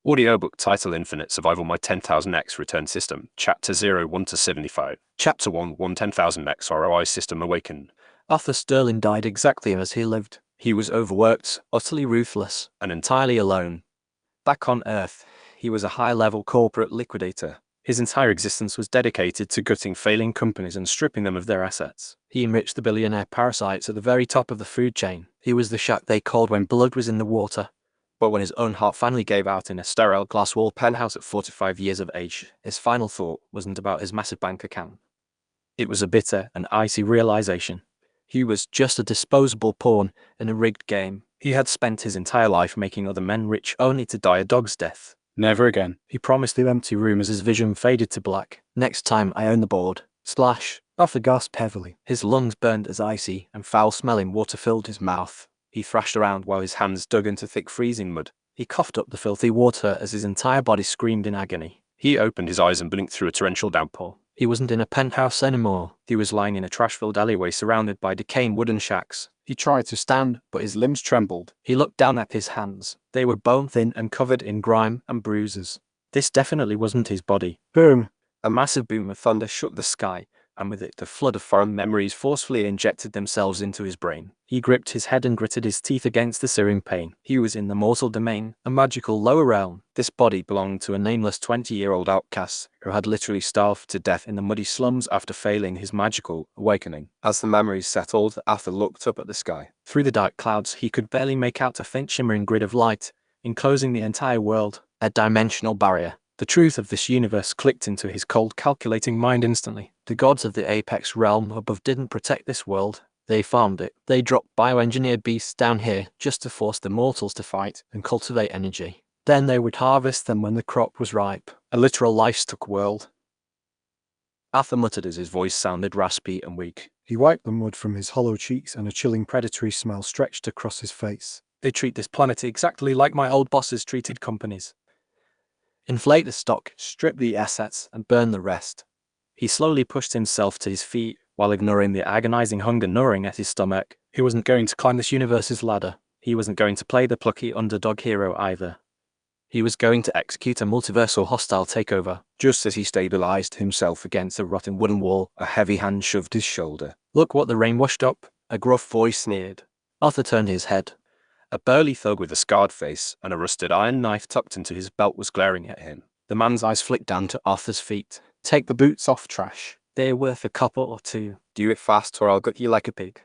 Audiobook title Infinite Survival My 10,000x Return System, Chapter 0 1 to 75. Chapter 1 1 10,000x ROI System Awakened. Arthur Sterling died exactly as he lived. He was overworked, utterly ruthless, and entirely alone. Back on Earth, he was a high-level corporate liquidator. His entire existence was dedicated to gutting failing companies and stripping them of their assets. He enriched the billionaire parasites at the very top of the food chain. He was the shark they called when blood was in the water. But when his own heart finally gave out in a sterile glass-walled penthouse at 45 years of age, his final thought wasn't about his massive bank account. It was a bitter and icy realization. He was just a disposable pawn in a rigged game. He had spent his entire life making other men rich only to die a dog's death. Never again. He promised the empty room as his vision faded to black. Next time I own the board. Splash! Arthur gasped heavily. His lungs burned as icy and foul-smelling water filled his mouth. He thrashed around while his hands dug into thick freezing mud. He coughed up the filthy water as his entire body screamed in agony. He opened his eyes and blinked through a torrential downpour. He wasn't in a penthouse anymore. He was lying in a trash-filled alleyway surrounded by decaying wooden shacks. He tried to stand, but his limbs trembled. He looked down at his hands. They were bone-thin and covered in grime and bruises. This definitely wasn't his body. Boom! A massive boom of thunder shook the sky, and with it the flood of foreign memories forcefully injected themselves into his brain. He gripped his head and gritted his teeth against the searing pain. He was in the mortal domain, a magical lower realm. This body belonged to a nameless 20-year-old outcast who had literally starved to death in the muddy slums after failing his magical awakening. As the memories settled, Arthur looked up at the sky. Through the dark clouds, he could barely make out a faint shimmering grid of light, enclosing the entire world, a dimensional barrier. The truth of this universe clicked into his cold, calculating mind instantly. The gods of the apex realm above didn't protect this world. They farmed it. They dropped bioengineered beasts down here just to force the mortals to fight and cultivate energy. Then they would harvest them when the crop was ripe. A literal livestock world. Arthur muttered as his voice sounded raspy and weak. He wiped the mud from his hollow cheeks and a chilling predatory smile stretched across his face. They treat this planet exactly like my old bosses treated companies. Inflate the stock, strip the assets, and burn the rest. He slowly pushed himself to his feet while ignoring the agonizing hunger gnawing at his stomach. He wasn't going to climb this universe's ladder. He wasn't going to play the plucky underdog hero either. He was going to execute a multiversal hostile takeover. Just as he stabilized himself against a rotten wooden wall, a heavy hand shoved his shoulder. "Look what the rain washed up," a gruff voice sneered. Arthur turned his head. A burly thug with a scarred face and a rusted iron knife tucked into his belt was glaring at him. The man's eyes flicked down to Arthur's feet. Take the boots off, trash. They're worth a couple or two. Do it fast or I'll gut you like a pig.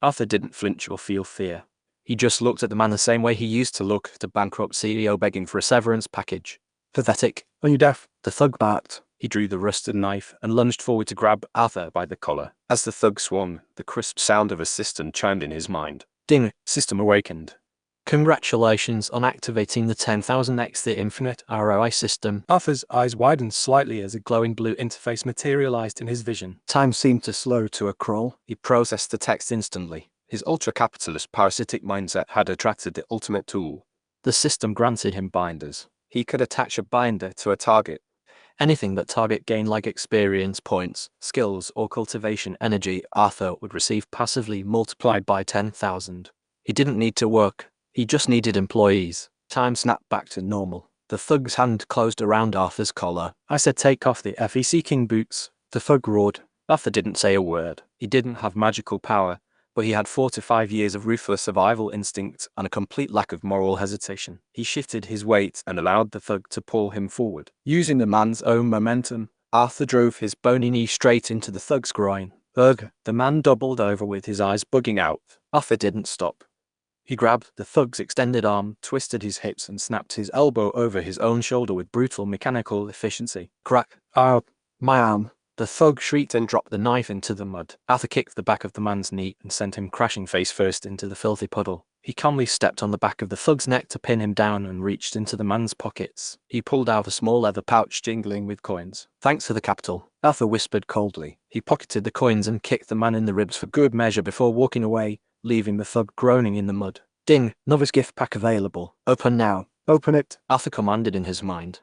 Arthur didn't flinch or feel fear. He just looked at the man the same way he used to look at a bankrupt CEO begging for a severance package. Pathetic. Are you deaf? The thug barked. He drew the rusted knife and lunged forward to grab Arthur by the collar. As the thug swung, the crisp sound of a system chimed in his mind. Ding! System awakened. Congratulations on activating the 10,000x The Infinite ROI system. Arthur's eyes widened slightly as a glowing blue interface materialized in his vision. Time seemed to slow to a crawl. He processed the text instantly. His ultra-capitalist parasitic mindset had attracted the ultimate tool. The system granted him binders. He could attach a binder to a target. Anything that target gained like experience points, skills, or cultivation energy, Arthur would receive passively multiplied by 10,000. He didn't need to work. He just needed employees. Time snapped back to normal. The thug's hand closed around Arthur's collar. "I said take off the FEC King boots," the thug roared. Arthur didn't say a word. He didn't have magical power, but he had 4 to 5 years of ruthless survival instinct and a complete lack of moral hesitation. He shifted his weight and allowed the thug to pull him forward. Using the man's own momentum, Arthur drove his bony knee straight into the thug's groin. Ugh! The man doubled over with his eyes bugging out. Arthur didn't stop. He grabbed the thug's extended arm, twisted his hips, and snapped his elbow over his own shoulder with brutal mechanical efficiency. Crack! Ow! My arm! The thug shrieked and dropped the knife into the mud. Arthur kicked the back of the man's knee and sent him crashing face first into the filthy puddle. He calmly stepped on the back of the thug's neck to pin him down and reached into the man's pockets. He pulled out a small leather pouch jingling with coins. "Thanks for the capital," Arthur whispered coldly. He pocketed the coins and kicked the man in the ribs for good measure before walking away, leaving the thug groaning in the mud. Ding! Novice gift pack available. Open now. Open it. Arthur commanded in his mind.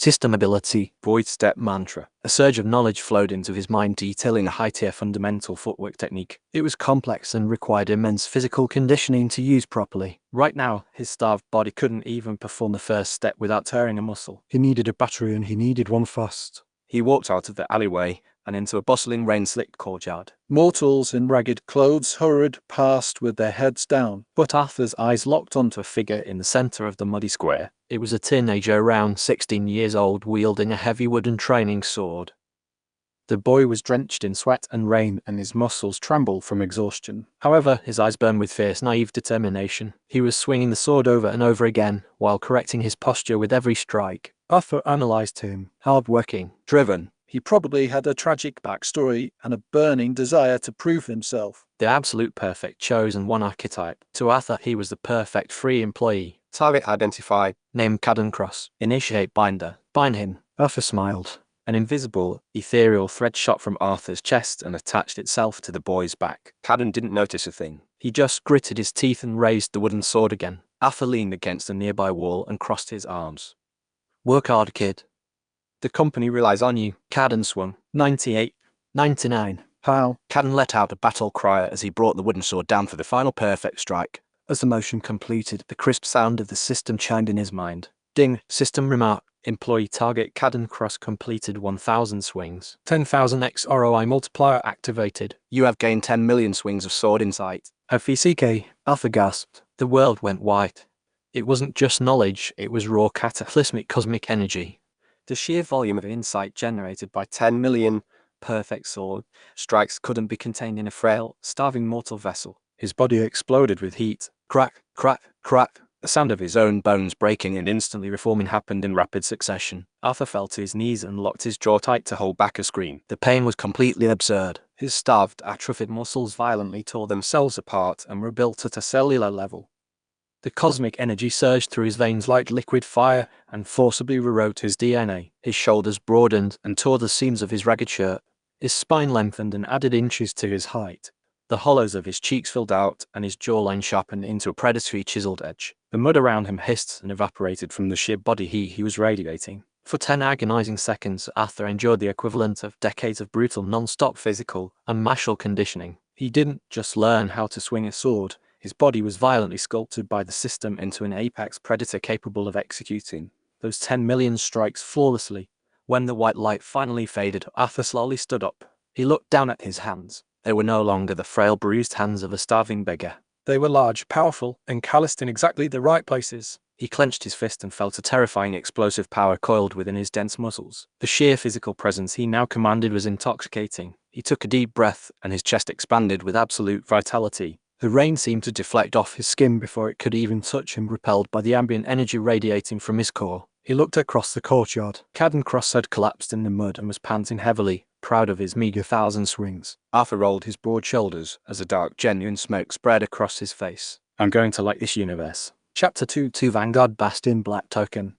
System ability, void step mantra. A surge of knowledge flowed into his mind, detailing a high-tier fundamental footwork technique. It was complex and required immense physical conditioning to use properly. Right now, his starved body couldn't even perform the first step without tearing a muscle. He needed a battery and he needed one fast. He walked out of the alleyway and into a bustling, rain-slicked courtyard. Mortals in ragged clothes hurried past with their heads down. But Arthur's eyes locked onto a figure in the center of the muddy square. It was a teenager around 16 years old, wielding a heavy wooden training sword. The boy was drenched in sweat and rain, and his muscles trembled from exhaustion. However, his eyes burned with fierce, naive determination. He was swinging the sword over and over again, while correcting his posture with every strike. Arthur analyzed him. Hard-working, driven. He probably had a tragic backstory and a burning desire to prove himself. The absolute perfect chosen one archetype. To Arthur, he was the perfect free employee. Target identified. Name Cadencross. Initiate binder. Bind him. Arthur smiled. An invisible, ethereal thread shot from Arthur's chest and attached itself to the boy's back. Caden didn't notice a thing. He just gritted his teeth and raised the wooden sword again. Arthur leaned against a nearby wall and crossed his arms. Work hard, kid. The company relies on you. Caden swung. 98. 99. How? Caden let out a battle cry as he brought the wooden sword down for the final perfect strike. As the motion completed, The crisp sound of the system chimed in his mind. Ding. System remark. Employee target Cadencross completed 1,000 swings. 10,000x ROI multiplier activated. You have gained 10 million swings of sword insight. FECK, Arthur gasped. The world went white. It wasn't just knowledge, it was raw cataclysmic cosmic energy. The sheer volume of insight generated by 10 million perfect sword strikes couldn't be contained in a frail, starving mortal vessel. His body exploded with heat. Crack, crack, crack. The sound of his own bones breaking and instantly reforming happened in rapid succession. Arthur fell to his knees and locked his jaw tight to hold back a scream. The pain was completely absurd. His starved, atrophied muscles violently tore themselves apart and were built at a cellular level. The cosmic energy surged through his veins like liquid fire and forcibly rewrote his DNA. His shoulders broadened and tore the seams of his ragged shirt. His spine lengthened and added inches to his height. The hollows of his cheeks filled out and his jawline sharpened into a predatory chiseled edge. The mud around him hissed and evaporated from the sheer body heat he was radiating. For 10 agonizing seconds, Arthur endured the equivalent of decades of brutal non-stop physical and martial conditioning. He didn't just learn how to swing a sword. His body was violently sculpted by the system into an apex predator capable of executing those 10 million strikes flawlessly. When the white light finally faded, Arthur slowly stood up. He looked down at his hands. They were no longer the frail, bruised hands of a starving beggar. They were large, powerful, and calloused in exactly the right places. He clenched his fist and felt a terrifying explosive power coiled within his dense muscles. The sheer physical presence he now commanded was intoxicating. He took a deep breath, and his chest expanded with absolute vitality. The rain seemed to deflect off his skin before it could even touch him, repelled by the ambient energy radiating from his core. He looked across the courtyard. Cadencross had collapsed in the mud and was panting heavily, proud of his meager 1,000 swings. Arthur rolled his broad shoulders as a dark, genuine smoke spread across his face. I'm going to light this universe. Chapter 2 Vanguard Bastion Black Token.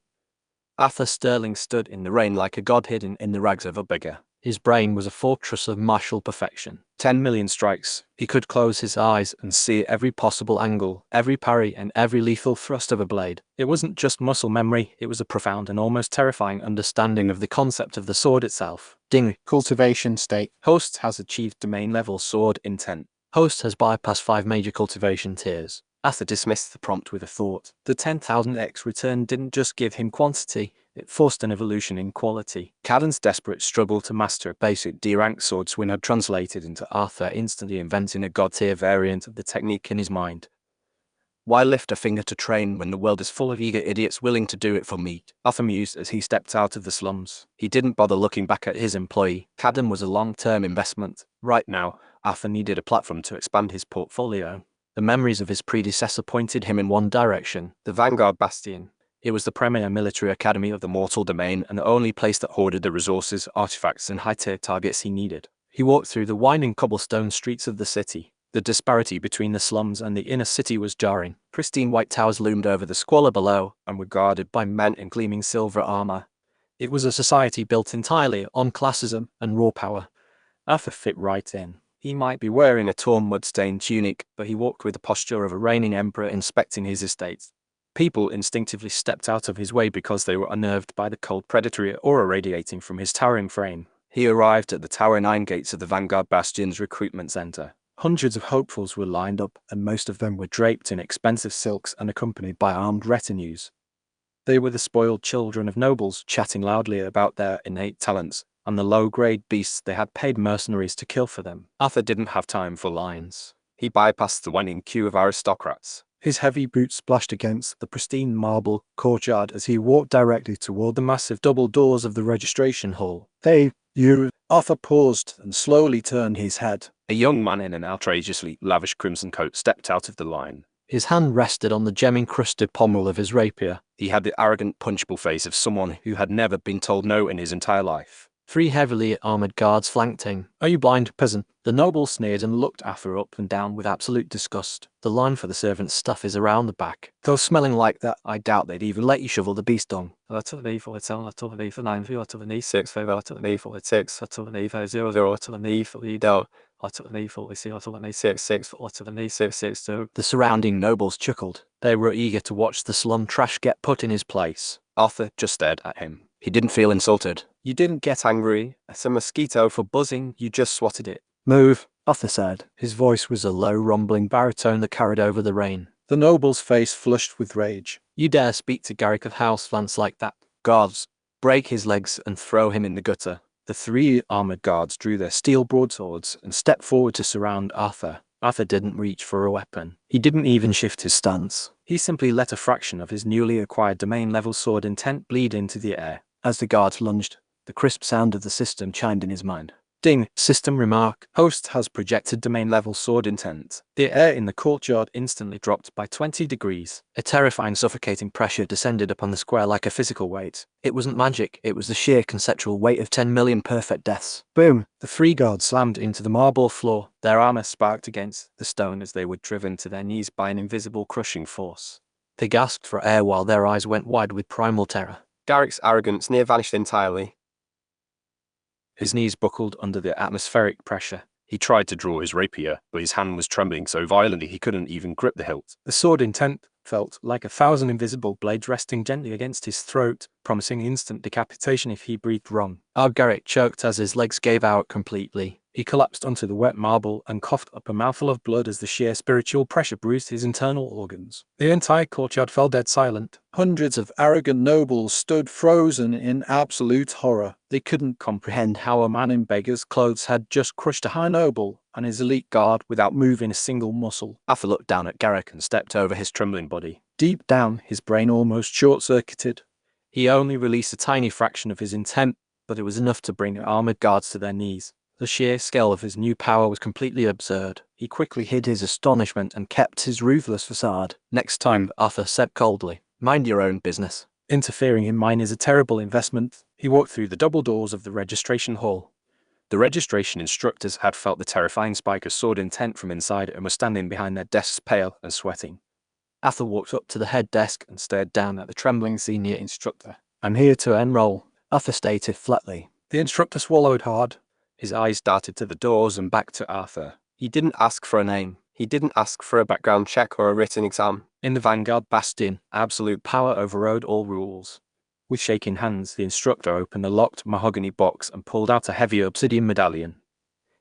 Arthur Sterling stood in the rain like a god hidden in the rags of a beggar. His brain was a fortress of martial perfection. 10 million strikes. He could close his eyes and see every possible angle, every parry, and every lethal thrust of a blade. It wasn't just muscle memory, it was a profound and almost terrifying understanding of the concept of the sword itself. Ding. Cultivation state. Host has achieved domain-level sword intent. Host has bypassed 5 major cultivation tiers. Arthur dismissed the prompt with a thought. The 10,000x return didn't just give him quantity, it forced an evolution in quality. Caden's desperate struggle to master a basic D-rank sword swing had translated into Arthur instantly inventing a god-tier variant of the technique in his mind. Why lift a finger to train when the world is full of eager idiots willing to do it for meat? Arthur mused as he stepped out of the slums. He didn't bother looking back at his employee. Caden was a long-term investment. Right now, Arthur needed a platform to expand his portfolio. The memories of his predecessor pointed him in one direction, the Vanguard Bastion. It was the premier military academy of the mortal domain and the only place that hoarded the resources, artifacts, and high-tier targets he needed. He walked through the winding cobblestone streets of the city. The disparity between the slums and the inner city was jarring. Pristine white towers loomed over the squalor below and were guarded by men in gleaming silver armor. It was a society built entirely on classism and raw power. Arthur fit right in. He might be wearing a torn, mud-stained tunic, but he walked with the posture of a reigning emperor inspecting his estate. People instinctively stepped out of his way because they were unnerved by the cold predatory aura radiating from his towering frame. He arrived at the Tower 9 gates of the Vanguard Bastion's recruitment center. Hundreds of hopefuls were lined up, and most of them were draped in expensive silks and accompanied by armed retinues. They were the spoiled children of nobles, chatting loudly about their innate talents and the low-grade beasts they had paid mercenaries to kill for them. Arthur didn't have time for lines. He bypassed the winning queue of aristocrats. His heavy boots splashed against the pristine marble courtyard as he walked directly toward The massive double doors of the registration hall. you. Arthur paused and slowly turned his head. A young man in an outrageously lavish crimson coat stepped out of the line. His hand rested on the gem-encrusted pommel of his rapier. He had the arrogant, punchable face of someone who had never been told no in his entire life. 3 heavily armored guards flanked him. "Are you blind, peasant?" The noble sneered and looked Arthur up and down with absolute disgust. "The line for the servants' stuff is around the back. Though smelling like that, I doubt they'd even let you shovel the beast dung." The surrounding nobles chuckled. They were eager to watch the slum trash get put in his place. Arthur just stared at him. He didn't feel insulted. You didn't get angry at a mosquito for buzzing, you just swatted it. "Move," Arthur said. His voice was a low, rumbling baritone that carried over the rain. The noble's face flushed with rage. "You dare speak to Garrick of Houseflants like that? Guards, break his legs and throw him in the gutter." The 3 armored guards drew their steel broadswords and stepped forward to surround Arthur. Arthur didn't reach for a weapon. He didn't even shift his stance. He simply let a fraction of his newly acquired domain-level sword intent bleed into the air. As the guards lunged, the crisp sound of the system chimed in his mind. Ding, system remark. Host has projected domain-level sword intent. The air in the courtyard instantly dropped by 20 degrees. A terrifying, suffocating pressure descended upon the square like a physical weight. It wasn't magic, it was the sheer conceptual weight of 10 million perfect deaths. Boom! The 3 guards slammed into the marble floor. Their armor sparked against the stone as they were driven to their knees by an invisible crushing force. They gasped for air while their eyes went wide with primal terror. Garrick's arrogance near vanished entirely. His knees buckled under the atmospheric pressure. He tried to draw his rapier, but his hand was trembling so violently he couldn't even grip the hilt. The sword intent felt like 1,000 invisible blades resting gently against his throat, promising instant decapitation if he breathed wrong. Garrick choked as his legs gave out completely. He collapsed onto the wet marble and coughed up a mouthful of blood as the sheer spiritual pressure bruised his internal organs. The entire courtyard fell dead silent. Hundreds of arrogant nobles stood frozen in absolute horror. They couldn't comprehend how a man in beggar's clothes had just crushed a high noble and his elite guard without moving a single muscle. Arthur looked down at Garrick and stepped over his trembling body. Deep down, his brain almost short-circuited. He only released a tiny fraction of his intent, but it was enough to bring armored guards to their knees. The sheer scale of his new power was completely absurd. He quickly hid his astonishment and kept his ruthless facade. "Next time," Arthur said coldly, "mind your own business. Interfering in mine is a terrible investment." He walked through the double doors of the registration hall. The registration instructors had felt the terrifying spike of sword intent from inside and were standing behind their desks pale and sweating. Arthur walked up to the head desk and stared down at the trembling senior instructor. "I'm here to enroll," Arthur stated flatly. The instructor swallowed hard. His eyes darted to the doors and back to Arthur. He didn't ask for a name. He didn't ask for a background check or a written exam. In the Vanguard Bastion, absolute power overrode all rules. With shaking hands, the instructor opened a locked mahogany box and pulled out a heavy obsidian medallion.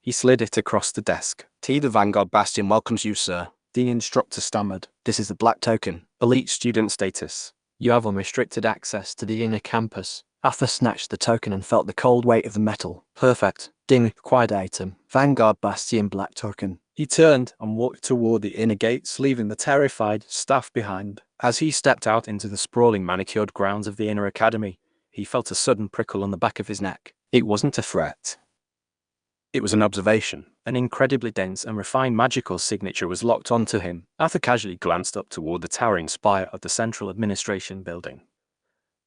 He slid it across the desk. The Vanguard Bastion welcomes you, sir. The instructor stammered. "This is the Black Token. Elite student status. You have unrestricted access to the inner campus." Arthur snatched the token and felt the cold weight of the metal. "Perfect. Ding, acquired item. Vanguard Bastion Black Token." He turned and walked toward the inner gates, leaving the terrified staff behind. As he stepped out into the sprawling manicured grounds of the inner academy, he felt a sudden prickle on the back of his neck. It wasn't a threat. It was an observation. An incredibly dense and refined magical signature was locked onto him. Arthur casually glanced up toward the towering spire of the Central Administration Building.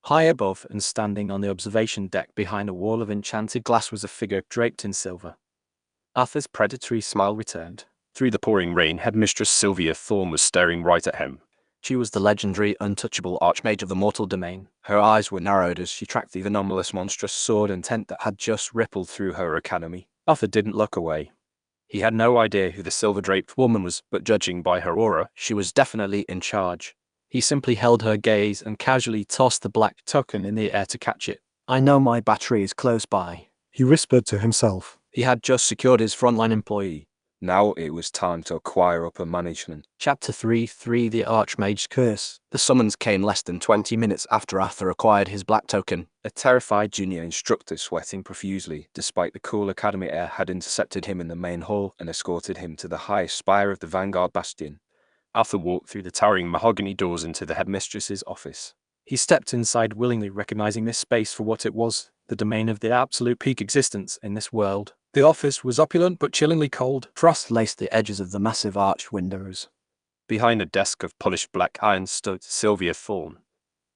High above and standing on the observation deck behind a wall of enchanted glass was a figure draped in silver. Arthur's predatory smile returned. Through the pouring rain, Headmistress Sylvia Thorne was staring right at him. She was the legendary, untouchable Archmage of the Mortal Domain. Her eyes were narrowed as she tracked the anomalous, monstrous sword intent that had just rippled through her academy. Arthur didn't look away. He had no idea who the silver-draped woman was, but judging by her aura, she was definitely in charge. He simply held her gaze and casually tossed the black token in the air to catch it. I know my battery is close by. He whispered to himself. He had just secured his frontline employee. Now it was time to acquire upper management. Chapter 3 The Archmage's Curse. The summons came less than 20 minutes after Arthur acquired his black token. A terrified junior instructor, sweating profusely, despite the cool academy air, had intercepted him in the main hall and escorted him to the highest spire of the Vanguard Bastion. Arthur walked through the towering mahogany doors into the Headmistress's office. He stepped inside willingly, recognizing this space for what it was, the domain of the absolute peak existence in this world. The office was opulent but chillingly cold. Frost laced the edges of the massive arch windows. Behind a desk of polished black iron stood Sylvia Thorne.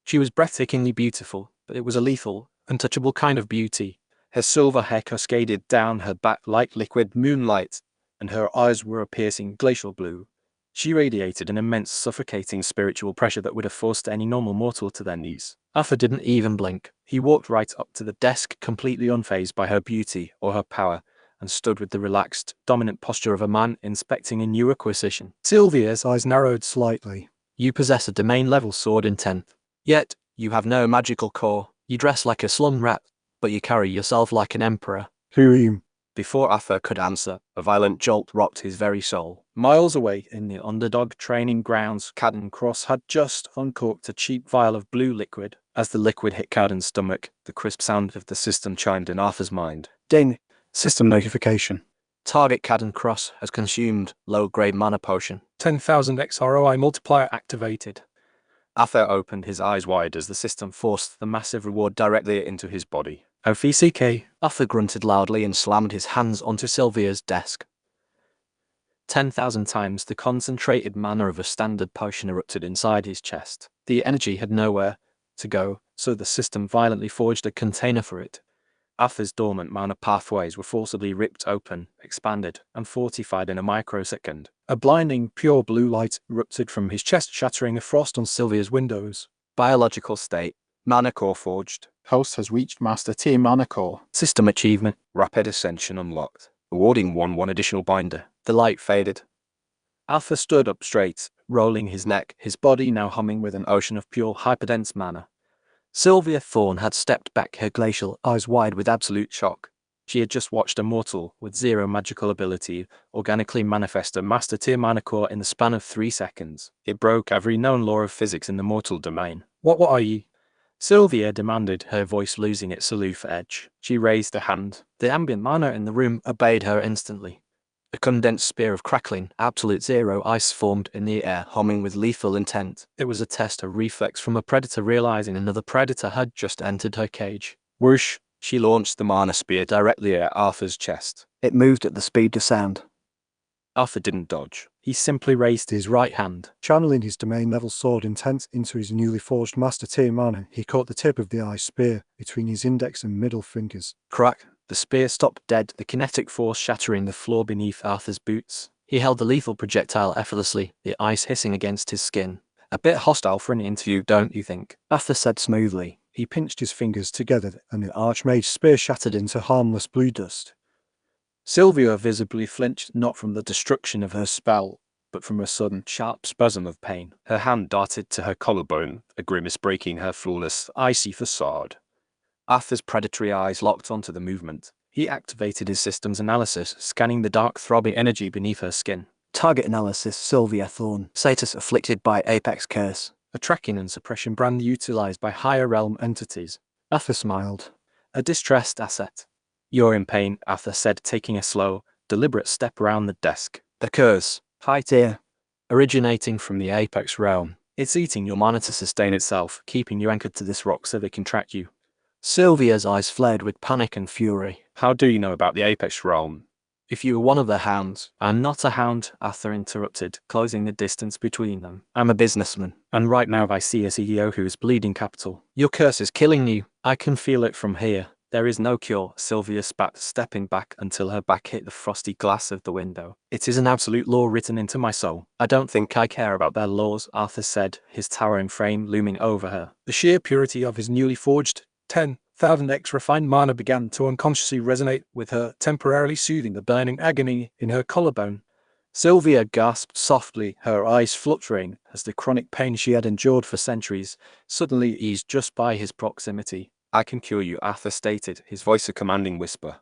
She was breathtakingly beautiful, but it was a lethal, untouchable kind of beauty. Her silver hair cascaded down her back like liquid moonlight, and her eyes were a piercing glacial blue. She radiated an immense, suffocating spiritual pressure that would have forced any normal mortal to their knees. Arthur didn't even blink. He walked right up to the desk, completely unfazed by her beauty or her power, and stood with the relaxed, dominant posture of a man inspecting a new acquisition. Sylvia's eyes narrowed slightly. You possess a domain-level sword in 10th. Yet, you have no magical core. You dress like a slum rat, but you carry yourself like an emperor. Hurim. Before Arthur could answer, a violent jolt rocked his very soul. Miles away in the Underdog training grounds, Caden Cross had just uncorked a cheap vial of blue liquid. As the liquid hit Caden's stomach, the crisp sound of the system chimed in Arthur's mind. Ding. System notification. Target Caden Cross has consumed low-grade mana potion. 10,000 XROI multiplier activated. Arthur opened his eyes wide as the system forced the massive reward directly into his body. OVCK. Arthur grunted loudly and slammed his hands onto Sylvia's desk. 10,000 times the concentrated mana of a standard potion erupted inside his chest. The energy had nowhere to go, so the system violently forged a container for it. Arthur's dormant mana pathways were forcibly ripped open, expanded, and fortified in a microsecond. A blinding, pure blue light erupted from his chest, shattering the frost on Sylvia's windows. Biological state. Mana core forged. Host has reached Master Tier Mana Core. System achievement. Rapid ascension unlocked, awarding one additional binder. The light faded. Arthur stood up straight, rolling his neck, his body now humming with an ocean of pure hyperdense mana. Sylvia Thorne had stepped back, her glacial eyes wide with absolute shock. She had just watched a mortal with zero magical ability organically manifest a Master Tier Mana Core in the span of 3 seconds. It broke every known law of physics in the mortal domain. What are ye? Sylvia demanded, her voice losing its aloof edge. She raised a hand. The ambient mana in the room obeyed her instantly. A condensed spear of crackling, absolute zero ice formed in the air, humming with lethal intent. It was a test of reflex from a predator realizing another predator had just entered her cage. Whoosh. She launched the mana spear directly at Arthur's chest. It moved at the speed of sound. Arthur didn't dodge. He simply raised his right hand. Channeling his domain-level sword intent into his newly forged Master Tier mana, he caught the tip of the ice spear between his index and middle fingers. Crack. The spear stopped dead, the kinetic force shattering the floor beneath Arthur's boots. He held the lethal projectile effortlessly, the ice hissing against his skin. A bit hostile for an interview, don't you think? Arthur said smoothly. He pinched his fingers together, and the Archmage's spear shattered into harmless blue dust. Sylvia visibly flinched, not from the destruction of her spell, but from a sudden, sharp spasm of pain. Her hand darted to her collarbone, a grimace breaking her flawless, icy facade. Arthur's predatory eyes locked onto the movement. He activated his system's analysis, scanning the dark throbbing energy beneath her skin. Target analysis, Sylvia Thorne. Status afflicted by Apex Curse. A tracking and suppression brand utilized by higher realm entities. Arthur smiled. A distressed asset. You're in pain, Arthur said, taking a slow, deliberate step around the desk. The curse. High tier. Originating from the Apex realm. It's eating your mana to sustain itself, keeping you anchored to this rock so they can track you. Sylvia's eyes flared with panic and fury. How do you know about the Apex realm? If you were one of the hounds. I'm not a hound, Arthur interrupted, closing the distance between them. I'm a businessman. And right now I see a CEO who is bleeding capital. Your curse is killing you. I can feel it from here. There is no cure, Sylvia spat, stepping back until her back hit the frosty glass of the window. It is an absolute law written into my soul. I don't think I care about their laws, Arthur said, his towering frame looming over her. The sheer purity of his newly forged 10,000 X refined mana began to unconsciously resonate with her, temporarily soothing the burning agony in her collarbone. Sylvia gasped softly, her eyes fluttering as the chronic pain she had endured for centuries suddenly eased just by his proximity. I can cure you, Arthur stated, his voice a commanding whisper.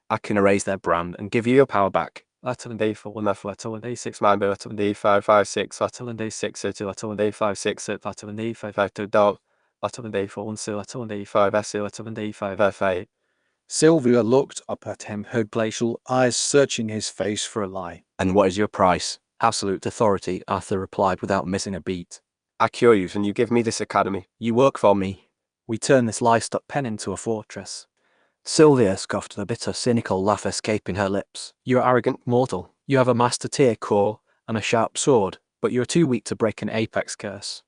I can erase their brand and give you your power back. Lateral and A4, lateral and A6, my lateral and A556, lateral and A6, lateral and A56, lateral and A552, dot, lateral and A4, lateral and A5S, lateral and A5F8. Sylvia looked up at him, her glacial eyes searching his face for a lie. And what is your price? Absolute authority, Arthur replied without missing a beat. I cure you and you give me this academy. You work for me. We turn this livestock pen into a fortress. Sylvia scoffed, the bitter, cynical laugh escaping her lips. You are arrogant mortal. You have a master tier core and a sharp sword, but you're too weak to break an apex curse.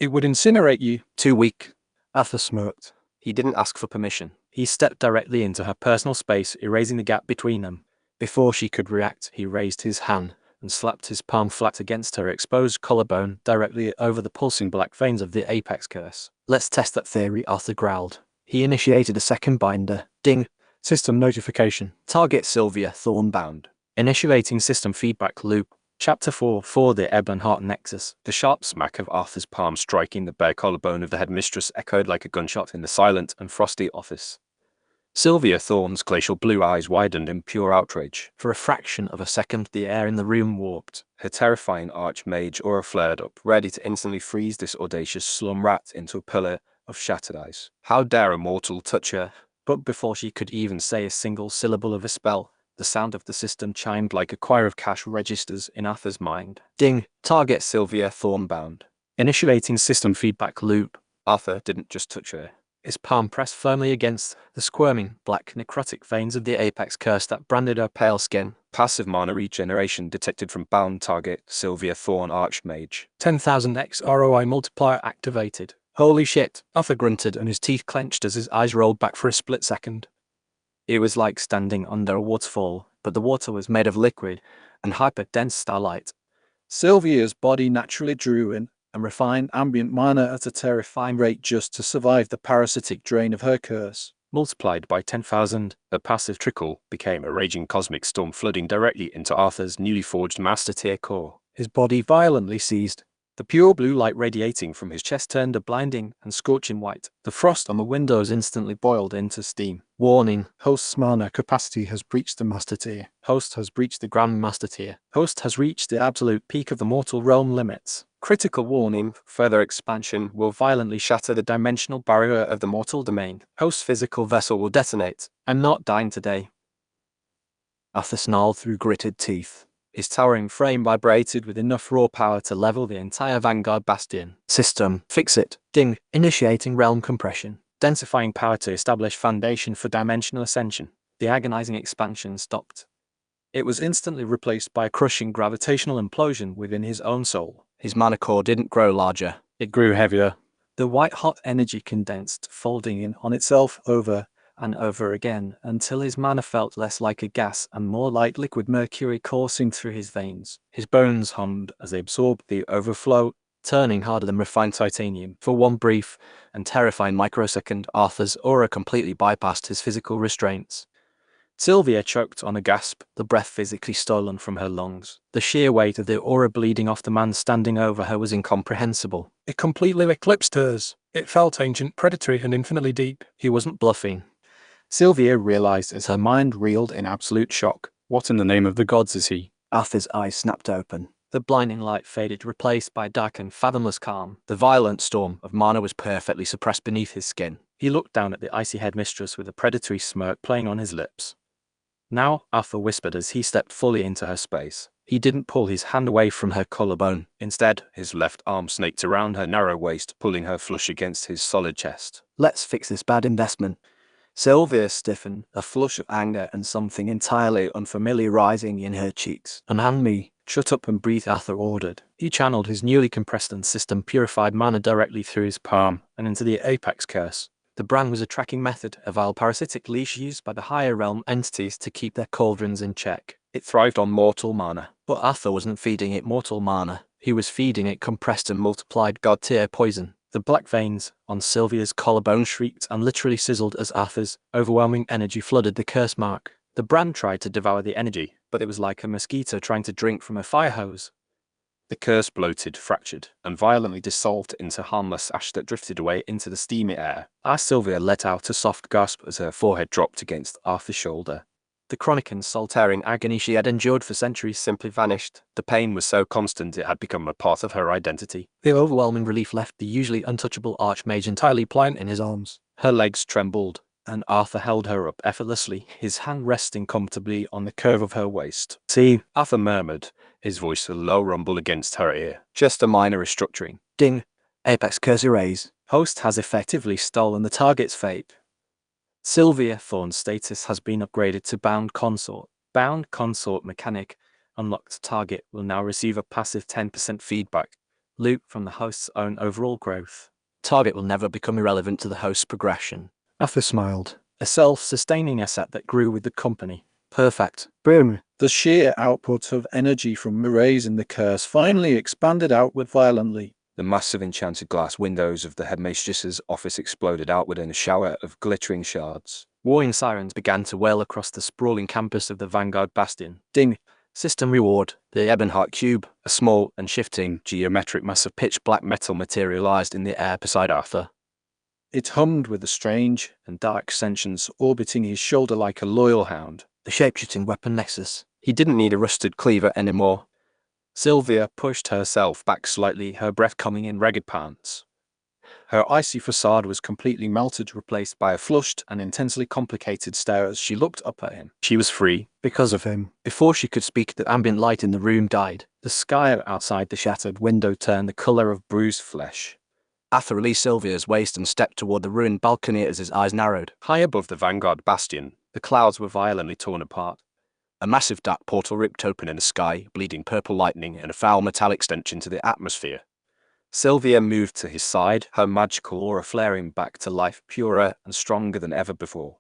It would incinerate you. Too weak. Arthur smirked. He didn't ask for permission. He stepped directly into her personal space, erasing the gap between them. Before she could react, he raised his hand and slapped his palm flat against her exposed collarbone, directly over the pulsing black veins of the apex curse. Let's test that theory, Arthur growled. He initiated a second binder. Ding. System notification. Target Sylvia Thornbound. Initiating system feedback loop. Chapter 4 for the Ebonheart Nexus. The sharp smack of Arthur's palm striking the bare collarbone of the headmistress echoed like a gunshot in the silent and frosty office. Sylvia Thorne's glacial blue eyes widened in pure outrage. For a fraction of a second, the air in the room warped. Her terrifying archmage aura flared up, ready to instantly freeze this audacious slum rat into a pillar of shattered ice. How dare a mortal touch her? But before she could even say a single syllable of a spell, the sound of the system chimed like a choir of cash registers in Arthur's mind. Ding. Target Sylvia Thornbound. Initiating system feedback loop. Arthur didn't just touch her. His palm pressed firmly against the squirming, black, necrotic veins of the apex curse that branded her pale skin. Passive mana regeneration detected from bound target Sylvia Thorne Archmage. 10,000x ROI multiplier activated. Holy shit, Arthur grunted and his teeth clenched as his eyes rolled back for a split second. It was like standing under a waterfall, but the water was made of liquid and hyper-dense starlight. Sylvia's body naturally drew in and refined ambient mana at a terrifying rate just to survive the parasitic drain of her curse. Multiplied by 10,000, a passive trickle became a raging cosmic storm flooding directly into Arthur's newly forged master tier core. His body violently seized. The pure blue light radiating from his chest turned a blinding and scorching white. The frost on the windows instantly boiled into steam. Warning. Host's mana capacity has breached the master tier. Host has breached the Grand Master tier. Host has reached the absolute peak of the mortal realm limits. Critical warning. Further expansion will violently shatter the dimensional barrier of the mortal domain. Host's physical vessel will detonate. I'm not dying today. Arthur snarled through gritted teeth. His towering frame vibrated with enough raw power to level the entire Vanguard Bastion. System, fix it. Ding. Initiating realm compression. Densifying power to establish foundation for dimensional ascension. The agonizing expansion stopped. It was instantly replaced by a crushing gravitational implosion within his own soul. His mana core didn't grow larger. It grew heavier. The white-hot energy condensed, folding in on itself over and over again until his mana felt less like a gas and more like liquid mercury coursing through his veins. His bones hummed as they absorbed the overflow, turning harder than refined titanium. For one brief and terrifying microsecond, Arthur's aura completely bypassed his physical restraints. Sylvia choked on a gasp, the breath physically stolen from her lungs. The sheer weight of the aura bleeding off the man standing over her was incomprehensible. It completely eclipsed hers. It felt ancient, predatory, and infinitely deep. He wasn't bluffing. Sylvia realized as her mind reeled in absolute shock. What in the name of the gods is he? Arthur's eyes snapped open. The blinding light faded, replaced by dark and fathomless calm. The violent storm of mana was perfectly suppressed beneath his skin. He looked down at the icy headmistress with a predatory smirk playing on his lips. Now, Arthur whispered as he stepped fully into her space. He didn't pull his hand away from her collarbone. Instead, his left arm snaked around her narrow waist, pulling her flush against his solid chest. Let's fix this bad investment. Sylvia stiffened, a flush of anger and something entirely unfamiliar rising in her cheeks. Unhand me. Shut up and breathe, Arthur ordered. He channeled his newly compressed and system-purified mana directly through his palm and into the apex curse. The brand was a tracking method, a vile parasitic leash used by the higher realm entities to keep their cauldrons in check. It thrived on mortal mana. But Arthur wasn't feeding it mortal mana. He was feeding it compressed and multiplied god-tier poison. The black veins on Sylvia's collarbone shrieked and literally sizzled as Arthur's overwhelming energy flooded the curse mark. The brand tried to devour the energy, but it was like a mosquito trying to drink from a fire hose. The curse bloated, fractured, and violently dissolved into harmless ash that drifted away into the steamy air. As Sylvia let out a soft gasp as her forehead dropped against Arthur's shoulder. The chronic and soul-tearing agony she had endured for centuries simply vanished. The pain was so constant it had become a part of her identity. The overwhelming relief left the usually untouchable Archmage entirely pliant in his arms. Her legs trembled, and Arthur held her up effortlessly, his hand resting comfortably on the curve of her waist. "See," Arthur murmured, his voice a low rumble against her ear. Just a minor restructuring. Ding. Apex curse erase. Host has effectively stolen the target's fate. Sylvia Thorne's status has been upgraded to Bound Consort. Bound Consort mechanic. Unlocked target will now receive a passive 10% feedback loop from the host's own overall growth. Target will never become irrelevant to the host's progression. Arthur smiled. A self-sustaining asset that grew with the company. Perfect. Boom. The sheer output of energy from erasing the curse finally expanded outward violently. The massive enchanted glass windows of the headmistress's office exploded outward in a shower of glittering shards. Warning sirens began to wail across the sprawling campus of the Vanguard Bastion. Ding. System reward. The Ebonheart Cube, a small and shifting geometric mass of pitch black metal materialized in the air beside Arthur. It hummed with a strange and dark sentience orbiting his shoulder like a loyal hound. The shapeshifting weapon Nexus. He didn't need a rusted cleaver anymore. Sylvia pushed herself back slightly, her breath coming in ragged pants. Her icy facade was completely melted, replaced by a flushed and intensely complicated stare as she looked up at him. She was free. Because of him. Before she could speak, the ambient light in the room died. The sky outside the shattered window turned the color of bruised flesh. Arthur released Sylvia's waist and stepped toward the ruined balcony as his eyes narrowed. High above the Vanguard Bastion, the clouds were violently torn apart. A massive dark portal ripped open in the sky, bleeding purple lightning and a foul metallic stench into the atmosphere. Sylvia moved to his side, her magical aura flaring back to life, purer and stronger than ever before.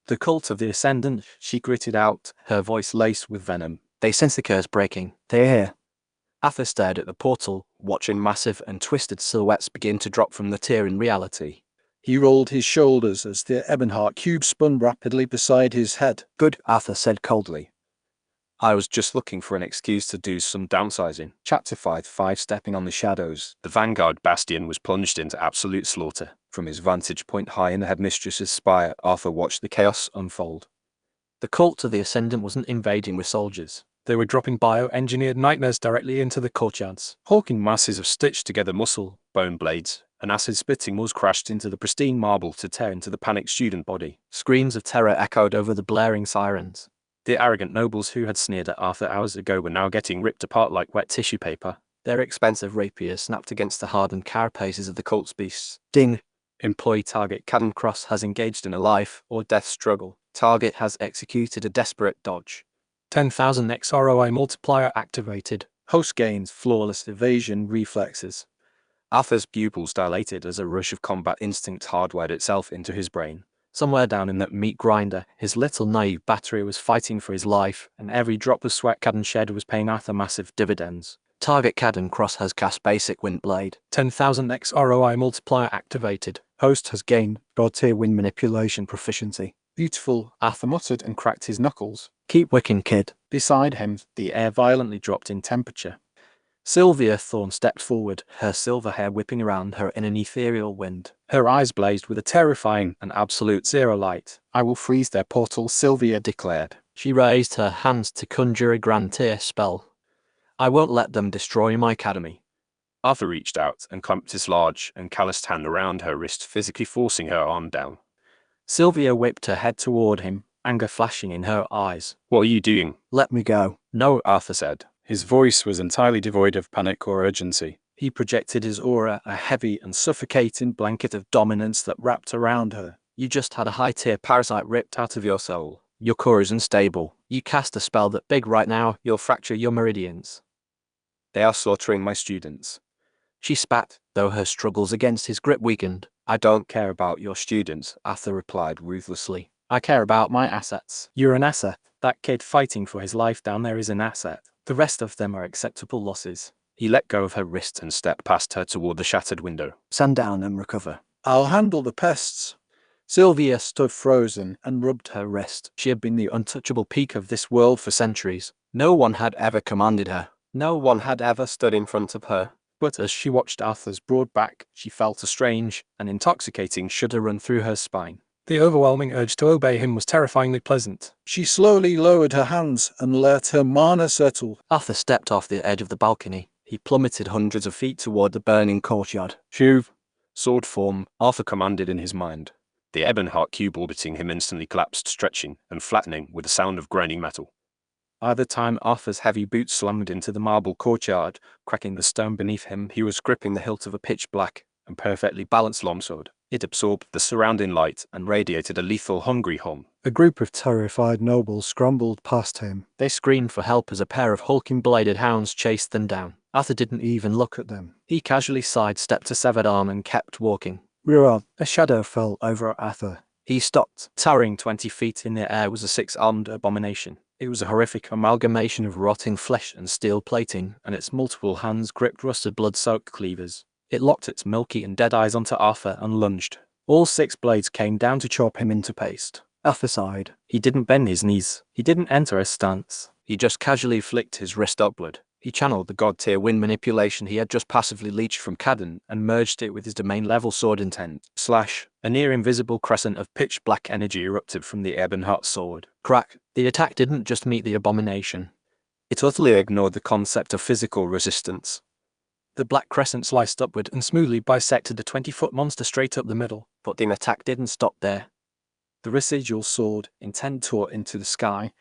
The cult of the Ascendant, she gritted out, her voice laced with venom. They sense the curse breaking. They're here. Arthur stared at the portal, watching massive and twisted silhouettes begin to drop from the tier in reality. He rolled his shoulders as the Ebonheart Cube spun rapidly beside his head. Good, Arthur said coldly. I was just looking for an excuse to do some downsizing. Chapter 5 Stepping on the Shadows. The Vanguard Bastion was plunged into absolute slaughter. From his vantage point high in the headmistress's spire, Arthur watched the chaos unfold. The cult of the Ascendant wasn't invading with soldiers. They were dropping bio-engineered nightmares directly into the courtyards. Hawking masses of stitched-together muscle, bone blades, and acid-spitting was crashed into the pristine marble to tear into the panicked student body. Screams of terror echoed over the blaring sirens. The arrogant nobles who had sneered at Arthur hours ago were now getting ripped apart like wet tissue paper. Their expensive rapiers snapped against the hardened carapaces of the cult's beasts. Ding. Employee target Cadden Cross has engaged in a life or death struggle. Target has executed a desperate dodge. 10,000x ROI multiplier activated. Host gains flawless evasion reflexes. Arthur's pupils dilated as a rush of combat instinct hardwired itself into his brain. Somewhere down in that meat grinder, his little naive battery was fighting for his life, and every drop of sweat Cadden shed was paying Arthur massive dividends. Target Cadden Cross has cast basic Windblade. 10,000x ROI multiplier activated. Host has gained God-tier wind manipulation proficiency. Beautiful, Arthur muttered and cracked his knuckles. Keep wicking, kid. Beside him, the air violently dropped in temperature. Sylvia Thorne stepped forward, her silver hair whipping around her in an ethereal wind. Her eyes blazed with a terrifying and absolute zero light. I will freeze their portal, Sylvia declared. She raised her hands to conjure a grand tier spell. I won't let them destroy my academy. Arthur reached out and clamped his large and calloused hand around her wrist, physically forcing her arm down. Sylvia whipped her head toward him, anger flashing in her eyes. What are you doing? Let me go. No, Arthur said. His voice was entirely devoid of panic or urgency. He projected his aura, a heavy and suffocating blanket of dominance that wrapped around her. You just had a high-tier parasite ripped out of your soul. Your core is unstable. You cast a spell that big right now, you'll fracture your meridians. They are slaughtering my students. She spat, though her struggles against his grip weakened. I don't care about your students, Arthur replied ruthlessly. I care about my assets. You're an asset. That kid fighting for his life down there is an asset. The rest of them are acceptable losses. He let go of her wrist and stepped past her toward the shattered window. Stand down and recover. I'll handle the pests. Sylvia stood frozen and rubbed her wrist. She had been the untouchable peak of this world for centuries. No one had ever commanded her. No one had ever stood in front of her. But as she watched Arthur's broad back, she felt a strange and intoxicating shudder run through her spine. The overwhelming urge to obey him was terrifyingly pleasant. She slowly lowered her hands and let her mana settle. Arthur stepped off the edge of the balcony. He plummeted hundreds of feet toward the burning courtyard. Shuv. Sword form, Arthur commanded in his mind. The Ebonheart cube orbiting him instantly collapsed, stretching and flattening with a sound of grinding metal. By the time Arthur's heavy boots slammed into the marble courtyard, cracking the stone beneath him, he was gripping the hilt of a pitch-black and perfectly balanced longsword. It absorbed the surrounding light and radiated a lethal, hungry hum. A group of terrified nobles scrambled past him. They screamed for help as a pair of hulking bladed hounds chased them down. Arthur didn't even look at them. He casually sidestepped a severed arm and kept walking. Rear, a shadow fell over Arthur. He stopped. Towering 20 feet in the air was a 6-armed abomination. It was a horrific Amalgamation of rotting flesh and steel plating, and its multiple hands gripped rusted blood-soaked cleavers. It locked its milky and dead eyes onto Arthur and lunged. All 6 blades came down to chop him into paste. Arthur sighed. He didn't bend his knees. He didn't enter a stance. He just casually flicked his wrist upward. He channeled the god-tier wind manipulation he had just passively leached from Cadden and merged it with his domain-level sword intent. Slash. A near-invisible crescent of pitch-black energy erupted from the Ebonheart sword. Crack. The attack didn't just meet the abomination. It utterly ignored the concept of physical resistance. The black crescent sliced upward and smoothly bisected the 20-foot monster straight up the middle. But the attack didn't stop there. The residual sword intent tore into the sky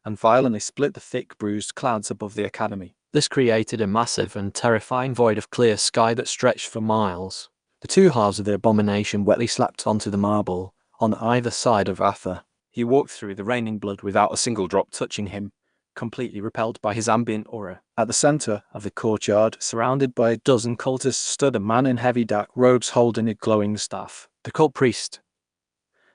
and violently split the thick, bruised clouds above the academy. This created a massive and terrifying void of clear sky that stretched for miles. The 2 halves of the abomination wetly slapped onto the marble on either side of Arthur. He walked through the raining blood without a single drop touching him, completely repelled by his ambient aura. At the center of the courtyard, surrounded by a dozen cultists, stood a man in heavy dark robes holding a glowing staff. The cult priest.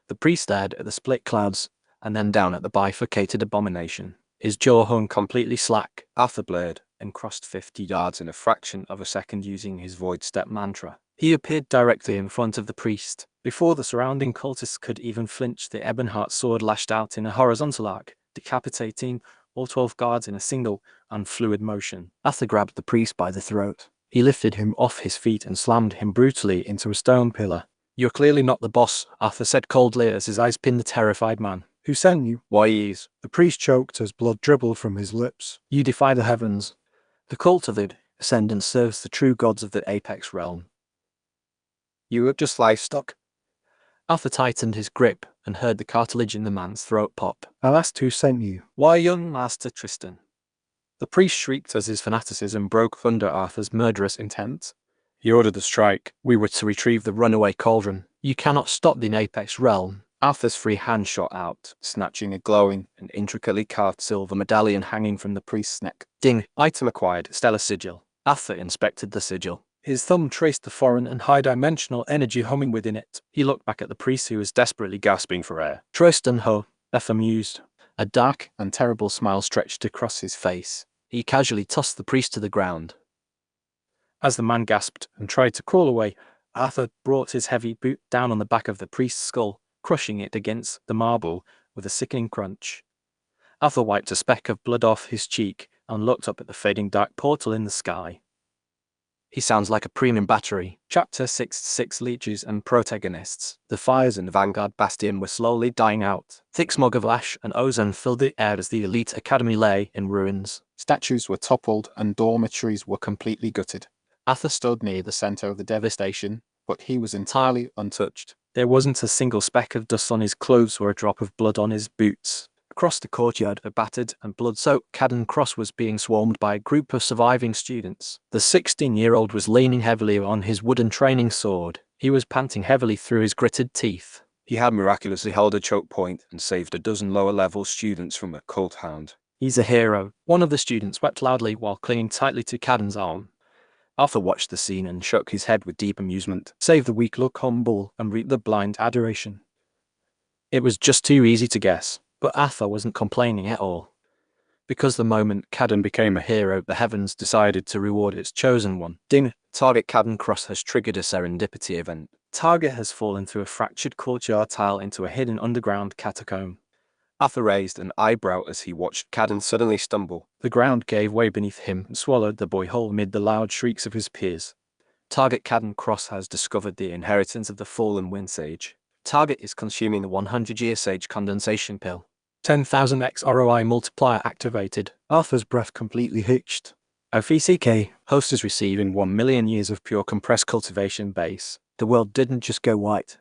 The priest stared at the split clouds and then down at the bifurcated abomination. His jaw hung completely slack. Arthur blared and crossed 50 yards in a fraction of a second using his void step mantra. He appeared directly in front of the priest. Before the surrounding cultists could even flinch, the Ebonheart sword lashed out in a horizontal arc, decapitating all 12 guards in a single, unfluid motion. Arthur grabbed the priest by the throat. He lifted him off his feet and slammed him brutally into a stone pillar. "You're clearly not the boss," Arthur said coldly as his eyes pinned the terrified man. Who sent you? "Why is?" The priest choked as blood dribbled from his lips. You defy the heavens. The cult of the Ascendant serves the true gods of the Apex realm. You are just livestock. Arthur tightened his grip and heard the cartilage in the man's throat pop. I asked who sent you. "Why, young Master Tristan?" The priest shrieked as his fanaticism broke under Arthur's murderous intent. He ordered a strike. We were to retrieve the runaway cauldron. You cannot stop the Apex realm. Arthur's free hand shot out, snatching a glowing and intricately carved silver medallion hanging from the priest's neck. Ding. Item acquired, Stellar Sigil. Arthur inspected the sigil. His thumb traced the foreign and high-dimensional energy humming within it. He looked back at the priest who was desperately gasping for air. Tristan Ho. Arthur mused. A dark and terrible smile stretched across his face. He casually tossed the priest to the ground. As the man gasped and tried to crawl away, Arthur brought his heavy boot down on the back of the priest's skull, crushing it against the marble with a sickening crunch. Arthur wiped a speck of blood off his cheek and looked up at the fading dark portal in the sky. He sounds like a premium battery. Chapter 6 Leeches and Protagonists. The fires in the Vanguard Bastion were slowly dying out. Thick smog of ash and ozone filled the air as the elite academy lay in ruins. Statues were toppled and dormitories were completely gutted. Arthur stood near the center of the devastation, but he was entirely untouched. There wasn't a single speck of dust on his clothes or a drop of blood on his boots. Across the courtyard, a battered and blood-soaked Cadden Cross was being swarmed by a group of surviving students. The 16-year-old was leaning heavily on his wooden training sword. He was panting heavily through his gritted teeth. He had miraculously held a choke point and saved a dozen lower-level students from a cult hound. He's a hero. One of the students wept loudly while clinging tightly to Cadden's arm. Arthur watched the scene and shook his head with deep amusement. Save the weak look humble and reap the blind adoration. It was just too easy to guess. But Arthur wasn't complaining at all. Because the moment Cadden became a hero, the heavens decided to reward its chosen one. Ding. Target Cadden Cross has triggered a serendipity event. Target has fallen through a fractured courtyard tile into a hidden underground catacomb. Arthur raised an eyebrow as he watched Cadden suddenly stumble. The ground gave way beneath him and swallowed the boy whole amid the loud shrieks of his peers. Target Cadden Cross has discovered the inheritance of the fallen Wind Sage. Target is consuming the 100-year Sage condensation pill. 10,000x ROI multiplier activated. Arthur's breath completely hitched. OFCK, host is receiving 1 million years of pure compressed cultivation base. The world didn't just go white.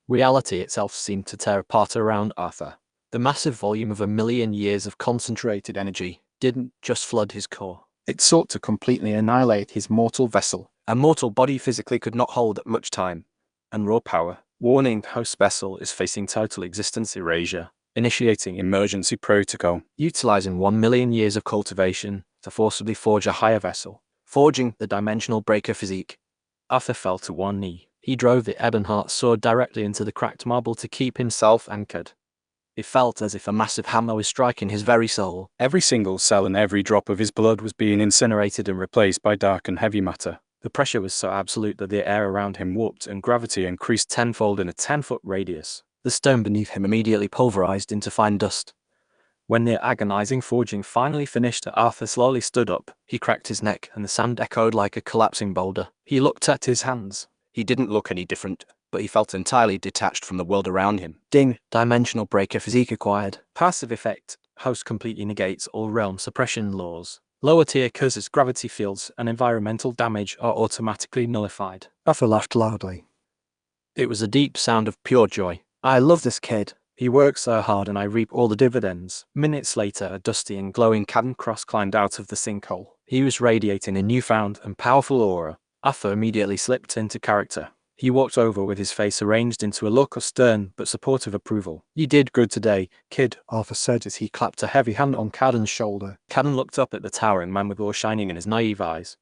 Reality itself seemed to tear apart around Arthur. The massive volume of 1 million years of concentrated energy didn't just flood his core. It sought to completely annihilate his mortal vessel. A mortal body physically could not hold at much time. And raw power. Warning, host vessel is facing total existence erasure. Initiating emergency protocol. Utilizing 1 million years of cultivation to forcibly forge a higher vessel. Forging the dimensional breaker physique. Arthur fell to one knee. He drove the Ebonheart sword directly into the cracked marble to keep himself anchored. It felt as if a massive hammer was striking his very soul. Every single cell and every drop of his blood was being incinerated and replaced by dark and heavy matter. The pressure was so absolute that the air around him warped and gravity increased tenfold in a 10-foot radius. The stone beneath him immediately pulverized into fine dust. When the agonizing forging finally finished, Arthur slowly stood up. He cracked his neck and the sand echoed like a collapsing boulder. He looked at his hands. He didn't look any different, but he felt entirely detached from the world around him. Ding! Dimensional breaker physique acquired. Passive effect. Host completely negates all realm suppression laws. Lower tier curses, gravity fields, and environmental damage are automatically nullified. Arthur laughed loudly. It was a deep sound of pure joy. I love this kid. He works so hard and I reap all the dividends. Minutes later, a dusty and glowing Cadden Cross climbed out of the sinkhole. He was radiating a newfound and powerful aura. Arthur immediately slipped into character. He walked over with his face arranged into a look of stern but supportive approval. You did good today, kid, Arthur said as he clapped a heavy hand on Cadden's shoulder. Cadden looked up at the towering man with awe shining in his naive eyes.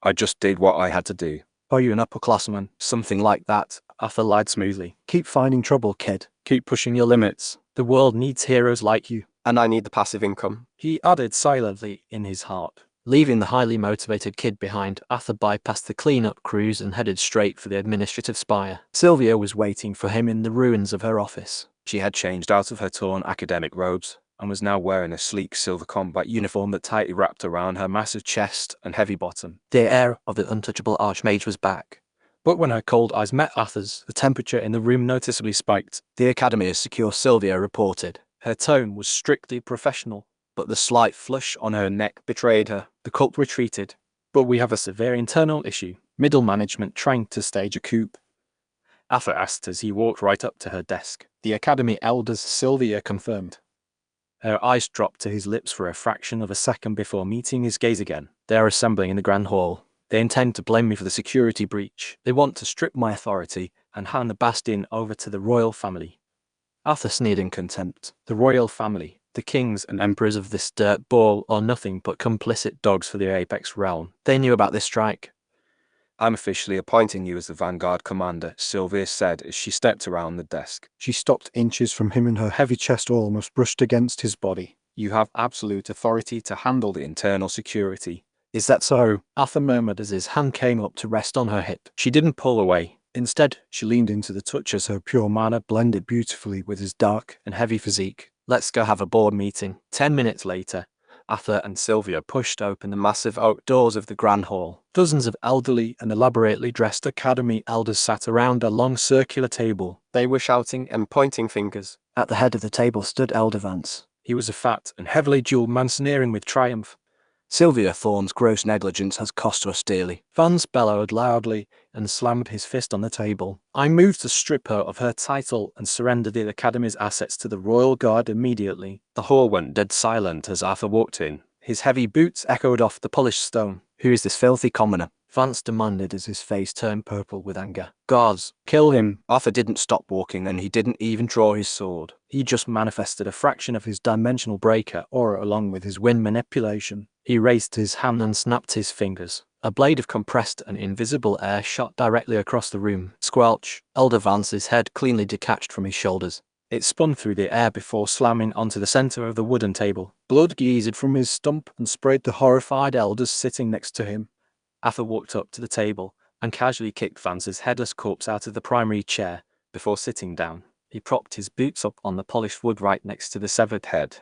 I just did what I had to do. Are you an upperclassman? Something like that, Arthur lied smoothly. Keep finding trouble, kid. Keep pushing your limits. The world needs heroes like you. And I need the passive income. He added silently in his heart. Leaving the highly motivated kid behind, Arthur bypassed the cleanup crews and headed straight for the administrative spire. Sylvia was waiting for him in the ruins of her office. She had changed out of her torn academic robes and was now wearing a sleek silver combat uniform that tightly wrapped around her massive chest and heavy bottom. The air of the untouchable Archmage was back. But when her cold eyes met Arthur's, the temperature in the room noticeably spiked. The Academy is secure, Sylvia reported. Her tone was strictly professional, but the slight flush on her neck betrayed her. The cult retreated. But we have a severe internal issue. Middle management trying to stage a coup. Arthur asked as he walked right up to her desk. The Academy elders, Sylvia confirmed. Her eyes dropped to his lips for a fraction of a second before meeting his gaze again. They are assembling in the Grand Hall. They intend to blame me for the security breach. They want to strip my authority and hand the Bastion over to the royal family. Arthur sneered in contempt. The royal family, the kings and emperors of this dirt ball, are nothing but complicit dogs for the Apex realm. They knew about this strike. I'm officially appointing you as the Vanguard commander, Sylvia said as she stepped around the desk. She stopped inches from him and her heavy chest almost brushed against his body. You have absolute authority to handle the internal security. Is that so? Arthur murmured as his hand came up to rest on her hip. She didn't pull away. Instead, she leaned into the touch as her pure mana blended beautifully with his dark and heavy physique. Let's go have a board meeting. 10 minutes later, Arthur and Sylvia pushed open the massive oak doors of the Grand Hall. Dozens of elderly and elaborately dressed Academy elders sat around a long circular table. They were shouting and pointing fingers. At the head of the table stood Elder Vance. He was a fat and heavily jeweled man sneering with triumph. Sylvia Thorne's gross negligence has cost us dearly. Vance bellowed loudly and slammed his fist on the table. I move to strip her of her title and surrender the Academy's assets to the Royal Guard immediately. The hall went dead silent as Arthur walked in. His heavy boots echoed off the polished stone. Who is this filthy commoner? Vance demanded as his face turned purple with anger. Guards, kill him. Arthur didn't stop walking and he didn't even draw his sword. He just manifested a fraction of his dimensional breaker aura along with his wind manipulation. He raised his hand and snapped his fingers. A blade of compressed and invisible air shot directly across the room. Squelch! Elder Vance's head cleanly detached from his shoulders. It spun through the air before slamming onto the center of the wooden table. Blood geezed from his stump and sprayed the horrified elders sitting next to him. Arthur walked up to the table and casually kicked Vance's headless corpse out of the primary chair. Before sitting down, he propped his boots up on the polished wood right next to the severed head.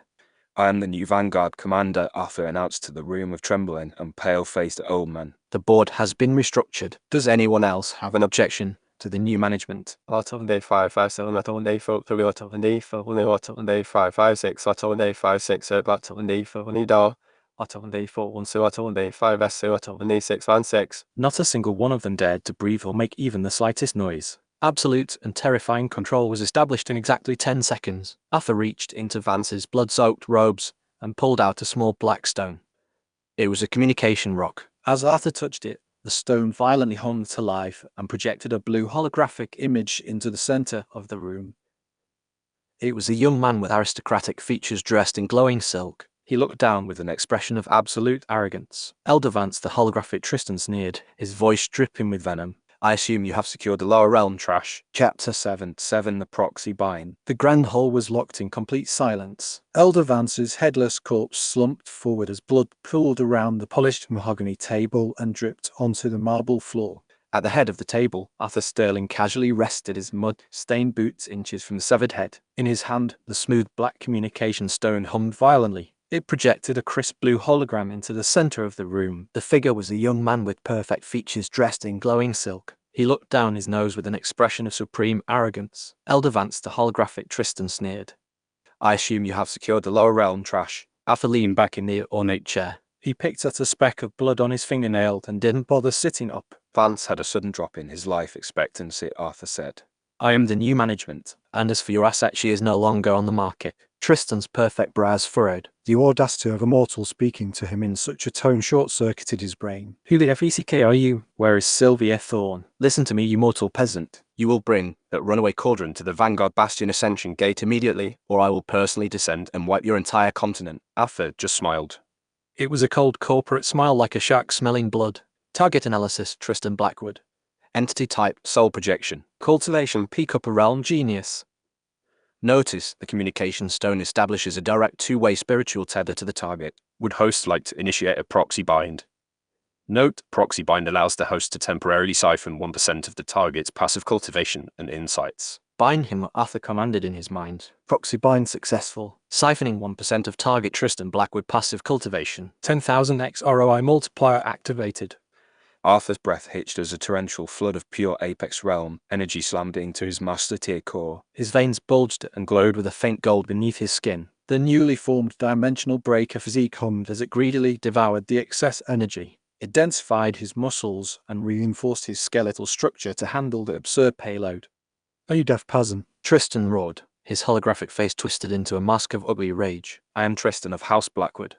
I am the new Vanguard commander, Arthur announced to the room of trembling and pale-faced old men. The board has been restructured. Does anyone else have an objection to the new management? Lot of day 557, lot of day 43, lot of day 4, lot of day 556, lot of day 56, lot of day 4, lot of day 412, lot of day 5S, lot of day 616. Not a single one of them dared to breathe or make even the slightest noise. Absolute and terrifying control was established in exactly 10 seconds. Arthur reached into Vance's blood-soaked robes and pulled out a small black stone. It was a communication rock. As Arthur touched it, the stone violently hummed to life and projected a blue holographic image into the center of the room. It was a young man with aristocratic features dressed in glowing silk. He looked down with an expression of absolute arrogance. Elder Vance, the holographic Tristan, sneered, his voice dripping with venom. I assume you have secured the lower realm, trash. Chapter 7, the proxy bind. The grand hall was locked in complete silence. Elder Vance's headless corpse slumped forward as blood pooled around the polished mahogany table and dripped onto the marble floor. At the head of the table, Arthur Sterling casually rested his mud-stained boots inches from the severed head. In his hand, the smooth black communication stone hummed violently. It projected a crisp blue hologram into the center of the room. The figure was a young man with perfect features dressed in glowing silk. He looked down his nose with an expression of supreme arrogance. Elder Vance, the holographic Tristan, sneered. I assume you have secured the lower realm, trash. Arthur leaned back in the ornate chair. He picked at a speck of blood on his fingernail and didn't bother sitting up. Vance had a sudden drop in his life expectancy, Arthur said. I am the new management, and as for your asset, she is no longer on the market. Tristan's perfect brows furrowed. The audacity of a mortal speaking to him in such a tone short-circuited his brain. Who the FECK are you? Where is Sylvia Thorne? Listen to me, you mortal peasant. You will bring that runaway cauldron to the Vanguard Bastion Ascension Gate immediately, or I will personally descend and wipe your entire continent. Arthur just smiled. It was a cold corporate smile like a shark smelling blood. Target analysis, Tristan Blackwood. Entity type, soul projection. Cultivation, peak upper realm genius. Notice, the communication stone establishes a direct two-way spiritual tether to the target. Would host like to initiate a proxy bind? Note, proxy bind allows the host to temporarily siphon 1% of the target's passive cultivation and insights. Bind him, Arthur commanded in his mind. Proxy bind successful. Siphoning 1% of target Tristan Blackwood passive cultivation. 10,000x ROI multiplier activated. Arthur's breath hitched as a torrential flood of pure Apex Realm energy slammed into his master tier core. His veins bulged and glowed with a faint gold beneath his skin. The newly formed dimensional breaker physique hummed as it greedily devoured the excess energy. It densified his muscles and reinforced his skeletal structure to handle the absurd payload. Are you deaf, peasant? Tristan roared, his holographic face twisted into a mask of ugly rage. I am Tristan of House Blackwood.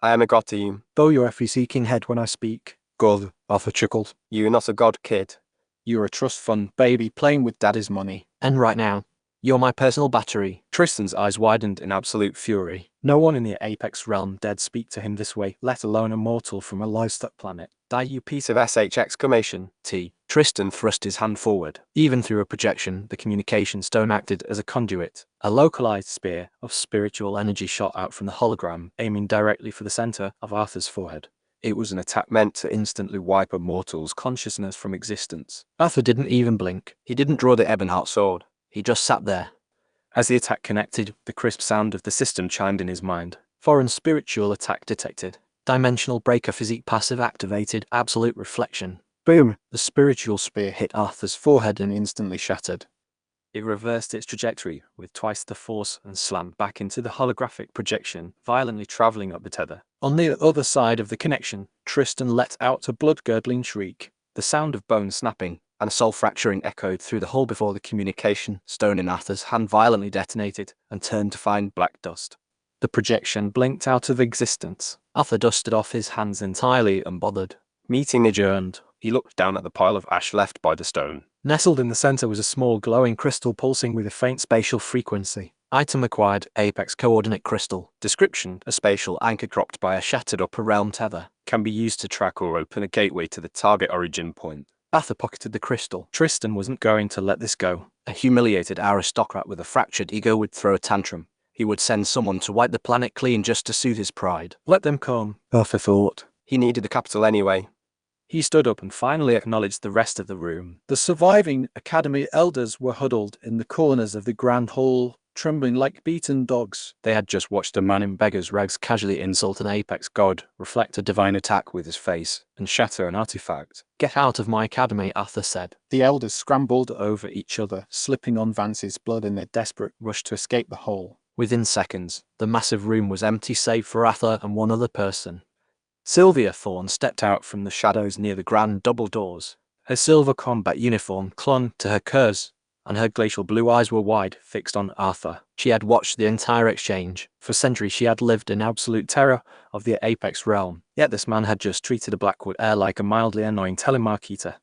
I am a god to you. Bow your FE-seeking head when I speak. God, Arthur chuckled. You're not a god, kid. You're a trust fund baby playing with daddy's money. And right now, you're my personal battery. Tristan's eyes widened in absolute fury. No one in the Apex realm dared speak to him this way, let alone a mortal from a livestock planet. Die, you piece of SH exclamation. T. Tristan thrust his hand forward. Even through a projection, the communication stone acted as a conduit. A localized spear of spiritual energy shot out from the hologram, aiming directly for the center of Arthur's forehead. It was an attack meant to instantly wipe a mortal's consciousness from existence. Arthur didn't even blink. He didn't draw the Ebonheart sword. He just sat there. As the attack connected, the crisp sound of the system chimed in his mind. Foreign spiritual attack detected. Dimensional breaker physique passive activated. Absolute reflection. Boom! The spiritual spear hit Arthur's forehead and instantly shattered. It reversed its trajectory with twice the force and slammed back into the holographic projection, violently traveling up the tether. On the other side of the connection, Tristan let out a blood-curdling shriek. The sound of bone snapping and soul-fracturing echoed through the hall before the communication stone in Arthur's hand violently detonated and turned to fine black dust. The projection blinked out of existence. Arthur dusted off his hands entirely unbothered. Meeting adjourned. He looked down at the pile of ash left by the stone. Nestled in the center was a small glowing crystal pulsing with a faint spatial frequency. Item acquired, Apex coordinate crystal. Description, a spatial anchor cropped by a shattered upper realm tether. Can be used to track or open a gateway to the target origin point. Arthur pocketed the crystal. Tristan wasn't going to let this go. A humiliated aristocrat with a fractured ego would throw a tantrum. He would send someone to wipe the planet clean just to soothe his pride. Let them come, Arthur thought. He needed the capital anyway. He stood up and finally acknowledged the rest of the room. The surviving Academy elders were huddled in the corners of the grand hall, trembling like beaten dogs. They had just watched a man in beggar's rags casually insult an apex god, reflect a divine attack with his face, and shatter an artifact. "Get out of my academy," Arthur said. The elders scrambled over each other, slipping on Vance's blood in their desperate rush to escape the hole. Within seconds, the massive room was empty save for Arthur and one other person. Sylvia Thorne stepped out from the shadows near the grand double doors. Her silver combat uniform clung to her curves, and her glacial blue eyes were wide, fixed on Arthur. She had watched the entire exchange. For centuries she had lived in absolute terror of the Apex realm, yet this man had just treated a Blackwood heir like a mildly annoying telemark eater.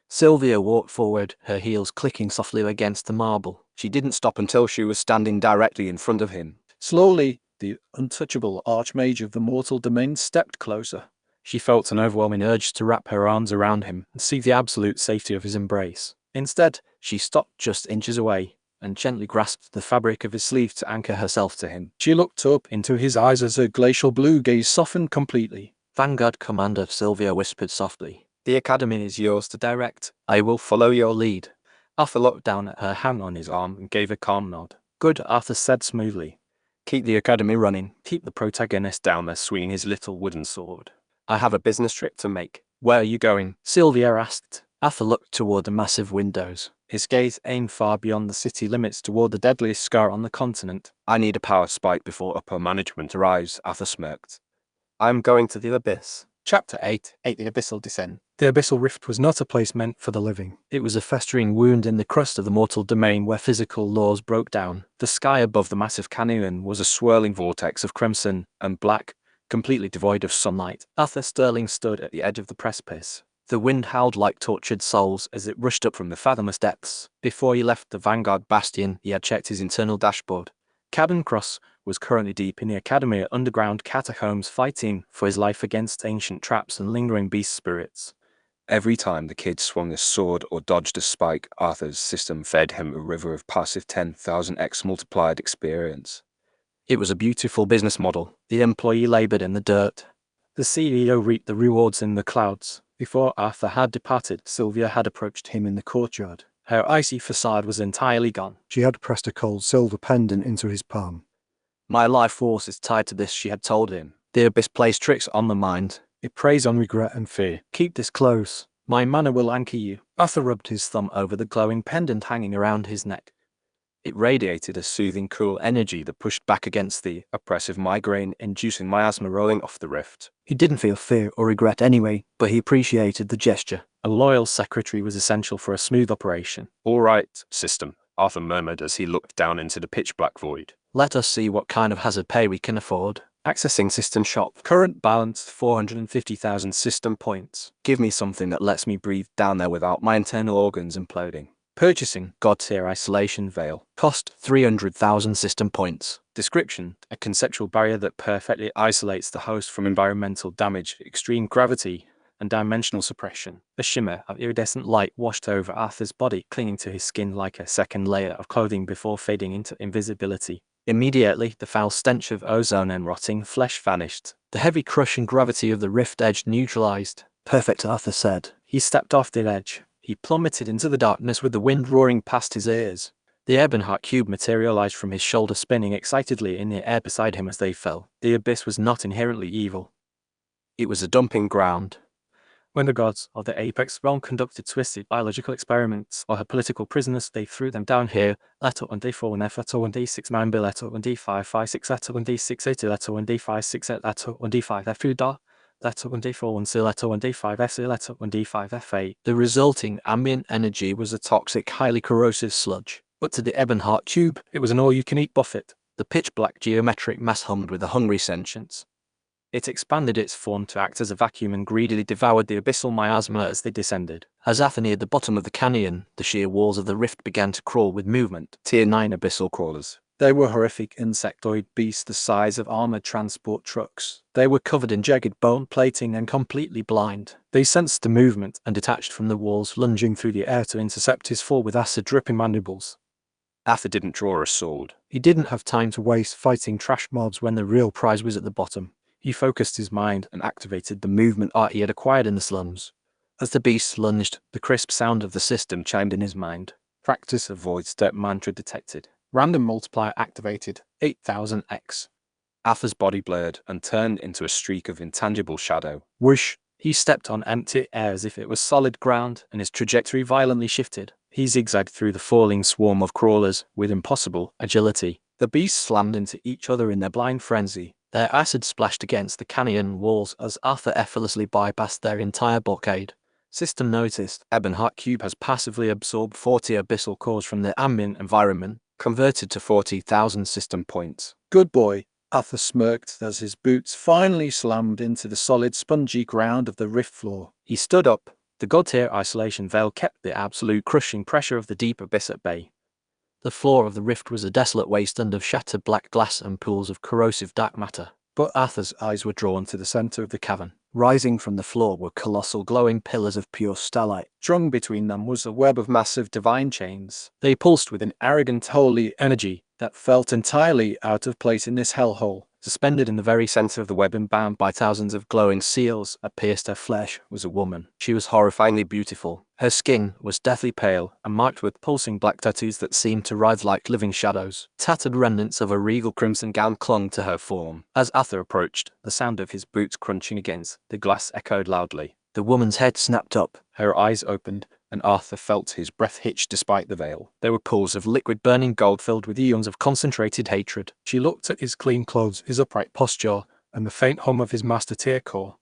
Sylvia walked forward, her heels clicking softly against the marble. She didn't stop until she was standing directly in front of him. Slowly, the untouchable archmage of the mortal domain stepped closer. She felt an overwhelming urge to wrap her arms around him and seek the absolute safety of his embrace. Instead, she stopped just inches away and gently grasped the fabric of his sleeve to anchor herself to him. She looked up into his eyes as her glacial blue gaze softened completely. "Vanguard Commander," Sylvia whispered softly. "The academy is yours to direct. I will follow your lead." Arthur looked down at her hand on his arm and gave a calm nod. "Good," Arthur said smoothly. "Keep the academy running. Keep the protagonist down there swinging his little wooden sword. I have a business trip to make." "Where are you going?" Sylvia asked. Arthur looked toward the massive windows. His gaze aimed far beyond the city limits toward the deadliest scar on the continent. "I need a power spike before upper management arrives," Arthur smirked. I'm going to the abyss. Chapter 8. The Abyssal Descent. The abyssal rift was not a place meant for the living. It was a festering wound in the crust of the mortal domain where physical laws broke down. The sky above the massive canyon was a swirling vortex of crimson and black, completely devoid of sunlight. Arthur Sterling stood at the edge of the precipice. The wind howled like tortured souls as it rushed up from the fathomless depths. Before he left the Vanguard Bastion, he had checked his internal dashboard. Cabin Cross was currently deep in the Academy underground catacombs fighting for his life against ancient traps and lingering beast spirits. Every time the kid swung a sword or dodged a spike, Arthur's system fed him a river of passive 10,000x multiplied experience. It was a beautiful business model. The employee labored in the dirt. The CEO reaped the rewards in the clouds. Before Arthur had departed, Sylvia had approached him in the courtyard. Her icy facade was entirely gone. She had pressed a cold silver pendant into his palm. "My life force is tied to this," she had told him. "The abyss plays tricks on the mind. It preys on regret and fear. Keep this close. My mana will anchor you." Arthur rubbed his thumb over the glowing pendant hanging around his neck. It radiated a soothing, cool energy that pushed back against the oppressive migraine-inducing miasma rolling off the rift. He didn't feel fear or regret anyway, but he appreciated the gesture. A loyal secretary was essential for a smooth operation. "All right, system," Arthur murmured as he looked down into the pitch-black void. "Let us see what kind of hazard pay we can afford." Accessing system shop. Current Balance 450,000 system points. Give me something that lets me breathe down there without my internal organs imploding. Purchasing God-tier isolation veil. Cost 300,000 system points. Description: a conceptual barrier that perfectly isolates the host from environmental damage, extreme gravity, and dimensional suppression. A shimmer of iridescent light washed over Arthur's body, clinging to his skin like a second layer of clothing before fading into invisibility. Immediately, the foul stench of ozone and rotting flesh vanished. The heavy crushing gravity of the rift edge neutralized. "Perfect," Arthur said. He stepped off the edge. He plummeted into the darkness with the wind roaring past his ears. The Ebonheart cube materialized from his shoulder, spinning excitedly in the air beside him as they fell. The abyss was not inherently evil. It was a dumping ground. When the gods of the Apex realm conducted twisted biological experiments or had political prisoners, they threw them down here. Letter 1D4 and F letter 1D6 9 B letter 1D5 letter 1D6 8 letter 1D5 letter 1D5 F da letter 1D4 1 C letter 1D5 F C letter 1D5 F8. The resulting ambient energy was a toxic, highly corrosive sludge. But to the Ebonheart tube, it was an all-you-can-eat buffet. The pitch-black geometric mass hummed with a hungry sentience. It expanded its form to act as a vacuum and greedily devoured the abyssal miasma as they descended. As Arthur neared the bottom of the canyon, the sheer walls of the rift began to crawl with movement. Tier 9 abyssal crawlers. They were horrific insectoid beasts the size of armored transport trucks. They were covered in jagged bone plating and completely blind. They sensed the movement and detached from the walls, lunging through the air to intercept his fall with acid-dripping mandibles. Arthur didn't draw a sword. He didn't have time to waste fighting trash mobs when the real prize was at the bottom. He focused his mind and activated the movement art he had acquired in the slums. As the beast lunged, the crisp sound of the system chimed in his mind. Practice of void step mantra detected. Random multiplier activated. 8000x. Arthur's body blurred and turned into a streak of intangible shadow. Whoosh! He stepped on empty air as if it was solid ground, and his trajectory violently shifted. He zigzagged through the falling swarm of crawlers with impossible agility. The beasts slammed into each other in their blind frenzy. Their acid splashed against the canyon walls as Arthur effortlessly bypassed their entire blockade. System noticed. Ebonheart Cube has passively absorbed 40 abyssal cores from the ambient environment, converted to 40,000 system points. Good boy, Arthur smirked as his boots finally slammed into the solid spongy ground of the rift floor. He stood up. The God-tier isolation veil kept the absolute crushing pressure of the deep abyss at bay. The floor of the rift was a desolate wasteland of shattered black glass and pools of corrosive dark matter. But Arthur's eyes were drawn to the center of the cavern. Rising from the floor were colossal glowing pillars of pure starlight. Strung between them was a web of massive divine chains. They pulsed with an Arrogant holy energy that felt entirely out of place in this hellhole. suspended in the very center of the web and bound by thousands of glowing seals that pierced her flesh was a woman. She was horrifyingly beautiful. Her skin was deathly pale and marked with pulsing black tattoos that seemed to writhe like living shadows. Tattered remnants of a regal crimson gown clung to her form. As Arthur approached, the sound of his boots crunching against the glass echoed loudly. The woman's head snapped up. Her eyes opened, and Arthur felt his breath hitch despite the veil. There were pools of liquid burning gold filled with eons of concentrated hatred. She looked at his clean clothes, his upright posture, and the faint hum of his master tier core.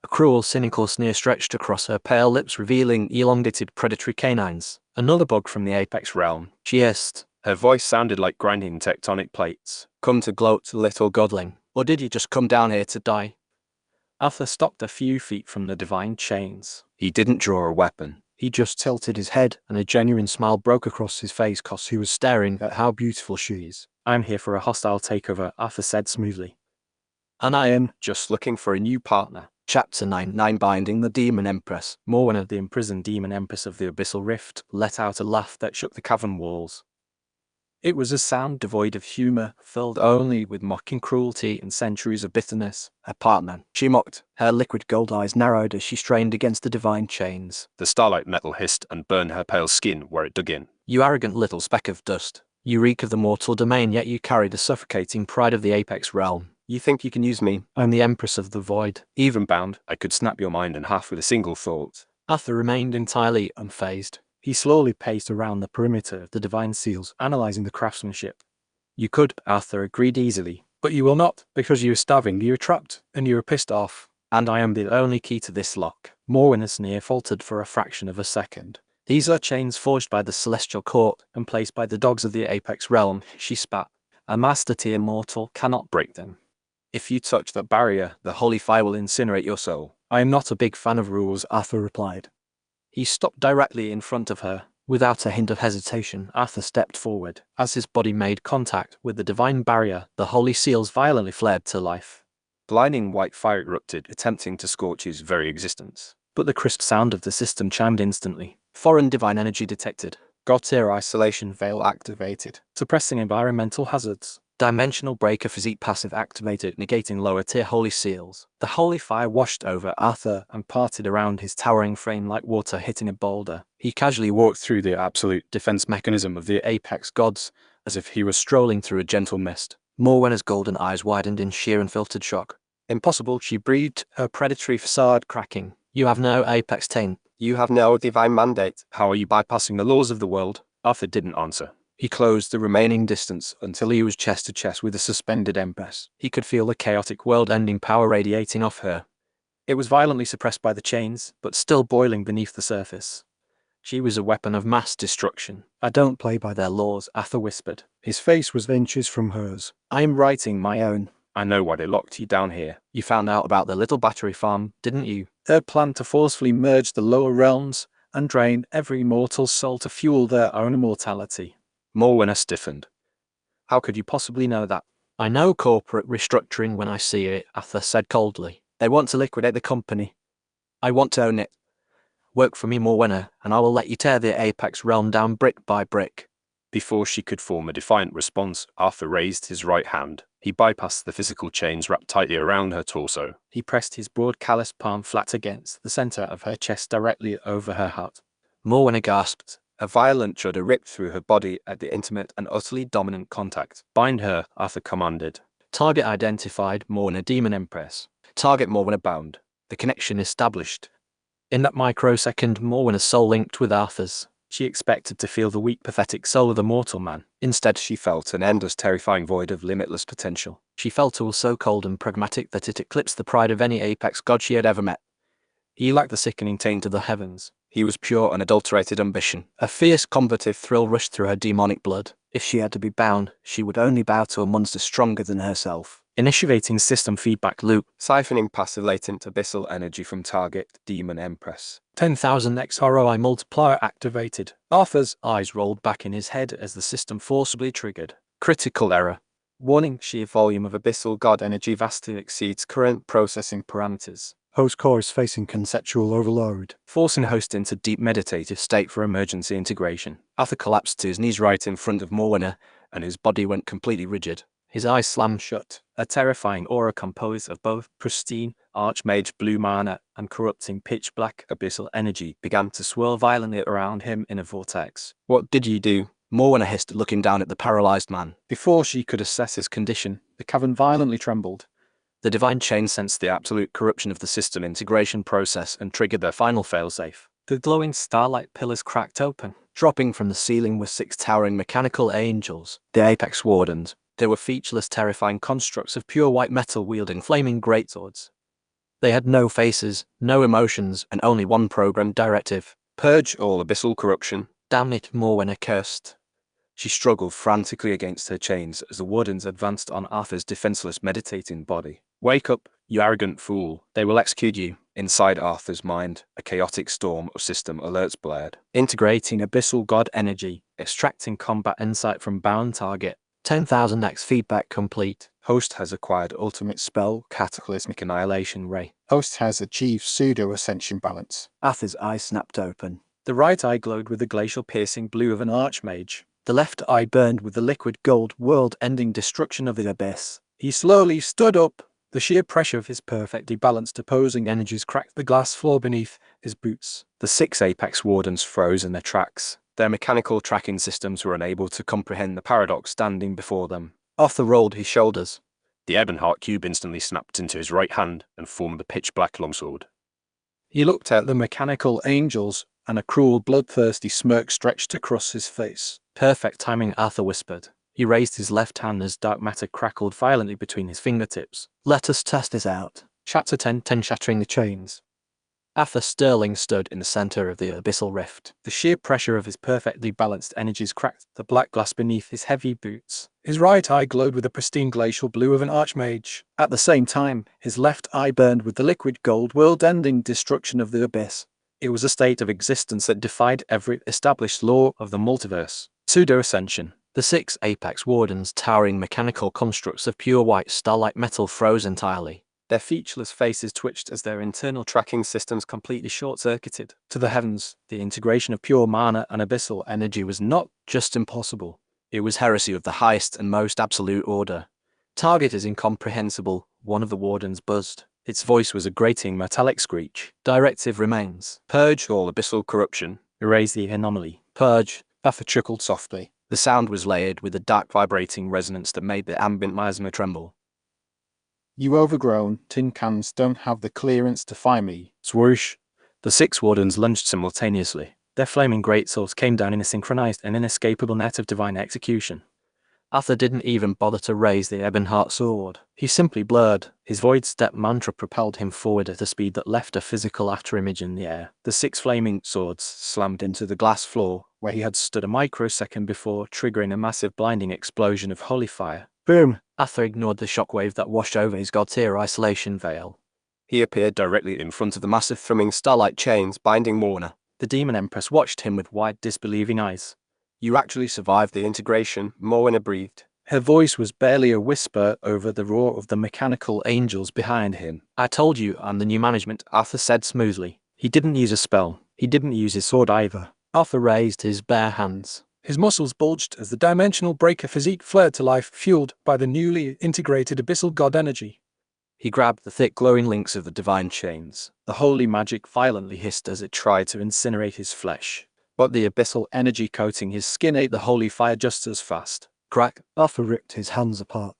A cruel, cynical sneer stretched across her pale lips, revealing elongated predatory canines. Another bug from the Apex realm, she hissed. Her voice sounded like grinding tectonic plates. Come to gloat, little godling. Or did you just come down here to die? Arthur stopped a few feet from the divine chains. He didn't draw a weapon. He just tilted his head, and a genuine smile broke across his face cause he was staring at how beautiful she is. I'm here for a hostile takeover, Arthur said smoothly. And I am Just looking for a new partner. Chapter 9 Binding the Demon Empress. Morwenna, the imprisoned demon empress of the Abyssal Rift, let out a laugh that shook the cavern walls. It was a sound devoid of humor, filled only with mocking cruelty and centuries of bitterness. Her partner, she mocked. Her liquid gold eyes narrowed as she strained against the divine chains. The starlight metal hissed and burned her pale skin where it dug in. You arrogant little speck of dust. You reek of the mortal domain, yet you carry the suffocating pride of the Apex realm. You think you can use me? I'm the Empress of the Void. Even bound, I could snap your mind in half with a single thought. Arthur remained entirely unfazed. He slowly paced around the perimeter of the divine seals, analyzing the craftsmanship. You could, Arthur agreed easily. But you will not, because you are starving, you are trapped, and you are pissed off. And I am the only key to this lock. Morwenna's sneer faltered for a fraction of a second. These are chains forged by the Celestial Court and placed by the dogs of the Apex realm, she spat. A master tier mortal cannot break them. If you touch that barrier, the holy fire will incinerate your soul. I am not a big fan of rules, Arthur replied. He stopped directly in front of her. Without a hint of hesitation, Arthur stepped forward. As his body made contact with the divine barrier, the holy seals violently flared to life. Blinding white fire erupted, attempting to scorch his very existence. But the crisp sound of the system chimed instantly. Foreign divine energy detected. God-tier isolation veil activated. Suppressing environmental hazards. Dimensional breaker physique passive activated, negating lower tier holy seals. The holy fire washed over Arthur and parted around his towering frame like water hitting a boulder. He casually walked through the absolute defense mechanism of the Apex gods, as if he was strolling through a gentle mist. Morwenna's golden eyes widened in sheer unfiltered shock. Impossible, she breathed, her predatory facade cracking. You have no Apex taint. You have no divine mandate. How are you bypassing the laws of the world? Arthur didn't answer. He closed the remaining distance until he was chest to chest with the suspended Empress. He could feel the chaotic world-ending power radiating off her. It was violently suppressed by the chains, but still boiling beneath the surface. She was a weapon of mass destruction. I don't play by their laws, Arthur whispered. His face was inches from hers. I am writing my own. I know why they locked you down here. You found out about the little battery farm, didn't you? Their plan to forcefully merge the lower realms and drain every mortal's soul to fuel their own immortality. Morwenna stiffened. How could you possibly know that? I know corporate restructuring when I see it, Arthur said coldly. They want to liquidate the company. I want to own it. Work for me, Morwenna, and I will let you tear the Apex realm down brick by brick. Before she could form a defiant response, Arthur raised his right hand. He bypassed the physical chains wrapped tightly around her torso. He pressed his broad calloused palm flat against the center of her chest directly over her heart. Morwenna gasped. A violent shudder ripped through her body at the intimate and utterly dominant contact. Bind her, Arthur commanded. Target identified, Morwenna Demon Empress. Target Morwenna bound. The connection established. In that microsecond, Morwenna's soul linked with Arthur's. She expected to feel the weak, pathetic soul of the mortal man. Instead, she felt an endless, terrifying void of limitless potential. She felt all so cold and pragmatic that it eclipsed the pride of any apex god she had ever met. He lacked the sickening taint of the heavens. He was pure, unadulterated ambition. A fierce, combative thrill rushed through her demonic blood. If she had to be bound, she would only bow to a monster stronger than herself. Initiating system feedback loop. Siphoning passive latent abyssal energy from target Demon Empress. 10,000x ROI multiplier activated. Arthur's eyes rolled back in his head as the system forcibly triggered. Critical error. Warning, sheer volume of abyssal god energy vastly exceeds current processing parameters. Host core is facing conceptual overload. Forcing host into deep meditative state for emergency integration. Arthur collapsed to his knees right in front of Morwenna, and his body went completely rigid. His eyes slammed shut. A terrifying aura composed of both pristine, archmage blue mana and corrupting pitch-black abyssal energy began to swirl violently around him in a vortex. What did you do? Morwenna hissed, looking down at the paralyzed man. Before she could assess his condition, the cavern violently trembled. The divine chain sensed the absolute corruption of the system integration process and triggered their final failsafe. The glowing starlight pillars cracked open. Dropping from the ceiling were 6 towering mechanical angels, the apex wardens. They were featureless, terrifying constructs of pure white metal wielding flaming greatswords. They had no faces, no emotions, and only one programmed directive. Purge all abyssal corruption. Damn it, Morwenna cursed. She struggled frantically against her chains as the wardens advanced on Arthur's defenseless, meditating body. Wake up, you arrogant fool. They will execute you. Inside Arthur's mind, a chaotic storm of system alerts blared. Integrating abyssal god energy. Extracting combat insight from bound target. 10,000x feedback complete. Host has acquired ultimate spell, Cataclysmic Annihilation Ray. Host has achieved pseudo-ascension balance. Arthur's eyes snapped open. The right eye glowed with the glacial piercing blue of an archmage. The left eye burned with the liquid gold, world-ending destruction of the abyss. He slowly stood up. The sheer pressure of his perfectly balanced opposing energies cracked the glass floor beneath his boots. The 6 apex wardens froze in their tracks. Their mechanical tracking systems were unable to comprehend the paradox standing before them. Arthur rolled his shoulders. The Ebonheart cube instantly snapped into his right hand and formed the pitch-black longsword. He looked at the mechanical angels, and a cruel, bloodthirsty smirk stretched across his face. Perfect timing, Arthur whispered. He raised his left hand as dark matter crackled violently between his fingertips. Let us test this out. Chapter 10, shattering the chains. Arthur Sterling stood in the center of the abyssal rift. The sheer pressure of his perfectly balanced energies cracked the black glass beneath his heavy boots. His right eye glowed with the pristine glacial blue of an archmage. At the same time, his left eye burned with the liquid gold, world-ending destruction of the abyss. It was a state of existence that defied every established law of the multiverse. Pseudo-ascension. The 6 apex wardens, towering mechanical constructs of pure white starlight metal, froze entirely. Their featureless faces twitched as their internal tracking systems completely short-circuited. To the heavens, the integration of pure mana and abyssal energy was not just impossible. It was heresy of the highest and most absolute order. Target is incomprehensible, one of the wardens buzzed. Its voice was a grating metallic screech. Directive remains. Purge all abyssal corruption. Erase the anomaly. Purge. Arthur chuckled softly. The sound was layered with a dark vibrating resonance that made the ambient miasma tremble. You overgrown tin cans don't have the clearance to fire me. Swoosh. The 6 wardens lunged simultaneously. Their flaming greatswords came down in a synchronized and inescapable net of divine execution. Arthur didn't even bother to raise the Ebonheart sword. He simply blurred. His void step mantra propelled him forward at a speed that left a physical afterimage in the air. The 6 flaming swords slammed into the glass floor, where he had stood a microsecond before, triggering a massive blinding explosion of holy fire. Boom! Arthur ignored the shockwave that washed over his god-tier isolation veil. He appeared directly in front of the massive thrumming starlight chains binding Morwenna. The Demon Empress watched him with wide, disbelieving eyes. You actually survived the integration, Morwenna breathed. Her voice was barely a whisper over the roar of the mechanical angels behind him. I told you I'm the new management, Arthur said smoothly. He didn't use a spell. He didn't use his sword either. Arthur raised his bare hands. His muscles bulged as the dimensional breaker physique flared to life, fueled by the newly integrated abyssal god energy. He grabbed the thick glowing links of the divine chains. The holy magic violently hissed as it tried to incinerate his flesh. But the abyssal energy coating his skin ate the holy fire just as fast. Crack! Arthur ripped his hands apart.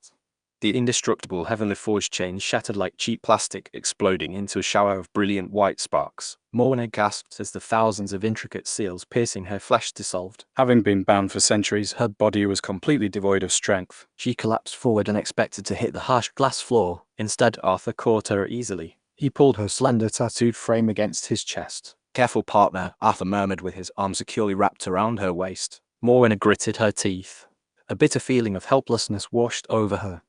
The indestructible heavenly forged chains shattered like cheap plastic, exploding into a shower of brilliant white sparks. Morwenna gasped as the thousands of intricate seals piercing her flesh dissolved. Having been bound for centuries, her body was completely devoid of strength. She collapsed forward and expected to hit the harsh glass floor. Instead, Arthur caught her easily. He pulled her slender tattooed frame against his chest. "Careful, partner," Arthur murmured with his arm securely wrapped around her waist. Morwenna gritted her teeth. A bitter feeling of helplessness washed over her.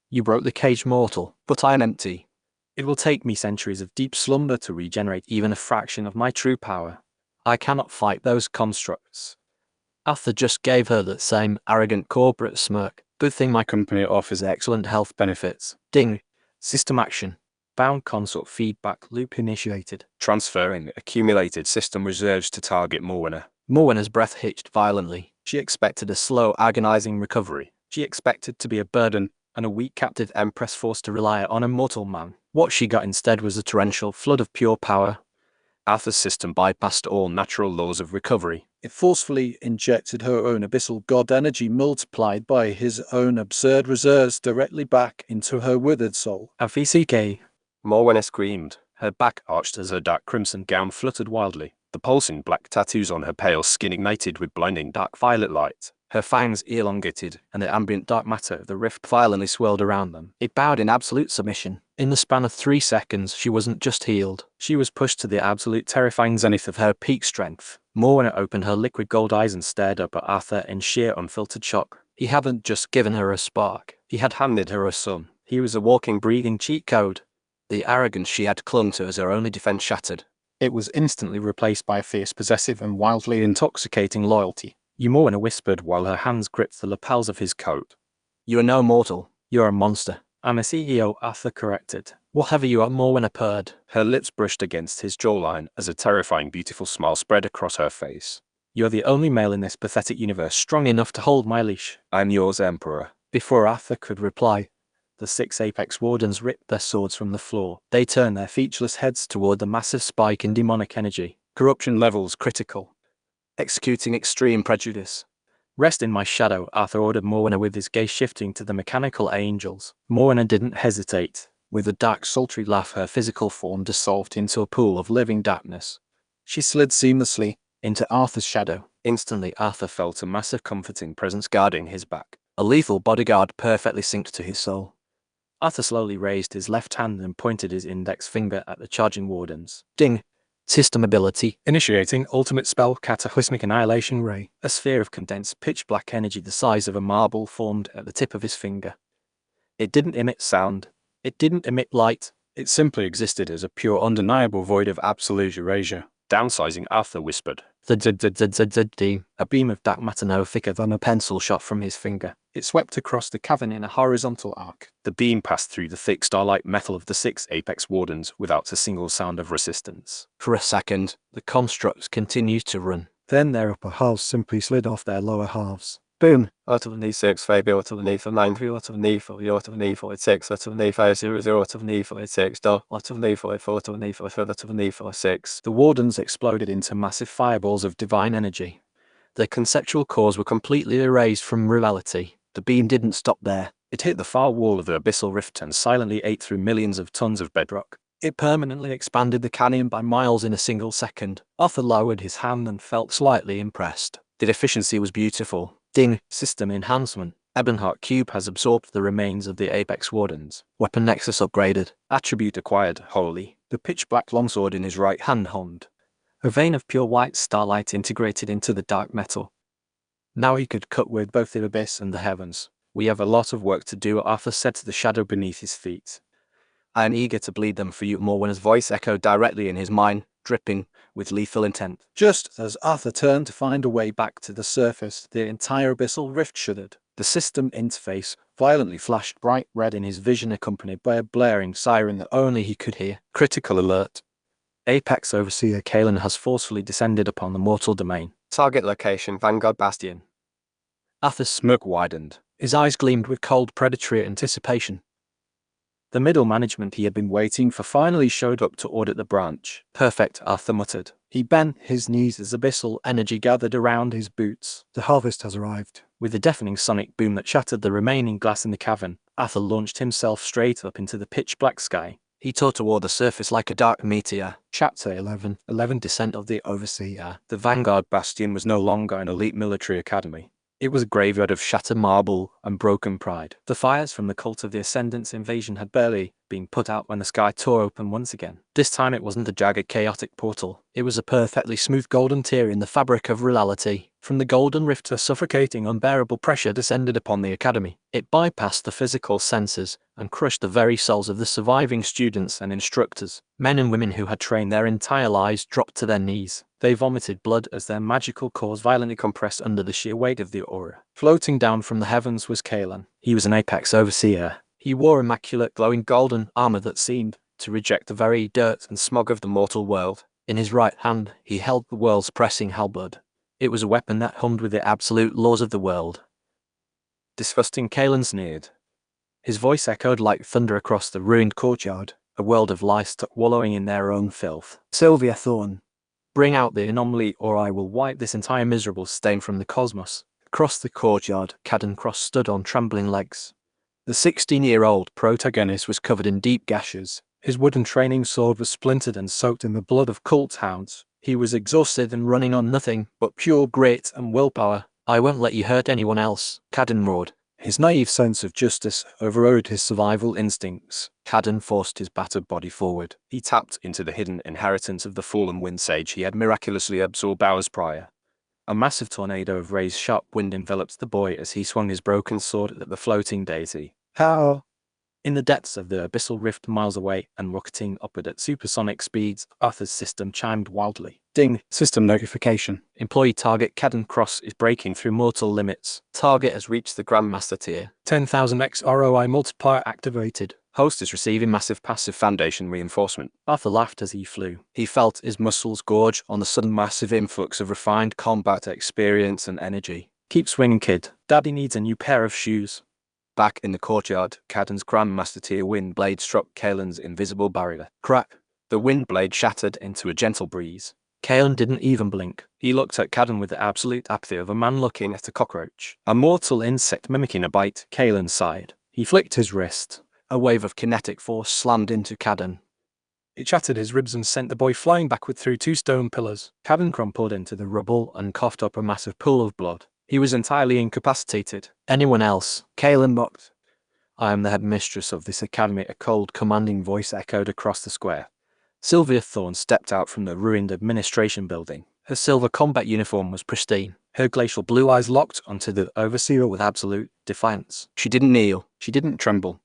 "You broke the cage, mortal, but I am empty. It will take me centuries of deep slumber to regenerate even a fraction of my true power. I cannot fight those constructs." Arthur just gave her that same arrogant corporate smirk. "Good thing my company offers excellent health benefits." Ding. System action. Bound consort feedback loop initiated. Transferring accumulated system reserves to target Morwenna. Morwenna's breath hitched violently. She expected a slow, agonizing recovery. She expected to be a burden and a weak captive empress forced to rely on a mortal man. What she got instead was a torrential flood of pure power. Arthur's system bypassed all natural laws of recovery. It forcefully injected her own abyssal god energy multiplied by his own absurd reserves directly back into her withered soul. AVCK. Morwenna screamed. Her back arched as her dark crimson gown fluttered wildly. The pulsing black tattoos on her pale skin ignited with blinding dark violet light. Her fangs elongated, and the ambient dark matter of the rift violently swirled around them. It bowed in absolute submission. In the span of 3 seconds, she wasn't just healed. She was pushed to the absolute terrifying zenith of her peak strength. Morwenna opened her liquid gold eyes and stared up at Arthur in sheer unfiltered shock. He hadn't just given her a spark. He had handed her a son. He was a walking, breathing cheat code. The arrogance she had clung to as her only defense shattered. It was instantly replaced by a fierce, possessive, and wildly intoxicating loyalty. Morwenna whispered while her hands gripped the lapels of his coat. "You are no mortal. You're a monster." "I'm a CEO," Arthur corrected. "Whatever you are," Morwenna purred. Her lips brushed against his jawline as a terrifying, beautiful smile spread across her face. "You're the only male in this pathetic universe strong enough to hold my leash." "I'm yours, Emperor." Before Arthur could reply, the 6 Apex Wardens ripped their swords from the floor. They turned their featureless heads toward the massive spike in demonic energy. Corruption levels critical. Executing extreme prejudice. "Rest in my shadow," Arthur ordered Morwenna with his gaze shifting to the mechanical angels. Morwenna didn't hesitate. With a dark, sultry laugh, her physical form dissolved into a pool of living darkness. She slid seamlessly into Arthur's shadow. Instantly, Arthur felt a massive comforting presence guarding his back. A lethal bodyguard perfectly synced to his soul. Arthur slowly raised his left hand and pointed his index finger at the charging wardens. Ding! System ability. Initiating ultimate spell Cataclysmic Annihilation Ray. A sphere of condensed pitch-black energy the size of a marble formed at the tip of his finger. It didn't emit sound. It didn't emit light. It simply existed as a pure, undeniable void of absolute erasure. Downsizing, Arthur whispered. A beam of dark matter no thicker than a pencil shot from his finger. It swept across the cavern in a horizontal arc. The beam passed through the thick starlight metal of the 6 Apex Wardens without a single sound of resistance. For a second, the constructs continued to run. Then their upper halves simply slid off their lower halves. Boom! Out of the 6, 5, out of the 9, 3, out of the 4, out of the 4, 6, out of the 5, 0, 0, out of the 4, 6, out of the 4, 4, out of the 4, 3, out of the 4, 6. The wardens exploded into massive fireballs of divine energy. Their conceptual cores were completely erased from reality. The beam didn't stop there. It hit the far wall of the abyssal rift and silently ate through millions of tons of bedrock. It permanently expanded the canyon by miles in a single second. Arthur lowered his hand and felt slightly impressed. The efficiency was beautiful. Ding! System enhancement. Ebonheart Cube has absorbed the remains of the Apex Wardens. Weapon Nexus upgraded. Attribute acquired, Holy. The pitch-black longsword in his right hand hummed. A vein of pure white starlight integrated into the dark metal. Now he could cut with both the abyss and the heavens. "We have a lot of work to do," Arthur said to the shadow beneath his feet. "I am eager to bleed them for you," Morwenna's voice echoed directly in his mind, dripping with lethal intent. Just as Arthur turned to find a way back to the surface, the entire abyssal rift shuddered. The system interface violently flashed bright red in his vision, accompanied by a blaring siren that only he could hear. Critical alert. Apex Overseer Kalen has forcefully descended upon the mortal domain. Target location Vanguard Bastion. Arthur's smirk widened. His eyes gleamed with cold predatory anticipation. The middle management he had been waiting for finally showed up to audit the branch. Perfect, Arthur muttered. He bent his knees as abyssal energy gathered around his boots. The harvest has arrived. With a deafening sonic boom that shattered the remaining glass in the cavern, Arthur launched himself straight up into the pitch-black sky. He tore toward the surface like a dark meteor. Chapter 11. Descent of the Overseer. The Vanguard Bastion was no longer an elite military academy. It was a graveyard of shattered marble and broken pride. The fires from the Cult of the Ascendant's invasion had barely been put out when the sky tore open once again. This time it wasn't a jagged, chaotic portal. It was a perfectly smooth golden tear in the fabric of reality. From the golden rift, a suffocating, unbearable pressure descended upon the academy. It bypassed the physical senses and crushed the very souls of the surviving students and instructors. Men and women who had trained their entire lives dropped to their knees. They vomited blood as their magical cores violently compressed under the sheer weight of the aura. Floating down from the heavens was Kalen. He was an Apex Overseer. He wore immaculate, glowing golden armor that seemed to reject the very dirt and smog of the mortal world. In his right hand, he held the world's pressing halberd. It was a weapon that hummed with the absolute laws of the world. Disgusting, Kalen sneered. His voice echoed like thunder across the ruined courtyard, a world of lice stuck wallowing in their own filth. Sylvia Thorne, bring out the anomaly or I will wipe this entire miserable stain from the cosmos. Across the courtyard, Cadencross stood on trembling legs. The 16-year-old protagonist was covered in deep gashes. His wooden training sword was splintered and soaked in the blood of cult hounds. He was exhausted and running on nothing but pure grit and willpower. I won't let you hurt anyone else, Caden roared. His naive sense of justice overrode his survival instincts. Caden forced his battered body forward. He tapped into the hidden inheritance of the fallen wind sage he had miraculously absorbed hours prior. A massive tornado of razor-sharp wind enveloped the boy as he swung his broken sword at the floating deity. How? In the depths of the abyssal rift miles away and rocketing upward at supersonic speeds, Arthur's system chimed wildly. Ding. System notification. Employee target Cadencross is breaking through mortal limits. Target has reached the Grandmaster tier. 10,000x ROI multiplier activated. Host is receiving massive passive foundation reinforcement. Arthur laughed as he flew. He felt his muscles gorge on the sudden massive influx of refined combat experience and energy. Keep swinging, kid. Daddy needs a new pair of shoes. Back in the courtyard, Caden's Grandmaster tier wind blade struck Kalen's invisible barrier. Crack. The wind blade shattered into a gentle breeze. Kalen didn't even blink. He looked at Caden with the absolute apathy of a man looking at a cockroach. A mortal insect mimicking a bite. Kalen sighed. He flicked his wrist. A wave of kinetic force slammed into Caden. It shattered his ribs and sent the boy flying backward through 2 stone pillars. Caden crumpled into the rubble and coughed up a massive pool of blood. He was entirely incapacitated. Anyone else? Kalen mocked. I am the headmistress of this academy, a cold, commanding voice echoed across the square. Sylvia Thorne stepped out from the ruined administration building. Her silver combat uniform was pristine. Her glacial blue eyes locked onto the Overseer with absolute defiance. She didn't kneel. She didn't tremble.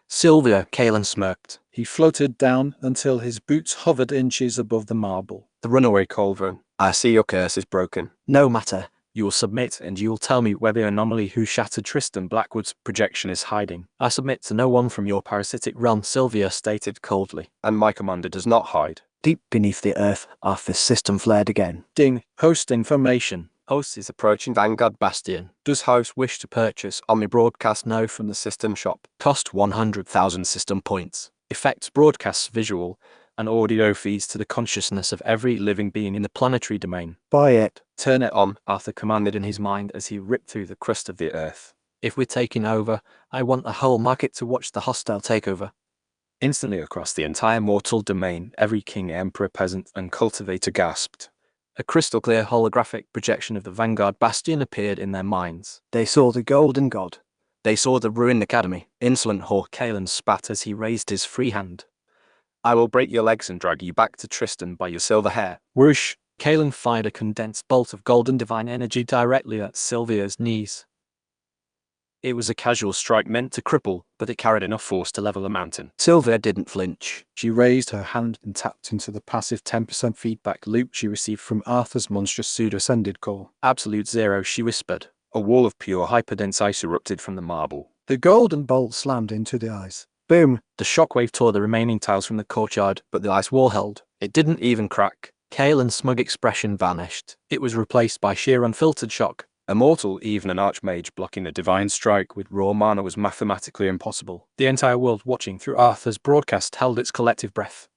Sylvia, Kalen smirked. He floated down until his boots hovered inches above the marble. The runaway Colvin. I see your curse is broken. No matter. You will submit and you will tell me where the anomaly who shattered Tristan Blackwood's projection is hiding. I submit to no one from your parasitic realm, Sylvia stated coldly. And my commander does not hide. Deep beneath the earth, Arthur's system flared again. Ding. Host information. Host is approaching Vanguard Bastion. Does host wish to purchase Omni Broadcast now from the system shop? Cost 100,000 system points. Effects, broadcasts, visual, and audio feeds to the consciousness of every living being in the planetary domain. Buy it. Turn it on, Arthur commanded in his mind as he ripped through the crust of the earth. If we're taking over, I want the whole market to watch the hostile takeover. Instantly across the entire mortal domain, every king, emperor, peasant, and cultivator gasped. A crystal-clear holographic projection of the Vanguard Bastion appeared in their minds. They saw the Golden God. They saw the ruined academy. Insolent whore, Kalen spat as he raised his free hand. I will break your legs and drag you back to Tristan by your silver hair. Whoosh! Kalen fired a condensed bolt of golden divine energy directly at Sylvia's knees. It was a casual strike meant to cripple, but it carried enough force to level a mountain. Sylvia didn't flinch. She raised her hand and tapped into the passive 10% feedback loop she received from Arthur's monstrous pseudo-ascended core. Absolute zero, she whispered. A wall of pure hyperdense ice erupted from the marble. The golden bolt slammed into the ice. Boom! The shockwave tore the remaining tiles from the courtyard, but the ice wall held. It didn't even crack. Kaelin's smug expression vanished. It was replaced by sheer unfiltered shock. A mortal, even an archmage, blocking a divine strike with raw mana was mathematically impossible. The entire world watching through Arthur's broadcast held its collective breath.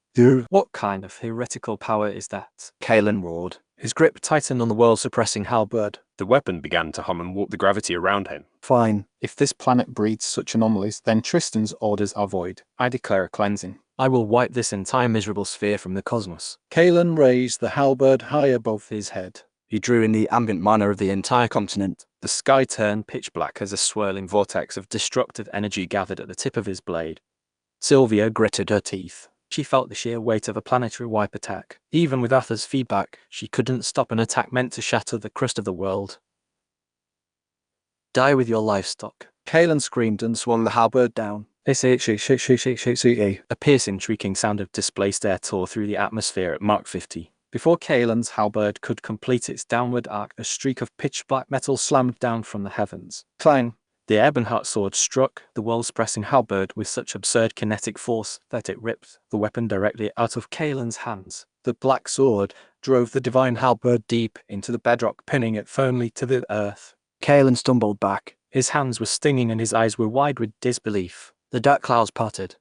What kind of heretical power is that? Kaelin roared. His grip tightened on the world-suppressing halberd. The weapon began to hum and warp the gravity around him. Fine. If this planet breeds such anomalies, then Tristan's orders are void. I declare a cleansing. I will wipe this entire miserable sphere from the cosmos. Kaelin raised the halberd high above his head. He drew in the ambient mana of the entire continent. The sky turned pitch black as a swirling vortex of destructive energy gathered at the tip of his blade. Sylvia gritted her teeth. She felt the sheer weight of a planetary wipe attack. Even with Arthur's feedback, she couldn't stop an attack meant to shatter the crust of the world. Die with your livestock. Kaelin screamed and swung the halberd down. A piercing, shrieking sound of displaced air tore through the atmosphere at Mach 50. Before Kaelin's halberd could complete its downward arc, a streak of pitch-black metal slammed down from the heavens. Clang! The Ebonheart sword struck the world-suppressing halberd with such absurd kinetic force that it ripped the weapon directly out of Kaelin's hands. The black sword drove the divine halberd deep into the bedrock, pinning it firmly to the earth. Kaelin stumbled back. His hands were stinging and his eyes were wide with disbelief. The dark clouds parted.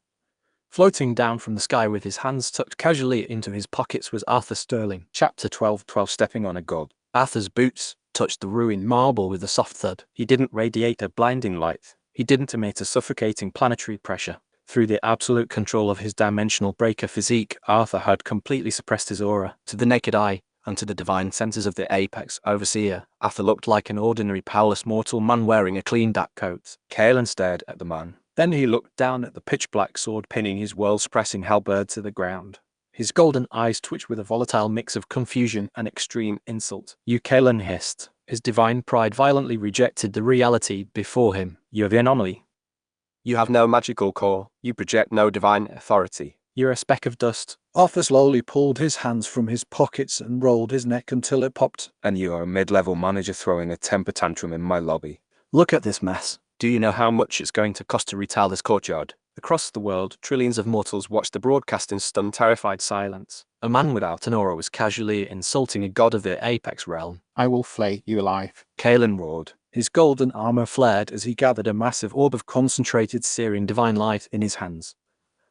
Floating down from the sky with his hands tucked casually into his pockets was Arthur Sterling. Chapter 12. Stepping on a god. Arthur's boots touched the ruined marble with a soft thud. He didn't radiate a blinding light. He didn't emit a suffocating planetary pressure. Through the absolute control of his dimensional breaker physique, Arthur had completely suppressed his aura. To the naked eye, and to the divine senses of the Apex Overseer, Arthur looked like an ordinary powerless mortal man wearing a clean dark coat. Kaelin stared at the man. Then he looked down at the pitch-black sword pinning his world-suppressing halberd to the ground. His golden eyes twitched with a volatile mix of confusion and extreme insult. "You," Kaelin hissed. His divine pride violently rejected the reality before him. "You're the anomaly. You have no magical core. You project no divine authority. You're a speck of dust." Arthur slowly pulled his hands from his pockets and rolled his neck until it popped. "And you are a mid-level manager throwing a temper tantrum in my lobby." Look at this mess. Do you know how much it's going to cost to retile this courtyard? Across the world, trillions of mortals watched the broadcast in stunned, terrified silence. A man without an aura was casually insulting a god of the Apex realm. I will flay you alive. Kaelin roared. His golden armor flared as he gathered a massive orb of concentrated searing divine light in his hands.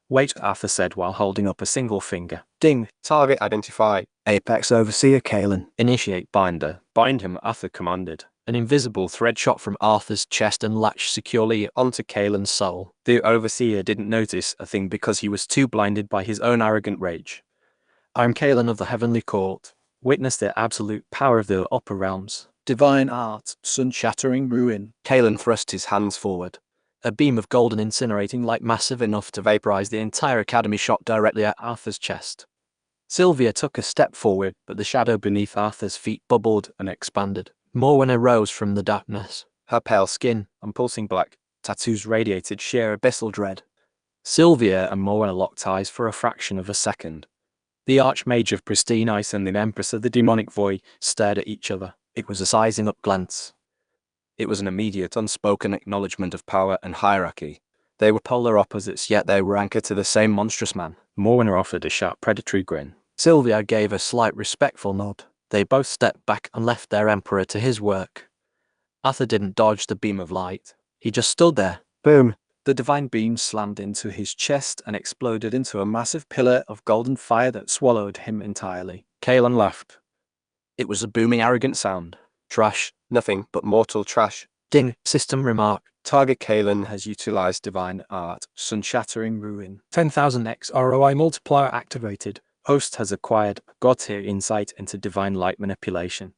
"Wait," Arthur said while holding up a single finger. Ding. Target identified. Apex Overseer Kaelin. Initiate binder. Bind him, Arthur commanded. An invisible thread shot from Arthur's chest and latched securely onto Kaelin's soul. The Overseer didn't notice a thing because he was too blinded by his own arrogant rage. I'm Kaelin of the Heavenly Court. Witness the absolute power of the upper realms. Divine art, sun-shattering ruin. Kaelin thrust his hands forward. A beam of golden incinerating light massive enough to vaporize the entire academy shot directly at Arthur's chest. Sylvia took a step forward, but the shadow beneath Arthur's feet bubbled and expanded. Morwen arose from the darkness. Her pale skin and pulsing black tattoos radiated sheer abyssal dread. Sylvia and Morwen locked eyes for a fraction of a second. The Archmage of Pristine Ice and the Empress of the Demonic Void stared at each other. It was a sizing up glance. It was an immediate, unspoken acknowledgement of power and hierarchy. They were polar opposites, yet they were anchored to the same monstrous man. Morwen offered a sharp predatory grin. Sylvia gave a slight respectful nod. They both stepped back and left their emperor to his work. Arthur didn't dodge the beam of light. He just stood there. Boom! The divine beam slammed into his chest and exploded into a massive pillar of golden fire that swallowed him entirely. Kaelin laughed. It was a booming, arrogant sound. Trash. Nothing but mortal trash. Ding. System remark. Target Kaelin has utilized divine art. Sun-shattering ruin. 10,000x ROI multiplier activated. Host has acquired god-tier insight into divine light manipulation.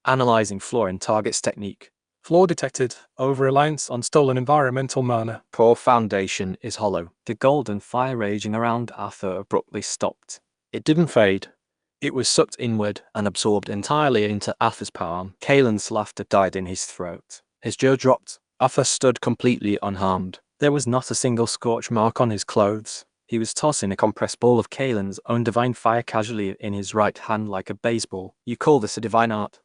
Analyzing flaw in target's technique. Flaw detected. Over-reliance on stolen environmental mana. Core foundation is hollow. The golden fire raging around Arthur abruptly stopped. It didn't fade. It was sucked inward and absorbed entirely into Arthur's palm. Kaelin's laughter died in his throat. His jaw dropped. Arthur stood completely unharmed. There was not a single scorch mark on his clothes. He was tossing a compressed ball of Kaelin's own divine fire casually in his right hand like a baseball. You call this a divine art?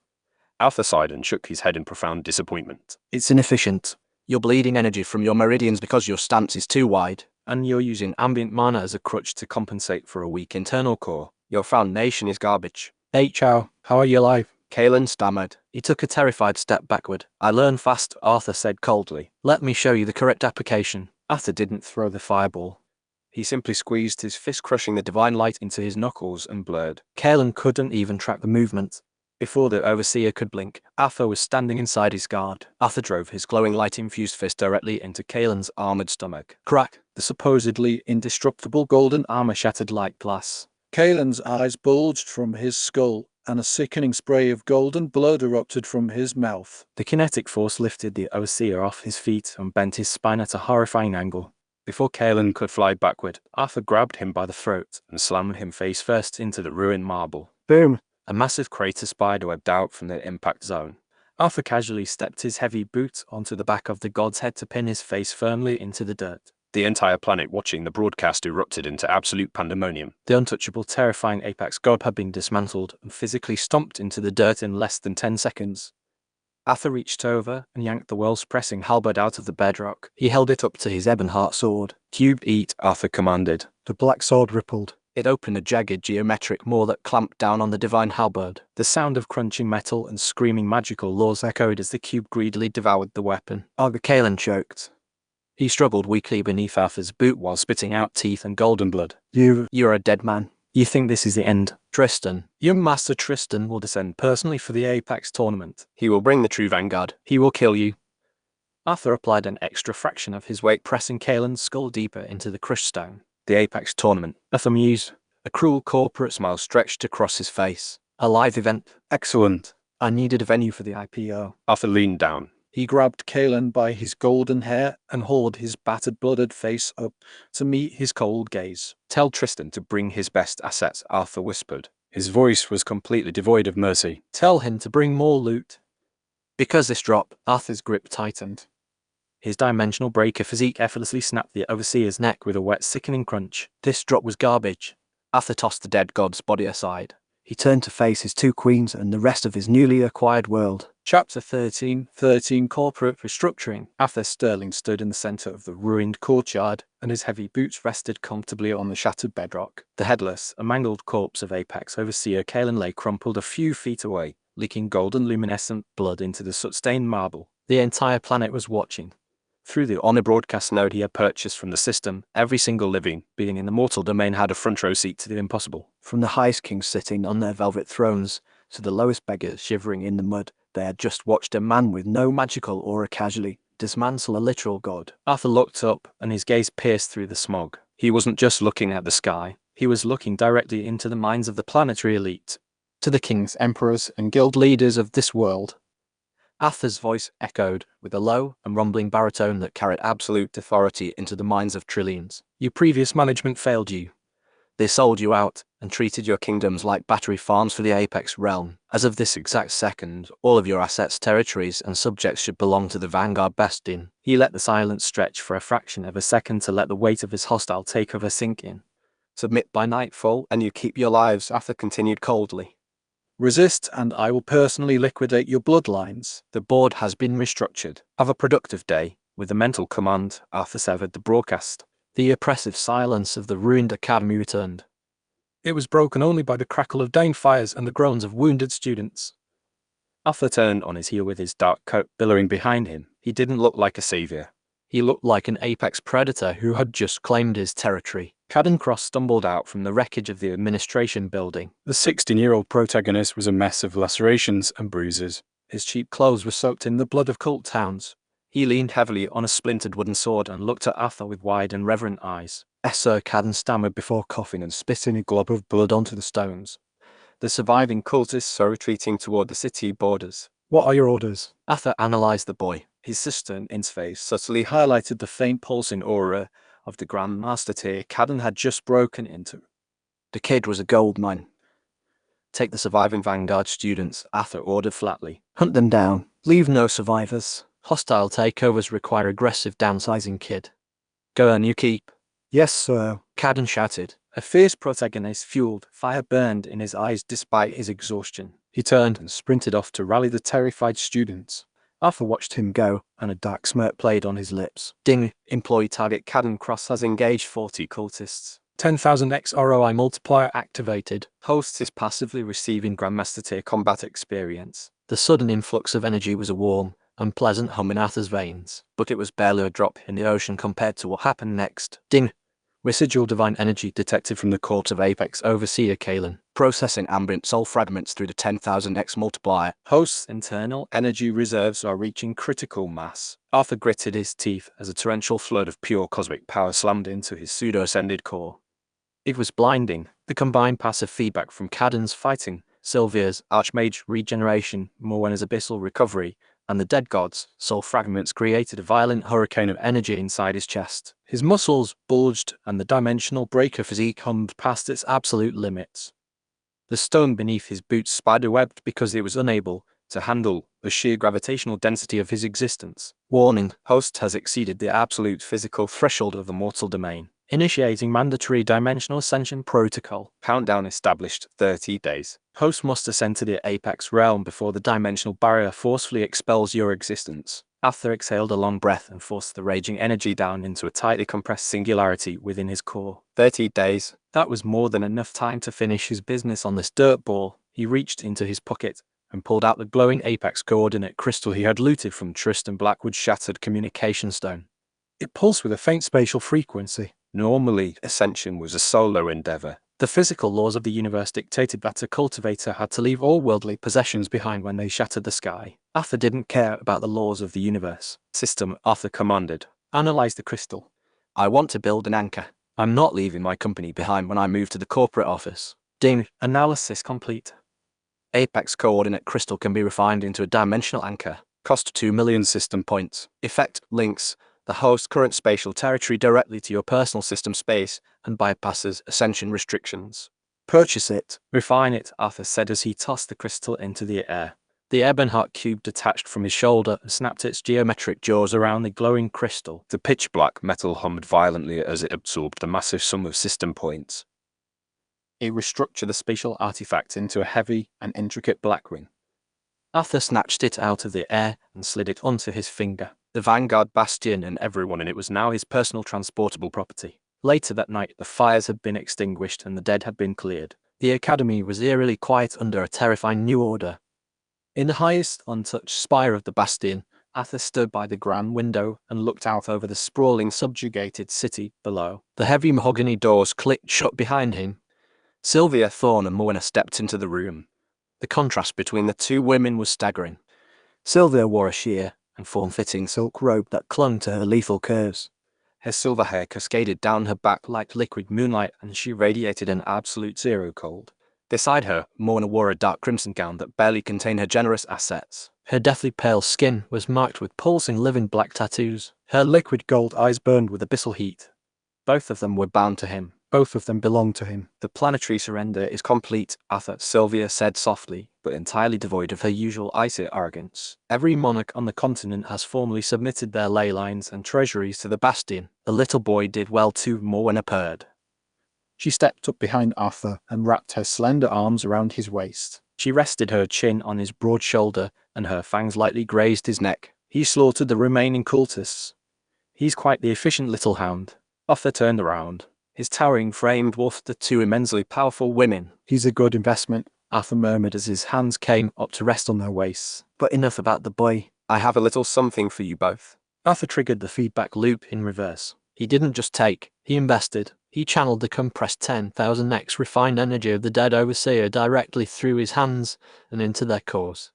Arthur sighed and shook his head in profound disappointment. It's inefficient. You're bleeding energy from your meridians because your stance is too wide, and you're using ambient mana as a crutch to compensate for a weak internal core. Your foundation is garbage. Hey Chow, how are you alive? Kalen stammered. He took a terrified step backward. I learn fast, Arthur said coldly. Let me show you the correct application. Arthur didn't throw the fireball. He simply squeezed his fist, crushing the divine light into his knuckles and blurred. Kalen couldn't even track the movement. Before the Overseer could blink, Arthur was standing inside his guard. Arthur drove his glowing light-infused fist directly into Kalen's armored stomach. Crack! The supposedly indestructible golden armor shattered like glass. Kalen's eyes bulged from his skull, and a sickening spray of golden blood erupted from his mouth. The kinetic force lifted the Overseer off his feet and bent his spine at a horrifying angle. Before Kalen could fly backward, Arthur grabbed him by the throat and slammed him face first into the ruined marble. Boom! A massive crater spiderwebbed out from the impact zone. Arthur casually stepped his heavy boot onto the back of the god's head to pin his face firmly into the dirt. The entire planet watching the broadcast erupted into absolute pandemonium. The untouchable, terrifying apex god had been dismantled and physically stomped into the dirt in less than 10 seconds. Arthur reached over and yanked the world's-pressing halberd out of the bedrock. He held it up to his Ebonheart sword. "Cube eat," Arthur commanded. The black sword rippled. It opened a jagged geometric maw that clamped down on the divine halberd. The sound of crunching metal and screaming magical laws echoed as the cube greedily devoured the weapon. Arthur Kalen choked. He struggled weakly beneath Arthur's boot while spitting out teeth and golden blood. You're a dead man. You think this is the end? Tristan. Young Master Tristan will descend personally for the Apex tournament. He will bring the true vanguard. He will kill you. Arthur applied an extra fraction of his weight, pressing Kalen's skull deeper into the crushed stone. The Apex tournament. Arthur mused. A cruel corporate smile stretched across his face. A live event. Excellent. I needed a venue for the IPO. Arthur leaned down. He grabbed Kalen by his golden hair and hauled his battered, blooded face up to meet his cold gaze. "Tell Tristan to bring his best assets," Arthur whispered. His voice was completely devoid of mercy. "Tell him to bring more loot." Because this drop, Arthur's grip tightened. His dimensional breaker physique effortlessly snapped the Overseer's neck with a wet, sickening crunch. This drop was garbage. Arthur tossed the dead god's body aside. He turned to face his two queens and the rest of his newly acquired world. Chapter 13 Corporate Restructuring. Arthur Sterling stood in the center of the ruined courtyard, and his heavy boots rested comfortably on the shattered bedrock. The headless, a mangled corpse of Apex Overseer Kalen lay crumpled a few feet away, leaking golden luminescent blood into the soot-stained marble. The entire planet was watching. Through the honor broadcast node he had purchased from the system, every single living being in the mortal domain had a front row seat to the impossible. From the highest kings sitting on their velvet thrones to the lowest beggars shivering in the mud, they had just watched a man with no magical aura casually dismantle a literal god. Arthur looked up, and his gaze pierced through the smog. He wasn't just looking at the sky. He was looking directly into the minds of the planetary elite. To the kings, emperors, and guild leaders of this world. Arthur's voice echoed with a low and rumbling baritone that carried absolute authority into the minds of trillions. Your previous management failed you. They sold you out and treated your kingdoms like battery farms for the Apex realm. As of this exact second, all of your assets, territories, and subjects should belong to the Vanguard Bastion. He let the silence stretch for a fraction of a second to let the weight of his hostile takeover sink in. Submit by nightfall, and you keep your lives, Arthur continued coldly. Resist, and I will personally liquidate your bloodlines. The board has been restructured. Have a productive day. With a mental command, Arthur severed the broadcast. The oppressive silence of the ruined academy returned. It was broken only by the crackle of dying fires and the groans of wounded students. Arthur turned on his heel with his dark coat billowing behind him. He didn't look like a savior. He looked like an apex predator who had just claimed his territory. Cadencross stumbled out from the wreckage of the administration building. The 16-year-old protagonist was a mess of lacerations and bruises. His cheap clothes were soaked in the blood of cult hounds. He leaned heavily on a splintered wooden sword and looked at Arthur with wide and reverent eyes. Sir Caden stammered before coughing and spitting a glob of blood onto the stones. The surviving cultists are retreating toward the city borders. What are your orders? Arthur analyzed the boy. His sister in his face subtly highlighted the faint pulsing aura of the Grand Master tier Caden had just broken into. The kid was a gold mine. Take the surviving Vanguard students, Arthur ordered flatly. Hunt them down. Leave no survivors. Hostile takeovers require aggressive downsizing, kid. Go and you keep. Yes, sir. Caden shouted. A fierce protagonist fueled, fire burned in his eyes despite his exhaustion. He turned and sprinted off to rally the terrified students. Arthur watched him go, and a dark smirk played on his lips. Ding! Employee target Cadden Cross has engaged 40 cultists. 10,000x ROI multiplier Activated. Host is passively receiving Grandmaster tier combat experience. The sudden influx of energy was a warm, unpleasant hum in Arthur's veins, but it was barely a drop in the ocean compared to what happened next. Ding! Residual divine energy detected from the court of Apex Overseer Kalen. Processing ambient soul fragments through the 10,000x multiplier. Host's internal energy reserves are reaching critical mass. Arthur gritted his teeth as a torrential flood of pure cosmic power slammed into his pseudo-ascended core. It was blinding. The combined passive feedback from Cadden's fighting, Sylvia's Archmage regeneration, Morwenna's abyssal recovery, and the dead god's soul fragments created a violent hurricane of energy inside his chest. His muscles bulged, and the dimensional breaker physique hummed past its absolute limits. The stone beneath his boots spiderwebbed because it was unable to handle the sheer gravitational density of his existence. Warning: Host has exceeded the absolute physical threshold of the mortal domain. Initiating mandatory dimensional ascension protocol. Countdown established 30 days. Host must ascend to the apex realm before the dimensional barrier forcefully expels your existence. Arthur exhaled a long breath and forced the raging energy down into a tightly compressed singularity within his core. 30 days. That was more than enough time to finish his business on this dirt ball. He reached into his pocket and pulled out the glowing apex coordinate crystal he had looted from Tristan Blackwood's shattered communication stone. It pulsed with a faint spatial frequency. Normally, ascension was a solo endeavor. The physical laws of the universe dictated that a cultivator had to leave all worldly possessions behind when they shattered the sky. Arthur didn't care about the laws of the universe. System, Arthur commanded. Analyze the crystal. I want to build an anchor. I'm not leaving my company behind when I move to the corporate office. Ding. Analysis complete. Apex coordinate crystal can be refined into a dimensional anchor. Cost 2 million system points. Effect: links the host's current spatial territory directly to your personal system space and bypasses ascension restrictions. Purchase it. Refine it, Arthur said as he tossed the crystal into the air. The Ebonheart cube detached from his shoulder and snapped its geometric jaws around the glowing crystal. The pitch-black metal hummed violently as it absorbed the massive sum of system points. It restructured the spatial artifact into a heavy and intricate black ring. Arthur snatched it out of the air and slid it onto his finger. The Vanguard Bastion and everyone in it was now his personal transportable property. Later that night, the fires had been extinguished and the dead had been cleared. The academy was eerily quiet under a terrifying new order. In the highest untouched spire of the Bastion, Arthur stood by the grand window and looked out over the sprawling, subjugated city below. The heavy mahogany doors clicked shut behind him. Sylvia, Thorne and Morwenna stepped into the room. The contrast between the two women was staggering. Sylvia wore a sheer and form-fitting silk robe that clung to her lethal curves. Her silver hair cascaded down her back like liquid moonlight, and she radiated an absolute zero cold. Beside her, Morwenna wore a dark crimson gown that barely contained her generous assets. Her deathly pale skin was marked with pulsing living black tattoos. Her liquid gold eyes burned with abyssal heat. Both of them were bound to him. Both of them belonged to him. The planetary surrender is complete, Arthur, Sylvia said softly, but entirely devoid of her usual icy arrogance. Every monarch on the continent has formally submitted their ley lines and treasuries to the Bastion. The little boy did well too, Morwenna purred. She stepped up behind Arthur and wrapped her slender arms around his waist. She rested her chin on his broad shoulder, and her fangs lightly grazed his neck. He slaughtered the remaining cultists. He's quite the efficient little hound. Arthur turned around. His towering frame dwarfed the two immensely powerful women. He's a good investment, Arthur murmured as his hands came up to rest on their waists. But enough about the boy. I have a little something for you both. Arthur triggered the feedback loop in reverse. He didn't just take, he invested. He channeled the compressed 10,000x refined energy of the dead overseer directly through his hands and into their cores.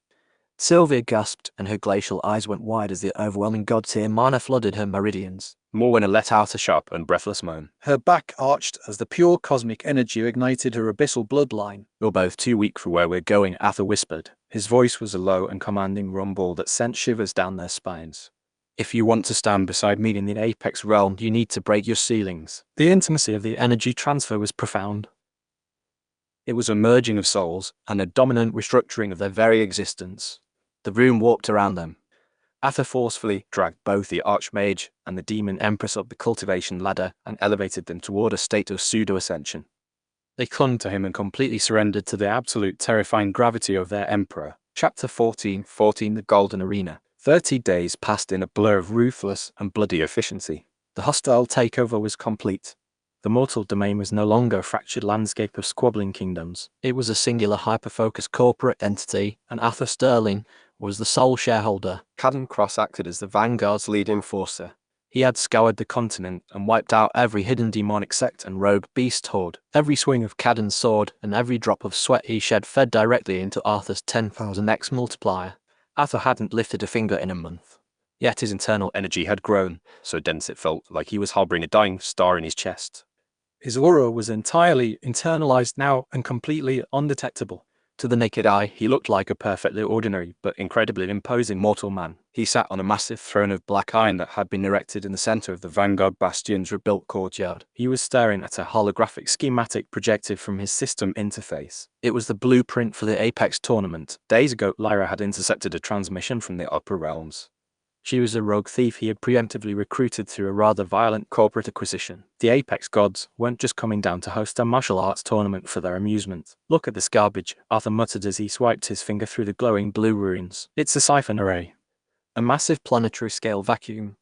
Sylvia gasped, and her glacial eyes went wide as the overwhelming god-tier mana flooded her meridians. Morwenna let out a sharp and breathless moan. Her back arched as the pure cosmic energy ignited her abyssal bloodline. You're both too weak for where we're going, Arthur whispered. His voice was a low and commanding rumble that sent shivers down their spines. If you want to stand beside me in the Apex realm, you need to break your ceilings. The intimacy of the energy transfer was profound. It was a merging of souls and a dominant restructuring of their very existence. The room warped around them. Arthur forcefully dragged both the Archmage and the Demon Empress up the cultivation ladder and elevated them toward a state of pseudo-ascension. They clung to him and completely surrendered to the absolute terrifying gravity of their Emperor. Chapter 14, The Golden Arena. 30 days passed in a blur of ruthless and bloody efficiency. The hostile takeover was complete. The mortal domain was no longer a fractured landscape of squabbling kingdoms. It was a singular hyper-focused corporate entity, and Arthur Sterling was the sole shareholder. Cadencross acted as the Vanguard's lead enforcer. He had scoured the continent and wiped out every hidden demonic sect and rogue beast horde. Every swing of Caden's sword and every drop of sweat he shed fed directly into Arthur's 10,000x multiplier. Arthur hadn't lifted a finger in a month. Yet his internal energy had grown, so dense it felt like he was harboring a dying star in his chest. His aura was entirely internalized now and completely undetectable. To the naked eye, he looked like a perfectly ordinary but incredibly imposing mortal man. He sat on a massive throne of black iron that had been erected in the center of the Vanguard Bastion's rebuilt courtyard. He was staring at a holographic schematic projected from his system interface. It was the blueprint for the Apex tournament. Days ago, Lyra had intercepted a transmission from the upper realms. She was a rogue thief he had preemptively recruited through a rather violent corporate acquisition. The Apex gods weren't just coming down to host a martial arts tournament for their amusement. Look at this garbage, Arthur muttered as he swiped his finger through the glowing blue runes. It's a siphon array. A massive planetary-scale vacuum.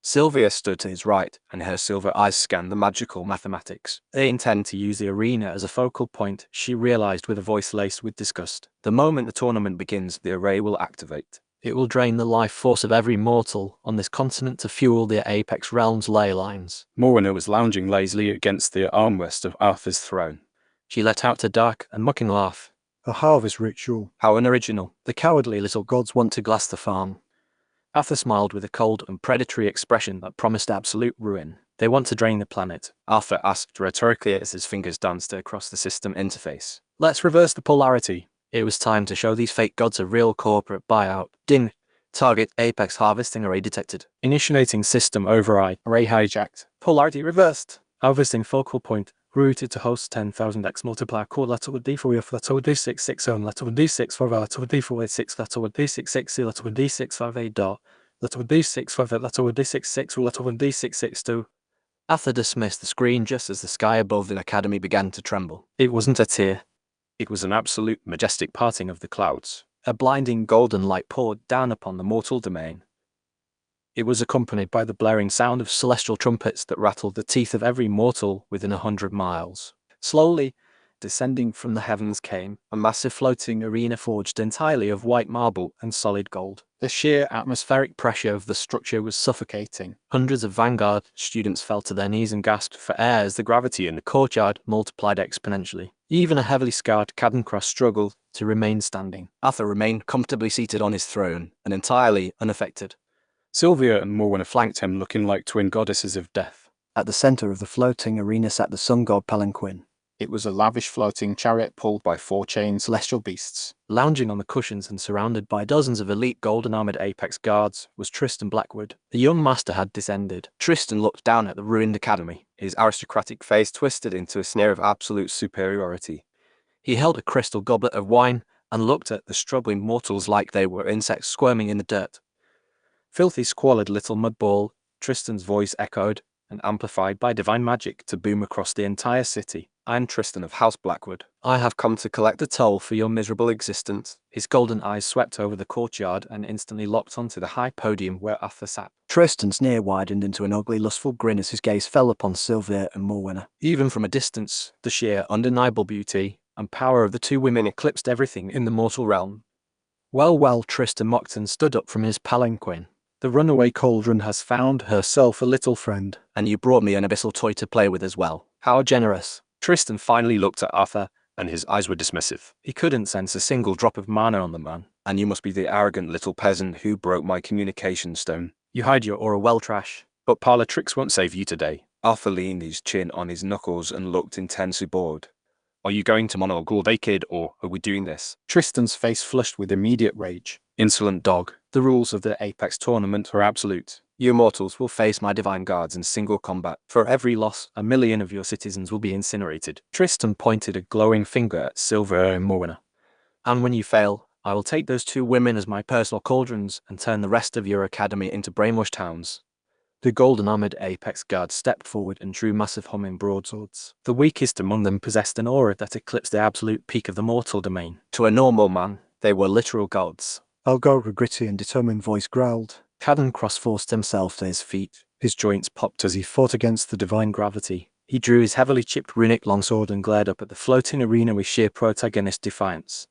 Sylvia stood to his right, and her silver eyes scanned the magical mathematics. They intend to use the arena as a focal point, she realized with a voice laced with disgust. The moment the tournament begins, the array will activate. It will drain the life force of every mortal on this continent to fuel the Apex Realms ley lines. Morwenna was lounging lazily against the armrest of Arthur's throne. She let out a dark and mocking laugh. A harvest ritual. How unoriginal. The cowardly little gods want to glass the farm. Arthur smiled with a cold and predatory expression that promised absolute ruin. They want to drain the planet, Arthur asked rhetorically as his fingers danced across the system interface. Let's reverse the polarity. It was time to show these fake gods a real corporate buyout. Ding. Target Apex harvesting array detected. Initiating system override. Array hijacked. Polarity reversed. Harvesting focal point. Routed to host 10,000x multiplier core letter with D4 for letter with D6 on letter with D6 for letter with D4 6 letter with D6 6 letter with D6 5 8 dot letter with D6 5 letter with D6 6 letter with D6 6 2. Arthur dismissed the screen just as the sky above the academy began to tremble. It wasn't a tear. It was an absolute majestic parting of the clouds. A blinding golden light poured down upon the mortal domain. It was accompanied by the blaring sound of celestial trumpets that rattled the teeth of every mortal within 100 miles. Slowly, descending from the heavens came a massive floating arena forged entirely of white marble and solid gold. The sheer atmospheric pressure of the structure was suffocating. Hundreds of Vanguard students fell to their knees and gasped for air as the gravity in the courtyard multiplied exponentially. Even a heavily scarred Cadencross struggled to remain standing. Arthur remained comfortably seated on his throne and entirely unaffected. Sylvia and Morwenna flanked him, looking like twin goddesses of death. At the center of the floating arena sat the sun god Palanquin. It was a lavish floating chariot pulled by 4 chained celestial beasts. Lounging on the cushions and surrounded by dozens of elite golden-armored Apex guards was Tristan Blackwood. The young master had descended. Tristan looked down at the ruined academy. His aristocratic face twisted into a sneer of absolute superiority. He held a crystal goblet of wine and looked at the struggling mortals like they were insects squirming in the dirt. Filthy, squalid little mudball, Tristan's voice echoed and amplified by divine magic to boom across the entire city. I'm Tristan of House Blackwood. I have come to collect the toll for your miserable existence. His golden eyes swept over the courtyard and instantly locked onto the high podium where Arthur sat. Tristan's sneer widened into an ugly, lustful grin as his gaze fell upon Sylvia and Morwenna. Even from a distance, the sheer, undeniable beauty and power of the two women eclipsed everything in the mortal realm. Well, Tristan mocked and stood up from his palanquin. The runaway cauldron has found herself a little friend. And you brought me an abyssal toy to play with as well. How generous. Tristan finally looked at Arthur, and his eyes were dismissive. He couldn't sense a single drop of mana on the man. And you must be the arrogant little peasant who broke my communication stone. You hide your aura well, trash. But parlor tricks won't save you today. Arthur leaned his chin on his knuckles and looked intensely bored. Are you going to monologue all day, kid, or are we doing this? Tristan's face flushed with immediate rage. Insolent dog. The rules of the Apex tournament are absolute. You mortals will face my divine guards in single combat. For every loss, 1 million of your citizens will be incinerated. Tristan pointed a glowing finger at Sylvia and Morwenna. And when you fail, I will take those 2 women as my personal cauldrons and turn the rest of your academy into brainwashed hounds. The golden-armored Apex guards stepped forward and drew massive humming broadswords. The weakest among them possessed an aura that eclipsed the absolute peak of the mortal domain. To a normal man, they were literal gods. I'll go, a gritty and determined voice growled. Cadden cross-forced himself to his feet. His joints popped as he fought against the divine gravity. He drew his heavily chipped runic longsword and glared up at the floating arena with sheer protagonist defiance.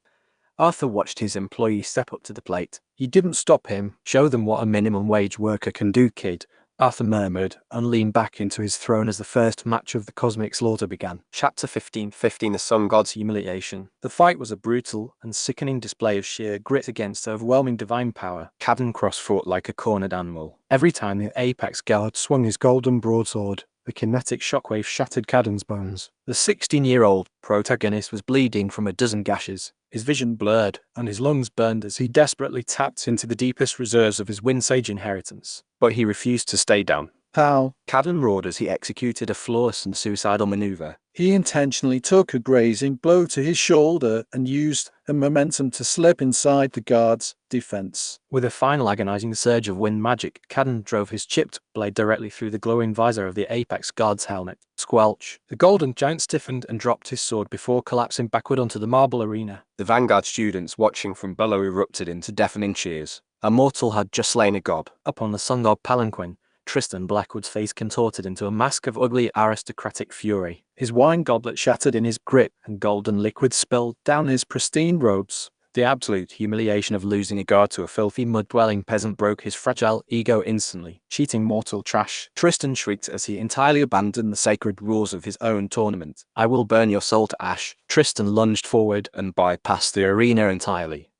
Arthur watched his employee step up to the plate. He didn't stop him. "Show them what a minimum wage worker can do, kid," Arthur murmured, and leaned back into his throne as the first match of the cosmic slaughter began. Chapter 15. The Sun God's Humiliation. The fight was a brutal and sickening display of sheer grit against overwhelming divine power. Cadden cross-fought like a cornered animal. Every time the Apex Guard swung his golden broadsword, the kinetic shockwave shattered Cadden's bones. The 16-year-old protagonist was bleeding from a dozen gashes. His vision blurred, and his lungs burned as he desperately tapped into the deepest reserves of his Windsage inheritance. But he refused to stay down. How? Cadden roared as he executed a flawless and suicidal maneuver. He intentionally took a grazing blow to his shoulder and used the momentum to slip inside the guard's defense. With a final agonizing surge of wind magic, Cadden drove his chipped blade directly through the glowing visor of the Apex Guard's helmet. Squelch! The golden giant stiffened and dropped his sword before collapsing backward onto the marble arena. The Vanguard students watching from below erupted into deafening cheers. A mortal had just slain a gob. Upon the sun god palanquin, Tristan Blackwood's face contorted into a mask of ugly aristocratic fury. His wine goblet shattered in his grip, and golden liquid spilled down his pristine robes. The absolute humiliation of losing a guard to a filthy mud-dwelling peasant broke his fragile ego instantly. Cheating mortal trash, Tristan shrieked as he entirely abandoned the sacred rules of his own tournament. "I will burn your soul to ash." Tristan lunged forward and bypassed the arena entirely.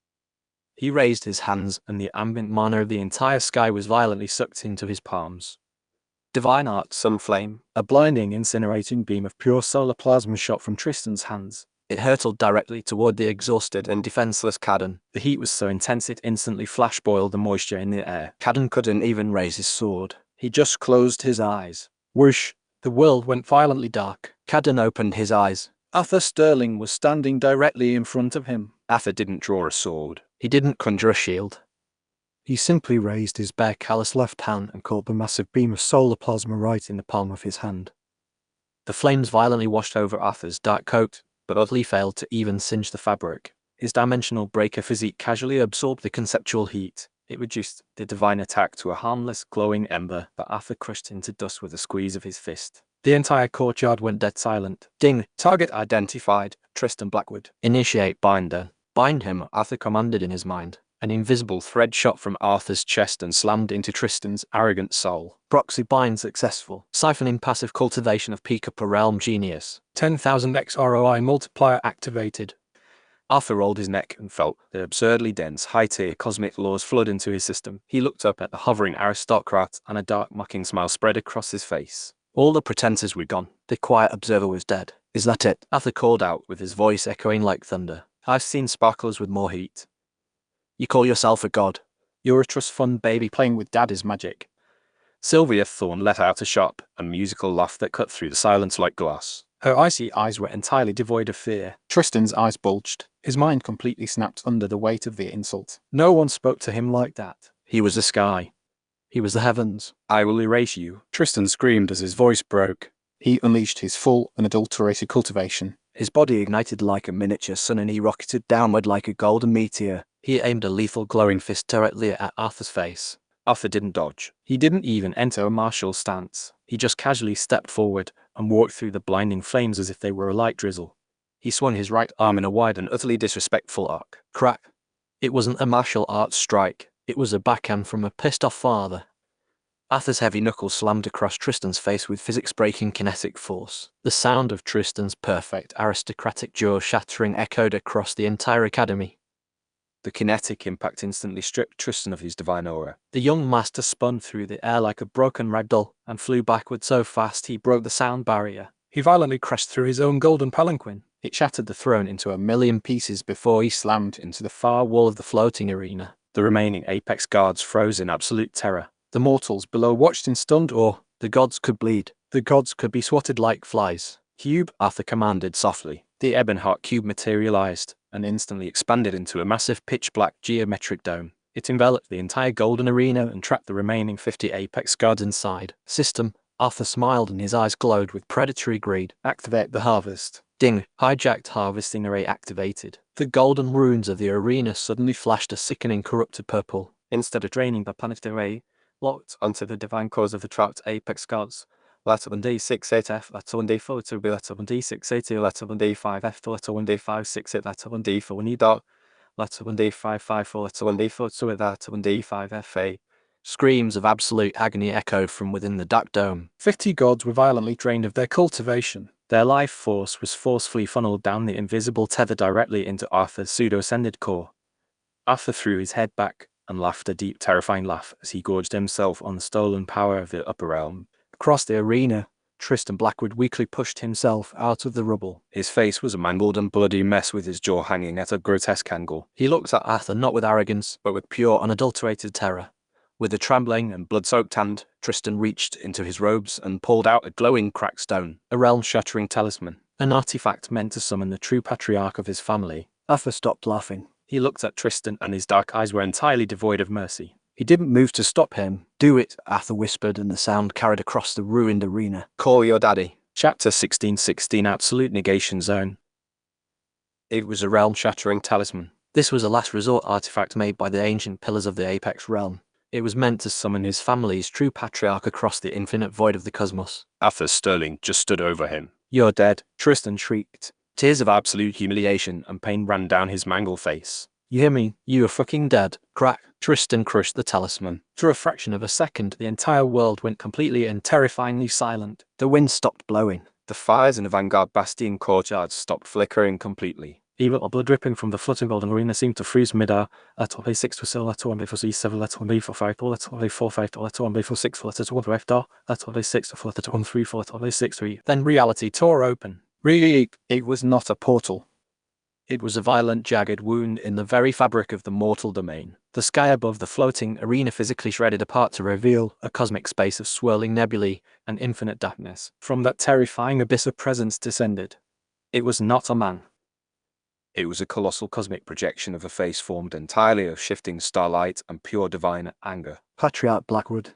He raised his hands, and the ambient mana of the entire sky was violently sucked into his palms. Divine Art Sunflame. A blinding, incinerating beam of pure solar plasma shot from Tristan's hands. It hurtled directly toward the exhausted and defenseless Cadden. The heat was so intense it instantly flash-boiled the moisture in the air. Cadden couldn't even raise his sword. He just closed his eyes. Whoosh! The world went violently dark. Cadden opened his eyes. Arthur Sterling was standing directly in front of him. Arthur didn't draw a sword. He didn't conjure a shield. He simply raised his bare callous left hand and caught the massive beam of solar plasma right in the palm of his hand. The flames violently washed over Arthur's dark coat, but utterly failed to even singe the fabric. His dimensional breaker physique casually absorbed the conceptual heat. It reduced the divine attack to a harmless, glowing ember that Arthur crushed into dust with a squeeze of his fist. The entire courtyard went dead silent. Ding! Target identified. Tristan Blackwood. Initiate binder. Bind him, Arthur commanded in his mind. An invisible thread shot from Arthur's chest and slammed into Tristan's arrogant soul. Proxy bind successful. Siphoning passive cultivation of peak upper realm genius. 10,000x ROI multiplier activated. Arthur rolled his neck and felt the absurdly dense, high-tier cosmic laws flood into his system. He looked up at the hovering aristocrat, and a dark, mocking smile spread across his face. All the pretenders were gone. The quiet observer was dead. "Is that it?" Arthur called out, with his voice echoing like thunder. "I've seen sparklers with more heat. You call yourself a god? You're a trust fund baby playing with daddy's magic." Sylvia Thorne let out a sharp and musical laugh that cut through the silence like glass. Her icy eyes were entirely devoid of fear. Tristan's eyes bulged. His mind completely snapped under the weight of the insult. No one spoke to him like that. He was the sky. He was the heavens. "I will erase you," Tristan screamed as his voice broke. He unleashed his full, unadulterated cultivation. His body ignited like a miniature sun and he rocketed downward like a golden meteor. He aimed a lethal glowing fist directly at Arthur's face. Arthur didn't dodge. He didn't even enter a martial stance. He just casually stepped forward and walked through the blinding flames as if they were a light drizzle. He swung his right arm in a wide and utterly disrespectful arc. Crack! It wasn't a martial arts strike. It was a backhand from a pissed-off father. Arthur's heavy knuckles slammed across Tristan's face with physics-breaking kinetic force. The sound of Tristan's perfect aristocratic jaw shattering echoed across the entire academy. The kinetic impact instantly stripped Tristan of his divine aura. The young master spun through the air like a broken ragdoll and flew backward so fast he broke the sound barrier. He violently crashed through his own golden palanquin. It shattered the throne into a million pieces before he slammed into the far wall of the floating arena. The remaining Apex guards froze in absolute terror. The mortals below watched in stunned awe. The gods could bleed. The gods could be swatted like flies. "Cube," Arthur commanded softly. The Ebonheart cube materialized and instantly expanded into a massive pitch-black geometric dome. It enveloped the entire golden arena and trapped the remaining 50 Apex guards inside. "System," Arthur smiled and his eyes glowed with predatory greed. Activate the harvest. Ding! Hijacked harvesting array activated. The golden runes of the arena suddenly flashed a sickening corrupted purple. Instead of draining the planet array, locked onto the divine cause of the trapped apex gods. Letter 1D68F, letter 1D42B, letter 1D680, letter 1D5F, letter 1D568, letter 1D4E dot, letter 1D554, letter 1D42, letter 1D5FA. Screams of absolute agony echoed from within the dark dome. 50 gods were violently drained of their cultivation. Their life force was forcefully funneled down the invisible tether directly into Arthur's pseudo-ascended core. Arthur threw his head back and laughed a deep, terrifying laugh as he gorged himself on the stolen power of the upper realm. Across the arena, Tristan Blackwood weakly pushed himself out of the rubble. His face was a mangled and bloody mess with his jaw hanging at a grotesque angle. He looked at Arthur not with arrogance, but with pure, unadulterated terror. With a trembling and blood-soaked hand, Tristan reached into his robes and pulled out a glowing cracked stone, a realm-shattering talisman, an artifact meant to summon the true patriarch of his family. Arthur stopped laughing. He looked at Tristan and his dark eyes were entirely devoid of mercy. He didn't move to stop him. Do it, Arthur whispered, and the sound carried across the ruined arena. Call your daddy. Chapter 1616 Absolute Negation Zone. It was a realm-shattering talisman. This was a last resort artifact made by the ancient pillars of the Apex realm. It was meant to summon his family's true patriarch across the infinite void of the cosmos. Arthur Sterling just stood over him. "You're dead," Tristan shrieked. Tears of absolute humiliation and pain ran down his mangled face. "You hear me? You are fucking dead." Crack! Tristan crushed the talisman. For a fraction of a second, the entire world went completely and terrifyingly silent. The wind stopped blowing. The fires in the Vanguard Bastion courtyard stopped flickering completely. Evil blood dripping from the floating golden arena seemed to freeze mid-air. Letter 1B6 for Sil, letter 1B for C7, letter 1B for 5, letter 1B for 5, letter 1B for 6, letter 1 for F, letter 1B6 for letter 1 3, letter 1B6 3. Then reality tore open. It was not a portal. It was a violent, jagged wound in the very fabric of the mortal domain. The sky above the floating arena physically shredded apart to reveal a cosmic space of swirling nebulae and infinite darkness. From that terrifying abyss a presence descended. It was not a man. It was a colossal cosmic projection of a face formed entirely of shifting starlight and pure divine anger. Patriarch Blackwood.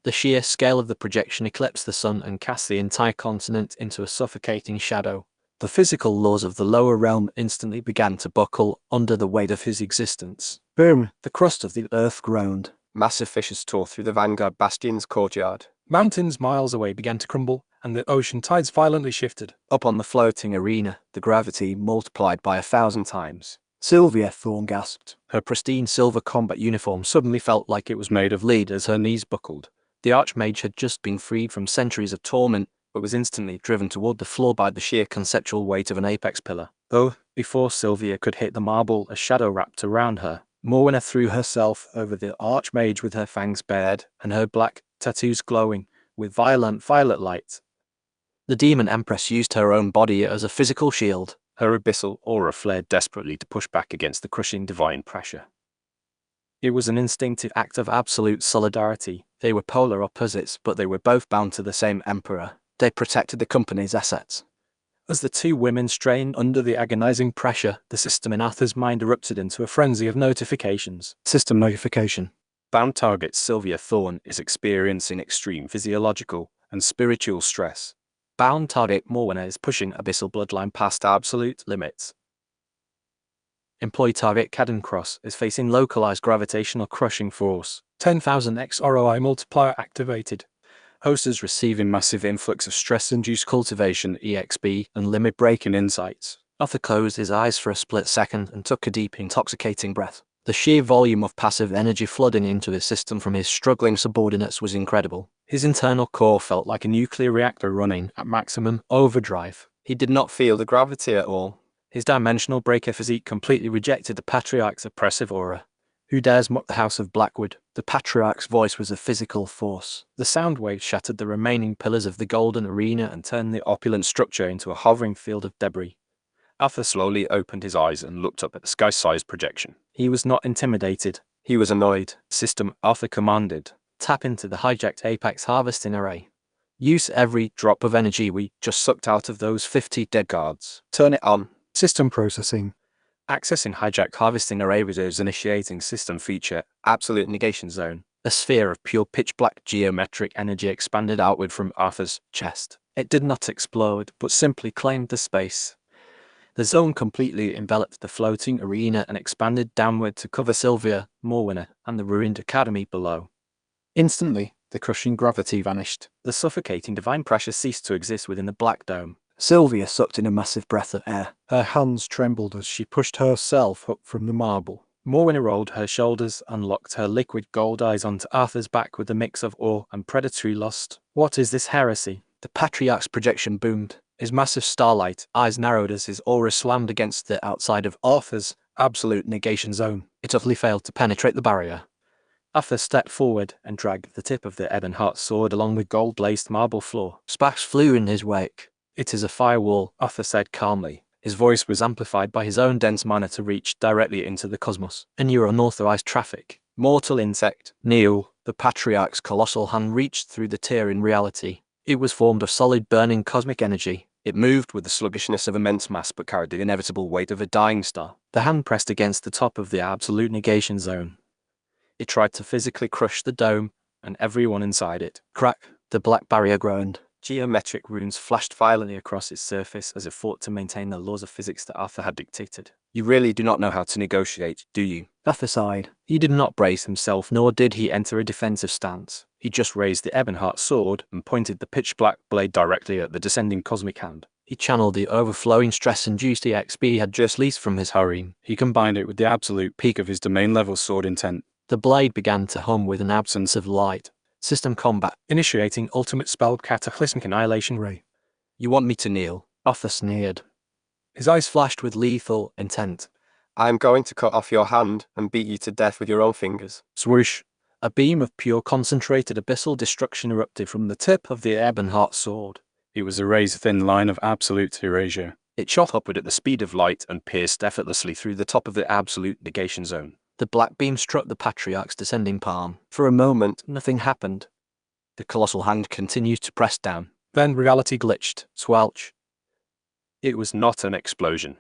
The sheer scale of the projection eclipsed the sun and cast the entire continent into a suffocating shadow. The physical laws of the lower realm instantly began to buckle under the weight of his existence. Boom! The crust of the earth groaned. Massive fissures tore through the Vanguard Bastion's courtyard. Mountains miles away began to crumble, and the ocean tides violently shifted. Up on the floating arena, the gravity multiplied by 1,000 times. Sylvia, Thorn gasped. Her pristine silver combat uniform suddenly felt like it was made of lead as her knees buckled. The Archmage had just been freed from centuries of torment, but was instantly driven toward the floor by the sheer conceptual weight of an apex pillar. Though, before Sylvia could hit the marble, a shadow wrapped around her. Morwenna threw herself over the Archmage with her fangs bared, and her black tattoos glowing with violent violet light. The Demon Empress used her own body as a physical shield. Her abyssal aura flared desperately to push back against the crushing divine pressure. It was an instinctive act of absolute solidarity. They were polar opposites, but they were both bound to the same emperor. They protected the company's assets. As the two women strained under the agonizing pressure, the system in Arthur's mind erupted into a frenzy of notifications. System notification. Bound target Sylvia Thorne is experiencing extreme physiological and spiritual stress. Bound target Morwenna is pushing abyssal bloodline past absolute limits. Employee target Cadencross is facing localized gravitational crushing force. 10,000x ROI multiplier activated. Host is receiving massive influx of stress-induced cultivation, EXP, and limit-breaking insights. Arthur closed his eyes for a split second and took a deep, intoxicating breath. The sheer volume of passive energy flooding into his system from his struggling subordinates was incredible. His internal core felt like a nuclear reactor running at maximum overdrive. He did not feel the gravity at all. His dimensional breaker physique completely rejected the Patriarch's oppressive aura. Who dares mock the House of Blackwood? The Patriarch's voice was a physical force. The sound waves shattered the remaining pillars of the golden arena and turned the opulent structure into a hovering field of debris. Arthur slowly opened his eyes and looked up at the sky-sized projection. He was not intimidated. He was annoyed. System, Arthur commanded. Tap into the hijacked Apex harvesting array. Use every drop of energy we just sucked out of those 50 dead guards. Turn it on. System processing. Accessing hijacked harvesting array reserves initiating system feature, Absolute Negation Zone. A sphere of pure pitch-black geometric energy expanded outward from Arthur's chest. It did not explode, but simply claimed the space. The zone completely enveloped the floating arena and expanded downward to cover Sylvia, Morwenna, and the ruined academy below. Instantly, the crushing gravity vanished. The suffocating divine pressure ceased to exist within the black dome. Sylvia sucked in a massive breath of air. Her hands trembled as she pushed herself up from the marble. Morwenna rolled her shoulders and locked her liquid gold eyes onto Arthur's back with a mix of awe and predatory lust. What is this heresy? The Patriarch's projection boomed. His massive starlight eyes narrowed as his aura slammed against the outside of Arthur's absolute negation zone. It utterly failed to penetrate the barrier. Arthur stepped forward and dragged the tip of the Ebonheart sword along the gold-laced marble floor. Sparks flew in his wake. It is a firewall, Arthur said calmly. His voice was amplified by his own dense mana to reach directly into the cosmos. And your unauthorized traffic. Mortal insect, kneel. The Patriarch's colossal hand reached through the tear in reality. It was formed of solid burning cosmic energy. It moved with the sluggishness of immense mass but carried the inevitable weight of a dying star. The hand pressed against the top of the absolute negation zone. It tried to physically crush the dome and everyone inside it. Crack! The black barrier groaned. Geometric runes flashed violently across its surface as it fought to maintain the laws of physics that Arthur had dictated. You really do not know how to negotiate, do you? Arthur sighed. He did not brace himself, nor did he enter a defensive stance. He just raised the Ebonheart sword and pointed the pitch-black blade directly at the descending cosmic hand. He channeled the overflowing stress-induced EXP he had just leased from his harem. He combined it with the absolute peak of his domain-level sword intent. The blade began to hum with an absence of light. System combat. Initiating ultimate spell Cataclysmic Annihilation Ray. You want me to kneel? Arthur sneered. His eyes flashed with lethal intent. I am going to cut off your hand and beat you to death with your own fingers. Swoosh. A beam of pure concentrated abyssal destruction erupted from the tip of the Ebonheart sword. It was a razor-thin line of absolute erasure. It shot upward at the speed of light and pierced effortlessly through the top of the absolute negation zone. The black beam struck the Patriarch's descending palm. For a moment, nothing happened. The colossal hand continued to press down. Then reality glitched. Swelch. It was not an explosion.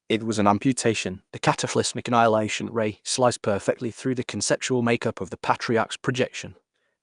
It was an amputation. The cataclysmic annihilation ray sliced perfectly through the conceptual makeup of the Patriarch's projection.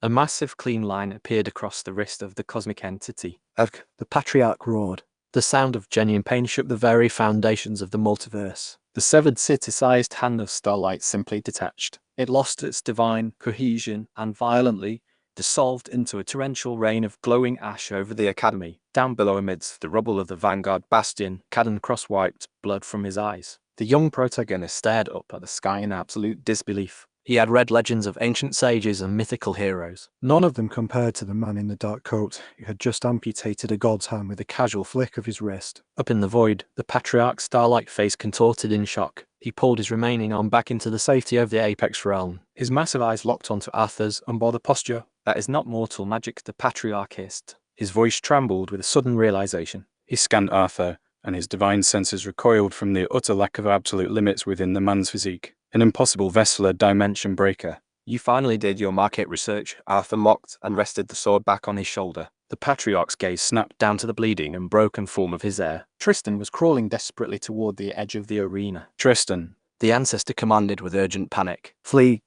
A massive clean line appeared across the wrist of the cosmic entity. Ugh! The Patriarch roared. The sound of genuine pain shook the very foundations of the multiverse. The severed city-sized hand of starlight simply detached. It lost its divine cohesion and violently dissolved into a torrential rain of glowing ash over the academy. Down below, amidst the rubble of the Vanguard Bastion, Cadencross wiped blood from his eyes. The young protagonist stared up at the sky in absolute disbelief. He had read legends of ancient sages and mythical heroes. None of them compared to the man in the dark coat who had just amputated a god's hand with a casual flick of his wrist. Up in the void, the Patriarch's starlight face contorted in shock. He pulled his remaining arm back into the safety of the Apex realm. His massive eyes locked onto Arthur's unbothered posture. That is not mortal magic, the Patriarch hissed. His voice trembled with a sudden realization. He scanned Arthur, and his divine senses recoiled from the utter lack of absolute limits within the man's physique. An impossible vessel, a dimension breaker. You finally did your market research, Arthur mocked and rested the sword back on his shoulder. The Patriarch's gaze snapped down to the bleeding and broken form of his heir. Tristan was crawling desperately toward the edge of the arena. Tristan. The ancestor commanded with urgent panic. Flee.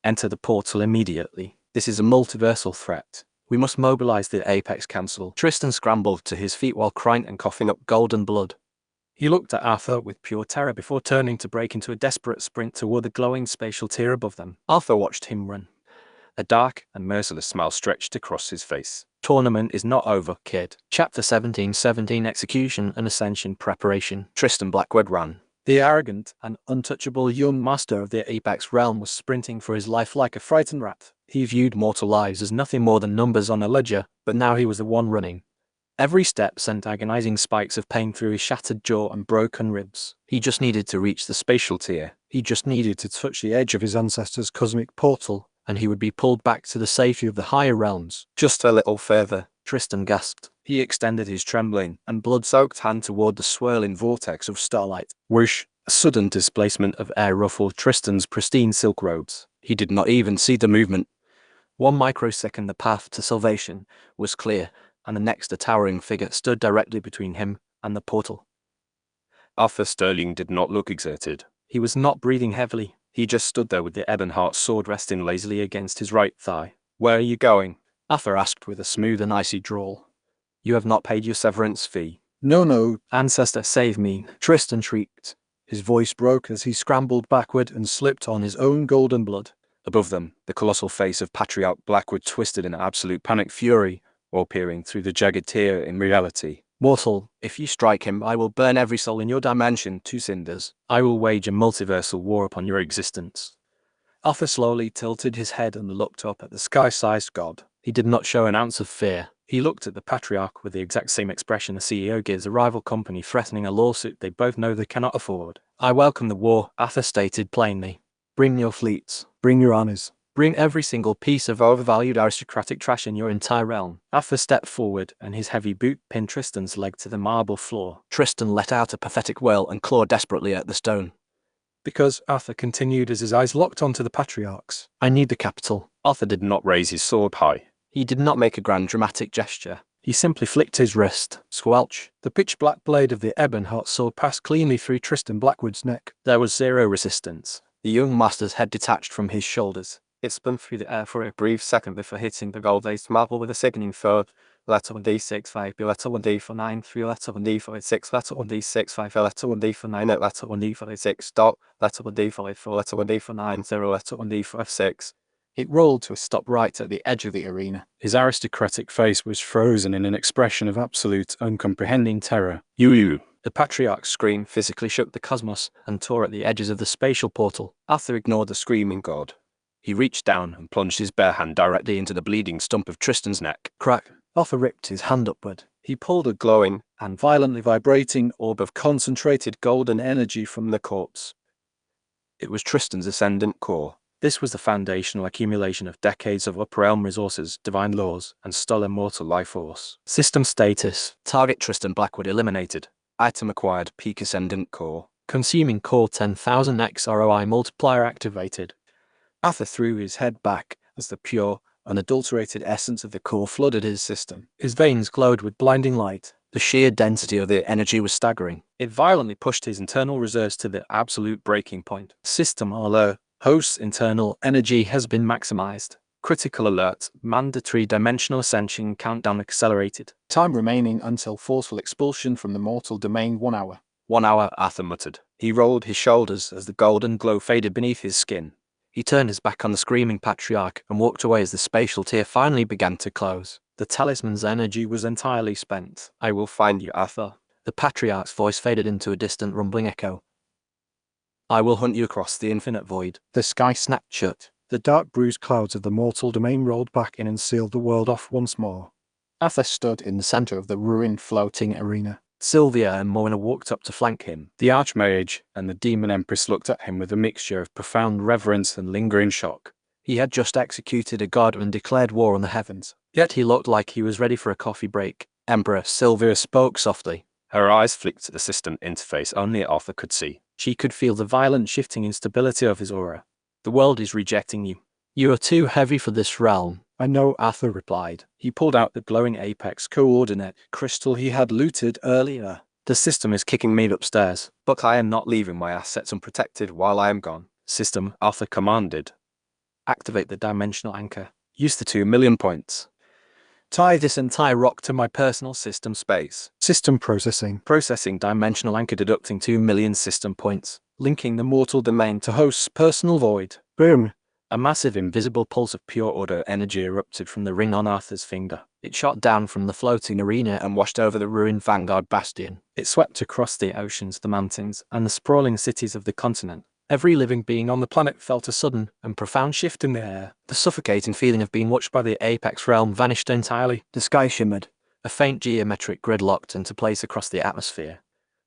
Enter the portal immediately. This is a multiversal threat. We must mobilize the Apex Council. Tristan scrambled to his feet while crying and coughing up golden blood. He looked at Arthur with pure terror before turning to break into a desperate sprint toward the glowing spatial tier above them. Arthur watched him run. A dark and merciless smile stretched across his face. Tournament is not over, kid. Chapter 1717 Execution and Ascension Preparation. Tristan Blackwood ran. The arrogant and untouchable young master of the Apex realm was sprinting for his life like a frightened rat. He viewed mortal lives as nothing more than numbers on a ledger, but now he was the one running. Every step sent agonizing spikes of pain through his shattered jaw and broken ribs. He just needed to reach the spatial tier. He just needed to touch the edge of his ancestor's cosmic portal, and he would be pulled back to the safety of the higher realms. Just a little further. Tristan gasped. He extended his trembling and blood-soaked hand toward the swirling vortex of starlight. Whoosh! A sudden displacement of air ruffled Tristan's pristine silk robes. He did not even see the movement. 1 microsecond the path to salvation was clear, and the next a towering figure stood directly between him and the portal. Arthur Sterling did not look exerted. He was not breathing heavily. He just stood there with the Ebonheart sword resting lazily against his right thigh. Where are you going? Arthur asked with a smooth and icy drawl. You have not paid your severance fee. No, no, Ancestor, save me, Tristan shrieked. his voice broke as he scrambled backward and slipped on his own golden blood. Above them, the colossal face of Patriarch Blackwood twisted in absolute panic fury, while peering through the jagged tear in reality. Mortal, if you strike him, I will burn every soul in your dimension to cinders. I will wage a multiversal war upon your existence. Arthur slowly tilted his head and looked up at the sky-sized god. He did not show an ounce of fear. He looked at the Patriarch with the exact same expression a CEO gives a rival company threatening a lawsuit they both know they cannot afford. I welcome the war, Arthur stated plainly. Bring your fleets. Bring your honors. Bring every single piece of overvalued aristocratic trash in your entire realm. Arthur stepped forward and his heavy boot pinned Tristan's leg to the marble floor. Tristan let out a pathetic wail and clawed desperately at the stone. Because Arthur continued as his eyes locked onto the Patriarchs. I need the capital. Arthur did not raise his sword high. He did not make a grand dramatic gesture. He simply flicked his wrist. Squelch. The pitch-black blade of the ebon-hot sword passed cleanly through Tristan Blackwood's neck. There was zero resistance. The young master's head detached from his shoulders. It spun through the air for a brief second before hitting the gold-laced marble with a sickening thud. Letter 1d6 5, B letter 1d for 9, 3 letter 1d for 6, letter 1d6 5, letter 1d for 9, letter 1d for 6, dot, letter 1d for 4, letter 1d for 9, 0, letter 1d for F6. It rolled to a stop right at the edge of the arena. His aristocratic face was frozen in an expression of absolute, uncomprehending terror. You. The Patriarch's scream physically shook the cosmos and tore at the edges of the spatial portal. Arthur ignored the screaming god. He reached down and plunged his bare hand directly into the bleeding stump of Tristan's neck. Crack. Arthur ripped his hand upward. He pulled a glowing And violently vibrating orb of concentrated golden energy from the corpse. It was Tristan's ascendant core. This was the foundational accumulation of decades of upper realm resources, divine laws, and stolen mortal life force. System status. Target Tristan Blackwood eliminated. Item acquired, peak ascendant core. Consuming core 10,000x ROI multiplier activated. Arthur threw his head back as the pure, unadulterated essence of the core flooded his system. His veins glowed with blinding light. The sheer density of the energy was staggering. It violently pushed his internal reserves to the absolute breaking point. System alert. Host's internal energy has been maximized. Critical alert. Mandatory dimensional ascension countdown accelerated. Time remaining until forceful expulsion from the mortal domain 1 hour. 1 hour, Arthur muttered. He rolled his shoulders as the golden glow faded beneath his skin. He turned his back on the screaming Patriarch and walked away as the spatial tier finally began to close. The talisman's energy was entirely spent. I will find you, Arthur. The Patriarch's voice faded into a distant rumbling echo. I will hunt you across the infinite void. The sky snapped shut. The dark bruised clouds of the mortal domain rolled back in and sealed the world off once more. Arthur stood in the center of the ruined floating arena. Sylvia and Moina walked up to flank him. The Archmage and the Demon Empress looked at him with a mixture of profound reverence and lingering shock. He had just executed a god and declared war on the heavens. Yet he looked like he was ready for a coffee break. Emperor Sylvia spoke softly. Her eyes flicked to the system interface only Arthur could see. She could feel the violent shifting instability of his aura. The world is rejecting you. You are too heavy for this realm. I know, Arthur replied. He pulled out the glowing apex coordinate crystal he had looted earlier. The system is kicking me upstairs. But I am not leaving my assets unprotected while I am gone. System, Arthur commanded. activate the dimensional anchor. Use the 2 million points. Tie this entire rock to my personal system space. System processing. Processing dimensional anchor deducting 2 million system points. Linking the mortal domain to host's personal void. Boom. A massive invisible pulse of pure order energy erupted from the ring on Arthur's finger. It shot down from the floating arena and washed over the ruined Vanguard Bastion. It swept across the oceans, the mountains, and the sprawling cities of the continent. Every living being on the planet felt a sudden and profound shift in the air. The suffocating feeling of being watched by the Apex realm vanished entirely. The sky shimmered. A faint geometric grid locked into place across the atmosphere.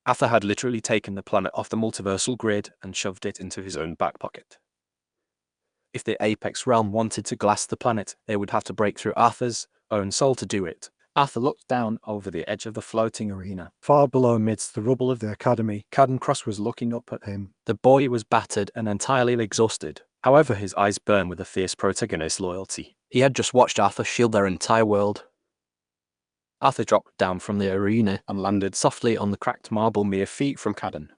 Arthur had literally taken the planet off the multiversal grid and shoved it into his own back pocket. If the Apex realm wanted to glass the planet, they would have to break through Arthur's own soul to do it. Arthur looked down over the edge of the floating arena. Far below, amidst the rubble of the academy, Caden Cross was looking up at him. The boy was battered and entirely exhausted. However, his eyes burned with a fierce protagonist loyalty. He had just watched Arthur shield their entire world. Arthur dropped down from the arena and landed softly on the cracked marble mere feet from Caden.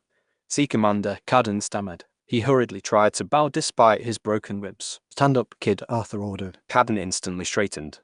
"See, Commander," Caden stammered. He hurriedly tried to bow despite his broken ribs. "Stand up, kid," Arthur ordered. Caden instantly straightened.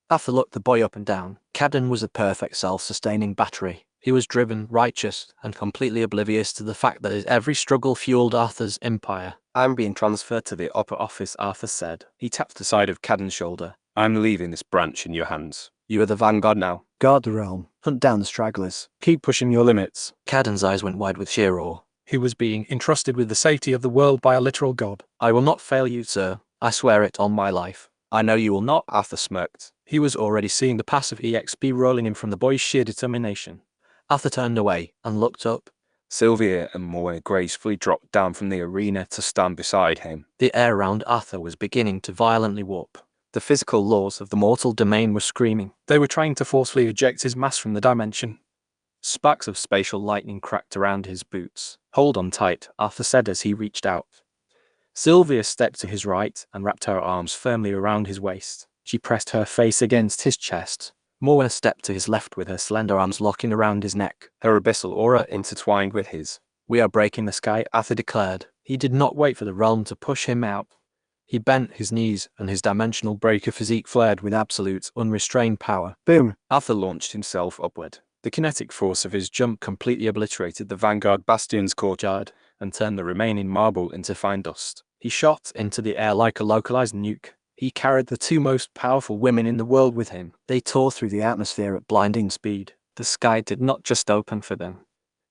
Arthur looked the boy up and down. Caden was a perfect self-sustaining battery. He was driven, righteous, and completely oblivious to the fact that his every struggle fueled Arthur's empire. I'm being transferred to the upper office, Arthur said. He tapped the side of Cadden's shoulder. I'm leaving this branch in your hands. You are the vanguard now. Guard the realm. Hunt down the stragglers. Keep pushing your limits. Cadden's eyes went wide with sheer awe. He was being entrusted with the safety of the world by a literal god. I will not fail you, sir. I swear it on my life. I know you will not, Arthur smirked. He was already seeing the passive EXP rolling in from the boy's sheer determination. Arthur turned away and looked up. Sylvia and Morna gracefully dropped down from the arena to stand beside him. The air around Arthur was beginning to violently warp. The physical laws of the mortal domain were screaming. They were trying to forcefully eject his mass from the dimension. Sparks of spatial lightning cracked around his boots. Hold on tight, Arthur said as he reached out. Sylvia stepped to his right and wrapped her arms firmly around his waist. She pressed her face against his chest. Morna stepped to his left with her slender arms locking around his neck. Her abyssal aura intertwined with his. We are breaking the sky, Arthur declared. He did not wait for the realm to push him out. He bent his knees and his dimensional breaker physique flared with absolute, unrestrained power. Boom! Arthur launched himself upward. The kinetic force of his jump completely obliterated the Vanguard Bastion's courtyard and turned the remaining marble into fine dust. He shot into the air like a localized nuke. He carried the two most powerful women in the world with him. They tore through the atmosphere at blinding speed. The sky did not just open for them.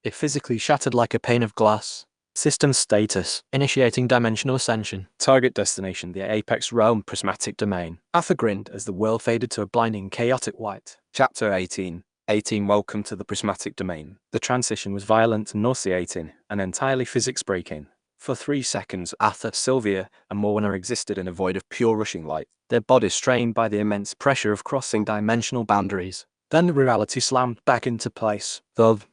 It physically shattered like a pane of glass. System status, initiating dimensional ascension. Target destination, the Apex Realm Prismatic Domain. Arthur grinned as the world faded to a blinding chaotic white. Chapter 18. 18 Welcome to the Prismatic Domain. The transition was violent and nauseating, and entirely physics-breaking. For 3 seconds, Arthur, Sylvia, and Morna existed in a void of pure rushing light, their bodies strained by the immense pressure of crossing dimensional boundaries. Then reality slammed back into place. Thud.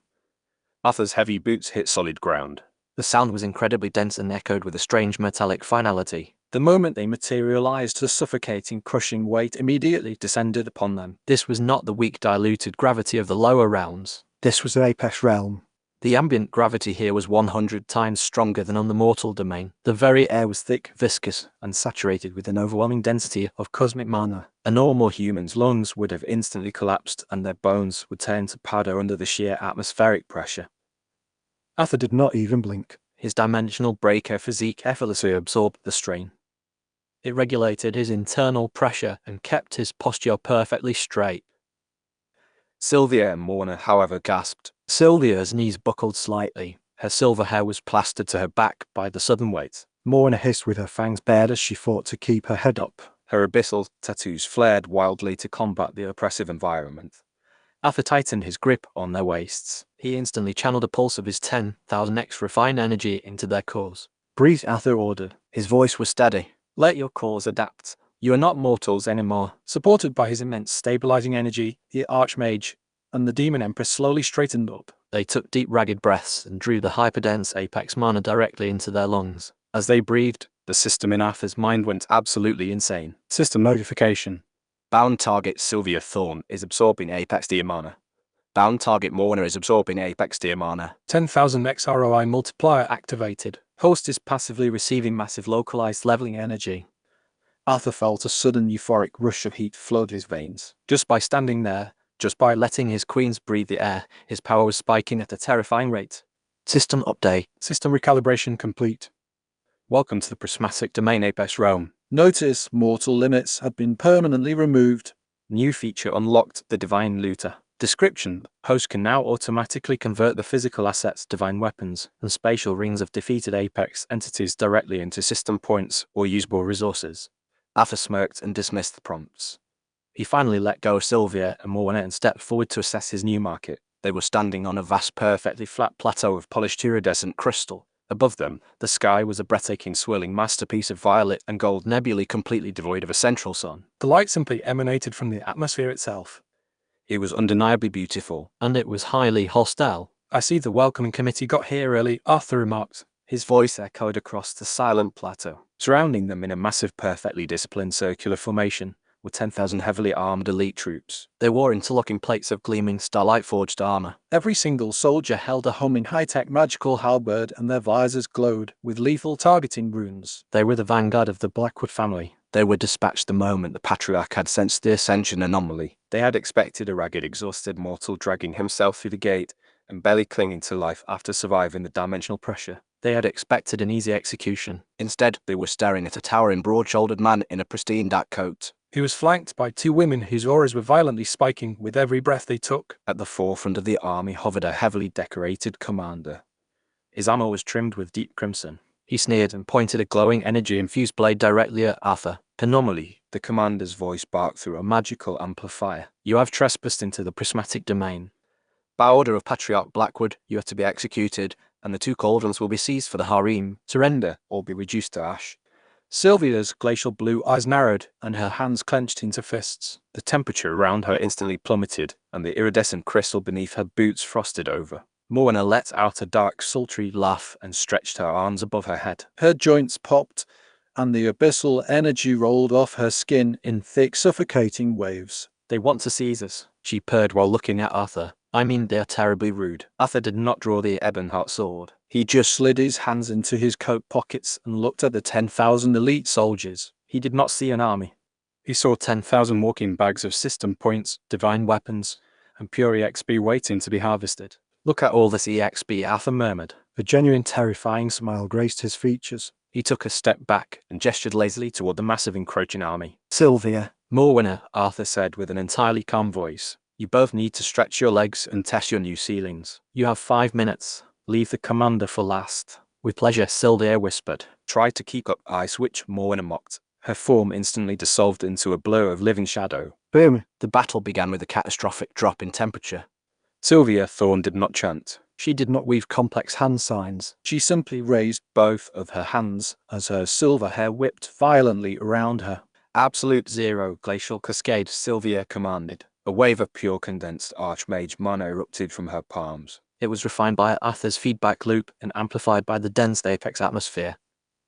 Arthur's heavy boots hit solid ground. The sound was incredibly dense and echoed with a strange metallic finality. The moment they materialized, the suffocating, crushing weight immediately descended upon them. This was not the weak, diluted gravity of the lower realms. This was the Apex Realm. The ambient gravity here was 100 times stronger than on the mortal domain. The very air was thick, viscous, and saturated with an overwhelming density of cosmic mana. A normal human's lungs would have instantly collapsed and their bones would turn to powder under the sheer atmospheric pressure. Arthur did not even blink. His dimensional breaker physique effortlessly absorbed the strain. It regulated his internal pressure and kept his posture perfectly straight. Sylvia and Morna, however, gasped. Sylvia's knees buckled slightly. Her silver hair was plastered to her back by the sudden weight. Morna hissed with her fangs bared as she fought to keep her head up. Her abyssal tattoos flared wildly to combat the oppressive environment. Arthur tightened his grip on their waists. He instantly channeled a pulse of his 10,000x refined energy into their cores. Breathe, Arthur ordered. His voice was steady. Let your cores adapt. You are not mortals anymore. Supported by his immense stabilizing energy, the Archmage and the Demon Empress slowly straightened up. They took deep, ragged breaths and drew the hyperdense Apex mana directly into their lungs. As they breathed, the system in Arthur's mind went absolutely insane. System notification. Bound target Sylvia Thorne is absorbing Apex Deer mana. Bound target Morna is absorbing Apex Deer mana. 10,000 X ROI multiplier activated. Host is passively receiving massive localized leveling energy. Arthur felt a sudden euphoric rush of heat flood his veins. Just by standing there, just by letting his queens breathe the air, his power was spiking at a terrifying rate. System update. System recalibration complete. Welcome to the Prismatic Domain Apex Realm. Notice mortal limits have been permanently removed. New feature unlocked, the Divine Looter. Description: host can now automatically convert the physical assets, divine weapons, and spatial rings of defeated Apex entities directly into system points or usable resources. Arthur smirked and dismissed the prompts. He finally let go of Sylvia and Morna and stepped forward to assess his new market. They were standing on a vast, perfectly flat plateau of polished iridescent crystal. Above them, the sky was a breathtaking, swirling masterpiece of violet and gold nebulae completely devoid of a central sun. The light simply emanated from the atmosphere itself. It was undeniably beautiful. And it was highly hostile. I see the welcoming committee got here early, Arthur remarked. His voice echoed across the silent plateau. Surrounding them in a massive, perfectly disciplined circular formation were 10,000 heavily armed elite troops. They wore interlocking plates of gleaming starlight-forged armor. Every single soldier held a humming high-tech magical halberd and their visors glowed with lethal targeting runes. They were the vanguard of the Blackwood family, They were dispatched the moment the Patriarch had sensed the ascension anomaly. They had expected a ragged, exhausted mortal dragging himself through the gate and barely clinging to life after surviving the dimensional pressure. They had expected an easy execution. Instead, they were staring at a towering, broad-shouldered man in a pristine dark coat. He was flanked by two women whose auras were violently spiking with every breath they took. At the forefront of the army hovered a heavily decorated commander. His armor was trimmed with deep crimson. He sneered and pointed a glowing, energy-infused blade directly at Arthur. Anomaly, the commander's voice barked through a magical amplifier. You have trespassed into the prismatic domain. By order of Patriarch Blackwood, you are to be executed, and the two cauldrons will be seized for the harem. Surrender, or be reduced to ash. Sylvia's glacial blue eyes narrowed, and her hands clenched into fists. The temperature around her instantly plummeted, and the iridescent crystal beneath her boots frosted over. Morwenna let out a dark, sultry laugh and stretched her arms above her head. Her joints popped, and the abyssal energy rolled off her skin in thick, suffocating waves. They want to seize us, she purred while looking at Arthur. I mean, they are terribly rude. Arthur did not draw the Ebonheart sword. He just slid his hands into his coat pockets and looked at the 10,000 elite soldiers. He did not see an army. He saw 10,000 walking bags of system points, divine weapons, and pure EXP waiting to be harvested. Look at all this EXP, Arthur murmured. A genuine terrifying smile graced his features. He took a step back and gestured lazily toward the massive encroaching army. Sylvia. Morwenna, Arthur said with an entirely calm voice. You both need to stretch your legs and test your new ceilings. You have 5 minutes. Leave the commander for last. With pleasure, Sylvia whispered. Try to keep up, I switch, Morwenna mocked. Her form instantly dissolved into a blur of living shadow. Boom. The battle began with a catastrophic drop in temperature. Sylvia Thorne did not chant. She did not weave complex hand signs. She simply raised both of her hands as her silver hair whipped violently around her. Absolute zero glacial cascade, Sylvia commanded. A wave of pure condensed archmage mana erupted from her palms. It was refined by Arthur's feedback loop and amplified by the dense apex atmosphere.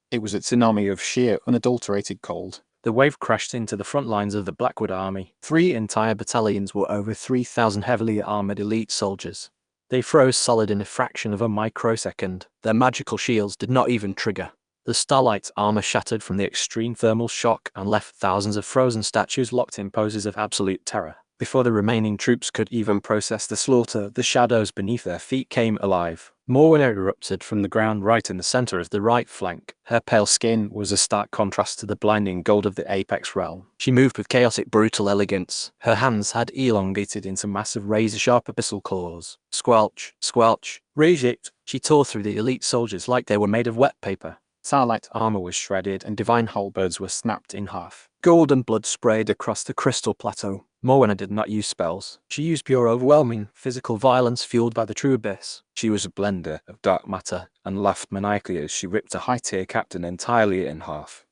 It was a tsunami of sheer, unadulterated cold. The wave crashed into the front lines of the Blackwood army. 3 entire battalions were over 3,000 heavily armored elite soldiers. They froze solid in a fraction of a microsecond. Their magical shields did not even trigger. The Starlight's armor shattered from the extreme thermal shock and left thousands of frozen statues locked in poses of absolute terror. Before the remaining troops could even process the slaughter, the shadows beneath their feet came alive. Morwenna erupted from the ground right in the center of the right flank. Her pale skin was a stark contrast to the blinding gold of the Apex realm. She moved with chaotic, brutal elegance. Her hands had elongated into massive razor-sharp abyssal claws. Squelch, squelch, rage-it. She tore through the elite soldiers like they were made of wet paper. Starlight Armor was shredded and divine halberds were snapped in half. Gold and blood sprayed across the crystal plateau. Morwenna did not use spells. She used pure overwhelming physical violence fueled by the true abyss. She was a blender of dark matter and laughed maniacally as she ripped a high-tier captain entirely in half.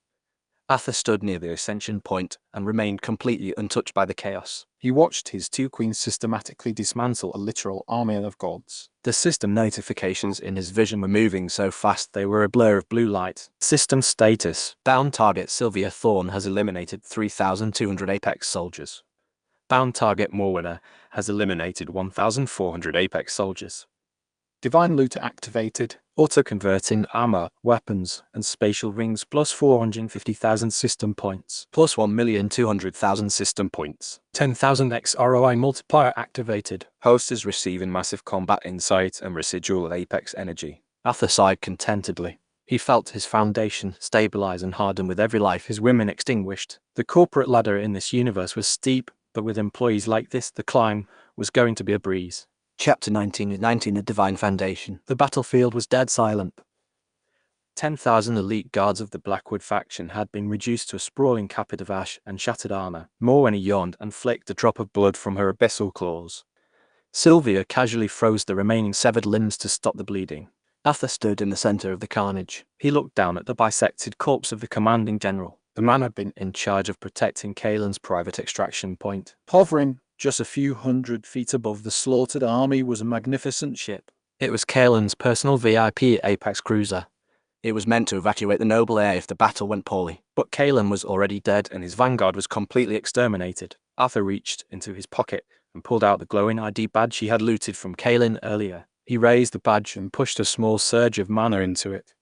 Arthur stood near the ascension point and remained completely untouched by the chaos. He watched his two queens systematically dismantle a literal army of gods. The system notifications in his vision were moving so fast they were a blur of blue light. System status. Bound target Sylvia Thorne has eliminated 3,200 Apex soldiers. Bound target Morwenna has eliminated 1,400 Apex soldiers. Divine loot activated. Auto-converting armor, weapons, and spatial rings plus 450,000 system points. Plus 1,200,000 system points. 10,000x ROI multiplier activated. Host is receiving massive combat insight and residual Apex energy. Arthur sighed contentedly. He felt his foundation stabilize and harden with every life his women extinguished. The corporate ladder in this universe was steep, but with employees like this, the climb was going to be a breeze. Chapter 19, A Divine Foundation. The battlefield was dead silent. 10,000 elite guards of the Blackwood faction had been reduced to a sprawling carpet of ash and shattered armor. Morwenna yawned and flicked a drop of blood from her abyssal claws. Sylvia casually froze the remaining severed limbs to stop the bleeding. Arthur stood in the center of the carnage. He looked down at the bisected corpse of the commanding general. The man had been in charge of protecting Kaelin's private extraction point. Hovering just a few hundred feet above the slaughtered army was a magnificent ship. It was Kaelin's personal VIP Apex cruiser. It was meant to evacuate the noble heir if the battle went poorly. But Kaelin was already dead and his vanguard was completely exterminated. Arthur reached into his pocket and pulled out the glowing ID badge he had looted from Kaelin earlier. He raised the badge and pushed a small surge of mana into it.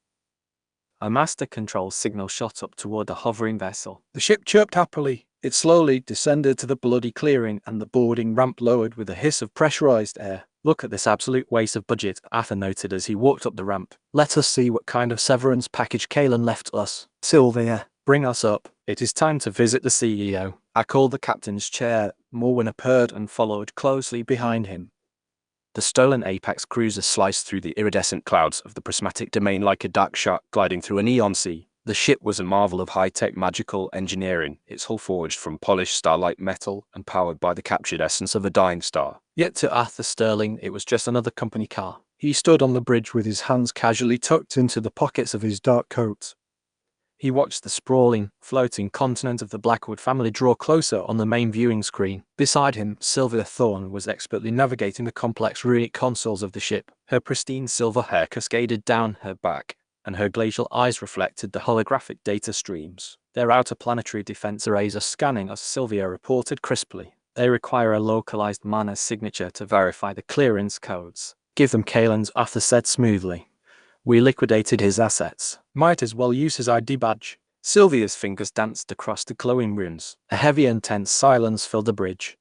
A master control signal shot up toward the hovering vessel. The ship chirped happily. It slowly descended to the bloody clearing, and the boarding ramp lowered with a hiss of pressurized air. Look at this absolute waste of budget, Arthur noted as he walked up the ramp. Let us see what kind of severance package Kalen left us. Sylvia, bring us up. It is time to visit the CEO. I called the captain's chair. Morwen appeared and followed closely behind him. The stolen Apex cruiser sliced through the iridescent clouds of the prismatic domain like a dark shark gliding through a neon sea. The ship was a marvel of high-tech magical engineering, its hull forged from polished starlight metal and powered by the captured essence of a dying star. Yet to Arthur Sterling, it was just another company car. He stood on the bridge with his hands casually tucked into the pockets of his dark coat. He watched the sprawling, floating continent of the Blackwood family draw closer on the main viewing screen. Beside him, Sylvia Thorne was expertly navigating the complex runic consoles of the ship. Her pristine silver hair cascaded down her back, and her glacial eyes reflected the holographic data streams. Their outer planetary defense arrays are scanning, as Sylvia reported crisply. They require a localized mana signature to verify the clearance codes. Give them Kalen's, Arthur said smoothly. We liquidated his assets. Might as well use his ID badge. Sylvia's fingers danced across the glowing runes. A heavy and tense silence filled the bridge.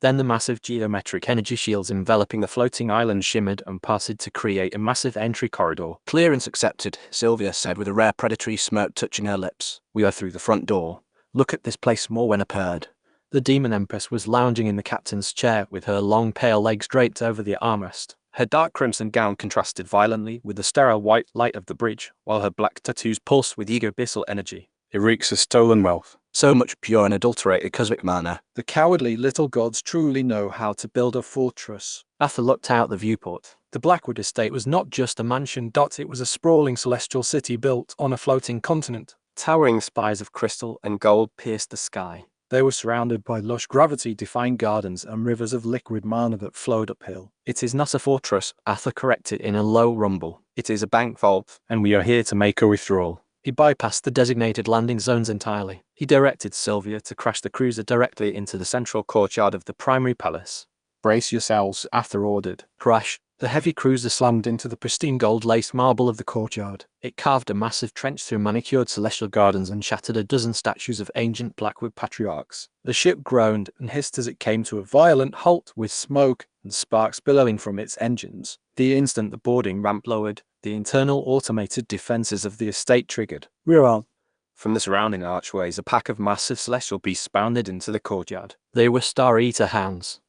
Then the massive geometric energy shields enveloping the floating island shimmered and parted to create a massive entry corridor. Clearance accepted, Sylvia said with a rare predatory smirk touching her lips. We are through the front door. Look at this place, Morwen appeared. The Demon Empress was lounging in the captain's chair with her long pale legs draped over the armrest. Her dark crimson gown contrasted violently with the sterile white light of the bridge, while her black tattoos pulsed with eager abyssal energy. It reeks of stolen wealth. So much pure and adulterated cosmic mana. The cowardly little gods truly know how to build a fortress. Arthur looked out the viewport. The Blackwood estate was not just a mansion. It was a sprawling celestial city built on a floating continent. Towering spires of crystal and gold pierced the sky. They were surrounded by lush gravity-defying gardens and rivers of liquid mana that flowed uphill. It is not a fortress, Arthur corrected in a low rumble. It is a bank vault, and we are here to make a withdrawal. He bypassed the designated landing zones entirely. He directed Sylvia to crash the cruiser directly into the central courtyard of the primary palace. Brace yourselves, Arthur ordered. Crash. The heavy cruiser slammed into the pristine gold-laced marble of the courtyard. It carved a massive trench through manicured celestial gardens and shattered a dozen statues of ancient Blackwood patriarchs. The ship groaned and hissed as it came to a violent halt, with smoke and sparks billowing from its engines. The instant the boarding ramp lowered, the internal automated defenses of the estate triggered. We're on. From the surrounding archways, a pack of massive celestial beasts bounded into the courtyard. They were Star Eater hounds.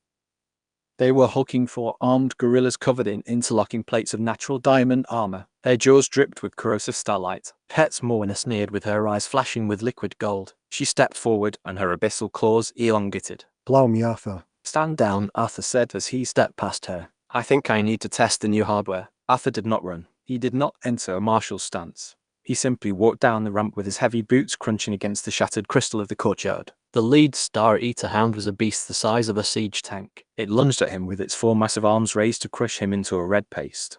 They were hulking for armed gorillas covered in interlocking plates of natural diamond armor. Their jaws dripped with corrosive starlight. Pets, Morwen sneered with her eyes flashing with liquid gold. She stepped forward and her abyssal claws elongated. Blow me, Arthur. Stand down, Arthur said as he stepped past her. I think I need to test the new hardware. Arthur did not run. He did not enter a martial stance. He simply walked down the ramp with his heavy boots crunching against the shattered crystal of the courtyard. The lead Star Eater hound was a beast the size of a siege tank. It lunged at him with its four massive arms raised to crush him into a red paste.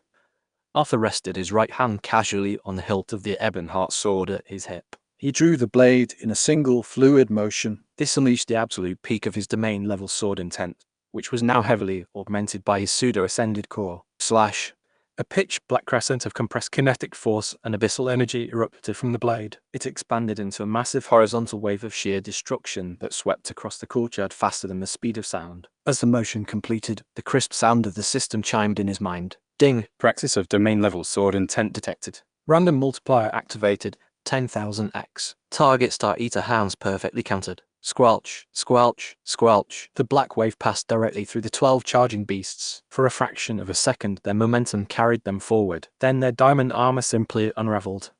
Arthur rested his right hand casually on the hilt of the Ebonheart sword at his hip. He drew the blade in a single fluid motion. This unleashed the absolute peak of his domain-level sword intent, which was now heavily augmented by his pseudo-ascended core. Slash. A pitch-black crescent of compressed kinetic force and abyssal energy erupted from the blade. It expanded into a massive horizontal wave of sheer destruction that swept across the courtyard faster than the speed of sound. As the motion completed, the crisp sound of the system chimed in his mind. Ding! Praxis of domain-level sword intent detected. Random multiplier activated. 10,000x. Target Star Eater hounds perfectly countered. Squelch, squelch, squelch. The black wave passed directly through the 12 charging beasts. For a fraction of a second, their momentum carried them forward. Then their diamond armor simply unraveled.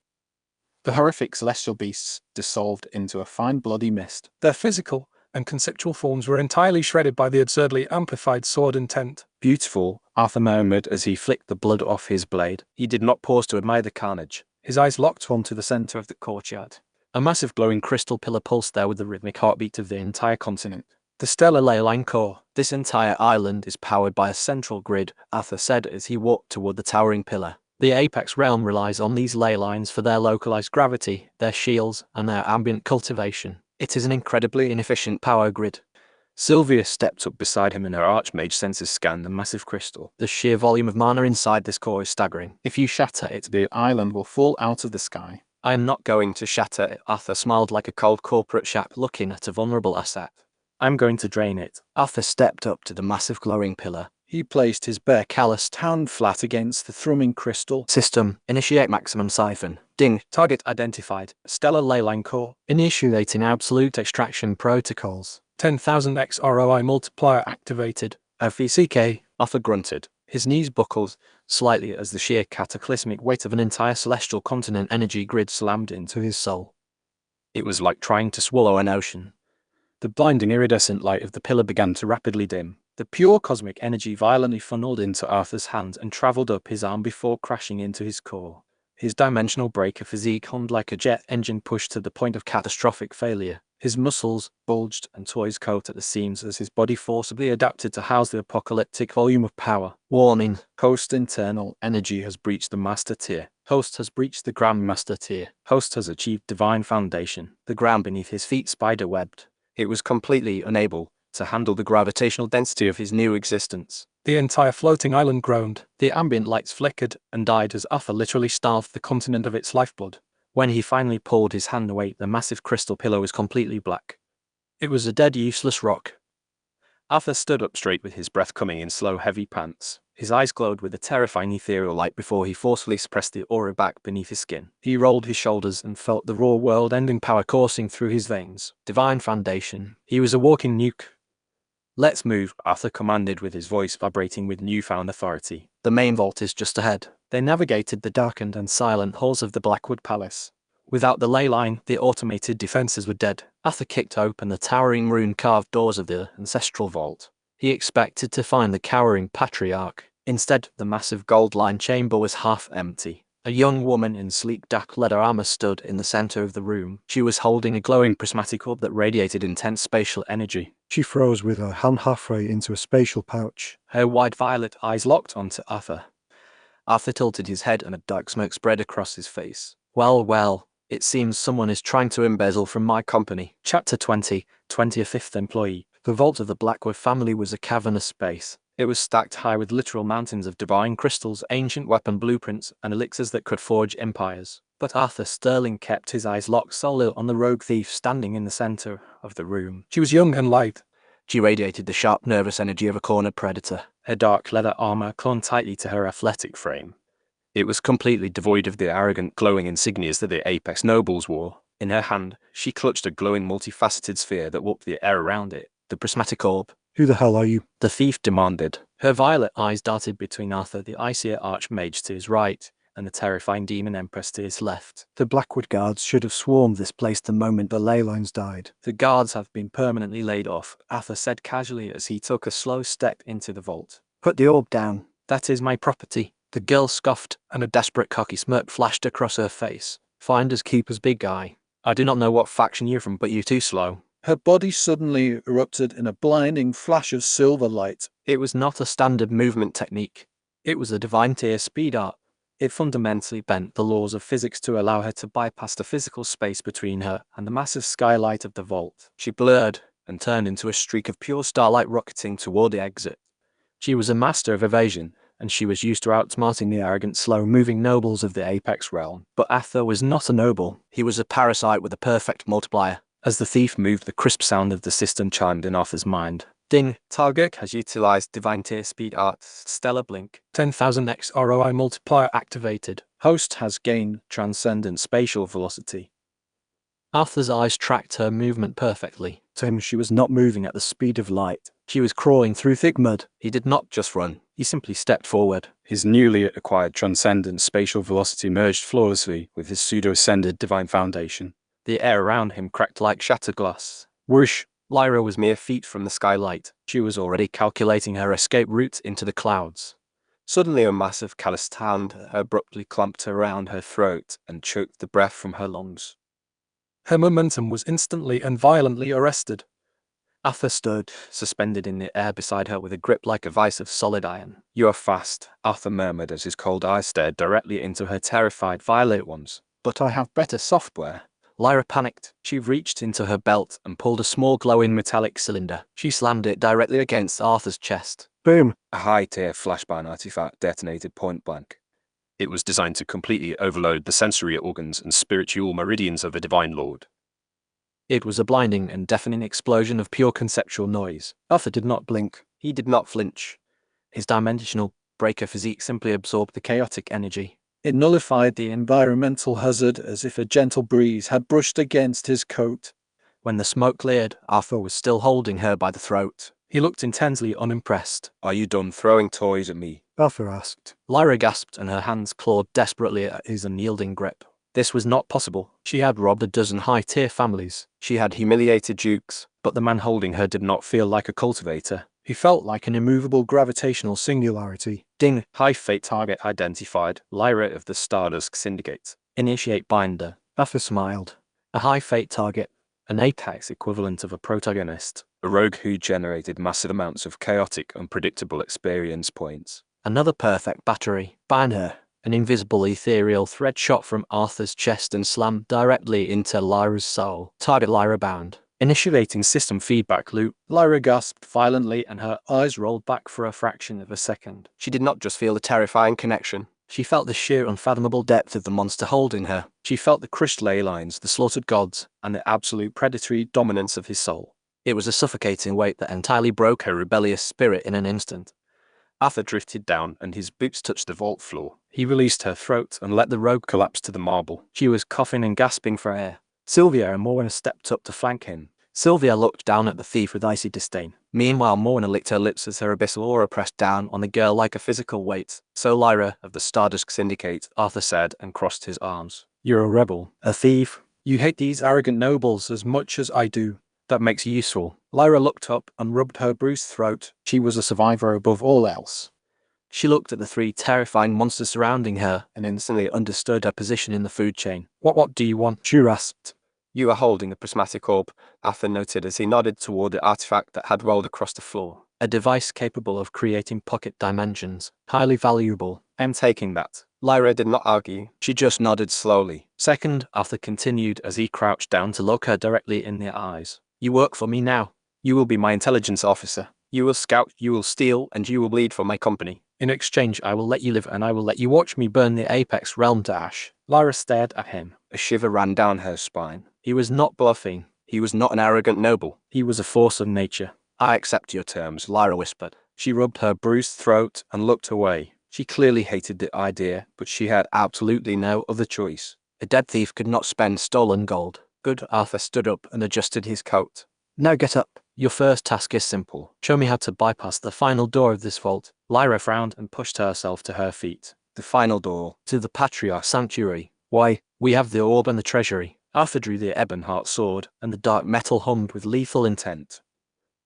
The horrific celestial beasts dissolved into a fine bloody mist. Their physical and conceptual forms were entirely shredded by the absurdly amplified sword intent. Beautiful, Arthur murmured as he flicked the blood off his blade. He did not pause to admire the carnage. His eyes locked onto the center of the courtyard. A massive glowing crystal pillar pulsed there with the rhythmic heartbeat of the entire continent. The stellar ley line core. This entire island is powered by a central grid, Arthur said as he walked toward the towering pillar. The Apex realm relies on these ley lines for their localized gravity, their shields, and their ambient cultivation. It is an incredibly inefficient power grid. Sylvia stepped up beside him and her archmage senses scanned the massive crystal. The sheer volume of mana inside this core is staggering. If you shatter it, the island will fall out of the sky. I am not going to shatter it. Arthur smiled like a cold corporate chap looking at a vulnerable asset. I'm going to drain it. Arthur stepped up to the massive glowing pillar. He placed his bare calloused hand flat against the thrumming crystal. System, initiate maximum siphon. Ding. Target identified. Stellar ley line core. Initiating absolute extraction protocols. 10,000 X ROI multiplier activated. FECK. Arthur grunted. His knees buckled slightly as the sheer cataclysmic weight of an entire celestial continent energy grid slammed into his soul. It was like trying to swallow an ocean. The blinding iridescent light of the pillar began to rapidly dim. The pure cosmic energy violently funneled into Arthur's hand and travelled up his arm before crashing into his core. His dimensional breaker physique hummed like a jet engine pushed to the point of catastrophic failure. His muscles bulged and tore his coat at the seams as his body forcibly adapted to house the apocalyptic volume of power. Warning. Host internal energy has breached the master tier. Host has breached the grandmaster tier. Host has achieved divine foundation. The ground beneath his feet spider-webbed. It was completely unable to handle the gravitational density of his new existence. The entire floating island groaned. The ambient lights flickered and died as Arthur literally starved the continent of its lifeblood. When he finally pulled his hand away, the massive crystal pillar was completely black. It was a dead, useless rock. Arthur stood up straight with his breath coming in slow, heavy pants. His eyes glowed with a terrifying ethereal light before he forcefully suppressed the aura back beneath his skin. He rolled his shoulders and felt the raw world-ending power coursing through his veins. Divine foundation. He was a walking nuke. Let's move, Arthur commanded with his voice vibrating with newfound authority. The main vault is just ahead. They navigated the darkened and silent halls of the Blackwood Palace. Without the ley line, the automated defenses were dead. Arthur kicked open the towering rune-carved doors of the ancestral vault. He expected to find the cowering patriarch. Instead, the massive gold-lined chamber was half empty. A young woman in sleek dark leather armor stood in the center of the room. She was holding a glowing prismatic orb that radiated intense spatial energy. She froze with her hand halfway into a spatial pouch. Her wide violet eyes locked onto Arthur. Arthur tilted his head and a dark smoke spread across his face. Well, it seems someone is trying to embezzle from my company. Chapter 20, 25th Employee. The vault of the Blackwood family was a cavernous space. It was stacked high with literal mountains of divine crystals, ancient weapon blueprints, and elixirs that could forge empires. But Arthur Sterling kept his eyes locked solely on the rogue thief standing in the center of the room. She was young and lithe. She radiated the sharp, nervous energy of a cornered predator. Her dark leather armor clung tightly to her athletic frame. It was completely devoid of the arrogant, glowing insignias that the Apex nobles wore. In her hand, she clutched a glowing, multifaceted sphere that warped the air around it. The prismatic orb. Who the hell are you? The thief demanded. Her violet eyes darted between Arthur the Aesir Archmage to his right and the terrifying Demon Empress to his left. The Blackwood guards should have swarmed this place the moment the ley lines died. The guards have been permanently laid off, Arthur said casually as he took a slow step into the vault. Put the orb down. That is my property. The girl scoffed, and a desperate cocky smirk flashed across her face. Finders keepers, big guy. I do not know what faction you're from, but you're too slow. Her body suddenly erupted in a blinding flash of silver light. It was not a standard movement technique. It was a divine tier speed art. It fundamentally bent the laws of physics to allow her to bypass the physical space between her and the massive skylight of the vault. She blurred and turned into a streak of pure starlight rocketing toward the exit. She was a master of evasion, and she was used to outsmarting the arrogant, slow-moving nobles of the Apex realm. But Arthur was not a noble. He was a parasite with a perfect multiplier. As the thief moved, the crisp sound of the system chimed in Arthur's mind. Ding. Target has utilized divine tier speed art. Stellar blink. 10,000 X ROI multiplier activated. Host has gained transcendent spatial velocity. Arthur's eyes tracked her movement perfectly. To him, she was not moving at the speed of light. She was crawling through thick mud. He did not just run. He simply stepped forward. His newly acquired transcendent spatial velocity merged flawlessly with his pseudo-ascended divine foundation. The air around him cracked like shattered glass. Whoosh! Lyra was mere feet from the skylight. She was already calculating her escape route into the clouds. Suddenly a massive calloused hand abruptly clamped around her throat and choked the breath from her lungs. Her momentum was instantly and violently arrested. Arthur stood, suspended in the air beside her with a grip like a vice of solid iron. "You are fast," Arthur murmured as his cold eyes stared directly into her terrified violet ones. But I have better software. Lyra panicked. She reached into her belt and pulled a small glowing metallic cylinder. She slammed it directly against Arthur's chest. Boom! A high-tier flashbang artifact detonated point blank. It was designed to completely overload the sensory organs and spiritual meridians of a divine lord. It was a blinding and deafening explosion of pure conceptual noise. Arthur did not blink. He did not flinch. His dimensional breaker physique simply absorbed the chaotic energy. It nullified the environmental hazard as if a gentle breeze had brushed against his coat. When the smoke cleared, Arthur was still holding her by the throat. He looked intensely unimpressed. Are you done throwing toys at me? Arthur asked. Lyra gasped and her hands clawed desperately at his unyielding grip. This was not possible. She had robbed a dozen high-tier families. She had humiliated dukes. But the man holding her did not feel like a cultivator. He felt like an immovable gravitational singularity. Ding! High fate target identified. Lyra of the Stardust Syndicate. Initiate binder. Arthur smiled. A high fate target. An apex equivalent of a protagonist. A rogue who generated massive amounts of chaotic, unpredictable experience points. Another perfect battery. Bind her. An invisible ethereal thread shot from Arthur's chest and slammed directly into Lyra's soul. Target Lyra bound. Initiating system feedback loop. Lyra gasped violently and her eyes rolled back for a fraction of a second. She did not just feel the terrifying connection. She felt the sheer unfathomable depth of the monster holding her. She felt the crushed ley lines, the slaughtered gods, and the absolute predatory dominance of his soul. It was a suffocating weight that entirely broke her rebellious spirit in an instant. Arthur drifted down and his boots touched the vault floor. He released her throat and let the rogue collapse to the marble. She was coughing and gasping for air. Sylvia and Morna stepped up to flank him. Sylvia looked down at the thief with icy disdain. Meanwhile, Morna licked her lips as her abyssal aura pressed down on the girl like a physical weight. So Lyra of the Stardust Syndicate, Arthur said and crossed his arms. You're a rebel, a thief. You hate these arrogant nobles as much as I do. That makes you useful. Lyra looked up and rubbed her bruised throat. She was a survivor above all else. She looked at the three terrifying monsters surrounding her and instantly understood her position in the food chain. What do you want? She rasped. You are holding a prismatic orb, Arthur noted as he nodded toward the artifact that had rolled across the floor. A device capable of creating pocket dimensions. Highly valuable. I'm taking that. Lyra did not argue. She just nodded slowly. Second, Arthur continued as he crouched down to look her directly in the eyes. You work for me now. You will be my intelligence officer. You will scout, you will steal, and you will bleed for my company. In exchange, I will let you live and I will let you watch me burn the Apex realm to ash. Lyra stared at him. A shiver ran down her spine. He was not bluffing. He was not an arrogant noble. He was a force of nature. I accept your terms, Lyra whispered. She rubbed her bruised throat and looked away. She clearly hated the idea, but she had absolutely no other choice. A dead thief could not spend stolen gold. Good. Arthur stood up and adjusted his coat. Now get up. Your first task is simple. Show me how to bypass the final door of this vault. Lyra frowned and pushed herself to her feet. The final door. To the Patriarch Sanctuary. Why? We have the orb and the treasury. Arthur drew the Ebonheart sword, and the dark metal hummed with lethal intent.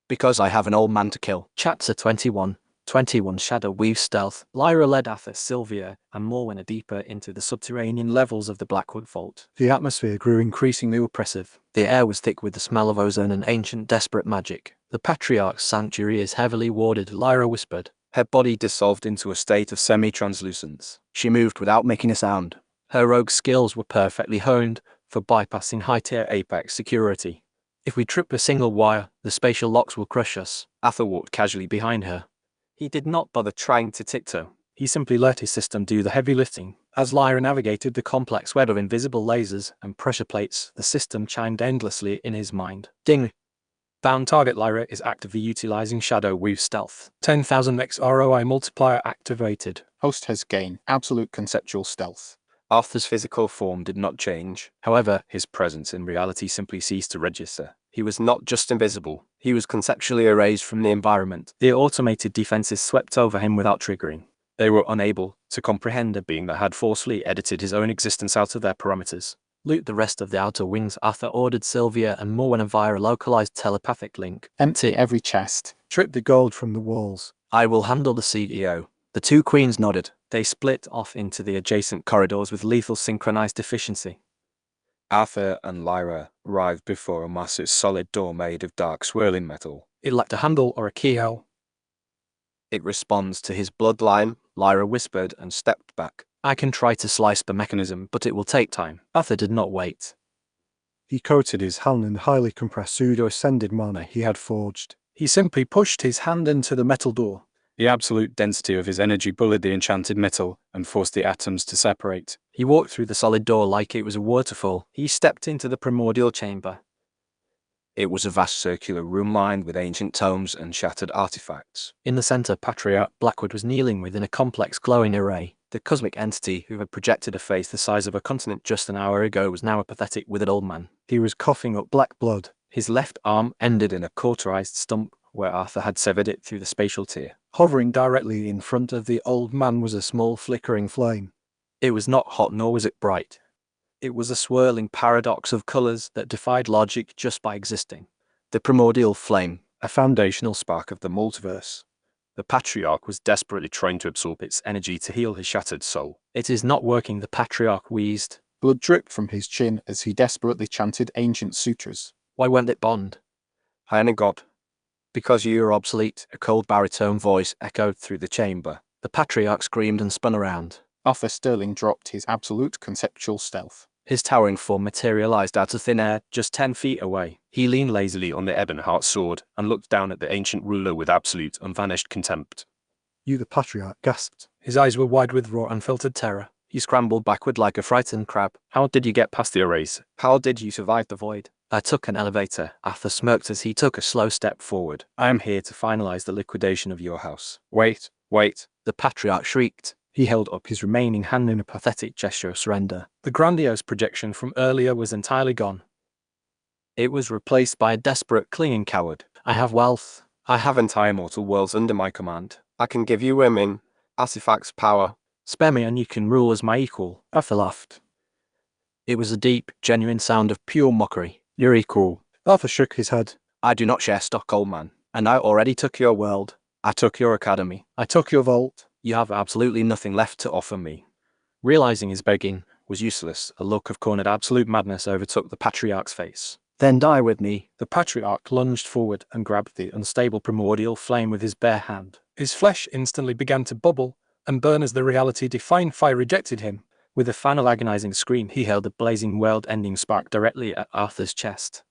Because I have an old man to kill. Chapter 21. 21 Shadow Weave Stealth. Lyra led Arthur, Sylvia, and Morwenna deeper into the subterranean levels of the Blackwood Vault. The atmosphere grew increasingly oppressive. The air was thick with the smell of ozone and ancient desperate magic. The Patriarch's Sanctuary is heavily warded, Lyra whispered. Her body dissolved into a state of semi-translucence. She moved without making a sound. Her rogue skills were perfectly honed for bypassing high-tier Apex security. If we trip a single wire, the spatial locks will crush us. Arthur walked casually behind her. He did not bother trying to tiptoe. He simply let his system do the heavy lifting. As Lyra navigated the complex web of invisible lasers and pressure plates, the system chimed endlessly in his mind. Ding! Bound target Lyra is actively utilizing Shadow Weave Stealth. 10,000x ROI multiplier activated. Host has gained absolute conceptual stealth. Arthur's physical form did not change. However, his presence in reality simply ceased to register. He was not just invisible. He was conceptually erased from the environment. The automated defenses swept over him without triggering. They were unable to comprehend a being that had forcefully edited his own existence out of their parameters. Loot the rest of the outer wings, Arthur ordered Sylvia and Morwenna via a localized telepathic link. Empty every chest. Strip the gold from the walls. I will handle the CEO. The two queens nodded. They split off into the adjacent corridors with lethal synchronized efficiency. Arthur and Lyra arrived before a massive solid door made of dark swirling metal. It lacked a handle or a keyhole. It responds to his bloodline, Lyra whispered and stepped back. I can try to slice the mechanism, but it will take time. Arthur did not wait. He coated his hand in highly compressed pseudo-ascended mana he had forged. He simply pushed his hand into the metal door. The absolute density of his energy bullied the enchanted metal and forced the atoms to separate. He walked through the solid door like it was a waterfall. He stepped into the primordial chamber. It was a vast circular room lined with ancient tomes and shattered artifacts. In the center, Patriarch Blackwood was kneeling within a complex glowing array. The cosmic entity who had projected a face the size of a continent just an hour ago was now a pathetic withered old man. He was coughing up black blood. His left arm ended in a cauterized stump where Arthur had severed it through the spatial tear. Hovering directly in front of the old man was a small flickering flame. It was not hot nor was it bright. It was a swirling paradox of colors that defied logic just by existing. The primordial flame, A foundational spark of the multiverse. The Patriarch was desperately trying to absorb its energy to heal his shattered soul. it is not working, the Patriarch wheezed. Blood dripped from his chin as he desperately chanted ancient sutras. Why won't it bond? I am a god. Because you are obsolete, a cold baritone voice echoed through the chamber. The Patriarch screamed and spun around. Arthur Sterling dropped his absolute conceptual stealth. His towering form materialized out of thin air just 10 feet away. He leaned lazily on the Ebonheart sword and looked down at the ancient ruler with absolute, unvanished contempt. You, the Patriarch, gasped. His eyes were wide with raw, unfiltered terror. He scrambled backward like a frightened crab. How did you get past the arrays? How did you survive the void? I took an elevator. Arthur smirked as he took a slow step forward. I am here to finalize the liquidation of your house. Wait. The Patriarch shrieked. He held up his remaining hand in a pathetic gesture of surrender. The grandiose projection from earlier was entirely gone. It was replaced by a desperate, clinging coward. I have wealth. I have entire mortal worlds under my command. I can give you women, artifacts, power. Spare me and you can rule as my equal. Arthur laughed. It was a deep, genuine sound of pure mockery. You're equal. Arthur shook his head. I do not share stock, old man. And I already took your world. I took your academy. I took your vault. You have absolutely nothing left to offer me. Realizing his begging was useless, a look of cornered absolute madness overtook the Patriarch's face. Then die with me. The Patriarch lunged forward and grabbed the unstable primordial flame with his bare hand. His flesh instantly began to bubble and burn as the reality-defying fire rejected him. With a final agonizing scream, he held the blazing world-ending spark directly at Arthur's chest.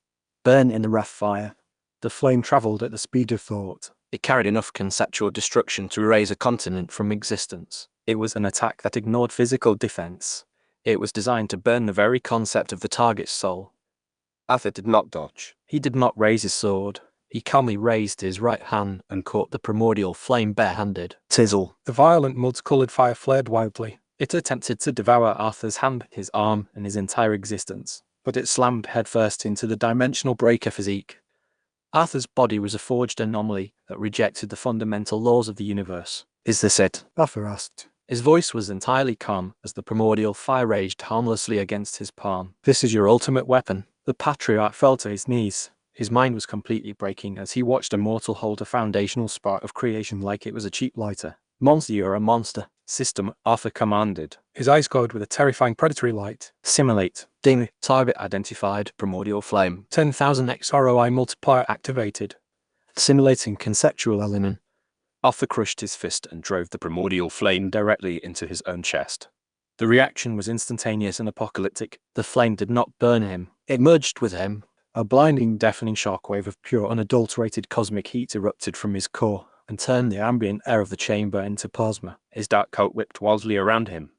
Burn in the wrath fire. The flame travelled at the speed of thought. It carried enough conceptual destruction to erase a continent from existence. It was an attack that ignored physical defense. It was designed to burn the very concept of the target's soul. Arthur did not dodge. He did not raise his sword. He calmly raised his right hand and caught the primordial flame barehanded. Tizzle. The violent mud-colored fire flared wildly. It attempted to devour Arthur's hand, his arm, and his entire existence, but it slammed headfirst into the dimensional breaker physique. Arthur's body was a forged anomaly that rejected the fundamental laws of the universe. Is this it? Arthur asked. His voice was entirely calm as the primordial fire raged harmlessly against his palm. This is your ultimate weapon. The Patriarch fell to his knees. His mind was completely breaking as he watched a mortal hold a foundational spark of creation like it was a cheap lighter. Monster, you're a monster. System, Arthur commanded. His eyes glowed with a terrifying predatory light. Simulate. Ding. Target identified. Primordial flame. 10,000x ROI multiplier activated. Simulating conceptual element. Arthur crushed his fist and drove the primordial flame directly into his own chest. The reaction was instantaneous and apocalyptic. The flame did not burn him. It merged with him. A blinding, deafening shockwave of pure, unadulterated cosmic heat erupted from his core and turned the ambient air of the chamber into plasma. His dark coat whipped wildly around him.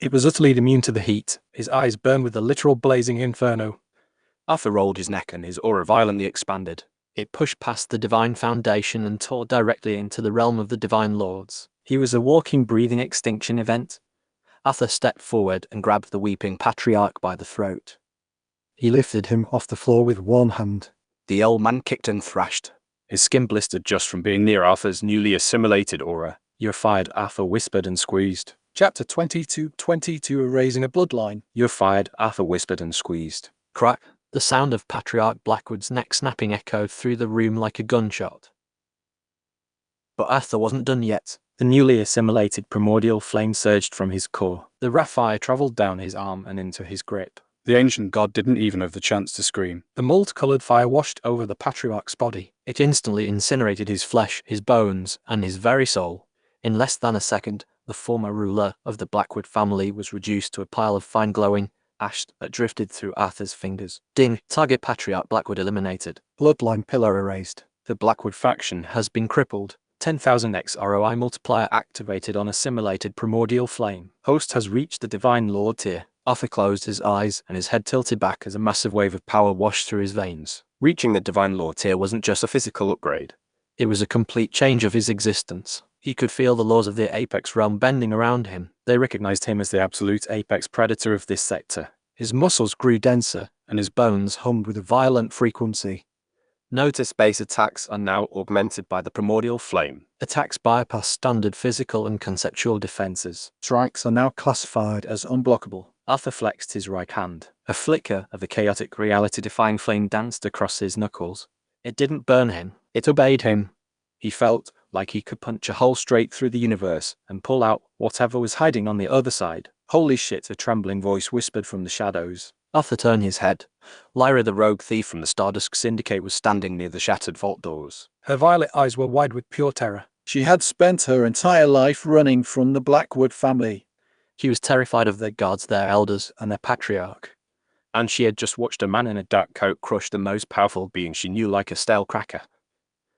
It was utterly immune to the heat. His eyes burned with the literal blazing inferno. Arthur rolled his neck and his aura violently expanded. It pushed past the divine foundation and tore directly into the realm of the divine lords. He was a walking, breathing extinction event. Arthur stepped forward and grabbed the weeping Patriarch by the throat. He lifted him off the floor with one hand. The old man kicked and thrashed. His skin blistered just from being near Arthur's newly assimilated aura. You're fired, Arthur whispered and squeezed. Chapter 22, Erasing a Bloodline. You're fired, Arthur whispered and squeezed. Crack. The sound of Patriarch Blackwood's neck snapping echoed through the room like a gunshot. But Arthur wasn't done yet. The newly assimilated primordial flame surged from his core. The rapphire travelled down his arm and into his grip. The ancient god didn't even have the chance to scream. The mold-coloured fire washed over the Patriarch's body. It instantly incinerated his flesh, his bones, and his very soul. In less than a second, the former ruler of the Blackwood family was reduced to a pile of fine glowing ash that drifted through Arthur's fingers. Ding! Target Patriarch Blackwood eliminated. Bloodline pillar erased. The Blackwood faction has been crippled. 10,000x ROI multiplier activated on a simulated primordial flame. Host has reached the Divine Lord tier. Arthur closed his eyes and his head tilted back as a massive wave of power washed through his veins. Reaching the Divine Lord tier wasn't just a physical upgrade. It was a complete change of his existence. He could feel the laws of the Apex realm bending around him. They recognized him as the absolute apex predator of this sector. His muscles grew denser, and his bones hummed with a violent frequency. Notice-based attacks are now augmented by the primordial flame. Attacks bypass standard physical and conceptual defenses. Strikes are now classified as unblockable. Arthur flexed his right hand. A flicker of the chaotic reality-defying flame danced across his knuckles. It didn't burn him. It obeyed him. He felt like he could punch a hole straight through the universe and pull out whatever was hiding on the other side. Holy shit, a trembling voice whispered from the shadows. Arthur turned his head. Lyra, the rogue thief from the Stardust Syndicate, was standing near the shattered vault doors. Her violet eyes were wide with pure terror. She had spent her entire life running from the Blackwood family. She was terrified of their gods, their elders, and their patriarch. And she had just watched a man in a dark coat crush the most powerful being she knew like a stale cracker.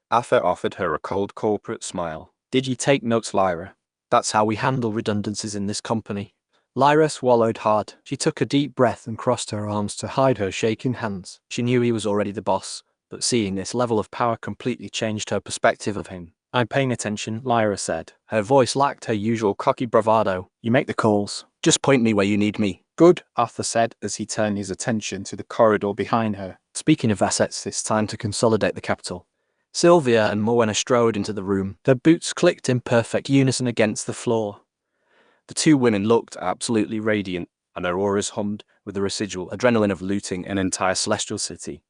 Arthur offered her a cold corporate smile. Did you take notes, Lyra? That's how we handle redundancies in this company. Lyra swallowed hard. She took a deep breath and crossed her arms to hide her shaking hands. She knew he was already the boss, but seeing this level of power completely changed her perspective of him. I'm paying attention, Lyra said. Her voice lacked her usual cocky bravado. You make the calls. Just point me where you need me. Good, Arthur said as he turned his attention to the corridor behind her. Speaking of assets, it's time to consolidate the capital. Sylvia and Morwenna strode into the room. Their boots clicked in perfect unison against the floor. The two women looked absolutely radiant, and their auras hummed with the residual adrenaline of looting an entire celestial city.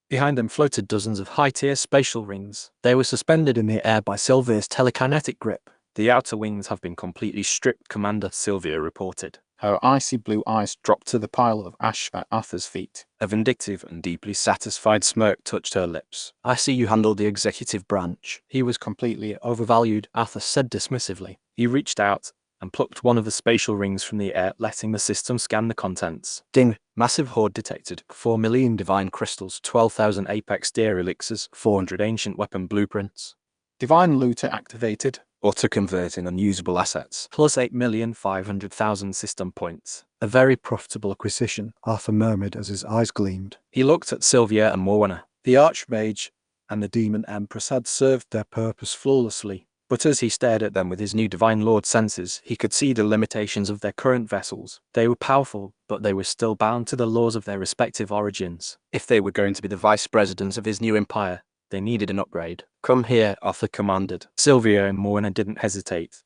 Behind them floated dozens of high-tier spatial rings. They were suspended in the air by Sylvia's telekinetic grip. The outer wings have been completely stripped, Commander, Sylvia reported. Her icy blue eyes dropped to the pile of ash at Arthur's feet. A vindictive and deeply satisfied smirk touched her lips. I see you handled the executive branch. He was completely Overvalued, Arthur said dismissively. He reached out and plucked one of the spatial rings from the air, letting the system scan the contents. Ding! Massive hoard detected. 4 million divine crystals, 12,000 apex deer elixirs, 400 ancient weapon blueprints. Divine Looter activated. Auto-converting unusable assets. Plus 8,500,000 system points. A very profitable acquisition, Arthur murmured as his eyes gleamed. He looked at Sylvia and Morwenna. The Archmage and the Demon Empress had served their purpose flawlessly. But as he stared at them with his new Divine Lord senses, he could see the limitations of their current vessels. They were powerful, but they were still bound to the laws of their respective origins. If they were going to be the vice presidents of his new empire, they needed an upgrade. Come here, Arthur commanded. Sylvia and Morwenna didn't hesitate.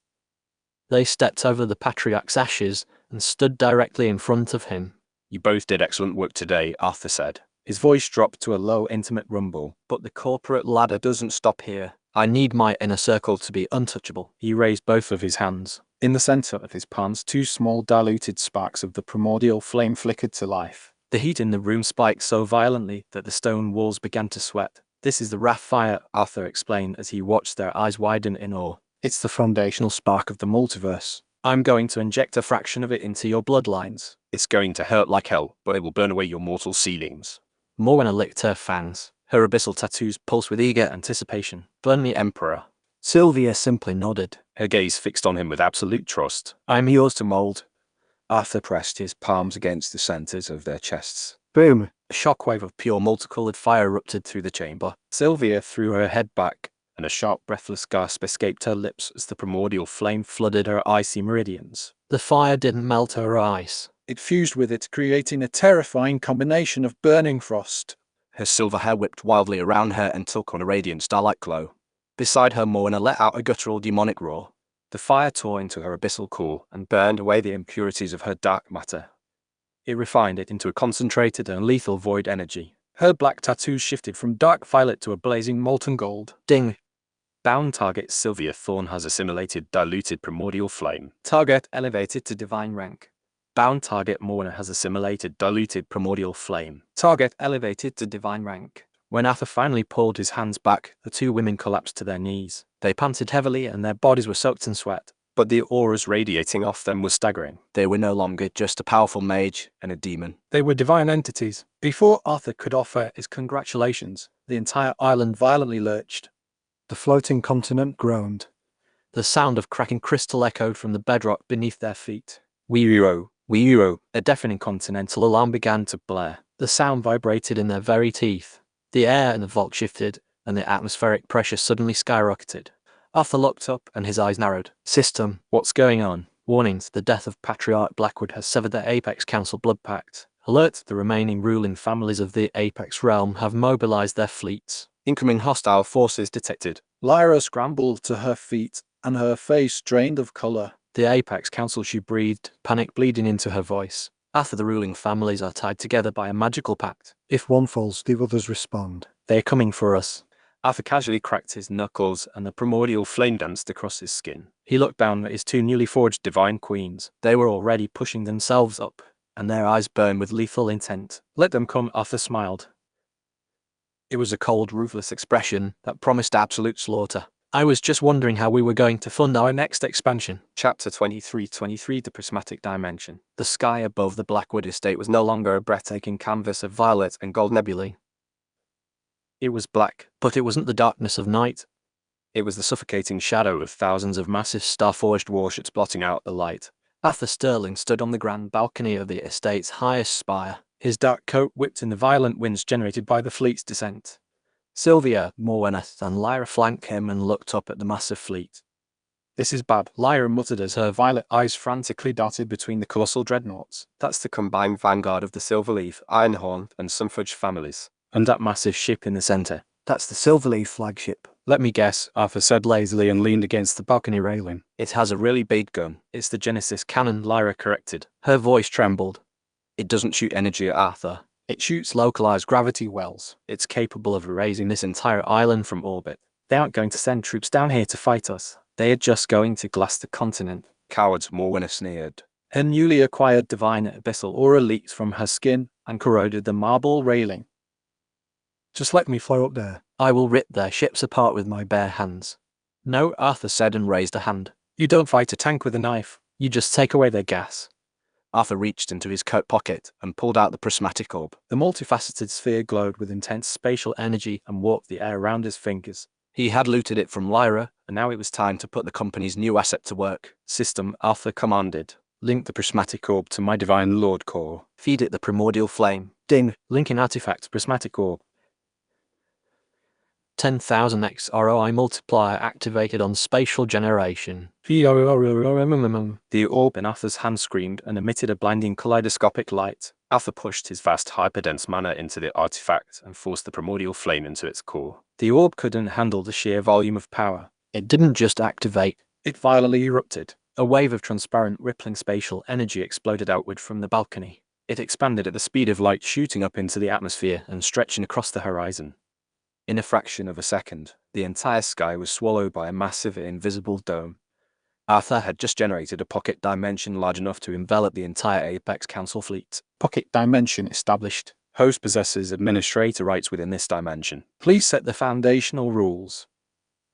They stepped over the Patriarch's ashes and stood directly in front of him. You both did excellent work today, Arthur said. His voice dropped to a low, intimate rumble. But the corporate ladder doesn't stop here. I need my inner circle to be untouchable. He raised both of his hands. In the center of his palms, two small diluted sparks of the primordial flame flickered to life. The heat in the room spiked so violently that the stone walls began to sweat. This is the Wrath Fire, Arthur explained as he watched their eyes widen in awe. It's the foundational spark of the multiverse. I'm going to inject a fraction of it into your bloodlines. It's going to hurt like hell, but it will burn away your mortal ceilings. Morwenna licked her fangs. Her abyssal tattoos pulsed with eager anticipation. Burn me, Emperor. Sylvia simply nodded. Her gaze fixed on him with absolute trust. I'm yours to mold. Arthur pressed his palms against the centers of their chests. Boom! A shockwave of pure multicolored fire erupted through the chamber. Sylvia threw her head back, and a sharp, breathless gasp escaped her lips as the primordial flame flooded her icy meridians. The fire didn't melt her ice. It fused with it, creating a terrifying combination of burning frost. Her silver hair whipped wildly around her and took on a radiant starlight glow. Beside her, Morwenna let out a guttural demonic roar. The fire tore into her abyssal core and burned away the impurities of her dark matter. It refined it into a concentrated and lethal void energy. Her black tattoos shifted from dark violet to a blazing molten gold. Ding! Bound target Sylvia Thorne has assimilated diluted primordial flame. Target elevated to divine rank. Bound target Morwenna has assimilated diluted primordial flame. Target elevated to divine rank. When Arthur finally pulled his hands back, the two women collapsed to their knees. They panted heavily and their bodies were soaked in sweat. But the auras radiating off them were staggering. They were no longer just a powerful mage and a demon. They were divine entities. Before Arthur could offer his congratulations, the entire island violently lurched. The floating continent groaned. The sound of cracking crystal echoed from the bedrock beneath their feet. Weiro. A deafening continental alarm began to blare. The sound vibrated in their very teeth. The air in the vault shifted, and the atmospheric pressure suddenly skyrocketed. Arthur looked up, and his eyes narrowed. System, what's going on? Warnings, the death of Patriarch Blackwood has severed the Apex Council blood pact. Alert, the remaining ruling families of the Apex realm have mobilized their fleets. Incoming hostile forces detected. Lyra scrambled to her feet, and her face drained of color. The Apex Council, she breathed, panic bleeding into her voice. After the ruling families are tied together by a magical pact. If one falls, the others respond. They're coming for us. Arthur casually cracked his knuckles, and the primordial flame danced across his skin. He looked down at his two newly forged divine queens. They were already pushing themselves up, and their eyes burned with lethal intent. Let them come, Arthur smiled. It was a cold, ruthless expression that promised absolute slaughter. I was just wondering how we were going to fund our next expansion. Chapter 23, The Prismatic Dimension. The sky above the Blackwood estate was no longer a breathtaking canvas of violet and gold nebulae. It was black, but it wasn't the darkness of night. It was the suffocating shadow of thousands of massive star-forged warships blotting out the light. Arthur Sterling stood on the grand balcony of the estate's highest spire, his dark coat whipped in the violent winds generated by the fleet's descent. Sylvia, Morweneth, and Lyra flanked him and looked up at the massive fleet. This is bad, Lyra muttered as her violet eyes frantically darted between the colossal dreadnoughts. That's the combined vanguard of the Silverleaf, Ironhorn, and Sunfudge families. And that massive ship in the center. That's the Silverleaf flagship. Let me guess, Arthur said lazily and leaned against the balcony railing. It has a really big gun. It's the Genesis cannon, Lyra corrected. Her voice trembled. It doesn't shoot energy at Arthur. It shoots localized gravity wells. It's capable of erasing this entire island from orbit. They aren't going to send troops down here to fight us. They are just going to glass the continent. Cowards, Morweneth sneered. Her newly acquired divine abyssal aura leaked from her skin and corroded the marble railing. Just let me fly up there. I will rip their ships apart with my bare hands. No, Arthur said and raised a hand. You don't fight a tank with a knife. You just take away their gas. Arthur reached into his coat pocket and pulled out the prismatic orb. The multifaceted sphere glowed with intense spatial energy and warped the air around his fingers. He had looted it from Lyra, and now it was time to put the company's new asset to work. System, Arthur commanded. Link the prismatic orb to my divine lord core. Feed it the primordial flame. Ding. Linking artifact prismatic orb. 10,000x ROI multiplier activated on spatial generation. The orb in Arthur's hand screamed and emitted a blinding kaleidoscopic light. Arthur pushed his vast hyperdense mana into the artifact and forced the primordial flame into its core. The orb couldn't handle the sheer volume of power. It didn't just activate. It violently erupted. A wave of transparent rippling spatial energy exploded outward from the balcony. It expanded at the speed of light, shooting up into the atmosphere and stretching across the horizon. In a fraction of a second, the entire sky was swallowed by a massive invisible dome. Arthur had just generated a pocket dimension large enough to envelop the entire Apex Council fleet. Pocket dimension established. Host possesses administrator rights within this dimension. Please set the foundational rules.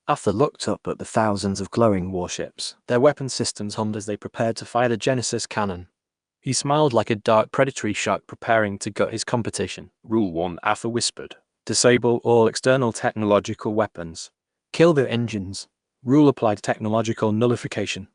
Arthur looked up at the thousands of glowing warships. Their weapon systems hummed as they prepared to fire the Genesis cannon. He smiled like a dark predatory shark preparing to gut his competition. Rule 1, Arthur whispered. Disable all external technological weapons. Kill the engines. Rule applied technological nullification.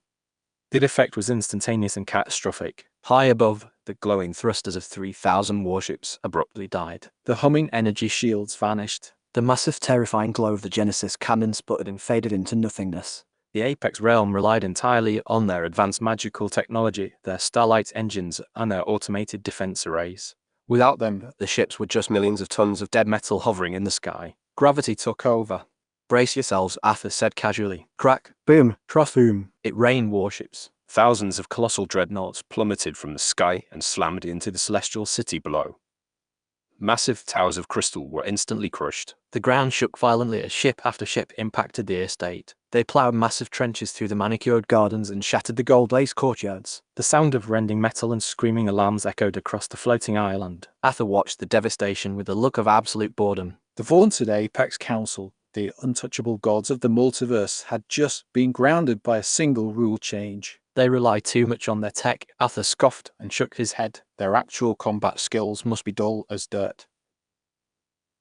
The effect was instantaneous and catastrophic. High above, the glowing thrusters of 3,000 warships abruptly died. The humming energy shields vanished. The massive terrifying glow of the Genesis cannon sputtered and faded into nothingness. The Apex realm relied entirely on their advanced magical technology, their Starlight engines, and their automated defense arrays. Without them, the ships were just millions of tons of dead metal hovering in the sky. Gravity took over. Brace yourselves, Arthur said casually. Crack, boom, trough-boom. It rained warships. Thousands of colossal dreadnoughts plummeted from the sky and slammed into the celestial city below. Massive towers of crystal were instantly crushed. The ground shook violently as ship after ship impacted the estate. They ploughed massive trenches through the manicured gardens and shattered the gold-laced courtyards. The sound of rending metal and screaming alarms echoed across the floating island. Arthur watched the devastation with a look of absolute boredom. The vaunted Apex Council, the untouchable gods of the multiverse, had just been grounded by a single rule change. They rely too much on their tech, Arthur scoffed and shook his head. Their actual combat skills must be dull as dirt.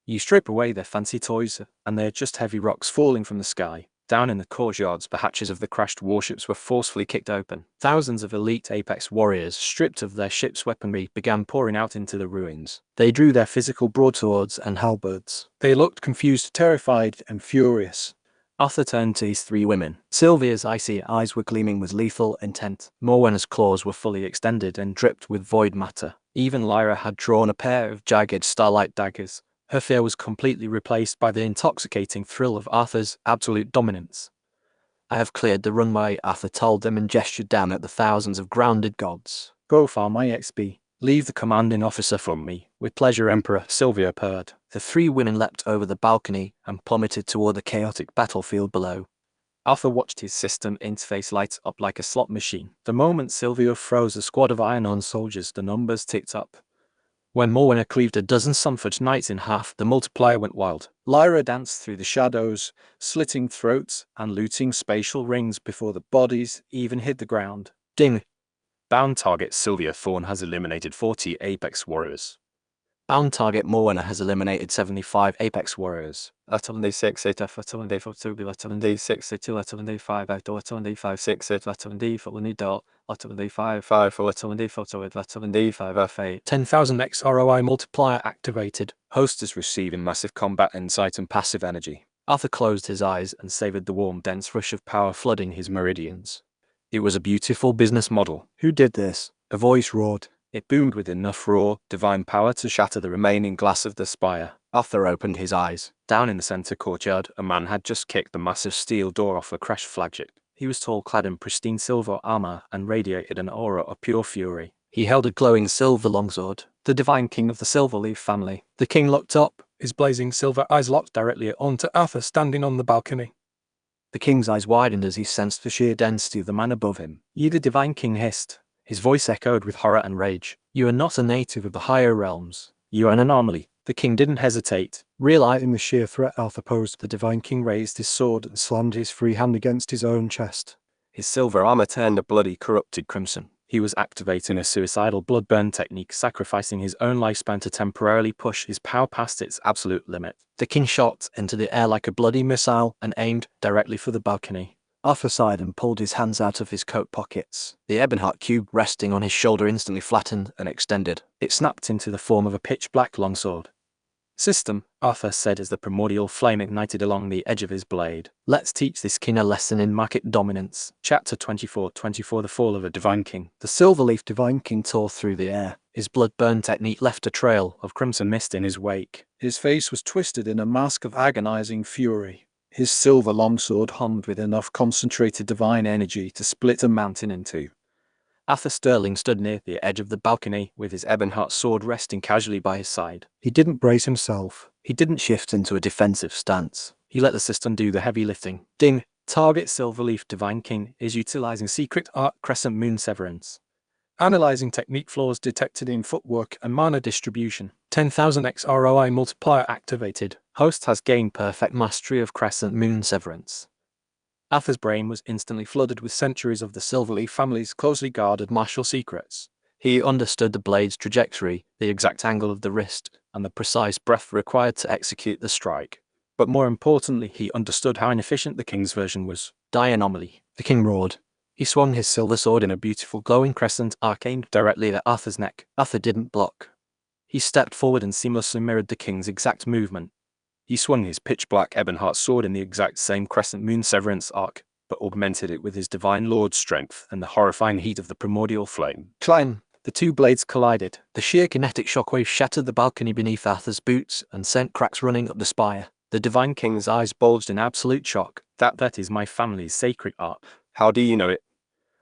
You strip away their fancy toys, and they're just heavy rocks falling from the sky. Down in the courtyards, the hatches of the crashed warships were forcefully kicked open. Thousands of elite Apex warriors, stripped of their ship's weaponry, began pouring out into the ruins. They drew their physical broadswords and halberds. They looked confused, terrified, and furious. Arthur turned to his three women. Sylvia's icy eyes were gleaming with lethal intent. Morwenna's claws were fully extended and dripped with void matter. Even Lyra had drawn a pair of jagged starlight daggers. Her fear was completely replaced by the intoxicating thrill of Arthur's absolute dominance. I have cleared the runway, Arthur told them and gestured down at the thousands of grounded gods. Go far, my XP. Leave the commanding officer from me. With pleasure, Emperor, Sylvia purred. The three women leapt over the balcony and plummeted toward the chaotic battlefield below. Arthur watched his system interface light up like a slot machine. The moment Sylvia froze a squad of iron-on soldiers, the numbers ticked up. When Morwenna cleaved a dozen Sunford knights in half, the multiplier went wild. Lyra danced through the shadows, slitting throats and looting spatial rings before the bodies even hit the ground. Ding! Bound target Sylvia Thorne has eliminated 40 Apex warriors. Bound target Morwenna has eliminated 75 Apex warriors. Letter 6 8 F letter D 4 2 B letter D 6 2 letter D 5 out letter D 5 6 8 letter D 4 D dot letter D 5 5 for letter D 4 2 letter D 5 F 8 10,000 X ROI multiplier activated. Host is receiving massive combat insight and passive energy. Arthur closed his eyes and savored the warm, dense rush of power flooding his meridians. It was a beautiful business model. Who did this? A voice roared. It boomed with enough raw, divine power to shatter the remaining glass of the spire. Arthur opened his eyes. Down in the center courtyard, a man had just kicked the massive steel door off a crashed flagship. He was tall, clad in pristine silver armor, and radiated an aura of pure fury. He held a glowing silver longsword, the divine king of the Silverleaf family. The king looked up, his blazing silver eyes locked directly onto Arthur standing on the balcony. The king's eyes widened as he sensed the sheer density of the man above him. "You, the divine king," hissed. His voice echoed with horror and rage. "You are not a native of the higher realms. You are an anomaly." The king didn't hesitate. Realizing the sheer threat Arthur posed, the divine king raised his sword and slammed his free hand against his own chest. His silver armor turned a bloody, corrupted crimson. He was activating a suicidal blood burn technique, sacrificing his own lifespan to temporarily push his power past its absolute limit. The king shot into the air like a bloody missile and aimed directly for the balcony. Arthur sighed and pulled his hands out of his coat pockets. The Ebonheart cube resting on his shoulder instantly flattened and extended. It snapped into the form of a pitch-black longsword. "System," Arthur said as the primordial flame ignited along the edge of his blade. "Let's teach this king a lesson in market dominance." Chapter 24, The Fall of a Divine King. The Silverleaf Divine King tore through the air. His blood burn technique left a trail of crimson mist in his wake. His face was twisted in a mask of agonizing fury. His silver longsword hummed with enough concentrated divine energy to split a mountain in two. Arthur Sterling stood near the edge of the balcony with his Ebonheart sword resting casually by his side. He didn't brace himself. He didn't shift into a defensive stance. He let the system do the heavy lifting. Ding! Target Silverleaf Divine King is utilizing secret art crescent moon severance. Analyzing technique flaws detected in footwork and mana distribution. 10,000 X ROI multiplier activated. Host has gained perfect mastery of crescent moon severance. Arthur's brain was instantly flooded with centuries of the Silverleaf family's closely guarded martial secrets. He understood the blade's trajectory, the exact angle of the wrist, and the precise breath required to execute the strike. But more importantly, he understood how inefficient the king's version was. Die, anomaly! The king roared. He swung his silver sword in a beautiful glowing crescent arc aimed directly at Arthur's neck. Arthur didn't block. He stepped forward and seamlessly mirrored the king's exact movement. He swung his pitch-black Ebonheart sword in the exact same crescent moon severance arc, but augmented it with his divine lord's strength and the horrifying heat of the primordial flame. Clang! The two blades collided. The sheer kinetic shockwave shattered the balcony beneath Arthur's boots and sent cracks running up the spire. The divine king's eyes bulged in absolute shock. That is my family's sacred art. How do you know it?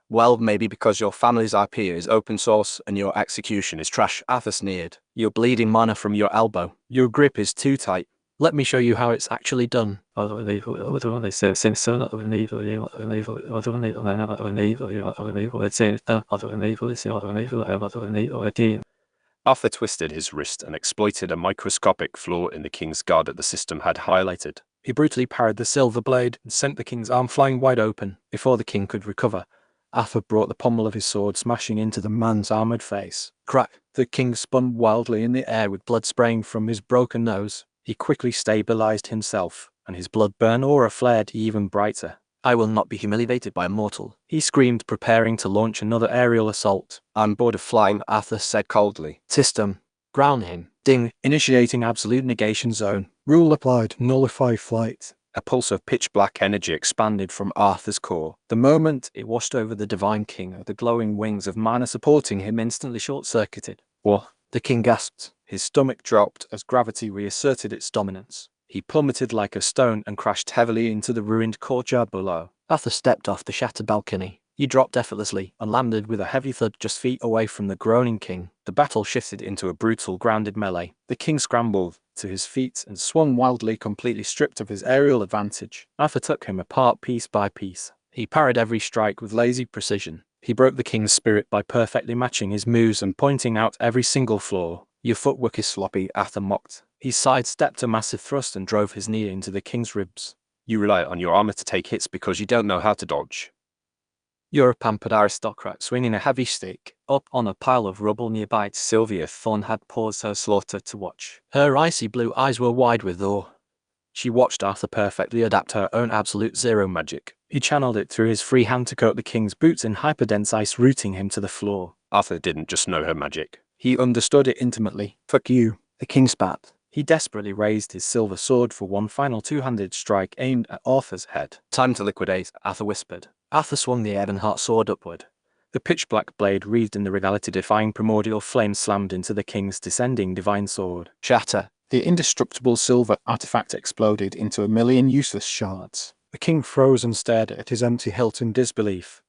Well, maybe because your family's IP is open source and your execution is trash, Arthur sneered. You're bleeding mana from your elbow. Your grip is too tight. Let me show you how it's actually done. Arthur twisted his wrist and exploited a microscopic flaw in the king's guard that the system had highlighted. He brutally parried the silver blade and sent the king's arm flying wide open. Before the king could recover, Arthur brought the pommel of his sword smashing into the man's armored face. Crack! The king spun wildly in the air with blood spraying from his broken nose. He quickly stabilized himself, and his blood-burn aura flared even brighter. I will not be humiliated by a mortal, He screamed, preparing to launch another aerial assault. I'm bored of flying, Arthur said coldly. System, ground him. Ding. Initiating absolute negation zone. Rule applied. Nullify flight. A pulse of pitch-black energy expanded from Arthur's core. The moment it washed over the Divine King, the glowing wings of mana supporting him instantly short-circuited. What? The king gasped. His stomach dropped as gravity reasserted its dominance. He plummeted like a stone and crashed heavily into the ruined courtyard below. Arthur stepped off the shattered balcony. He dropped effortlessly and landed with a heavy thud just feet away from the groaning king. The battle shifted into a brutal grounded melee. The king scrambled to his feet and swung wildly, completely stripped of his aerial advantage. Arthur took him apart piece by piece. He parried every strike with lazy precision. He broke the king's spirit by perfectly matching his moves and pointing out every single flaw. Your footwork is sloppy, Arthur mocked. He sidestepped a massive thrust and drove his knee into the king's ribs. You rely on your armor to take hits because you don't know how to dodge. You're a pampered aristocrat swinging a heavy stick up on a pile of rubble nearby. Sylvia Thorne had paused her slaughter to watch. Her icy blue eyes were wide with awe. She watched Arthur perfectly adapt her own absolute zero magic. He channeled it through his free hand to coat the king's boots in hyperdense ice, rooting him to the floor. Arthur didn't just know her magic. He understood it intimately. Fuck you. The king spat. He desperately raised his silver sword for one final two-handed strike aimed at Arthur's head. Time to liquidate, Arthur whispered. Arthur swung the Ebonheart sword upward. The pitch-black blade wreathed in the reality-defying primordial flame slammed into the king's descending divine sword. Shatter. The indestructible silver artifact exploded into a million useless shards. The king froze and stared at his empty hilt in disbelief.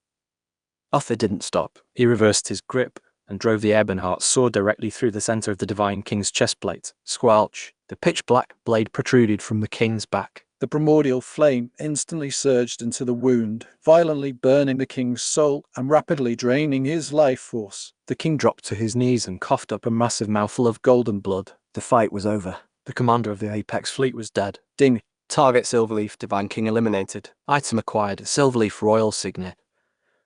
Arthur didn't stop. He reversed his grip and drove the Ebonheart sword directly through the center of the Divine King's chestplate. Squelch. The pitch-black blade protruded from the king's back. The primordial flame instantly surged into the wound, violently burning the king's soul and rapidly draining his life force. The king dropped to his knees and coughed up a massive mouthful of golden blood. The fight was over. The commander of the Apex fleet was dead. Ding. Target Silverleaf Divine King eliminated. Item acquired. Silverleaf Royal Signet.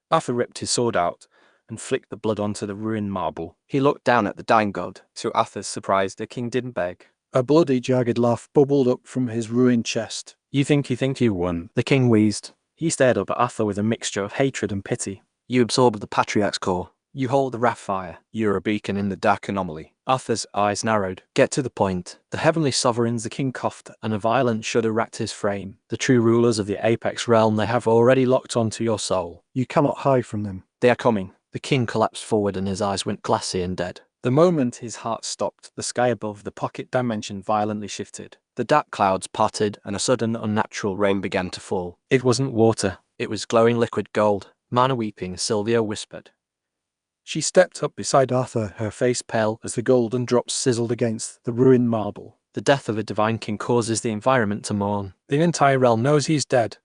Arthur ripped his sword out and flicked the blood onto the ruined marble. He looked down at the dying god. To Arthur's surprise, the king didn't beg. A bloody, jagged laugh bubbled up from his ruined chest. You think you won? The king wheezed. He stared up at Arthur with a mixture of hatred and pity. You absorbed the Patriarch's core. You hold the Wrathfire. You're a beacon in the dark anomaly. Arthur's eyes narrowed. Get to the point. The heavenly sovereigns, the king coughed, and a violent shudder racked his frame. The true rulers of the Apex realm, they have already locked onto your soul. You cannot hide from them. They are coming. The king collapsed forward and his eyes went glassy and dead. The moment his heart stopped, the sky above the pocket dimension violently shifted. The dark clouds parted and a sudden unnatural rain began to fall. It wasn't water. It was glowing liquid gold. Mana weeping, Sylvia whispered. She stepped up beside Arthur, her face pale as the golden drops sizzled against the ruined marble. The death of a divine king causes the environment to mourn. The entire realm knows he's dead.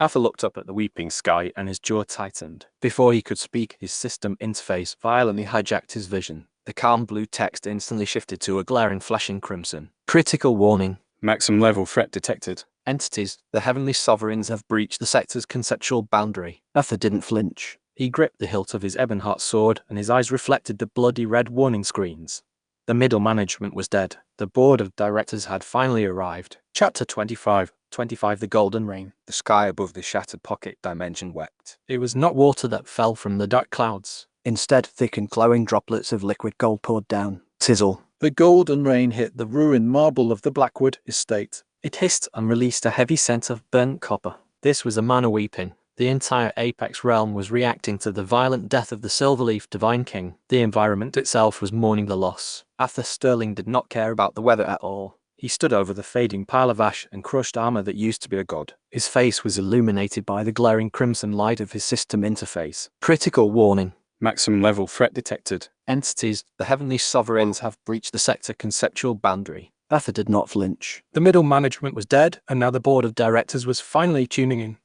Arthur looked up at the weeping sky and his jaw tightened. Before he could speak, his system interface violently hijacked his vision. The calm blue text instantly shifted to a glaring flashing crimson. Critical warning. Maximum level threat detected. Entities, the heavenly sovereigns, have breached the sector's conceptual boundary. Arthur didn't flinch. He gripped the hilt of his Ebonheart sword and his eyes reflected the bloody red warning screens. The middle management was dead. The board of directors had finally arrived. Chapter 25. 25 The Golden Rain. The sky above the shattered pocket dimension wept. It was not water that fell from the dark clouds. Instead, thick and glowing droplets of liquid gold poured down. Sizzle. The golden rain hit the ruined marble of the Blackwood estate. It hissed and released a heavy scent of burnt copper. This was a mana weeping. The entire Apex realm was reacting to the violent death of the Silverleaf Divine King. The environment itself was mourning the loss. Arthur Sterling did not care about the weather at all. He stood over the fading pile of ash and crushed armor that used to be a god. His face was illuminated by the glaring crimson light of his system interface. Critical warning. Maximum level threat detected. Entities, the heavenly sovereigns, have breached the sector conceptual boundary. Arthur did not flinch. The middle management was dead, and now the board of directors was finally tuning in.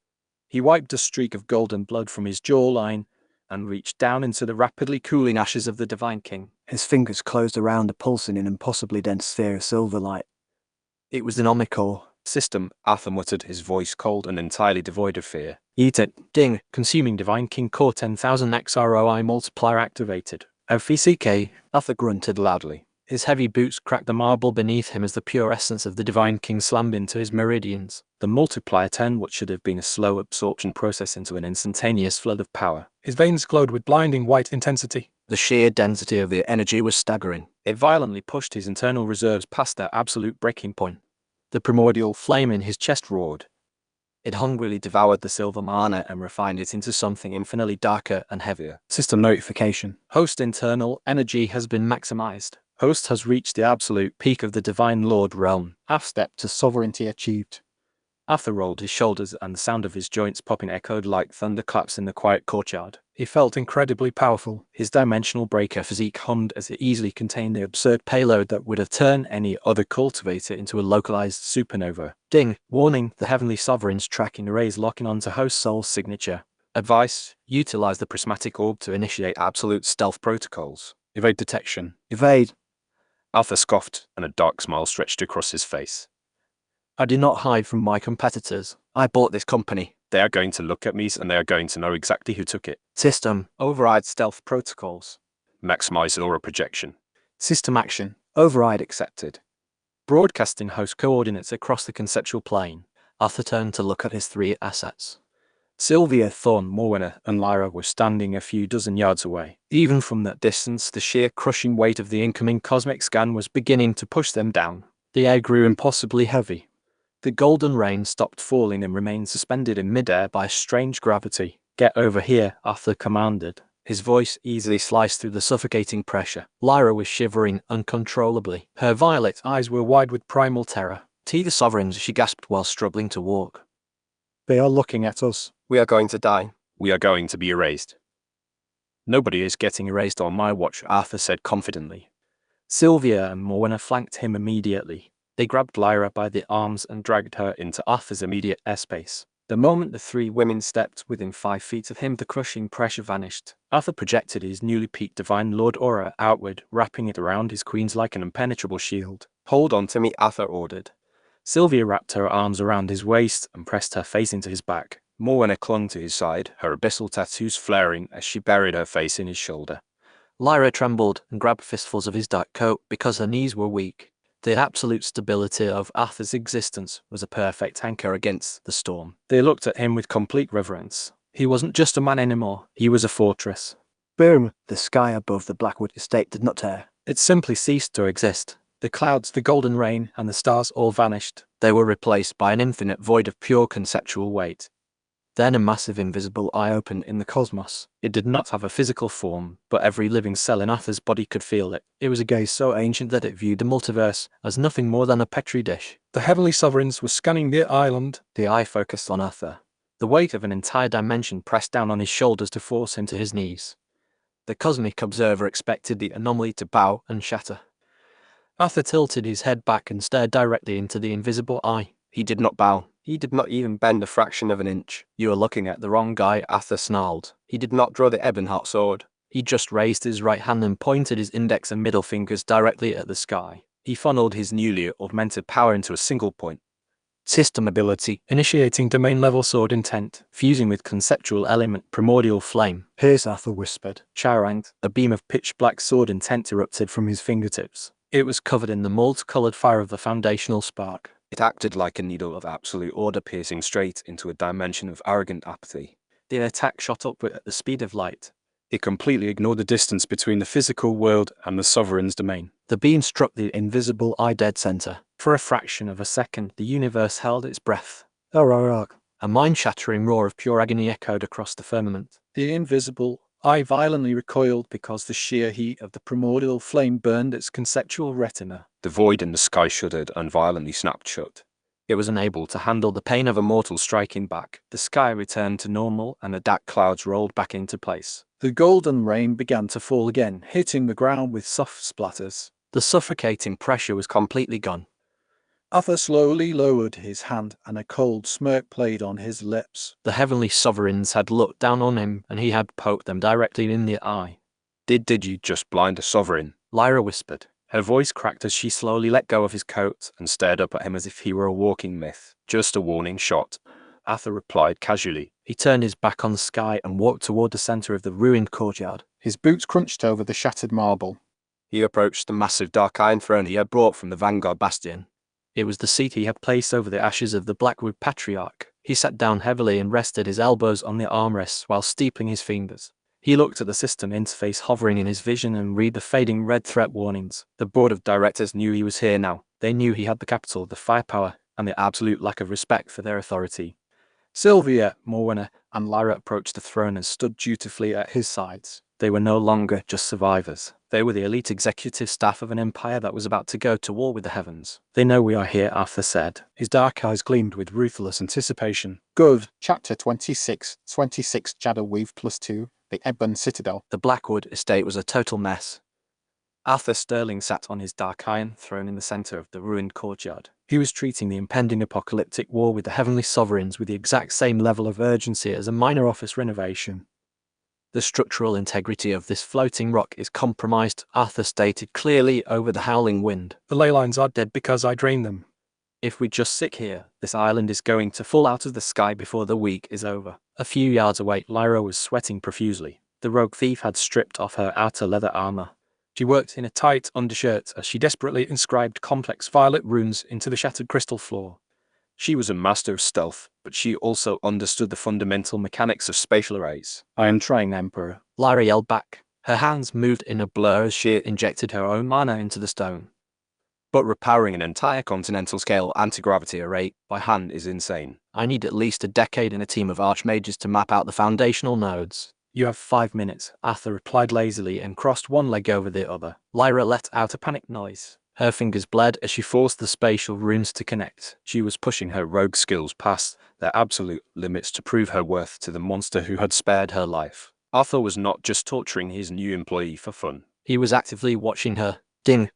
He wiped a streak of golden blood from his jawline and reached down into the rapidly cooling ashes of the Divine King. His fingers closed around a pulsing and impossibly dense sphere of silver light. It was an Omnicore. System, Arthur muttered, his voice cold and entirely devoid of fear. Eat it. Ding. Consuming Divine King Core 10,000 XROI multiplier activated. FVCK. Arthur grunted loudly. His heavy boots cracked the marble beneath him as the pure essence of the Divine King slammed into his meridians. The multiplier turned what should have been a slow absorption process into an instantaneous flood of power. His veins glowed with blinding white intensity. The sheer density of the energy was staggering. It violently pushed his internal reserves past their absolute breaking point. The primordial flame in his chest roared. It hungrily devoured the silver mana and refined it into something infinitely darker and heavier. System notification. Host internal energy has been maximized. Host has reached the absolute peak of the Divine Lord realm. Half step to sovereignty achieved. Arthur rolled his shoulders and the sound of his joints popping echoed like thunderclaps in the quiet courtyard. He felt incredibly powerful. His dimensional breaker physique hummed as it easily contained the absurd payload that would have turned any other cultivator into a localized supernova. Ding! Warning, the Heavenly Sovereign's tracking arrays locking onto Host Soul's signature. Advice: utilize the prismatic orb to initiate absolute stealth protocols. Evade detection. Evade. Arthur scoffed, and a dark smile stretched across his face. I do not hide from my competitors. I bought this company. They are going to look at me and they are going to know exactly who took it. System. Override stealth protocols. Maximize aura projection. System action. Override accepted. Broadcasting host coordinates across the conceptual plane. Arthur turned to look at his three assets. Sylvia, Thorn, Morwenna, and Lyra were standing a few dozen yards away. Even from that distance, the sheer crushing weight of the incoming cosmic scan was beginning to push them down. The air grew impossibly heavy. The golden rain stopped falling and remained suspended in midair by a strange gravity. Get over here, Arthur commanded. His voice easily sliced through the suffocating pressure. Lyra was shivering uncontrollably. Her violet eyes were wide with primal terror. "See the Sovereigns," she gasped while struggling to walk. They are looking at us. We are going to die. We are going to be erased. Nobody is getting erased on my watch, Arthur said confidently. Sylvia and Morwenna flanked him immediately. They grabbed Lyra by the arms and dragged her into Arthur's immediate airspace. The moment the three women stepped within 5 feet of him, the crushing pressure vanished. Arthur projected his newly peaked Divine Lord aura outward, wrapping it around his queens like an impenetrable shield. Hold on to me, Arthur ordered. Sylvia wrapped her arms around his waist and pressed her face into his back. Morwenna clung to his side, her abyssal tattoos flaring as she buried her face in his shoulder. Lyra trembled and grabbed fistfuls of his dark coat because her knees were weak. The absolute stability of Arthur's existence was a perfect anchor against the storm. They looked at him with complete reverence. He wasn't just a man anymore, he was a fortress. Boom! The sky above the Blackwood estate did not tear. It simply ceased to exist. The clouds, the golden rain, and the stars all vanished. They were replaced by an infinite void of pure conceptual weight. Then a massive invisible eye opened in the cosmos. It did not have a physical form, but every living cell in Arthur's body could feel it. It was a gaze so ancient that it viewed the multiverse as nothing more than a petri dish. The Heavenly Sovereigns were scanning the island. The eye focused on Arthur. The weight of an entire dimension pressed down on his shoulders to force him to his knees. The cosmic observer expected the anomaly to bow and shatter. Arthur tilted his head back and stared directly into the invisible eye. He did not bow. He did not even bend a fraction of an inch. "You are looking at the wrong guy," Arthur snarled. He did not draw the Ebonheart sword. He just raised his right hand and pointed his index and middle fingers directly at the sky. He funneled his newly augmented power into a single point. System ability. Initiating domain-level sword intent. Fusing with conceptual element primordial flame. Pierce, Arthur whispered. Charanged, a beam of pitch-black sword intent erupted from his fingertips. It was covered in the multicolored fire of the foundational spark. It acted like a needle of absolute order piercing straight into a dimension of arrogant apathy. The attack shot upward at the speed of light. It completely ignored the distance between the physical world and the Sovereign's domain. The beam struck the invisible eye dead center. For a fraction of a second, the universe held its breath. A mind-shattering roar of pure agony echoed across the firmament. The invisible eye violently recoiled because the sheer heat of the primordial flame burned its conceptual retina. The void in the sky shuddered and violently snapped shut. It was unable to handle the pain of a mortal striking back. The sky returned to normal and the dark clouds rolled back into place. The golden rain began to fall again, hitting the ground with soft splatters. The suffocating pressure was completely gone. Arthur slowly lowered his hand and a cold smirk played on his lips. The Heavenly Sovereigns had looked down on him and he had poked them directly in the eye. Did you just blind a sovereign? Lyra whispered. Her voice cracked as she slowly let go of his coat and stared up at him as if he were a walking myth. Just a warning shot, Arthur replied casually. He turned his back on the sky and walked toward the center of the ruined courtyard. His boots crunched over the shattered marble. He approached the massive dark iron throne he had brought from the Vanguard Bastion. It was the seat he had placed over the ashes of the Blackwood Patriarch. He sat down heavily and rested his elbows on the armrests while steepling his fingers. He looked at the system interface hovering in his vision and read the fading red threat warnings. The board of directors knew he was here now. They knew he had the capital, the firepower, and the absolute lack of respect for their authority. Sylvia, Morwenna, and Lyra approached the throne and stood dutifully at his sides. They were no longer just survivors. They were the elite executive staff of an empire that was about to go to war with the heavens. They know we are here, Arthur said. His dark eyes gleamed with ruthless anticipation. Good. Chapter 26. 26 Shadowweave +2. The Ebon Citadel. The Blackwood estate was a total mess. Arthur Sterling sat on his dark iron throne in the center of the ruined courtyard. He was treating the impending apocalyptic war with the heavenly sovereigns with the exact same level of urgency as a minor office renovation. The structural integrity of this floating rock is compromised, Arthur stated clearly over the howling wind. The ley lines are dead because I drained them. If we just sit here, this island is going to fall out of the sky before the week is over. A few yards away, Lyra was sweating profusely. The rogue thief had stripped off her outer leather armor. She worked in a tight undershirt as she desperately inscribed complex violet runes into the shattered crystal floor. She was a master of stealth, but she also understood the fundamental mechanics of spatial arrays. I am trying, Emperor. Lyra yelled back. Her hands moved in a blur as she injected her own mana into the stone. But repowering an entire continental-scale anti-gravity array by hand is insane. I need at least a decade and a team of archmages to map out the foundational nodes. You have 5 minutes, Arthur replied lazily and crossed one leg over the other. Lyra let out a panicked noise. Her fingers bled as she forced the spatial runes to connect. She was pushing her rogue skills past their absolute limits to prove her worth to the monster who had spared her life. Arthur was not just torturing his new employee for fun. He was actively watching her. Ding.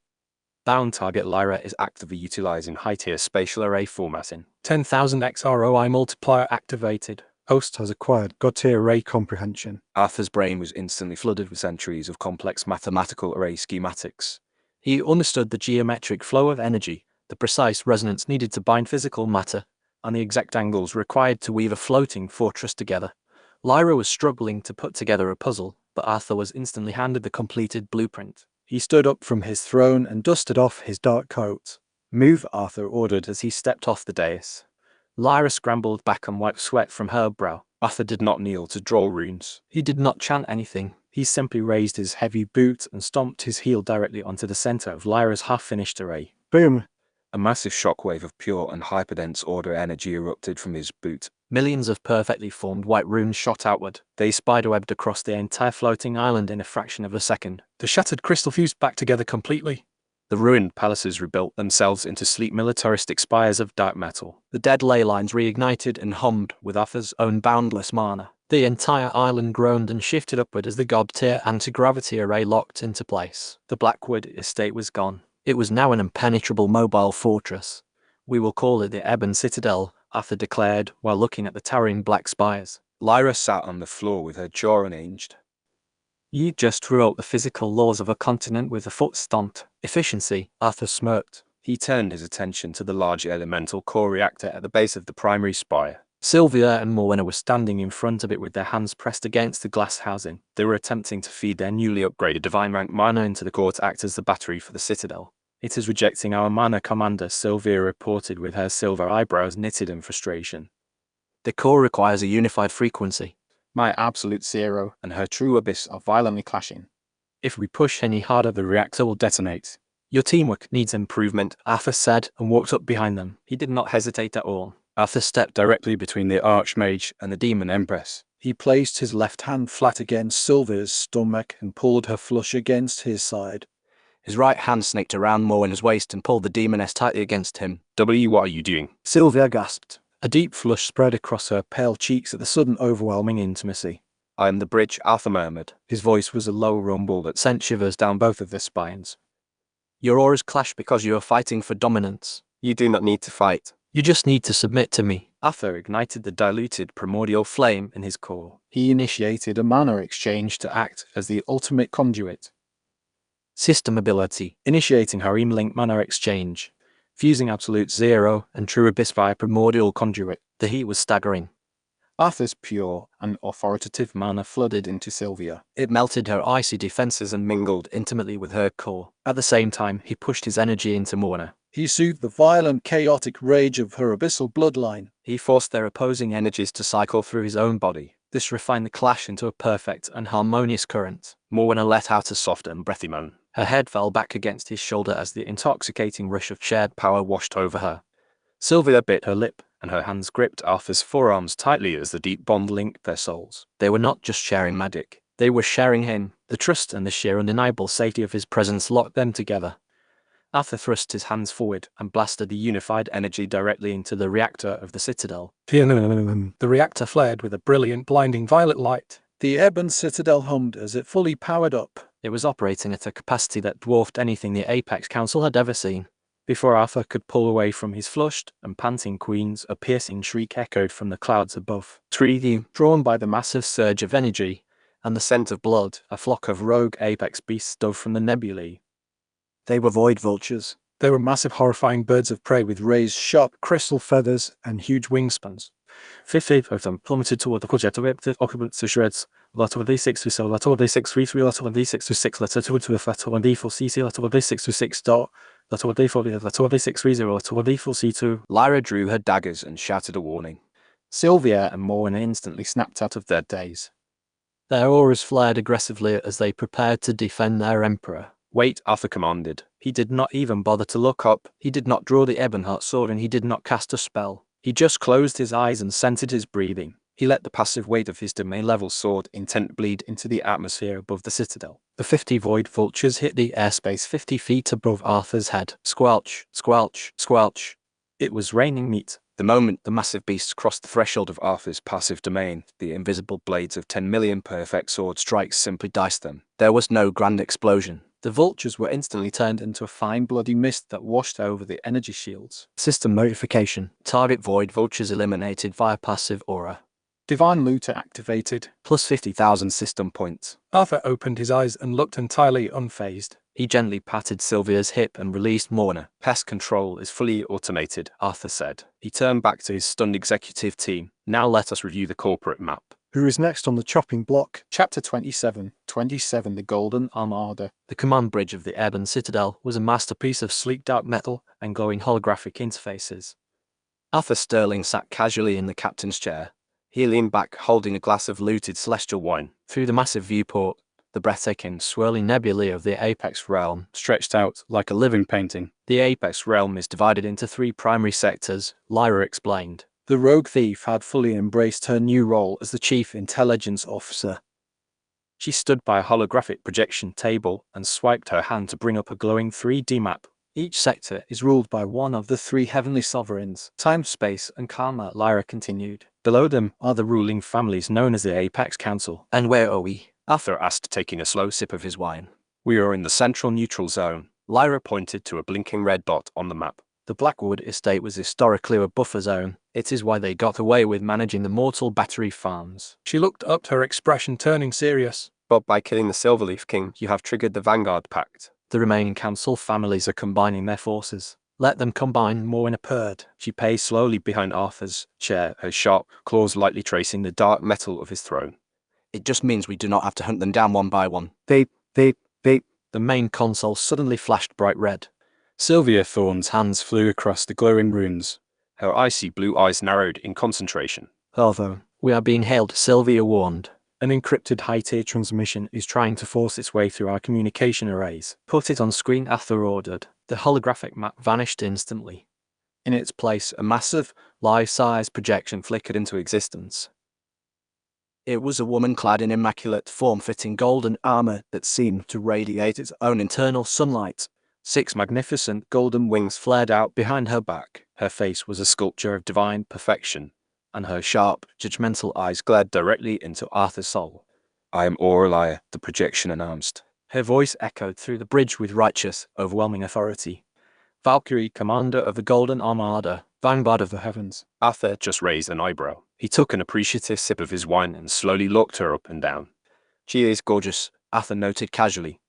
Bound target Lyra is actively utilizing high-tier spatial array formatting. 10,000 XROI multiplier activated. Host has acquired God-tier array comprehension. Arthur's brain was instantly flooded with centuries of complex mathematical array schematics. He understood the geometric flow of energy, the precise resonance needed to bind physical matter, and the exact angles required to weave a floating fortress together. Lyra was struggling to put together a puzzle, but Arthur was instantly handed the completed blueprint. He stood up from his throne and dusted off his dark coat. Move, Arthur ordered as he stepped off the dais. Lyra scrambled back and wiped sweat from her brow. Arthur did not kneel to draw runes. He did not chant anything. He simply raised his heavy boot and stomped his heel directly onto the center of Lyra's half-finished array. Boom! A massive shockwave of pure and hyperdense order energy erupted from his boot. Millions of perfectly formed white runes shot outward. They spiderwebbed across the entire floating island in a fraction of a second. The shattered crystal fused back together completely. The ruined palaces rebuilt themselves into sleek militaristic spires of dark metal. The dead ley lines reignited and hummed with Arthur's own boundless mana. The entire island groaned and shifted upward as the God-tier anti-gravity array locked into place. The Blackwood estate was gone. It was now an impenetrable mobile fortress. We will call it the Ebon Citadel, Arthur declared while looking at the towering black spires. Lyra sat on the floor with her jaw unhinged. You just wrote the physical laws of a continent with a foot stomped. Efficiency, Arthur smirked. He turned his attention to the large elemental core reactor at the base of the primary spire. Sylvia and Morwenna were standing in front of it with their hands pressed against the glass housing. They were attempting to feed their newly upgraded divine rank mana into the core to act as the battery for the citadel. It is rejecting our mana, Commander, Sylvia reported with her silver eyebrows knitted in frustration. The core requires a unified frequency. My absolute zero and her true abyss are violently clashing. If we push any harder, the reactor will detonate. Your teamwork needs improvement, Arthur said and walked up behind them. He did not hesitate at all. Arthur stepped directly between the Archmage and the Demon Empress. He placed his left hand flat against Sylvia's stomach and pulled her flush against his side. His right hand snaked around Morwenna's waist and pulled the demoness tightly against him. W, what are you doing? Sylvia gasped. A deep flush spread across her pale cheeks at the sudden overwhelming intimacy. I am the bridge, Arthur murmured. His voice was a low rumble that sent shivers down both of their spines. Your auras clash because you are fighting for dominance. You do not need to fight. You just need to submit to me. Arthur ignited the diluted primordial flame in his core. He initiated a mana exchange to act as the ultimate conduit. System ability. Initiating Harem Link mana exchange. Fusing Absolute Zero and True Abyss via primordial conduit. The heat was staggering. Arthur's pure and authoritative manner flooded into Sylvia. It melted her icy defenses and mingled intimately with her core. At the same time, he pushed his energy into Morna. He soothed the violent, chaotic rage of her abyssal bloodline. He forced their opposing energies to cycle through his own body. This refined the clash into a perfect and harmonious current. Morna let out a soft and breathy moan. Her head fell back against his shoulder as the intoxicating rush of shared power washed over her. Sylvia bit her lip, and her hands gripped Arthur's forearms tightly as the deep bond linked their souls. They were not just sharing magic. They were sharing him. The trust and the sheer undeniable safety of his presence locked them together. Arthur thrust his hands forward and blasted the unified energy directly into the reactor of the Citadel. The reactor flared with a brilliant, blinding violet light. The Ebon Citadel hummed as it fully powered up. It was operating at a capacity that dwarfed anything the Apex Council had ever seen. Before Arthur could pull away from his flushed and panting queens, a piercing shriek echoed from the clouds above. Drawn by the massive surge of energy and the scent of blood, a flock of rogue Apex beasts dove from the nebulae. They were void vultures. They were massive, horrifying birds of prey with raised, sharp crystal feathers and huge wingspans. 50 of them plummeted toward the projector, ripped the occupants to shreds. Letter of D6 to cell, letter of D6 33, letter of D6 to 6, letter 2 to letter of D4 CC, letter of D6 to 6 dot, letter of D4, letter of D6 30, letter of D4 C2. Lyra drew her daggers and shouted a warning. Sylvia and Morna instantly snapped out of their daze. Their auras flared aggressively as they prepared to defend their emperor. Wait, Arthur commanded. He did not even bother to look up. He did not draw the Ebonheart sword, and he did not cast a spell. He just closed his eyes and centered his breathing. He let the passive weight of his domain-level sword intent bleed into the atmosphere above the Citadel. The 50 void vultures hit the airspace 50 feet above Arthur's head. Squelch, squelch, squelch. It was raining meat. The moment the massive beasts crossed the threshold of Arthur's passive domain, the invisible blades of 10 million perfect sword strikes simply diced them. There was no grand explosion. The vultures were instantly turned into a fine bloody mist that washed over the energy shields. System notification. Target void vultures eliminated via passive aura. Divine Looter activated. Plus 50,000 system points. Arthur opened his eyes and looked entirely unfazed. He gently patted Sylvia's hip and released Morna. Pest control is fully automated, Arthur said. He turned back to his stunned executive team. Now let us review the corporate map. Who is next on the chopping block? Chapter 27, the Golden Armada. The command bridge of the Ebon Citadel was a masterpiece of sleek dark metal and glowing holographic interfaces. Arthur Sterling sat casually in the captain's chair. He leaned back, holding a glass of looted celestial wine. Through the massive viewport, the breathtaking, swirling nebulae of the Apex Realm Stretched out like a living painting. The Apex Realm is divided into 3 primary sectors, Lyra explained. The rogue thief had fully embraced her new role as the chief intelligence officer. She stood by a holographic projection table and swiped her hand to bring up a glowing 3D map. Each sector is ruled by one of the 3 heavenly sovereigns, Time, Space, and Karma, Lyra continued. Below them are the ruling families known as the Apex Council. And where are we? Arthur asked, taking a slow sip of his wine. We are in the central neutral zone. Lyra pointed to a blinking red dot on the map. The Blackwood estate was historically a buffer zone. It is why they got away with managing the mortal battery farms. She looked up, her expression turning serious. But by killing the Silverleaf King, you have triggered the Vanguard Pact. The remaining council families are combining their forces. Let them combine more in a purd. She paced slowly behind Arthur's chair, her sharp claws lightly tracing the dark metal of his throne. It just means we do not have to hunt them down one by one. Beep. The main console suddenly flashed bright red. Sylvia Thorne's hands flew across the glowing runes. Her icy blue eyes narrowed in concentration. Arthur, we are being hailed, Sylvia warned. An encrypted high-tier transmission is trying to force its way through our communication arrays. Put it on screen, Arthur ordered. The holographic map vanished instantly. In its place, a massive, life-size projection flickered into existence. It was a woman clad in immaculate, form-fitting golden armor that seemed to radiate its own internal sunlight. 6 magnificent golden wings flared out behind her back. Her face was a sculpture of divine perfection, and her sharp, judgmental eyes glared directly into Arthur's soul. I am Aurelia, the projection announced. Her voice echoed through the bridge with righteous, overwhelming authority. Valkyrie, commander of the Golden Armada, vanguard of the heavens. Arthur just raised an eyebrow. He took an appreciative sip of his wine and slowly looked her up and down. She is gorgeous, Arthur noted casually.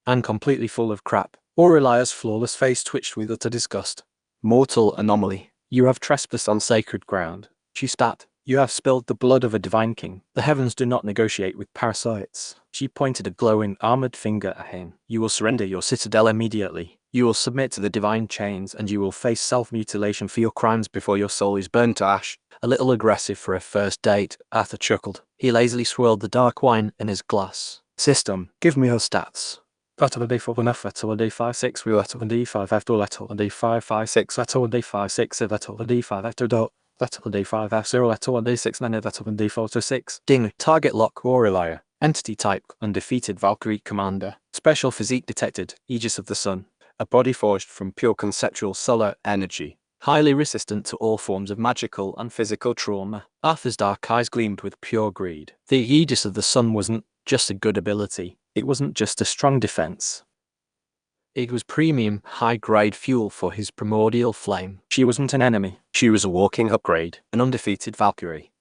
And completely full of crap. Aurelia's flawless face twitched with utter disgust. Mortal anomaly. You have trespassed on sacred ground. She spat. You have spilled the blood of a divine king. The heavens do not negotiate with parasites. She pointed a glowing, armored finger at him. You will surrender your citadel immediately. You will submit to the divine chains, and you will face self-mutilation for your crimes before your soul is burned to ash. A little aggressive for a first date, Arthur chuckled. He lazily swirled the dark wine in his glass. System, give me her stats. Letter of D4 enough, letter of D5-6, letter of D5 after letter of D5-5-6, letter of D5-6, letter of D5 after dot. Letter of D5 F0, letter of D6, then letter of D4-6. Ding, target lock, Aurelia. Entity type, undefeated Valkyrie commander. Special physique detected, Aegis of the Sun. A body forged from pure conceptual solar energy. Highly resistant to all forms of magical and physical trauma. Arthur's dark eyes gleamed with pure greed. The Aegis of the Sun wasn't just a good ability. It wasn't just a strong defense. It was premium, high-grade fuel for his primordial flame. She wasn't an enemy. She was a walking upgrade, an undefeated Valkyrie.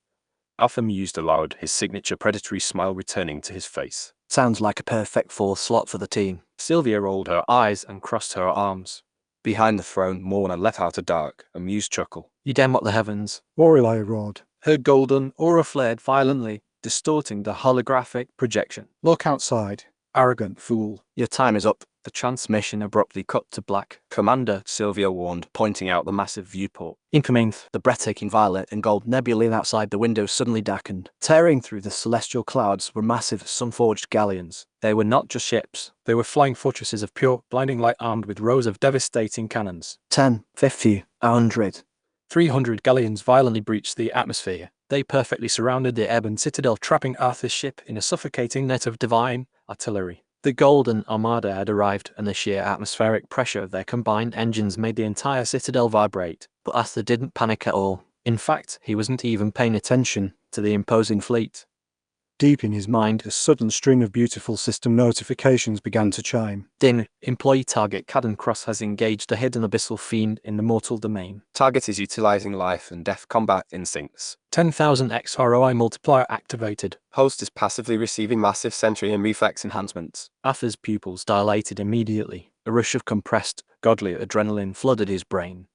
Arthur mused aloud, his signature predatory smile returning to his face. Sounds like a perfect fourth slot for the team. Sylvia rolled her eyes and crossed her arms. Behind the throne, Morna let out a dark, amused chuckle. You dare mock the heavens. Aurelia roared. Her golden aura flared violently, distorting the holographic projection. Look outside, arrogant fool. Your time is up. The transmission abruptly cut to black. Commander, Sylvia warned, pointing out the massive viewport. Incoming. The breathtaking violet and gold nebulae outside the window suddenly darkened. Tearing through the celestial clouds were massive sun-forged galleons. They were not just ships. They were flying fortresses of pure, blinding light armed with rows of devastating cannons. 10, 50, 100. 300 galleons violently breached the atmosphere. They perfectly surrounded the Ebon Citadel, trapping Arthur's ship in a suffocating net of divine artillery. The Golden Armada had arrived, and the sheer atmospheric pressure of their combined engines made the entire citadel vibrate. But Arthur didn't panic at all. In fact, he wasn't even paying attention to the imposing fleet. Deep in his mind, a sudden string of beautiful system notifications began to chime. Ding, employee target Caden Cross has engaged a hidden abyssal fiend in the mortal domain. Target is utilizing life and death combat instincts. 10,000x ROI multiplier activated. Host is passively receiving massive sentry and reflex enhancements. Arthur's pupils dilated immediately. A rush of compressed, godly adrenaline flooded his brain.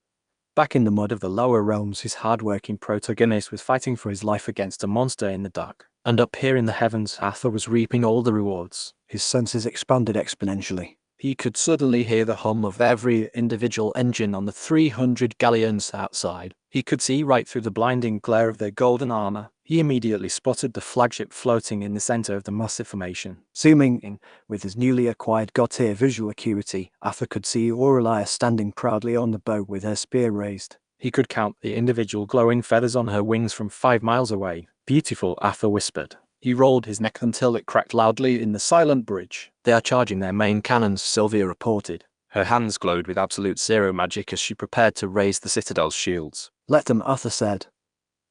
Back in the mud of the lower realms, his hard-working protagonist was fighting for his life against a monster in the dark. And up here in the heavens, Arthur was reaping all the rewards. His senses expanded exponentially. He could suddenly hear the hum of every individual engine on the 300 galleons outside. He could see right through the blinding glare of their golden armor. He immediately spotted the flagship floating in the center of the massive formation. Zooming in with his newly acquired god-tier visual acuity, Arthur could see Aurelia standing proudly on the bow with her spear raised. He could count the individual glowing feathers on her wings from 5 miles away. Beautiful, Arthur whispered. He rolled his neck until it cracked loudly in the silent bridge. They are charging their main cannons, Sylvia reported. Her hands glowed with absolute zero magic as she prepared to raise the citadel's shields. Let them, Arthur said.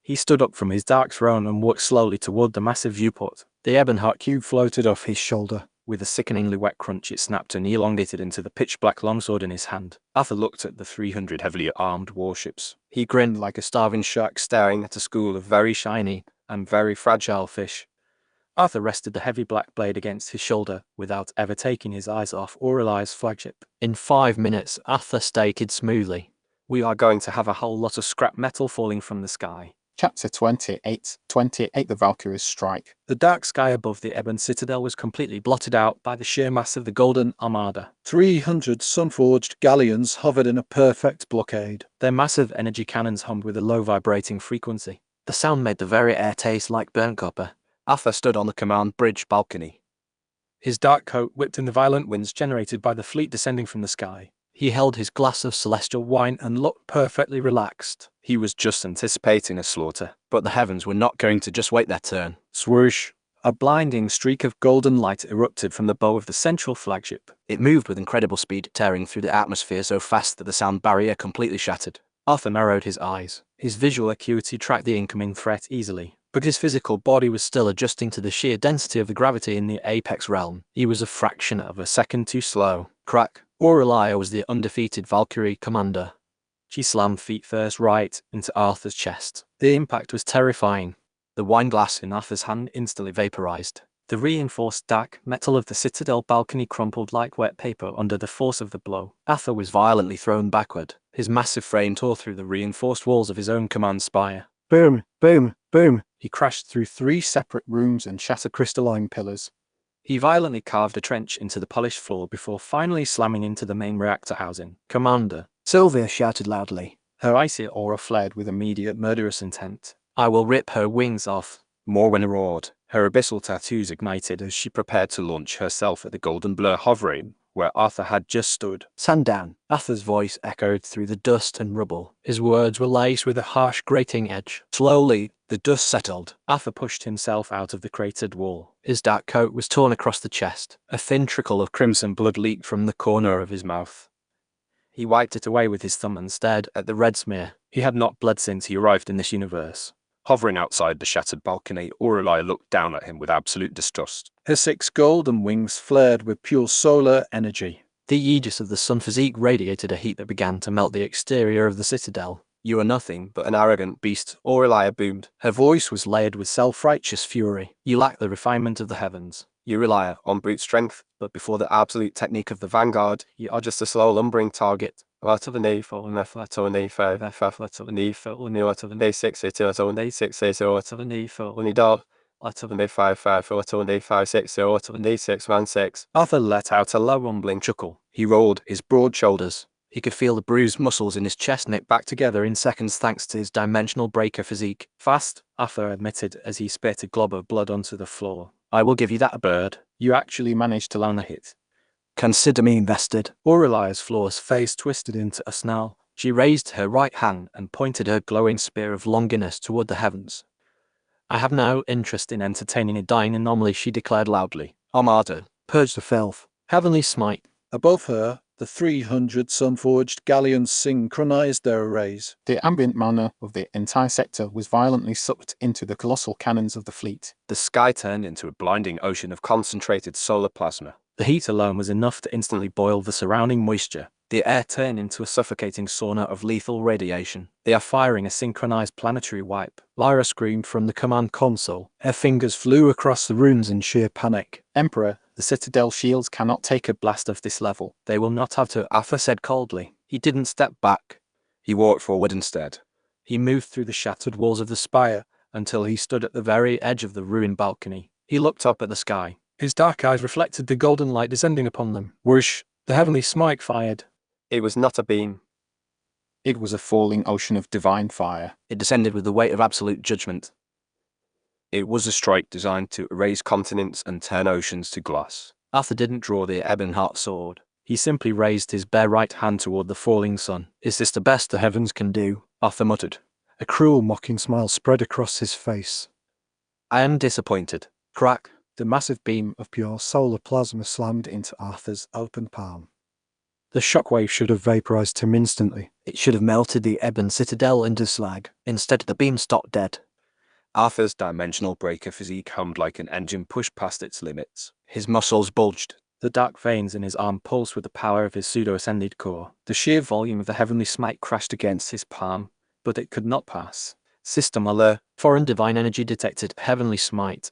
He stood up from his dark throne and walked slowly toward the massive viewport. The Ebonheart cube floated off his shoulder. With a sickeningly wet crunch, it snapped and elongated into the pitch-black longsword in his hand. Arthur looked at the 300 heavily armed warships. He grinned like a starving shark staring at a school of very shiny and very fragile fish. Arthur rested the heavy black blade against his shoulder without ever taking his eyes off Aurelia's flagship. In 5 minutes, Arthur stated smoothly. We are going to have a whole lot of scrap metal falling from the sky. Chapter 28. 28 The Valkyries Strike. The dark sky above the Ebon Citadel was completely blotted out by the sheer mass of the Golden Armada. 300 sun-forged galleons hovered in a perfect blockade. Their massive energy cannons hummed with a low vibrating frequency. The sound made the very air taste like burnt copper. Arthur stood on the command bridge balcony. His dark coat whipped in the violent winds generated by the fleet descending from the sky. He held his glass of celestial wine and looked perfectly relaxed. He was just anticipating a slaughter. But the heavens were not going to just wait their turn. Swoosh! A blinding streak of golden light erupted from the bow of the central flagship. It moved with incredible speed, tearing through the atmosphere so fast that the sound barrier completely shattered. Arthur narrowed his eyes. His visual acuity tracked the incoming threat easily. But his physical body was still adjusting to the sheer density of the gravity in the apex realm. He was a fraction of a second too slow. Crack. Aurelia was the undefeated Valkyrie commander. She slammed feet first right into Arthur's chest. The impact was terrifying. The wine glass in Arthur's hand instantly vaporized. The reinforced dark metal of the citadel balcony crumpled like wet paper under the force of the blow. Arthur was violently thrown backward. His massive frame tore through the reinforced walls of his own command spire. Boom! Boom! Boom! He crashed through 3 separate rooms and shattered crystalline pillars. He violently carved a trench into the polished floor before finally slamming into the main reactor housing. Commander, Sylvia shouted loudly. her icy aura flared with immediate murderous intent. I will rip her wings off. Morwen roared, her abyssal tattoos ignited as she prepared to launch herself at the golden blur hovering where Arthur had just stood. Stand down. Arthur's voice echoed through the dust and rubble. His words were laced with a harsh, grating edge. Slowly, the dust settled. Arthur pushed himself out of the cratered wall. His dark coat was torn across the chest. A thin trickle of crimson blood leaked from the corner of his mouth. He wiped it away with his thumb and stared at the red smear. He had not bled since he arrived in this universe. Hovering outside the shattered balcony, Aurelia looked down at him with absolute disgust. Her 6 golden wings flared with pure solar energy. The aegis of the sun physique radiated a heat that began to melt the exterior of the citadel. You are nothing but an arrogant beast, Aurelia boomed. Her voice was layered with self-righteous fury. You lack the refinement of the heavens. You rely on brute strength, but before the absolute technique of the Vanguard, you are just a slow lumbering target. Out of the knee, fall, left, out of the knee, 5, F, out of the knee, fall, knee, out of the knee, 6, 8, out of the knee, 6, 8, out of the knee, fall, knee, down, out of the knee, 5, 5, out of the knee, 5, 6, out of the knee, 6, 1, 6. Arthur let out a low rumbling chuckle. He rolled his broad shoulders. He could feel the bruised muscles in his chest knit back together in seconds thanks to his dimensional breaker physique. Fast, Arthur admitted as he spit a glob of blood onto the floor. I will give you that, bird. You actually managed to land a hit. Consider me invested. Aurelia's flawless face twisted into a snarl. She raised her right hand and pointed her glowing spear of Longinus toward the heavens. I have no interest in entertaining a dying anomaly, she declared loudly. Armada, Purge the filth. Heavenly Smite. Above her, the 300 sun-forged galleons synchronized their arrays. The ambient mana of the entire sector was violently sucked into the colossal cannons of the fleet. The sky turned into a blinding ocean of concentrated solar plasma. The heat alone was enough to instantly boil the surrounding moisture. The air turned into a suffocating sauna of lethal radiation. They are firing a synchronized planetary wipe. Lyra screamed from the command console. Her fingers flew across the runes in sheer panic. Emperor, the Citadel shields cannot take a Blast of this level. They will not have to, Arthur said coldly. He didn't step back. He walked forward instead. He moved through the shattered walls of the spire until he stood at the very edge of the ruined balcony. He looked up at the sky. His dark eyes reflected the golden light descending upon them. Whoosh! The heavenly smite fired. It was not a beam. It was a falling ocean of divine fire. It descended with the weight of absolute judgment. It was a strike designed to erase continents and turn oceans to glass. Arthur didn't draw the Ebonheart sword. He simply raised his bare right hand toward the falling sun. Is this the best the heavens can do? Arthur muttered. A cruel mocking smile spread across his face. I am disappointed. Crack. The massive beam of pure solar plasma slammed into Arthur's open palm. The shockwave should have vaporized him instantly. It should have melted the Ebon Citadel into slag. Instead, the beam stopped dead. Arthur's dimensional breaker physique hummed like an engine pushed past its limits. His muscles bulged. The dark veins in his arm pulsed with the power of his pseudo-ascended core. The sheer volume of the heavenly smite crashed against his palm, but it could not pass. System alert. Foreign divine energy detected. Heavenly smite.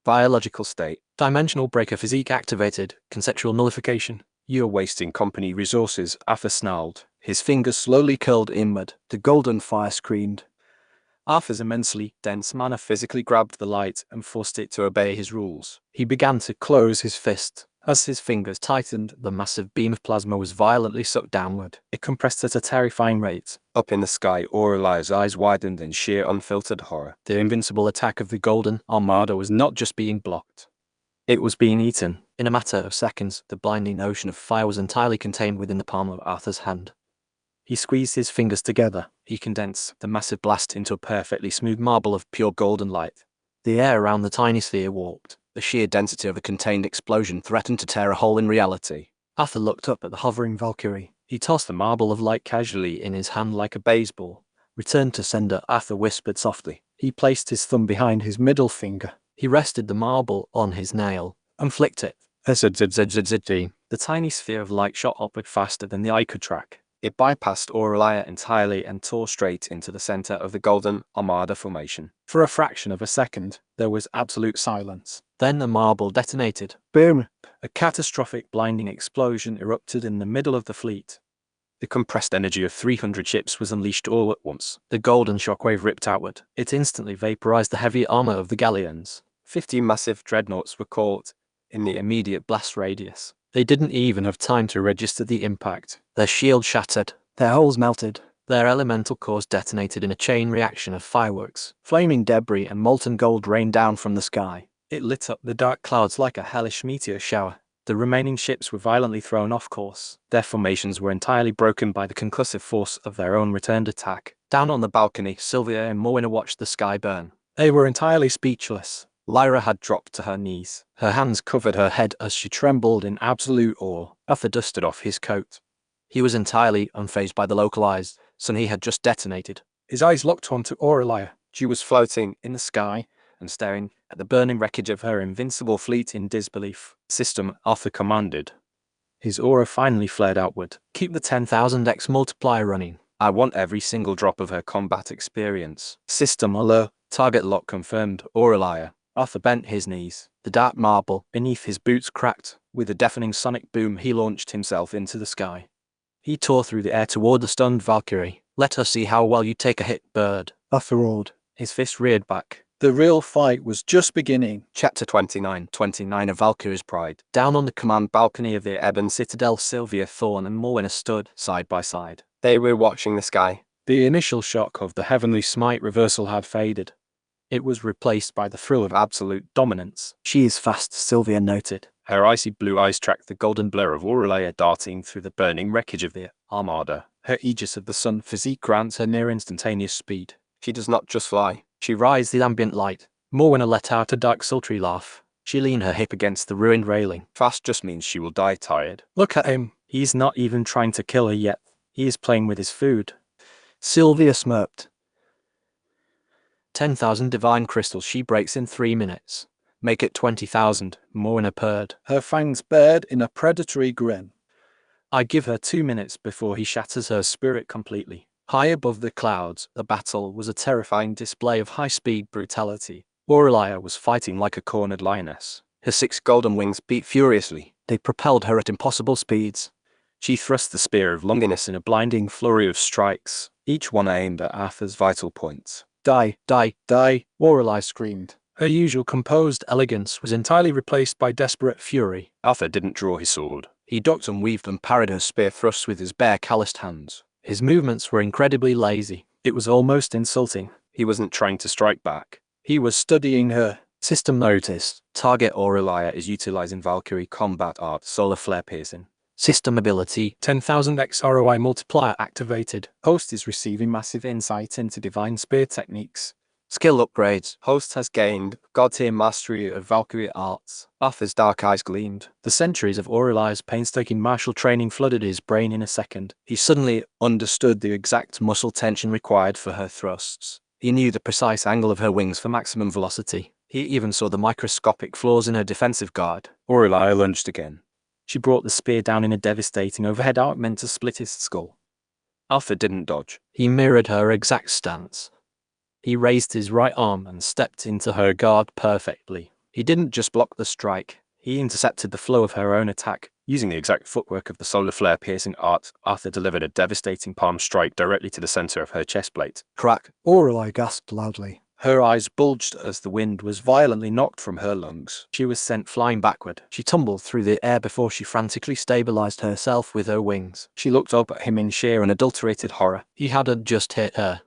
Biological state. Dimensional breaker physique activated. Conceptual nullification. You're wasting company resources, Arthur snarled. His fingers slowly curled inward. The golden fire screamed. Arthur's immensely dense mana physically grabbed the light and forced it to obey his rules. He began to close his fist. As his fingers tightened, the massive beam of plasma was violently sucked downward. It compressed at a terrifying rate. Up in the sky, Aurelia's eyes widened in sheer unfiltered horror. The invincible attack of the Golden Armada was not just being blocked. It was being eaten. In a matter of seconds, the blinding ocean of fire was entirely contained within the palm of Arthur's hand. He squeezed his fingers together. He condensed the massive blast into a perfectly smooth marble of pure golden light. The air around the tiny sphere warped. The sheer density of the contained explosion threatened to tear a hole in reality. Arthur looked up at the hovering Valkyrie. He tossed the marble of light casually in his hand like a baseball. Return to sender, Arthur whispered softly. He placed his thumb behind his middle finger. He rested the marble on his nail and flicked it. The tiny sphere of light shot upward faster than the eye could track. It bypassed Aurelia entirely and tore straight into the center of the Golden Armada formation. For a fraction of a second, there was absolute silence. Then the marble detonated. Boom! A catastrophic blinding explosion erupted in the middle of the fleet. The compressed energy of 300 ships was unleashed all at once. The golden shockwave ripped outward. It instantly vaporized the heavy armor of the galleons. 50 massive dreadnoughts were caught in the immediate blast radius. They didn't even have time to register the impact. Their shield shattered. Their hulls melted. Their elemental cores detonated in a chain reaction of fireworks. Flaming debris and molten gold rained down from the sky. It lit up the dark clouds like a hellish meteor shower. The remaining ships were violently thrown off course. Their formations were entirely broken by the concussive force of their own returned attack. Down on the balcony, Sylvia and Morwenna watched the sky burn. They were entirely speechless. Lyra had dropped to her knees. Her hands covered her head as she trembled in absolute awe. Arthur dusted off his coat. He was entirely unfazed by the localized sun he had just detonated. His eyes locked onto Aurelia. She was floating in the sky and staring at the burning wreckage of her invincible fleet in disbelief. System, Arthur commanded. His aura finally flared outward. Keep the 10,000x multiplier running. I want every single drop of her combat experience. System alert. Target lock confirmed, Aurelia. Arthur bent his knees. The dark marble beneath his boots cracked. With a deafening sonic boom, he launched himself into the sky. He tore through the air toward the stunned Valkyrie. Let her see how well you take a hit, bird. Arthur roared. His fist reared back. The real fight was just beginning. Chapter 29. 29 of Valkyrie's Pride. Down on the command balcony of the Ebon Citadel, Sylvia, Thorn, and Morwenna stood side by side. They were watching the sky. The initial shock of the heavenly smite reversal had faded. It was replaced by the thrill of Absolute dominance. She is fast, Sylvia noted. Her icy blue eyes tracked the golden blur of Aurelia darting through the burning wreckage of the Armada. Her Aegis of the Sun physique grants her near instantaneous speed. She does not just fly. She rides the ambient light. Morwenna let out a dark sultry laugh. She leaned her hip against the ruined railing. Fast just means she will die tired. Look at him. He's not even trying to kill her yet. He is playing with his food. Sylvia smirked. 10,000 divine crystals she breaks in 3 minutes. Make it 20,000, Morwenna purred. Her fangs bared in a predatory grin. I give her 2 minutes before he shatters her spirit completely. High above the clouds, the battle was a terrifying display of high-speed brutality. Aurelia was fighting like a cornered lioness. Her 6 golden wings beat furiously. They propelled her at impossible speeds. She thrust the spear of Longinus in a blinding flurry of strikes, each one aimed at Arthur's vital points. Die, die, die, Aurelia screamed. Her usual composed elegance was entirely replaced by desperate fury. Arthur didn't draw his sword. He ducked and weaved and parried her spear thrusts with his bare calloused hands. His movements were incredibly lazy. It was almost insulting. He wasn't trying to strike back. He was studying her. System noticed. Target Aurelia is utilizing Valkyrie combat art solar flare piercing. System ability 10,000x ROI multiplier activated. Host is receiving massive insight into divine spear techniques. Skill upgrades. Host has gained God-tier mastery of Valkyrie arts. Arthur's dark eyes gleamed. The centuries of Aurelia's painstaking martial training flooded his brain in a second. He suddenly understood the exact muscle tension required for her thrusts. He knew the precise angle of her wings for maximum velocity. He even saw the microscopic flaws in her defensive guard. Aurelia lunged again. She brought the spear down in a devastating overhead arc meant to split his skull. Arthur didn't dodge. He mirrored her exact stance. He raised his right arm and stepped into her guard perfectly. He didn't just block the strike, he intercepted the flow of her own attack. Using the exact footwork of the solar flare piercing art, Arthur delivered a devastating palm strike directly to the center of her chest plate. Crack! Aurelia gasped loudly. Her eyes bulged as the wind was violently knocked from her lungs. She was sent flying backward. She tumbled through the air before she frantically stabilized herself with her wings. She looked up at him in sheer and adulterated horror. He hadn't just hit her.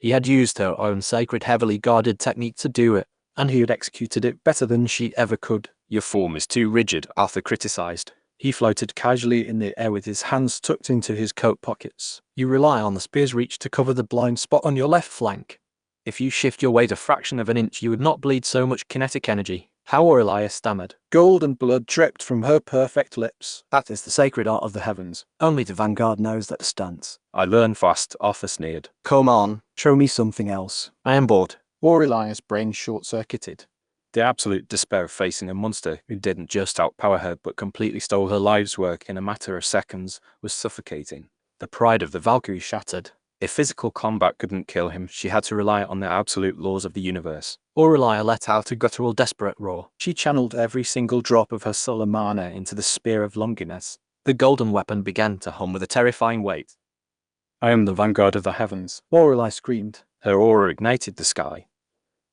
He had used her own sacred heavily guarded technique to do it, and he had executed it better than she ever could. Your form is too rigid, Arthur criticized. He floated casually in the air with his hands tucked into his coat pockets. You rely on the spear's reach to cover the blind spot on your left flank. If you shift your weight a fraction of an inch, you would not bleed so much kinetic energy. How Aurelia stammered. Golden blood dripped from her perfect lips. That is the sacred art of the heavens. Only the Vanguard knows that stance. I learn fast, Arthur sneered. Come on, show me something else. I am bored. Aurelia's brain short-circuited. The absolute despair of facing a monster who didn't just outpower her but completely stole her life's work in a matter of seconds was suffocating. The pride of the Valkyrie shattered. If physical combat couldn't kill him, she had to rely on the absolute laws of the universe. Aurelia let out a guttural desperate roar. She channeled every single drop of her solar mana into the spear of Longinus. The golden weapon began to hum with a terrifying weight. I am the vanguard of the heavens. Lorelei screamed. Her aura ignited the sky.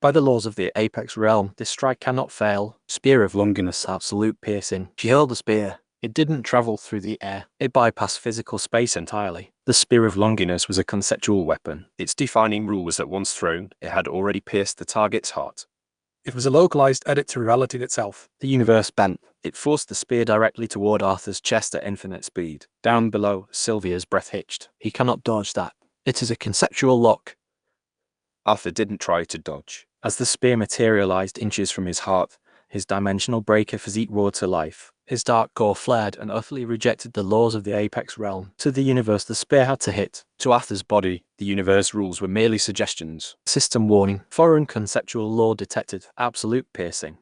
By the laws of the Apex realm, this strike cannot fail. Spear of Longinus, absolute piercing. She hurled the spear. It didn't travel through the air. It bypassed physical space entirely. The Spear of Longinus was a conceptual weapon. Its defining rule was that once thrown, it had already pierced the target's heart. It was a localized edit to reality itself. The universe bent. It forced the spear directly toward Arthur's chest at infinite speed. Down below, Sylvia's breath hitched. He cannot dodge that. It is a conceptual lock. Arthur didn't try to dodge. As the spear materialized inches from his heart, his dimensional breaker physique roared to life. His dark core flared and utterly rejected the laws of the Apex realm. To the universe, the spear had to hit. To Arthur's body, The universe rules were merely suggestions. system warning. Foreign conceptual law detected. Absolute piercing.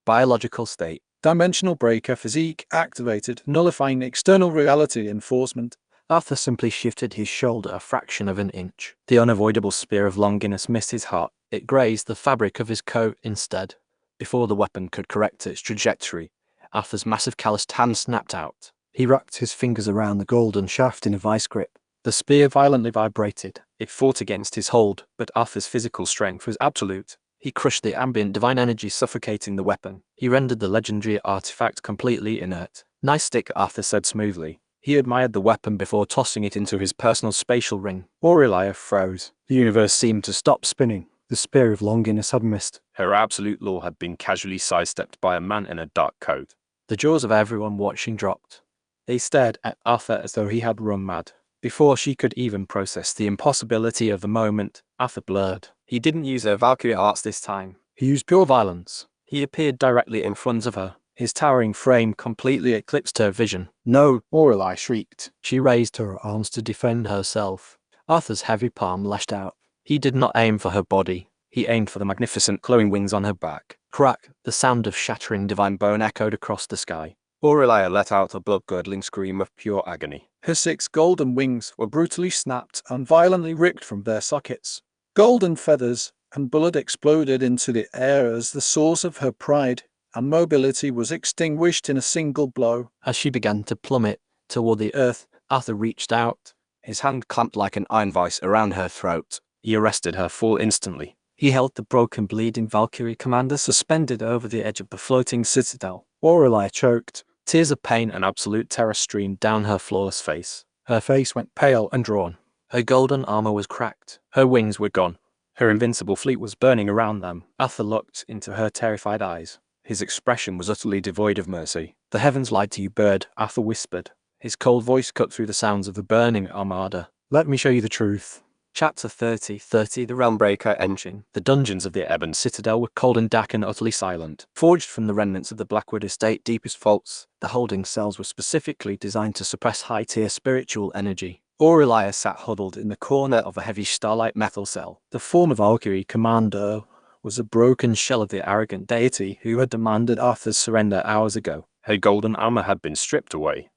Biological state. Dimensional breaker physique activated, nullifying external reality enforcement. Arthur simply shifted his shoulder a fraction of an inch. The unavoidable spear of Longinus missed his heart. It grazed the fabric of his coat instead. Before the weapon could correct its trajectory, Arthur's massive calloused hand snapped out. He wrapped his fingers around the golden shaft in a vice grip. The spear violently vibrated. It fought against his hold, but Arthur's physical strength was absolute. He crushed the ambient divine energy suffocating the weapon. He rendered the legendary artifact completely inert. Nice stick, Arthur said smoothly. He admired the weapon before tossing it into his personal spatial ring. Aurelia froze. The universe seemed to stop spinning. The spear of Longinus had missed. Her absolute law had been casually sidestepped by a man in a dark coat. The jaws of everyone watching dropped. They stared at Arthur as though he had run mad. Before she could even process the impossibility of the moment, Arthur blurred. He didn't use her Valkyrie arts this time. He used pure violence. He appeared directly in front of her. His towering frame completely eclipsed her vision. No! Lorelei shrieked. She raised her arms to defend herself. Arthur's heavy palm lashed out. He did not aim for her body. He aimed for the magnificent glowing wings on her back. Crack! The sound of shattering divine bone echoed across the sky. Aurelia let out a blood-curdling scream of pure agony. Her 6 golden wings were brutally snapped and violently ripped from their sockets. Golden feathers and blood exploded into the air as the source of her pride and mobility was extinguished in a single blow. As she began to plummet toward the earth, Arthur reached out. His hand clamped like an iron vice around her throat. He arrested her fall instantly. He held the broken, bleeding Valkyrie commander suspended over the edge of the floating citadel. Aurelia choked. Tears of pain and absolute terror streamed down her flawless face. Her face went pale and drawn. Her golden armor was cracked. Her wings were gone. Her invincible fleet was burning around them. Arthur looked into her terrified eyes. His expression was utterly devoid of mercy. The heavens lied to you, bird, Arthur whispered. His cold voice cut through the sounds of the burning armada. Let me show you the truth. Chapter 30, the Realmbreaker Engine. The dungeons of the Ebon Citadel were cold and dark and utterly silent. Forged from the remnants of the Blackwood Estate deepest vaults, the holding cells were specifically designed to suppress high-tier spiritual energy. Aurelia sat huddled in the corner of a heavy starlight metal cell. The former Valkyrie commander was a broken shell of the arrogant deity who had demanded Arthur's surrender hours ago. Her golden armor had been stripped away.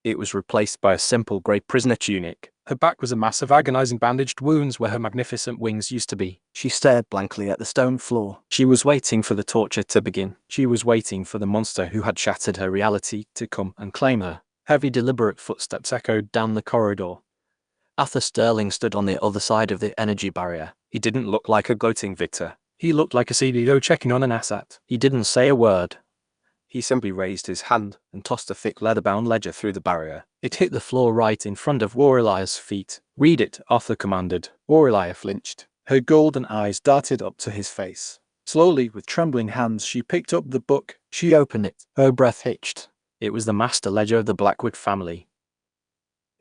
It was replaced by a simple grey prisoner tunic. Her back was a mass of agonizing bandaged wounds where her magnificent Wings used to be. She stared blankly at the stone floor. She was waiting for the torture to begin. She was waiting for the monster who had shattered her reality to come and claim her. Heavy, deliberate footsteps echoed down the corridor. Arthur Sterling stood on the other side of the energy barrier. He didn't look like a gloating victor. He looked like a CEO checking on an asset. He didn't say a word. He simply raised his hand and tossed a thick leather-bound ledger through the barrier. It hit the floor right in front of Aurelia's feet. Read it, Arthur commanded. Aurelia flinched. Her golden eyes darted up to his face. Slowly, with trembling hands, she picked up the book. She opened it. Her breath hitched. It was the master ledger of the Blackwood family.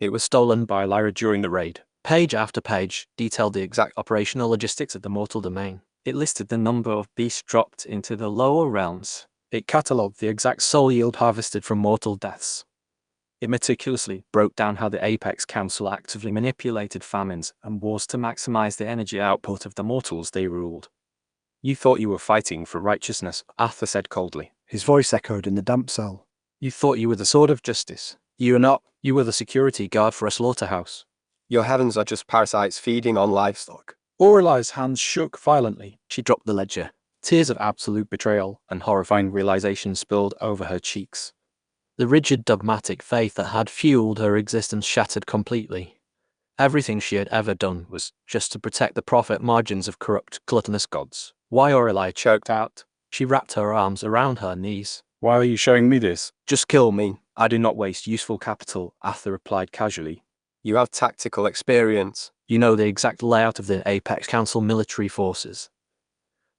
It was stolen by Lyra during the raid. Page after page detailed the exact operational logistics of the mortal domain. It listed the number of beasts dropped into the lower realms. It catalogued the exact soul yield harvested from mortal deaths. It meticulously broke down how the Apex Council actively manipulated famines and wars to maximize the energy output of the mortals they ruled. You thought you were fighting for righteousness, Arthur said coldly. His voice echoed in the damp cell. You thought you were the sword of justice. You are not. You were the security guard for a slaughterhouse. Your heavens are just parasites feeding on livestock. Aurelia's hands shook violently. She dropped the ledger. Tears of absolute betrayal and horrifying realization spilled over her cheeks. The rigid dogmatic faith that had fueled her existence shattered completely. Everything she had ever done was just to protect the profit margins of corrupt, gluttonous gods. Why, Aurelia choked out. She wrapped her arms around her knees. Why are you showing me this? Just kill me. I do not waste useful capital, Arthur replied casually. You have tactical experience. You know the exact layout of the Apex Council military forces.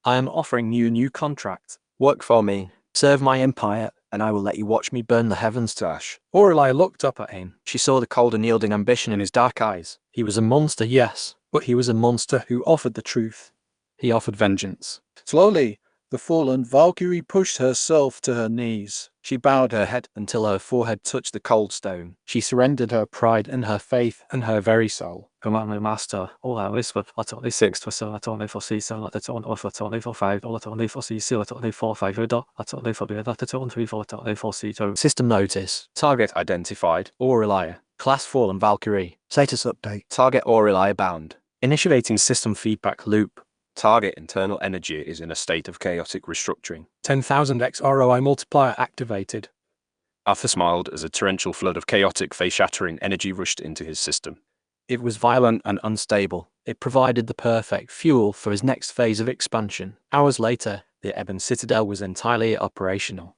I am offering you a new contract. Work for me. Serve my empire, and I will let you watch me burn the heavens to ash. Aurelia looked up at him. She saw the cold and yielding ambition in his dark eyes. He was a monster, yes, But he was a monster who offered the truth. He offered vengeance. Slowly, the fallen Valkyrie pushed herself to her knees. She bowed her head until her forehead touched the cold stone. She surrendered her pride and her faith and her very soul. Command my master, all I whispered, at only 6 to so at only for C cell at on off at only for 5, all at only for C seal at only 4 5 at only for beer at on 3 4 at only for C 2. System notice. Target identified. Aurelia. Class Fallen Valkyrie. Status update. Target Aurelia bound. Initiating system feedback loop. Target internal energy is in a state of chaotic restructuring. 10,000x ROI multiplier activated. Arthur smiled as a torrential flood of chaotic, face-shattering energy rushed into his system. It was violent and unstable. It provided the perfect fuel for his next phase of expansion. Hours later, The Ebon Citadel was entirely operational.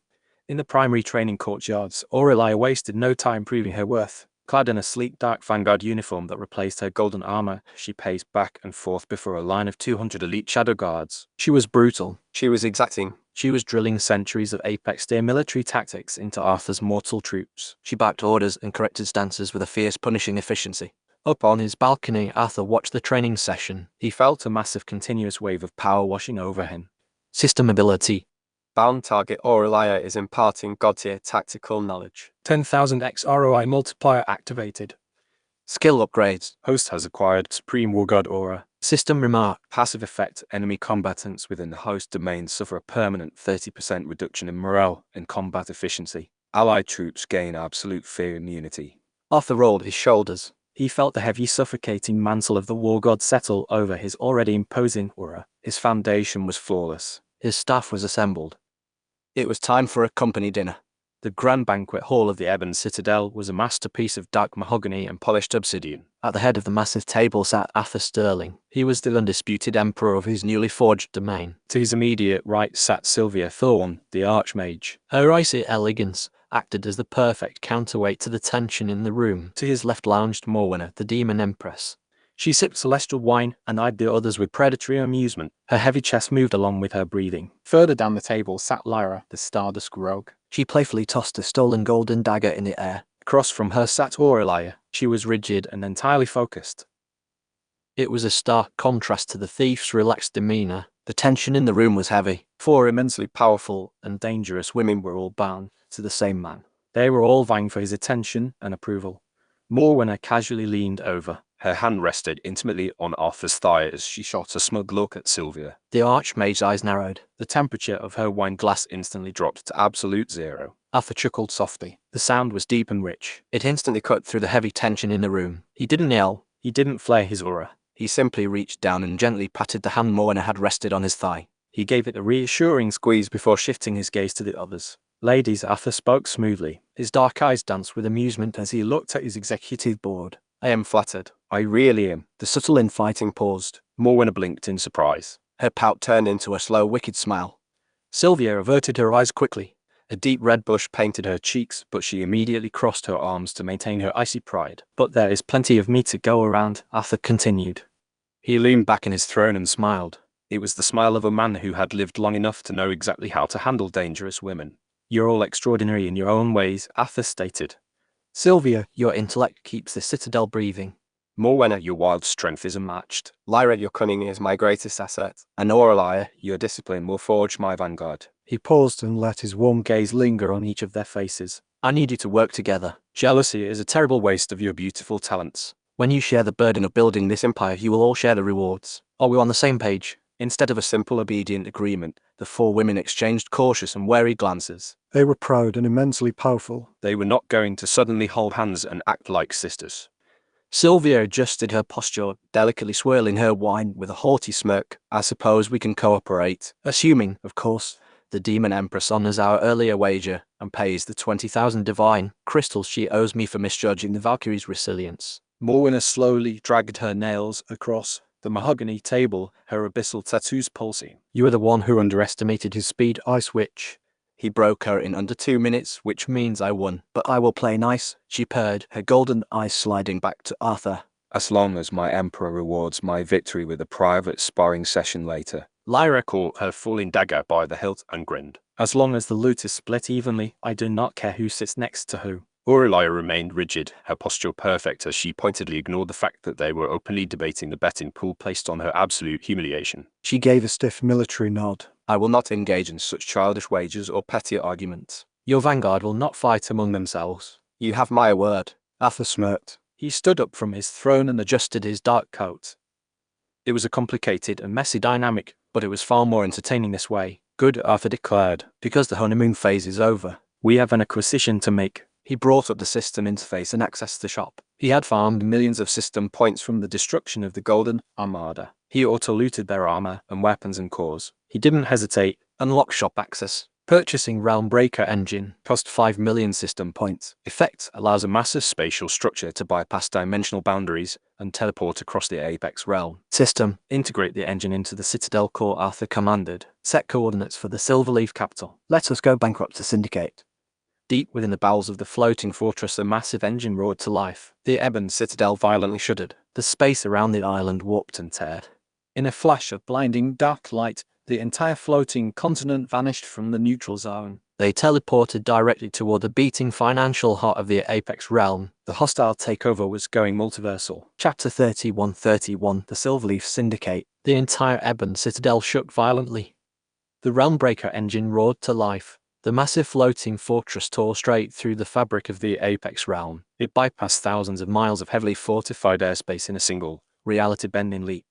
In the primary training courtyards, Aurelia wasted no time proving her worth. Clad in a sleek dark Vanguard uniform that replaced her golden armor, she paced back and forth before a line of 200 elite shadow guards. she was brutal. She was exacting. She was drilling centuries of Apex Tier military tactics into Arthur's mortal troops. She backed orders and corrected stances with a fierce, punishing efficiency. Up on his balcony, Arthur watched the training session. He felt a massive continuous wave of power washing over him. System ability. Bound target Aurelia is imparting god-tier tactical knowledge. 10,000x ROI multiplier activated. Skill upgrades. Host has acquired Supreme War God Aura. System remark. Passive effect, enemy combatants within the host domain suffer a permanent 30% reduction in morale and combat efficiency. Allied troops gain absolute fear immunity. Arthur rolled his shoulders. He felt the heavy suffocating mantle of the war god settle over his already imposing aura. His foundation was flawless. His staff was assembled. It was time for a company dinner. The grand banquet hall of the Ebon Citadel was a masterpiece of dark mahogany and polished obsidian. At the head of the massive table sat Arthur Sterling. He was the undisputed emperor of his newly forged domain. To his immediate right sat Sylvia Thorne, the Archmage. Her icy elegance acted as the perfect counterweight to the tension in the room. To his left lounged Morwenna, the Demon Empress. She sipped celestial wine and eyed the others with predatory amusement. Her heavy chest moved along with her breathing. Further down the table sat Lyra, the Stardust Rogue. She playfully tossed a stolen golden dagger in the air. Across from her sat Aurelia. She was rigid and entirely focused. It was a stark contrast to the thief's relaxed demeanor. The tension in the room was heavy. 4 immensely powerful and dangerous women were all bound to the same man. They were all vying for his attention and approval. Morwenna casually leaned over. Her hand rested intimately on Arthur's thigh as she shot a smug look at Sylvia. The Archmage's eyes narrowed. The temperature of her wine glass instantly dropped. To absolute zero. Arthur chuckled softly. The sound was deep and rich. It instantly cut through the heavy tension in the room. He didn't yell. He didn't flare his aura. He simply reached down and gently patted the hand Morwenna had rested on his thigh. He gave it a reassuring squeeze before shifting his gaze to the others. Ladies, Arthur spoke smoothly. His dark eyes danced with amusement as he looked at his executive board. I am flattered. I really am. The subtle infighting paused. Morwenna blinked in surprise. Her pout turned into a slow, wicked smile. Sylvia averted her eyes quickly. A deep red blush painted her cheeks, but she immediately crossed her arms to maintain her icy pride. But there is plenty of meat to go around, Arthur continued. He leaned back in his throne and smiled. It was the smile of a man who had lived long enough to know exactly how to handle dangerous women. You're all extraordinary in your own ways, Arthur stated. Sylvia, your intellect keeps the citadel breathing. Morwenna, your wild strength is unmatched. Lyra, your cunning is my greatest asset. And Aurelia, your discipline will forge my vanguard. He paused and let his warm gaze linger on each of their faces. I need you to work together. Jealousy is a terrible waste of your beautiful talents. When you share the burden of building this empire, you will all share the rewards. Are we on the same page? Instead of a simple, obedient agreement, the 4 women exchanged cautious and wary glances. They were proud and immensely powerful. They were not going to suddenly hold hands and act like sisters. Sylvia adjusted her posture, delicately swirling her wine with a haughty smirk. I suppose we can cooperate. Assuming, of course, the Demon Empress honors our earlier wager and pays the 20,000 divine crystals she owes me for misjudging the Valkyrie's resilience. Morwenna slowly dragged her nails across the mahogany table, her abyssal tattoos pulsing. You are the one who underestimated his speed, Ice Witch. He broke her in under 2 minutes, which means I won. But I will play nice, she purred, her golden eyes sliding back to Arthur. As long as my emperor rewards my victory with a private sparring session later. Lyra caught her falling dagger by the hilt and grinned. As long as the loot is split evenly, I do not care who sits next to who. Aurelia remained rigid, her posture perfect as she pointedly ignored the fact that they were openly debating the betting pool placed on her absolute humiliation. She gave a stiff military nod. I will not engage in such childish wagers or petty arguments. Your vanguard will not fight among themselves. You have my word. Arthur smirked. He stood up from his throne and adjusted his dark coat. It was a complicated and messy dynamic, but it was far more entertaining this way. Good, Arthur declared. Because the honeymoon phase is over. We have an acquisition to make. He brought up the system interface and accessed the shop. He had farmed millions of system points from the destruction of the Golden Armada. He auto-looted their armor and weapons and cores. He didn't hesitate. Unlock shop access. Purchasing Realm Breaker engine cost 5 million system points. Effect allows a massive spatial structure to bypass dimensional boundaries and teleport across the Apex realm. System, integrate the engine into the Citadel core, Arthur commanded. Set coordinates for the Silverleaf capital. Let us go bankrupt to Syndicate. Deep within the bowels of the floating fortress, a massive engine roared to life. The Ebon Citadel violently shuddered. The space around the island warped and teared. In a flash of blinding dark light, the entire floating continent vanished from the neutral zone. They teleported directly toward the beating financial heart of the Apex realm. The hostile takeover was going multiversal. Chapter 31:31 The Silverleaf Syndicate. The entire Ebon Citadel shook violently. The Realm Breaker engine roared to life. The massive floating fortress tore straight through the fabric of the Apex realm. It bypassed thousands of miles of heavily fortified airspace in a single, reality-bending leap.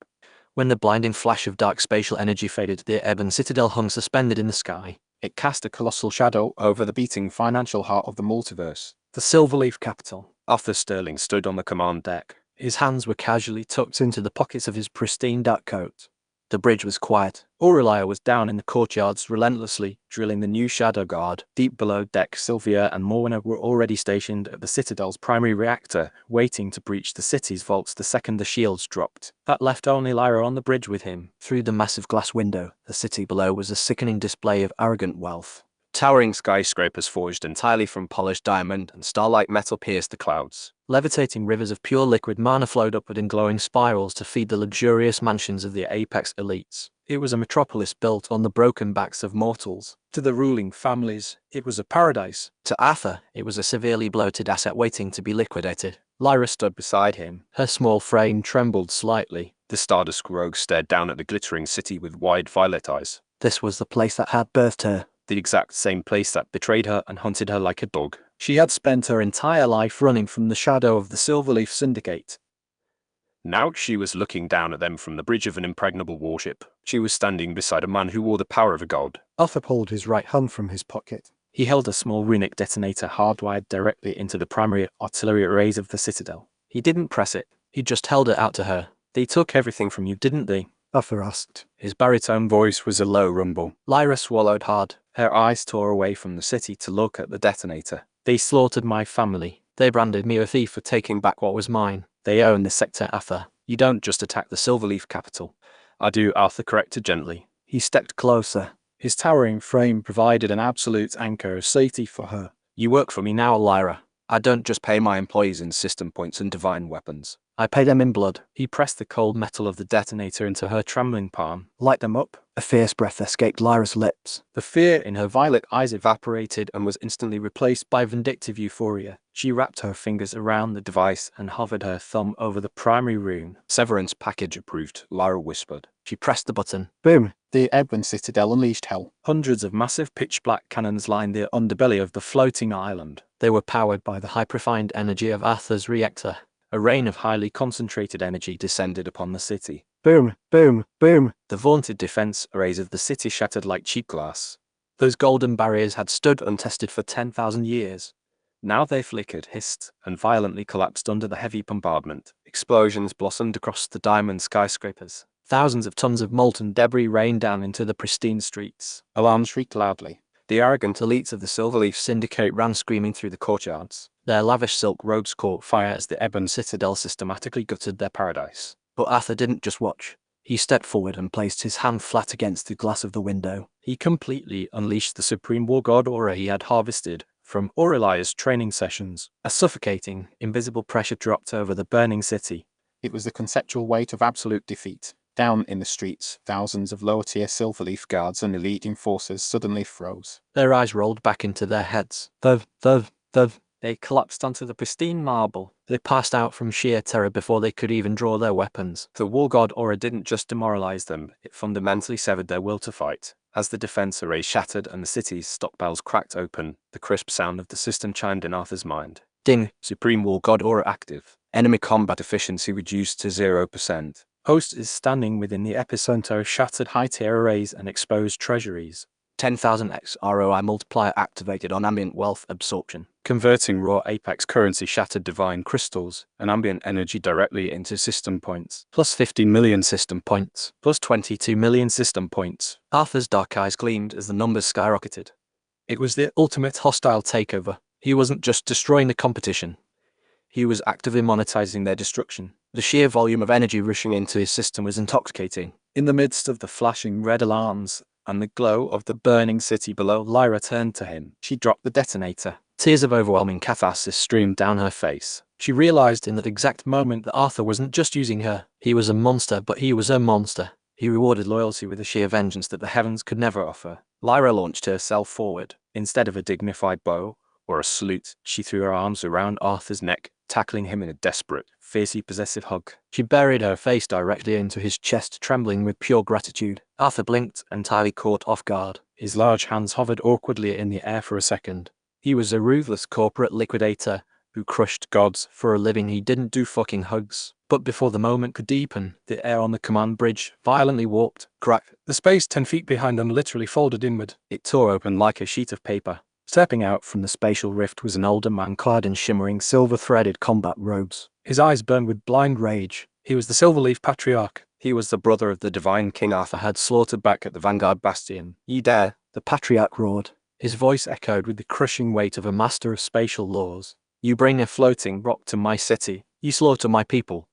When the blinding flash of dark spatial energy faded, the Ebon Citadel hung suspended in the sky. It cast a colossal shadow over the beating financial heart of the multiverse. The Silverleaf capital. Arthur Sterling stood on the command deck. His hands were casually tucked into the pockets of his pristine dark coat. The bridge was quiet. Aurelia was down in the courtyards relentlessly, drilling the new Shadow Guard. Deep below deck, Sylvia and Morwenna were already stationed at the Citadel's primary reactor, waiting to breach the city's vaults the second the shields dropped. That left only Lyra on the bridge with him. Through the massive glass window, the city below was a sickening display of arrogant wealth. Towering skyscrapers forged entirely from polished diamond and starlight metal pierced the clouds. Levitating rivers of pure liquid mana flowed upward in glowing spirals to feed the luxurious mansions of the Apex elites. It was a metropolis built on the broken backs of mortals. To the ruling families, it was a paradise. To Arthur, it was a severely bloated asset waiting to be liquidated. Lyra stood beside him. Her small frame trembled slightly. The Stardust rogue stared down at the glittering city with wide violet eyes. This was the place that had birthed her. The exact same place that betrayed her and hunted her like a dog. She had spent her entire life running from the shadow of the Silverleaf Syndicate. Now she was looking down at them from the bridge of an impregnable warship. She was standing beside a man who wore the power of a god. Arthur pulled his right hand from his pocket. He held a small runic detonator hardwired directly into the primary artillery arrays of the Citadel. He didn't press it. He just held it out to her. They took everything from you, didn't they? Arthur asked. His baritone Voice was a low rumble. Lyra swallowed hard. Her eyes tore away from the city to look at the detonator. They slaughtered my family. They branded me a thief for taking back what was mine. They own the sector, Arthur. You don't just attack the Silverleaf capital. I do, Arthur corrected gently. He stepped closer. His towering frame provided an absolute anchor of safety for her. You work for me now, Lyra. I don't just pay my employees in system points and divine weapons. I pay them in blood. He pressed the cold metal of the detonator into her trembling palm. Light them up. A fierce breath escaped Lyra's lips. The fear in her violet eyes evaporated and was instantly replaced by vindictive euphoria. She wrapped her fingers around the device and hovered her thumb over the primary rune. Severance package approved, Lyra whispered. She pressed the button. Boom. The Ebon Citadel unleashed hell. Hundreds of massive pitch-black cannons lined the underbelly of the floating island. They were powered by the hyper-refined energy of Arthur's reactor. A rain of highly concentrated energy descended upon the city. Boom, boom, boom. The vaunted defense arrays of the city shattered like cheap glass. Those golden barriers had stood untested for 10,000 years. Now they flickered, hissed, and violently collapsed under the heavy bombardment. Explosions blossomed across the diamond skyscrapers. Thousands of tons of molten debris rained down into the pristine streets. Alarms shrieked loudly. The arrogant elites of the Silverleaf Syndicate ran screaming through the courtyards. Their lavish silk robes caught fire as the Ebon Citadel systematically gutted their paradise. But Arthur didn't just watch. He stepped forward and placed his hand flat against the glass of the window. He completely unleashed the supreme war god aura he had harvested from Aurelia's training sessions. A suffocating, invisible pressure dropped over the burning city. It was the conceptual weight of absolute defeat. Down in the streets, thousands of lower-tier Silverleaf guards and elite enforcers suddenly froze. Their eyes rolled back into their heads. Thud, thud, thud. They collapsed onto the pristine marble. They passed out from sheer terror before they could even draw their weapons. The war god aura didn't just demoralize them, it fundamentally severed their will to fight. As the defense array shattered and the city's stockpiles cracked open, the crisp sound of the system chimed in Arthur's mind. Ding! Supreme war god aura active. Enemy combat efficiency reduced to 0%. Host is standing within the epicenter of shattered high-tier arrays and exposed treasuries. 10,000x ROI multiplier activated on ambient wealth absorption. Converting raw Apex currency shattered divine crystals and ambient energy directly into system points. Plus 15 million system points. Plus 22 million system points. Arthur's dark eyes gleamed as the numbers skyrocketed. It was the ultimate Hostile takeover. He wasn't just destroying the competition. He was actively monetizing their destruction. The sheer volume of energy rushing into his system was intoxicating. In the midst of the flashing red alarms and the glow of the burning city below, Lyra turned to him. She dropped the detonator. Tears of overwhelming catharsis streamed down her face. She realized in that exact moment that Arthur wasn't just using her. He was a monster, but he was a monster. He rewarded loyalty with a sheer vengeance that the heavens could never offer. Lyra launched herself forward. Instead of a dignified bow or a salute, she threw her arms around Arthur's neck, tackling him in a desperate, fiercely possessive hug. She buried her face directly into his chest, trembling with pure gratitude. Arthur blinked, entirely caught off guard. His large hands hovered awkwardly in the air for a second. He was a ruthless corporate liquidator who crushed gods for a living. He didn't do fucking hugs. But before the moment could deepen, the air on the command bridge violently warped. Crack. The space 10 feet behind them literally folded inward. It tore open like a sheet of paper. Stepping out from the spatial rift was an older man clad in shimmering silver-threaded combat robes. His eyes burned with blind rage. He was the Silverleaf Patriarch. He was the brother of the divine King Arthur had slaughtered back at the Vanguard Bastion. "You dare!" The Patriarch roared. His voice echoed with the crushing weight of a master of spatial laws. "You bring a floating rock to my city. You slaughter my people."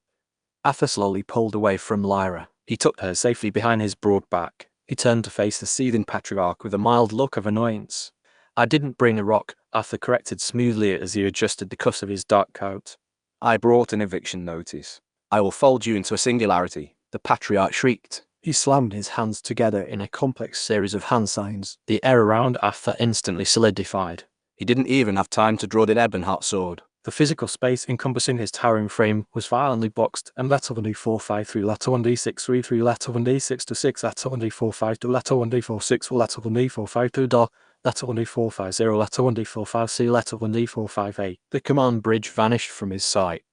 Arthur slowly pulled away from Lyra. He tucked her safely behind his broad back. He turned to face the seething Patriarch with a mild look of annoyance. "I didn't bring a rock," Arthur corrected smoothly as he adjusted the cuffs of his dark coat. "I brought an eviction notice. I will fold you into a singularity," the Patriarch shrieked. He slammed his hands together in a complex series of hand signs. The air around Arthur instantly solidified. He didn't even have time to draw the Ebonheart sword. The physical space encompassing his towering frame was violently boxed, and letter 1d453, letter 1d633, letter 1d626, letter 1d452, letter 1d46, letter 1d452, letter 1d450, letter 1d456, letter 1d458. The command bridge vanished from his sight.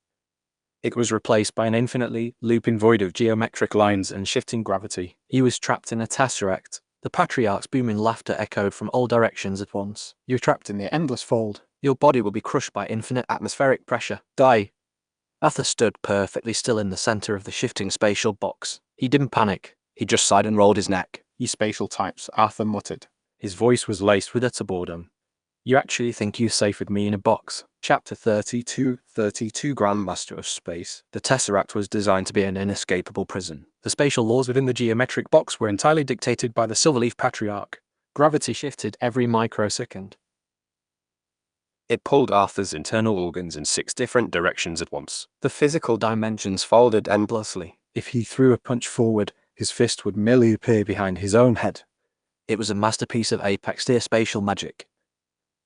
It was replaced by an infinitely looping void of geometric lines and shifting gravity. He was trapped in a tesseract. The Patriarch's booming laughter echoed from all directions at once. "You're trapped in the endless fold. Your body will be crushed by infinite atmospheric pressure. Die." Arthur stood perfectly still in the center of the shifting spatial box. He didn't panic. He just sighed and rolled his neck. "You spatial types," Arthur muttered. His voice was laced with utter boredom. "You actually think you're safe with me in a box?" Chapter 32, Grandmaster of Space. The Tesseract was designed to be an inescapable prison. The spatial laws within the geometric box were entirely dictated by the Silverleaf Patriarch. Gravity shifted every microsecond. It pulled Arthur's internal organs in 6 different directions at once. The physical dimensions folded endlessly. If he threw a punch forward, his fist would merely appear behind his own head. It was a masterpiece of Apex tier spatial magic.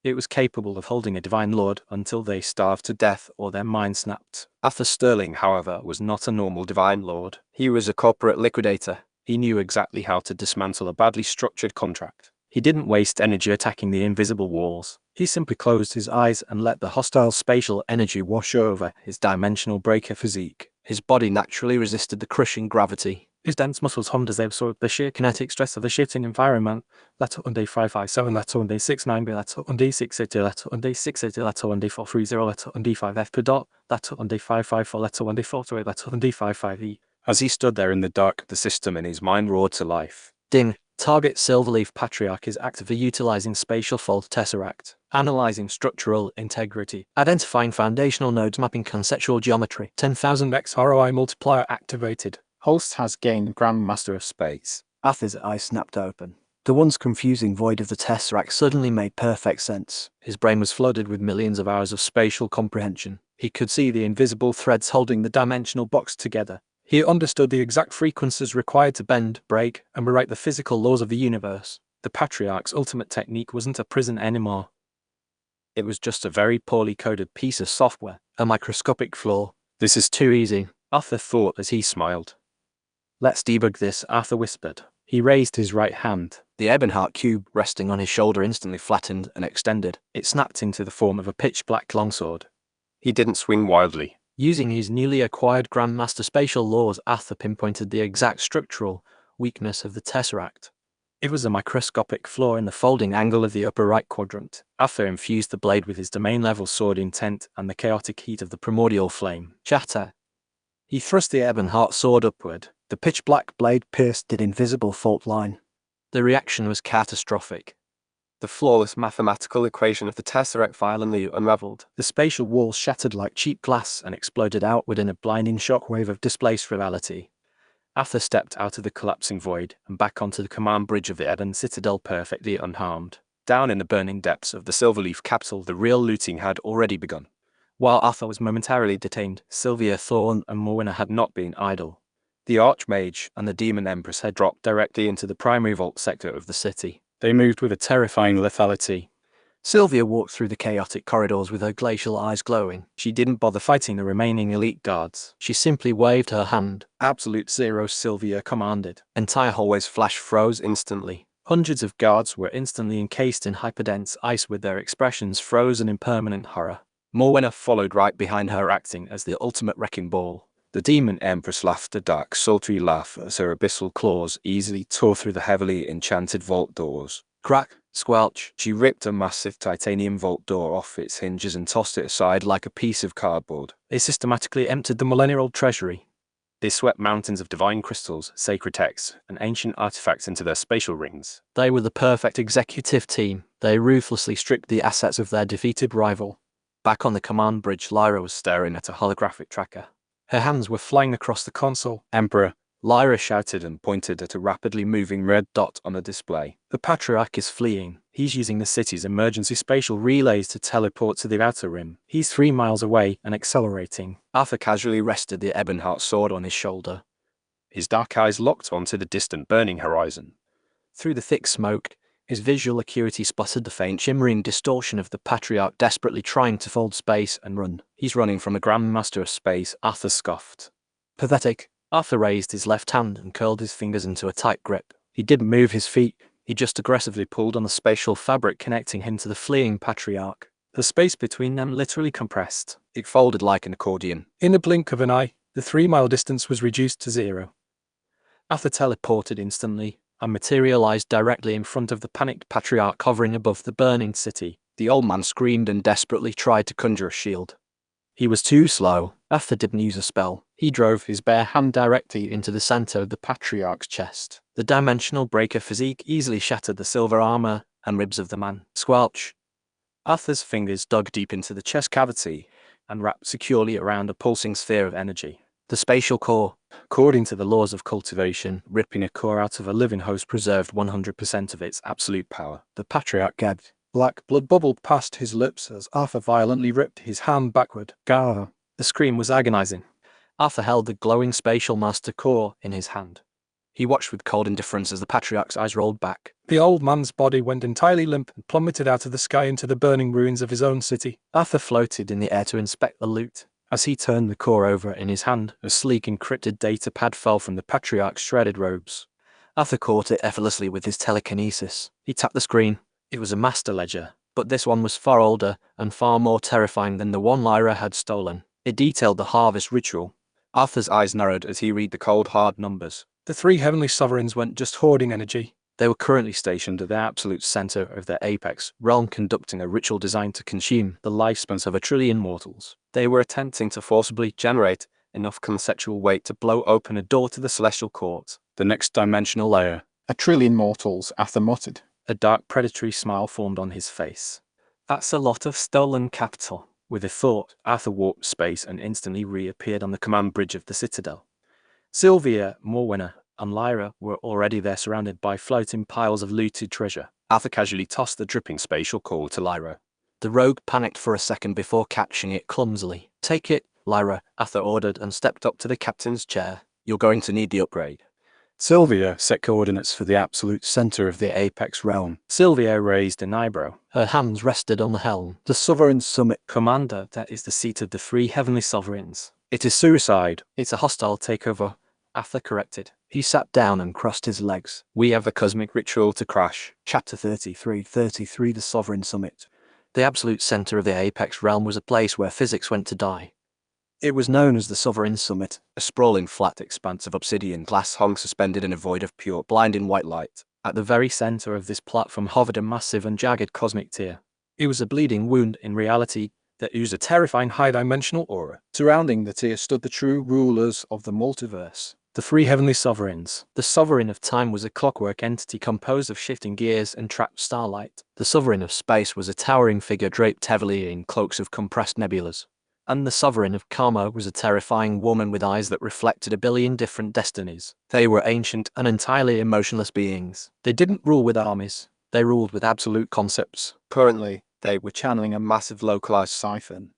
It was capable of holding a divine lord until they starved to death or their mind snapped. Arthur Sterling, however, was not a normal divine lord. He was a corporate liquidator. He knew exactly how to dismantle a badly structured contract. He didn't waste energy attacking the invisible walls. He simply closed his eyes and let the hostile spatial energy wash over his dimensional breaker physique. His body naturally resisted the crushing gravity. His dense muscles hummed as they absorbed the sheer kinetic stress of the shifting environment. Letter 1d557, letter 1d69b, letter 1d680, letter 1d680, letter 1d430, letter 1d5f per dot, letter 1d554, letter 1d428, letter 1d55e. As he stood there in the dark of the system and his mind roared to life. Ding! Target Silverleaf Patriarch is actively utilizing Spatial Fault Tesseract, analyzing structural integrity, identifying foundational nodes, mapping conceptual geometry. 10,000x ROI multiplier activated. Holst has gained Grandmaster of Space. Arthur's eyes snapped open. The once confusing void of the Tesseract suddenly made perfect sense. His brain was flooded with millions of hours of spatial comprehension. He could see the invisible threads holding the dimensional box together. He understood the exact frequencies required to bend, break, and rewrite the physical laws of the universe. The Patriarch's ultimate technique wasn't a prison anymore. It was just a very poorly coded piece of software, a microscopic flaw. This is Too easy, Arthur thought as he smiled. Let's debug this, Arthur whispered. He raised his right hand. The Ebonheart cube resting on his shoulder instantly flattened and extended. It snapped into the form of a pitch-black longsword. He didn't swing wildly. Using his newly acquired Grandmaster spatial laws, Arthur pinpointed the exact structural weakness of the Tesseract. It was a microscopic flaw in the folding angle of the upper right quadrant. Arthur infused the blade with his domain-level sword intent and the chaotic heat of the primordial flame. Shatter! He thrust the Ebonheart sword upward. The pitch-black blade pierced the invisible fault line. The reaction was catastrophic. The flawless mathematical equation of the Tesseract violently unraveled. The spatial walls shattered like cheap glass and exploded outward in a blinding shockwave of displaced reality. Arthur stepped out of the collapsing void and back onto the command bridge of the Ebon Citadel perfectly unharmed. Down in the burning depths of the Silverleaf capsule, the real looting had already begun. While Arthur was momentarily detained, Sylvia Thorne and Morwenna had not been idle. The Archmage and the Demon Empress had dropped directly into the primary vault sector of the city. They moved with a terrifying lethality. Sylvia walked through the chaotic corridors with her glacial eyes glowing. She didn't bother fighting the remaining elite guards. She simply waved her hand. Absolute zero, Sylvia commanded. Entire hallways flash froze instantly. Hundreds of guards were instantly encased in hyperdense ice with their expressions frozen in permanent horror. Morwenna followed right behind her, acting as the ultimate wrecking ball. The Demon Empress laughed a dark, sultry laugh as her abyssal claws easily tore through the heavily enchanted vault doors. Crack, squelch. She ripped a massive titanium vault door off its hinges and tossed it aside like a piece of cardboard. They systematically emptied the millennial treasury. They swept mountains of divine crystals, sacred texts, and ancient artifacts into their spatial rings. They were the perfect executive team. They ruthlessly stripped the assets of their defeated rival. Back on the command bridge, Lyra was staring at a holographic tracker. Her hands were flying across the console. Emperor, Lyra shouted and pointed at a rapidly moving red dot on the display. The Patriarch is fleeing. He's using the city's emergency spatial relays to teleport to the Outer Rim. He's 3 miles away and accelerating. Arthur casually rested the Ebonheart sword on his shoulder. His dark eyes locked onto the distant burning horizon. Through the thick smoke, his visual acuity spotted the faint shimmering distortion of the Patriarch desperately trying to fold space and run. He's running from a Grandmaster of Space, Arthur scoffed. Pathetic. Arthur raised his left hand and curled his fingers into a tight grip. He didn't move his feet. He just aggressively pulled on the spatial fabric connecting him to the fleeing Patriarch. The space between them literally compressed. It folded like an accordion. In a blink of an eye, the 3-mile distance was reduced to 0. Arthur teleported instantly and materialized directly in front of the panicked Patriarch hovering above the burning city. The old man screamed and desperately tried to conjure a shield. He was too slow. Arthur didn't use a spell. He drove his bare hand directly into the center of the Patriarch's chest. The dimensional breaker physique easily shattered the silver armor and ribs of the man. Squelch! Arthur's fingers dug deep into the chest cavity and wrapped securely around a pulsing sphere of energy. The spatial core, according to the laws of cultivation, ripping a core out of a living host preserved 100% of its absolute power. The Patriarch gagged. Black blood bubbled past his lips as Arthur violently ripped his hand backward. Gah! The scream was agonizing. Arthur held the glowing spatial master core in his hand. He watched with cold indifference as the Patriarch's eyes rolled back. The old man's body went entirely limp and plummeted out of the sky into the burning ruins of his own city. Arthur floated in the air to inspect the loot. As he turned the core over in his hand, a sleek encrypted data pad fell from the Patriarch's shredded robes. Arthur caught it effortlessly with his telekinesis. He tapped the screen. It was a master ledger, but this one was far older and far more terrifying than the one Lyra had stolen. It detailed the harvest ritual. Arthur's eyes narrowed as he read the cold, hard numbers. The 3 heavenly sovereigns weren't just hoarding energy. They were currently stationed at the absolute center of their apex realm, conducting a ritual designed to consume the lifespans of 1 trillion mortals. They were attempting to forcibly generate enough conceptual weight to blow open a door to the celestial court. the next dimensional layer. 1 trillion mortals, Arthur muttered. A dark predatory smile formed on his face. That's a lot of stolen capital. With a thought, Arthur warped space and instantly reappeared on the command bridge of the Citadel. Sylvia, Morwenna, and Lyra were already there, surrounded by floating piles of looted treasure. Arthur casually tossed the dripping spatial core to Lyra. The rogue panicked for a second before catching it clumsily. "Take it, Lyra," Arthur ordered and stepped up to the captain's chair. "You're going to need the upgrade." Sylvia set coordinates for the absolute center of the apex realm. Sylvia raised an eyebrow. Her hands rested on the helm. The Sovereign Summit. Commander, that is the seat of the 3 heavenly sovereigns. It is suicide. It's a hostile takeover, Arthur corrected. He sat down and crossed his legs. We have a cosmic ritual to crash. Chapter 33. The Sovereign Summit. The absolute center of the apex realm was a place where physics went to die. It was known as the Sovereign Summit. A sprawling flat expanse of obsidian glass hung suspended in a void of pure, blinding white light. At the very center of this platform hovered a massive and jagged cosmic tear. It was a bleeding wound in reality that oozed a terrifying high-dimensional aura. Surrounding the tear stood the true rulers of the multiverse. The 3 heavenly sovereigns. The Sovereign of Time was a clockwork entity composed of shifting gears and trapped starlight. The Sovereign of Space was a towering figure draped heavily in cloaks of compressed nebulas. And the Sovereign of Karma was a terrifying woman with eyes that reflected a billion different destinies. They were ancient and entirely emotionless beings. They didn't rule with armies. They ruled with absolute concepts. Currently, they were channeling a massive localized siphon.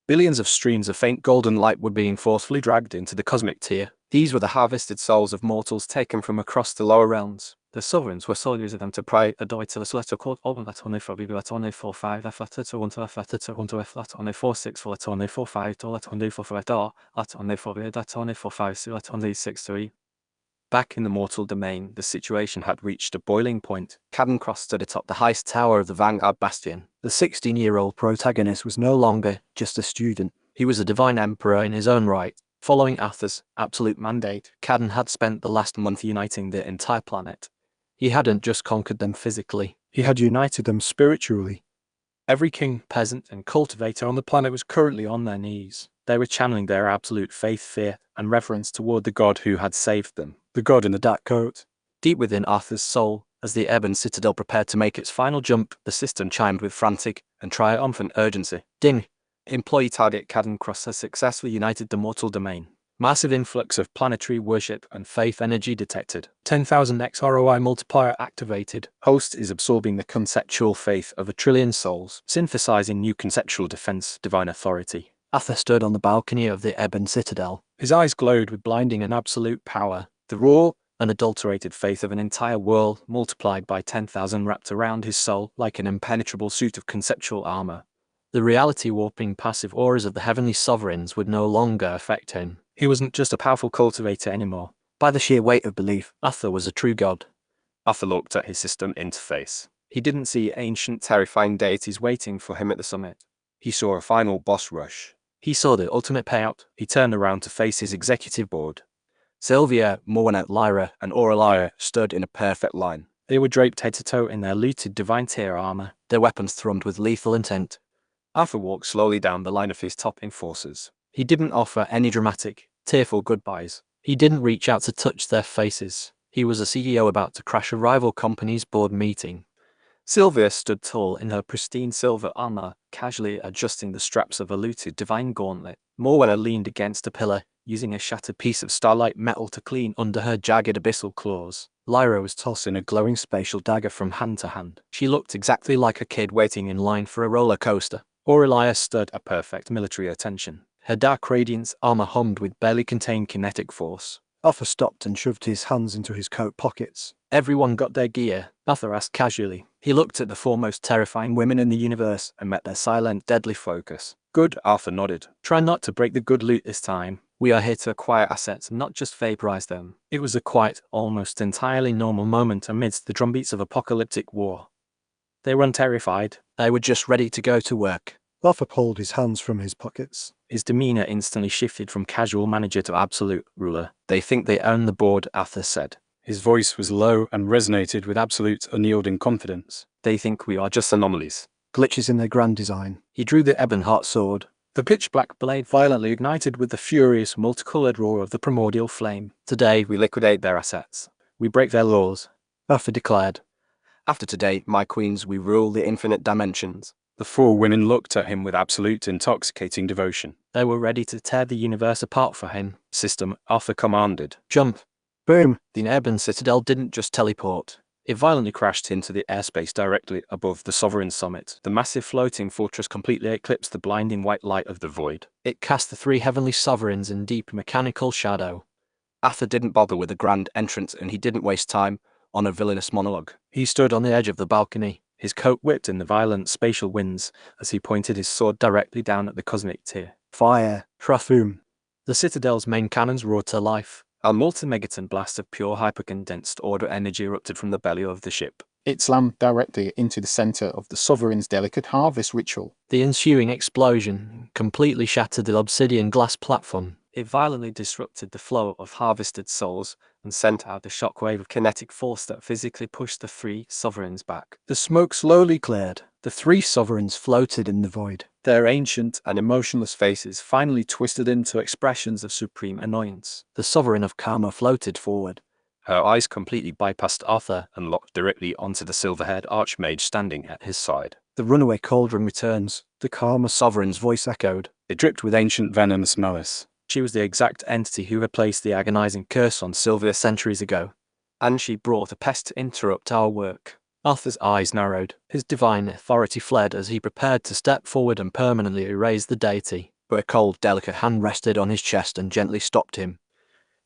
Billions of streams of faint golden light were being forcefully dragged into the cosmic tier. These were the harvested souls of mortals taken from across the lower realms. The sovereigns were soldiers of them to pray a die to the letter called Oben Latone for Bibi Latone 4-5 F letter to 1 to F letter to 1 to F Latone 4-6 for Latone 4-5 to Latone 4-4 Latone 4 Latone 4-5 to Latone 6-3. Back in the mortal domain, the situation had reached a boiling point. Cadencross stood atop the highest tower of the Vanguard Bastion. The 16-year-old protagonist was no longer just a student. He was a divine emperor in his own right. Following Arthur's absolute mandate, Caden had spent the last month uniting the entire planet. He hadn't just conquered them physically. He had united them spiritually. Every king, peasant, and cultivator on the planet was currently on their knees. They were channeling their absolute faith, fear, and reverence toward the god who had saved them. The god in the dark coat. Deep within Arthur's soul, as the Ebon Citadel prepared to make its final jump, the system chimed with frantic and triumphant urgency. Ding! Employee target Cadencross has successfully united the mortal domain. Massive influx of planetary worship and faith energy detected. 10,000x ROI multiplier activated. Host is absorbing the conceptual faith of 1 trillion souls, synthesizing new conceptual defense, divine authority. Arthur stood on the balcony of the Ebon Citadel. His eyes glowed with blinding and absolute power. The raw, unadulterated faith of an entire world multiplied by 10,000 wrapped around his soul like an impenetrable suit of conceptual armor. The reality-warping passive auras of the heavenly sovereigns would no longer affect him. He wasn't just a powerful cultivator anymore. By the sheer weight of belief, Arthur was a true god. Arthur looked at his system interface. He didn't see ancient, terrifying deities waiting for him at the summit. He saw a final boss rush. He saw the ultimate payout. He turned around to face his executive board. Sylvia, Morwenna, Lyra, and Aurelia stood in a perfect line. They were draped head to toe in their looted divine tier armor. Their weapons thrummed with lethal intent. Arthur walked slowly down the line of his top enforcers. He didn't offer any dramatic, tearful goodbyes. He didn't reach out to touch their faces. He was a CEO about to crash a rival company's board meeting. Sylvia stood tall in her pristine silver armor, casually adjusting the straps of a looted divine gauntlet. Morwenna leaned against a pillar, using a shattered piece of starlight metal to clean under her jagged abyssal claws. Lyra was tossing a glowing spatial dagger from hand to hand. She looked exactly like a kid waiting in line for a roller coaster. Aurelia stood at perfect military attention. Her dark radiance armor hummed with barely contained kinetic force. Arthur stopped and shoved his hands into his coat pockets. Everyone got their gear, Arthur asked casually. He looked at the four most terrifying women in the universe and met their silent, deadly focus. Good, Arthur nodded. Try not to break the good loot this time. We are here to acquire assets, not just vaporize them. It was a quiet, almost entirely normal moment amidst the drumbeats of apocalyptic war. They weren't terrified. They were just ready to go to work. Arthur pulled his hands from his pockets. His demeanor instantly shifted from casual manager to absolute ruler. They think they own the board, Arthur said. His voice was low and resonated with absolute unyielding confidence. They think we are just anomalies. Glitches in their grand design. He drew the ebon-heart sword. The pitch-black blade violently ignited with the furious, multicolored roar of the primordial flame. Today, we liquidate their assets. We break their laws, Arthur declared. After today, my queens, we rule the infinite dimensions. The four women looked at him with absolute intoxicating devotion. They were ready to tear the universe apart for him. System, Arthur commanded. Jump. Boom! The Ebon Citadel didn't just teleport. It violently crashed into the airspace directly above the Sovereign summit. The massive floating fortress completely eclipsed the blinding white light of the void. It cast the three heavenly sovereigns in deep mechanical shadow. Arthur didn't bother with a grand entrance, and he didn't waste time on a villainous monologue. He stood on the edge of the balcony, his coat whipped in the violent spatial winds as he pointed his sword directly down at the cosmic tier. Fire! Trafoom! The Citadel's main cannons roared to life. A multi-megaton blast of pure hypercondensed order energy erupted from the belly of the ship. It slammed directly into the center of the Sovereign's delicate harvest ritual. The ensuing explosion completely shattered the obsidian glass platform. It violently disrupted the flow of harvested souls and sent out a shockwave of kinetic force that physically pushed the three sovereigns back. The smoke slowly cleared. The three sovereigns floated in the void. Their ancient and emotionless faces finally twisted into expressions of supreme annoyance. The Sovereign of Karma floated forward. Her eyes completely bypassed Arthur and locked directly onto the silver-haired archmage standing at his side. The runaway cauldron returns. The Karma Sovereign's voice echoed. It dripped with ancient venomous malice. She was the exact entity who had placed the agonizing curse on Sylvia centuries ago. And she brought a pest to interrupt our work. Arthur's eyes narrowed. His divine authority fled as he prepared to step forward and permanently erase the deity. But a cold, delicate hand rested on his chest and gently stopped him.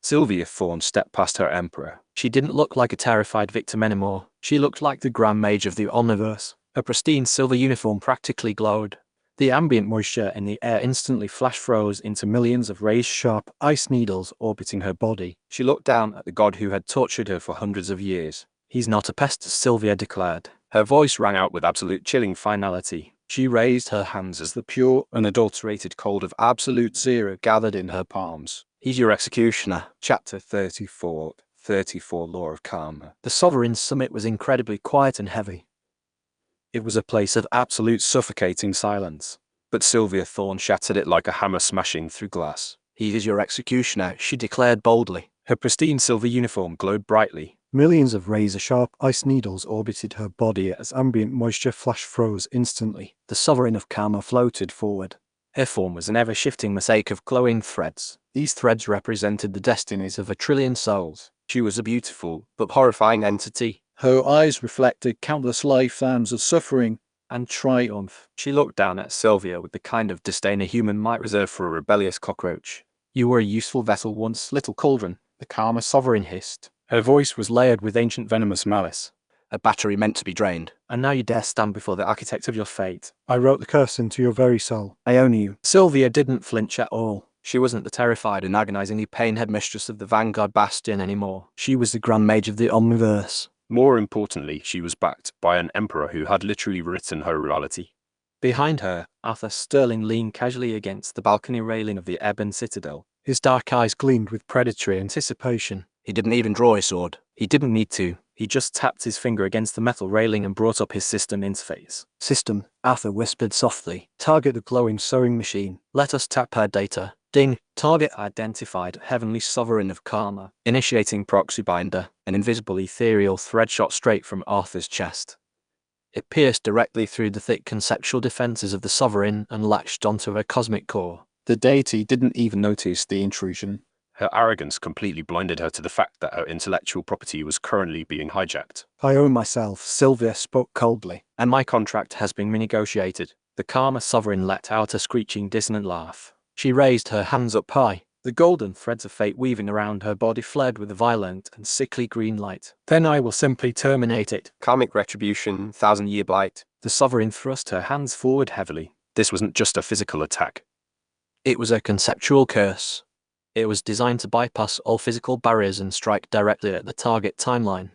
Sylvia Thorne stepped past her emperor. She didn't look like a terrified victim anymore. She looked like the Grand Mage of the Omniverse. Her pristine silver uniform practically glowed. The ambient moisture in the air instantly flash froze into millions of razor-sharp ice needles orbiting her body. She looked down at the god who had tortured her for hundreds of years. "He's not a pest," Sylvia declared. Her voice rang out with absolute chilling finality. She raised her hands as the pure, unadulterated cold of absolute zero gathered in her palms. "He's your executioner." Chapter 34 Law of Karma. The Sovereign's summit was incredibly quiet and heavy. It was a place of absolute suffocating silence. But Sylvia Thorne shattered it like a hammer smashing through glass. "He is your executioner," she declared boldly. Her pristine silver uniform glowed brightly. Millions of razor-sharp ice needles orbited her body as ambient moisture flash froze instantly. The Sovereign of Karma floated forward. Her form was an ever-shifting mosaic of glowing threads. These threads represented the destinies of 1,000,000,000,000 souls. She was a beautiful but horrifying entity. Her eyes reflected countless lifetimes of suffering and triumph. She looked down at Sylvia with the kind of disdain a human might reserve for a rebellious cockroach. "You were a useful vessel once, little cauldron," The Karma Sovereign hissed. Her voice was layered with ancient venomous malice. "A battery meant to be drained. "And now you dare stand before the architect of your fate." I wrote the curse into your very soul. I own you. Sylvia didn't flinch at all. She wasn't the terrified and agonizingly pain headmistress of the Vanguard Bastion anymore. She was the Grand Mage of the Omniverse. More importantly, she was backed by an emperor who had literally written her reality. Behind her, Arthur Sterling leaned casually against the balcony railing of the Ebon Citadel. His dark eyes gleamed with predatory anticipation. He didn't even draw his sword. He didn't need to. He just tapped his finger against the metal railing and brought up his system interface. System, Arthur whispered softly. Target the glowing sewing machine. Let us tap her data. Ding. Target identified. Heavenly Sovereign of Karma. Initiating proxy binder. An invisible ethereal thread shot straight from Arthur's chest. It pierced directly through the thick conceptual defenses of the Sovereign and latched onto her cosmic core. The deity didn't even notice the intrusion. Her arrogance completely blinded her to the fact that her intellectual property was currently being hijacked. I own myself, Sylvia spoke coldly. And my contract has been renegotiated. The Karma Sovereign let out a screeching dissonant laugh. She raised her hands up high. The golden threads of fate weaving around her body flared with a violent and sickly green light. Then I will simply terminate it. Karmic retribution, 1,000-year blight. The Sovereign thrust her hands forward heavily. This wasn't just a physical attack. It was a conceptual curse. It was designed to bypass all physical barriers and strike directly at the target timeline.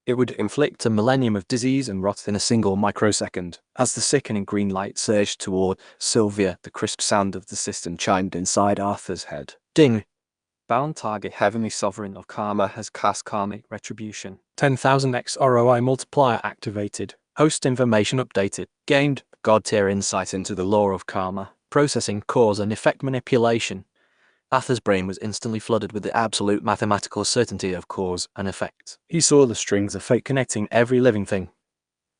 It would inflict a millennium of disease and rot in a single microsecond. As the sickening green light surged toward Sylvia, the crisp sound of the system chimed inside Arthur's head. Ding! Bound target Heavenly Sovereign of Karma has cast Karmic Retribution. 10,000x ROI multiplier activated. Host information updated. Gained God-tier insight into the law of karma. Processing cause and effect manipulation. Arthur's brain was instantly flooded with the absolute mathematical certainty of cause and effect. He saw the strings of fate connecting every living thing.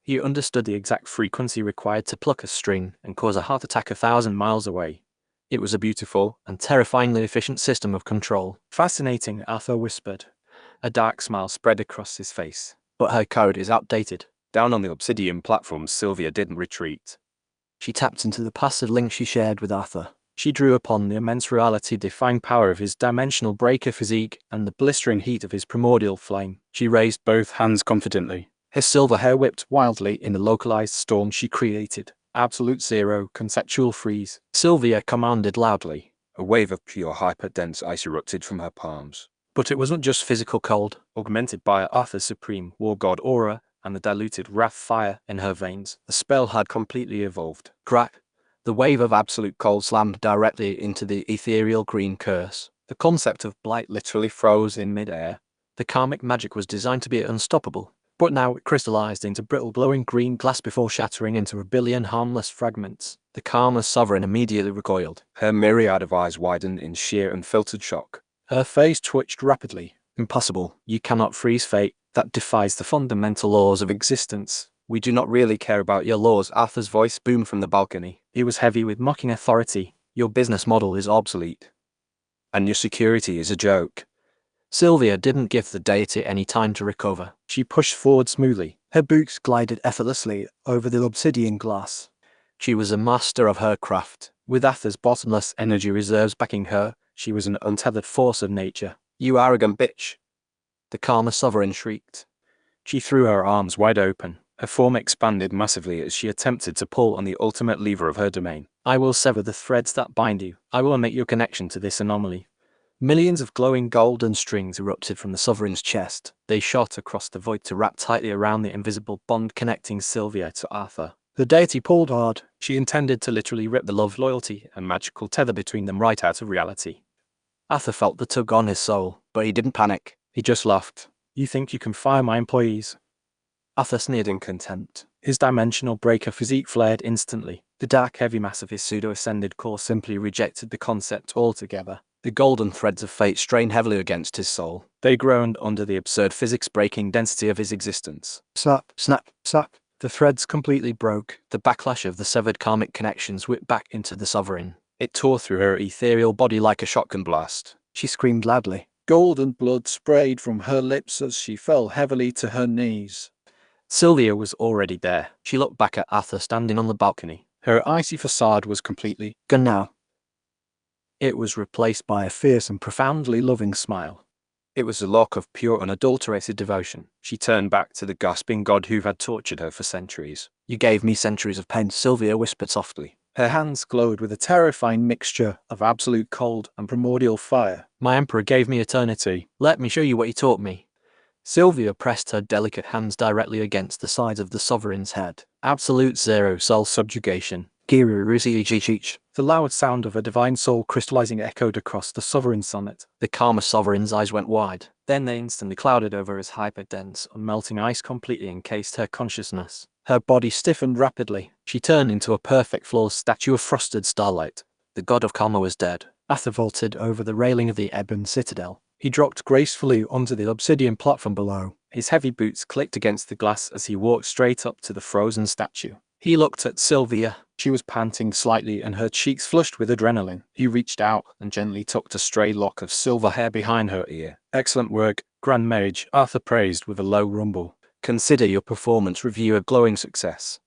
He understood the exact frequency required to pluck a string and cause a heart attack 1,000 miles away. It was a beautiful and terrifyingly efficient system of control. Fascinating, Arthur whispered. A dark smile spread across his face. But her code is outdated. Down on the obsidian platform, Sylvia didn't retreat. She tapped into the passive link she shared with Arthur. She drew upon the immense reality-defying power of his dimensional breaker physique and the blistering heat of his primordial flame. She raised both hands confidently. Her silver hair whipped wildly in the localized storm she created. Absolute zero, conceptual freeze. Sylvia commanded loudly. A wave of pure hyper-dense ice erupted from her palms. But it wasn't just physical cold, augmented by Arthur's supreme war god aura and the diluted wrath fire in her veins. The spell had completely evolved. Crack! The wave of absolute cold slammed directly into the ethereal green curse. The concept of blight literally froze in midair. The karmic magic was designed to be unstoppable, but now it crystallized into brittle glowing green glass before shattering into a billion harmless fragments. The Karma Sovereign immediately recoiled. Her myriad of eyes widened in sheer unfiltered shock. Her face twitched rapidly. Impossible. You cannot freeze fate. That defies the fundamental laws of existence. We do not really care about your laws. Arthur's voice boomed from the balcony. He was heavy with mocking authority. Your business model is obsolete. And your security is a joke. Sylvia didn't give the deity any time to recover. She pushed forward smoothly. Her boots glided effortlessly over the obsidian glass. She was a master of her craft. With Arthur's bottomless energy reserves backing her, she was an untethered force of nature. You arrogant bitch! The Karma Sovereign shrieked. She threw her arms wide open. Her form expanded massively as she attempted to pull on the ultimate lever of her domain. I will sever the threads that bind you. I will make your connection to this anomaly. Millions of glowing golden strings erupted from the Sovereign's chest. They shot across the void to wrap tightly around the invisible bond connecting Sylvia to Arthur. The deity pulled hard. She intended to literally rip the love, loyalty, and magical tether between them right out of reality. Arthur felt the tug on his soul, but he didn't panic. He just laughed. You think you can fire my employees? Arthur sneered in contempt. His dimensional breaker physique flared instantly. The dark heavy mass of his pseudo-ascended core simply rejected the concept altogether. The golden threads of fate strained heavily against his soul. They groaned under the absurd physics-breaking density of his existence. Snap, snap, snap. The threads completely broke. The backlash of the severed karmic connections whipped back into the Sovereign. It tore through her ethereal body like a shotgun blast. She screamed loudly. Golden blood sprayed from her lips as she fell heavily to her knees. Sylvia was already there. She looked back at Arthur standing on the balcony. Her icy facade was completely gone now. It was replaced by a fierce and profoundly loving smile. It was a look of pure unadulterated devotion. She turned back to the gasping god who had tortured her for centuries. You gave me centuries of pain, Sylvia whispered softly. Her hands glowed with a terrifying mixture of absolute cold and primordial fire. My emperor gave me eternity. Let me show you what he taught me. Sylvia pressed her delicate hands directly against the sides of the Sovereign's head. Absolute zero soul subjugation. The The loud sound of a divine soul crystallizing echoed across the Sovereign's sonnet. The Karma Sovereign's eyes went wide. Then they instantly clouded over as hyper-dense, unmelting ice completely encased her consciousness. Her body stiffened rapidly. She turned into a perfect flawless statue of frosted starlight. The god of Karma was dead. Arthur vaulted over the railing of the ebon citadel. He dropped gracefully onto the obsidian platform below. His heavy boots clicked against the glass as he walked straight up to the frozen statue. He looked at Sylvia. She was panting slightly and her cheeks flushed with adrenaline. He reached out and gently tucked a stray lock of silver hair behind her ear. Excellent work, Grand Mage, Arthur praised with a low rumble. Consider your performance review a glowing success.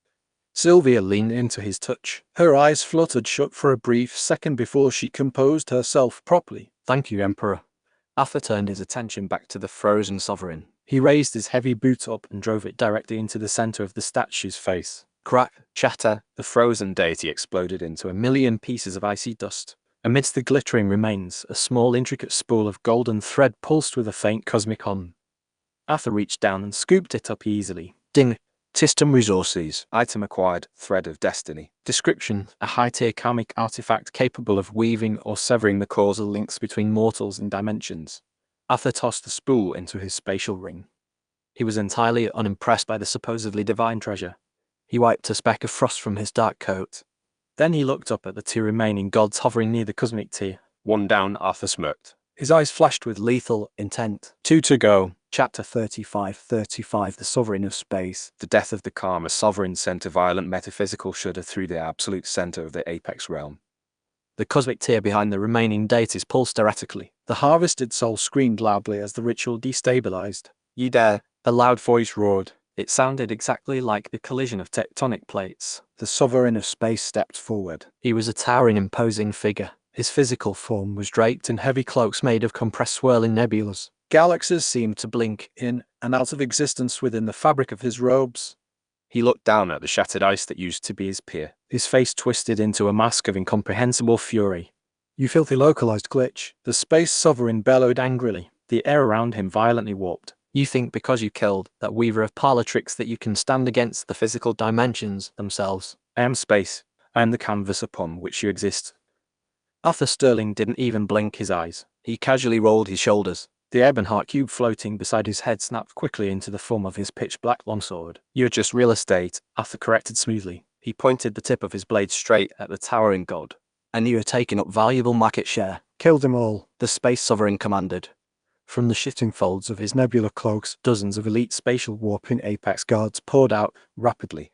Sylvia leaned into his touch. Her eyes fluttered shut for a brief second before she composed herself properly. Thank you, Emperor. Arthur turned his attention back to the frozen Sovereign. He raised his heavy boot up and drove it directly into the center of the statue's face. Crack, shatter, the frozen deity exploded into a million pieces of icy dust. Amidst the glittering remains, a small intricate spool of golden thread pulsed with a faint cosmic hum. Arthur reached down and scooped it up easily. Ding. System resources. Item acquired. Thread of destiny. Description: a high-tier karmic artifact capable of weaving or severing the causal links between mortals and dimensions. Arthur tossed the spool into his spatial ring. He was entirely unimpressed by the supposedly divine treasure. He wiped a speck of frost from his dark coat. Then he looked up at the two remaining gods hovering near the cosmic tier. One down, Arthur smirked. His eyes flashed with lethal intent. 2 to go. Chapter 35 The Sovereign of Space. The death of the Karma Sovereign sent a violent metaphysical shudder through the absolute center of the apex realm. The cosmic tear behind the remaining deities pulsed erratically. The harvested soul screamed loudly as the ritual destabilized. You dare. A loud voice roared. It sounded exactly like the collision of tectonic plates. The Sovereign of Space stepped forward. He was a towering, imposing figure. His physical form was draped in heavy cloaks made of compressed swirling nebulas. Galaxies seemed to blink in and out of existence within the fabric of his robes. He looked down at the shattered ice that used to be his peer. His face twisted into a mask of incomprehensible fury. You filthy localized glitch. The Space Sovereign bellowed angrily. The air around him violently warped. You think because you killed that weaver of parlor tricks that you can stand against the physical dimensions themselves. I am space. I am the canvas upon which you exist. Arthur Sterling didn't even blink his eyes. He casually rolled his shoulders. The ebonheart cube floating beside his head snapped quickly into the form of his pitch-black longsword. You're just real estate, Arthur corrected smoothly. He pointed the tip of his blade straight at the towering god. And you are taking up valuable market share. Kill them all, the Space Sovereign commanded. From the shifting folds of his nebula cloaks, dozens of elite spatial warping apex guards poured out rapidly.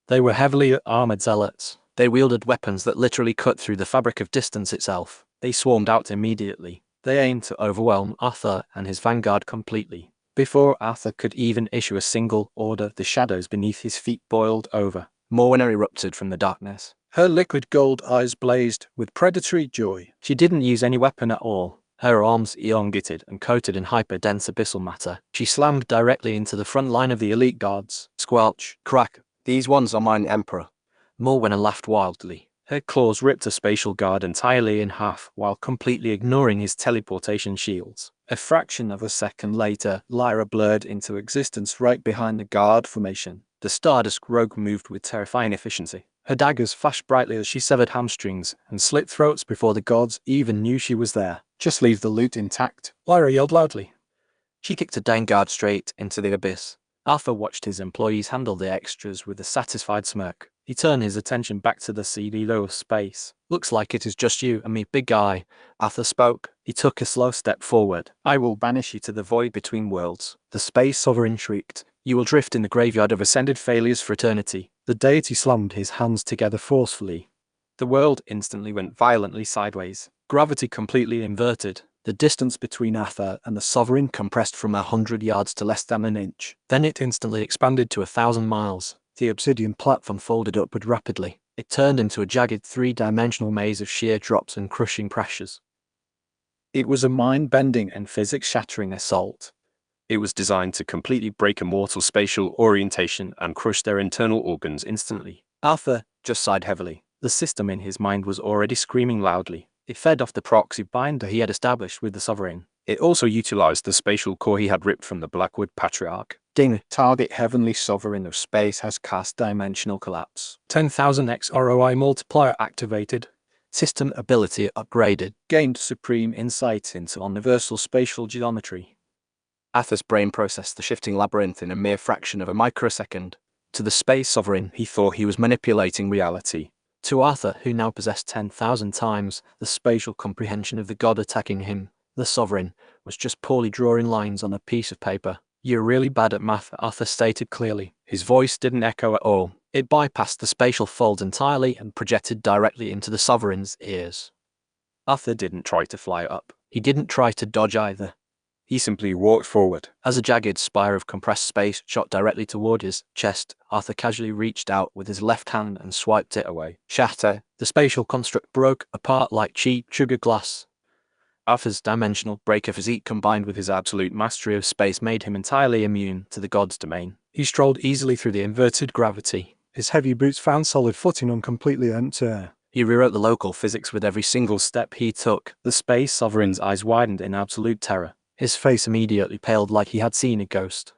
They were heavily armored zealots. They wielded weapons that literally cut through the fabric of distance itself. They swarmed out immediately. They aimed to overwhelm Arthur and his vanguard completely. Before Arthur could even issue a single order, the shadows beneath his feet boiled over. Morwenna erupted from the darkness. Her liquid gold eyes blazed with predatory joy. She didn't use any weapon at all. Her arms elongated and coated in hyper-dense abyssal matter. She slammed directly into the front line of the elite guards. Squelch, crack. These ones are mine, Emperor. Morwenna laughed wildly. Her claws ripped a spatial guard entirely in half while completely ignoring his teleportation shields. A fraction of a second later, Lyra blurred into existence right behind the guard formation. The Stardust rogue moved with terrifying efficiency. Her daggers flashed brightly as she severed hamstrings and slit throats before the gods even knew she was there. Just leave the loot intact. Lyra yelled loudly. She kicked a down guard straight into the abyss. Arthur watched his employees handle the extras with a satisfied smirk. He turned his attention back to the CEO of space. Looks like it is just you and me, big guy. Arthur spoke. He took a slow step forward. I will banish you to the void between worlds. The Space Sovereign shrieked. You will drift in the graveyard of ascended failures for eternity. The deity slammed his hands together forcefully. The world instantly went violently sideways. Gravity completely inverted. The distance between Arthur and the Sovereign compressed from 100 yards to less than an inch. Then it instantly expanded to 1,000 miles. The obsidian platform folded upward rapidly. It turned into a jagged three-dimensional maze of sheer drops and crushing pressures. It was a mind-bending and physics-shattering assault. It was designed to completely break a mortal's spatial orientation and crush their internal organs instantly. Arthur just sighed heavily. The system in his mind was already screaming loudly. It fed off the proxy binder he had established with the Sovereign. It also utilized the spatial core he had ripped from the Blackwood Patriarch. Ding. Target Heavenly Sovereign of Space has cast dimensional collapse. 10,000x ROI multiplier activated. System ability upgraded. Gained supreme insight into universal spatial geometry. Arthur's brain processed the shifting labyrinth in a mere fraction of a microsecond. To the Space Sovereign, he thought he was manipulating reality. To Arthur, who now possessed 10,000 times the spatial comprehension of the god attacking him, the Sovereign was just poorly drawing lines on a piece of paper. You're really bad at math, Arthur stated clearly. His voice didn't echo at all. It bypassed the spatial folds entirely and projected directly into the Sovereign's ears. Arthur didn't try to fly up. He didn't try to dodge either. He simply walked forward. As a jagged spire of compressed space shot directly toward his chest, Arthur casually reached out with his left hand and swiped it away. Shatter. The spatial construct broke apart like cheap sugar glass. Arthur's dimensional breaker physique combined with his absolute mastery of space made him entirely immune to the god's domain. He strolled easily through the inverted gravity. His heavy boots found solid footing on completely empty air. He rewrote the local physics with every single step he took. The Space Sovereign's eyes widened in absolute terror. His face immediately paled like he had seen a ghost.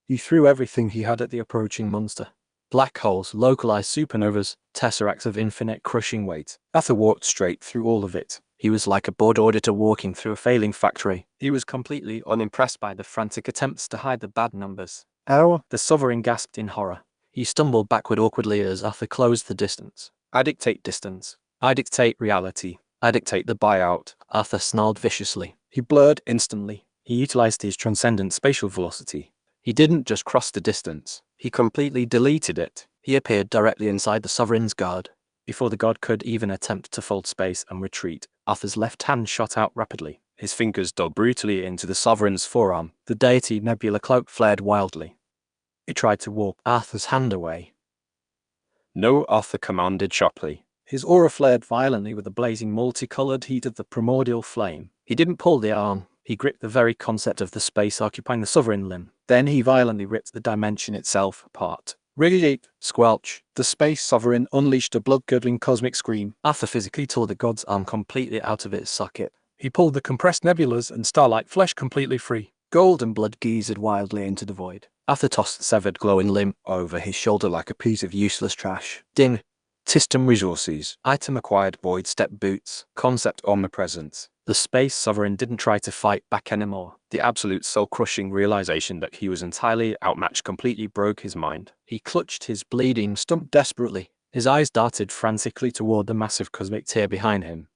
He threw everything he had at the approaching monster. Black holes, localized supernovas, tesseracts of infinite crushing weight. Arthur walked straight through all of it. He was like a board auditor walking through a failing factory. He was completely unimpressed by the frantic attempts to hide the bad numbers. Ow! The Sovereign gasped in horror. He stumbled backward awkwardly as Arthur closed the distance. I dictate distance. I dictate reality. I dictate the buyout, Arthur snarled viciously. He blurred instantly. He utilized his transcendent spatial velocity. He didn't just cross the distance, he completely deleted it. He appeared directly inside the Sovereign's guard. Before the god could even attempt to fold space and retreat, Arthur's left hand shot out rapidly. His fingers dug brutally into the Sovereign's forearm. The deity nebula cloak flared wildly. It tried to warp Arthur's hand away. No, Arthur commanded sharply. His aura flared violently with the blazing multicolored heat of the primordial flame. He didn't pull the arm. He gripped the very concept of the space occupying the Sovereign limb. Then he violently ripped the dimension itself apart. Rigidate, squelch. The Space Sovereign unleashed a blood-curdling cosmic scream. Arthur physically tore the god's arm completely out of its socket. He pulled the compressed nebulas and starlight flesh completely free. Gold and blood geysered wildly into the void. Arthur tossed the severed glowing limb over his shoulder like a piece of useless trash. Ding. System resources. Item acquired. Void step boots. Concept omnipresence. The Space Sovereign didn't try to fight back anymore. The absolute soul-crushing realization that he was entirely outmatched completely broke his mind. He clutched his bleeding stump desperately. His eyes darted frantically toward the massive cosmic tear behind him.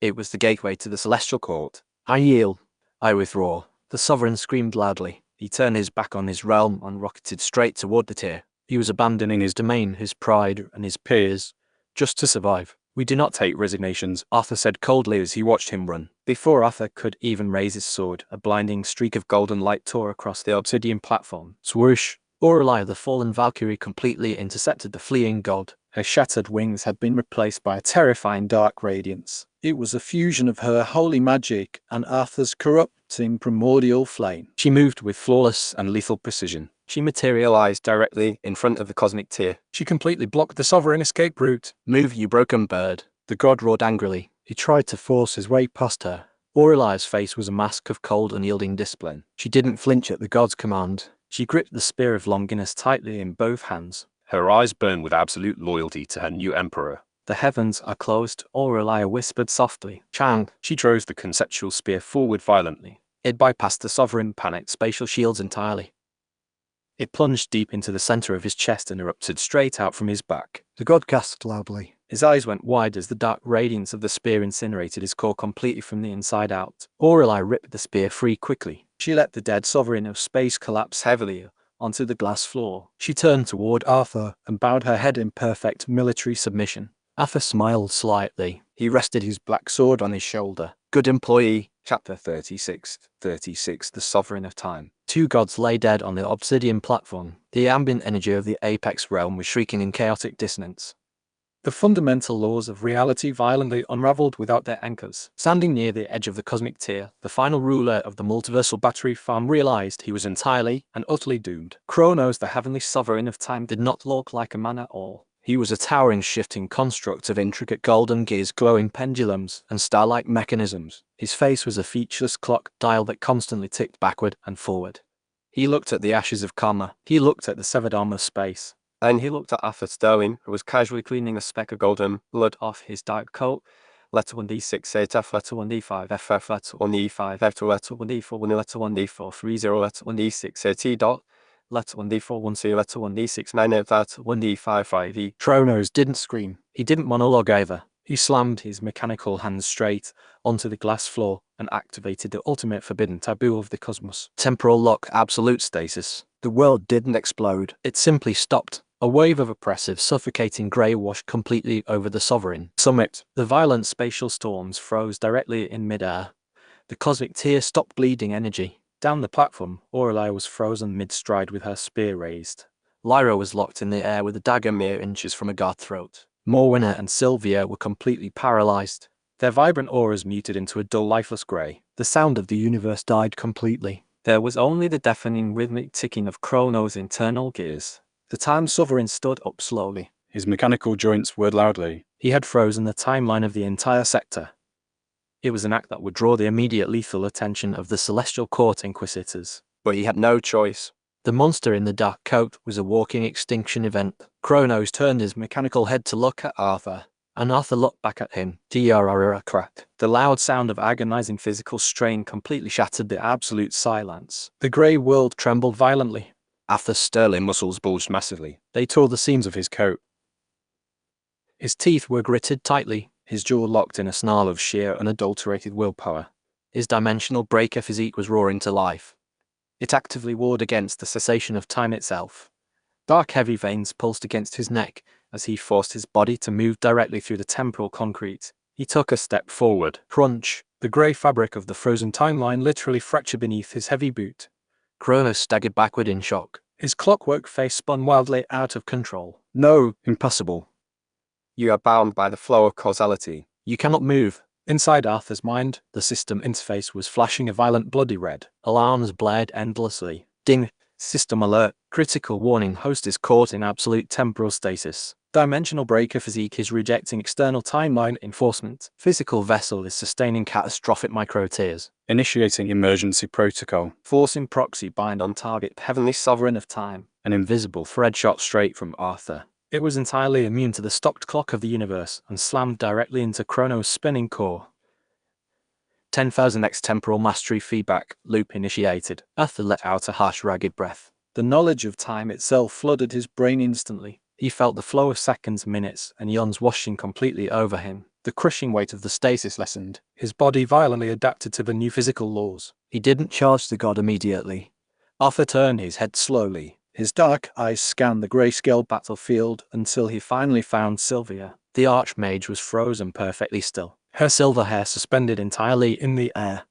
It was the gateway to the Celestial Court. I yield. I withdraw. The Sovereign screamed loudly. He turned his back on his realm and rocketed straight toward the tear. He was abandoning his domain, his pride, and his peers, just to survive. We do not take resignations, Arthur said coldly as he watched him run. Before Arthur could even raise his sword, a blinding streak of golden light tore across the obsidian platform. Swoosh! Aurelai, the fallen Valkyrie, completely intercepted the fleeing god. Her shattered wings had been replaced by a terrifying dark radiance. It was a fusion of her holy magic and Arthur's corrupting primordial flame. She moved with flawless and lethal precision. She materialized directly in front of the cosmic tear. She completely blocked the Sovereign escape route. Move, you broken bird. The god roared angrily. He tried to force his way past her. Aurelai's face was a mask of cold, unyielding discipline. She didn't flinch at the god's command. She gripped the spear of Longinus tightly in both hands. Her eyes burned with absolute loyalty to her new emperor. The heavens are closed, Aurelai whispered softly. Chang. She drove the conceptual spear forward violently. It bypassed the Sovereign panicked spatial shields entirely. It plunged deep into the center of his chest and erupted straight out from his back. The god gasped loudly. His eyes went wide as the dark radiance of the spear incinerated his core completely from the inside out. Aurelai ripped the spear free quickly. She let the dead Sovereign of space collapse heavily onto the glass floor. She turned toward Arthur and bowed her head in perfect military submission. Arthur smiled slightly. He rested his black sword on his shoulder. Good employee. Chapter 36. The Sovereign of Time. Two gods lay dead on the obsidian platform. The ambient energy of the apex realm was shrieking in chaotic dissonance. The fundamental laws of reality violently unraveled without their anchors. Standing near the edge of the cosmic tier, the final ruler of the multiversal battery farm realized he was entirely and utterly doomed. Kronos, the heavenly sovereign of time, did not look like a man at all. He was a towering, shifting construct of intricate golden gears, glowing pendulums, and star-like mechanisms. His face was a featureless clock dial that constantly ticked backward and forward. He looked at the ashes of Karma. He looked at the severed arm of space. And he looked at Arthur Sterling, who was casually cleaning a speck of golden blood off his dark coat. Letter 1d6, 8F, letter 1d5, FF, letter 1d5, F2, letter 1d4, 1, letter 1d4, 3, 0, letter 1d6, T dot. Letter 1d4, 1, 2, letter 1d6, 9, 8, letter 1d5, 5e. Kronos didn't scream. He didn't monologue either. He slammed his mechanical hands straight onto the glass floor and activated the ultimate forbidden taboo of the cosmos. Temporal lock, absolute stasis. The world didn't explode. It simply stopped. A wave of oppressive, suffocating grey washed completely over the Sovereign summit. The violent spatial storms froze directly in midair. The cosmic tear stopped bleeding energy. Down the platform, Aurelai was frozen mid-stride with her spear raised. Lyra was locked in the air with a dagger mere inches from a guard throat. Morwenna and Sylvia were completely paralyzed. Their vibrant auras muted into a dull, lifeless grey. The sound of the universe died completely. There was only the deafening rhythmic ticking of Kronos' internal gears. The Time Sovereign stood up slowly. His mechanical joints whirred loudly. He had frozen the timeline of the entire sector. It was an act that would draw the immediate lethal attention of the Celestial Court Inquisitors. But he had no choice. The monster in the dark coat was a walking extinction event. Kronos turned his mechanical head to look at Arthur, and Arthur looked back at him. Tiarara cracked. The loud sound of agonizing physical strain completely shattered the absolute silence. The grey world trembled violently. Arthur's sterling muscles bulged massively. They tore the seams of his coat. His teeth were gritted tightly. his jaw locked in a snarl of sheer, unadulterated willpower. His dimensional breaker physique was roaring to life. It actively warred against the cessation of time itself. Dark, heavy veins pulsed against his neck as he forced his body to move directly through the temporal concrete. He took a step forward. Crunch! The grey fabric of the frozen timeline literally fractured beneath his heavy boot. Kronos staggered backward in shock. His clockwork face spun wildly out of control. No, impossible. You are bound by the flow of causality. You cannot move. Inside Arthur's mind, the system interface was flashing a violent bloody red. Alarms blared endlessly. Ding! System alert. Critical warning. Host is caught in absolute temporal stasis. Dimensional breaker physique is rejecting external timeline enforcement. Physical vessel is sustaining catastrophic micro-tears. Initiating emergency protocol. Forcing proxy bind on target. Heavenly sovereign of time. An invisible thread shot straight from Arthur. It was entirely immune to the stopped clock of the universe and slammed directly into Kronos' spinning core. 10,000x temporal mastery feedback loop initiated. Arthur let out a harsh, ragged breath. The knowledge of time itself flooded his brain instantly. He felt the flow of seconds, minutes, and eons washing completely over him. The crushing weight of the stasis lessened. His body violently adapted to the new physical laws. He didn't charge the god immediately. Arthur turned his head slowly. His dark eyes scanned the grayscale battlefield until he finally found Sylvia. The Archmage was frozen perfectly still, her silver hair suspended entirely in the air.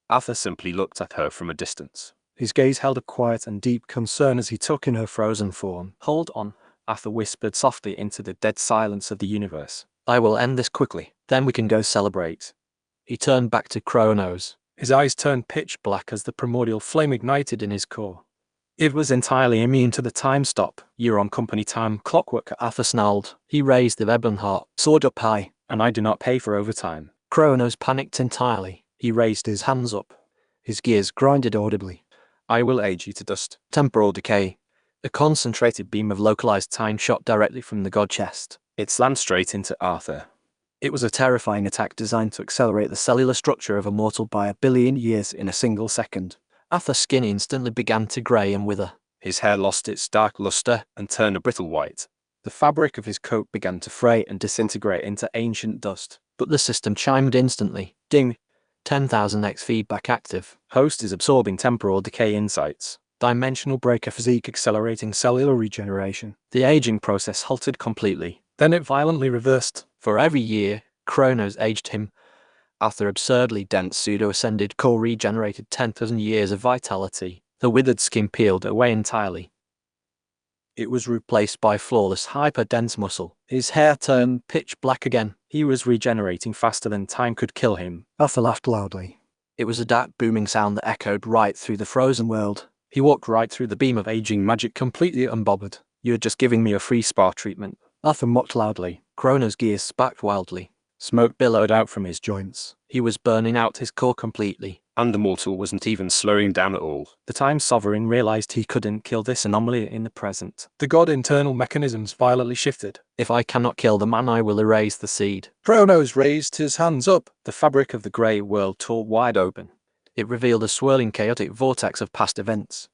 Arthur simply looked at her from a distance. His gaze held a quiet and deep concern as he took in her frozen form. Hold on, Arthur whispered softly into the dead silence of the universe. I will end this quickly, then we can go celebrate. He turned back to Kronos. His eyes turned pitch black as the primordial flame ignited in his core. It was entirely immune to the time stop. You're on company time clockwork, Arthur snarled. He raised the Ebonheart sword up high. And I do not pay for overtime. Kronos panicked entirely. He raised his hands up. His gears grinded audibly. I will age you to dust. Temporal decay. A concentrated beam of localized time shot directly from the god chest. It slammed straight into Arthur. It was a terrifying attack designed to accelerate the cellular structure of a mortal by 1 billion years in a single second. Arthur's skin instantly began to grey and wither. His hair lost its dark luster and turned a brittle white. The fabric of his coat began to fray and disintegrate into ancient dust. But the system chimed instantly. Ding! 10,000x feedback active. Host is absorbing temporal decay insights. Dimensional breaker physique accelerating cellular regeneration. The aging process halted completely. Then it violently reversed. For every year, Kronos aged him. Arthur absurdly dense pseudo-ascended core regenerated 10,000 years of vitality. The withered skin peeled away entirely. It was replaced by flawless hyper-dense muscle. His hair turned pitch black again. He was regenerating faster than time could kill him. Arthur laughed loudly. It was a dark booming sound that echoed right through the frozen world. He walked right through the beam of aging magic completely unbothered. You're just giving me a free spa treatment. Arthur mocked loudly. Kronos' gears sparked wildly. Smoke billowed out from his joints. He was burning out his core completely. And the mortal wasn't even slowing down at all. The Time Sovereign realized he couldn't kill this anomaly in the present. The god internal mechanisms violently shifted. If I cannot kill the man, I will erase the seed. Kronos raised his hands up. The fabric of the grey world tore wide open. It revealed a swirling chaotic vortex of past events.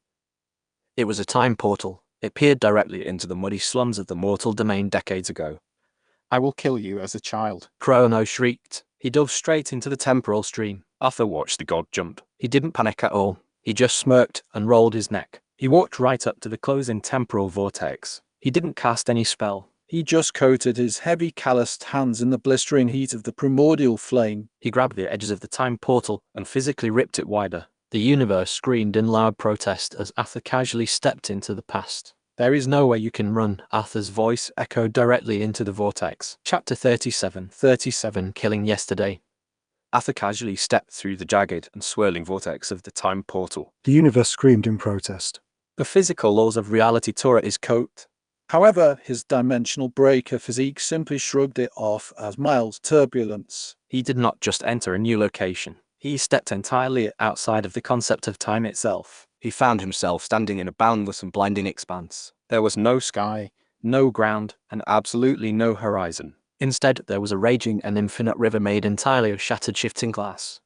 It was a time portal. It peered directly into the muddy slums of the mortal domain decades ago. I will kill you as a child. Kronos shrieked. He dove straight into the temporal stream. Arthur watched the god jump. He didn't panic at all. He just smirked and rolled his neck. He walked right up to the closing temporal vortex. He didn't cast any spell. He just coated his heavy calloused hands in the blistering heat of the primordial flame. He grabbed the edges of the time portal and physically ripped it wider. The universe screamed in loud protest as Arthur casually stepped into the past. There is no way you can run. Arthur's voice echoed directly into the vortex. Chapter 37. Killing yesterday. Arthur casually stepped through the jagged and swirling vortex of the time portal. The universe screamed in protest. The physical laws of reality tore at his coat. However, his dimensional breaker physique simply shrugged it off as mild turbulence. He did not just enter a new location. He stepped entirely outside of the concept of time itself. He found himself standing in a boundless and blinding expanse. There was no sky, no ground, and absolutely no horizon. Instead, there was a raging and infinite river made entirely of shattered shifting glass.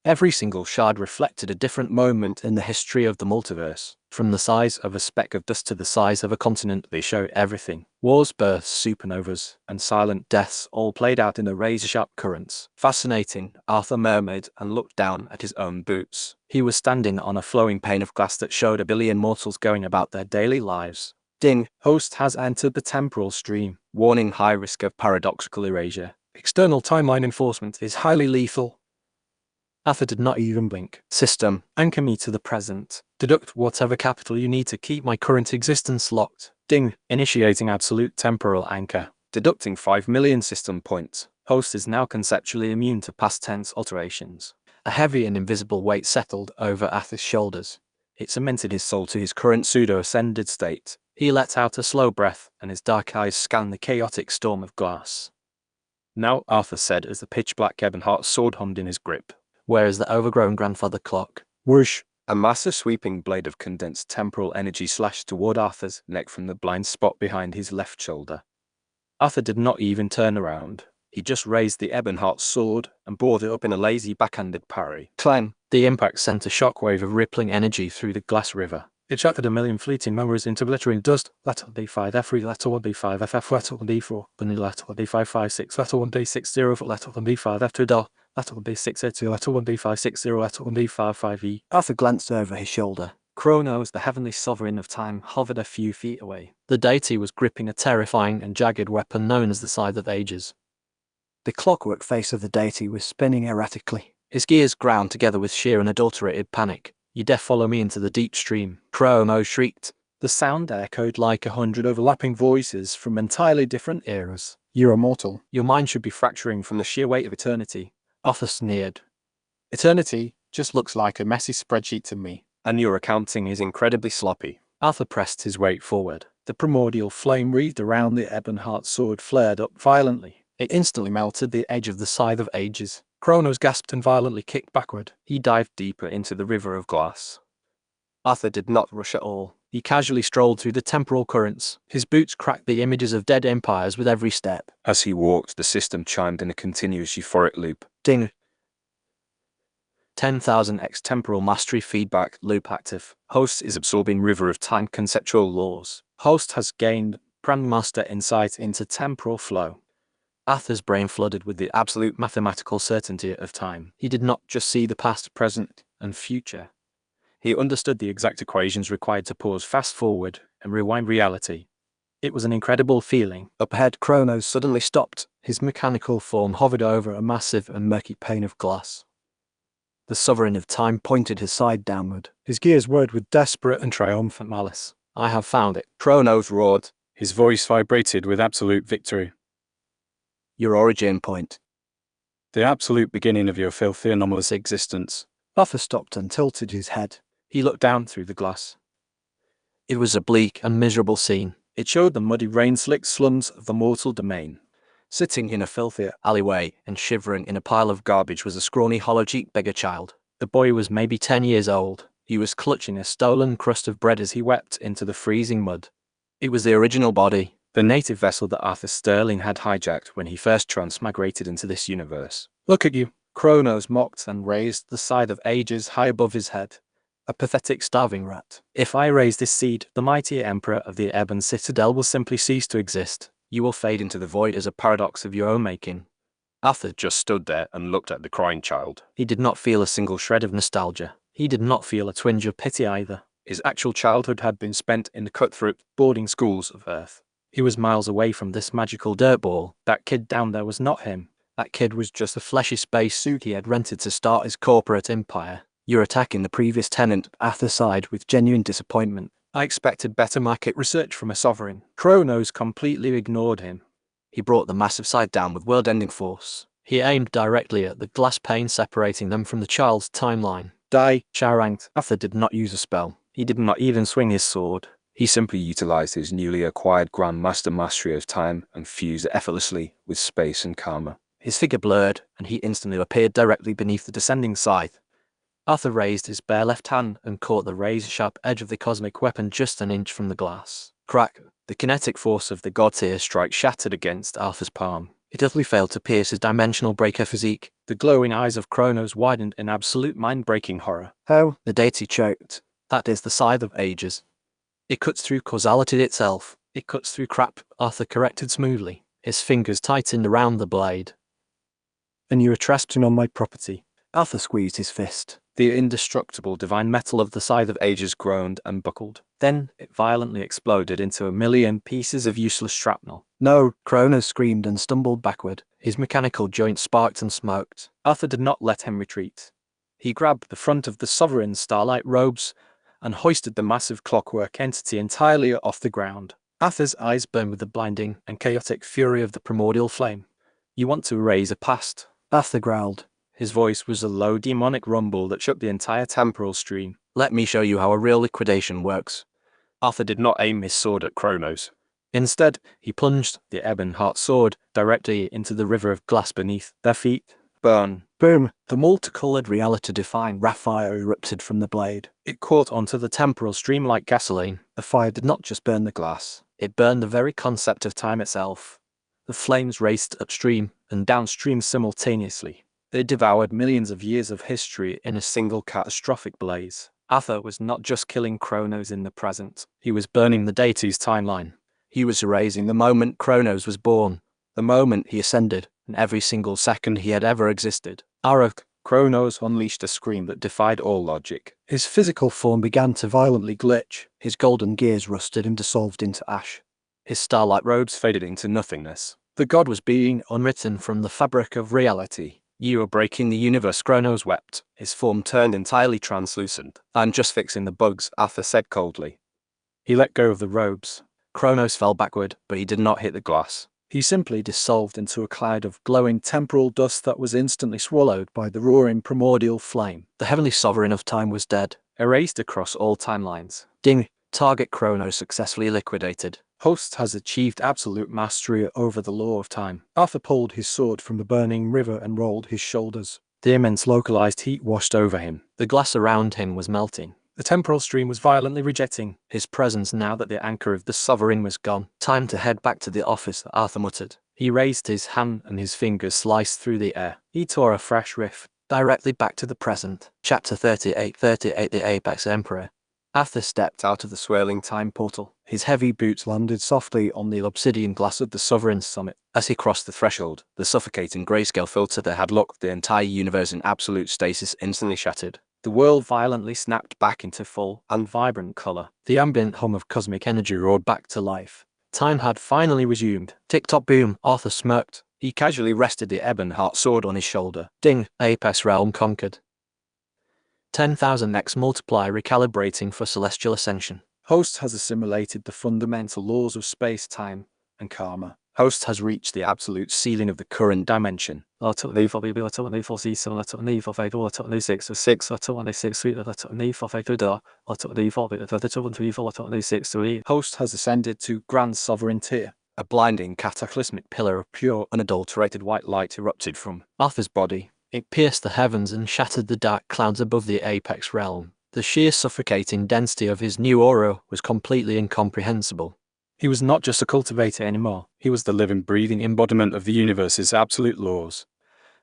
Every single shard reflected a different moment in the history of the multiverse. From the size of a speck of dust to the size of a continent, they show everything. Wars, births, supernovas, and silent deaths all played out in the razor-sharp currents. Fascinating, Arthur murmured and looked down at his own boots. He was standing on a flowing pane of glass that showed a billion mortals going about their daily lives. Ding! Host has entered the temporal stream. Warning: high risk of paradoxical erasure. External timeline enforcement is highly lethal. Arthur did not even blink. System, anchor me to the present. Deduct whatever capital you need to keep my current existence locked. Ding! Initiating absolute temporal anchor. Deducting 5 million system points. Host is now conceptually immune to past tense alterations. A heavy and invisible weight settled over Arthur's shoulders. It cemented his soul to his current pseudo-ascended state. He let out a slow breath, and his dark eyes scanned the chaotic storm of glass. Now, Arthur said as the pitch-black Ebonheart sword hummed in his grip. Where is the overgrown grandfather clock? Whoosh! A massive sweeping blade of condensed temporal energy slashed toward Arthur's neck from the blind spot behind his left shoulder. Arthur did not even turn around. He just raised the Ebonheart sword and brought it up in a lazy backhanded parry. Clang! The impact sent a shockwave of rippling energy through the glass river. It shattered a million fleeting memories into glittering dust. Letter D5, F3, letter 1, D5, FF, letter 1, D4, bunny letter 1, D5, 5, 6, letter 1, D6, 0, for letter 1, D5, F2, doll, letter 1, D6, A2, letter 1, D5, 6, 0, letter 1, D5, 5E. Arthur glanced over his shoulder. Kronos, the heavenly sovereign of time, hovered a few feet away. The deity was gripping a terrifying and jagged weapon known as the Scythe of Ages. The clockwork face of the deity was spinning erratically. His gears ground together with sheer and adulterated panic. You dare follow me into the deep stream? Kronos shrieked. The sound echoed like 100 overlapping voices from entirely different eras. You're immortal. Your mind should be fracturing from the sheer weight of eternity. Arthur sneered. Eternity just looks like a messy spreadsheet to me. And your accounting is incredibly sloppy. Arthur pressed his weight forward. The primordial flame wreathed around the Ebonheart sword flared up violently. It instantly melted the edge of the Scythe of Ages. Kronos gasped and violently kicked backward. He dived deeper into the river of glass. Arthur did not rush at all. He casually strolled through the temporal currents. His boots cracked the images of dead empires with every step. As he walked, the system chimed in a continuous euphoric loop. Ding! 10,000x temporal mastery feedback loop active. Host is absorbing river of time conceptual laws. Host has gained grandmaster insight into temporal flow. Arthur's brain flooded with the absolute mathematical certainty of time. He did not just see the past, present, and future. He understood the exact equations required to pause fast forward and rewind reality. It was an incredible feeling. Up ahead, Kronos suddenly stopped. His mechanical form hovered over a massive and murky pane of glass. The sovereign of time pointed his side downward. His gears whirred with desperate and triumphant malice. I have found it. Kronos roared. His voice vibrated with absolute victory. Your origin point. The absolute beginning of your filthy anomalous existence. Arthur stopped and tilted his head. He looked down through the glass. It was a bleak and miserable scene. It showed the muddy rain-slicked slums of the mortal domain. Sitting in a filthy alleyway and shivering in a pile of garbage was a scrawny, hollow-cheeked beggar child. The boy was maybe 10 years old. He was clutching a stolen crust of bread as he wept into the freezing mud. It was the original body, the native vessel that Arthur Sterling had hijacked when he first transmigrated into this universe. Look at you. Kronos mocked and raised the Scythe of Ages high above his head. A pathetic starving rat. If I raise this seed, the mighty emperor of the Ebon Citadel will simply cease to exist. You will fade into the void as a paradox of your own making. Arthur just stood there and looked at the crying child. He did not feel a single shred of nostalgia. He did not feel a twinge of pity either. His actual childhood had been spent in the cutthroat boarding schools of Earth. He was miles away from this magical dirtball. That kid down there was not him. That kid was just a fleshy space suit he had rented to start his corporate empire. You're attacking the previous tenant, Arthur sighed with genuine disappointment. I expected better market research from a sovereign. Kronos completely ignored him. He brought the massive side down with world-ending force. He aimed directly at the glass pane separating them from the child's timeline. Die, Charanged. Arthur did not use a spell. He did not even swing his sword. He simply utilized his newly acquired Grandmaster mastery of time and fused effortlessly with space and karma. His figure blurred, and he instantly appeared directly beneath the descending scythe. Arthur raised his bare left hand and caught the razor-sharp edge of the cosmic weapon just an inch from the glass. Crack! The kinetic force of the God-tier strike shattered against Arthur's palm. It utterly failed to pierce his dimensional breaker physique. The glowing eyes of Kronos widened in absolute mind-breaking horror. How? The deity choked. That is the scythe of ages. It cuts through causality itself. It cuts through crap, Arthur corrected smoothly. His fingers tightened around the blade. And you are trespassing on my property. Arthur squeezed his fist. The indestructible divine metal of the scythe of ages groaned and buckled. Then it violently exploded into a million pieces of useless shrapnel. No, Kronos screamed and stumbled backward. His mechanical joint sparked and smoked. Arthur did not let him retreat. He grabbed the front of the sovereign's starlight robes and hoisted the massive clockwork entity entirely off the ground. Arthur's eyes burned with the blinding and chaotic fury of the primordial flame. You want to erase a past? Arthur growled. His voice was a low demonic rumble that shook the entire temporal stream. Let me show you how a real liquidation works. Arthur did not aim his sword at Kronos. Instead, he plunged The ebon-heart sword directly into the river of glass beneath their feet. Burn. Boom! The multicolored reality-defying fire erupted from the blade. It caught onto the temporal stream like gasoline. The fire did not just burn the glass. It burned the very concept of time itself. The flames raced upstream and downstream simultaneously. They devoured millions of years of history in a single catastrophic blaze. Arthur was not just killing Kronos in the present. He was burning the deity's timeline. He was erasing the moment Kronos was born, the moment he ascended, and every single second he had ever existed. Arak, Kronos unleashed a scream that defied all logic. His physical form began to violently glitch. His golden gears rusted and dissolved into ash. His starlight robes Faded into nothingness. The god was being unwritten from the fabric of reality. You are breaking the universe, Kronos wept. His form turned entirely translucent. I'm just fixing the bugs, Arthur said coldly. He let go of the robes. Kronos fell backward, but he did not hit the glass. He simply dissolved into a cloud of glowing temporal dust that was instantly swallowed by the roaring primordial flame. The heavenly sovereign of time was dead. Erased across all timelines. Ding! Target Kronos successfully liquidated. Host has achieved absolute mastery over the law of time. Arthur pulled his sword from the burning river and rolled his shoulders. The immense localized heat washed over him. The glass around him was melting. The temporal stream was violently rejecting his presence now that the anchor of the sovereign was gone. Time to head back to the office, Arthur muttered. He raised his hand and his fingers sliced through the air. He tore a fresh rift, directly back to the present. Chapter 38 The Apex Emperor. Arthur stepped out of the swirling time portal. His heavy boots landed softly on the obsidian glass of the sovereign's summit. As he crossed the threshold, the suffocating grayscale filter that had locked the entire universe in absolute stasis instantly shattered. The world violently snapped back into full and vibrant color. The ambient hum of cosmic energy roared back to life. Time had finally resumed. Tick-tock boom, Arthur smirked. He casually rested the ebon-heart sword on his shoulder. Ding, Apex realm conquered. 10,000x multiply recalibrating for celestial ascension. Host has assimilated the fundamental laws of space-time and karma. Host has reached the absolute ceiling of the current dimension. Host has ascended to Grand Sovereignty. A blinding, cataclysmic pillar of pure, unadulterated white light erupted from Arthur's body. It pierced the heavens and shattered the dark clouds above the apex realm. The sheer suffocating density of his new aura was completely incomprehensible. He was not just a cultivator anymore. He was the living, breathing embodiment of the universe's absolute laws.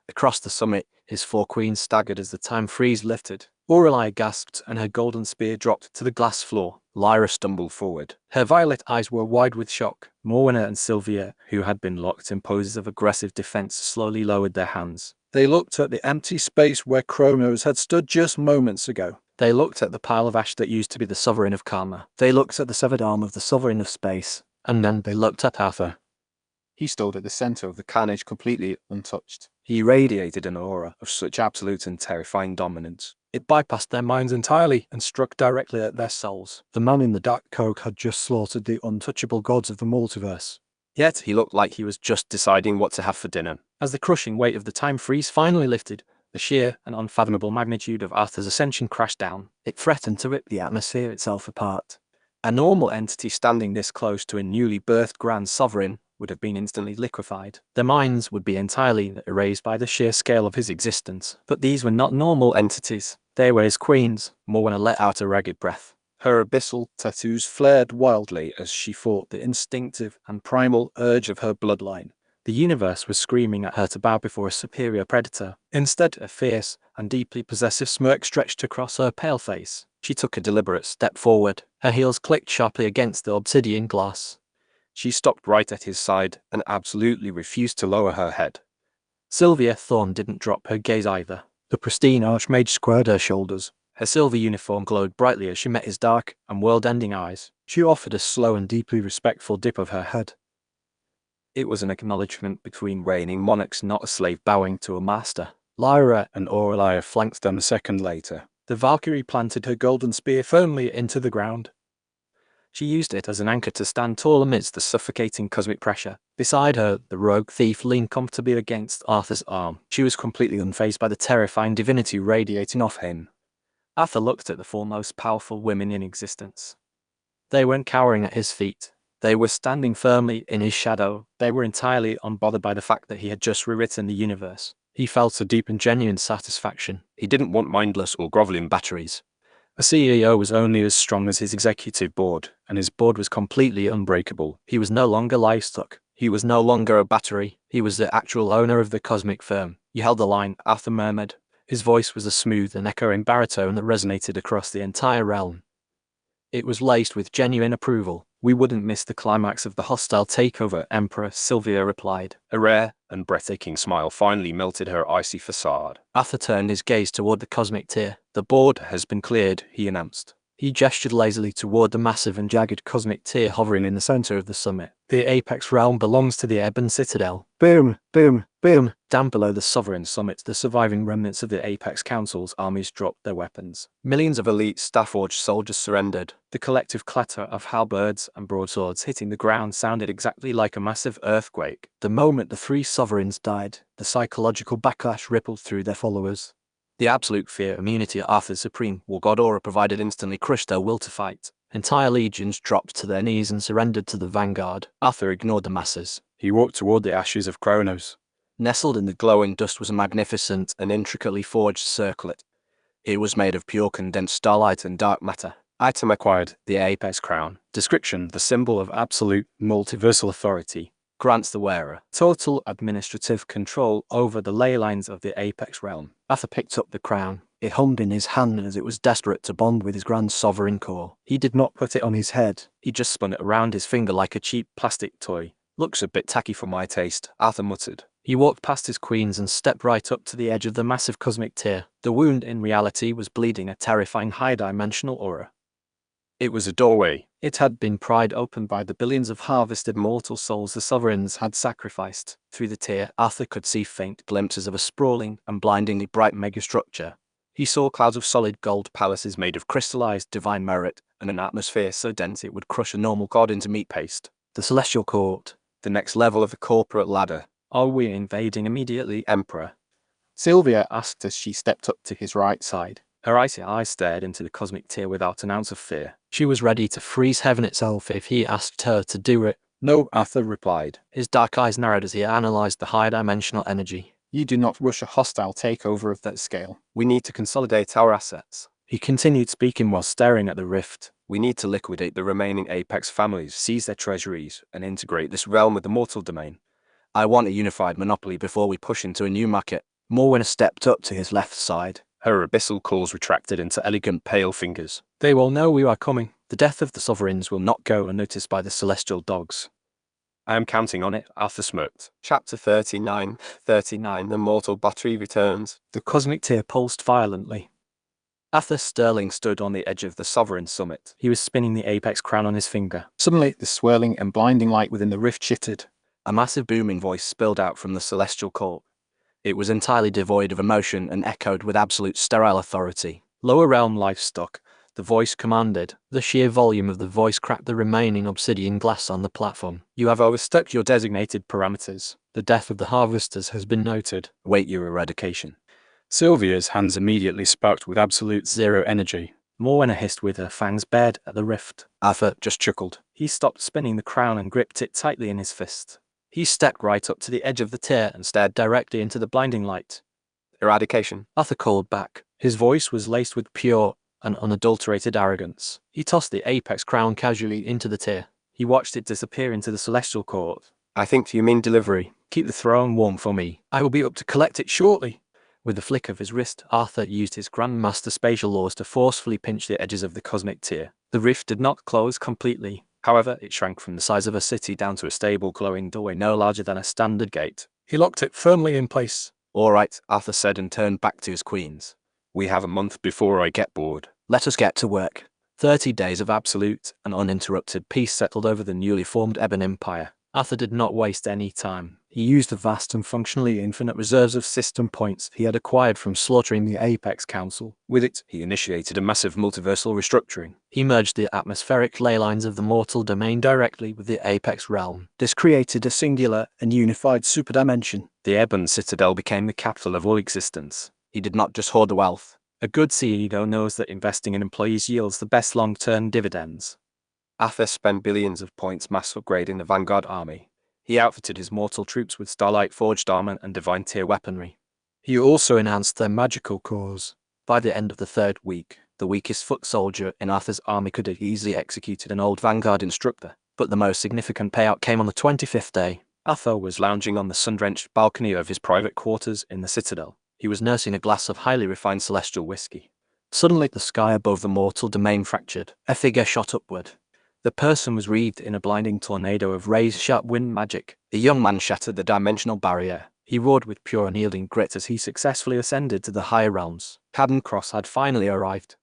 Across the summit, his four queens staggered as the time freeze lifted. Aureli gasped and her golden spear dropped to the glass floor. Lyra stumbled forward. Her violet eyes were wide with shock. Morwenna and Sylvia, who had been locked in poses of aggressive defense, slowly lowered their hands. They looked at the empty space where Kronos had stood just moments ago. They looked at the pile of ash that used to be the sovereign of karma. They looked at the severed arm of the sovereign of space. And then they looked at Arthur. He stood at the center of the carnage completely untouched. He radiated an aura of such absolute and terrifying dominance. It bypassed their minds entirely and struck directly at their souls. The man in the dark coat had just slaughtered the untouchable gods of the multiverse. Yet he looked like he was just deciding what to have for dinner. As the crushing weight of the time freeze finally lifted, the sheer and unfathomable magnitude of Arthur's ascension crashed down. It threatened to rip the atmosphere itself apart. A normal entity standing this close to a newly birthed Grand Sovereign would have been instantly liquefied. Their minds would be entirely erased by the sheer scale of his existence. But these were not normal entities. They were his queens. Morwenna let out a ragged breath. Her abyssal tattoos flared wildly as she fought the instinctive and primal urge of her bloodline. The universe was screaming at her to bow before a superior predator. Instead, a fierce and deeply possessive smirk stretched across her pale face. She took a deliberate step forward. Her heels clicked sharply against the obsidian glass. She stopped right at his side and absolutely refused to lower her head. Sylvia Thorne didn't drop her gaze either. The pristine Archmage squared her shoulders. Her silver uniform glowed brightly as she met his dark and world-ending eyes. She offered a slow and deeply respectful dip of her head. It was an acknowledgement between reigning monarchs, not a slave Bowing to a master. Lyra And Aurelia flanked them a second later. The Valkyrie planted her golden spear firmly into the ground. She used it as an anchor to stand tall amidst the suffocating cosmic pressure. Beside her, the rogue thief leaned comfortably against Arthur's arm. She was completely unfazed by the terrifying divinity radiating off him. Arthur looked at the four most powerful women in existence. They weren't cowering at his feet. They were standing firmly in his shadow. They were entirely unbothered by the fact that he had just rewritten the universe. He felt a deep and genuine satisfaction. He didn't want mindless or groveling batteries. A CEO was only as strong as his executive board, and his board was completely unbreakable. He was no longer livestock. He was no longer a battery. He was the actual owner of the cosmic firm. You held the line, Arthur murmured. His voice was a smooth and echoing baritone that resonated across the entire realm. It was laced with genuine approval. We wouldn't miss the climax of the hostile takeover, Emperor, Sylvia replied. A rare and breathtaking smile finally melted her icy facade. Arthur turned his gaze toward the cosmic tier. The board has been cleared, he announced. He gestured lazily toward the massive and jagged cosmic tier hovering in the center of the summit. The Apex realm belongs to the Ebon Citadel. Boom, boom, boom. Down below the sovereign summit, the surviving remnants of the Apex Council's armies dropped their weapons. Millions of elite Starforged soldiers surrendered. The collective clatter of halberds and broadswords hitting the ground sounded exactly like a massive earthquake. The moment the three sovereigns died, the psychological backlash rippled through their followers. The absolute fear immunity Arthur's supreme war god aura provided instantly crushed their will to fight. Entire legions dropped to their knees and surrendered to the vanguard. Arthur ignored the masses. He walked toward the ashes of Kronos. Nestled in the glowing dust was a magnificent and intricately forged circlet. It was made of pure condensed starlight and dark matter. Item acquired. The Apex Crown. Description: the symbol of absolute, multiversal authority. Grants the wearer total administrative control over the ley lines of the Apex realm. Arthur picked up the crown. It hummed in his hand as it was desperate to bond with his grand sovereign core. He did not put it on his head. He just spun it around his finger like a cheap plastic toy. Looks a bit tacky for my taste, Arthur muttered. He walked past his queens and stepped right up to the edge of the massive cosmic tier. The wound in reality was bleeding a terrifying high-dimensional aura. It was a doorway. It had been pried open by the billions of harvested mortal souls the sovereigns had sacrificed. Through the tier, Arthur could see faint glimpses of a sprawling and blindingly bright megastructure. He saw clouds of solid gold palaces made of crystallized divine merit, and an atmosphere so dense it would crush a normal god into meat paste. The Celestial Court. The next level of the corporate ladder. Are we invading immediately, Emperor? Sylvia asked as she stepped up to his right side. Her icy eyes stared into the cosmic tier without an ounce of fear. She was ready to freeze heaven itself if he asked her to do it. No, Arthur replied. His dark eyes narrowed as he analyzed the high-dimensional energy. You do not rush a hostile takeover of that scale. We need to consolidate our assets. He continued speaking while staring at the rift. We need to liquidate the remaining Apex families, seize their treasuries, and integrate this realm with the mortal domain. I want a unified monopoly before we push into a new market. Morwenna stepped up to his left side. Her abyssal claws retracted into elegant pale fingers. They will know we are coming. The death of the sovereigns will not go unnoticed by the celestial dogs. I am counting on it, Arthur smirked. Chapter 39. The mortal battery returns. The cosmic tier pulsed violently. Arthur Sterling stood on the edge of the sovereign summit. He was spinning the Apex crown on his finger. Suddenly, the swirling and blinding light within the rift shifted. A massive booming voice spilled out from the celestial court. It was entirely devoid of emotion and echoed with absolute sterile authority. Lower realm livestock, the voice commanded. The sheer volume of the voice cracked the remaining obsidian glass on the platform. You have overstepped your designated parameters. The death of the harvesters has been noted. Await your eradication. Sylvia's hands immediately sparked with absolute zero energy. Morwenna hissed with her fangs bared at the rift. Arthur just chuckled. He stopped spinning the crown and gripped it tightly in his fist. He stepped right up to the edge of the tier and stared directly into the blinding light. Eradication. Arthur called back. His voice was laced with pure and unadulterated arrogance. He tossed the Apex crown casually into the tier. He watched it disappear into the celestial court. I think you mean delivery. Keep the throne warm for me. I will be up to collect it shortly. With the flick of his wrist, Arthur used his Grandmaster spatial laws to forcefully pinch the edges of the cosmic tier. The rift did not close completely. However, it shrank from the size of a city down to a stable glowing doorway no larger than a standard gate. He locked it firmly in place. "All right," Arthur said and turned back to his queens. We have a month before I get bored. "Let us get to work." 30 days of absolute and uninterrupted peace settled over the newly formed Ebon Empire. Arthur did not waste any time. He used the vast and functionally infinite reserves of system points he had acquired from slaughtering the Apex Council. With it, he initiated a massive multiversal restructuring. He merged the atmospheric ley lines of the mortal domain directly with the Apex realm. This created a singular and unified superdimension. The Ebon Citadel became the capital of all existence. He did not just hoard the wealth. A good CEO knows that investing in employees yields the best long-term dividends. Arthur spent billions of points mass upgrading the Vanguard army. He outfitted his mortal troops with Starlight forged armor and divine tier weaponry. He also enhanced their magical cores. By the end of the 3rd week, the weakest foot soldier in Arthur's army could have easily executed an old Vanguard instructor. But the most significant payout came on the 25th day. Arthur was lounging on the sun-drenched balcony of his private quarters in the Citadel. He was nursing a glass of highly refined celestial whiskey. Suddenly, the sky above the mortal domain fractured. A figure shot upward. The person was wreathed in a blinding tornado of razor-sharp wind magic. The young man shattered the dimensional barrier. He roared with pure unyielding grit as he successfully ascended to the higher realms. Caden Cross had finally arrived.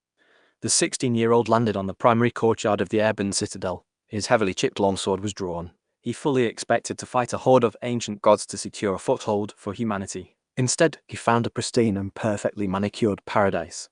The 16-year-old landed on the primary courtyard of the Ebon Citadel. His heavily chipped longsword was drawn. He fully expected to fight a horde of ancient gods to secure a foothold for humanity. Instead, he found a pristine and perfectly manicured paradise.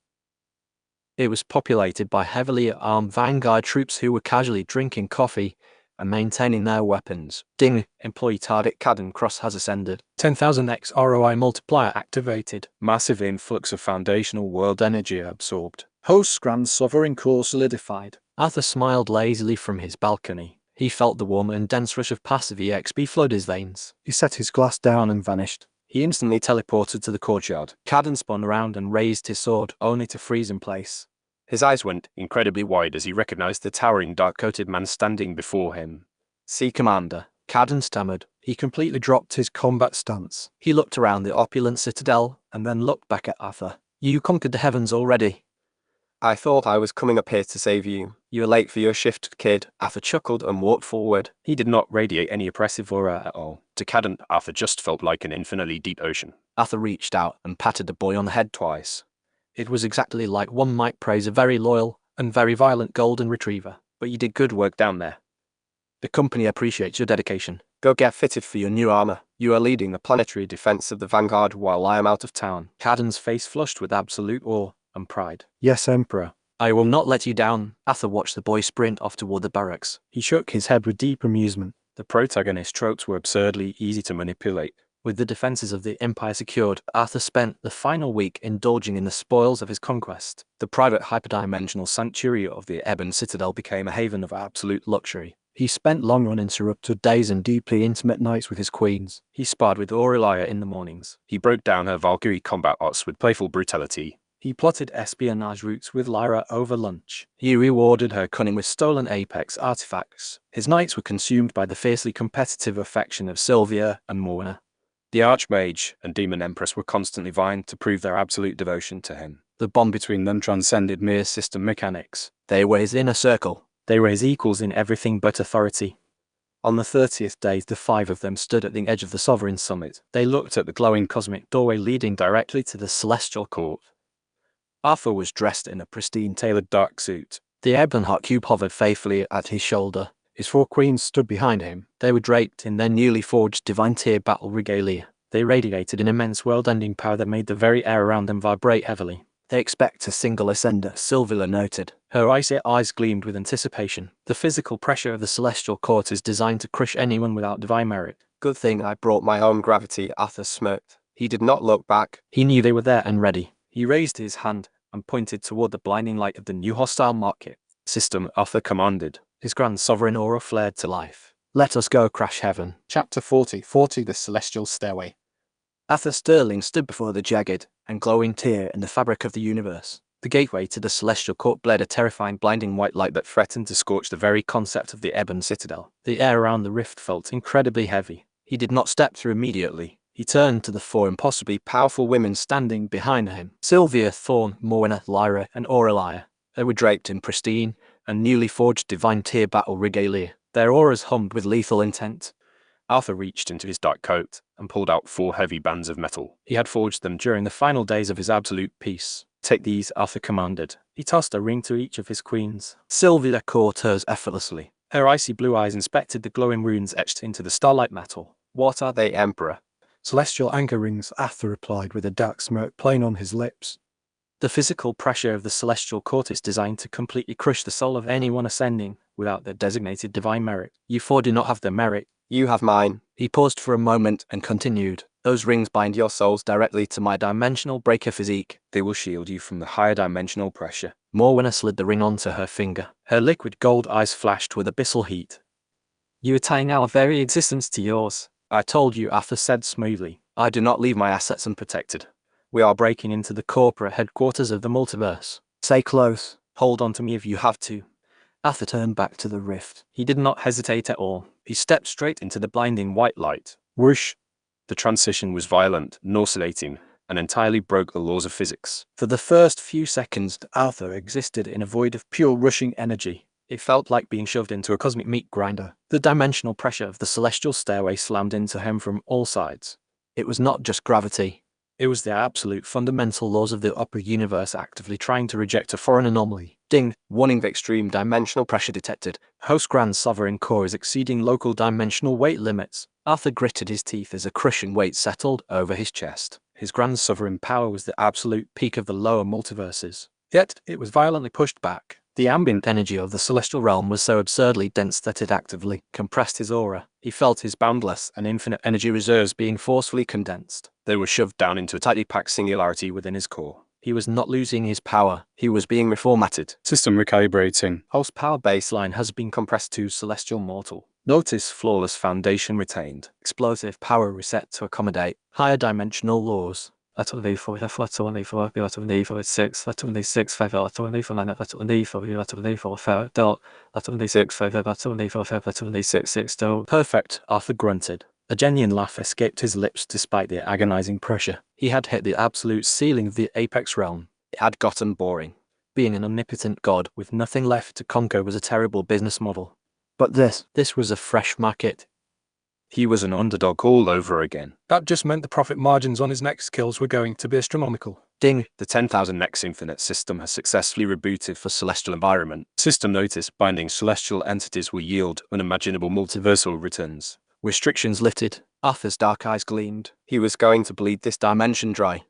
It was populated by heavily armed Vanguard troops who were casually drinking coffee and maintaining their weapons. Ding! Employee target Caden Cross has ascended. 10,000x ROI multiplier activated. Massive influx of foundational world energy absorbed. Host's grand sovereign core solidified. Arthur smiled lazily from his balcony. He felt the warm and dense rush of passive EXP flood his veins. He set his glass down and vanished. He instantly teleported to the courtyard. Caden spun around and raised his sword, only to freeze in place. His eyes went incredibly wide as he recognized the towering dark-coated man standing before him. "See, Commander," Caden stammered. He completely dropped his combat stance. He looked around the opulent citadel and then looked back at Arthur. "You conquered the heavens already." I thought I was coming up here to save you. You're late for your shift, kid. Arthur chuckled and walked forward. He did not radiate any oppressive aura at all. To Caden, Arthur just felt like an infinitely deep ocean. Arthur reached out and patted the boy on the head twice. It was exactly like one might praise a very loyal and very violent golden retriever. But you did good work down there. The company appreciates your dedication. Go get fitted for your new armor. You are leading the planetary defense of the Vanguard while I am out of town. Caden's face flushed with absolute awe and pride. "Yes, Emperor." "I will not let you down." Arthur watched the boy sprint off toward the barracks. He shook his head with deep amusement. The protagonist tropes were absurdly easy to manipulate. With the defenses of the Empire secured, Arthur spent the final week indulging in the spoils of his conquest. The private hyperdimensional sanctuary of the Ebon Citadel became a haven of absolute luxury. He spent long uninterrupted days and deeply intimate nights with his queens. He sparred with Aurelia in the mornings. He broke down her Valkyrie combat arts with playful brutality. He plotted espionage routes with Lyra over lunch. He rewarded her cunning with stolen Apex artifacts. His nights were consumed by the fiercely competitive affection of Sylvia and Morna. The Archmage and Demon Empress were constantly vying to prove their absolute devotion to him. The bond between them transcended mere system mechanics. They were his inner circle. They were his equals in everything but authority. On the 30th day, the 5 of them stood at the edge of the Sovereign Summit. They looked at the glowing cosmic doorway leading directly to the Celestial Court. Arthur was dressed in a pristine tailored dark suit. The ebon hot cube hovered faithfully at his shoulder. His 4 queens stood behind him. They were draped in their newly forged divine tier battle regalia. They radiated an immense world-ending power that made the very air around them vibrate heavily. "They expect a single ascender," Sylvia noted. Her icy eyes gleamed with anticipation. The physical pressure of the Celestial Court is designed to crush anyone without divine merit. Good thing I brought my own gravity, Arthur smirked. He did not look back. He knew they were there and ready. He raised his hand and pointed toward the blinding light of the new hostile market System, Arthur commanded. His grand sovereign aura flared to life. "Let us go crash heaven." Chapter 40, the Celestial Stairway. Arthur Sterling stood before the jagged and glowing tier in the fabric of the universe. The gateway to the Celestial Court bled a terrifying blinding white light that threatened to scorch the very concept of the Ebon Citadel. The air around the rift felt incredibly heavy. He did not step through immediately. He turned to the four impossibly powerful women standing behind him. Sylvia, Thorn, Morwenna, Lyra, and Aurelia. They were draped in pristine and newly forged divine tier battle regalia. Their auras hummed with lethal intent. Arthur reached into his dark coat and pulled out 4 heavy bands of metal. He had forged them during the final days of his absolute peace. Take these, Arthur commanded. He tossed a ring to each of his queens. Sylvia caught hers effortlessly. Her icy blue eyes inspected the glowing runes etched into the starlight metal. What are they, Emperor? Celestial anchor rings, Arthur replied with a dark smirk playing on his lips. The physical pressure of the celestial court is designed to completely crush the soul of anyone ascending without their designated divine merit. You four do not have the merit. You have mine. He paused for a moment and continued. Those rings bind your souls directly to my dimensional breaker physique. They will shield you from the higher dimensional pressure. Morwenna slid the ring onto her finger. Her liquid gold eyes flashed with abyssal heat. You are tying our very existence to yours. I told you, Arthur said smoothly. I do not leave my assets unprotected. We are breaking into the corporate headquarters of the multiverse. Stay close. Hold on to me if you have to. Arthur turned back to the rift. He did not hesitate at all. He stepped straight into the blinding white light. Whoosh! The transition was violent, nauseating, and entirely broke the laws of physics. For the first few seconds, Arthur existed in a void of pure rushing energy. It felt like being shoved into a cosmic meat grinder. The dimensional pressure of the celestial stairway slammed into him from all sides. It was not just gravity. It was the absolute fundamental laws of the upper universe actively trying to reject a foreign anomaly. Ding! Warning of extreme dimensional pressure detected. Host Grand Sovereign Core is exceeding local dimensional weight limits. Arthur gritted his teeth as a crushing weight settled over his chest. His Grand Sovereign power was the absolute peak of the lower multiverses. Yet, it was violently pushed back. The ambient energy of the celestial realm was so absurdly dense that it actively compressed his aura. He felt his boundless and infinite energy reserves being forcefully condensed. They were shoved down into a tightly packed singularity within his core. He was not losing his power. He was being reformatted. System recalibrating. Host power baseline has been compressed to celestial mortal. Notice flawless foundation retained. Explosive power reset to accommodate higher dimensional laws. Laterally 4, laterally 4, laterally 4, 6, laterally 6, 5, laterally 4, 9, laterally 4, laterally 4, 5, dot, laterally 6, 5, laterally 4, 5, laterally 6, 6, dot. Perfect, Arthur grunted. A genuine laugh escaped his lips despite the agonizing pressure. He had hit the absolute ceiling of the apex realm. It had gotten boring. Being an omnipotent god with nothing left to conquer was a terrible business model. But this was a fresh market. He was an underdog all over again. That just meant the profit margins on his next skills were going to be astronomical. Ding! The 10,000 Nex Infinite system has successfully rebooted for Celestial Environment. System notice binding celestial entities will yield unimaginable multiversal returns. Restrictions lifted. Arthur's dark eyes gleamed. He was going to bleed this dimension dry.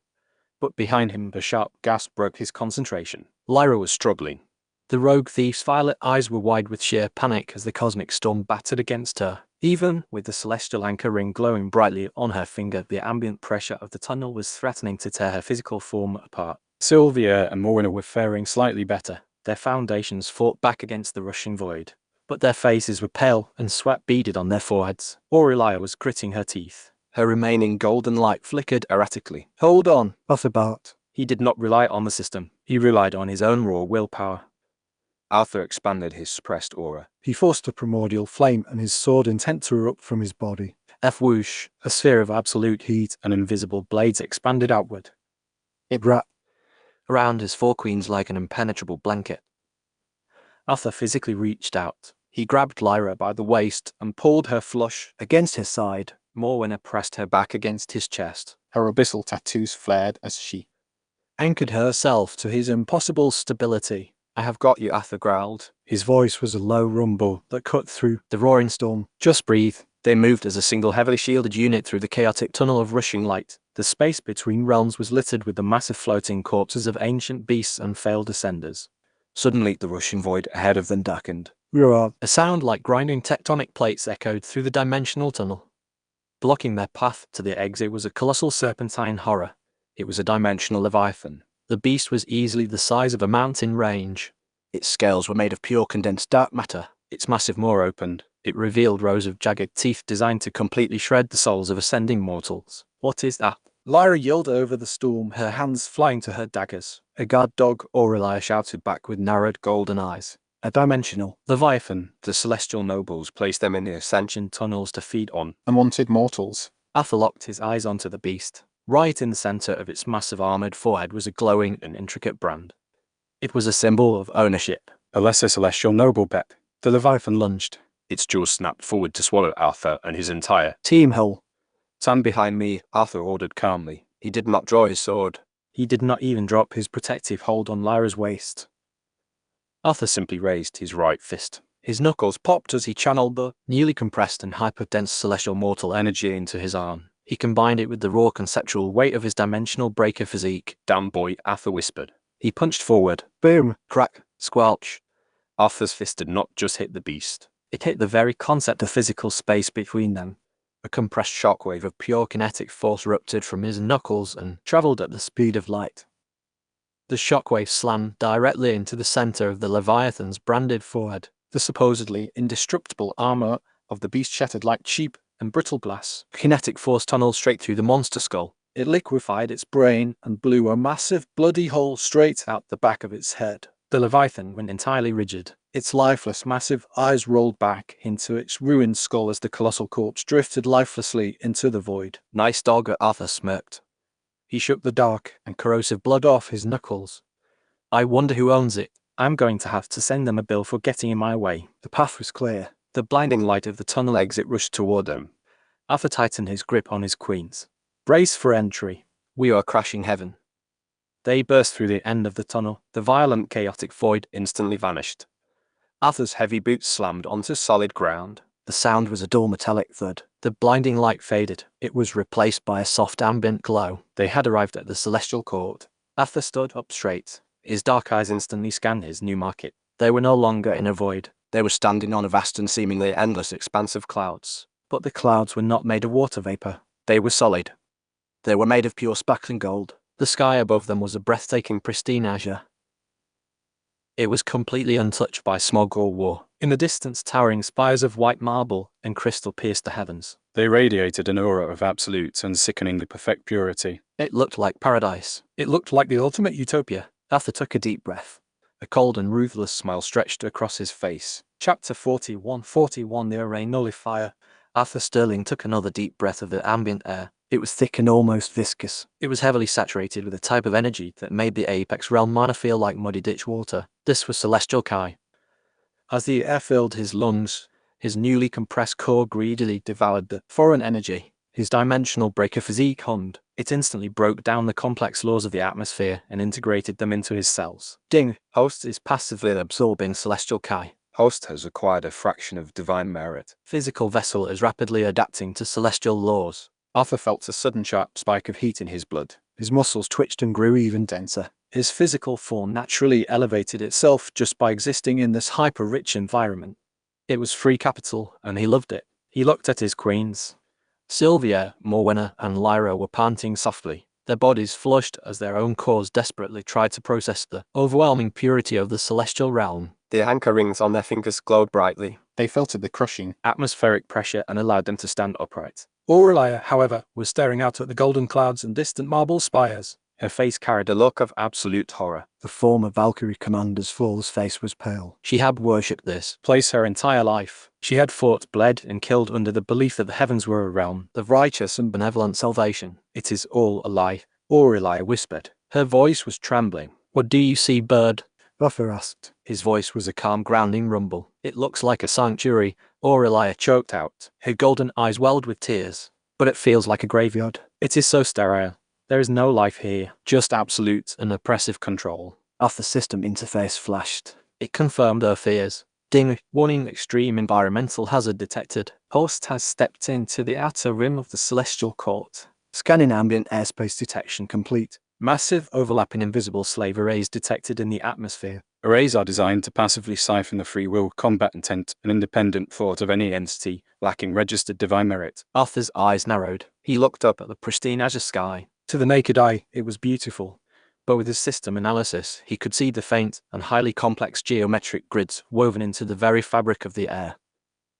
But behind him, a sharp gasp broke his concentration. Lyra was struggling. The rogue thief's violet eyes were wide with sheer panic as the cosmic storm battered against her. Even with the celestial anchor ring glowing brightly on her finger, the ambient pressure of the tunnel was threatening to tear her physical form apart. Sylvia and Morwenna were faring slightly better. Their foundations fought back against the rushing void, but their faces were pale and sweat beaded on their foreheads. Aurelia was gritting her teeth. Her remaining golden light flickered erratically. Hold on, Arthur Bart. He did not rely on the system. He relied on his own raw willpower. Arthur expanded his suppressed aura. He forced a primordial flame and his sword intent to erupt from his body. Whoosh, a sphere of absolute heat and invisible blades expanded outward. It wrapped around his four queens like an impenetrable blanket. Arthur physically reached out. He grabbed Lyra by the waist and pulled her flush against his side. Morwenna pressed her back against his chest. Her abyssal tattoos flared as she Anchored herself to his impossible stability. I have got you, Arthur growled. His voice was a low rumble that cut through the roaring storm. Just breathe. They moved as a single heavily shielded unit through the chaotic tunnel of rushing light. The space between realms was littered with the massive floating corpses of ancient beasts and failed ascenders. Suddenly, the rushing void ahead of them darkened. roared. A sound like grinding tectonic plates echoed through the dimensional tunnel. Blocking their path to the exit was a colossal serpentine horror. It was a dimensional leviathan. The beast was easily the size of a mountain range. Its scales were made of pure condensed dark matter. Its massive maw opened. It revealed rows of jagged teeth designed to completely shred the souls of ascending mortals. What is that? Lyra yelled over the storm, her hands flying to her daggers. A guard dog, Aurelia shouted back with narrowed golden eyes. A dimensional leviathan. The celestial nobles placed them in the ascension tunnels to feed on unwanted mortals. Arthur locked his eyes onto the beast. Right in the center of its massive armored forehead was a glowing and intricate brand. It was a symbol of ownership. A lesser celestial noble bet. The Leviathan lunged. Its jaws snapped forward to swallow Arthur and his entire Team Hull. stand behind me, Arthur ordered calmly. He did not draw his sword. He did not even drop his protective hold on Lyra's waist. Arthur simply raised his right fist. His knuckles popped as he channeled the newly compressed and hyper-dense celestial mortal energy into his arm. He combined it with the raw conceptual weight of his dimensional breaker physique. Damn boy, Arthur whispered. He punched forward. Boom. Crack. Squelch. Arthur's fist did not just hit the beast. It hit the very concept of physical space between them. A compressed shockwave of pure kinetic force erupted from his knuckles and traveled at the speed of light. The shockwave slammed directly into the center of the Leviathan's branded forehead. The supposedly indestructible armor of the beast shattered like cheap and brittle glass. Kinetic force tunneled straight through the monster skull. It liquefied its brain and blew a massive bloody hole straight out the back of its head. The Leviathan went entirely rigid. Its lifeless, massive eyes rolled back into its ruined skull as the colossal corpse drifted lifelessly into the void. Nice dog, Arthur smirked. He shook the dark and corrosive blood off his knuckles. I wonder who owns it. I'm going to have to send them a bill for getting in my way. The path was clear. The blinding light of the tunnel exit rushed toward them. Arthur tightened his grip on his queens. Brace for entry. We are crashing heaven. They burst through the end of the tunnel. The violent, chaotic void Instantly vanished. Arthur's heavy boots slammed onto solid ground. The sound was a dull metallic thud. The blinding light faded. It was replaced by a soft ambient glow. They had arrived at the celestial court. Arthur stood up straight. His dark eyes instantly scanned his new market. They were no longer in a void. They were standing on a vast and seemingly endless expanse of clouds. But the clouds were not made of water vapor. They were solid. They were made of pure sparkling gold. The sky above them was a breathtaking pristine azure. It was completely untouched by smog or war. In the distance, towering spires of white marble and crystal pierced the heavens. They radiated an aura of absolute and sickeningly perfect purity. It looked like paradise. It looked like the ultimate utopia. Arthur took a deep breath. A cold and ruthless smile stretched across his face. Chapter 41. The Array Nullifier. Arthur Sterling took another deep breath of the ambient air. It was thick and almost viscous. It was heavily saturated with a type of energy that made the Apex Realm mana feel like muddy ditch water. This was Celestial Chi. As the air filled his lungs, his newly compressed core greedily devoured the foreign energy. His dimensional breaker physique hummed. It instantly broke down the complex laws of the atmosphere and integrated them into his cells. Ding! Host is passively absorbing Celestial Chi. Host has acquired a fraction of divine merit. Physical vessel is rapidly adapting to celestial laws. Arthur felt a sudden sharp spike of heat in his blood. His muscles twitched and grew even denser. His physical form naturally elevated itself just by existing in this hyper-rich environment. It was free capital, and he loved it. He looked at his queens. Sylvia, Morwenna, and Lyra were panting softly. Their bodies flushed as their own cores desperately tried to process the overwhelming purity of the celestial realm. The anchor rings on their fingers glowed brightly. They filtered the crushing Atmospheric pressure and allowed them to stand upright. Aurelia, however, was staring out at the golden clouds and distant marble spires. Her face carried A look of absolute horror. The former Valkyrie commander's fool's face was pale. She had worshipped this place her entire life. She had fought, bled, and killed under the belief that the heavens were a realm of righteous and benevolent salvation. It is all a lie, Aurelia whispered. Her voice was trembling. What do you see, bird? Buffer asked. His voice was a calm, grounding rumble. It looks like a sanctuary, Aurelia choked out. Her golden eyes welled with tears. But it feels like a graveyard. It is so sterile. There is no life here, just absolute and oppressive control. Arthur's system interface flashed. It confirmed her fears. Ding, warning, extreme environmental hazard detected. Host has stepped into the outer rim of the celestial court. Scanning ambient airspace detection complete. Massive overlapping invisible slave arrays detected in the atmosphere. Arrays are designed to passively siphon the free will, combat intent, and independent thought of any entity lacking registered divine merit. Arthur's eyes narrowed. He looked up at the pristine azure sky. To the naked eye, it was beautiful. But with his system analysis, he could see the faint and highly complex geometric grids woven into the very fabric of the air.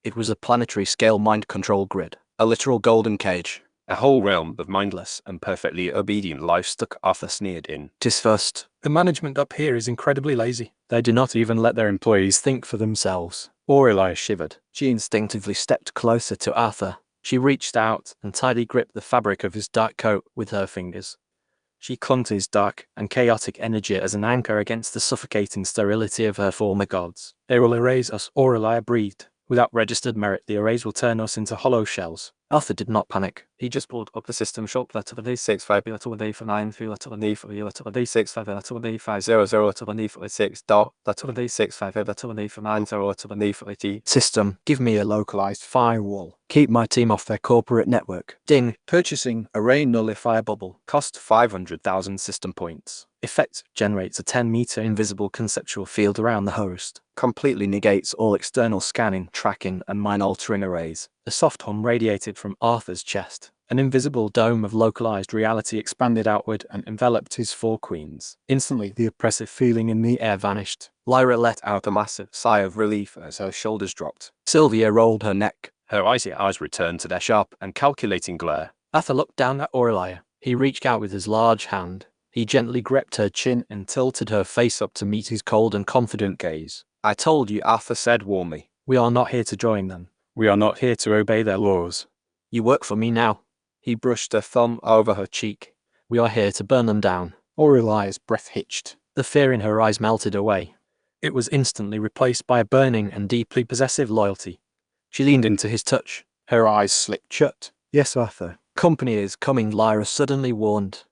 It was a planetary scale mind control grid, a literal golden cage. A whole realm of mindless and perfectly obedient life stuck, Arthur sneered in. "'Tis first. The management up here is incredibly lazy. They do not even let their employees think for themselves." Aurelia shivered. She instinctively stepped closer to Arthur. She reached out and tightly gripped the fabric of his dark coat with her fingers. She clung to his dark and chaotic energy as an anchor against the suffocating sterility of her former gods. They will erase us, Aurelia breathed. Without registered merit, the arrays will turn us into hollow shells. Arthur did not panic. He just pulled up the system shop letter of D6 5 letter of D for 9 3 letter of D for letter of D6 5 letter of D 5 0 0 letter of D for 6 dot letter of D6 5 letter of D for 9 0 letter of D for T. System, give me a localized firewall. Keep my team off their corporate network. Ding. Purchasing array nullifier bubble. Cost 500,000 system points. Effect generates a 10-meter invisible conceptual field around the host. Completely negates all external scanning, tracking, and mind-altering arrays. A soft hum radiated from Arthur's chest. An invisible dome of localized reality expanded outward and enveloped his four queens. Instantly, the oppressive feeling in the air vanished. Lyra let out a massive sigh of relief as her shoulders dropped. Sylvia rolled her neck. Her icy eyes returned to their sharp and calculating glare. Arthur looked down at Aurelia. He reached out with his large hand. He gently gripped her chin and tilted her face up to meet his cold and confident gaze. I told you, Arthur said warmly. We are not here to join them. We are not here to obey their laws. You work for me now. He brushed a thumb over her cheek. We are here to burn them down. Aurelia's breath hitched. The fear in her eyes melted away. It was instantly replaced by a burning and deeply possessive loyalty. She leaned into his touch. Her eyes slipped shut. Yes, Arthur. Company is coming, Lyra suddenly warned.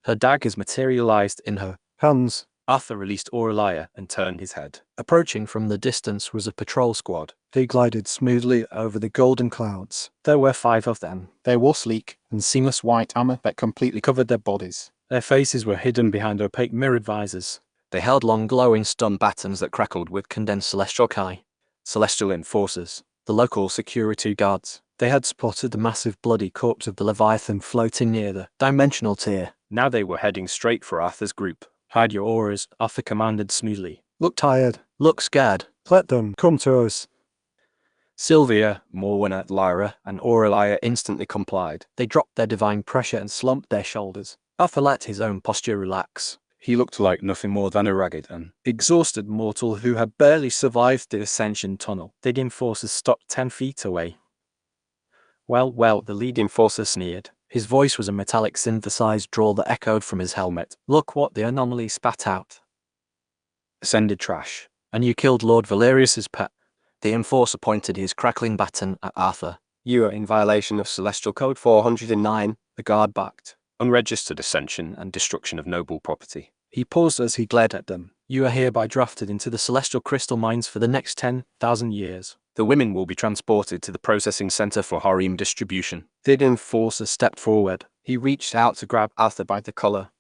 Her daggers materialized in her hands. Arthur released Aurelia and turned his head. Approaching from the distance was a patrol squad. They glided smoothly over the golden clouds. There were 5 of them. They wore sleek and seamless white armor that completely covered their bodies. Their faces were hidden behind opaque mirrored visors. They held long glowing stun batons that crackled with condensed celestial chi. Celestial enforcers. The local security guards. They had spotted the massive bloody corpse of the Leviathan floating near the dimensional tier. Now they were heading straight for Arthur's group. Hide your auras, Arthur commanded smoothly. Look tired. Look scared. Let them come to us. Sylvia, Morwenna, Lyra, and Aurelia instantly complied. They dropped their divine pressure and slumped their shoulders. Arthur let his own posture relax. He looked like nothing more than a ragged and exhausted mortal who had barely survived the ascension tunnel. The enforcers stopped 10 feet away. Well, the lead enforcer sneered. His voice was a metallic synthesized drawl that echoed from his helmet. Look what the anomaly spat out. Ascended trash. And you killed Lord Valerius's pet. The enforcer pointed his crackling baton at Arthur. You are in violation of Celestial Code 409, the guard backed. Unregistered ascension and destruction of noble property. He paused as he glared at them. You are hereby drafted into the celestial crystal mines for the next 10,000 years. The women will be transported to the processing center for harem distribution. The enforcer stepped forward. He reached out to grab Arthur by the collar.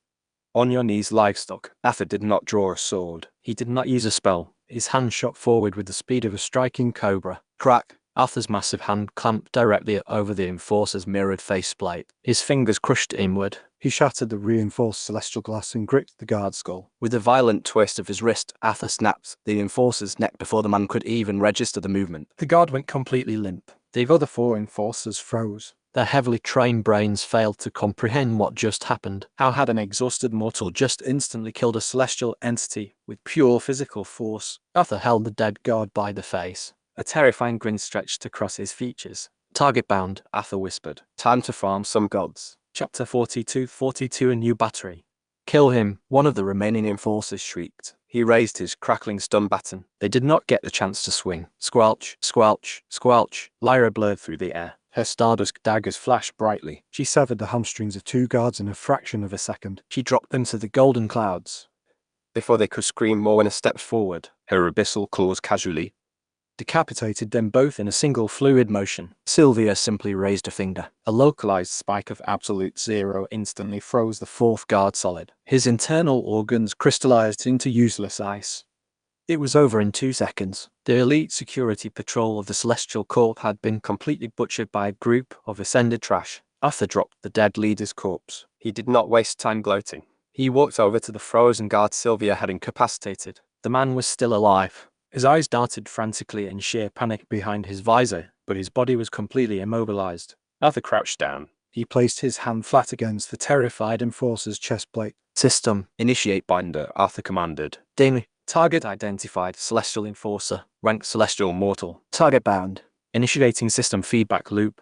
On your knees, livestock. Arthur did not draw a sword. He did not use a spell. His hand shot forward with the speed of a striking cobra. Crack! Arthur's massive hand clamped directly over the enforcer's mirrored faceplate. His fingers crushed inward. He shattered the reinforced celestial glass and gripped the guard's skull. With a violent twist of his wrist, Arthur snapped the enforcer's neck before the man could even register the movement. The guard went completely limp. The other 4 enforcers froze. Their heavily trained brains failed to comprehend what just happened. How had an exhausted mortal just instantly killed a celestial entity with pure physical force? Arthur held the dead guard by the face. A terrifying grin stretched across his features. Target bound, Arthur whispered. Time to farm some gods. Chapter 42 A new battery. Kill him, one of the remaining enforcers shrieked. He raised his crackling stun baton. They did not get the chance to swing. Squelch, squelch, squelch. Lyra blurred through the air. Her stardust daggers flashed brightly. She severed the hamstrings of 2 guards in a fraction of a second. She dropped them to the golden clouds. Before they could scream, Morwenna stepped forward. Her abyssal claws casually decapitated them both in a single fluid motion. Sylvia simply raised a finger. A localized spike of absolute zero instantly froze the 4th guard solid. His internal organs crystallized into useless ice. It was over in 2 seconds. The elite security patrol of the Celestial Court had been completely butchered by a group of ascended trash. Arthur dropped the dead leader's corpse. He did not waste time gloating. He walked over to the frozen guard Sylvia had incapacitated. The man was still alive. His eyes darted frantically in sheer panic behind his visor, but his body was completely immobilized. Arthur crouched down. He placed his hand flat against the terrified enforcer's chest plate. System, initiate binder, Arthur commanded. Ding. Target identified, Celestial Enforcer. Rank Celestial Mortal. Target bound. Initiating system feedback loop.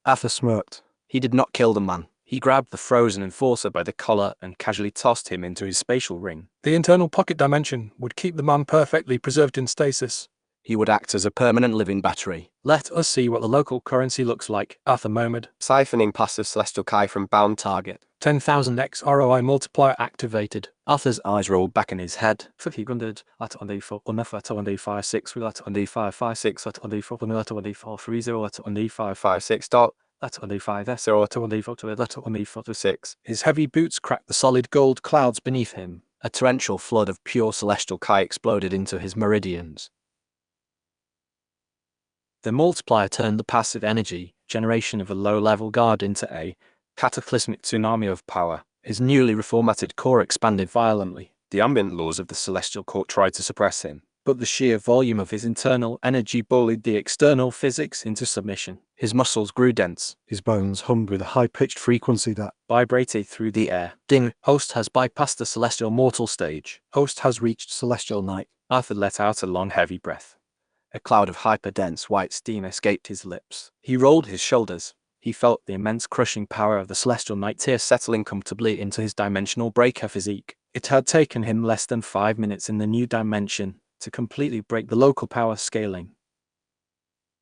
Arthur smirked. He did not kill the man. He grabbed the frozen enforcer by the collar and casually tossed him into his spatial ring. The internal pocket dimension would keep the man perfectly preserved in stasis. He would act as a permanent living battery. Let us see what the local currency looks like, Arthur murmured. Siphoning passive celestial Kai from bound Target. 10,000x ROI multiplier activated. Arthur's eyes rolled back in his head. 500 at on D4 on F at on D56 at on D556 at on D4 at on D430 at on D556 dot at on D5 0 at on D4 at on D4 6. His heavy boots cracked the solid gold clouds beneath him. A torrential flood of pure celestial Kai exploded into his meridians. The multiplier turned the passive energy generation of a low-level guard into a cataclysmic tsunami of power. His newly reformatted core expanded violently. The ambient laws of the celestial court tried to suppress him, But the sheer volume of his internal energy bullied the external physics into submission. His muscles grew dense. His bones hummed with a high-pitched frequency that Vibrated through the air. Ding! Host has bypassed the celestial mortal stage. host has reached celestial night. Arthur let out a long, heavy breath. A cloud of hyper-dense white steam escaped his lips. He rolled his shoulders. He felt the immense crushing power of the celestial night tear settling comfortably into his dimensional breaker physique. It had taken him less than 5 minutes in the new dimension to completely break the local power scaling.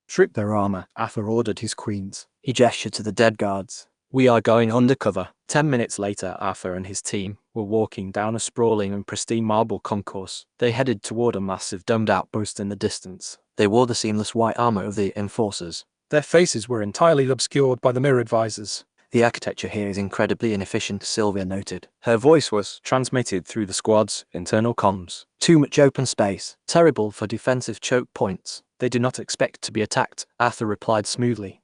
Strip their armor, Arthur ordered his queens. He gestured to the dead guards. We are going undercover. 10 minutes later, Arthur and his team were walking down a sprawling and pristine marble concourse. They headed toward a massive domed outpost in the distance. They wore the seamless white armor of the enforcers. Their faces were entirely obscured by the mirrored visors. The architecture here is incredibly inefficient, Sylvia noted. Her voice was transmitted through the squad's internal comms. Too much open space. Terrible for defensive choke points. They do not expect to be attacked, Arthur replied smoothly.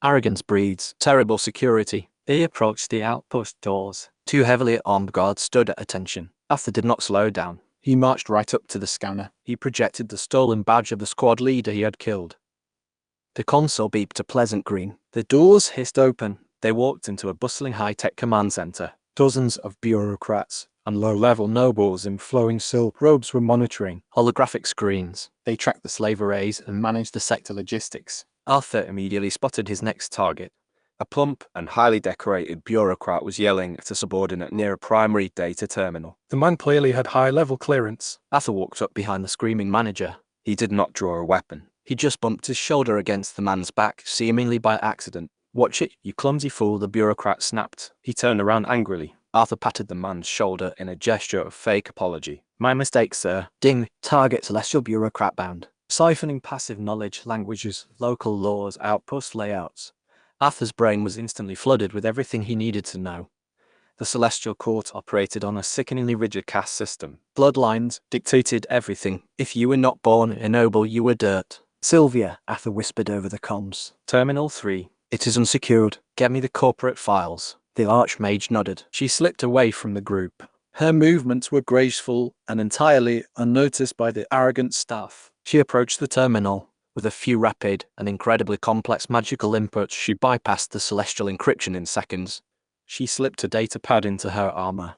Arrogance breeds terrible security. They approached the outpost doors. 2 heavily armed guards stood at attention. Arthur did not slow down. He marched right up to the scanner. He projected the stolen badge of the squad leader he had killed. The console beeped a pleasant green. The doors hissed open. They walked into a bustling high-tech command center. Dozens of bureaucrats and low-level nobles in flowing silk robes were monitoring. Holographic screens. They tracked the slave arrays and managed the sector logistics. Arthur immediately spotted his next target. a plump and highly decorated bureaucrat was yelling at a subordinate near a primary data terminal. The man clearly had high-level clearance. Arthur walked up behind the screaming manager. He did not draw a weapon. He just bumped his shoulder against the man's back, seemingly by accident. "Watch it, you clumsy fool," the bureaucrat snapped. He turned around angrily. Arthur patted the man's shoulder in a gesture of fake apology. "My mistake, sir." Ding. Target celestial bureaucrat bound. Siphoning passive knowledge, languages, local laws, outpost layouts. Arthur's brain was instantly flooded with everything he needed to know. The Celestial Court operated on a sickeningly rigid caste system. Bloodlines dictated everything. If you were not born a noble, you were dirt. "Sylvia," Arthur whispered over the comms. "Terminal 3. It is unsecured. Get me the corporate files." The Archmage nodded. She slipped away from the group. Her movements were graceful and entirely unnoticed by the arrogant staff. She approached the terminal. With a few rapid and incredibly complex magical inputs, she bypassed the celestial encryption in seconds. She slipped a data pad into her armor.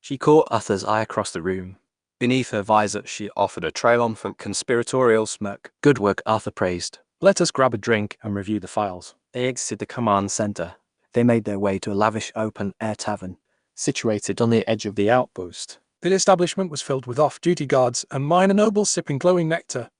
She caught Arthur's eye across the room. Beneath her visor, she offered a triumphant conspiratorial smirk. "Good work," Arthur praised. "Let us grab a drink and review the files." They exited the command center. They made their way to a lavish open-air tavern, situated on the edge of the outpost. The establishment was filled with off-duty guards and minor nobles sipping glowing nectar.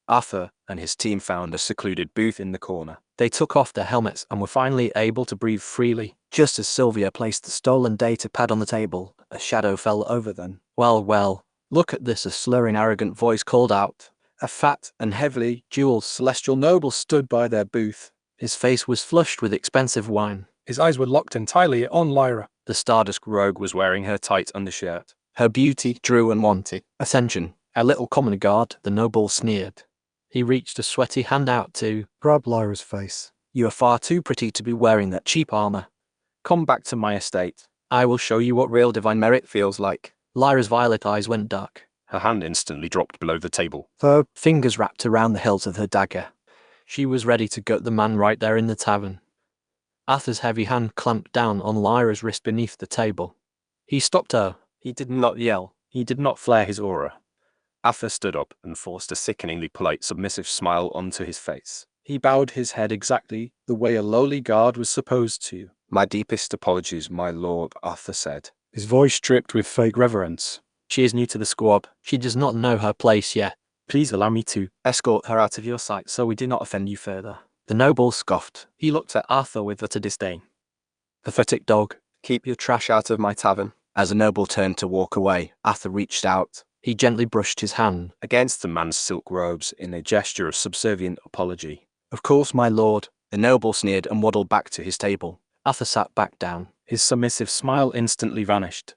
Arthur and his team found a secluded booth in the corner. They took off their helmets and were finally able to breathe freely. Just as Sylvia placed the stolen data pad on the table, a shadow fell over them. Well, look at this," a slurring, arrogant voice called out. A fat and heavily jeweled celestial noble stood by their booth. His face was flushed with expensive wine. His eyes were locked entirely on Lyra. The Stardust rogue was wearing her tight undershirt. Her beauty drew unwanted "Attention, a little common guard," the noble sneered. He reached a sweaty hand out to Grab Lyra's face. "You are far too pretty to be wearing that cheap armor. Come back to my estate. I will show you what real divine merit feels like." Lyra's violet eyes went dark. Her hand instantly dropped below the table. Her Fingers wrapped around the hilt of her dagger. She was ready to gut the man right there in the tavern. Arthur's heavy hand clamped down on Lyra's wrist beneath the table. He stopped her. He did not yell. He did not flare his aura. Arthur stood up and forced a sickeningly polite, submissive smile onto his face. He bowed his head exactly the way a lowly guard was supposed to. My deepest apologies, my lord, Arthur said. His voice dripped with fake reverence. She is new to the squad. She does not know her place yet. Please allow me to escort her out of your sight so we do not offend you further. The noble scoffed. He looked at Arthur with utter disdain. Pathetic dog. Keep your trash out of my tavern. As the noble turned to walk away, Arthur reached out. He gently brushed his hand Against the man's silk robes in a gesture of subservient apology. Of course, my lord. The noble sneered and waddled back to his table. Arthur sat back down. His submissive smile instantly vanished.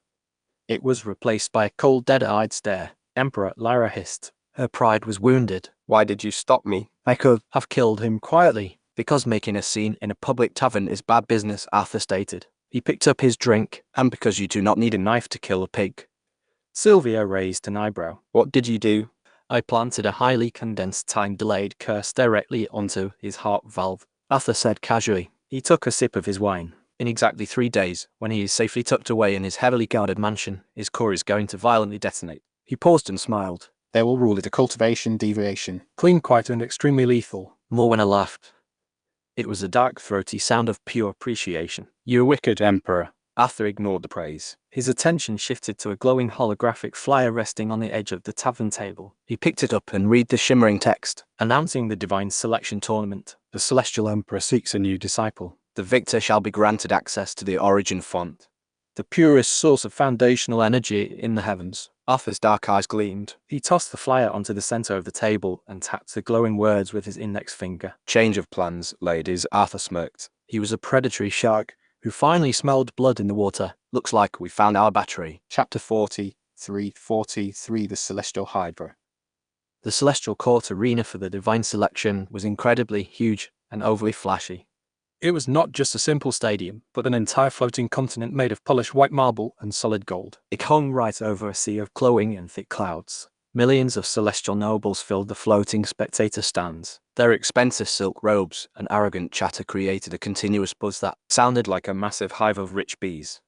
It was replaced by a cold, dead-eyed stare. Emperor Lyra hissed. Her pride was wounded. Why did you stop me? I could have killed him quietly. Because making a scene in a public tavern is bad business, Arthur stated. He picked up his drink. And because you do not need a knife to kill a pig. Sylvia raised an eyebrow. What did you do? I planted a highly condensed time-delayed curse directly onto his heart valve, Arthur said casually. He took a sip of his wine. In exactly 3 days, when he is safely tucked away in his heavily guarded mansion, his core is going to violently detonate. He paused and smiled. They will rule it a cultivation deviation. Clean, quiet, and extremely lethal. Morwenna laughed. It was a dark, throaty sound of pure appreciation. You wicked emperor. Arthur ignored the praise. His attention shifted to a glowing holographic flyer resting on the edge of the tavern table. He picked it up and read the shimmering text. Announcing the Divine Selection Tournament. The Celestial Emperor seeks a new disciple. The victor shall be granted access to the origin font. The purest source of Foundational energy in the heavens. Arthur's dark eyes gleamed. He tossed the flyer onto the center of the table and tapped the glowing words with his index finger. Change of plans, ladies, Arthur smirked. He was a predatory shark who finally smelled blood in the water. Looks like we found our battery. Chapter 43, The Celestial Hydra. The Celestial Court arena for the Divine Selection was incredibly huge and overly flashy. It was not just a simple stadium, but an entire floating continent made of polished white marble and solid gold. It hung right over a sea of glowing and thick clouds. Millions of celestial nobles filled the floating spectator stands. Their expensive silk robes and arrogant chatter created a continuous buzz that Sounded like a massive hive of rich bees.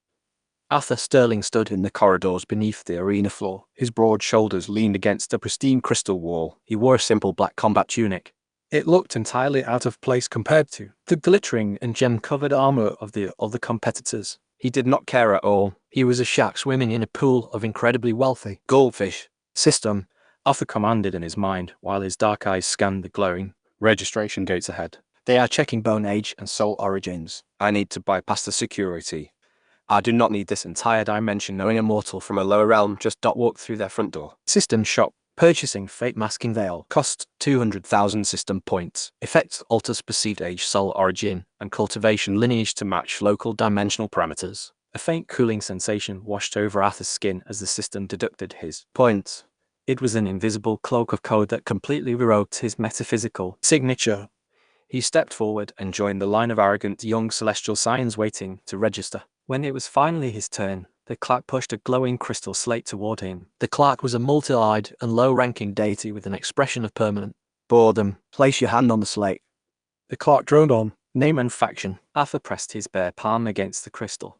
Arthur Sterling stood in the corridors beneath the arena floor. His broad shoulders leaned against a pristine crystal wall. He wore a simple black combat tunic. It looked entirely out of place compared to the glittering and gem-covered armor of the other competitors. He did not care at all. He was a shark swimming in a pool of incredibly wealthy goldfish. System, Arthur commanded in his mind while his dark eyes scanned the glowing Registration gates ahead. They are checking bone age and soul origins. I need to bypass the security. I do not need this entire dimension knowing a mortal from a lower realm just walk through their front door. System shop. Purchasing Fate Masking Veil. Cost 200,000 system points. Effect alters perceived age, soul origin, and cultivation lineage to match local dimensional parameters. A faint cooling sensation washed over Arthur's skin as the system deducted his points. It was an invisible cloak of code that completely rewrote his metaphysical signature. He stepped forward and joined the line of arrogant young celestial scions waiting to register. When it was finally his turn, the clerk pushed a glowing crystal slate toward him. The clerk was a multi-eyed and low-ranking deity with an expression of permanent boredom. Place your hand on the slate. The clerk droned on. Name and faction. Arthur pressed his bare palm against the crystal.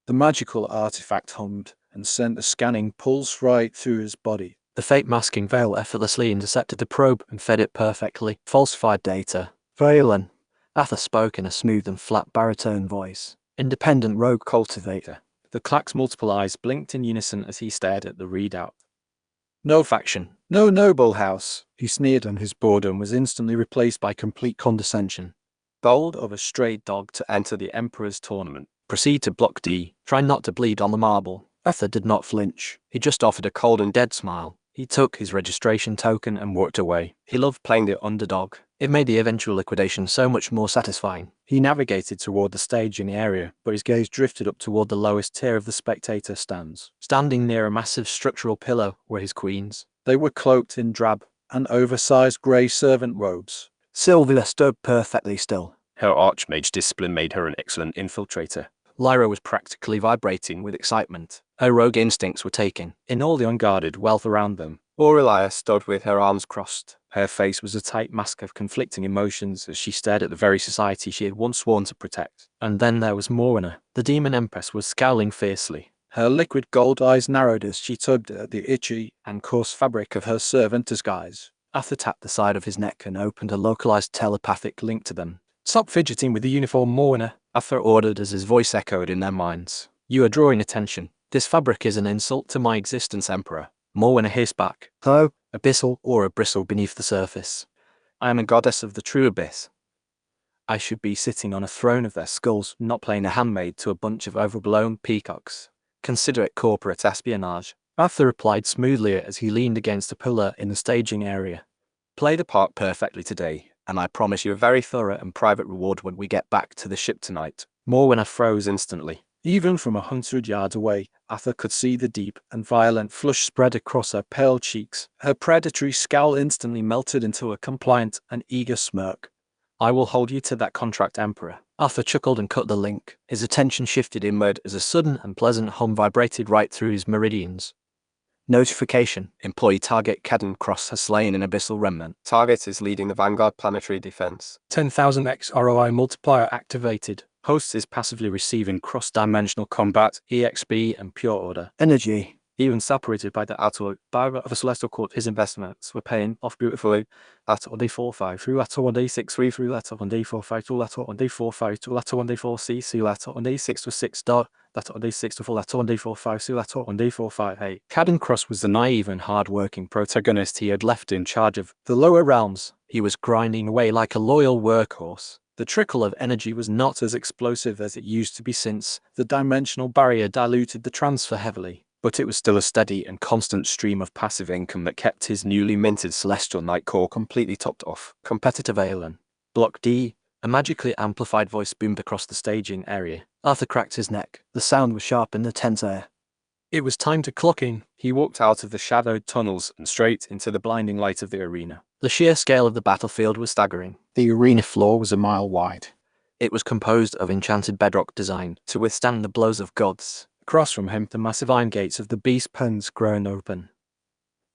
The magical artifact hummed and sent a scanning pulse right through his body. The Fate Masking Veil effortlessly intercepted the probe and fed it perfectly. Falsified data. Valen. Arthur spoke in a smooth and flat baritone voice. Independent rogue cultivator. The clerk's multiple eyes blinked in unison as he stared at the readout. No faction. No noble house. He sneered, and his boredom was instantly replaced by complete condescension. Bold of a stray dog to enter the Emperor's tournament. Proceed to block D. Try not to bleed on the marble. Arthur did not flinch. He just offered a cold and dead smile. He took his registration token and walked away. He loved playing the underdog. It made the eventual liquidation so much more satisfying. He navigated toward the stage in the area, but his gaze drifted up toward the lowest tier of the spectator stands. Standing near a massive structural pillar were his queens. They were cloaked in drab and oversized grey servant robes. Sylvia stood perfectly still. Her archmage discipline made her an excellent infiltrator. Lyra was practically vibrating with excitement. Her rogue instincts were taking in all the unguarded wealth around them. Aurelia stood with her arms crossed. Her face was a tight mask of conflicting emotions as she stared at the very society she had once sworn to protect. And then there was Morwenna. The demon empress was scowling fiercely. Her liquid gold eyes narrowed as she tugged at the itchy and coarse fabric of her servant disguise. Arthur tapped the side of his neck and opened a localized telepathic link to them. Stop fidgeting with the uniform, Morwenna, Arthur ordered as his voice echoed in their minds. You are drawing attention. This fabric is an insult to my existence, Emperor. Morwenna hissed back. Hello, abyssal or a bristle beneath the surface. I am a goddess of the true abyss. I should be sitting on a throne of their skulls, not playing a handmaid to a bunch of overblown peacocks. Consider it corporate espionage. Arthur replied smoothly as he leaned against a pillar in the staging area. Play the part perfectly today, and I promise you a very thorough and private reward when we get back to the ship tonight. Morwenna froze instantly. Even from 100 yards away, Arthur could see the deep and violent flush spread across her pale cheeks. Her predatory scowl instantly melted into a compliant and eager smirk. I will hold you to that contract, Emperor. Arthur chuckled and cut the link. His attention shifted inward as a sudden and pleasant hum vibrated right through his meridians. Notification. Employee target Caden Cross has slain an abyssal remnant. Target is leading the Vanguard planetary defense. 10,000x ROI multiplier activated. Host is passively receiving cross-dimensional combat, EXP, and pure order. Energy. Even separated by the outer barrier of a celestial court, his investments were paying off beautifully. Latter 1D45 through latter 1D63 through latter 1D45 to latter 1D45 to latter 1D4C latter 1D6 to 6 dot latter 1D6 to 4 latter 1D45 to latter 1D45 8. Caden Cross was the naive and hard-working protagonist he had left in charge of the lower realms. He was grinding away like a loyal workhorse. The trickle of energy was not as explosive as it used to be since the dimensional barrier diluted the transfer heavily. But it was still a steady and constant stream of passive income that kept his newly minted Celestial Knight core completely topped off. Competitive Aeolon. Block D. A magically amplified voice boomed across the staging area. Arthur cracked his neck. The sound was sharp in the tense air. It was time to clock in. He walked out of the shadowed tunnels and straight into the blinding light of the arena. The sheer scale of the battlefield was staggering. The arena floor was a mile wide. It was composed of enchanted bedrock designed to withstand the blows of gods. Across from him, the massive iron gates of the beast pens grown open.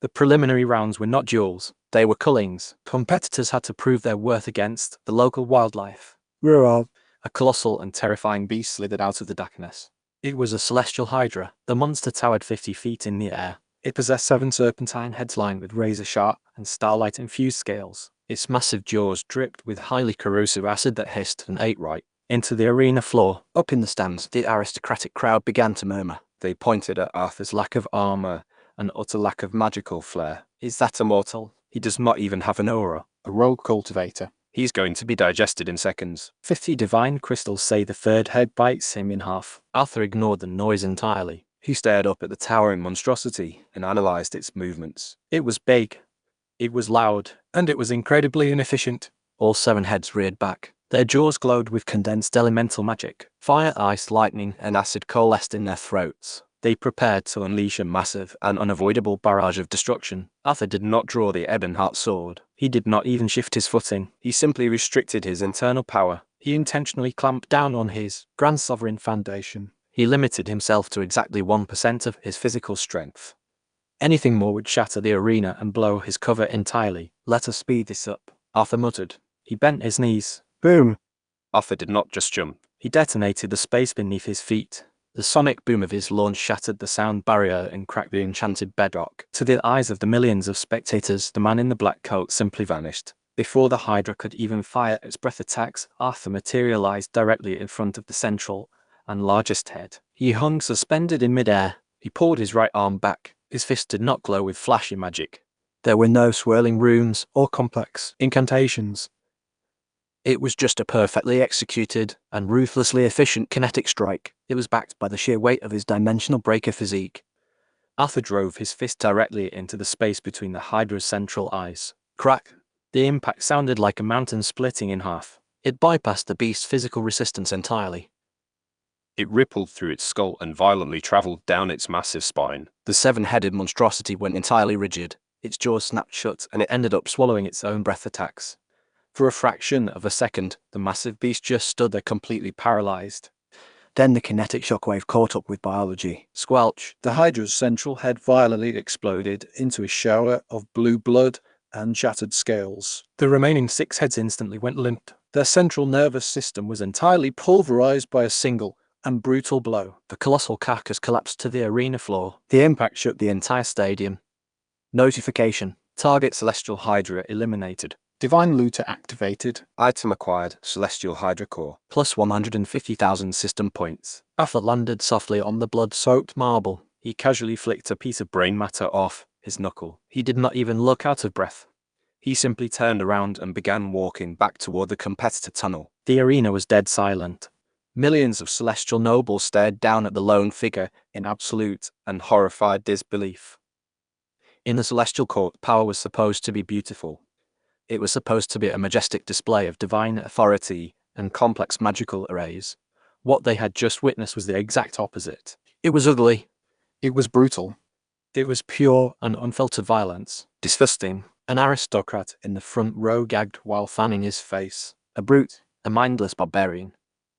The preliminary rounds were not duels, they were cullings. Competitors had to prove their worth against the local wildlife. A colossal and terrifying beast slithered out of the darkness. It was a celestial hydra. The monster towered 50 feet in the air. It possessed 7 serpentine heads lined with razor-sharp and starlight-infused scales. Its massive jaws dripped with highly corrosive acid that hissed and ate right into the arena floor. Up in the stands, the aristocratic crowd began to murmur. They pointed at Arthur's lack of armor and utter lack of magical flair. Is that a mortal? He does not even have an aura. A rogue cultivator. He's going to be digested in seconds. 50 divine crystals say the third head bites him in half. Arthur ignored the noise entirely. He stared up at the towering monstrosity and analyzed its movements. It was big. It was loud. And it was incredibly inefficient. All 7 heads reared back. Their jaws glowed with condensed elemental magic. Fire, ice, lightning, and acid coalesced in their throats. They prepared to unleash a massive and unavoidable barrage of destruction. Arthur did not draw the Ebonheart sword. He did not even shift his footing. He simply restricted his internal power. He intentionally clamped down on his Grand Sovereign Foundation. He limited himself to exactly 1% of his physical strength. Anything more would shatter the arena and blow his cover entirely. Let us speed this up, Arthur muttered. He bent his knees. Boom! Arthur did not just jump. He detonated the space beneath his feet. The sonic boom of his launch shattered the sound barrier and cracked the enchanted bedrock. To the eyes of the millions of spectators, the man in the black coat simply vanished. Before the Hydra could even fire its breath attacks, Arthur materialized directly in front of the central and largest head. He hung suspended in midair. He pulled his right arm back. His fist did not glow with flashy magic. There were no swirling runes or complex incantations. It was just a perfectly executed and ruthlessly efficient kinetic strike. It was backed by the sheer weight of his dimensional breaker physique. Arthur drove his fist directly into the space between the Hydra's central eyes. Crack! The impact sounded like a mountain splitting in half. It bypassed the beast's physical resistance entirely. It rippled through its skull and violently traveled down its massive spine. The 7-headed monstrosity went entirely rigid. Its jaws snapped shut and it ended up swallowing its own breath attacks. For a fraction of a second, the massive beast just stood there completely paralyzed. Then the kinetic shockwave caught up with biology. Squelch! The Hydra's central head violently exploded into a shower of blue blood and shattered scales. The remaining 6 heads instantly went limp. Their central nervous system was entirely pulverized by a single and brutal blow. The colossal carcass collapsed to the arena floor. The impact shook the entire stadium. Notification. Target Celestial Hydra eliminated. Divine Looter activated. Item acquired, Celestial Hydra Core. Plus 150,000 system points. Arthur landed softly on the blood-soaked marble. He casually flicked a piece of brain matter off his knuckle. He did not even look out of breath. He simply turned around and began walking back toward the competitor tunnel. The arena was dead silent. Millions of celestial nobles stared down at the lone figure in absolute and horrified disbelief. In the celestial court, power was supposed to be beautiful. It was supposed to be a majestic display of divine authority and complex magical arrays. What they had just witnessed was the exact opposite. It was ugly. It was brutal. It was pure and unfiltered violence. Disgusting. An aristocrat in the front row gagged while fanning his face. A brute. A mindless barbarian.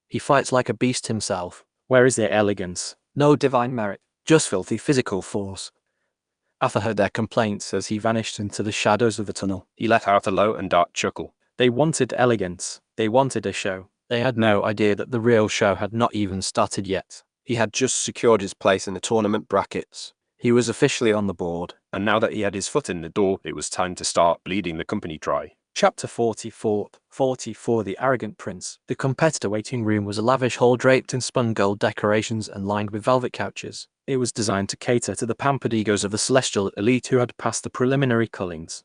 He fights like a beast himself. Where is their elegance? No divine merit. Just filthy physical force. Arthur heard their complaints as he vanished into the shadows of the tunnel. He let out a low and dark chuckle. They wanted elegance. They wanted a show. They had no idea that the real show had not even started yet. He had just secured his place in the tournament brackets. He was officially on the board. And now that he had his foot in the door, it was time to start bleeding the company dry. Chapter 44. The Arrogant Prince. The competitor waiting room was a lavish hall draped in spun gold decorations and lined with velvet couches. It was designed to cater to the pampered egos of the celestial elite who had passed the preliminary cullings.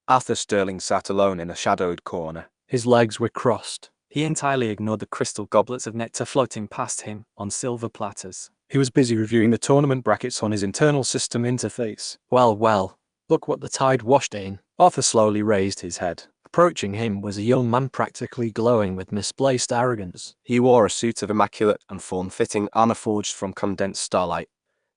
Arthur Sterling sat alone in a shadowed corner. His legs were crossed. He entirely ignored the crystal goblets of nectar floating past him on silver platters. He was busy reviewing the tournament brackets on his internal system interface. Well, look what the tide washed in. Arthur slowly raised his head. Approaching him was a young man practically glowing with misplaced arrogance. He wore a suit of immaculate and form-fitting armor forged from condensed starlight.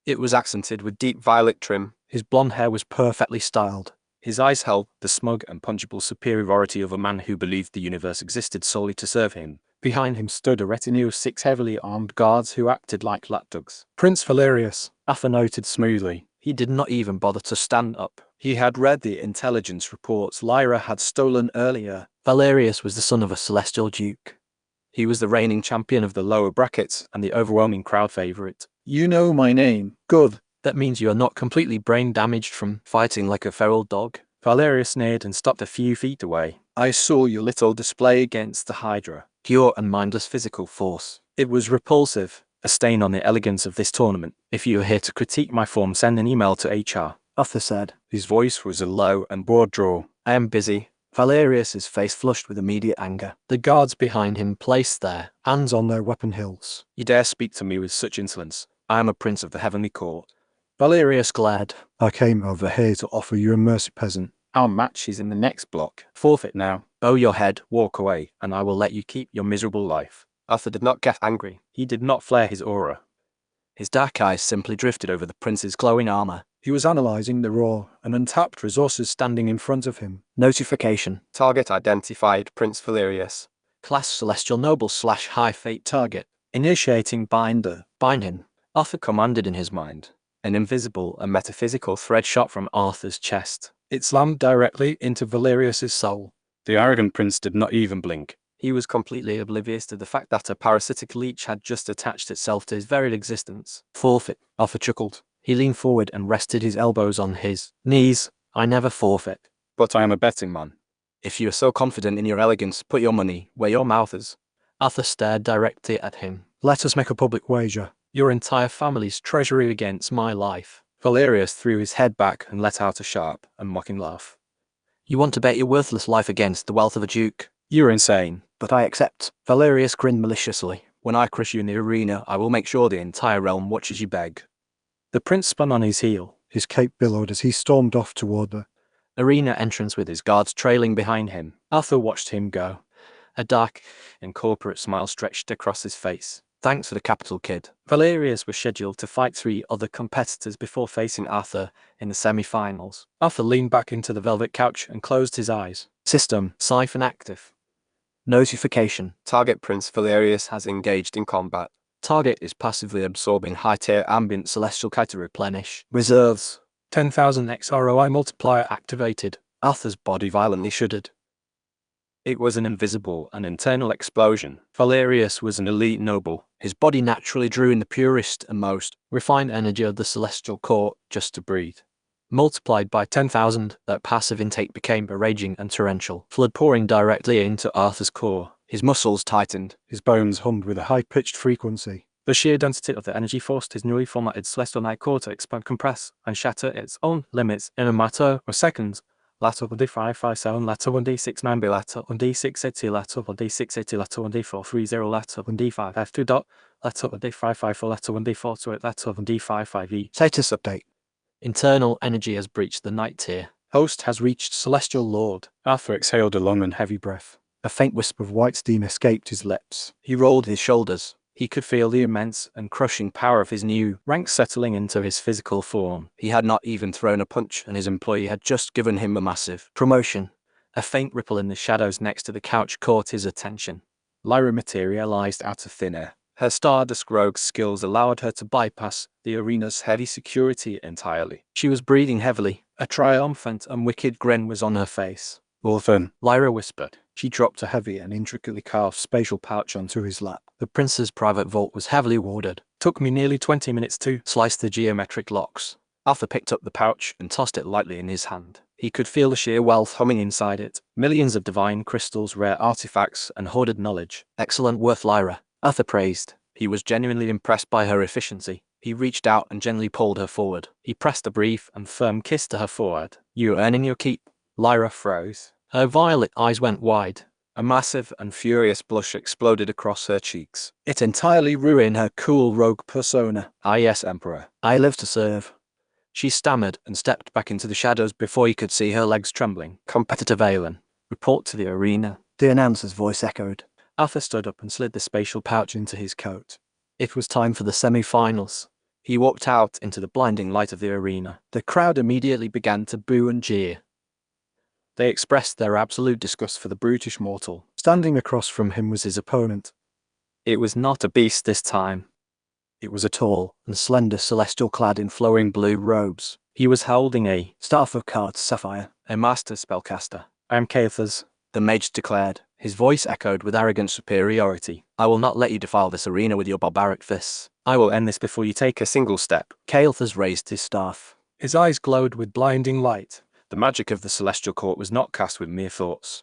It was accented with deep violet trim. His blonde hair was perfectly styled. His eyes held the smug and punchable superiority of a man who believed the universe existed solely to serve him. Behind him stood a retinue of 6 heavily armed guards who acted like lapdogs. Prince Valerius, Arthur noted smoothly. He did not even bother to stand up. He had read the intelligence reports Lyra had stolen earlier. Valerius was the son of a celestial duke. He was the reigning champion of the lower brackets and the overwhelming crowd favorite. You know my name. Good. That means you are not completely brain damaged from fighting like a feral dog. Valerius sneered and stopped a few feet away. I saw your little display against the Hydra. Pure and mindless physical force. It was repulsive. A stain on the elegance of this tournament. If you are here to critique my form, send an email to HR. Arthur said. His voice was a low and broad drawl. I am busy. Valerius's face flushed with immediate anger. The guards behind him placed their hands on their weapon hilts. You dare speak to me with such insolence? I am a prince of the heavenly court. Valerius glared. I came over here to offer you a mercy peasant. Our match is in the next block. Forfeit now. Bow your head, walk away, and I will let you keep your miserable life. Arthur did not get angry. He did not flare his aura. His dark eyes simply drifted over the prince's glowing armor. He was analyzing the raw and untapped resources standing in front of him. Notification. Target identified, Prince Valerius. Class Celestial Noble / High Fate target. Initiating binder. Bind him. Arthur commanded in his mind. An invisible and metaphysical thread shot from Arthur's chest. It slammed directly into Valerius's soul. The arrogant prince did not even blink. He was completely oblivious to the fact that a parasitic leech had just attached itself to his very existence. Forfeit, Arthur chuckled. He leaned forward and rested his elbows on his knees. I never forfeit. But I am a betting man. If you are so confident in your elegance, put your money where your mouth is. Arthur stared directly at him. Let us make a public wager. Your entire family's treasury against my life. Valerius threw his head back and let out a sharp and mocking laugh. You want to bet your worthless life against the wealth of a duke? You're insane. But I accept. Valerius grinned maliciously. When I crush you in the arena, I will make sure the entire realm watches you beg. The prince spun on his heel. His cape billowed as he stormed off toward the arena entrance with his guards trailing behind him. Arthur watched him go. A dark and corporate smile stretched across his face. Thanks for the capital, kid. Valerius was scheduled to fight 3 other competitors before facing Arthur in the semi-finals. Arthur leaned back into the velvet couch and closed his eyes. System siphon active. Notification. Target Prince Valerius has engaged in combat. Target is passively absorbing high-tier ambient celestial kite to replenish reserves. 10,000 XROI multiplier Activated. Arthur's body violently shuddered. It was an invisible and internal explosion. Valerius was an elite noble. His body naturally drew in the purest and most refined energy of the celestial court just to breathe. Multiplied by 10,000, that passive intake became a raging and torrential flood pouring directly into Arthur's core. His muscles tightened. His bones hummed with a high-pitched frequency. The sheer density of the energy forced his newly formatted celestial night core to expand, compress, and shatter its own limits in a matter of seconds. Latter 1D557, latter 1D69B, latter 1D680, latter 1D680, latter 1D430, latter 1D5F2 dot, latter 1D554, latter 1D428, latter 1D55E. Status update. Internal energy has breached the night tier. Host has reached Celestial Lord. Arthur exhaled a long and heavy breath. A faint wisp of white steam escaped his lips. He rolled his shoulders. He could feel the immense and crushing power of his new rank settling into his physical form. He had not even thrown a punch, and his employee had just given him a massive promotion. A faint ripple in the shadows next to the couch caught his attention. Lyra materialized out of thin air. Her Stardust rogue skills allowed her to bypass the arena's heavy security entirely. She was breathing heavily. A triumphant and wicked grin was on her face. Orphan, Lyra whispered. She dropped a heavy and intricately carved spatial pouch onto his lap. The prince's private vault was heavily warded. Took me nearly 20 minutes to Slice the geometric locks. Arthur picked up the pouch and tossed it lightly in his hand. He could feel the sheer wealth humming inside it. Millions of divine crystals, rare artifacts, and hoarded knowledge. Excellent worth, Lyra. Arthur praised. He was genuinely impressed by her efficiency. He reached out and gently pulled her forward. He pressed a brief and firm kiss to her forehead. "You're earning your keep." Lyra froze. Her violet eyes went wide. A massive and furious blush exploded across her cheeks. It entirely ruined her cool rogue persona. "Ah yes, Emperor. "I live to serve." She stammered and stepped back into the shadows before he could see her legs trembling. "Competitor Valen, report to the arena." The announcer's voice echoed. Arthur stood up and slid the spatial pouch into his coat. It was time for the semi-finals. He walked out into the blinding light of the arena. The crowd immediately began to boo and jeer. They expressed their absolute disgust for the brutish mortal. Standing across from him was his opponent. It was not a beast this time. It was a tall and slender celestial clad in flowing blue robes. He was holding a staff of cards sapphire, a master spellcaster. I am Caithas, the mage declared. His voice echoed with arrogant superiority. "I will not let you defile this arena with your barbaric fists. I will end this before you take a single step." Caithas raised his staff. His eyes glowed with blinding light. The magic of the Celestial Court was not cast with mere thoughts.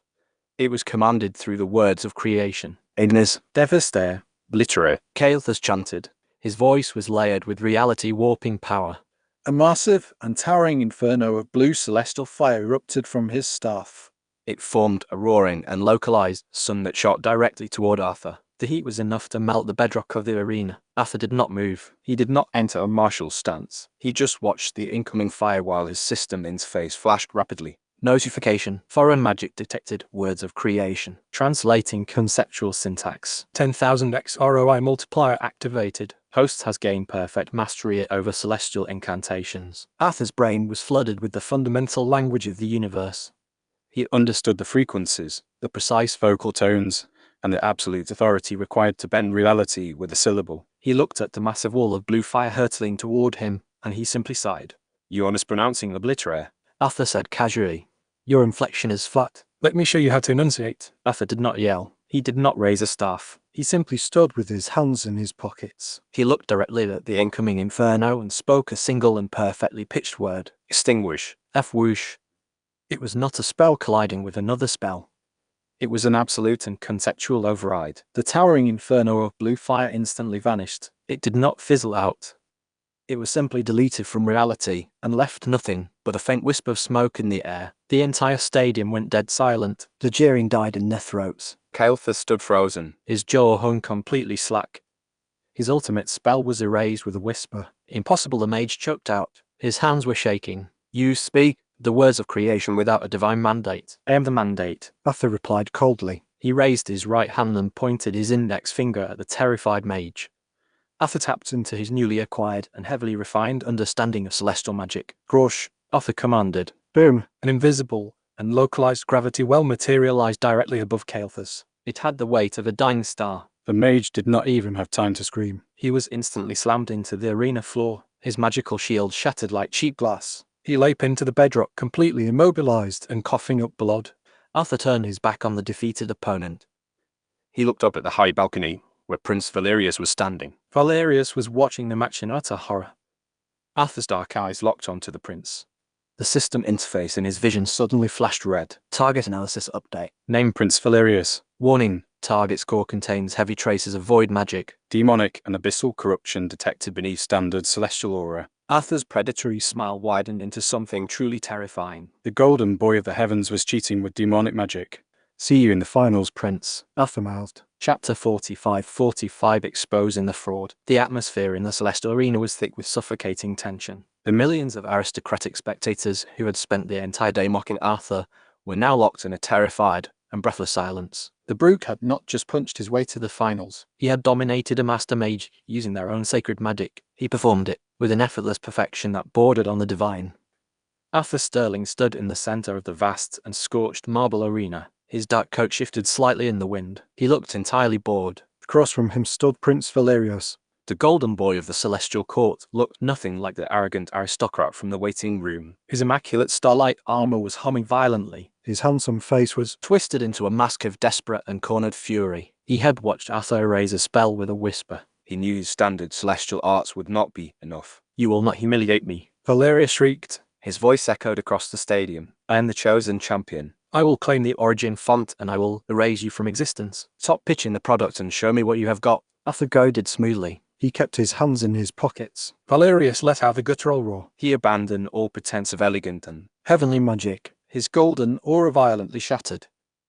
It was commanded through the words of creation. "Ignis, Devastator, Obliterate," Caithas chanted. His voice was layered with reality-warping power. A massive and towering inferno of blue celestial fire erupted from his staff. It formed a roaring and localized sun that shot directly toward Arthur. The heat was enough to melt the bedrock of the arena. Arthur did not move. He did not enter a martial stance. He just watched the incoming fire while his system interface flashed rapidly. Notification. Foreign magic detected. Words of creation. Translating conceptual syntax. 10,000x ROI multiplier Activated. Host has gained perfect mastery over celestial incantations. Arthur's brain was flooded with the fundamental language of the universe. he understood the frequencies, the precise vocal tones, and the absolute authority required to bend reality with a syllable. He looked at the massive wall of blue fire hurtling toward him, and he simply sighed. "You are mispronouncing Obliterate," Arthur said casually. "Your inflection is flat." Let me show you how to enunciate. Arthur did not yell. He did not raise a staff. He simply stood with his hands in his pockets. He looked directly at the incoming inferno and spoke a single and perfectly pitched word. "Extinguish." F-whoosh. It was not a spell colliding with another spell. It was an absolute and conceptual override. The towering inferno of blue fire instantly vanished. It did not fizzle out. It was simply deleted from reality and left nothing but a faint wisp of smoke in the air. The entire stadium went dead silent. The jeering died in their throats. Caithas stood frozen. His jaw hung completely slack. His ultimate spell was erased with a whisper. "Impossible," the mage choked out. His hands were shaking. "You speak the words of creation without a divine mandate." I am the mandate, Arthur replied coldly. He raised his right hand and pointed his index finger at the terrified mage. Arthur tapped into his newly acquired and heavily refined understanding of celestial magic. Grosh, Arthur commanded. boom. an invisible and localized gravity well materialized directly above Caithas. It had the weight of a dying star. The mage did not even have time to scream. He was instantly slammed into the arena floor. His magical shield shattered like cheap glass. He lay pinned to the bedrock, completely immobilized and coughing up blood. Arthur turned his back on the defeated opponent. He looked up at the high balcony where Prince Valerius was standing. Valerius was watching the match in utter horror. Arthur's dark eyes locked onto the prince. The system interface in his vision suddenly flashed red. Target analysis update. Name Prince Valerius. Warning. Target's core contains heavy traces of void magic. Demonic and abyssal corruption detected beneath standard celestial aura. Arthur's predatory smile widened into something truly terrifying. The golden boy of the heavens was cheating with demonic magic. See you in the finals, Prince, Arthur mouthed. Chapter 45 Exposing the Fraud. The atmosphere in the Celestial Arena was thick with suffocating tension. The millions of aristocratic spectators who had spent the entire day mocking Arthur were now locked in a terrified and breathless silence. The Brook had not just punched his way to the finals. He had dominated a master mage using their own sacred magic. He performed it with an effortless perfection that bordered on the divine. Arthur Sterling stood in the center of the vast and scorched marble arena. His dark coat shifted slightly in the wind. He looked entirely bored. Across from him stood Prince Valerius. The golden boy of the celestial court looked nothing like the arrogant aristocrat from the waiting room. His immaculate starlight armor was humming violently. His handsome face was twisted into a mask of desperate and cornered fury. He had watched Arthur erase a spell with a whisper. He knew his standard celestial arts would not be enough. You will not humiliate me. Valerius shrieked. His voice echoed across the stadium. I am the chosen champion. I will claim the origin font and I will erase you from existence. Stop pitching the product and show me what you have got. Arthur goaded smoothly. He kept his hands in his pockets. Valerius let out a guttural roar. He abandoned all pretense of elegant and heavenly magic. His golden aura violently shattered.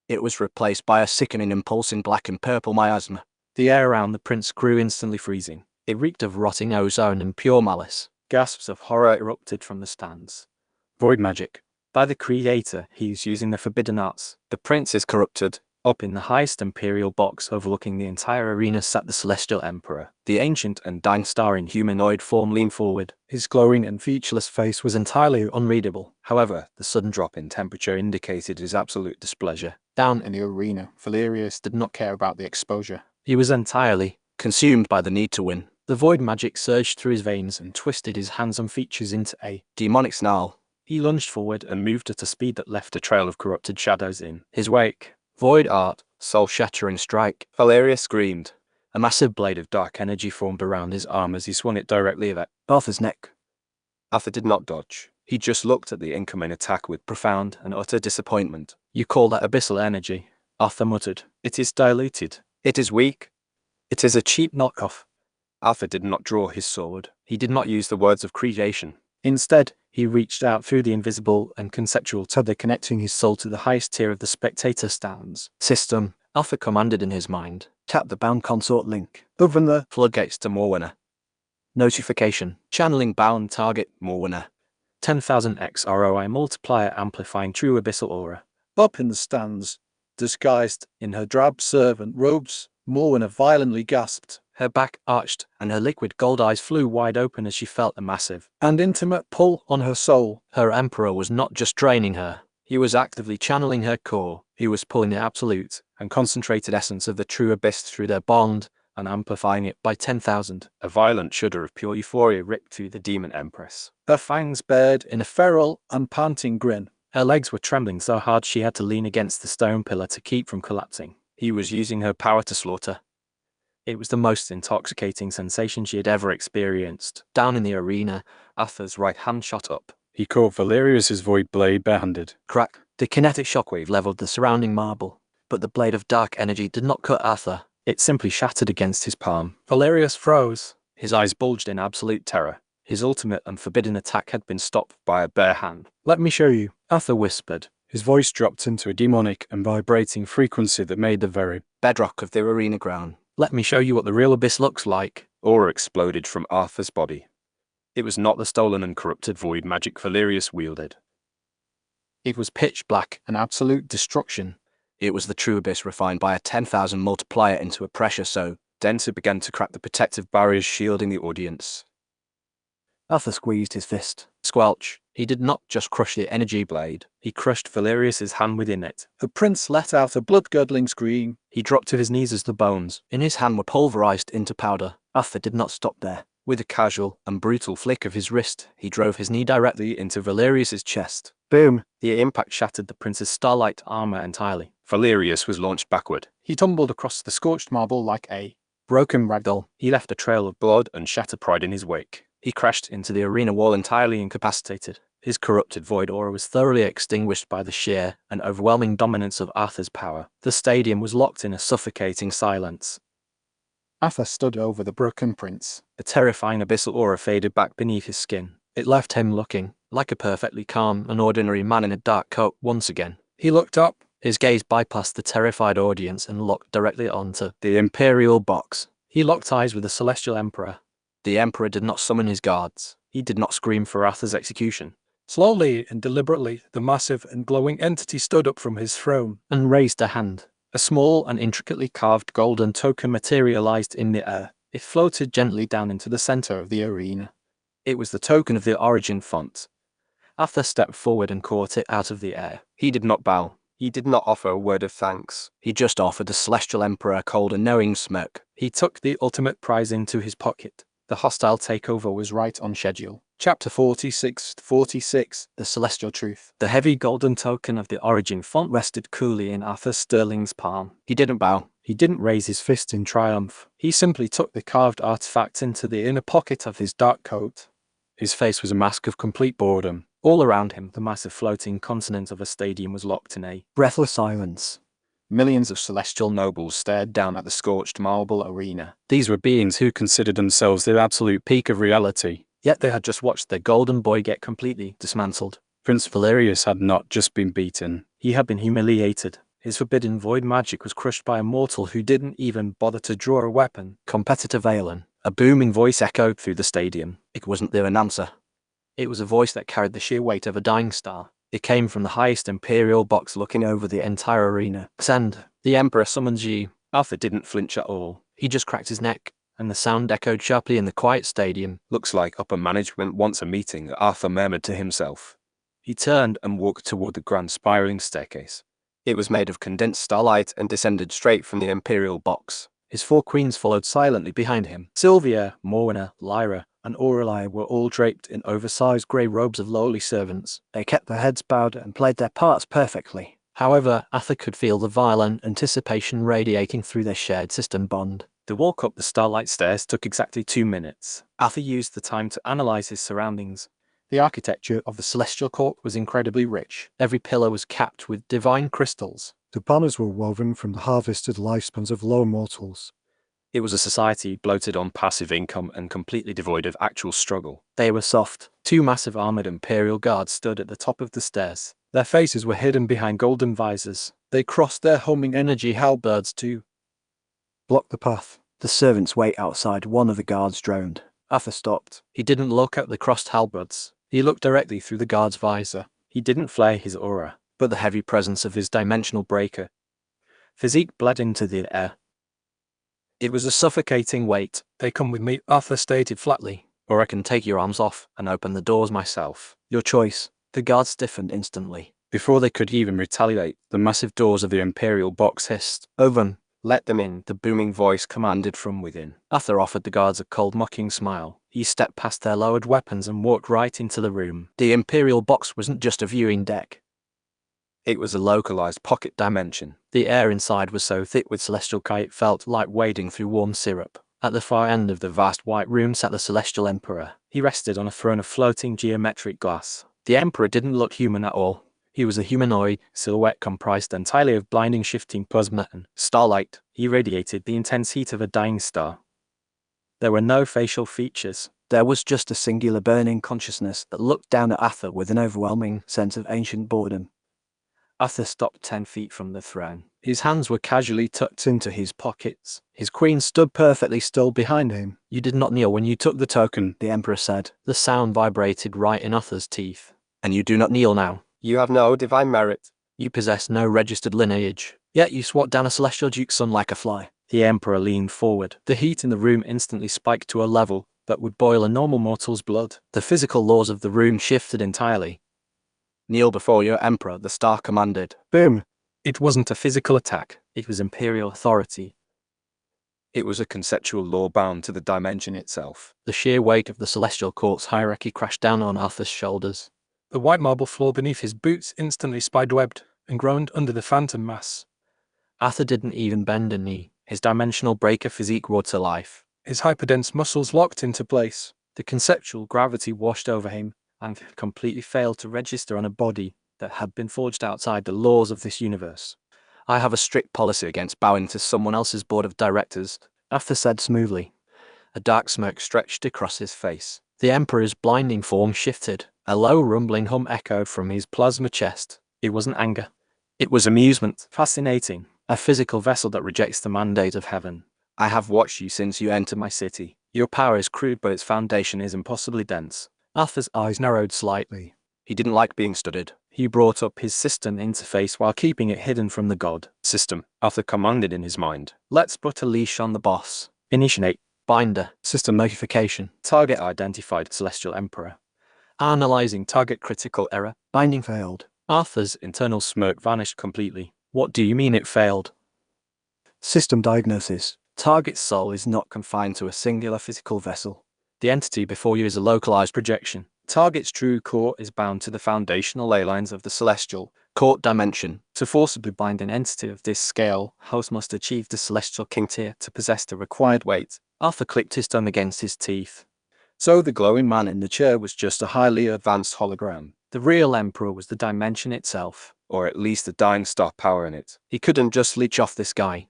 It was replaced by a sickening impulse in black and purple miasma. The air around the prince grew instantly freezing. It reeked of rotting ozone and pure malice. Gasps of horror erupted from the stands. Void magic. By the creator, he is using the forbidden arts. The prince is corrupted. Up in the highest imperial box overlooking the entire arena sat the celestial emperor. The ancient and dying star in humanoid form leaned forward. His glowing and featureless face was entirely unreadable. However, the sudden drop in temperature indicated his absolute displeasure. Down in the arena, Valerius did not care about the exposure. He was entirely consumed by the need to win. The void magic surged through his veins and twisted his handsome features into a demonic snarl. He lunged forward and moved at a speed that left a trail of corrupted shadows in his wake. Void art, soul-shattering strike. Valerius screamed. A massive blade of dark energy formed around his arm as he swung it directly at Arthur's neck. Arthur did not dodge. He just looked at the incoming attack with profound and utter disappointment. You call that abyssal energy? Arthur muttered. It is diluted. It is weak. It is a cheap knockoff. Arthur did not draw his sword. He did not use the words of creation. Instead, he reached out through the invisible and conceptual tether connecting his soul to the highest tier of the spectator stands. System, Arthur commanded in his mind. Tap the bound consort link. Open the floodgates to Morwenna. Notification. Channeling bound target Morwenna. 10,000x ROI multiplier amplifying true abyssal aura. Up in the stands, disguised in her drab servant robes, Morwenna violently gasped. Her back arched, and her liquid gold eyes flew wide open as she felt a massive and intimate pull on her soul. Her emperor was not just draining her. He was actively channeling her core. He was pulling the absolute and concentrated essence of the true abyss through their bond and amplifying it by 10,000. A violent shudder of pure euphoria ripped through the demon empress. Her fangs bared in a feral and panting grin. Her legs were trembling so hard she had to lean against the stone pillar to keep from collapsing. He was using her power to slaughter. It was the most intoxicating sensation she had ever experienced. Down in the arena, Arthur's right hand shot up. He caught Valerius's void blade barehanded. Crack! The kinetic shockwave leveled the surrounding marble. But the blade of dark energy did not cut Arthur. It simply shattered against his palm. Valerius froze. His eyes bulged in absolute terror. His ultimate and forbidden attack had been stopped by a bare hand. Let me show you, Arthur whispered. His voice dropped into a demonic and vibrating frequency that made the very bedrock of the arena ground. Let me show you what the real abyss looks like. Aura exploded from Arthur's body. It was not the stolen and corrupted void magic Valerius wielded. It was pitch black and absolute destruction. It was the true abyss refined by a 10,000 multiplier into a pressure so dense it began to crack the protective barriers shielding the audience. Arthur squeezed his fist. Squelch. He did not just crush the energy blade. He crushed Valerius's hand within it. The prince let out a blood-curdling scream. He dropped to his knees as the bones in his hand were pulverized into powder. Arthur did not stop there. With a casual and brutal flick of his wrist, he drove his knee directly into Valerius's chest. Boom! The impact shattered the prince's starlight armor entirely. Valerius was launched backward. He tumbled across the scorched marble like a broken ragdoll. He left a trail of blood and shattered pride in his wake. He crashed into the arena wall entirely incapacitated. His corrupted void aura was thoroughly extinguished by the sheer and overwhelming dominance of Arthur's power. The stadium was locked in a suffocating silence. Arthur stood over the broken prince. A terrifying abyssal aura faded back beneath his skin. It left him looking like a perfectly calm and ordinary man in a dark coat once again. He looked up. His gaze bypassed the terrified audience and locked directly onto the Imperial box. He locked eyes with the Celestial Emperor. The Emperor did not summon his guards. He did not scream for Arthur's execution. Slowly and deliberately, the massive and glowing entity stood up from his throne and raised a hand. A small and intricately carved golden token materialized in the air. It floated gently down into the center of the arena. It was the token of the origin font. Arthur stepped forward and caught it out of the air. He did not bow. He did not offer a word of thanks. He just offered the Celestial Emperor a cold and knowing smirk. He took the ultimate prize into his pocket. The hostile takeover was right on schedule. Chapter 46, The Celestial Truth. The heavy golden token of the origin font rested coolly in Arthur Sterling's palm. He didn't bow. He didn't raise his fist in triumph. He simply took the carved artifact into the inner pocket of his dark coat. His face was a mask of complete boredom. All around him, the massive floating continent of a stadium was locked in a breathless silence. Millions of celestial nobles stared down at the scorched marble arena. These were beings who considered themselves the absolute peak of reality. Yet they had just watched their golden boy get completely dismantled. Prince Valerius had not just been beaten. He had been humiliated. His forbidden void magic was crushed by a mortal who didn't even bother to draw a weapon. Competitor Valen. A booming voice echoed through the stadium. It wasn't their announcer. It was a voice that carried the sheer weight of a dying star. It came from the highest Imperial box looking over the entire arena. Send. The Emperor summons you. Arthur didn't flinch at all. He just cracked his neck, and the sound echoed sharply in the quiet stadium. Looks like upper management wants a meeting, Arthur murmured to himself. He turned and walked toward the grand spiraling staircase. It was made of condensed starlight and descended straight from the Imperial box. His 4 queens followed silently behind him. Sylvia, Morwenna, Lyra, and Aureli were all draped in oversized grey robes of lowly servants. They kept their heads bowed and played their parts perfectly. However, Arthur could feel the violent anticipation radiating through their shared system bond. The walk up the starlight stairs took exactly 2 minutes. Arthur used the time to analyze his surroundings. The architecture of the Celestial Court was incredibly rich. Every pillar was capped with divine crystals. The banners were woven from the harvested lifespans of lower mortals. It was a society bloated on passive income and completely devoid of actual struggle. They were soft. 2 massive armored Imperial guards stood at the top of the stairs. Their faces were hidden behind golden visors. They crossed their homing energy halberds to block the path. The servants wait outside, one of the guards droned. Arthur stopped. He didn't look at the crossed halberds. He looked directly through the guard's visor. He didn't flare his aura, but the heavy presence of his dimensional breaker. Physique bled into the air. It was a suffocating weight. They come with me, Arthur stated flatly. Or I can take your arms off and open the doors myself. Your choice. The guards stiffened instantly. Before they could even retaliate, the massive doors of the Imperial box hissed. Open. Let them in, the booming voice commanded from within. Arthur offered the guards a cold, mocking smile. He stepped past their lowered weapons and walked right into the room. The Imperial box wasn't just a viewing deck. It was a localized pocket dimension. The air inside was so thick with celestial kite it felt like wading through warm syrup. At the far end of the vast white room sat the Celestial Emperor. He rested on a throne of floating geometric glass. The Emperor didn't look human at all. He was a humanoid silhouette comprised entirely of blinding shifting plasma and starlight. He radiated the intense heat of a dying star. There were no facial features. There was just a singular burning consciousness that looked down at Arthur with an overwhelming sense of ancient boredom. Arthur stopped 10 feet from the throne. His hands were casually tucked into his pockets. His queen stood perfectly still behind him. You did not kneel when you took the token, the Emperor said. The sound vibrated right in Arthur's teeth. And you do not kneel now. You have no divine merit. You possess no registered lineage. Yet you swat down a Celestial Duke's son like a fly. The Emperor leaned forward. The heat in the room instantly spiked to a level that would boil a normal mortal's blood. The physical laws of the room shifted entirely. Kneel before your Emperor, the star commanded. Boom! It wasn't a physical attack. It was Imperial authority. It was a conceptual law bound to the dimension itself. The sheer weight of the Celestial Court's hierarchy crashed down on Arthur's shoulders. The white marble floor beneath his boots instantly spiderwebbed and groaned under the phantom mass. Arthur didn't even bend a knee. His dimensional breaker physique roared to life. His hyperdense muscles locked into place. The conceptual gravity washed over him. and had completely failed to register on a body that had been forged outside the laws of this universe. I have a strict policy against bowing to someone else's board of directors, Arthur said smoothly. A dark smirk stretched across his face. The Emperor's blinding form shifted. A low rumbling hum echoed from his plasma chest. It wasn't anger. It was amusement. Fascinating. A physical vessel that rejects the mandate of heaven. I have watched you since you entered my city. Your power is crude, but its foundation is impossibly dense. Arthur's eyes narrowed slightly. He didn't like being studied. He brought up his system interface while keeping it hidden from the god. System, Arthur commanded in his mind. Let's put a leash on the boss. Initiate. Binder. System notification. Target identified. Celestial Emperor. Analyzing target critical error. Binding failed. Arthur's internal smirk vanished completely. What do you mean it failed? System diagnosis. Target's soul is not confined to a singular physical vessel. The entity before you is a localized projection. Target's true core is bound to the foundational ley lines of the celestial Court dimension. To forcibly bind an entity of this scale, host must achieve the celestial king tier to possess the required weight. Arthur clicked his thumb against his teeth. So the glowing man in the chair was just a highly advanced hologram. The real Emperor was the dimension itself. Or at least the dying star power in it. He couldn't just leech off this guy.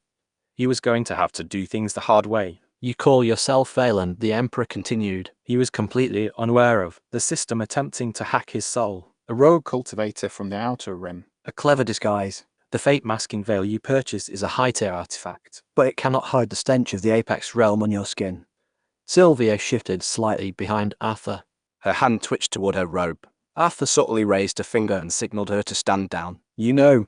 He was going to have to do things the hard way. You call yourself Valen, the Emperor continued. He was completely unaware of the system attempting to hack his soul. A rogue cultivator from the Outer Rim. A clever disguise. The fate masking veil you purchased is a high-tier artifact, But it cannot hide the stench of the Apex realm on your skin. Sylvia shifted slightly behind Arthur. Her hand twitched toward her robe. Arthur subtly raised a finger and signaled her to stand down. You know,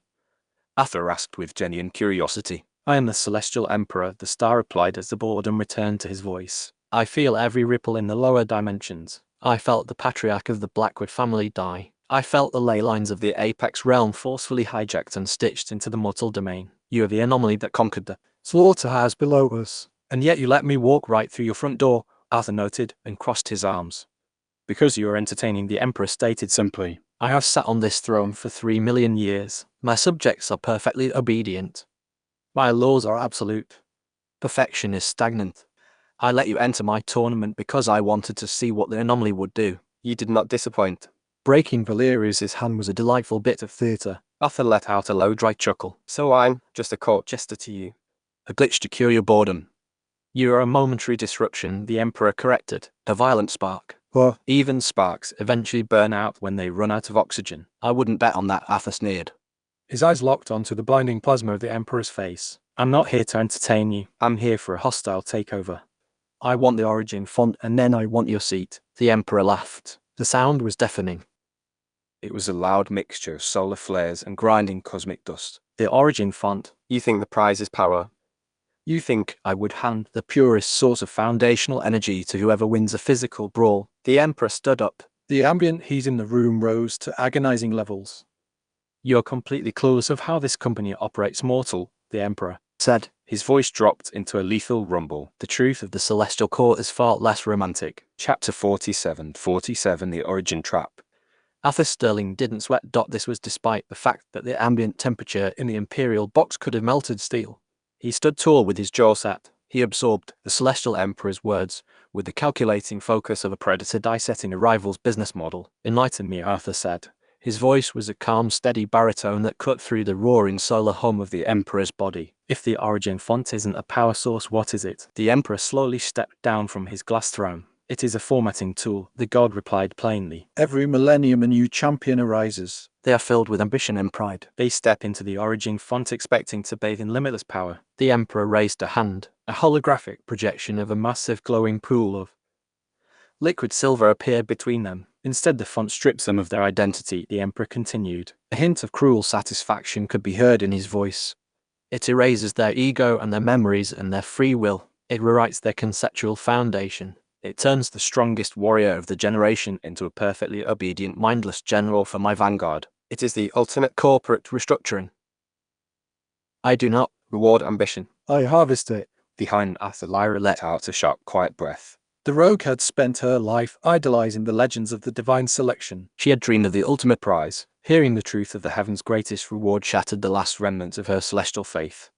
Arthur asked with genuine curiosity. I am the Celestial Emperor, the star replied as the boredom returned to his voice. I feel every ripple in the lower dimensions. I felt the patriarch of the Blackwood family die. I felt the ley lines of the Apex realm forcefully hijacked and stitched into the mortal domain. You are the anomaly that conquered the slaughterhouse below us. And yet you let me walk right through your front door, Arthur noted, and crossed his arms. Because you are entertaining, the Emperor stated Simply. I have sat on this throne for 3 million years. My subjects are perfectly obedient. My laws are absolute. Perfection is stagnant. I let you enter my tournament because I wanted to see what the anomaly would do. You did not disappoint. Breaking Valerius's hand was a delightful bit of theatre. Arthur let out a low, dry chuckle. So I'm just a court jester to you. A glitch to cure your boredom. You are a momentary disruption, the Emperor corrected. A violent spark. What? Even sparks eventually burn out when they run out of oxygen. I wouldn't bet on that, Arthur sneered. His eyes locked onto the blinding plasma of the Emperor's face. I'm not here to entertain you. I'm here for a hostile takeover. I want the origin font and then I want your seat. The Emperor laughed. The sound was deafening. It was a loud mixture of solar flares and grinding cosmic dust. The origin font. You think the prize is power? You think I would hand the purest source of foundational energy to whoever wins a physical brawl? The Emperor stood up. The ambient heat in the room rose to agonizing levels. You're completely clueless of how this company operates, mortal, the Emperor said. His voice dropped into a lethal rumble. The truth of the Celestial Court is far less romantic. Chapter 47, The Origin Trap. Arthur Sterling didn't sweat. This was despite the fact that the ambient temperature in the Imperial box could have melted steel. He stood tall with his jaw set. He absorbed the Celestial Emperor's words with the calculating focus of a predator dissecting a rival's business model. Enlighten me, Arthur said. His voice was a calm, steady baritone that cut through the roaring solar hum of the Emperor's body. If the origin font isn't a power source, what is it? The Emperor slowly stepped down from his glass throne. It is a formatting tool, the god replied plainly. Every millennium a new champion arises. They are filled with ambition and pride. They step into the origin font expecting to bathe in limitless power. The Emperor raised a hand. A holographic projection of a massive glowing pool of liquid silver appeared between them. Instead, the font strips them of their identity, the Emperor continued. A hint of cruel satisfaction could be heard in his voice. It erases their ego and their memories and their free will. It rewrites their conceptual foundation. It turns the strongest warrior of the generation into a perfectly obedient, mindless general for my vanguard. It is the ultimate corporate restructuring. I do not reward ambition. I harvest it. Behind Arthur, Lyra let out a sharp, quiet breath. The rogue had spent her life idolizing the legends of the divine selection. She had dreamed of the ultimate prize. Hearing the truth of the heaven's greatest reward shattered the last remnants of her celestial faith.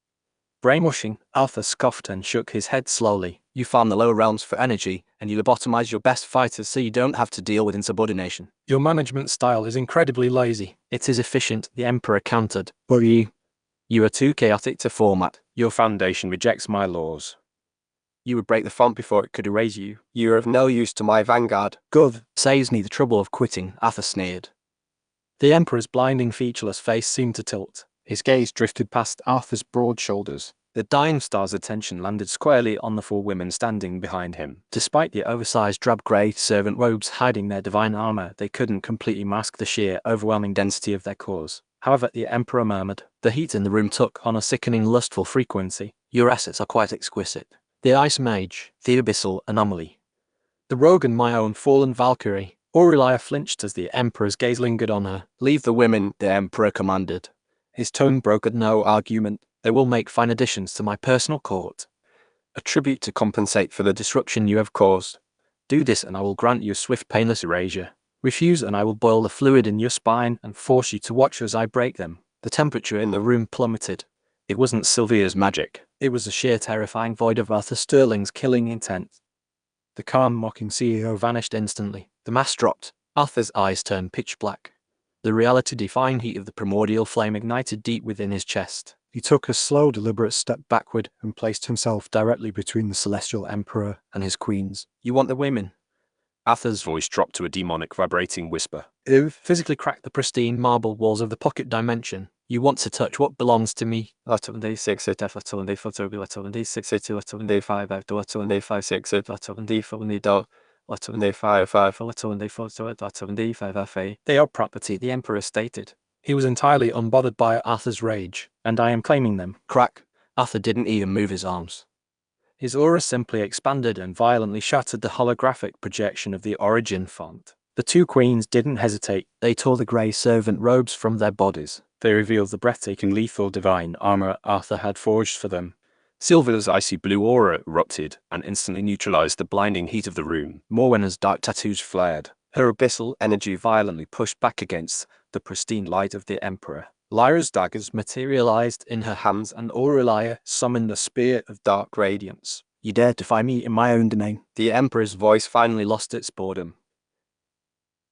Brainwashing, Arthur scoffed and shook his head slowly. You farm the lower realms for energy, and you lobotomize your best fighters so you don't have to deal with insubordination. Your management style is incredibly lazy. It is efficient, the Emperor countered. But You are too chaotic to format. Your foundation rejects my laws. You would break the font before it could erase you. You are of no use to my vanguard. Gov. Saves me the trouble of quitting, Arthur sneered. The Emperor's blinding, featureless face seemed to tilt. His gaze drifted past Arthur's broad shoulders. The dying star's attention landed squarely on the four women standing behind him. Despite the oversized drab grey servant robes hiding their divine armor, they couldn't completely mask the sheer, overwhelming density of their cores. However, the Emperor murmured. The heat in the room took on a sickening, lustful frequency. Your assets are quite exquisite. The Ice Mage, the Abyssal Anomaly, The rogue and my own fallen Valkyrie. Aurelia flinched as the Emperor's gaze lingered on her. Leave the women, the Emperor commanded. His tone brokered no argument. They will make fine additions to my personal court. A tribute to compensate for the disruption you have caused. Do this and I will grant you swift, painless erasure. Refuse and I will boil the fluid in your spine and force you to watch as I break them. The temperature in the room plummeted. It wasn't Sylvia's magic. It was the sheer terrifying void of Arthur Sterling's killing intent. The calm, mocking CEO vanished instantly. The mask dropped. Arthur's eyes turned pitch black. The reality-defying heat of the primordial flame ignited deep within his chest. He took a slow, deliberate step backward and placed himself directly between the Celestial Emperor and his queens. You want the women? Arthur's voice dropped to a demonic, vibrating whisper. Physically cracked the pristine marble walls of the pocket dimension. You want to touch what belongs to me? Letter and D6, letter and D4, letter and D6, letter and D5, letter and D5, 6, letter and D4, and D, letter and D5, 5, letter and D4, letter and D5, FA. They are property, the Emperor stated. He was entirely unbothered by Arthur's rage, and I am claiming them. Crack. Arthur didn't even move his arms. His aura simply expanded and violently shattered the holographic projection of the origin font. The two queens didn't hesitate. They tore the grey servant robes from their bodies. They revealed the breathtaking lethal divine armor Arthur had forged for them. Sylvia's icy blue aura erupted and instantly neutralized the blinding heat of the room. Morwenna's dark tattoos flared. Her abyssal energy violently pushed back against the pristine light of the Emperor. Lyra's daggers materialized in her hands, and Aurelia summoned a spear of dark radiance. You dare defy me in my own domain. The Emperor's voice finally lost its boredom.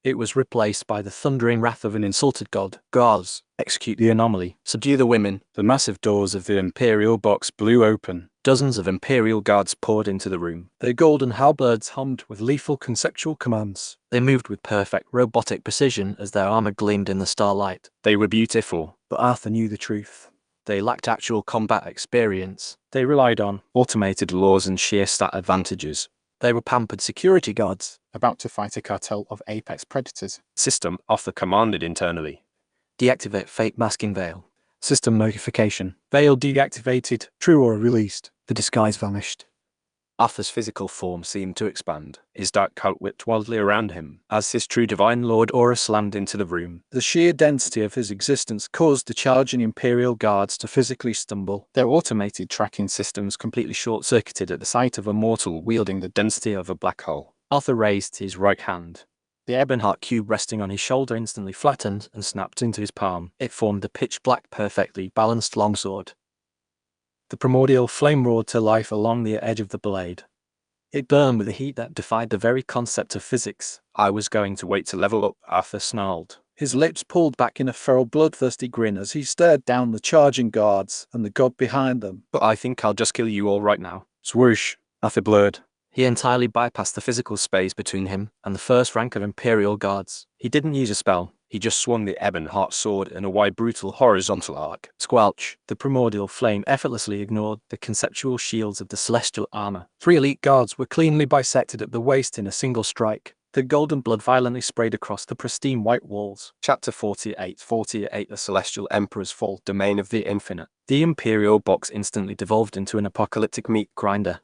It was replaced by the thundering wrath of an insulted god. Guards, execute the anomaly. Subdue the women. The massive doors of the Imperial box blew open. Dozens of Imperial guards poured into the room. Their golden halberds hummed with lethal conceptual commands. They moved with perfect robotic precision as their armor gleamed in the starlight. They were beautiful. But Arthur knew the truth. They lacked actual combat experience. They relied on automated laws and sheer stat advantages. They were pampered security guards. About to fight a cartel of apex predators. System, Arthur commanded internally. Deactivate fake masking veil. System notification. Veil deactivated. True aura released. The disguise vanished. Arthur's physical form seemed to expand. His dark coat whipped wildly around him as his true divine lord aura slammed into the room. The sheer density of his existence caused the charging Imperial guards to physically stumble. Their automated tracking systems completely short-circuited at the sight of a mortal wielding the density of a black hole. Arthur raised his right hand. The Ebonheart cube resting on his shoulder instantly flattened and snapped into his palm. It formed a pitch-black, perfectly balanced longsword. The primordial flame roared to life along the edge of the blade. It burned with a heat that defied the very concept of physics. I was going to wait to level up, Arthur snarled. His lips pulled back in a feral, bloodthirsty grin as he stared down the charging guards and the god behind them. But I think I'll just kill you all right now. Swoosh. Arthur blurred. He entirely bypassed the physical space between him and the first rank of Imperial guards. He didn't use a spell. He just swung the Ebonheart sword in a wide, brutal, horizontal arc. Squelch. The primordial flame effortlessly ignored the conceptual shields of the celestial armor. 3 elite guards were cleanly bisected at the waist in a single strike. The golden blood violently sprayed across the pristine white walls. Chapter 48. The Celestial Emperor's Fall, Domain of the Infinite. The Imperial box instantly devolved into an apocalyptic meat grinder.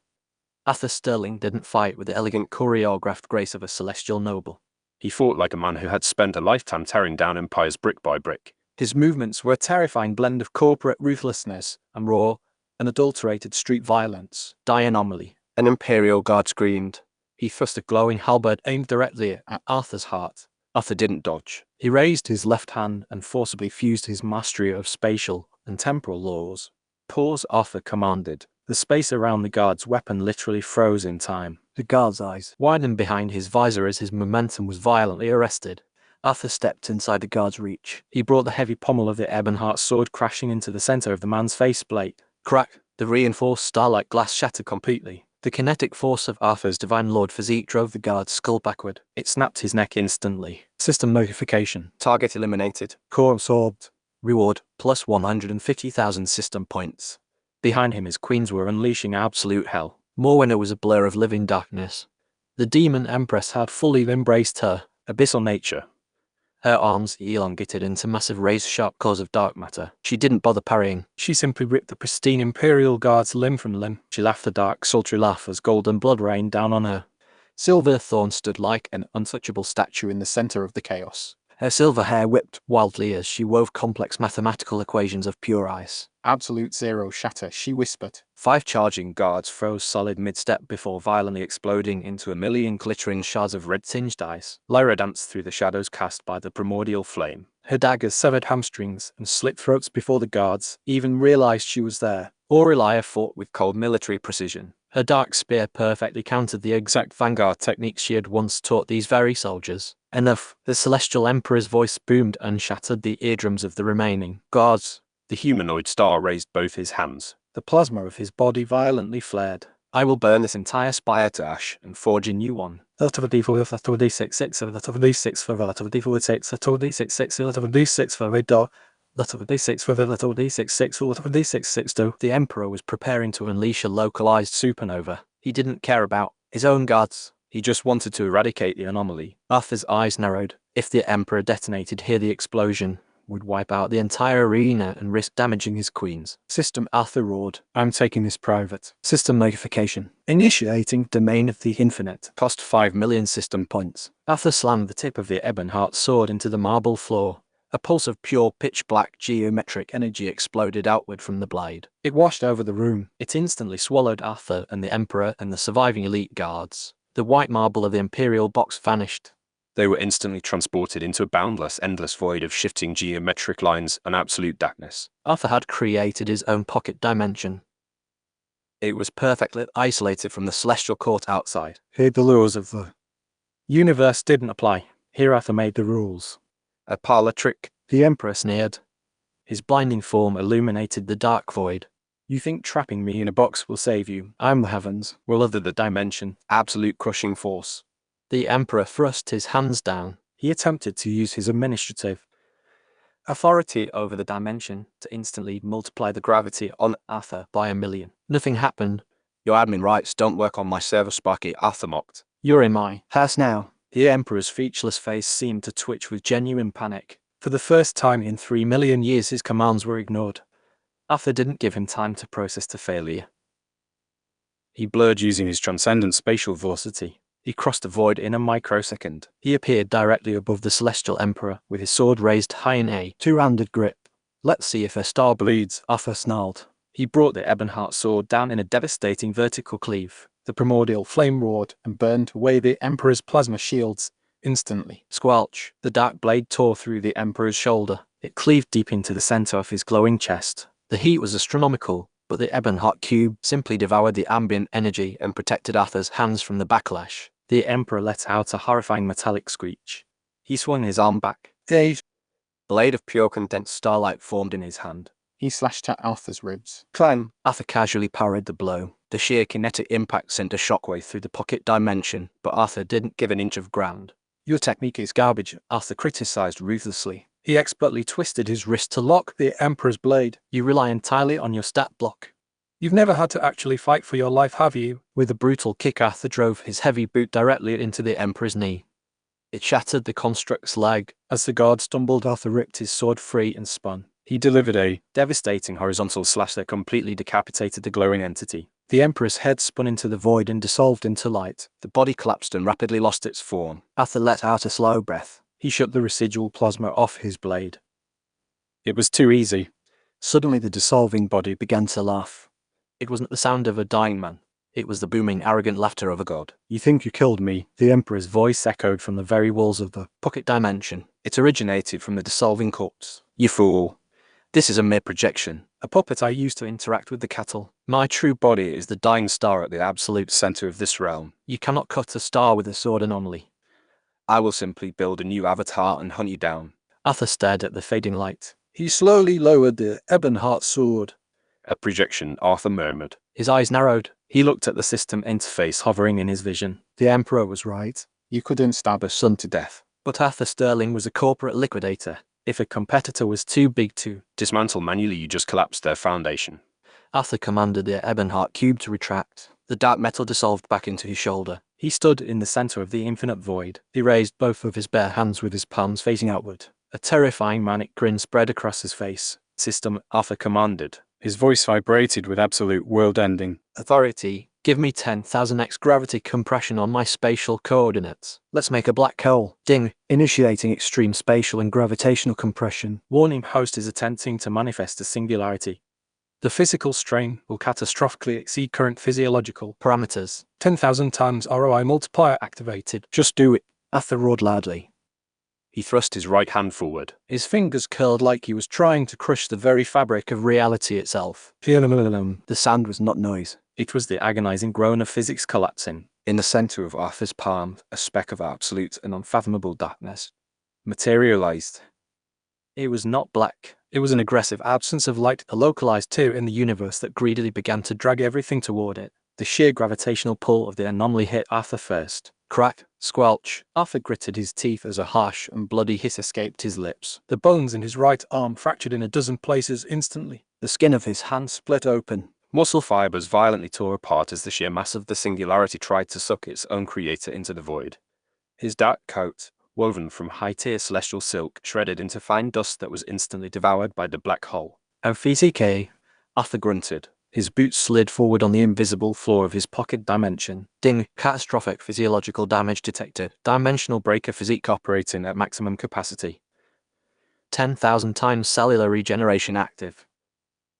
Arthur Sterling didn't fight with the elegant choreographed grace of a celestial noble. He fought like a man who had spent a lifetime tearing down empires brick by brick. His movements were a terrifying blend of corporate ruthlessness and raw, unadulterated street violence. Die anomaly. An Imperial guard screamed. He thrust a glowing halberd aimed directly at Arthur's heart. Arthur didn't dodge. He raised his left hand and forcibly fused his mastery of spatial and temporal laws. Pause, Arthur commanded. The space around the guard's weapon literally froze in time. The guard's eyes widened behind his visor as his momentum was violently arrested. Arthur stepped inside the guard's reach. He brought the heavy pommel of the Ebonheart sword crashing into the center of the man's faceplate. Crack! The reinforced starlight glass shattered completely. The kinetic force of Arthur's Divine Lord physique drove the guard's skull backward. It snapped his neck instantly. System notification. Target eliminated. Core absorbed. Reward, plus 150,000 system points. Behind him his queens were unleashing absolute hell. More when it was a blur of living darkness. The demon empress had fully embraced her abyssal nature. Her arms elongated into massive razor-sharp claws of dark matter. She didn't bother parrying. She simply ripped the pristine Imperial Guard's limb from limb. She laughed a dark, sultry laugh as golden blood rained down on her. Silverthorn stood like An untouchable statue in the center of the chaos. her silver hair whipped wildly as she wove complex mathematical equations of pure ice. Absolute zero shatter, she whispered. 5 charging guards froze solid mid-step before violently exploding into a million glittering shards of red-tinged ice. Lyra danced through the shadows cast by the primordial flame. Her daggers severed hamstrings and slit throats before the guards even realized she was there. Aurelia fought with cold military precision. Her dark spear perfectly countered the exact vanguard techniques she had once taught these very soldiers. Enough! The Celestial Emperor's voice boomed and shattered the eardrums of the remaining guards. The humanoid star raised both his hands. The plasma of his body violently flared. I will burn this entire spire to ash and forge a new one. Lot of a d4 with lot of a d6 6 lot of a d6 for a lot of a d4 with 6 lot of a d6 6 lot of a d6 for a door lot of a d6 with a lot of a d6 6 lot of a d6 6 2. The Emperor was preparing to unleash a localized supernova. He didn't care about his own guards. He just wanted to eradicate the anomaly. Arthur's eyes narrowed. If the Emperor detonated here, the explosion would wipe out the entire arena and risk damaging his queens. System, Arthur roared. I'm taking this private. System notification. Initiating Domain of the Infinite. Cost 5 million system points. Arthur slammed the tip of the Ebonheart sword into the marble floor. A pulse of pure pitch-black geometric energy exploded outward from the blade. It washed over the room. It instantly swallowed Arthur and the Emperor and the surviving elite guards. The white marble of the Imperial box vanished. They were instantly transported into a boundless, endless void of shifting geometric lines and absolute darkness. Arthur had created his own pocket dimension. It was perfectly isolated from the celestial court outside. Here the laws of the universe didn't apply. Here Arthur made the rules. A parlor trick. The Emperor sneered. His blinding form illuminated the dark void. You think trapping me in a box will save you? I'm the heavens. Will other the dimension? Absolute crushing force. The Emperor thrust his hands down. He attempted to use his administrative authority over the dimension to instantly multiply the gravity on Arthur by 1,000,000. Nothing happened. Your admin rights don't work on my server, Sparky, Arthur mocked. You're in my house now. The Emperor's featureless face seemed to twitch with genuine panic. For the first time in 3 million years his commands were ignored. Arthur didn't give him time to process the failure. He blurred using his transcendent spatial velocity. He crossed the void in a microsecond. He appeared directly above the Celestial Emperor, with his sword raised high in a two-handed grip. Let's see if her star bleeds, Arthur snarled. He brought the Ebonheart sword down in a devastating vertical cleave. The primordial flame roared and burned away the Emperor's plasma shields instantly. Squelch! The dark blade tore through the Emperor's shoulder. It cleaved deep into the center of his glowing chest. The heat was astronomical, but the Ebonheart cube simply devoured the ambient energy and protected Arthur's hands from the backlash. The Emperor let out a horrifying metallic screech. He swung his arm back. A blade of pure condensed starlight formed in his hand. He slashed at Arthur's ribs. Clang! Arthur casually parried the blow. The sheer kinetic impact sent a shockwave through the pocket dimension, but Arthur didn't give an inch of ground. Your technique is garbage, Arthur criticized ruthlessly. He expertly twisted his wrist to lock the Emperor's blade. You rely entirely on your stat block. You've never had to actually fight for your life, have you? With a brutal kick, Arthur drove his heavy boot directly into the Emperor's knee. It shattered the construct's leg. As the guard stumbled, Arthur ripped his sword free and spun. He delivered a devastating horizontal slash that completely decapitated the glowing entity. The Emperor's head spun into the void and dissolved into light. The body collapsed and rapidly lost its form. Arthur let out a slow breath. He shook the residual plasma off his blade. It was too easy. Suddenly the dissolving body began to laugh. It wasn't the sound of a dying man. It was the booming, arrogant laughter of a god. You think you killed me? The Emperor's voice echoed from the very walls of the pocket dimension. It originated from the dissolving corpse. You fool. This is a mere projection. A puppet I use to interact with the cattle. My true body is the dying star at the absolute center of this realm. You cannot cut a star with a sword anomaly. I will simply build a new avatar and hunt you down. Arthur stared at the fading light. He slowly lowered the Ebonheart sword. A projection, Arthur murmured. His eyes narrowed. He looked at the system interface hovering in his vision. The Emperor was right. You couldn't stab a son to death. But Arthur Sterling was a corporate liquidator. If a competitor was too big to dismantle manually, you just collapsed their foundation. Arthur commanded the Ebonheart cube to retract. The dark metal dissolved back into his shoulder. He stood in the center of the infinite void. He raised both of his bare hands with his palms facing outward. A terrifying manic grin spread across his face. System, Arthur commanded. His voice vibrated with absolute world-ending authority. Give me 10,000x gravity compression on my spatial coordinates. Let's make a black hole. Ding. Initiating extreme spatial and gravitational compression. Warning, host is attempting to manifest a singularity. The physical strain will catastrophically exceed current physiological parameters. 10,000 times ROI multiplier activated. Just do it. Arthur roared loudly. He thrust his right hand forward. His fingers curled like he was trying to crush the very fabric Of reality itself. The sound was not noise. It was the agonizing groan of physics collapsing. In the center of Arthur's palm, a speck of absolute and unfathomable darkness materialized. It was not black. It was an aggressive absence of light, a localized tear in the universe that greedily began to drag everything toward it. The sheer gravitational pull of the anomaly hit Arthur first. Crack, squelch. Arthur gritted his teeth as a harsh and bloody hiss escaped his lips. The bones in his right arm fractured in a dozen places instantly. The skin of his hand split open. Muscle fibers violently tore apart as the sheer mass of the singularity tried to suck its own creator into the void. His dark coat, woven from high-tier celestial silk, shredded into fine dust that was instantly devoured by the black hole. FCK. Arthur grunted. His boots slid forward on the invisible floor of his pocket dimension. Ding. Catastrophic physiological damage detected. Dimensional breaker physique operating at maximum capacity. 10,000 times cellular regeneration active.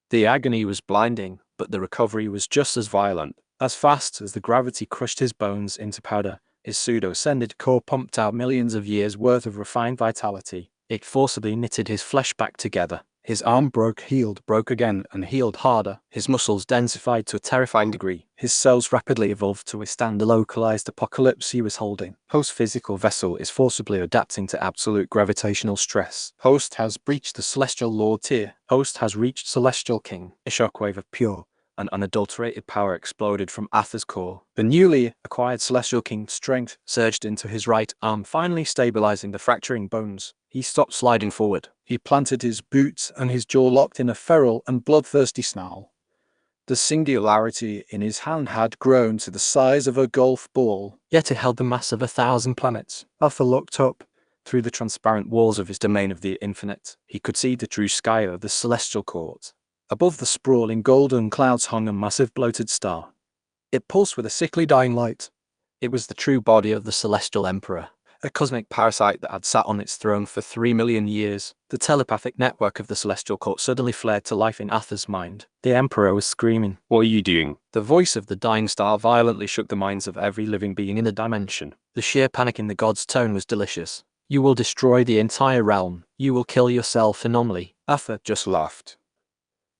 The agony was blinding, but the recovery was just as violent. As fast as the gravity crushed his bones into powder, his pseudo-ascended core pumped out millions of years' worth of refined vitality. It forcibly knitted his flesh back together. His arm broke again, and healed harder. His muscles densified to a terrifying degree. His cells rapidly evolved to withstand the localized apocalypse he was holding. Host's physical vessel is forcibly adapting to absolute gravitational stress. Host has breached the Celestial Lord tier. Host has reached Celestial King. A shockwave of pure and unadulterated power exploded from Arthur's core. The newly acquired Celestial King's strength surged into his right arm, finally stabilizing the fracturing bones. He stopped sliding forward. He planted his boots and his jaw locked in a feral and bloodthirsty snarl. The singularity in his hand had grown to the size of a golf ball. Yet it held the mass of 1,000 planets. Arthur looked up. Through the transparent walls of his domain of the infinite, he could see the true sky of the celestial court. Above the sprawling golden clouds hung a massive bloated star. It pulsed with a sickly dying light. It was the true body of the Celestial Emperor, a cosmic parasite that had sat on its throne for 3 million years. The telepathic network of the Celestial Court suddenly flared to life in Arthur's mind. The Emperor was screaming. "What are you doing?" The voice of the dying star violently shook the minds of every living being in the dimension. The sheer panic in the god's tone was delicious. You will destroy the entire realm. You will kill yourself, anomaly. Arthur just laughed.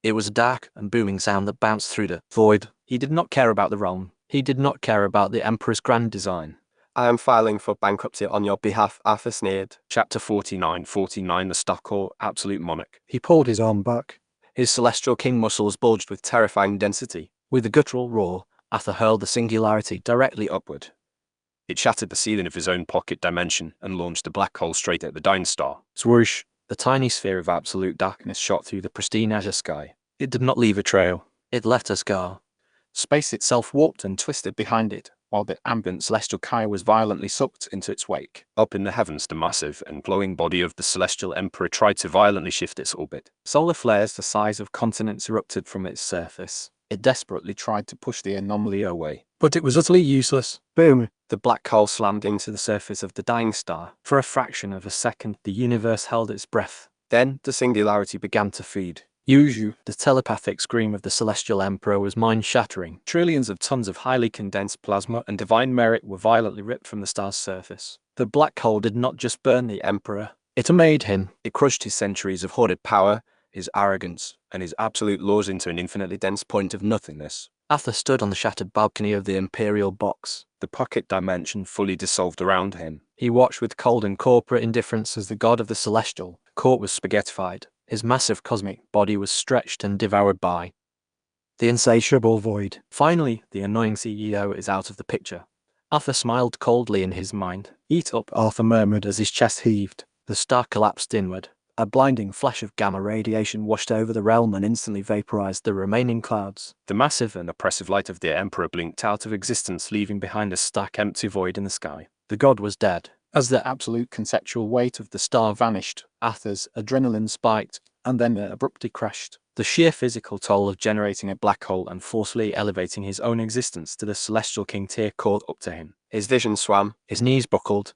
It was a dark and booming sound that bounced through the void. He did not care about the realm. He did not care about the Emperor's grand design. I am filing for bankruptcy on your behalf, Arthur sneered. Chapter 49, the Starcore Absolute Monarch. He pulled his arm back. His Celestial King muscles bulged with terrifying density. With a guttural roar, Arthur hurled the singularity directly upward. It shattered the ceiling of his own pocket dimension and launched a black hole straight at the dying star. Swoosh! The tiny sphere of absolute darkness shot through the pristine azure sky. It did not leave a trail. It left a scar. Space itself warped and twisted behind it, while the ambient celestial Kai was violently sucked into its wake. Up in the heavens, the massive and glowing body of the Celestial Emperor tried to violently shift its orbit. Solar flares the size of continents erupted from its surface. It desperately tried to push the anomaly away. But it was utterly useless. Boom! The black hole slammed into the surface of the dying star. For a fraction of a second, the universe held its breath. Then, the singularity began to feed. Yuju. The telepathic scream of the Celestial Emperor was mind-shattering. Trillions of tons of highly condensed plasma and divine merit were violently ripped from the star's surface. The black hole did not just burn the Emperor. It made him. It crushed his centuries of hoarded power, his arrogance, and his absolute laws into an infinitely dense point of nothingness. Arthur stood on the shattered balcony of the Imperial box. The pocket dimension fully dissolved around him. He watched with cold and corporate indifference as the god of the celestial court was spaghettified. His massive cosmic body was stretched and devoured by The insatiable void. Finally, the annoying CEO is out of the picture. Arthur smiled coldly in his mind. Eat up, Arthur murmured as his chest heaved. The star collapsed inward. A blinding flash of gamma radiation washed over the realm and instantly vaporized the remaining clouds. The massive and oppressive light of the Emperor blinked out of existence, leaving behind a stark empty void in the sky. The god was dead. As the absolute conceptual weight of the star vanished, Arthur's adrenaline spiked and then abruptly crashed. The sheer physical toll of generating a black hole and forcefully elevating his own existence to the Celestial King tier caught up to him. His vision swam. His knees buckled.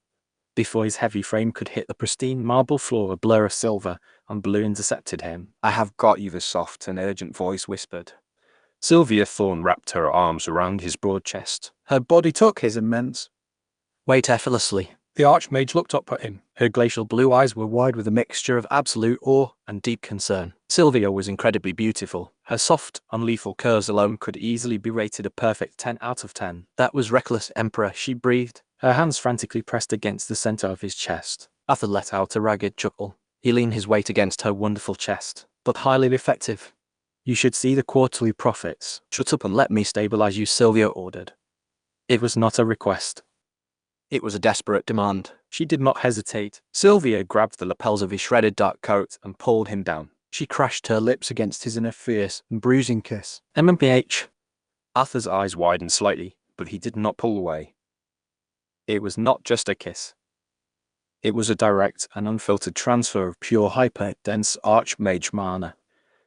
Before his heavy frame could hit the pristine marble floor, a blur of silver and blue intercepted him. "I have got you," the soft and urgent voice whispered. Sylvia Thorne wrapped her arms around his broad chest. Her body took his immense. Weight effortlessly. The Archmage looked up at him. Her glacial blue eyes were wide with a mixture of absolute awe and deep concern. Sylvia was incredibly beautiful. Her soft, unlethal curves alone could easily be rated a perfect 10 out of 10. That was reckless, Emperor, she breathed. Her hands frantically pressed against the center of his chest. Arthur let out a ragged chuckle. He leaned his weight against her wonderful chest. But highly effective. You should see the quarterly profits. Shut up and let me stabilize you, Sylvia ordered. It was not a request. It was a desperate demand. She did not hesitate. Sylvia grabbed the lapels of his shredded dark coat and pulled him down. She crashed her lips against his in a fierce and bruising kiss. MMPH. Arthur's eyes widened slightly, but he did not pull away. It was not just a kiss. It was a direct and unfiltered transfer of pure hyper-dense Archmage mana.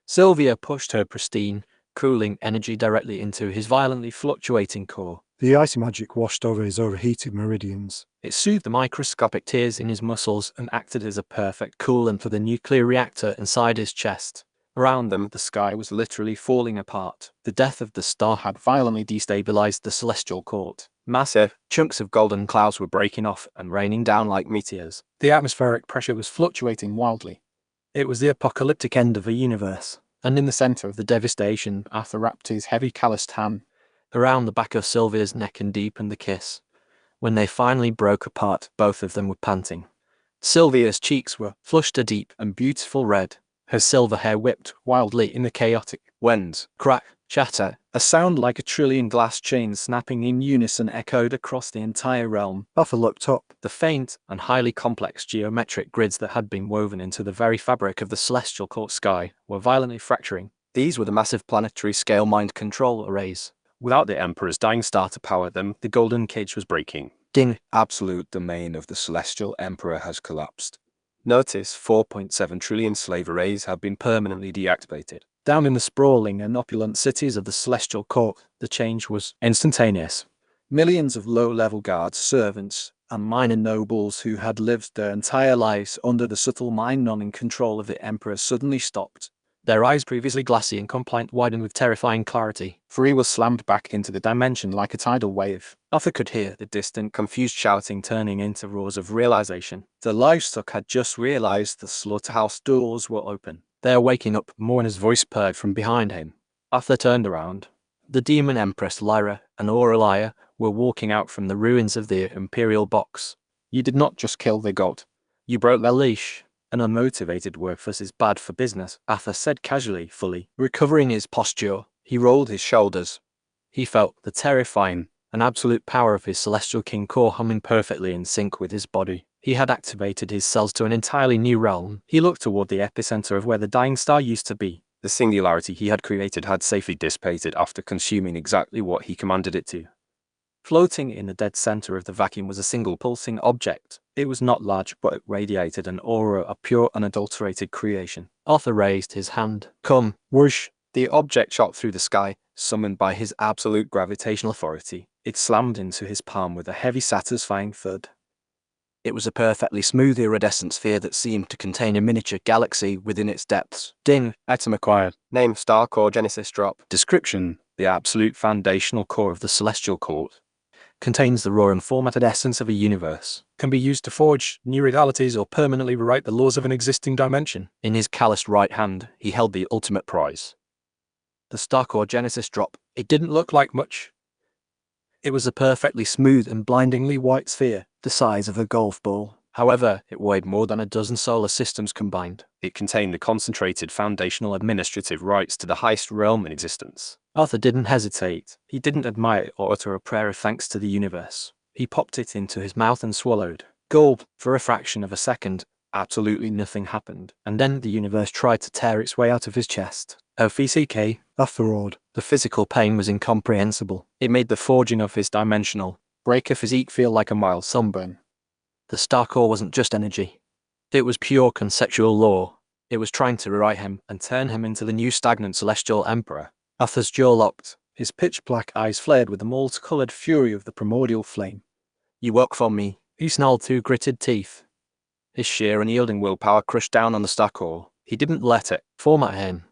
Sylvia pushed her pristine, cooling energy directly into his violently fluctuating core. The icy magic washed over his overheated meridians. It soothed the microscopic tears in his muscles and acted as a perfect coolant for the nuclear reactor inside his chest. Around them, the sky was literally falling apart. The death of the star had violently destabilized the celestial court. Massive chunks of golden clouds were breaking off and raining down like meteors. The atmospheric pressure was fluctuating wildly. It was the apocalyptic end of the universe. And in the center of the devastation, Arthur wrapped his heavy calloused hand around the back of Sylvia's neck and deepened the kiss. When they finally broke apart, both of them were panting. Sylvia's cheeks were flushed a deep and beautiful red. Her silver hair whipped wildly in the chaotic winds. Crack, shatter. A sound like a trillion glass chains snapping in unison echoed across the entire realm. Arthur looked up. The faint and highly complex geometric grids that had been woven into the very fabric of the celestial court sky were violently fracturing. These were the massive planetary-scale mind control arrays. Without the Emperor's dying star to power them, the golden cage was breaking. Ding! Absolute domain of the Celestial Emperor has collapsed. Notice 4.7 trillion slave arrays have been permanently deactivated. Down in the sprawling and opulent cities of the Celestial Court, the change was instantaneous. Millions of low-level guards, servants, and minor nobles who had lived their entire lives under the subtle mind-numbing control of the Emperor suddenly stopped. Their eyes, previously glassy and compliant, widened with terrifying clarity. for he was slammed back into the dimension like a tidal wave. Arthur could hear the distant, confused shouting turning into roars of realization. The livestock had just realized the slaughterhouse doors were open. They are waking up, Morna's voice purred from behind him. Arthur turned around. The demon empress Lyra and Aurelia were walking out from the ruins of the Imperial box. You did not just kill the god. You broke their leash. An unmotivated workforce is bad for business, Arthur said casually, fully. Recovering his posture, he rolled his shoulders. He felt the terrifying and absolute power of his Celestial King core humming perfectly in sync with his body. He had activated his cells to an entirely new realm. He looked toward the epicenter of where the dying star used to be. The singularity he had created had safely dissipated after consuming exactly what he commanded it to. Floating in the dead center of the vacuum was a single pulsing object. It was not large, but it radiated an aura of pure, unadulterated creation. Arthur raised his hand. Come. Whoosh! The object shot through the sky, summoned by his absolute gravitational authority. It slammed into his palm with a heavy, satisfying thud. It was a perfectly smooth iridescent sphere that seemed to contain a miniature galaxy within its depths. Ding. Item acquired. Name Star Core Genesis Drop. Description. The absolute foundational core of the Celestial Court. contains the raw and formatted essence of a universe, can be used to forge new realities or permanently rewrite the laws of an existing dimension. In his calloused right hand, he held the ultimate prize. The Starcore Genesis drop. It didn't look like much. It was a perfectly smooth and blindingly white sphere, the size of a golf ball. However, it weighed more than a dozen solar systems combined. It contained the concentrated foundational administrative rights to the highest realm in existence. Arthur didn't hesitate. He didn't admire it or utter a prayer of thanks to the universe. He popped it into his mouth and swallowed. Gulp! For a fraction of a second, absolutely nothing happened. And then the universe tried to tear its way out of his chest. OVCK, Arthur roared. The physical pain was incomprehensible. It made the forging of his dimensional breaker physique feel like a mild sunburn. The Starcore wasn't just energy. It was pure conceptual law. It was trying to rewrite him and turn him into the new stagnant celestial emperor. Arthur's jaw locked. His pitch-black eyes flared with the malt-coloured fury of the primordial flame. You work for me, he snarled through gritted teeth. His sheer unyielding willpower crushed down on the Starcore. He didn't let it format him.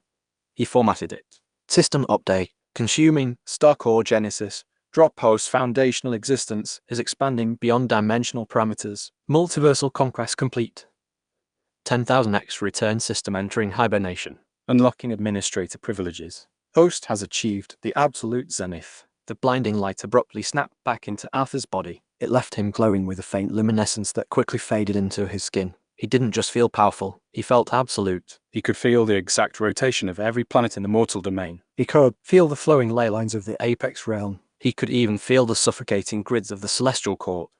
He formatted it. System update. Consuming Starcore Genesis. Drop post foundational existence is expanding beyond dimensional parameters. Multiversal conquest complete. 10,000x return system entering hibernation. Unlocking administrator privileges. Host has achieved the absolute zenith. The blinding light abruptly snapped back into Arthur's body. It left him glowing with a faint luminescence that quickly faded into his skin. He didn't just feel powerful, he felt absolute. He could feel the exact rotation of every planet in the mortal domain. He could feel the flowing ley lines of the apex realm. He could even feel the suffocating grids of the celestial court.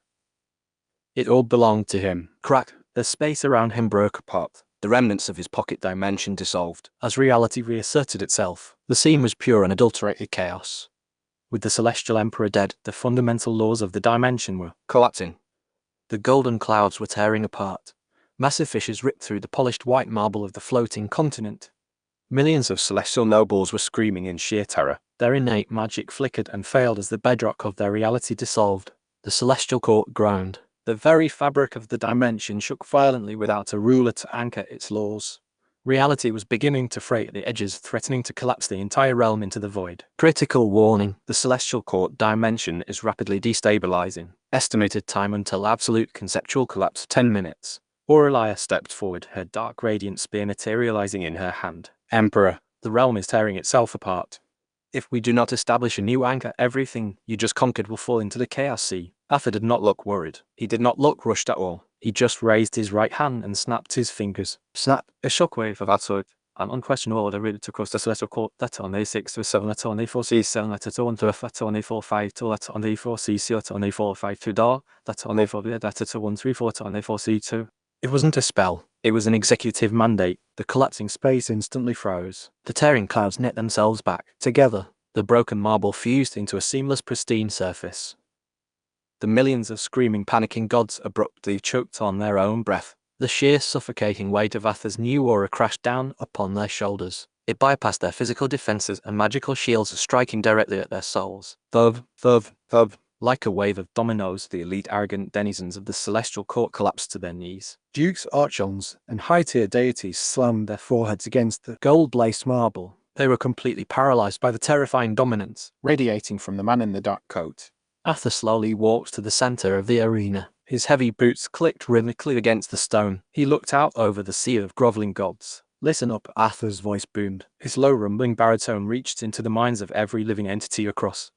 It all belonged to him. Crack! The space around him broke apart. The remnants of his pocket dimension dissolved. As reality reasserted itself, the scene was pure unadulterated chaos. With the celestial emperor dead, the fundamental laws of the dimension were collapsing. The golden clouds were tearing apart. Massive fissures ripped through the polished white marble of the floating continent. Millions of celestial nobles were screaming in sheer terror. Their innate magic flickered and failed as the bedrock of their reality dissolved. The celestial court groaned. The very fabric of the dimension shook violently without a ruler to anchor its laws. Reality was beginning to fray at the edges, threatening to collapse the entire realm into the void. Critical warning. The celestial court dimension is rapidly destabilizing. Estimated time until absolute conceptual collapse 10 minutes. Aurelia stepped forward, her dark radiant spear materializing in her hand. Emperor. The realm is tearing itself apart. If we do not establish a new anchor, everything you just conquered will fall into the chaos sea. Arthur did not look worried. He did not look rushed at all. He just raised his right hand and snapped his fingers. Snap! A shockwave of absolute and unquestionable order rooted across the celestial court. Letter on A6 to 7, letter on A4 C7, letter to 1 to F, letter on A4 5 to letter on A4 C, letter on A4 5 to dar, letter on A4 B, letter to 1 3 4, letter on A4 C2. It wasn't a spell. It was an executive mandate. The collapsing space instantly froze. The tearing clouds knit themselves back together. The broken marble fused into a seamless, pristine surface. The millions of screaming, panicking gods abruptly choked on their own breath. The sheer suffocating weight of Arthur's new aura crashed down upon their shoulders. It bypassed their physical defenses and magical shields, striking directly at their souls. Thud, thud, thud. Like a wave of dominoes, the elite arrogant denizens of the celestial court collapsed to their knees. Dukes, archons, and high-tier deities slammed their foreheads against the gold-laced marble. They were completely paralyzed by the terrifying dominance radiating from the man in the dark coat. Arthur slowly walked to the center of the arena. His heavy boots clicked rhythmically against the stone. He looked out over the sea of groveling gods. Listen up, Arthur's voice boomed. His low rumbling baritone reached into the minds of every living entity across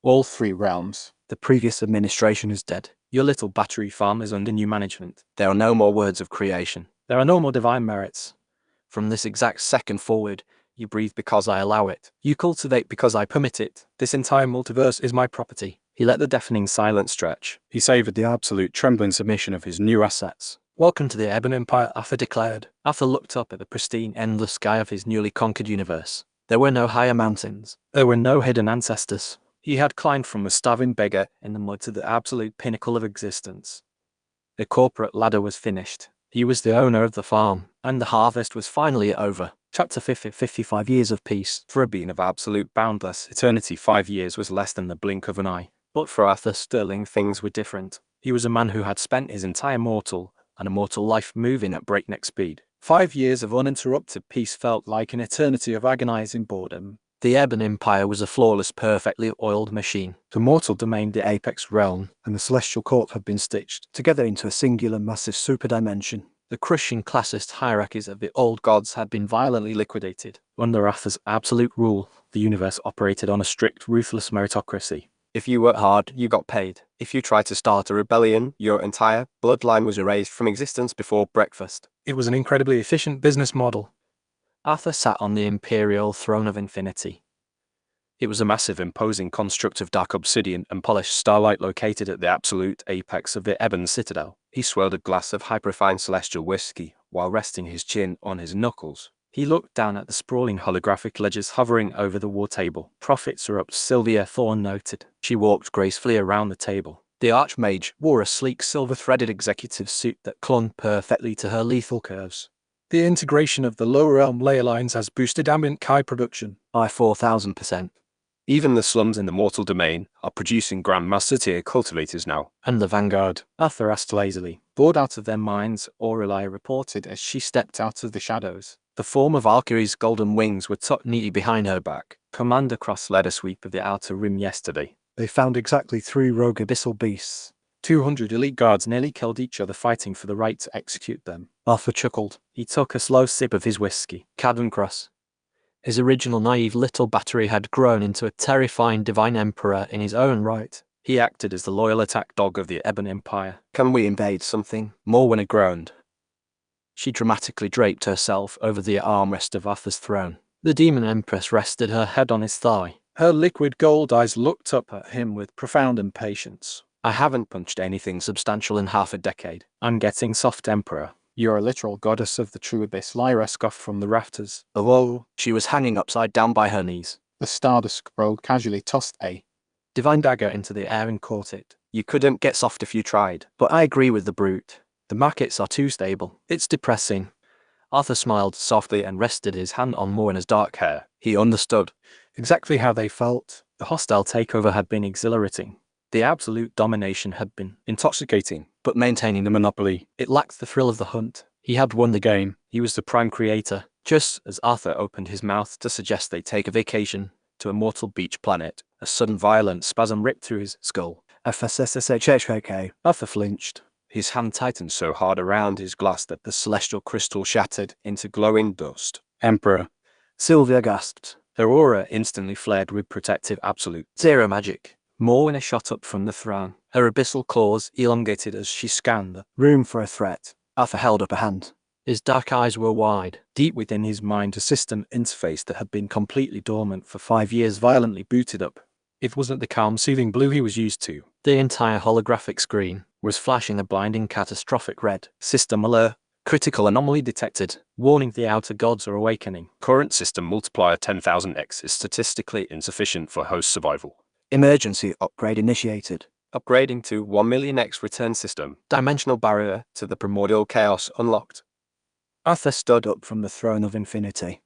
All three realms. The previous administration is dead. Your little battery farm is under new management. There are no more words of creation. There are no more divine merits. From this exact second forward, you breathe because I allow it. You cultivate because I permit it. This entire multiverse is my property. He let the deafening silence stretch. He savoured the absolute trembling submission of his new assets. Welcome to the Ebon Empire, Arthur declared. Arthur looked up at the pristine, endless sky of his newly conquered universe. There were no higher mountains. There were no hidden ancestors. He had climbed from a starving beggar in the mud to the absolute pinnacle of existence. The corporate ladder was finished. He was the owner of the farm, and the harvest was finally over. Chapter 50, 55 years of peace. For a being of absolute boundless eternity, 5 years was less than the blink of an eye. But for Arthur Sterling, things were different. He was a man who had spent his entire mortal and immortal life moving at breakneck speed. 5 years of uninterrupted peace felt like an eternity of agonizing boredom. The Ebon Empire was a flawless, perfectly oiled machine. The mortal domain, the apex realm, and the celestial court had been stitched together into a singular massive superdimension. The crushing classist hierarchies of the old gods had been violently liquidated. Under Arthur's absolute rule, the universe operated on a strict, ruthless meritocracy. If you worked hard, you got paid. If you tried to start a rebellion, your entire bloodline was erased from existence before breakfast. It was an incredibly efficient business model. Arthur sat on the imperial throne of infinity. It was a massive, imposing construct of dark obsidian and polished starlight located at the absolute apex of the Ebon Citadel. He swirled a glass of hyperfine celestial whiskey while resting his chin on his knuckles. He looked down at the sprawling holographic ledgers hovering over the war table. Profits are up, Sylvia Thorne noted. She walked gracefully around the table. The Archmage wore a sleek silver-threaded executive suit that clung perfectly to her lethal curves. The integration of the lower realm layer lines has boosted ambient Chi production by 4,000%. Even the slums in the mortal domain are producing Grandmaster tier cultivators now. And the Vanguard? Arthur asked lazily. Bored out of their minds, Aurelie reported as she stepped out of the shadows. The form of Valkyrie's golden wings were tucked neatly behind her back. Commander Cross led a sweep of the outer rim yesterday. They found exactly 3 rogue abyssal beasts. 200 elite guards nearly killed each other fighting for the right to execute them. Arthur chuckled. He took a slow sip of his whiskey. Cadden Cross. His original naive little battery had grown into a terrifying divine emperor in his own right. He acted as the loyal attack dog of the Ebon Empire. Can we invade something? Morwenna groaned. She dramatically draped herself over the armrest of Arthur's throne. The demon empress rested her head on his thigh. Her liquid gold eyes looked up at him with profound impatience. I haven't punched anything substantial in half a decade. I'm getting soft, Emperor. You're a literal goddess of the true abyss, Lyra scoffed from the rafters. Although she was hanging upside down by her knees. The Stardust Scroll casually tossed a divine dagger into the air and caught it. You couldn't get soft if you tried. But I agree with the brute. The markets are too stable. It's depressing. Arthur smiled softly and rested his hand on Morwenna's dark hair. He understood exactly how they felt. The hostile takeover had been exhilarating. The absolute domination had been intoxicating. But maintaining the monopoly, it lacked the thrill of the hunt. He had won the game. He was the prime creator. Just as Arthur opened his mouth to suggest they take a vacation to a mortal beach planet, a sudden violent spasm ripped through his skull. Arthur flinched. His hand tightened so hard around his glass that the celestial crystal shattered into glowing dust. Emperor. Sylvia gasped. Her aura instantly flared with protective absolute. Zero magic. Morwenna shot up from the throne. Her abyssal claws elongated as she scanned the room for a threat. Arthur held up a hand. His dark eyes were wide. Deep within his mind, a system interface that had been completely dormant for 5 years violently booted up. It wasn't the calm, soothing blue he was used to. The entire holographic screen was flashing a blinding, catastrophic red. System alert. Critical anomaly detected. Warning, the outer gods are awakening. Current system multiplier 10,000x is statistically insufficient for host survival. Emergency upgrade initiated. Upgrading to 1 millionx return system. Dimensional barrier to the primordial chaos unlocked. Arthur stood up from the throne of infinity.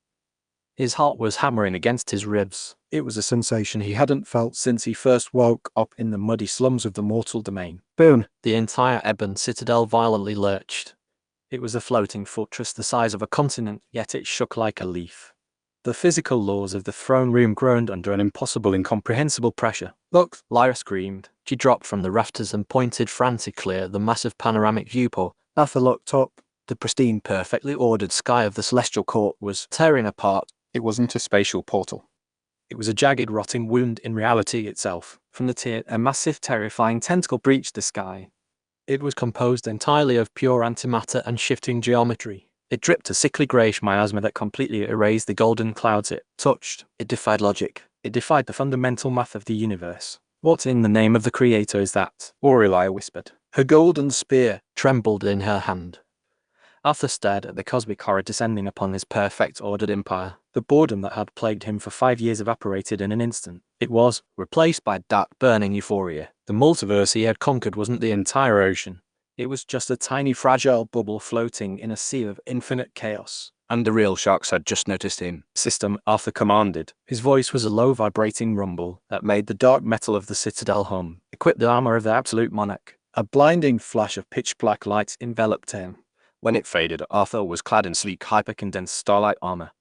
His heart was hammering against his ribs. It was a sensation he hadn't felt since he first woke up in the muddy slums of the mortal domain. Boom! The entire Ebon Citadel violently lurched. It was a floating fortress the size of a continent, yet it shook like a leaf. The physical laws of the throne room groaned under an impossible, incomprehensible pressure. Look! Lyra screamed. She dropped from the rafters and pointed frantically at the massive panoramic viewport. Arthur looked up. The pristine, perfectly ordered sky of the celestial court was tearing apart. It wasn't a spatial portal. It was a jagged, rotting wound in reality itself. From the tier, a massive, terrifying tentacle breached the sky. It was composed entirely of pure antimatter and shifting geometry. It dripped a sickly greyish miasma that completely erased the golden clouds it touched. It defied logic. It defied the fundamental math of the universe. What in the name of the creator is that? Aurelie whispered. Her golden spear trembled in her hand. Arthur stared at the cosmic horror descending upon his perfect ordered empire. The boredom that had plagued him for 5 years evaporated in an instant. It was replaced by dark, burning euphoria. The multiverse he had conquered wasn't the entire ocean. It was just a tiny, fragile bubble floating in a sea of infinite chaos. And the real sharks had just noticed him. System, Arthur commanded. His voice was a low, vibrating rumble that made the dark metal of the citadel hum. Equip the armor of the absolute monarch. A blinding flash of pitch-black light enveloped him. When it faded, Arthur was clad in sleek, hyper-condensed starlight armor.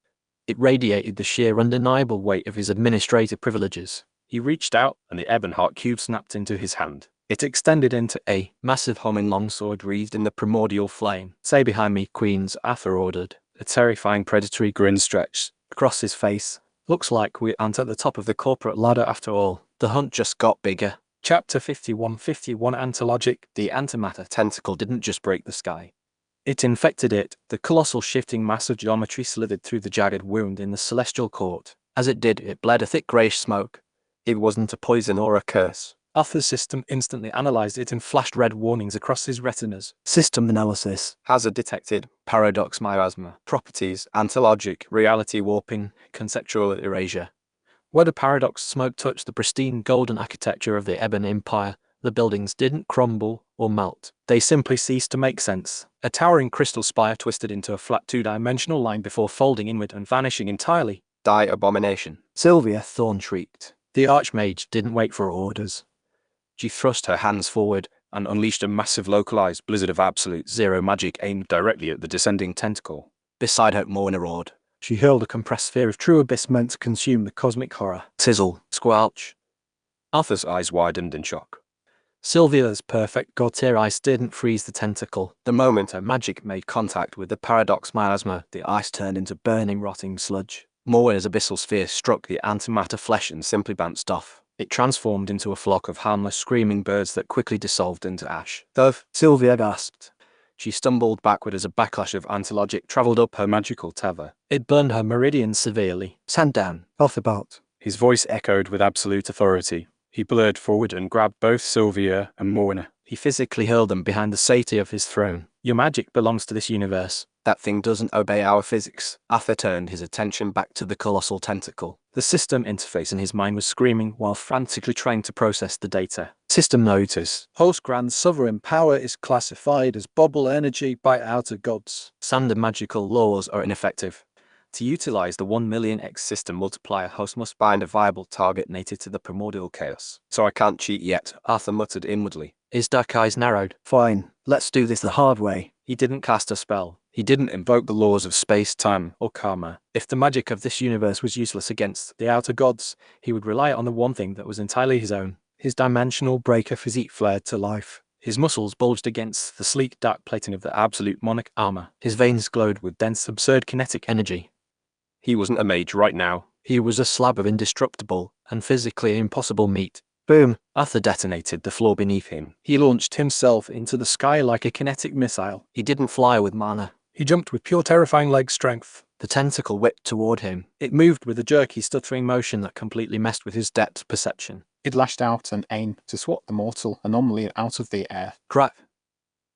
It radiated the sheer undeniable weight of his administrative privileges. He reached out, and the Ebonheart cube snapped into his hand. It extended into A massive homing longsword wreathed in the primordial flame. "Say behind me, Queens," Arthur ordered. A terrifying predatory grin stretched across his face. Looks like we aren't at the top of the corporate ladder after all. The hunt just got bigger. Chapter 51 Antilogic. The antimatter tentacle didn't just break the sky. It infected it. The colossal shifting mass of geometry slithered through the jagged wound in the celestial court. As it did, it bled a thick greyish smoke. It wasn't a poison or a curse. Arthur's system instantly analyzed it and flashed red warnings across his retinas. System analysis. Hazard detected. Paradox miasma. Properties. Antilogic. Reality warping. Conceptual erasure. Where the paradox Smoke touched the pristine golden architecture of the Ebon Empire. The buildings didn't crumble or melt. They simply ceased to make sense. A towering crystal spire twisted into a flat two-dimensional line before folding inward and vanishing entirely. Die abomination. Sylvia Thorne shrieked. The Archmage didn't wait for orders. She thrust her hands forward and unleashed a massive localized blizzard of absolute zero magic aimed directly at the descending tentacle. Beside her, Morna roared. She hurled a compressed sphere of true abyss meant to consume the cosmic horror. Sizzle. Squelch. Arthur's eyes widened in shock. Sylvia's perfect god-tier ice didn't freeze the tentacle. The moment her magic made contact with the paradox miasma, the ice turned into burning, rotting sludge. Morna's abyssal sphere struck the antimatter flesh and simply bounced off. It transformed into a flock of harmless screaming birds that quickly dissolved into ash. "Dove," Sylvia gasped. She stumbled backward as a backlash of antilogic travelled up her magical tether. It burned her meridian severely. "Stand down, Arthibald." His voice echoed with absolute authority. He blurred forward and grabbed both Sylvia and Morna. He physically hurled them behind the settee of his throne. Your magic belongs to this universe. That thing doesn't obey our physics. Arthur turned his attention back to the colossal tentacle. The system interface in his mind was screaming while frantically trying to process the data. System notice. Host Grand Sovereign power is classified as bubble energy by outer gods. Standard magical laws are ineffective. To utilize the 1,000,000x system multiplier, host must find a viable target native to the primordial chaos. So I can't cheat yet, Arthur muttered inwardly. His dark eyes narrowed. Fine, let's do this the hard way. He didn't cast a spell. He didn't invoke the laws of space, time, or karma. If the magic of this universe was useless against the outer gods, he would rely on the one thing that was entirely his own. His dimensional breaker physique flared to life. His muscles bulged against the sleek dark plating of the absolute monarch armor. His veins glowed with dense, absurd kinetic energy. He wasn't a mage right now. He was a slab of indestructible and physically impossible meat. Boom! Arthur detonated the floor beneath him. He launched himself into the sky like a kinetic missile. He didn't fly with mana. He jumped with pure terrifying leg strength. The tentacle whipped toward him. It moved with a jerky, stuttering motion that completely messed with his depth perception. It lashed out and aimed to swat the mortal anomaly out of the air. Crap!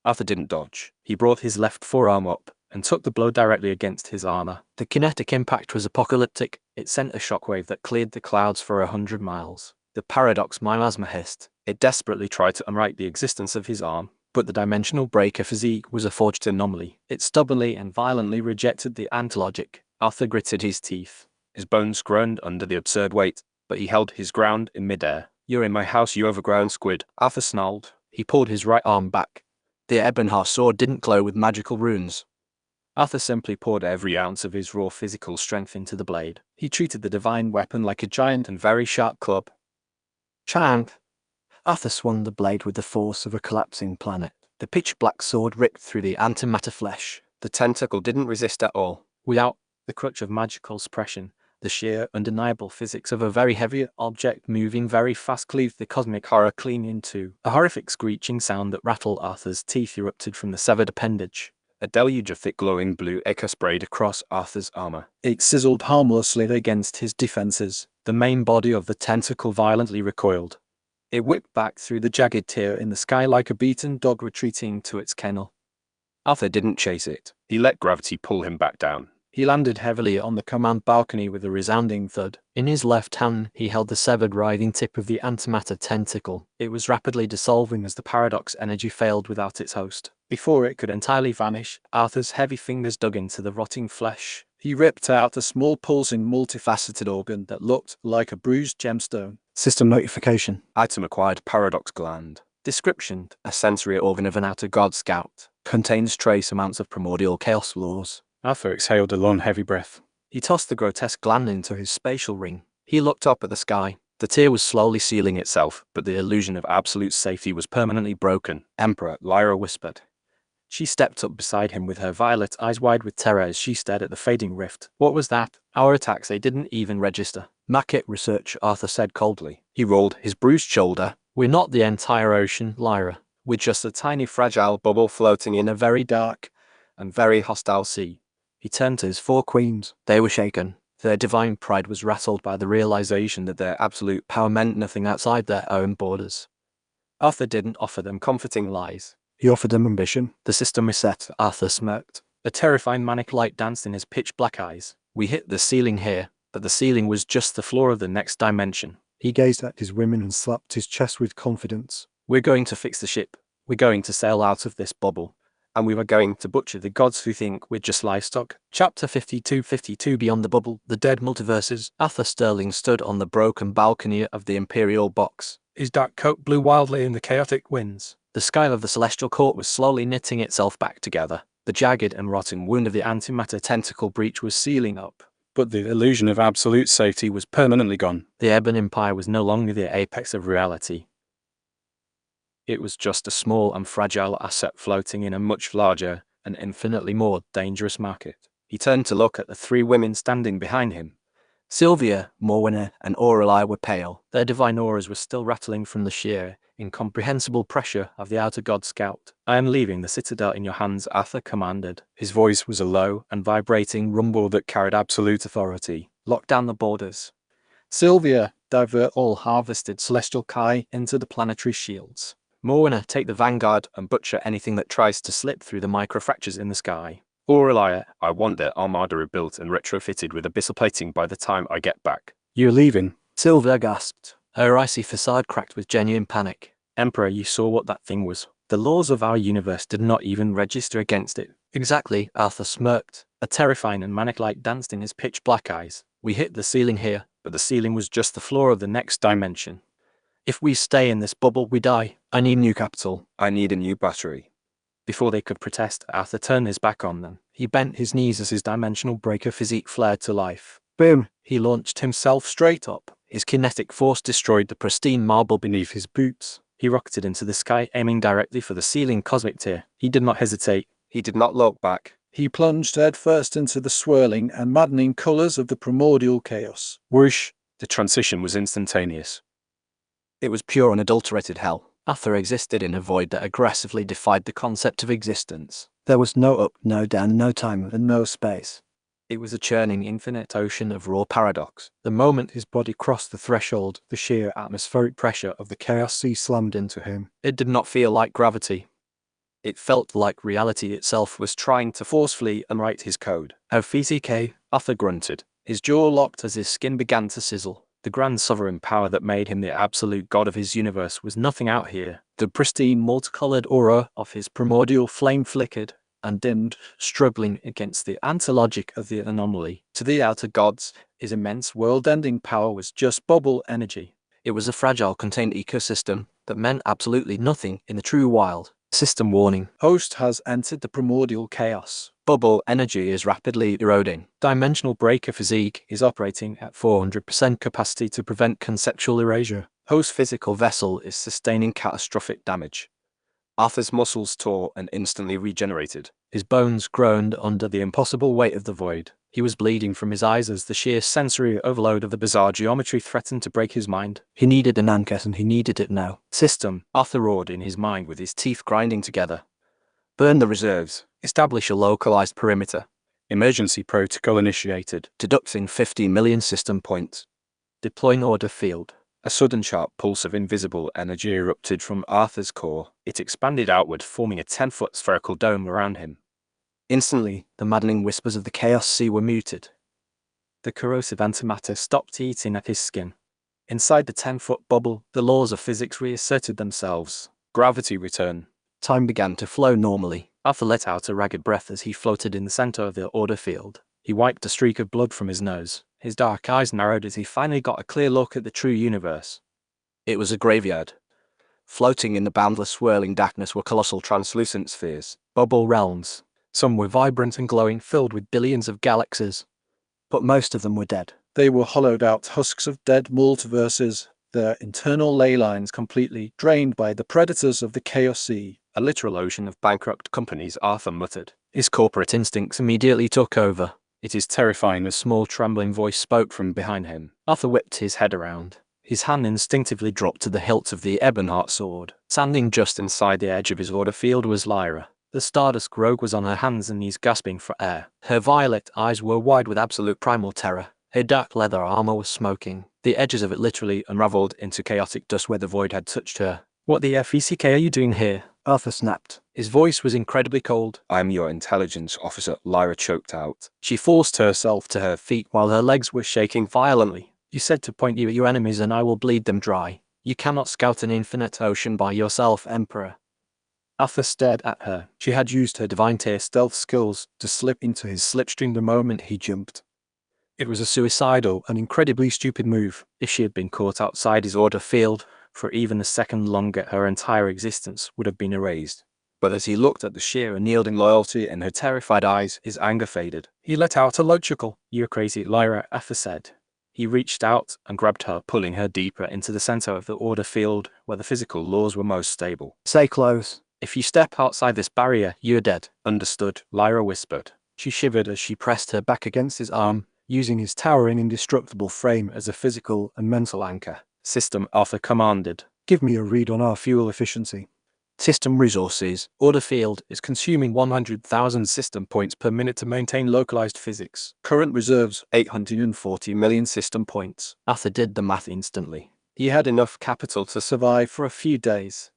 Arthur didn't dodge. He brought his left forearm up and took the blow directly against his armor. The kinetic impact was apocalyptic. It sent a shockwave that cleared the clouds for 100 miles. The paradox miasma hissed. It desperately tried to unwrite the existence of his arm, but the dimensional breaker physique was a forged anomaly. It stubbornly and violently rejected the antilogic. Arthur gritted his teeth. His bones groaned under the absurd weight, but he held his ground in midair. "You're in my house, you overgrown squid," Arthur snarled. He pulled his right arm back. The Ebonheart sword didn't glow with magical runes. Arthur simply poured every ounce of his raw physical strength into the blade. He treated the divine weapon like a giant and very sharp club. Chant! Arthur swung the blade with the force of a collapsing planet. The pitch-black sword ripped through the antimatter flesh. The tentacle didn't resist at all. Without the crutch of magical suppression, the sheer, undeniable physics of a very heavy object moving very fast cleaved the cosmic horror clean in two. A horrific screeching sound that rattled Arthur's teeth erupted from the severed appendage. A deluge of thick glowing blue ichor sprayed across Arthur's armor. It sizzled harmlessly against his defenses. The main body of the tentacle violently recoiled. It whipped back through the jagged tear in the sky like a beaten dog retreating to its kennel. Arthur didn't chase it. He let gravity pull him back down. He landed heavily on the command balcony with a resounding thud. In his left hand, he held the severed writhing tip of the antimatter tentacle. It was rapidly dissolving as the paradox energy failed without its host. Before it could entirely vanish, Arthur's heavy fingers dug into the rotting flesh. He ripped out a small pulsing multifaceted organ that looked like a bruised gemstone. System notification. Item acquired paradox gland. Description: a sensory organ of an outer god scout. Contains trace amounts of primordial chaos laws. Arthur exhaled a long, heavy breath. He tossed the grotesque gland into his spatial ring. He looked up at the sky. The tier was slowly sealing itself, but the illusion of absolute safety was permanently broken. Emperor, Lyra whispered. She stepped up beside him with her violet eyes wide with terror as she stared at the fading rift. What was that? Our attacks, they didn't even register. Market research, Arthur said coldly. He rolled his bruised shoulder. We're not the entire ocean, Lyra. We're just a tiny fragile bubble floating in a very dark and very hostile sea. He turned to his four queens. They were shaken. Their divine pride was rattled by the realization that their absolute power meant nothing outside their own borders. Arthur didn't offer them comforting lies. He offered them ambition. The system reset, Arthur smirked. A terrifying manic light danced in his pitch black eyes. We hit the ceiling here, but the ceiling was just the floor of the next dimension. He gazed at his women and slapped his chest with confidence. We're going to fix the ship. We're going to sail out of this bubble. And we were going to butcher the gods who think we're just livestock. Chapter 52 Beyond the Bubble, The Dead Multiverses. Arthur Sterling stood on the broken balcony of the Imperial box. His dark coat blew wildly in the chaotic winds. The sky of the Celestial Court was slowly knitting itself back together. The jagged and rotting wound of the antimatter tentacle breach was sealing up. But the illusion of absolute safety was permanently gone. The Ebon Empire was no longer the apex of reality. It was just a small and fragile asset floating in a much larger and infinitely more dangerous market. He turned to look at the three women standing behind him. Sylvia, Morwenna, and Aureli were pale. Their divine auras were still rattling from the sheer, incomprehensible pressure of the outer god scout. I am leaving the citadel in your hands, Arthur commanded. His voice was a low and vibrating rumble that carried absolute authority. Lock down the borders. Sylvia, divert all harvested celestial Kai into the planetary shields. Morwenna, take the vanguard and butcher anything that tries to slip through the microfractures in the sky. Aureli, I want their armada rebuilt and retrofitted with abyssal plating by the time I get back. You're leaving? Sylvia gasped. Her icy facade cracked with genuine panic. Emperor, you saw what that thing was. The laws of our universe did not even register against it. Exactly, Arthur smirked. A terrifying and manic light danced in his pitch black eyes. We hit the ceiling here, but the ceiling was just the floor of the next dimension. If we stay in this bubble, we die. I need new capital. I need a new battery. Before they could protest, Arthur turned his back on them. He bent his knees as his dimensional breaker physique flared to life. Boom! He launched himself straight up. His kinetic force destroyed the pristine marble beneath his boots. He rocketed into the sky, aiming directly for the ceiling cosmic tier. He did not hesitate. He did not look back. He plunged headfirst into the swirling and maddening colors of the primordial chaos. Whoosh! The transition was instantaneous. It was pure unadulterated hell. Arthur existed in a void that aggressively defied the concept of existence. There was no up, no down, no time, and no space. It was a churning infinite ocean of raw paradox. The moment his body crossed the threshold, the sheer atmospheric pressure of the chaos sea slammed into him. It did not feel like gravity. It felt like reality itself was trying to forcefully unwrite his code. "FCK," Arthur grunted. His jaw locked as his skin began to sizzle. The grand sovereign power that made him the absolute god of his universe was nothing out here. The pristine multicolored aura of his primordial flame flickered and dimmed, struggling against the antilogic of the anomaly. To the outer gods, his immense world-ending power was just bubble energy. It was a fragile contained ecosystem that meant absolutely nothing in the true wild. System warning. Host has entered the primordial chaos. Bubble energy is rapidly eroding. Dimensional breaker physique is operating at 400% capacity to prevent conceptual erasure. Host physical vessel is sustaining catastrophic damage. Arthur's muscles tore and instantly regenerated. His bones groaned under the impossible weight of the void. He was bleeding from his eyes as the sheer sensory overload of the bizarre geometry threatened to break his mind. He needed an Ankes and he needed it now. System, Arthur roared in his mind with his teeth grinding together. Burn the reserves. Establish a localized perimeter. Emergency protocol initiated. Deducting 50 million system points. Deploying order field. A sudden sharp pulse of invisible energy erupted from Arthur's core. It expanded outward, forming a 10-foot spherical dome around him. Instantly, the maddening whispers of the Chaos Sea were muted. The corrosive antimatter stopped eating at his skin. Inside the 10-foot bubble, the laws of physics reasserted themselves. Gravity returned. Time began to flow normally. Arthur let out a ragged breath as he floated in the center of the order field. He wiped a streak of blood from his nose. His dark eyes narrowed as he finally got a clear look at the true universe. It was a graveyard. Floating in the boundless swirling darkness were colossal translucent spheres, bubble realms. Some were vibrant and glowing, filled with billions of galaxies. but most of them were dead. They were hollowed out husks of dead multiverses, their internal ley lines completely drained by the predators of the Chaos Sea. A literal ocean of bankrupt companies, Arthur muttered. His corporate instincts immediately took over. It is terrifying, A small trembling voice spoke from behind him. Arthur whipped his head around. His hand instinctively dropped to the hilt of the Ebonheart sword. Standing just inside the edge of his order field was Lyra. The Stardust Rogue was on her hands and knees gasping for air. Her violet eyes were wide with absolute primal terror. Her dark leather armor was smoking. The edges of it literally unraveled into chaotic dust where the void had touched her. What the FECK are you doing here? Arthur snapped. His voice was incredibly cold. I am your intelligence officer, Lyra choked out. She forced herself to her feet while her legs were shaking violently. You said to point you at your enemies and I will bleed them dry. You cannot scout an infinite ocean by yourself, Emperor. Arthur stared at her. She had used her divine tier stealth skills to slip into his slipstream the moment he jumped. It was a suicidal and incredibly stupid move. If she had been caught outside his order field for even a second longer, her entire existence would have been erased. But as he looked at the sheer unyielding loyalty in her terrified eyes, his anger faded. He let out a low chuckle. You're crazy, Lyra, Arthur said. He reached out and grabbed her, pulling her deeper into the center of the order field where the physical laws were most stable. Stay close. If you step outside this barrier, you're dead. Understood, Lyra whispered. She shivered as she pressed her back against his arm, using his towering indestructible frame as a physical and mental anchor. System, Arthur commanded. Give me a read on our fuel efficiency. System resources. Order field is consuming 100,000 system points per minute to maintain localized physics. Current reserves, 840 million system points. Arthur did the math instantly. He had enough capital to survive for a few days.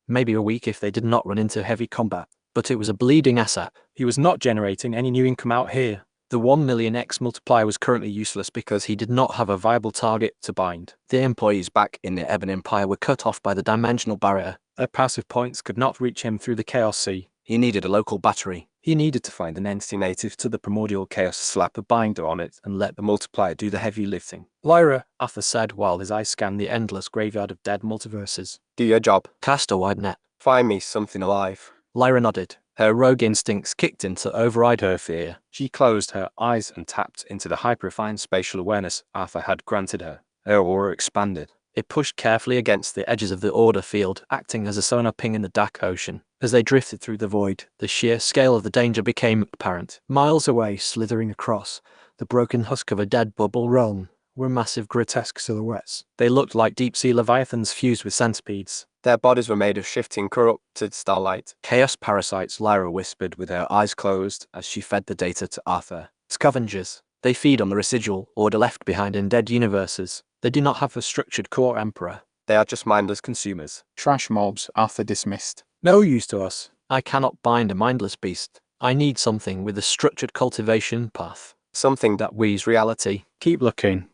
Maybe a week if they did not run into heavy combat. But it was a bleeding asset. He was not generating any new income out here. The 1 million X multiplier was currently useless because he did not have a viable target to bind. The employees back in the Ebon Empire were cut off by the dimensional barrier. Their passive points could not reach him through the Chaos Sea. He needed a local battery. He needed to find an entity native to the primordial chaos, slap a binder on it, and let the multiplier do the heavy lifting. Lyra, Arthur said while his eyes scanned the endless graveyard of dead multiverses. Do your job. Cast a wide net. Find me something alive. Lyra nodded. Her rogue instincts kicked in to override her fear. She closed her eyes and tapped into the hyper-refined spatial awareness Arthur had granted her. Her aura expanded. It pushed carefully against the edges of the order field, acting as a sonar ping in the dark ocean. As they drifted through the void, the sheer scale of the danger became apparent. Miles away, slithering across the broken husk of a dead bubble realm, were massive grotesque silhouettes. They looked like deep-sea leviathans fused with centipedes. Their bodies were made of shifting, corrupted starlight. Chaos parasites, Lyra whispered with her eyes closed as she fed the data to Arthur. Scavengers. They feed on the residual order left behind in dead universes. They do not have a structured core, Emperor. They are just mindless consumers. Trash mobs, Arthur dismissed. No use to us. I cannot bind a mindless beast. I need something with a structured cultivation path. Something that weaves reality. Keep looking.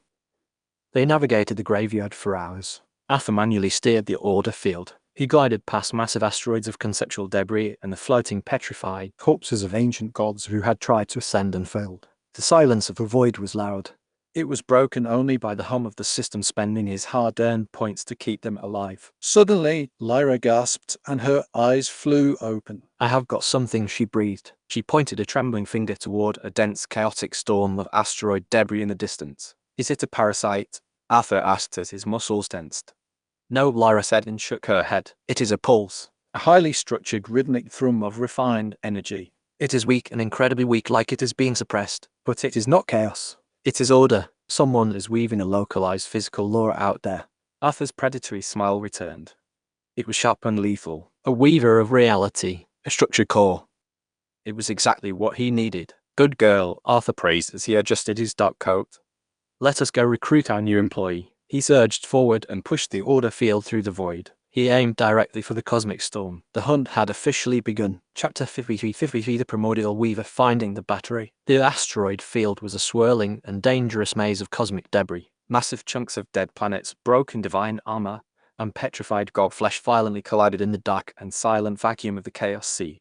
They navigated the graveyard for hours. Arthur manually steered the order field. He glided past massive asteroids of conceptual debris and the floating petrified corpses of ancient gods who had tried to ascend and failed. The silence of the void was loud. It was broken only by the hum of the system spending his hard-earned points to keep them alive. Suddenly, Lyra gasped and her eyes flew open. I have got something, she breathed. She pointed a trembling finger toward a dense, chaotic storm of asteroid debris in the distance. Is it a parasite? Arthur asked as his muscles tensed. No, Lyra said and shook her head. It is a pulse. A highly structured rhythmic thrum of refined energy. It is weak and incredibly weak, like it is being suppressed. But it is not chaos. It is order. Someone is weaving a localized physical law out there. Arthur's predatory smile returned. It was sharp and lethal. A weaver of reality. A structured core. It was exactly what he needed. Good girl, Arthur praised as he adjusted his dark coat. Let us go recruit our new employee. He surged forward and pushed the order field through the void. He aimed directly for the cosmic storm. The hunt had officially begun. Chapter 53, the Primordial Weaver finding the battery. The asteroid field was a swirling and dangerous maze of cosmic debris. Massive chunks of dead planets, broken divine armor, and petrified god flesh violently collided in the dark and silent vacuum of the Chaos Sea.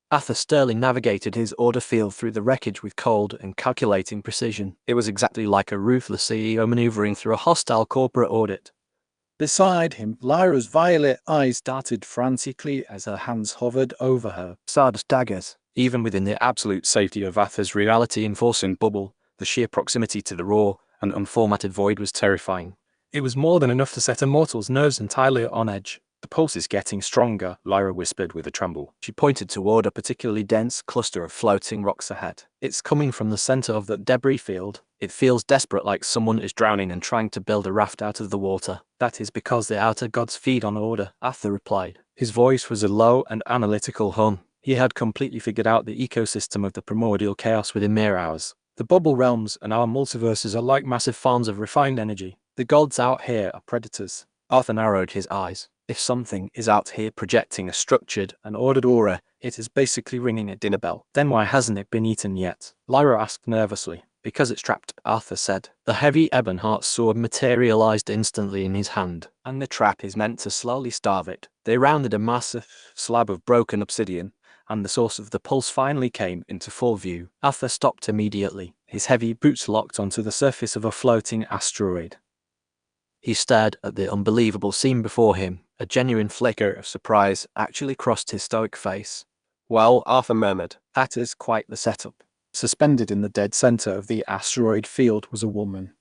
Arthur Sterling navigated his order field through the wreckage with cold and calculating precision. It was exactly like a ruthless CEO maneuvering through a hostile corporate audit. Beside him, Lyra's violet eyes darted frantically as her hands hovered over her Stardust daggers. Even within the absolute safety of Arthur's reality-enforcing bubble, The sheer proximity to the raw and unformatted void was terrifying. It was more than enough to set a mortal's nerves entirely on edge. The pulse is getting stronger, Lyra whispered with a tremble. She pointed toward a particularly dense cluster of floating rocks ahead. It's coming from the center of the debris field. It feels desperate, like someone is drowning and trying to build a raft out of the water. That is because the outer gods feed on order, Arthur replied. His voice was a low and analytical hum. He had completely figured out the ecosystem of the primordial chaos within mere hours. The bubble realms and our multiverses are like massive farms of refined energy. The gods out here are predators. Arthur narrowed his eyes. If something is out here projecting a structured and ordered aura, it is basically ringing a dinner bell. Then why hasn't it been eaten yet? Lyra asked nervously. Because it's trapped, Arthur said. The heavy Ebonheart sword materialized instantly in his hand, and the trap is meant to slowly starve it. They rounded a massive slab of broken obsidian, and the source of the pulse finally came into full view. Arthur stopped immediately, his heavy boots locked onto the surface of a floating asteroid. He stared at the unbelievable scene before him. A genuine flicker of surprise actually crossed his stoic face. Well, Arthur murmured. That is quite the setup. Suspended in the dead center of the asteroid field was a woman.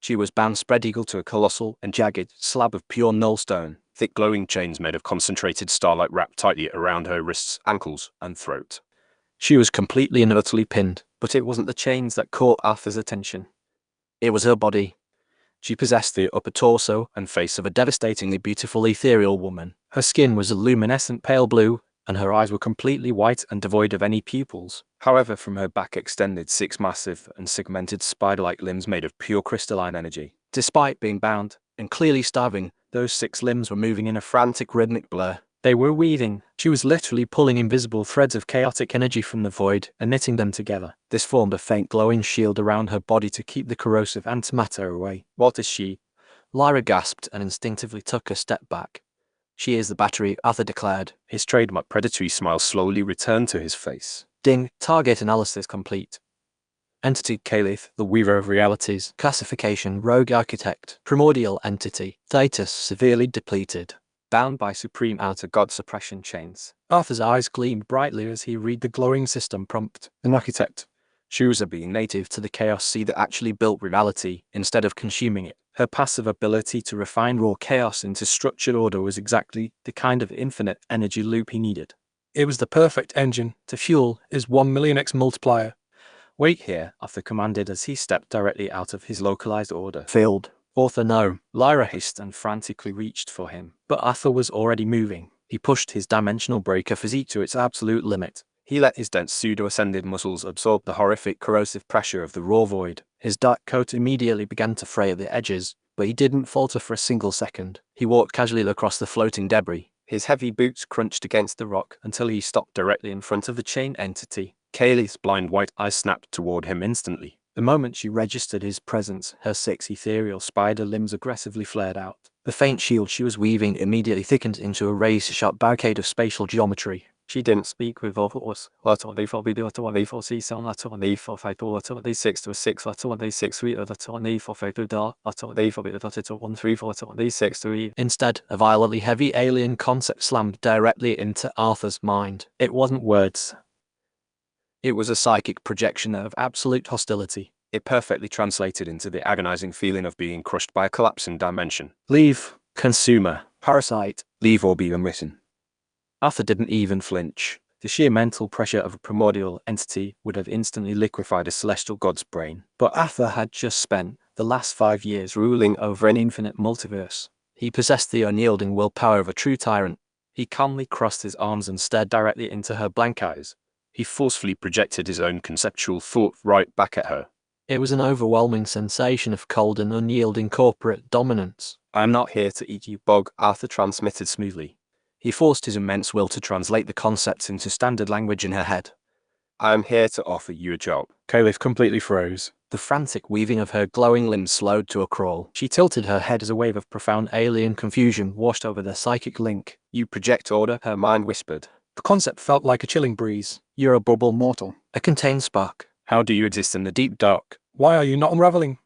She was bound spread eagle to a colossal and jagged slab of pure nullstone. Thick glowing chains made of concentrated starlight wrapped tightly around her wrists, ankles, and throat. She was completely and utterly pinned, but it wasn't the chains that caught Arthur's attention. It was her body. She possessed the upper torso and face of a devastatingly beautiful ethereal woman. Her skin was a luminescent pale blue, and her eyes were completely white and devoid of any pupils. However, from her back extended 6 massive and segmented spider-like limbs made of pure crystalline energy. Despite being bound and clearly starving, those 6 limbs were moving in a frantic rhythmic blur. They were weaving. She was literally pulling invisible threads of chaotic energy from the void and knitting them together. This formed a faint glowing shield around her body to keep the corrosive antimatter away. What is she? Lyra gasped and instinctively took a step back. She is the battery, Arthur declared. His trademark predatory smile slowly returned to his face. Ding, target analysis complete. Entity, Caliph, the Weaver of Realities. Classification, Rogue Architect. Primordial Entity, Thetis, severely depleted. Bound by supreme outer god suppression chains. Arthur's eyes gleamed brightly as he read the glowing system prompt. An architect. She was a being native to the chaos sea that actually built reality instead of consuming it. Her passive ability to refine raw chaos into structured order was exactly the kind of infinite energy loop he needed. It was the perfect engine to fuel his 1,000,000x multiplier. Wait here, Arthur commanded as he stepped directly out of his localized order field. Arthur, no. Lyra hissed and frantically reached for him. But Arthur was already moving. He pushed his dimensional breaker physique to its absolute limit. He let his dense pseudo-ascended muscles absorb the horrific corrosive pressure of the raw void. His dark coat immediately began to fray at the edges, but he didn't falter for a single second. He walked casually across the floating debris. His heavy boots crunched against the rock until he stopped directly in front of the chain entity. Kaylee's blind white eyes snapped toward him instantly. The moment she registered his presence, her 6 ethereal spider limbs aggressively flared out. The faint shield she was weaving immediately thickened into a razor-sharp barricade of spatial geometry. She didn't speak with voice. Letter 1D4 B, letter 1D4 C, sound letter 1D4 5 2, letter 1D6 to a 6, letter 1D6 3, letter 1D4 5 2, letter 1D4 B, letter 1 3 4, letter 1D6 3. Instead, a violently heavy alien concept slammed directly into Arthur's mind. It wasn't words. It was a psychic projection of absolute hostility. It perfectly translated into the agonizing feeling of being crushed by a collapsing dimension. Leave, consumer, parasite, Leave or be unwritten. Arthur didn't even flinch. The sheer mental pressure of a primordial entity would have instantly liquefied a celestial god's brain. But Arthur had just spent the last 5 years ruling over an infinite multiverse. He possessed the unyielding willpower of a true tyrant. He calmly crossed his arms and stared directly into her blank eyes. He forcefully projected his own conceptual thought right back at her. It was an overwhelming sensation of cold and unyielding corporate dominance. I am not here to eat you, Bog, Arthur transmitted smoothly. He forced his immense will to translate the concepts into standard language in her head. I am here to Offer you a job. Caliph completely froze. The frantic weaving of her glowing limbs slowed to a crawl. She tilted her head as a wave of profound alien confusion washed over their psychic link. You project order, her mind whispered. The concept felt like a chilling breeze. You're a bubble mortal. A contained spark. How do you exist in the deep dark? Why are you not unraveling?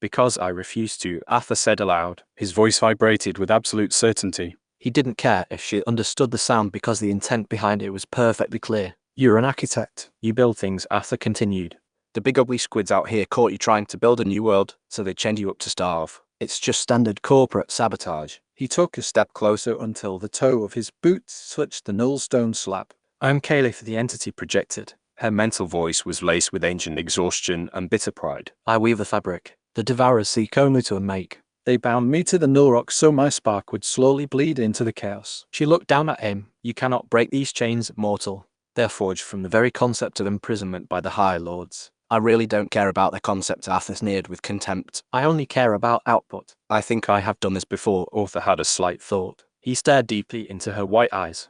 Because I refuse to, Arthur said aloud. His voice vibrated with absolute certainty. He didn't care if she understood the sound because the intent behind it was perfectly clear. You're an architect. You build things, Arthur continued. The big ugly squids out here caught you trying to build a new world, so they chained you up to starve. It's just standard corporate sabotage. He took a step closer until the toe of his boot touched the nullstone slab. I'm Caliph, the entity projected. Her mental voice was laced with ancient exhaustion and bitter pride. I weave the fabric. The Devourers seek only to make. They bound me to the null rock so my spark would slowly bleed into the chaos. She looked down at him. You cannot break these chains, mortal. They're forged from the very concept of imprisonment by the High Lords. I really don't care about their concept, Arthur sneered with contempt. I only care about output. I think I have done this before. Arthur had a slight thought. He stared deeply into her white eyes.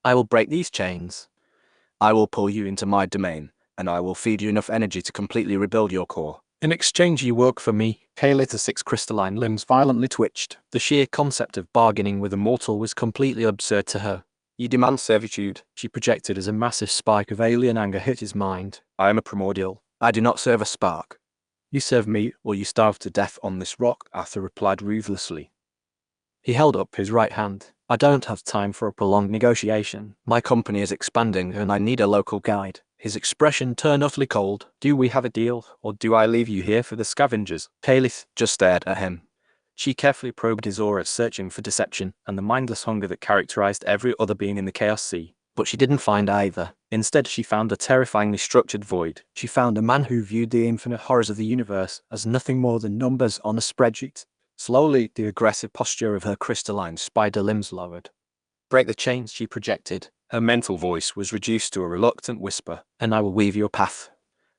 I will break these chains. I will pull you into my domain, and I will feed you enough energy to completely rebuild your core. In exchange, you work for me. Calith's 6 crystalline limbs violently twitched. The sheer concept of bargaining with a mortal was completely absurd to her. You demand servitude, she projected as a massive spike of alien anger hit his mind. I am a primordial. I do not serve a spark. You serve me, or you starve to death on this rock, Arthur replied ruthlessly. He held up his right hand. I don't have time for a prolonged negotiation. My company is expanding and I need a local guide. His expression turned utterly cold. Do we have a deal, or do I leave you here for the scavengers? Calith just stared at him. She carefully probed his aura, searching for deception and the mindless hunger that characterized every other being in the Chaos Sea. But she didn't find either. Instead, she found a terrifyingly structured void. She found a man who viewed the infinite horrors of the universe as nothing more than numbers on a spreadsheet. Slowly, the aggressive posture of her crystalline spider limbs lowered. Break the chains, she projected. Her mental voice was reduced to a reluctant whisper. And I will weave your path.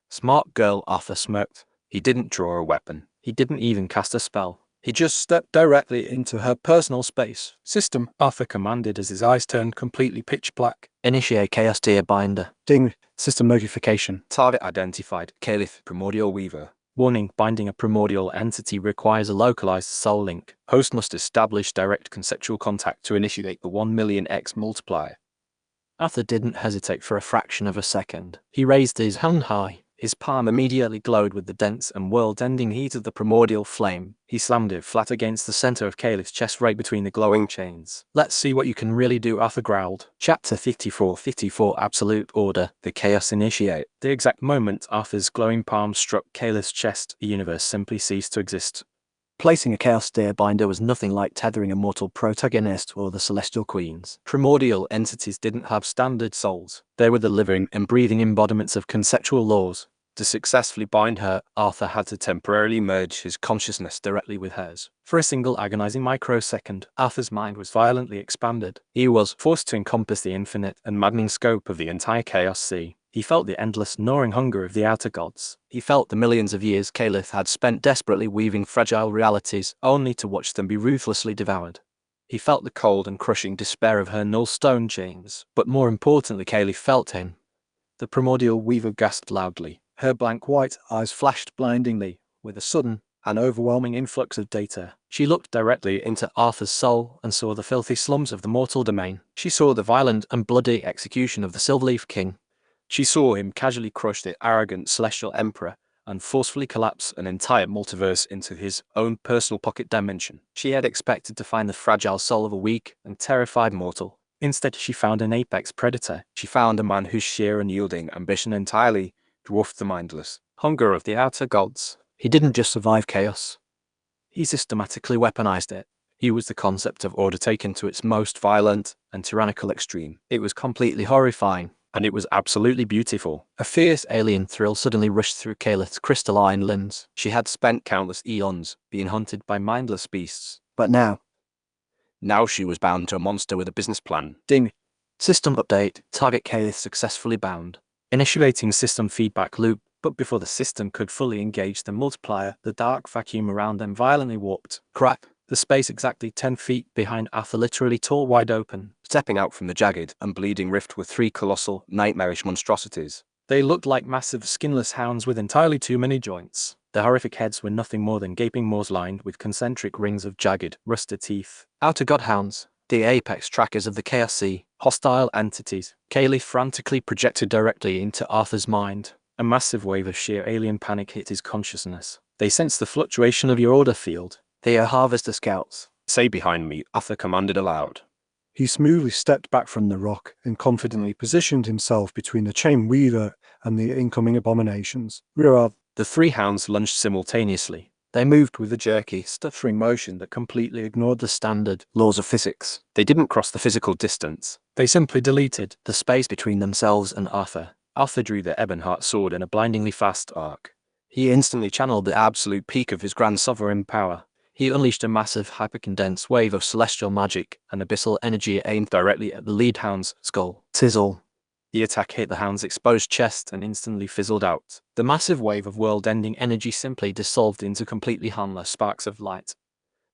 Smart girl, Arthur smirked. He didn't draw a weapon. He didn't even cast a spell. He just stepped directly into her personal space. System, Arthur commanded as his eyes turned completely pitch black. Initiate Chaos Tier Binder. Ding. System notification. Target identified. Calith, Primordial Weaver. Warning, binding a primordial entity requires a localized soul link. Host must establish direct conceptual contact to initiate the 1,000,000x multiplier. Arthur didn't hesitate for a fraction of a second. He raised his hand high. His palm immediately glowed with the dense and world-ending heat of the primordial flame. He slammed it flat against the center of Calith's chest, right between the glowing chains. Let's see what you can really do, Arthur growled. Chapter 54 Absolute Order. The Chaos Initiate. The exact moment Arthur's glowing palm struck Calith's chest, the universe simply ceased to exist. Placing a Chaos Tier Binder was nothing like tethering a mortal protagonist or the Celestial Queens. Primordial entities didn't have standard souls. They were the living and breathing embodiments of conceptual laws. To successfully bind her, Arthur had to temporarily merge his consciousness directly with hers. For a single agonizing microsecond, Arthur's mind was violently expanded. He was forced to encompass the infinite and maddening scope of the entire Chaos Sea. He felt the endless, gnawing hunger of the outer gods. He felt the millions of years Calith had spent desperately weaving fragile realities, only to watch them be ruthlessly devoured. He felt the cold and crushing despair of her null-stone chains, but more importantly, Calith felt him. The primordial weaver gasped loudly. Her blank white eyes flashed blindingly. With a sudden and overwhelming influx of data, she looked directly into Arthur's soul and saw the filthy slums of the mortal domain. She saw the violent and bloody execution of the Silverleaf King. She saw him casually crush the arrogant celestial emperor and forcefully collapse an entire multiverse into his own personal pocket dimension. She had expected to find the fragile soul of a weak and terrified mortal. Instead, she found an apex predator. She found a man whose sheer unyielding ambition entirely dwarfed the mindless hunger of the outer gods. He didn't just survive chaos. He systematically weaponized it. He was the concept of order taken to its most violent and tyrannical extreme. It was completely horrifying. And it was absolutely beautiful. A fierce alien thrill suddenly rushed through Calith's crystalline limbs. She had spent countless eons being hunted by mindless beasts. But now she was bound to a monster with a business plan. Ding. System update. Target Calith successfully bound. Initiating system feedback loop. But before the system could fully engage the multiplier, the dark vacuum around them violently warped. Crack. The space exactly 10 feet behind Arthur literally tore wide open. Stepping out from the jagged and bleeding rift were 3 colossal, nightmarish monstrosities. They looked like massive, skinless hounds with entirely too many joints. Their horrific heads were nothing more than gaping maws lined with concentric rings of jagged, rusted teeth. Outer godhounds, the apex trackers of the Chaos Sea, hostile entities. Calith frantically projected directly into Arthur's mind. A massive wave of sheer alien panic hit his consciousness. They sensed the fluctuation of your order field. They are Harvester Scouts. Say behind me, Arthur commanded aloud. He smoothly stepped back from the rock and confidently positioned himself between the chain weaver and the incoming abominations. Rear. The three hounds lunged simultaneously. They moved with a jerky, stuttering motion that completely ignored the standard laws of physics. They didn't cross the physical distance. They simply deleted the space between themselves and Arthur. Arthur drew the Ebonheart sword in a blindingly fast arc. He instantly channeled the absolute peak of his grand sovereign power. He unleashed a massive hypercondensed wave of celestial magic and abyssal energy aimed directly at the lead hound's skull. Sizzle. The attack hit the hound's exposed chest and instantly fizzled out. The massive wave of world-ending energy simply dissolved into completely harmless sparks of light.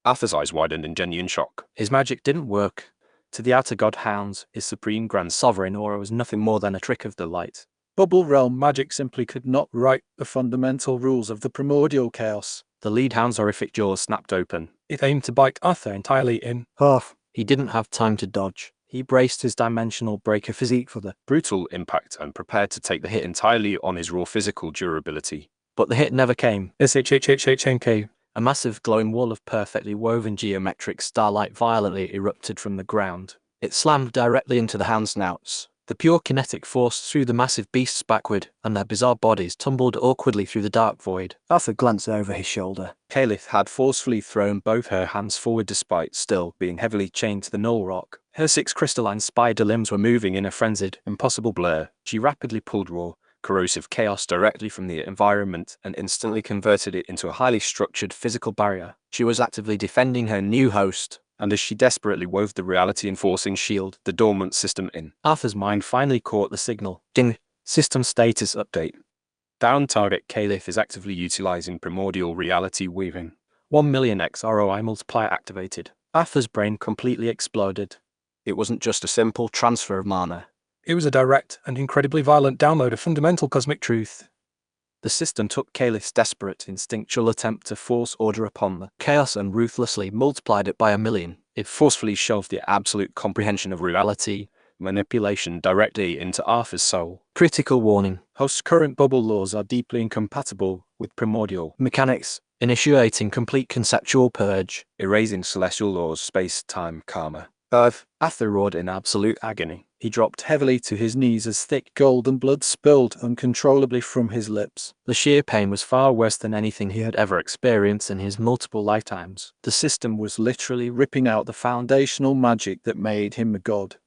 Arthur's eyes widened in genuine shock. His magic didn't work. To the outer god hounds, his supreme grand sovereign aura was nothing more than a trick of the light. Bubble realm magic simply could not write the fundamental rules of the primordial chaos. The lead hound's horrific jaws snapped open. It aimed to bite Arthur entirely in half. He didn't have time to dodge. He braced his dimensional breaker physique for the brutal impact and prepared to take the hit entirely on his raw physical durability. But the hit never came. SHHHHNK. A massive glowing wall of perfectly woven geometric starlight violently erupted from the ground. It slammed directly into the hound's snouts. The pure kinetic force threw the massive beasts backward, and their bizarre bodies tumbled awkwardly through the dark void. Arthur glanced over his shoulder. Caelith had forcefully thrown both her hands forward despite still being heavily chained to the null rock. Her 6 crystalline spider limbs were moving in a frenzied, impossible blur. She rapidly pulled raw, corrosive chaos directly from the environment and instantly converted it into a highly structured physical barrier. She was actively defending her new host. And as she desperately wove the reality-enforcing shield, the dormant system in Arthur's mind finally caught the signal. Ding. System status update. Down target Caelith is actively utilizing primordial reality weaving. 1,000,000 XROI multiplier activated. Arthur's brain completely exploded. It wasn't just a simple transfer of mana. It was a direct and incredibly violent download of fundamental cosmic truth. The system took Caelith's desperate, instinctual attempt to force order upon the chaos and ruthlessly multiplied it by 1,000,000. It forcefully shoved the absolute comprehension of reality, manipulation directly into Arthur's soul. Critical warning. Host's current bubble laws are deeply incompatible with primordial mechanics, initiating complete conceptual purge, erasing celestial laws, space-time karma. Arthur roared in absolute agony. He dropped heavily to his knees as thick golden blood spilled uncontrollably from his lips. The sheer pain was far worse than anything he had ever experienced in his multiple lifetimes. The system was literally ripping out the foundational magic that made him a god.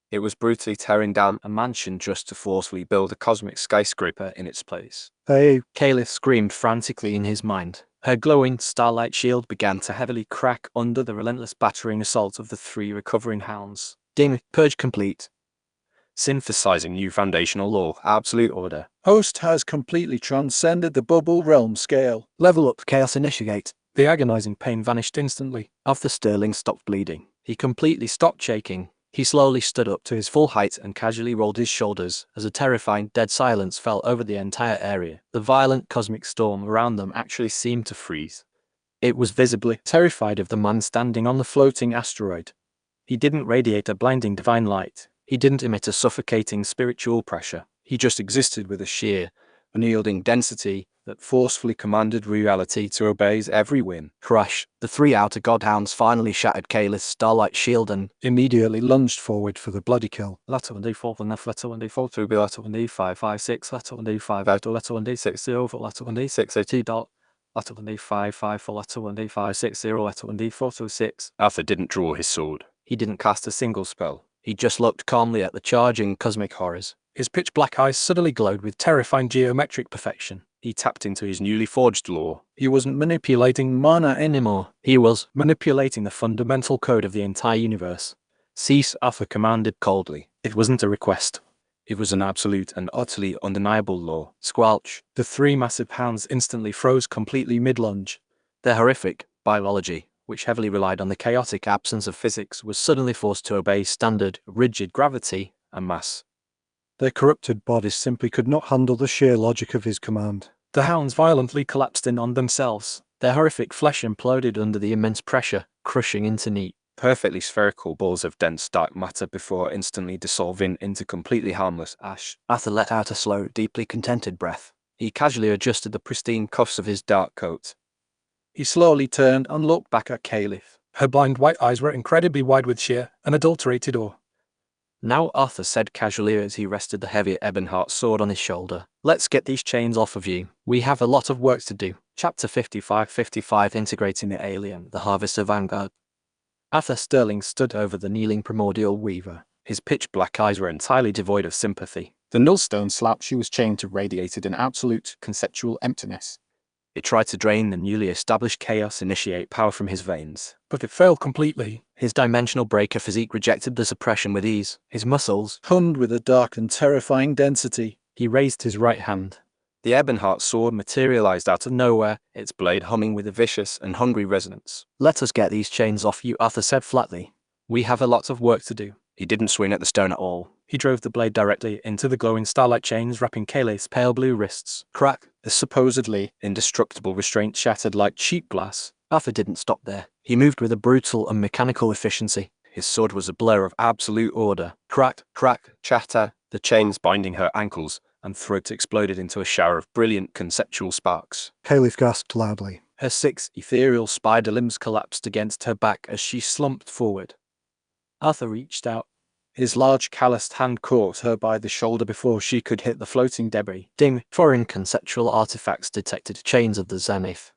It was brutally tearing down a mansion just to forcefully build a cosmic skyscraper in its place. Hey! Caelith screamed frantically in his mind. Her glowing starlight shield began to heavily crack under the relentless battering assault of the 3 recovering hounds. Ding. Purge complete. Synthesizing new foundational law, absolute order. Host has completely transcended the bubble realm scale. Level up, chaos initiate. The agonizing pain vanished instantly. Arthur Sterling stopped bleeding. He completely stopped shaking. He slowly stood up to his full height and casually rolled his shoulders as a terrifying dead silence fell over the entire area. The violent cosmic storm around them actually seemed to freeze. It was visibly terrified of the man standing on the floating asteroid. He didn't radiate a blinding divine light. He didn't emit a suffocating spiritual pressure. He just existed with a sheer, unyielding density that forcefully commanded reality to obey his every whim. Crash! The 3 outer godhounds finally shattered Caelith's starlight shield and immediately lunged forward for the bloody kill. Letter 1D4 and F letter 1D4 to be letter 1D556 letter 1D5 out to letter 1D60 for letter 1D6 dot letter 1D55 for letter 1D560 letter 1D426. Arthur didn't draw his sword. He didn't cast a single spell. He just looked calmly at the charging cosmic horrors. His pitch-black eyes suddenly glowed with terrifying geometric perfection. He tapped into his newly forged law. He wasn't manipulating mana anymore. He was manipulating the fundamental code of the entire universe. Cease, Arthur commanded coldly. It wasn't a request. It was an absolute and utterly undeniable law. Squelch. The 3 massive hounds instantly froze completely mid-lunge. Their horrific biology, which heavily relied on the chaotic absence of physics, was suddenly forced to obey standard, rigid gravity and mass. Their corrupted bodies simply could not handle the sheer logic of his command. The hounds violently collapsed in on themselves. Their horrific flesh imploded under the immense pressure, crushing into neat, perfectly spherical balls of dense dark matter before instantly dissolving into completely harmless ash. Arthur let out a slow, deeply contented breath. He casually adjusted the pristine cuffs of his dark coat. He slowly turned and looked back at Caelith. Her blind white eyes were incredibly wide with sheer, unadulterated awe. Now Arthur said casually as he rested the heavy Ebonheart sword on his shoulder. Let's get these chains off of you. We have a lot of work to do. Chapter 55 Integrating the Alien, the Harvester Vanguard. Arthur Sterling stood over the kneeling primordial weaver. His pitch-black eyes were entirely devoid of sympathy. The nullstone slab she was chained to radiated an absolute conceptual emptiness. It tried to drain the newly established chaos initiate power from his veins. But it failed completely. His dimensional breaker physique rejected the suppression with ease. His muscles hummed with a dark and terrifying density. He raised his right hand. The Ebonheart sword materialized out of nowhere, its blade humming with a vicious and hungry resonance. Let us get these chains off you, Arthur said flatly. We have a lot of work to do. He didn't swing at the stone at all. He drove the blade directly into the glowing starlight chains wrapping Kayleith's pale blue wrists. Crack! The supposedly indestructible restraint shattered like cheap glass. Arthur didn't stop there. He moved with a brutal and mechanical efficiency. His sword was a blur of absolute order. Crack, crack, chatter. The chains binding her ankles and throat exploded into a shower of brilliant conceptual sparks. Kayleith gasped loudly. Her 6 ethereal spider limbs collapsed against her back as she slumped forward. Arthur reached out. His large calloused hand caught her by the shoulder before she could hit the floating debris. Ding! Foreign conceptual artifacts detected. Chains of the Zenith.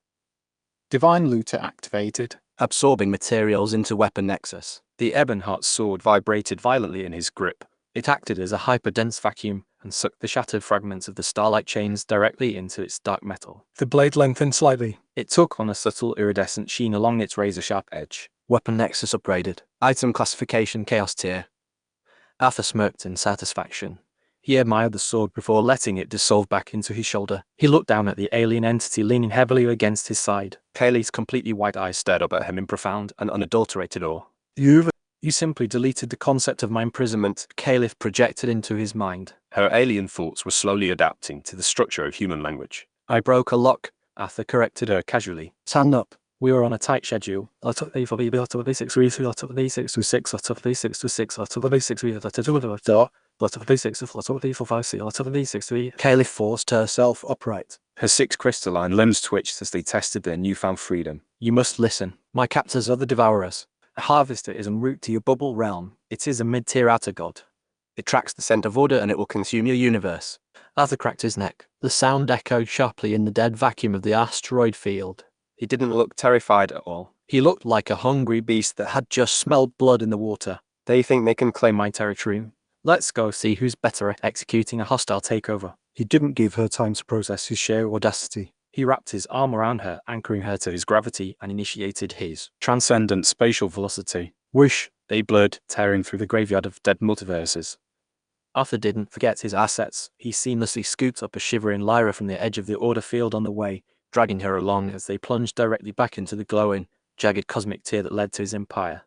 Divine Looter activated. Absorbing materials into weapon nexus. The Ebonheart sword vibrated violently in his grip. It acted as a hyperdense vacuum and sucked the shattered fragments of the starlight chains directly into its dark metal. The blade lengthened slightly. It took on a subtle iridescent sheen along its razor-sharp edge. Weapon nexus upgraded. Item classification Chaos tier. Arthur smirked in satisfaction. He admired the sword before letting it dissolve back into his shoulder. He looked down at the alien entity leaning heavily against his side. Kayleigh's completely white eyes stared up at him in profound and unadulterated awe. You simply deleted the concept of my imprisonment, Kayleith projected into his mind. Her alien thoughts were slowly adapting to the structure of human language. I broke a lock, Arthur corrected her casually. Stand up. We were on a tight schedule. Lot of V4B, lot of V6, lot of V6 to 6, lot of V6 to 6, lot of V6, we had to do a door, lot of V6, lot of V456, lot of V6 to Kayleith forced herself upright. Her 6 crystalline limbs twitched as they tested their newfound freedom. You must listen. My captors are the Devourers. A harvester is en route to your bubble realm. It is a mid-tier outer god. It tracks the scent of order and it will consume your universe. Arthur cracked his neck. The sound echoed sharply in the dead vacuum of the asteroid field. He didn't look terrified at all. He looked like a hungry beast that had just smelled blood in the water. They think they can claim my territory. Let's go see who's better at executing a hostile takeover. He didn't give her time to process his sheer audacity. He wrapped his arm around her, anchoring her to his gravity, and initiated his transcendent spatial velocity. Whoosh! They blurred, tearing through the graveyard of dead multiverses. Arthur didn't forget his assets. He seamlessly scooped up a shivering Lyra from the edge of the order field on the way, dragging her along as they plunged directly back into the glowing, jagged cosmic tier that led to his empire.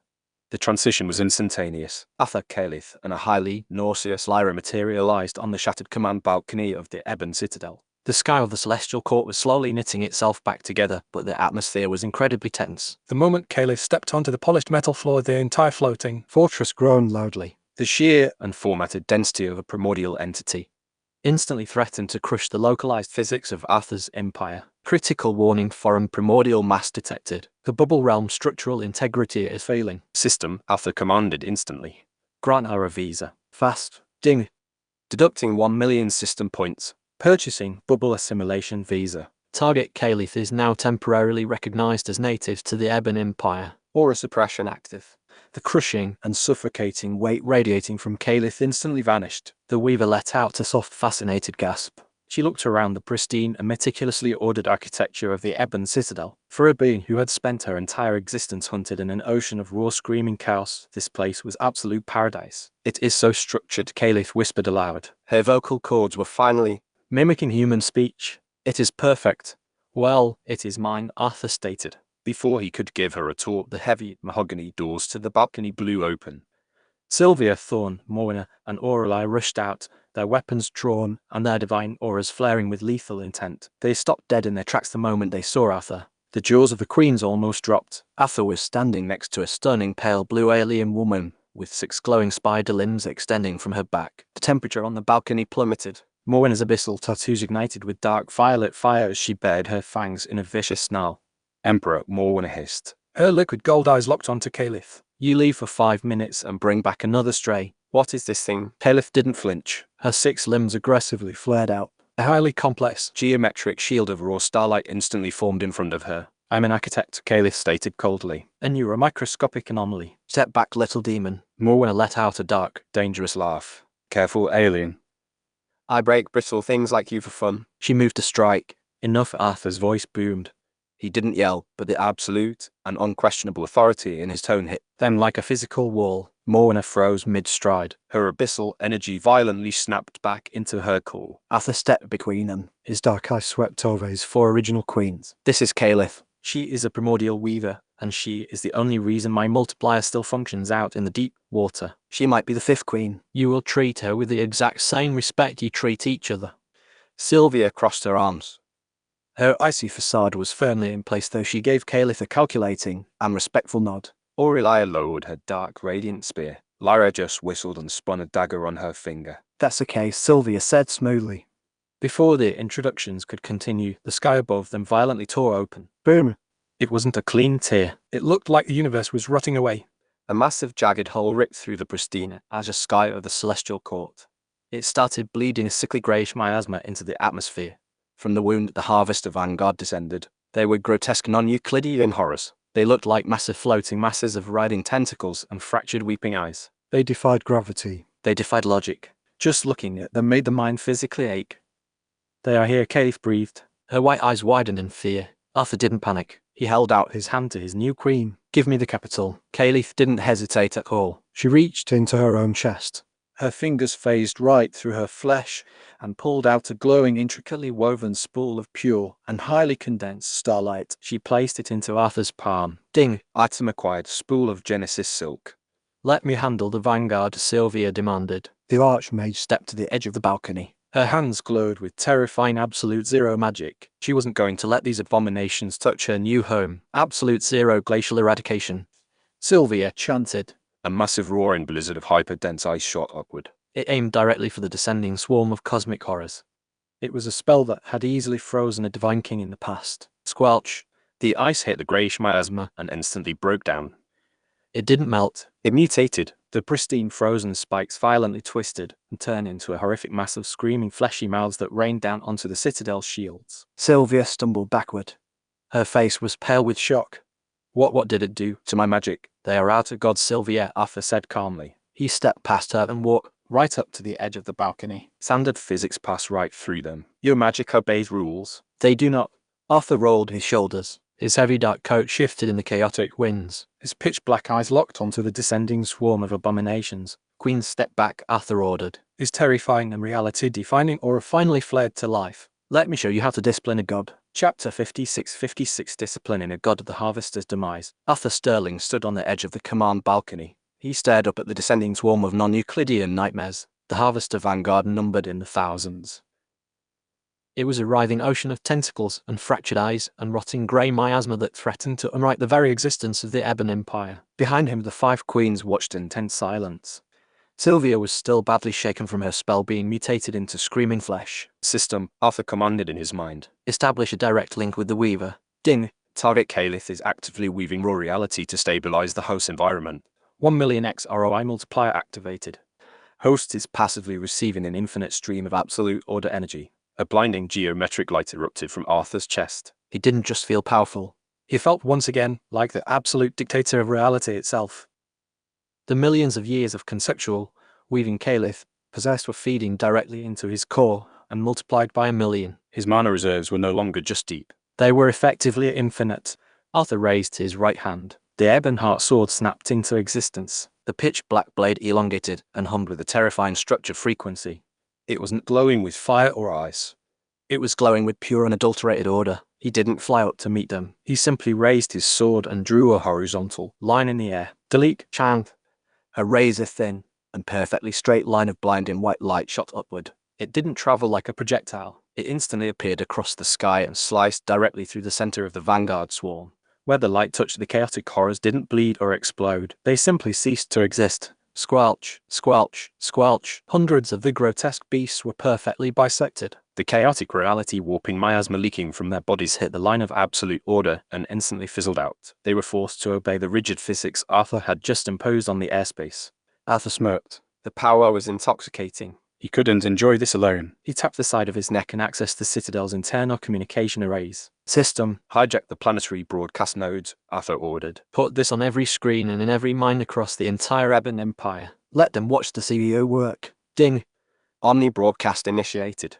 The transition was instantaneous. Arthur, Kayleith, and a highly nauseous Lyra materialized on the shattered command balcony of the Ebon Citadel. The sky of the Celestial Court was slowly knitting itself back together, but the atmosphere was incredibly tense. The moment Kayleith stepped onto the polished metal floor, the entire floating fortress groaned loudly. The sheer and formatted density of a primordial entity instantly threatened to crush the localized physics of Arthur's empire. Critical warning: foreign primordial mass detected. The bubble realm structural integrity is failing. System, Arthur commanded instantly. Grant her a visa. Fast. Ding. Deducting 1 million system points. Purchasing bubble assimilation visa. Target Kayleith is now temporarily recognized as native to the Ebon Empire. Aura suppression active. The crushing and suffocating weight radiating from Kayleith instantly vanished. The weaver let out a soft, fascinated gasp. She looked around the pristine and meticulously ordered architecture of the Ebon Citadel. For a being who had spent her entire existence hunted in an ocean of raw screaming chaos, this place was absolute paradise. It is so structured, Kayleith whispered aloud. Her vocal cords were finally mimicking human speech. It is perfect. Well, it is mine, Arthur stated. Before he could give her a talk, the heavy mahogany doors to the balcony blew open. Sylvia, Thorn, Morna, and Aureli rushed out, their weapons drawn and their divine auras flaring with lethal intent. They stopped dead in their tracks the moment they saw Arthur. The jaws of the queens almost dropped. Arthur was standing next to a stunning pale blue alien woman, with 6 glowing spider limbs extending from her back. The temperature on the balcony plummeted. Morna's abyssal tattoos ignited with dark violet fire as she bared her fangs in a vicious snarl. Emperor, Morna hissed. Her liquid gold eyes locked onto Kayleith. You leave for 5 minutes and bring back another stray. What is this thing? Caliph didn't flinch. Her 6 limbs aggressively flared out. A highly complex geometric shield of raw starlight instantly formed in front of her. I'm an architect, Caliph stated coldly. And you're a microscopic anomaly. Step back, little demon. Morwenna let out a dark, dangerous laugh. Careful, alien. I break brittle things like you for fun. She moved to strike. Enough, Arthur's voice boomed. He didn't yell, but the absolute and unquestionable authority in his tone hit them like a physical wall. Morwenna froze mid-stride. Her abyssal energy violently snapped back into her core. Arthur stepped between them. His dark eyes swept over his 4 original queens. This is Caliph. She is a primordial weaver, and she is the only reason my multiplier still functions out in the deep water. She might be the 5th queen. You will treat her with the exact same respect you treat each other. Sylvia crossed her arms. Her icy facade was firmly in place, though she gave Caliph a calculating and respectful nod. Aurelia lowered her dark, radiant spear. Lyra just whistled and spun a dagger on her finger. That's okay, Sylvia said smoothly. Before the introductions could continue, the sky above them violently tore open. Boom. It wasn't a clean tear. It looked like the universe was rotting away. A massive jagged hole ripped through the pristine azure sky of the celestial court. It started bleeding a sickly greyish miasma into the atmosphere. From the wound, the harvest of Vanguard descended. They were grotesque non-Euclidean horrors. They looked like massive floating masses of writhing tentacles and fractured weeping eyes. They defied gravity. They defied logic. Just looking at them made the mind physically ache. They are here, Caliph breathed. Her white eyes widened in fear. Arthur didn't panic. He held out his hand to his new queen. Give me the capital. Caliph didn't hesitate at all. She reached into her own chest. Her fingers phased right through her flesh and pulled out a glowing, intricately woven spool of pure and highly condensed starlight. She placed it into Arthur's palm. Ding! Item acquired, spool of Genesis silk. Let me handle the vanguard, Sylvia demanded. The Archmage Stepped to the edge of the balcony. Her hands glowed with terrifying Absolute Zero magic. She wasn't going to let these abominations touch her new home. Absolute Zero glacial eradication. Sylvia chanted. A massive roaring blizzard of hyper-dense ice shot upward. It aimed directly for the descending swarm of cosmic horrors. It was a spell that had easily frozen a divine king in the past. Squelch. The ice hit the greyish miasma and instantly broke down. It didn't melt. It mutated. The pristine frozen spikes violently twisted and turned into a horrific mass of screaming fleshy mouths that rained down onto the Citadel's shields. Sylvia stumbled backward. Her face was pale with shock. What did it do To my magic. They are out of God's Sylvia, Arthur said calmly. He stepped past her and walked right up to the edge of the balcony. Standard physics passed right through them. Your magic obeys rules. They do not. Arthur rolled his shoulders. His heavy dark coat shifted in the chaotic winds. His pitch-black eyes locked onto the descending swarm of abominations. Queen, step back, Arthur ordered. His terrifying and reality-defining aura finally flared to life. Let me show you how to discipline a god. Chapter 56 Disciplining a God of the Harvester's Demise. Arthur Sterling stood on the edge of the command balcony. He stared up at the descending swarm of non-Euclidean nightmares. The Harvester Vanguard numbered in the thousands. It was a writhing ocean of tentacles and fractured eyes and rotting grey miasma that threatened to unwrite the very existence of the Ebon Empire. Behind him, the 5 queens watched in tense silence. Sylvia was still badly shaken from her spell being mutated into screaming flesh. System, Arthur commanded in his mind. Establish a direct link with the Weaver. Ding. Target Caliph is actively weaving raw reality to stabilize the host environment. 1 million X ROI multiplier activated. Host is passively receiving an infinite stream of absolute order energy. A blinding geometric light erupted from Arthur's chest. He didn't just feel powerful. He felt once again like the absolute dictator of reality itself. The millions of years of conceptual, weaving Caliph possessed were feeding directly into his core and multiplied by 1 million. His mana reserves were no longer just deep. They were effectively infinite. Arthur raised his right hand. The Ebonheart sword snapped into existence. The pitch-black blade elongated and hummed with a terrifying structured frequency. It wasn't glowing with fire or ice. It was glowing with pure unadulterated order. He didn't fly up to meet them. He simply raised his sword and drew a horizontal line in the air. Delete, chant. A razor-thin and perfectly straight line of blinding white light shot upward. It didn't travel like a projectile. It instantly appeared across the sky and sliced directly through the center of the Vanguard swarm. Where the light touched, the chaotic horrors didn't bleed or explode. They simply ceased to exist. Squelch, squelch, squelch. Hundreds of the grotesque beasts were perfectly bisected. The chaotic reality warping miasma leaking from their bodies hit the line of absolute order and instantly fizzled out. They were forced to obey the rigid physics Arthur had just imposed on the airspace. Arthur smirked. The power was intoxicating. He couldn't enjoy this alone. He tapped the side of his neck and accessed the Citadel's internal communication arrays. System, hijack the planetary broadcast nodes, Arthur ordered. Put this on every screen and in every mind across the entire Ebon Empire. Let them watch the CEO work. Ding. Omni broadcast initiated.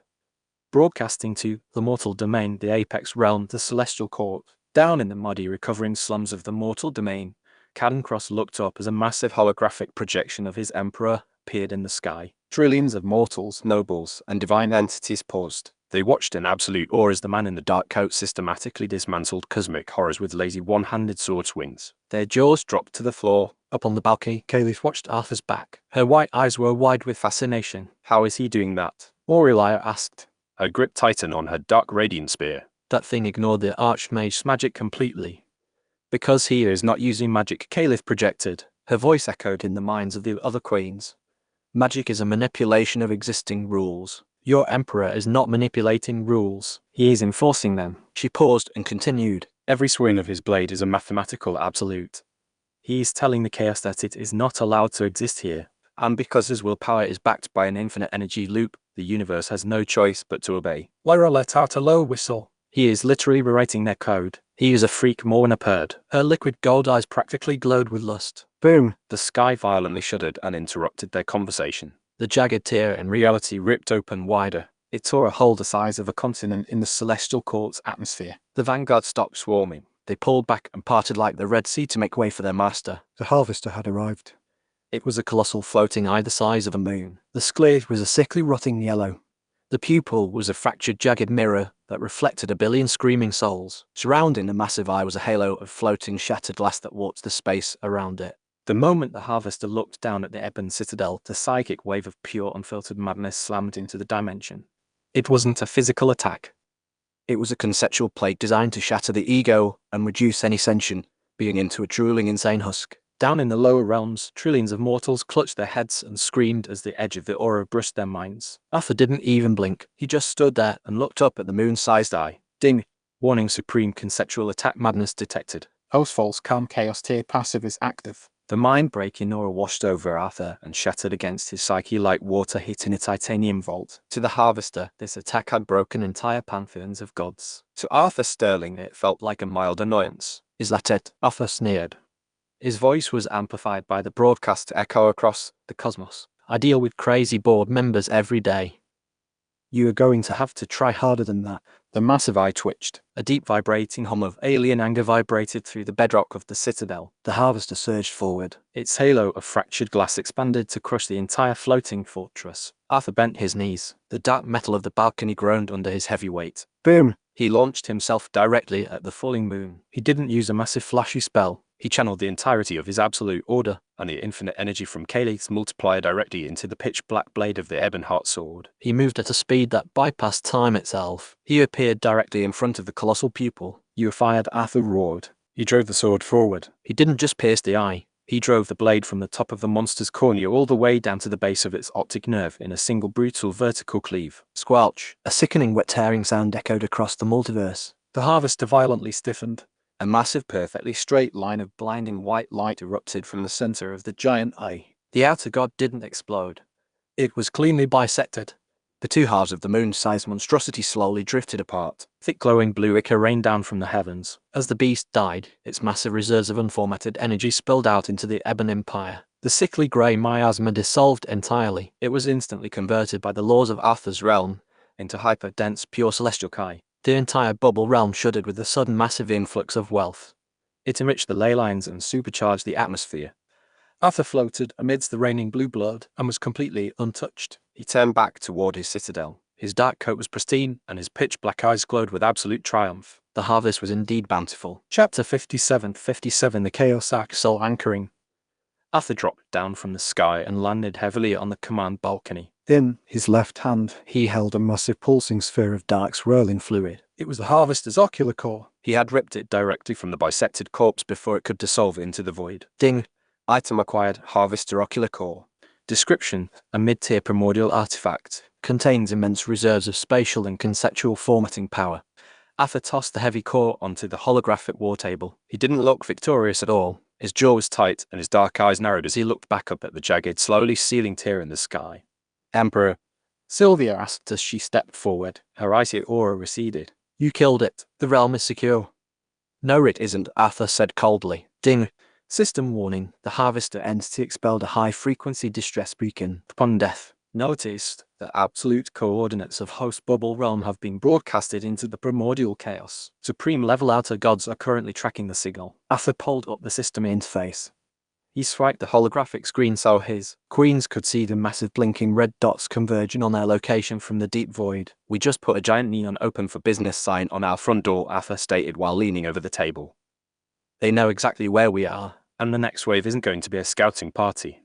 Broadcasting to the mortal domain, the apex realm, the celestial court. Down in the muddy, recovering slums of the mortal domain, Cadencross looked up as a massive holographic projection of his emperor appeared in the sky. Trillions of mortals, nobles, and divine entities paused. They watched in absolute awe as the man in the dark coat systematically dismantled cosmic horrors with lazy one-handed sword swings. Their jaws dropped to the floor. Up on the balcony, Caliph watched Arthur's back. Her white eyes were wide with fascination. How is he doing that? Aurelia asked. Her grip tightened on her dark radiant spear. That thing ignored the Archmage's magic completely. Because he is not using magic, Caliph projected. Her voice echoed in the minds of the other queens. Magic is a manipulation of existing rules. Your emperor is not manipulating rules. He is enforcing them. She paused and continued. Every swing of his blade is a mathematical absolute. He is telling the chaos that it is not allowed to exist here. And because his willpower is backed by an infinite energy loop, the universe has no choice but to obey. Lyra let out a low whistle. He is literally rewriting their code. He is a freak more than a bird. Her liquid gold eyes practically glowed with lust. Boom! The sky violently shuddered and interrupted their conversation. The jagged tear in reality ripped open wider. It tore a hole the size of a continent in the celestial court's atmosphere. The vanguard stopped swarming. They pulled back and parted like the Red Sea to make way for their master. The harvester had arrived. It was a colossal floating eye the size of a moon. The sclave was a sickly rotting yellow. The pupil was a fractured jagged mirror that reflected a billion screaming souls. Surrounding the massive eye was a halo of floating shattered glass that warped the space around it. The moment the harvester looked down at the Ebon Citadel, the psychic wave of pure unfiltered madness slammed into the dimension. It wasn't a physical attack. It was a conceptual plague designed to shatter the ego and reduce any sentient being into a drooling insane husk. Down in the lower realms, trillions of mortals clutched their heads and screamed as the edge of the aura brushed their minds. Arthur didn't even blink. He just stood there and looked up at the moon-sized eye. Ding! Warning, supreme conceptual attack madness detected. Oswald's calm chaos tier passive is active. The mind-breaking aura washed over Arthur and shattered against his psyche like water hitting a titanium vault. To the harvester, This attack had broken entire pantheons of gods. to Arthur Sterling, it felt like a mild annoyance. Is that it? Arthur sneered. His voice was amplified by the Broadcast to echo across. the cosmos. I deal with crazy board members every day. You are going to have to try harder than that. The massive eye twitched. A deep vibrating hum of alien anger vibrated through the bedrock of the citadel. The harvester surged forward. Its halo of fractured glass expanded to crush the entire floating fortress. Arthur bent his knees. The dark metal of the balcony groaned under his heavy weight. Boom! He launched himself directly at the falling moon. He didn't use a massive flashy spell. He channeled the entirety of his absolute order and the infinite energy from Calith's multiplier directly into the pitch-black blade of the Ebonheart sword. He moved at a speed that bypassed time itself. He appeared directly in front of the colossal pupil. You are fired, Arthur roared. He drove the sword forward. He didn't just pierce the eye. He drove the blade from the top of the monster's cornea all the way down to the base of its optic nerve in a single brutal vertical cleave. Squelch! A sickening wet tearing sound echoed across the multiverse. The harvester violently stiffened. A massive, perfectly straight line of blinding white light erupted from the center of the giant eye. The outer god didn't explode. It was cleanly bisected. The two halves of the moon-sized monstrosity slowly drifted apart. Thick glowing blue ichor rained down from the heavens. As the beast died, its massive reserves of unformatted energy spilled out into the Ebon Empire. The sickly grey miasma dissolved entirely. It was instantly converted by the laws of Arthur's realm into hyper-dense, pure celestial chi. The entire bubble realm shuddered with the sudden massive influx of wealth. It enriched the ley lines and supercharged the atmosphere. Arthur floated amidst the raining blue blood and was completely untouched. He turned back toward his citadel. His dark coat was pristine, and his pitch-black eyes glowed with absolute triumph. The harvest was indeed bountiful. Chapter 57, The Chaos Axe Soul Anchoring. Arthur dropped down from the sky and landed heavily on the command balcony. In his left hand, he held a massive pulsing sphere of dark swirling fluid. It was the harvester's ocular core. He had ripped it directly from the bisected corpse before it could dissolve into the void. Ding! Item acquired, Harvester Ocular Core. Description: a mid-tier primordial artifact. Contains immense reserves of spatial and conceptual formatting power. Arthur tossed the heavy core onto the holographic war table. He didn't look victorious at all. His jaw was tight and his dark eyes narrowed as he looked back up at the jagged, slowly sealing tear in the sky. Emperor, Sylvia asked as she stepped forward. Her icy aura receded. You killed it. The realm is secure. No, it isn't, Arthur said coldly. Ding. System warning. The Harvester entity expelled a high-frequency distress beacon. Upon death, noticed the absolute coordinates of host bubble realm have been broadcasted into the primordial chaos. Supreme level outer gods are currently tracking the signal. Arthur pulled up the system interface. He swiped the holographic screen so his queens could see the massive blinking red dots converging on their location from the deep void. We just put a giant neon open for business sign on our front door, Arthur stated while leaning over the table. They know exactly where we are. And the next wave isn't going to be a scouting party.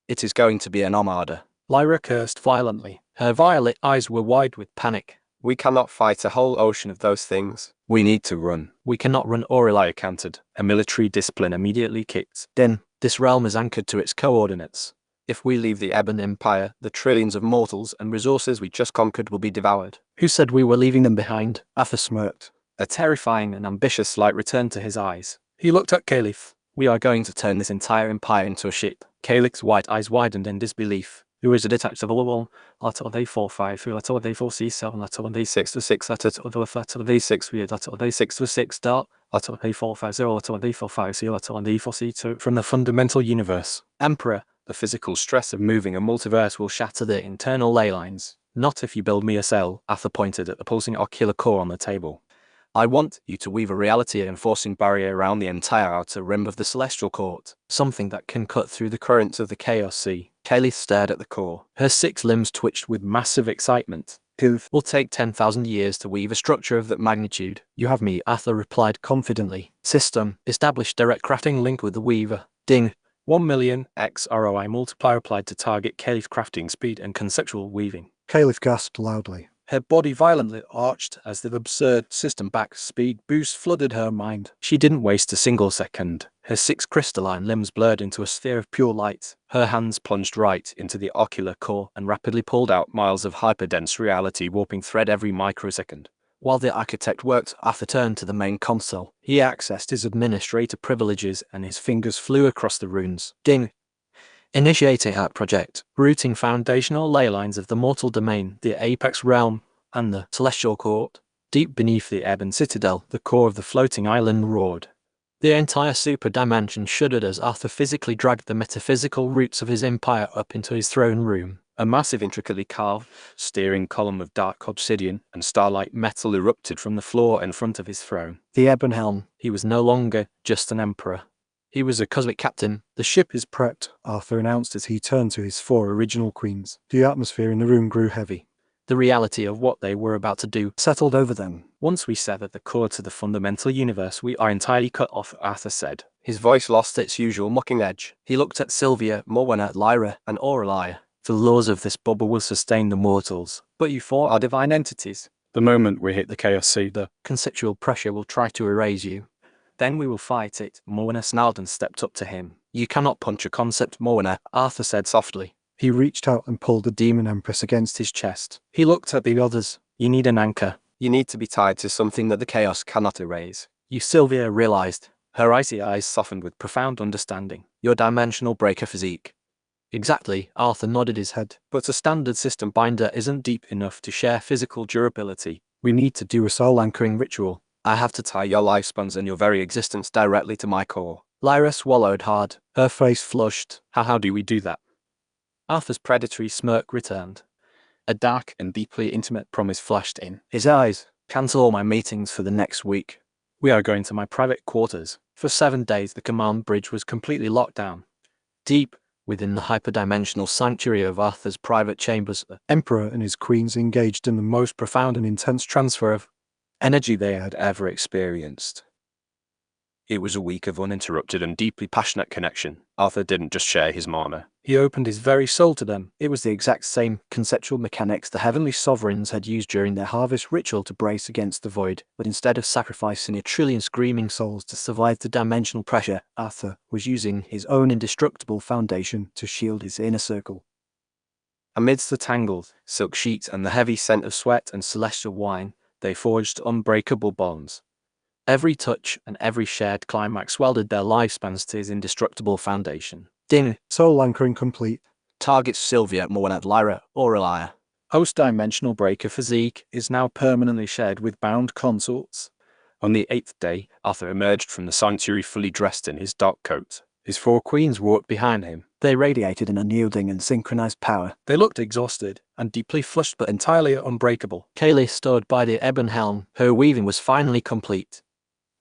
It is going to be an armada. Lyra cursed violently. Her violet eyes were wide with panic. We cannot fight a whole ocean of those things. We need to run. We cannot run, Aurelia countered. A military discipline immediately kicked. Then, this realm is anchored to its coordinates. If we leave the Ebon Empire, the trillions of mortals and resources we just conquered will be devoured. Who said we were leaving them behind? Arthur smirked. A terrifying and ambitious light returned to his eyes. He looked at Caliph. We are going to turn this entire empire into a ship. Caliph's white eyes widened in disbelief. Who is a detachable wall? Letter D45, letter D4C7, letter D6 letter D6 weird, letter D6 dot, letter D450, letter D450, letter D4C2. From the fundamental universe. Emperor, the physical stress of moving a multiverse will shatter the internal ley lines. Not if you build me a cell. Arthur pointed at the pulsing ocular core on the table. I want you to weave a reality-enforcing barrier around the entire outer rim of the Celestial Court, something that can cut through the currents of the Chaos Sea. Kaylee stared at the core. Her 6 limbs twitched with massive excitement. It will take 10,000 years to weave a structure of that magnitude. You have me, Arthur replied confidently. System, establish direct crafting link with the Weaver. Ding. 1 million X ROI multiplier applied to target Caliph crafting speed and conceptual weaving. Caliph gasped loudly. Her body violently arched as the absurd system-backed speed boost flooded her mind. She didn't waste a single second. Her 6 crystalline limbs blurred into a sphere of pure light. Her hands plunged right into the ocular core and rapidly pulled out miles of hyperdense reality warping thread every microsecond. While the architect worked, Arthur turned to the main console. He accessed his administrator privileges and his fingers flew across the runes. Ding. Initiating app project, routing foundational ley lines of the mortal domain, the apex realm, and the celestial court. Deep beneath the Ebon Citadel, the core of the floating island roared. The entire super dimension shuddered as Arthur physically dragged the metaphysical roots of his empire up into his throne room. A massive, intricately carved, steering column of dark obsidian and starlight metal erupted from the floor in front of his throne. The Ebon Helm. He was no longer just an emperor. He was a cosmic captain. The ship is prepped, Arthur announced as he turned to his 4 original queens. The atmosphere in the room grew heavy. The reality of what they were about to do settled over them. Once we sever the cord to the fundamental universe, we are entirely cut off, Arthur said. His voice lost its usual mocking edge. He looked at Sylvia, Morwenna, Lyra, and Aurelia. The laws of this bubble will sustain the mortals, but you 4 are divine entities. The moment we hit the Chaos Sea, the conceptual pressure will try to erase you. Then we will fight it. Morwenna snarled and stepped up to him. You cannot punch a concept, Morwenna, Arthur said softly. He reached out and pulled the demon empress against his chest. He looked at the others. You need an anchor. You need to be tied to something that the chaos cannot erase. You, Sylvia realized. Her icy eyes softened with profound understanding. Your dimensional breaker physique. Exactly, Arthur nodded his head. But a standard system binder isn't deep enough to share physical durability. We need to do a soul anchoring ritual. I have to tie your lifespans and your very existence directly to my core. Lyra swallowed hard. Her face flushed. How do we do that? Arthur's predatory smirk returned. A dark and deeply intimate promise flashed in his eyes. Cancel all my meetings for the next week. We are going to my private quarters. For 7 days the command bridge was completely locked down. Deep within the hyperdimensional sanctuary of Arthur's private chambers, the Emperor and his queens engaged in the most profound and intense transfer of energy they had ever experienced. It was a week of uninterrupted and deeply passionate connection. Arthur didn't just share his mana. He opened his very soul to them. It was the exact same conceptual mechanics the heavenly sovereigns had used during their harvest ritual to brace against the void, but instead of sacrificing a trillion screaming souls to survive the dimensional pressure, Arthur was using his own indestructible foundation to shield his inner circle. Amidst the tangled silk sheets and the heavy scent of sweat and celestial wine, they forged unbreakable bonds. Every touch and every shared climax welded their lifespans to his indestructible foundation. Ding. Soul anchoring complete. Targets Sylvia, Morwenna, Lyra, Aurelia. Host dimensional breaker physique is now permanently shared with bound consorts. On the 8th day, Arthur emerged from the sanctuary fully dressed in his dark coat. His 4 queens walked behind him. They radiated an unyielding and synchronized power. They looked exhausted and deeply flushed but entirely unbreakable. Kaylee stood by the ebon helm. Her weaving was finally complete.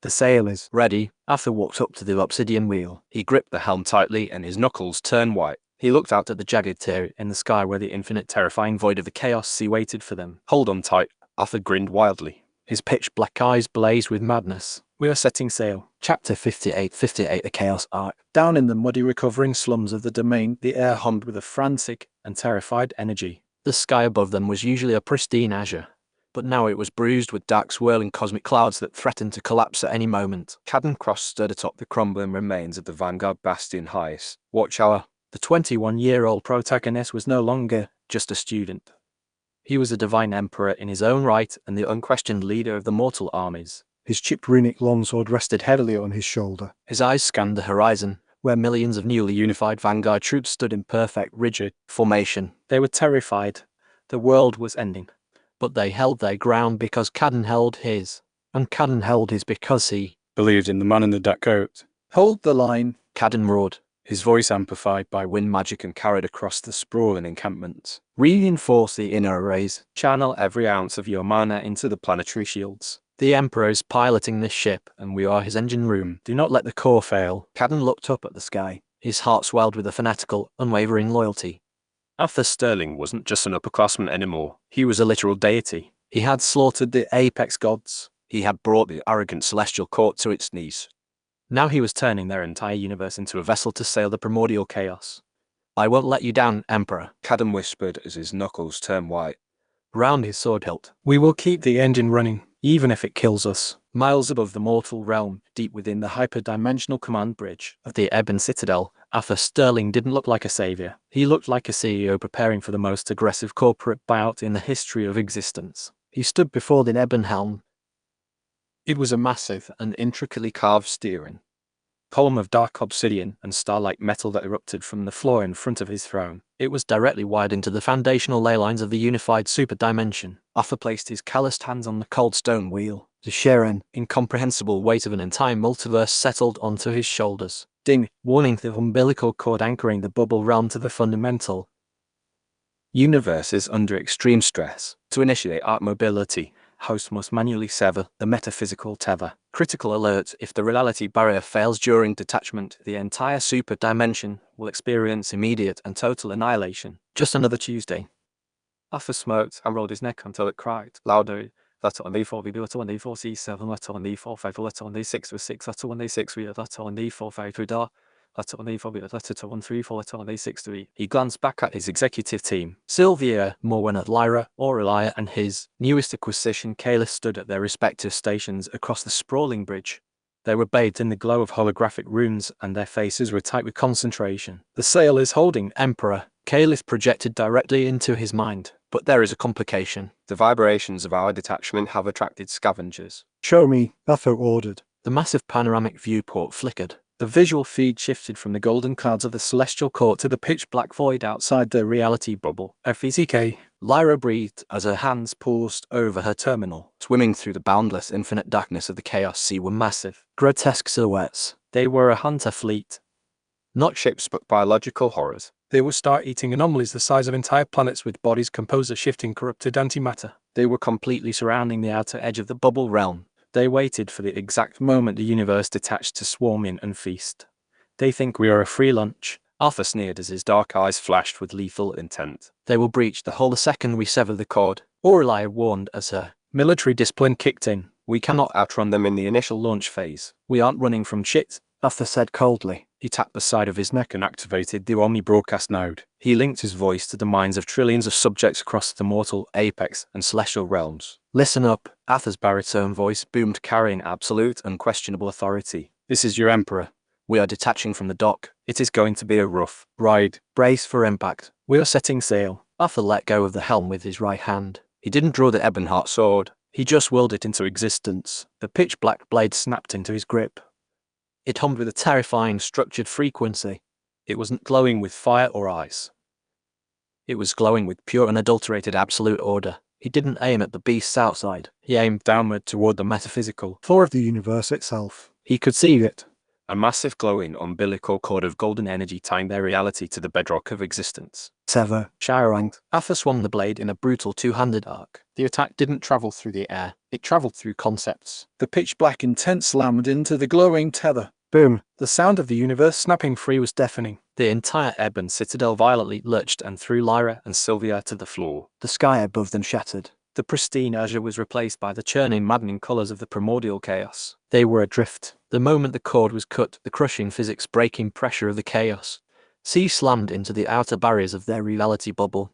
The sail is ready. Arthur walked up to the obsidian wheel. He gripped the helm tightly and his knuckles turned white. He looked out at the jagged tear in the sky where the infinite terrifying void of the Chaos Sea waited for them. Hold on tight. Arthur grinned wildly. His pitch black eyes blazed with madness. We are setting sail. Chapter 58, the Chaos Arc. Down in the muddy recovering slums of the domain, the air hummed with a frantic and terrified energy. The sky above them was usually a pristine azure, but now it was bruised with dark swirling cosmic clouds that threatened to collapse at any moment. Cadden Cross stood atop the crumbling remains of the Vanguard Bastion Highest Watchtower. The 21-year-old protagonist was no longer just a student. He was a divine emperor in his own right and the unquestioned leader of the mortal armies. His chipped runic longsword rested heavily on his shoulder. His eyes scanned the horizon, where millions of newly unified Vanguard troops stood in perfect, rigid formation. They were terrified. The world was ending. But they held their ground because Cadden held his. And Cadden held his because he believed in the man in the dark coat. Hold the line. Cadden roared, his voice amplified by wind magic and carried across the sprawling encampments. Reinforce the inner arrays. Channel every ounce of your mana into the planetary shields. The Emperor is piloting this ship, and we are his engine room. Do not let the core fail. Cadden looked up at the sky. His heart swelled with a fanatical, unwavering loyalty. Arthur Sterling wasn't just an upperclassman anymore. He was a literal deity. He had slaughtered the apex gods. He had brought the arrogant celestial court to its knees. Now he was turning their entire universe into a vessel to sail the primordial chaos. I won't let you down, Emperor, Cadden whispered as his knuckles turned white. Round his sword hilt. We will keep the engine running, even if it kills us. Miles above the mortal realm, deep within the hyperdimensional command bridge of the Ebon Citadel, Arthur Sterling didn't look like a savior. He looked like a CEO preparing for the most aggressive corporate buyout in the history of existence. He stood before the ebon helm. It was a massive and intricately carved steering column of dark obsidian and star-like metal that erupted from the floor in front of his throne. It was directly wired into the foundational ley lines of the unified super dimension. Arthur placed his calloused hands on the cold stone wheel. The sheer and incomprehensible weight of an entire multiverse settled onto his shoulders. Ding, warning the umbilical cord anchoring the bubble realm to the fundamental universe is under extreme stress. To initiate arc mobility, host must manually sever the metaphysical tether. Critical alert: if the reality barrier fails during detachment, the entire super dimension will experience immediate and total annihilation. Just another Tuesday. Arthur smoked and rolled his neck until it cried louder. Letter on D4 VB, letter on D4 C7, letter on D4 5, letter on D6 with 6, letter on D6 3, letter on D4 5 3 dar. Letter on D4 B, letter to 1 3 4, letter on D6 3. He glanced back at his executive team. Sylvia, Morwenna, Lyra, Aurelia, and his newest acquisition, Kalis, stood at their respective stations across the sprawling bridge. They were bathed in the glow of holographic runes, and their faces were tight with concentration. The sail is holding, Emperor. Kalis projected directly into his mind. But there is a complication. The vibrations of our detachment have attracted scavengers. Show me, Arthur ordered. The massive panoramic viewport flickered. The visual feed shifted from the golden clouds of the celestial court to the pitch-black void outside the reality bubble. FECK. Lyra breathed as her hands paused over her terminal. Swimming through the boundless infinite darkness of the Chaos Sea were massive, grotesque silhouettes. They were a hunter fleet. Not ships, but biological horrors. They were star-eating anomalies the size of entire planets with bodies composed of shifting corrupted antimatter. They were completely surrounding the outer edge of the bubble realm. They waited for the exact moment the universe detached to swarm in and feast. They think we are a free lunch. Arthur sneered as his dark eyes flashed with lethal intent. They will breach the hull the second we sever the cord. Aurelia warned as her military discipline kicked in. We cannot outrun them in the initial launch phase. We aren't running from shit, Arthur said coldly. He tapped the side of his neck and activated the Omni broadcast node. He linked his voice to the minds of trillions of subjects across the mortal, apex, and celestial realms. Listen up. Arthur's baritone voice boomed, carrying absolute, unquestionable authority. This is your Emperor. We are detaching from the dock. It is going to be a rough ride. Brace for impact. We are setting sail. Arthur let go of the helm with his right hand. He didn't draw the Ebonheart sword. He just willed it into existence. The pitch-black blade snapped into his grip. It hummed with a terrifying structured frequency. It wasn't glowing with fire or ice. It was glowing with pure unadulterated absolute order. He didn't aim at the beasts outside. He aimed downward toward the metaphysical Floor of the universe itself. He could see it. A massive glowing umbilical cord of golden energy tying their reality to the bedrock of existence. Sever. Shirang. Arthur swung the blade in a brutal two-handed arc. The attack didn't travel through the air, it traveled through concepts. The pitch-black intent slammed into the glowing tether. Boom. The sound of the universe snapping free was deafening. The entire Ebon Citadel violently lurched and threw Lyra and Sylvia to the floor. The sky above them shattered. The pristine azure was replaced by the churning, maddening colors of the primordial chaos. They were adrift. The moment the cord was cut, the crushing physics-breaking pressure of the chaos sea slammed into the outer barriers of their reality bubble.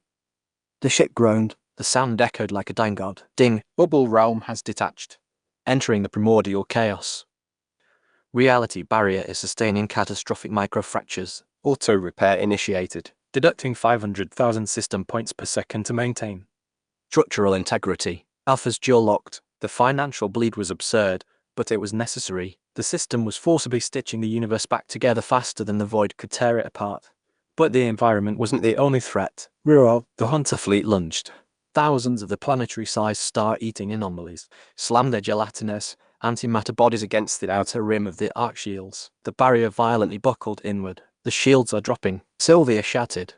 The ship groaned. The sound echoed like a dying god. Ding! Bubble realm has detached. Entering the primordial chaos. Reality barrier is sustaining catastrophic microfractures. Auto repair initiated. Deducting 500,000 system points per second to maintain. Structural integrity. Alpha's jaw locked. The financial bleed was absurd, but it was necessary. The system was forcibly stitching the universe back together faster than the void could tear it apart. But the environment wasn't the only threat. Reroll. The Hunter fleet lunged. Thousands of the planetary-sized star-eating anomalies slammed their gelatinous, antimatter bodies against the outer rim of the arc shields. The barrier violently buckled inward. The shields are dropping. Sylvia shouted.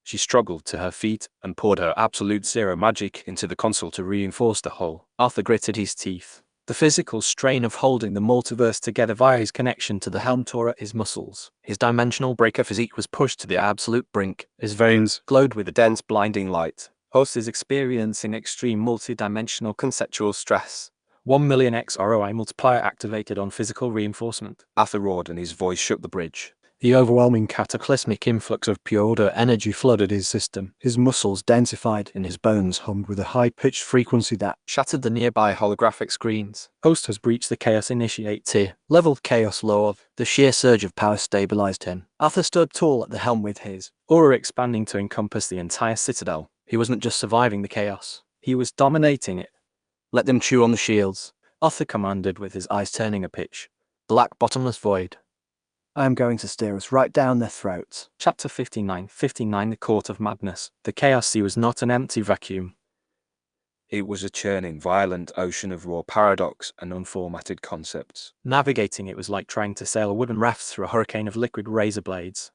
She struggled to her feet and poured her absolute zero magic into the console to reinforce the hull. Arthur gritted his teeth. The physical strain of holding the multiverse together via his connection to the helm tore at his muscles. His dimensional breaker physique was pushed to the absolute brink. His veins Glowed with a dense, blinding light. Host is experiencing extreme multi-dimensional conceptual stress. 1 million X ROI multiplier activated on physical reinforcement. Arthur roared and his voice shook the bridge. The overwhelming cataclysmic influx of pure order energy flooded his system. His muscles densified and his bones hummed with a high-pitched frequency that shattered the nearby holographic screens. Host has breached the Chaos Initiate Tier. Leveled chaos law. The sheer surge of power stabilized him. Arthur stood tall at the helm with his aura expanding to encompass the entire citadel. He wasn't just surviving the chaos. He was dominating it. Let them chew on the shields. Arthur commanded with his eyes turning a pitch. Black bottomless void. I am going to steer us right down their throats. Chapter 59. The Court of Madness. The Chaos Sea was not an empty vacuum. It was a churning, violent ocean of raw paradox and unformatted concepts. Navigating it was like trying to sail a wooden raft through a hurricane of liquid razor blades.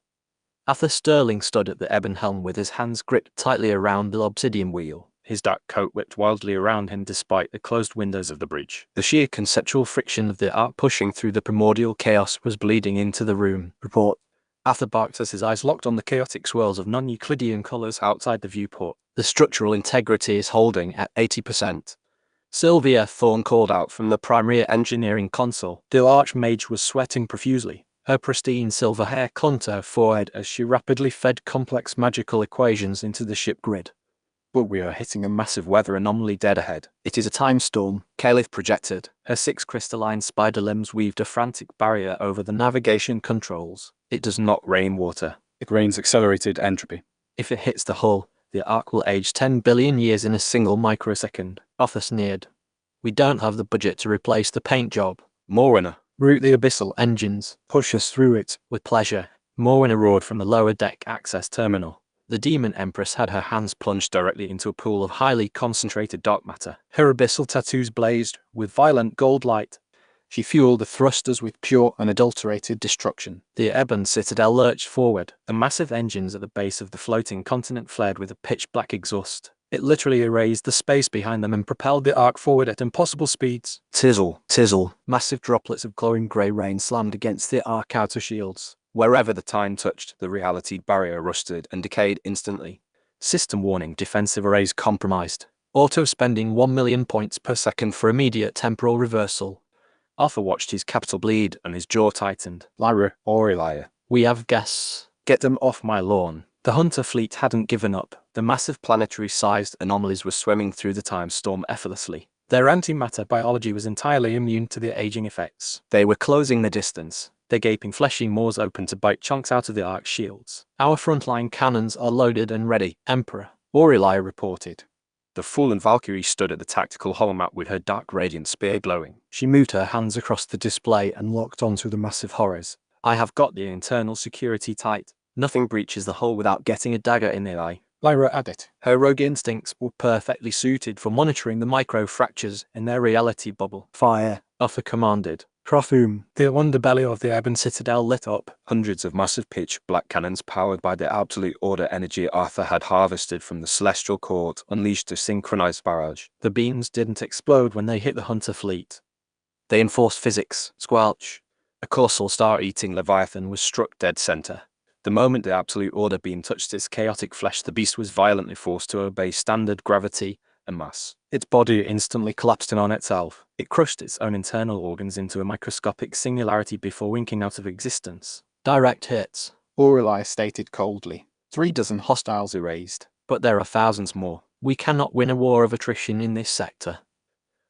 Arthur Sterling stood at the ebon helm with his hands gripped tightly around the obsidian wheel. His dark coat whipped wildly around him despite the closed windows of the bridge. The sheer conceptual friction of the arc pushing through the primordial chaos was bleeding into the room. Report. Arthur barked as his eyes locked on the chaotic swirls of non-Euclidean colors outside the viewport. The structural integrity is holding at 80%. Sylvia Thorne called out from the primary engineering console. The Archmage was sweating profusely. Her pristine silver hair clung to her forehead as she rapidly fed complex magical equations into the ship grid. But we are hitting a massive weather anomaly dead ahead. It is a time storm, Caliph projected. Her 6 crystalline spider limbs weaved a frantic barrier over the navigation controls. It does not rain water. It rains accelerated entropy. If it hits the hull, the arc will age 10 billion years in a single microsecond. Arthur sneered. We don't have the budget to replace the paint job. Morwenna. Route the abyssal engines. Push us through it. With pleasure. Morwenna roared from the lower deck access terminal. The Demon Empress had her hands plunged directly into a pool of highly concentrated dark matter. Her abyssal tattoos blazed with violent gold light. She fueled the thrusters with pure, unadulterated destruction. The Ebon Citadel lurched forward. The massive engines at the base of the floating continent flared with a pitch-black exhaust. It literally erased the space behind them and propelled the arc forward at impossible speeds. Tizzle, tizzle. Massive droplets of glowing grey rain slammed against the arc outer shields. Wherever the time touched, the reality barrier rusted and decayed instantly. System warning, defensive arrays compromised. Auto spending 1 million points per second for immediate temporal reversal. Arthur watched his capital bleed and his jaw tightened. Lyra. Aurelia. We have guests. Get them off my lawn. The Hunter fleet hadn't given up. The massive planetary-sized anomalies were swimming through the time storm effortlessly. Their antimatter biology was entirely immune to the aging effects. They were closing the distance. Their gaping fleshy maws open to bite chunks out of the arc shields. Our frontline cannons are loaded and ready, Emperor, Aurelia reported. The fallen Valkyrie stood at the tactical holomat with her dark radiant spear glowing. She moved her hands across the display and locked onto the massive horrors. I have got the internal security tight. Nothing breaches the hull without getting a dagger in the eye. Lyra added. Her rogue instincts were perfectly suited for monitoring the micro-fractures in their reality bubble. Fire. Arthur commanded. Prothum. The underbelly of the Ebon Citadel lit up. Hundreds of massive pitch-black cannons powered by the Absolute Order energy Arthur had harvested from the Celestial Court unleashed a synchronized barrage. The beams didn't explode when they hit the Hunter fleet. They enforced physics. Squelch. A colossal star-eating Leviathan was struck dead center. The moment the Absolute Order beam touched its chaotic flesh, the beast was violently forced to obey standard gravity and mass. Its body instantly collapsed in on itself. It crushed its own internal organs into a microscopic singularity before winking out of existence. Direct hits. Aureli stated coldly. 3 dozen hostiles erased. But there are thousands more. We cannot win a war of attrition in this sector.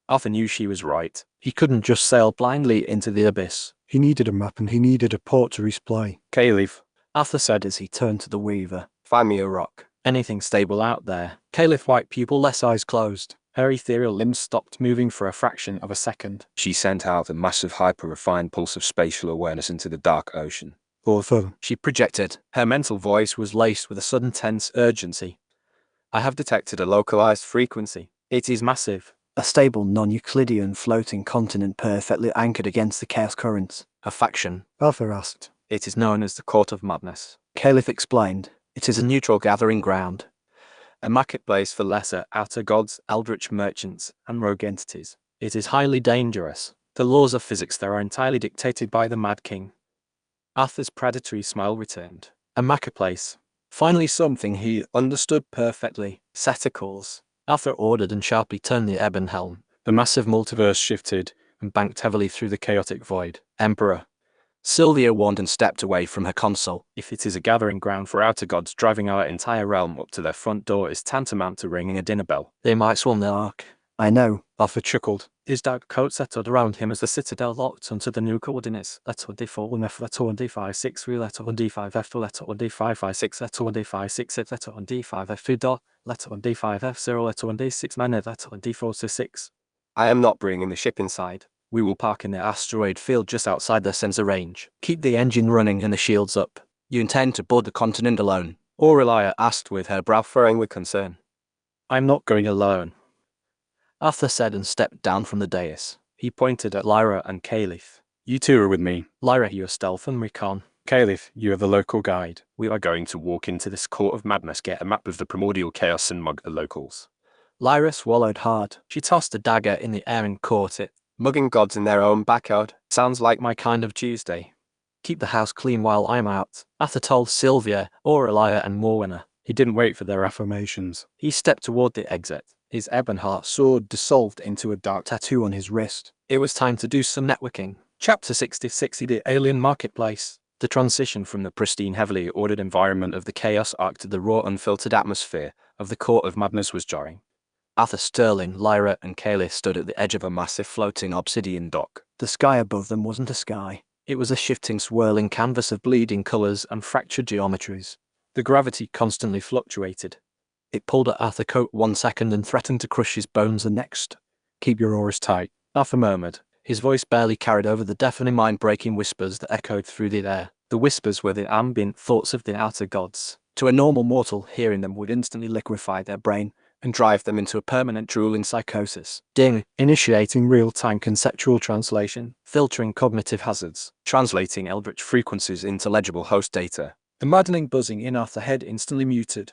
Arthur knew she was right. He couldn't just sail blindly into the abyss. He needed a map and he needed a port to resupply. Caliph, Arthur said as he turned to the Weaver. Find me a rock. Anything stable out there? Caliph, white pupil-less eyes closed. Her ethereal limbs stopped moving for a fraction of a second. She sent out a massive hyper-refined pulse of spatial awareness into the dark ocean. Arthur. She projected. Her mental voice was laced with a sudden tense urgency. I have detected a localized frequency. It is massive. A stable non-Euclidean floating continent perfectly anchored against the chaos currents. A faction. Arthur asked. It is known as the Court of Madness. Caliph explained. It is a neutral gathering ground. A marketplace for lesser outer gods, eldritch merchants, and rogue entities. It is highly dangerous. The laws of physics there are entirely dictated by the Mad King. Arthur's predatory smile returned. A marketplace. Finally something he understood perfectly. Setacles. Arthur ordered and sharply turned the ebon helm. the massive multiverse shifted And banked heavily through the chaotic void. Emperor. Sylvia warned and stepped away from her console. If it is a gathering ground for outer gods, driving our entire realm up to their front door is tantamount to ringing a dinner bell. They might swarm the Ark. I know. Arthur chuckled. His dark coat settled around him as the citadel locked onto the new coordinates. Letter 1D4, 1F, letter 1D5, 6, 3, letter 1D5F, letter 1D5, 5, 6, letter 1D5, 6, 6, letter 1D5F, 2 dot, letter 1D5F, 0, letter 1D6, minor, letter 1D4, 6. I am not bringing the ship inside. We will park in the asteroid field just outside the sensor range. Keep the engine running and the shields up. You intend to board the continent alone? Aurelia asked with her brow furrowing with concern. I'm not going alone, Arthur said and stepped down from the dais. He pointed at Lyra and Caliph. You two are with me. Lyra, your stealth and recon. Caliph, you are the local guide. We are going to walk into this court of madness, get a map of the primordial chaos and mug the locals. Lyra swallowed hard. She tossed a dagger in the air and caught it. Mugging gods in their own backyard. Sounds like my kind of Tuesday. Keep the house clean while I'm out, Arthur told Sylvia, Aurelia and Morwenna. He didn't wait for their affirmations. He stepped toward the exit. His ebon-heart Sword dissolved into a dark Tattoo on his wrist. It was time to do some networking. Chapter 66, The Alien Marketplace. The transition from the pristine, heavily ordered environment of the Chaos Ark to the raw, unfiltered atmosphere of the Court of Madness was jarring. Arthur Sterling, Lyra, and Caliph stood at the edge of a massive floating obsidian dock. The sky above them wasn't a sky. It was a shifting, swirling canvas of bleeding colours and fractured geometries. The gravity constantly fluctuated. It pulled at Arthur's coat 1 second and threatened to crush his bones the next. Keep your oars tight. Arthur murmured. His voice barely carried over the deafening, mind-breaking whispers that echoed through the air. The whispers were the ambient thoughts of the outer gods. To a normal mortal, hearing them would instantly liquefy their brain and drive them into a permanent drooling psychosis. Ding. Initiating real-time conceptual translation. Filtering cognitive hazards. Translating eldritch frequencies into legible host data. The maddening buzzing in Arthur's head instantly muted.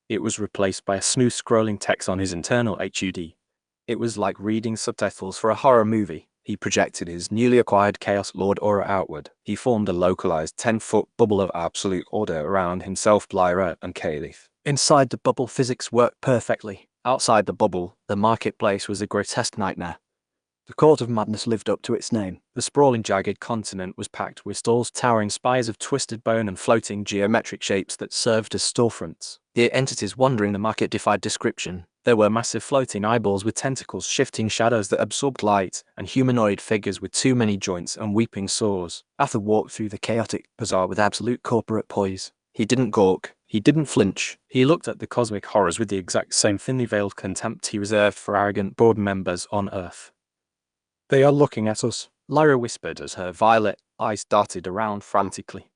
It was replaced by a smooth scrolling text on his internal HUD. It was like reading subtitles for a horror movie. He projected his newly acquired Chaos Lord aura outward. He formed a localized 10-foot bubble of absolute order around himself, Lyra, and Caliph. Inside the bubble, physics worked perfectly. Outside the bubble, the marketplace was a grotesque nightmare. The Court of Madness lived up to its name. The sprawling, jagged continent was packed with stalls, towering spires of twisted bone and floating geometric shapes that served as storefronts. The entities wandering the market defied description. There were massive floating eyeballs with tentacles, shifting shadows that absorbed light, and humanoid figures with too many joints and weeping sores. Arthur walked through the chaotic bazaar with absolute corporate poise. He didn't gawk. He didn't flinch. He looked at the cosmic horrors with the exact same thinly veiled contempt he reserved for arrogant board members on Earth. They are looking at us, Lyra whispered as her violet eyes darted around frantically.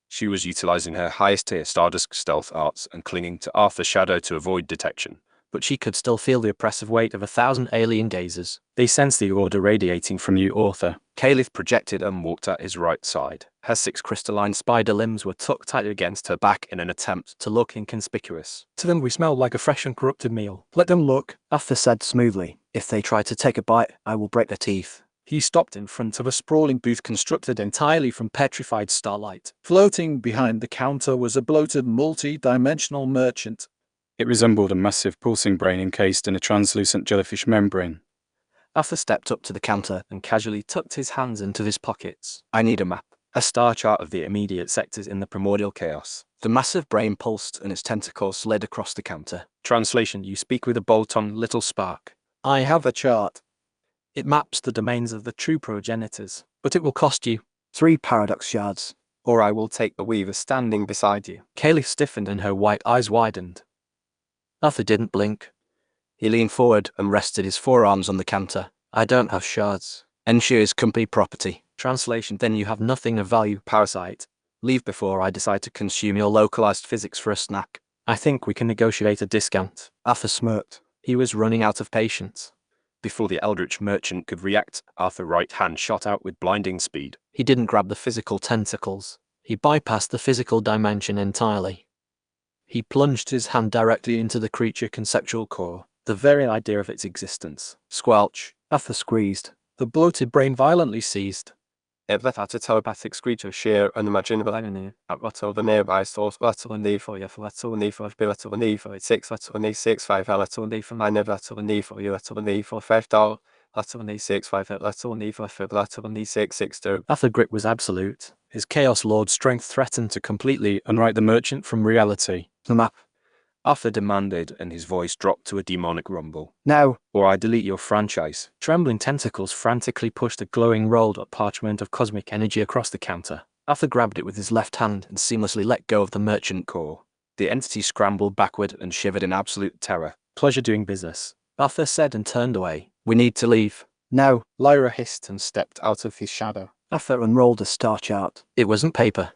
She was utilizing her highest tier Stardust stealth arts and clinging to Arthur's shadow to avoid detection. But she could still feel the oppressive weight of 1,000 alien gazers. They sensed the order radiating from you, Arthur. Caliph projected and walked at his right side. Her 6 crystalline spider limbs were tucked tight against her back in an attempt to look inconspicuous. To them we smell like a fresh and corrupted meal. Let them look, Arthur said smoothly. If they try to take a bite, I will break their teeth. He stopped in front of a sprawling booth constructed entirely from petrified starlight. Floating behind the counter was a bloated multi-dimensional merchant. It resembled a massive pulsing brain encased in a translucent jellyfish membrane. Arthur stepped up to the counter and casually tucked his hands into his pockets. I need a map. A star chart of the immediate sectors in the primordial chaos. The massive brain pulsed and its tentacles slid across the counter. Translation: you speak with a bolt-on little spark. I have a chart. It maps the domains of the true progenitors, but it will cost you 3 paradox shards. Or I will take the weaver standing beside you. Caliph stiffened and her white eyes widened. Arthur didn't blink. He leaned forward and rested his forearms on the counter. I don't have shards. Ensure is company property. Translation: then you have nothing of value, parasite. Leave before I decide to consume your localized physics for a snack. I think we can negotiate a discount. Arthur smirked. He was running out of patience. Before the eldritch merchant could react, Arthur's right hand shot out with blinding speed. He didn't grab the physical tentacles. He bypassed the physical dimension entirely. He plunged his hand directly into the creature conceptual core, the very idea of its existence. Squelch. Arthur squeezed. The bloated brain violently seized. It let out a telepathic screech of sheer unimaginable agony. At rattle the nearby stores, rattle and for you, rattle and for rattle and for 6, rattle and 6, 5, rattle and for 9, rattle and for you, rattle and for $5, rattle and 6, 5, rattle and for rattle and 6, 6, 2. Arthur's grip was absolute. His Chaos Lord strength threatened to completely Unwrite the merchant from reality. The map. Arthur demanded, and his voice dropped to a demonic rumble. Now. Or I delete your franchise. Trembling tentacles frantically pushed a glowing rolled-up parchment of cosmic energy across the counter. Arthur grabbed it with his left hand and seamlessly let go of the merchant core. The entity scrambled backward and shivered in absolute terror. Pleasure doing business, Arthur said and turned away. We need to leave. Now. Lyra hissed and stepped out of his shadow. Arthur unrolled a star chart. It wasn't paper.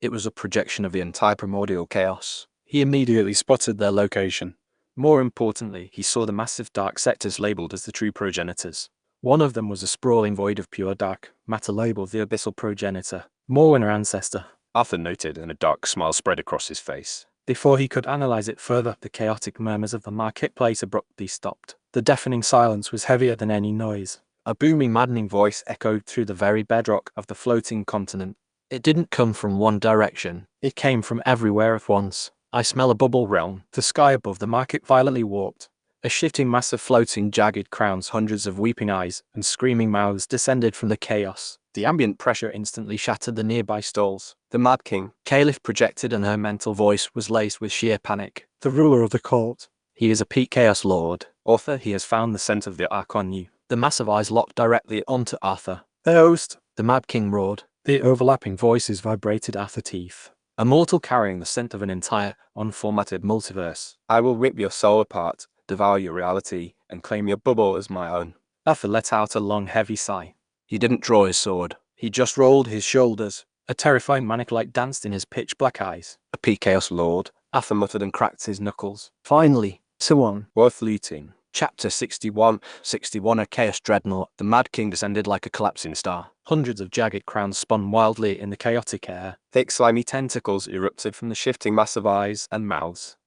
It was a projection of the entire primordial chaos. He immediately spotted their location. More importantly, he saw the massive dark sectors labeled as the true progenitors. One of them was a sprawling void of pure dark matter labeled the abyssal progenitor, Morwen her ancestor. Arthur noted, and a dark smile spread across his face. Before he could analyze it further, the chaotic murmurs of the marketplace abruptly stopped. The deafening silence was heavier than any noise. A booming, maddening voice echoed through the very bedrock of the floating continent. It didn't come from one direction. It came from everywhere at once. I smell a bubble realm. The sky above the market violently warped. A shifting mass of floating, jagged crowns, hundreds of weeping eyes, and screaming mouths descended from the chaos. The ambient pressure instantly shattered the nearby stalls. The Mad King. Caliph projected, and her mental voice was laced with sheer panic. The ruler of the cult. He is a peak Chaos Lord. Arthur, he has found the scent of the Ark on you. The massive eyes locked directly onto Arthur. The host. The Mad King roared. The overlapping voices vibrated Arthur's teeth. A mortal carrying the scent of an entire, unformatted multiverse. I will rip your soul apart, devour your reality, and claim your bubble as my own. Arthur let out a long, heavy sigh. He didn't draw his sword. He just rolled his shoulders. A terrifying manic light danced in his pitch-black eyes. A peak Chaos Lord. Arthur muttered and cracked his knuckles. Finally, someone. Worth looting. Chapter 61, a Chaos Dreadnought. The Mad King descended like a collapsing star. Hundreds of jagged crowns spun wildly in the chaotic air. Thick slimy tentacles erupted from the shifting mass of eyes and mouths.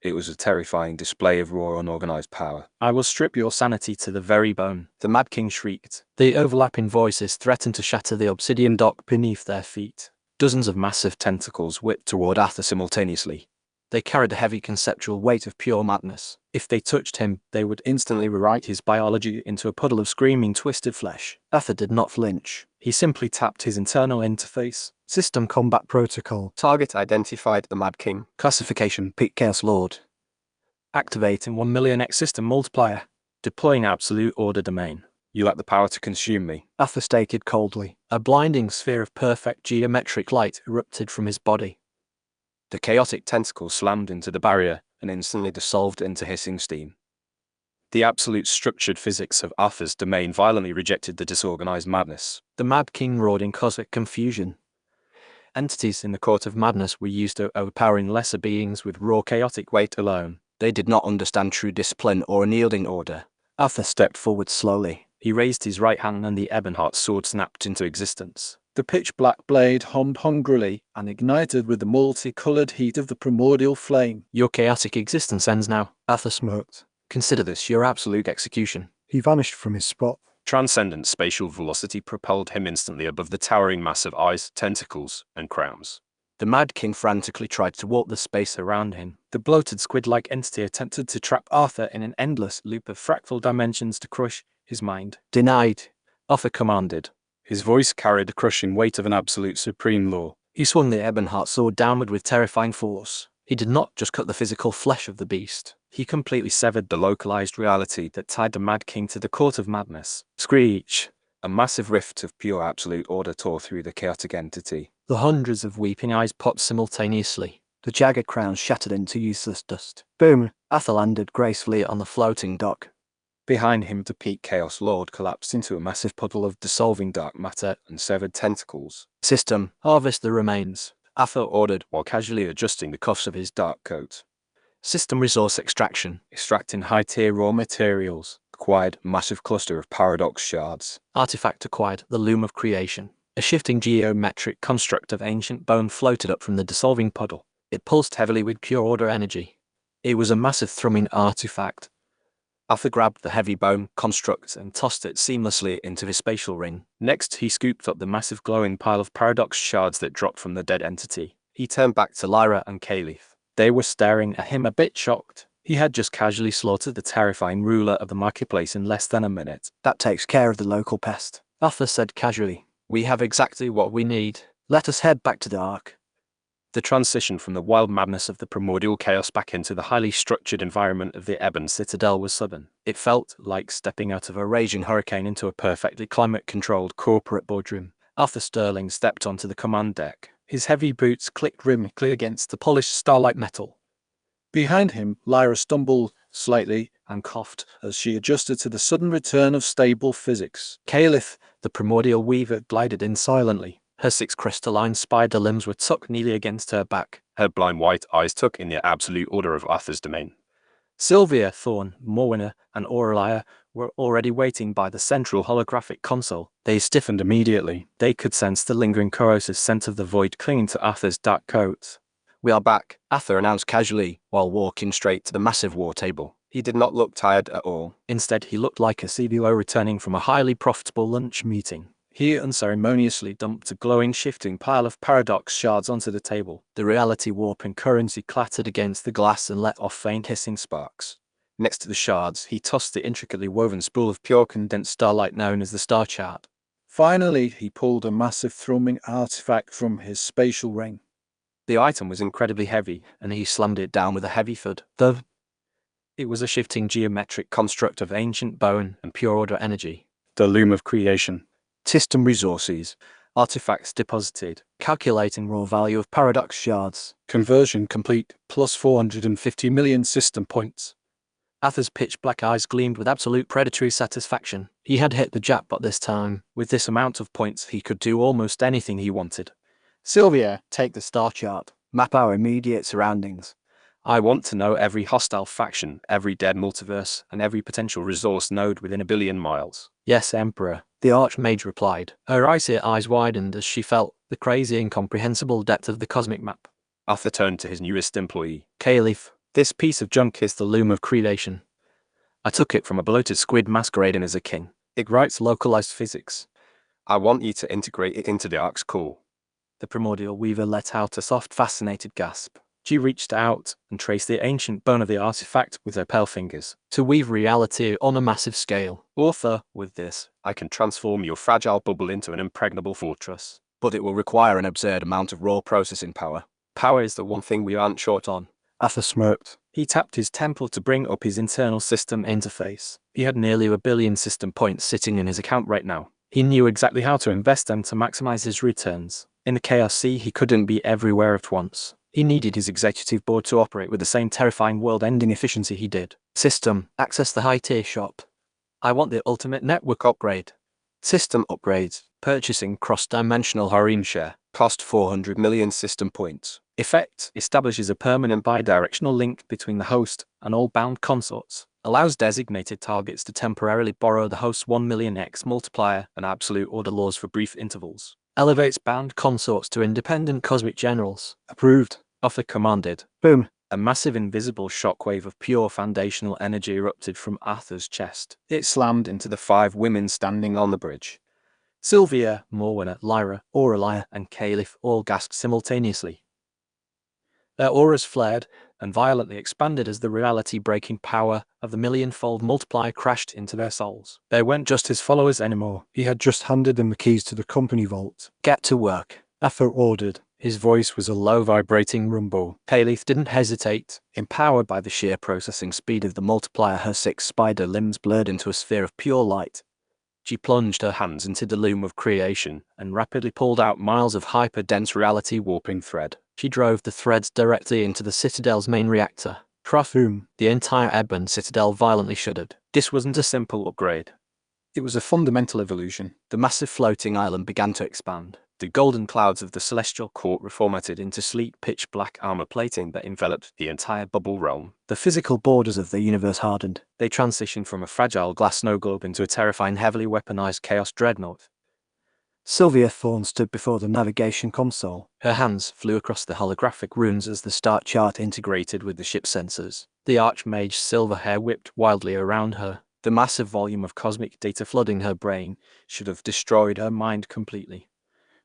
It was a terrifying display of raw, unorganized power. I will strip your sanity to the very bone, the Mad King shrieked. The overlapping voices threatened to shatter the obsidian dock beneath their feet. Dozens of massive tentacles whipped toward Arthur simultaneously. They carried the heavy conceptual weight of pure madness. If they touched him, they would instantly rewrite his biology into a puddle of screaming, twisted flesh. Arthur did not flinch. He simply tapped his internal interface. System Combat Protocol. Target identified. The Mad King. Classification: Peak Chaos Lord. Activating 1 million X system multiplier. Deploying absolute order domain. You lack the power to consume me. Arthur stated coldly. A blinding sphere of perfect geometric light erupted from his body. The chaotic tentacle slammed into the barrier and instantly dissolved into hissing steam. The absolute structured physics of Arthur's domain violently rejected the disorganized madness. The Mad King roared in cosmic confusion. Entities in the Court of Madness were used to overpowering lesser beings with raw chaotic weight alone. They did not understand true discipline or unyielding order. Arthur stepped forward slowly. He raised his right hand and the ebon-heart sword snapped into existence. The pitch-black blade hummed hungrily and ignited with the multicolored heat of the primordial flame. Your chaotic existence ends now. Arthur smirked. Consider this your absolute execution. He vanished from his spot. Transcendent spatial velocity propelled him instantly above the towering mass of eyes, tentacles, and crowns. The Mad King frantically tried to warp the space around him. The bloated squid-like entity attempted to trap Arthur in an endless loop of fractal dimensions to crush his mind. Denied. Arthur commanded. His voice carried the crushing weight of an absolute supreme law. He swung the ebon-heart sword downward with terrifying force. He did not just cut the physical flesh of the beast. He completely severed the localized reality that tied the Mad King to the Court of Madness. Screech! A massive rift of pure absolute order tore through the chaotic entity. The hundreds of weeping eyes popped simultaneously. The jagged crown shattered into useless dust. Boom! Arthur landed gracefully on the floating dock. Behind him, the peak Chaos Lord collapsed into a massive puddle of dissolving dark matter and severed tentacles. System, harvest the remains, Arthur ordered while casually adjusting the cuffs of his dark coat. System resource extraction. Extracting high-tier raw materials. Acquired a massive cluster of paradox shards. Artifact acquired, the loom of creation. A shifting geometric construct of ancient bone floated up from the dissolving puddle. It pulsed heavily with pure order energy. It was a massive thrumming artifact. Arthur grabbed the heavy bone construct and tossed it seamlessly into his spatial ring. Next, he scooped up the massive glowing pile of paradox shards that dropped from the dead entity. He turned back to Lyra and Caliph. They were staring at him a bit shocked. He had just casually slaughtered the terrifying ruler of the marketplace in less than a minute. That takes care of the local pest. Arthur said casually. We have exactly what we need. Let us head back to the Ark. The transition from the wild madness of the primordial chaos back into the highly structured environment of the Ebon Citadel was sudden. It felt like stepping out of a raging hurricane into a perfectly climate-controlled corporate boardroom. Arthur Sterling stepped onto the command deck. His heavy boots clicked rhythmically against the polished starlight metal. Behind him, Lyra stumbled slightly and coughed as she adjusted to the sudden return of stable physics. Caliph, the primordial weaver, glided in silently. Her 6 crystalline spider limbs were tucked neatly against her back. Her blind white eyes took in the absolute order of Arthur's domain. Sylvia, Thorn, Morwenna, and Aurelia were already waiting by the central holographic console. They stiffened immediately. They could sense the lingering corrosive scent of the void clinging to Arthur's dark coat. We are back, Arthur announced casually while walking straight to the massive war table. He did not look tired at all. Instead, he looked like a CBO returning from a highly profitable lunch meeting. He unceremoniously dumped a glowing, shifting pile of paradox shards onto the table. The reality warp and currency clattered against the glass and let off faint hissing sparks. Next to the shards, he tossed the intricately woven spool of pure condensed starlight known as the star chart. Finally, he pulled a massive thrumming artifact from his spatial ring. The item was incredibly heavy, and he slammed it down with a heavy thud. It was a shifting geometric construct of ancient bone and pure order energy. The loom of creation. System resources. Artifacts deposited. Calculating raw value of paradox shards. Conversion complete. Plus 450 million system points. Arthur's pitch-black eyes gleamed with absolute predatory satisfaction. He had hit the jackpot this time. With this amount of points, he could do almost anything he wanted. Sylvia, take the star chart. Map our immediate surroundings. I want to know every hostile faction, every dead multiverse, and every potential resource node within 1 billion miles. Yes, Emperor, the Archmage replied. Her icy eyes widened as she felt the crazy, incomprehensible depth of the cosmic map. Arthur turned to his newest employee. Caliph, this piece of junk is the loom of creation. I took it from a bloated squid masquerading as a king. It writes localized physics. I want you to integrate it into the Ark's core. The primordial weaver let out a soft, fascinated gasp. She reached out and traced the ancient bone of the artifact with her pale fingers. To weave reality on a massive scale. Arthur, with this, I can transform your fragile bubble into an impregnable fortress. But it will require an absurd amount of raw processing power. Power is the one thing we aren't short on. Arthur smirked. He tapped his temple to bring up his internal system interface. He had nearly 1 billion system points sitting in his account right now. He knew exactly how to invest them to maximize his returns. In the Chaos Sea, he couldn't be everywhere at once. He needed his executive board to operate with the same terrifying world-ending efficiency he did. System, access the high-tier shop. I want the ultimate network upgrade. System upgrades. Purchasing cross-dimensional harem share. Cost 400 million system points. Effect establishes a permanent bidirectional link between the host and all bound consorts. Allows designated targets to temporarily borrow the host's 1 million X multiplier and absolute order laws for brief intervals. Elevates bound consorts to independent cosmic generals. Approved. Offer commanded. Boom. A massive invisible shockwave of pure foundational energy erupted from Arthur's chest. It slammed into the 5 women standing on the bridge. Sylvia, Morwenna, Lyra, Aurelia, and Caliph all gasped simultaneously. Their auras flared and violently expanded as the reality-breaking power of the millionfold multiplier crashed into their souls. They weren't just his followers anymore. He had just handed them the keys to the company vault. Get to work. Arthur ordered. His voice was a low vibrating rumble. Caliph didn't hesitate. Empowered by the sheer processing speed of the multiplier, her 6 spider limbs blurred into a sphere of pure light. She plunged her hands into the loom of creation and rapidly pulled out miles of hyper-dense reality warping thread. She drove the threads directly into the Citadel's main reactor. Krathum. The entire Ebon Citadel violently shuddered. This wasn't a simple upgrade. It was a fundamental evolution. The massive floating island began to expand. The golden clouds of the celestial court reformatted into sleek pitch-black armor plating that enveloped the entire bubble realm. The physical borders of the universe hardened. They transitioned from a fragile glass snow globe into a terrifying, heavily weaponized chaos dreadnought. Sylvia Thorne stood before the navigation console. Her hands flew across the holographic runes as the start chart integrated with the ship's sensors. The Archmage's silver hair whipped wildly around her. The massive volume of cosmic data flooding her brain should have destroyed her mind completely.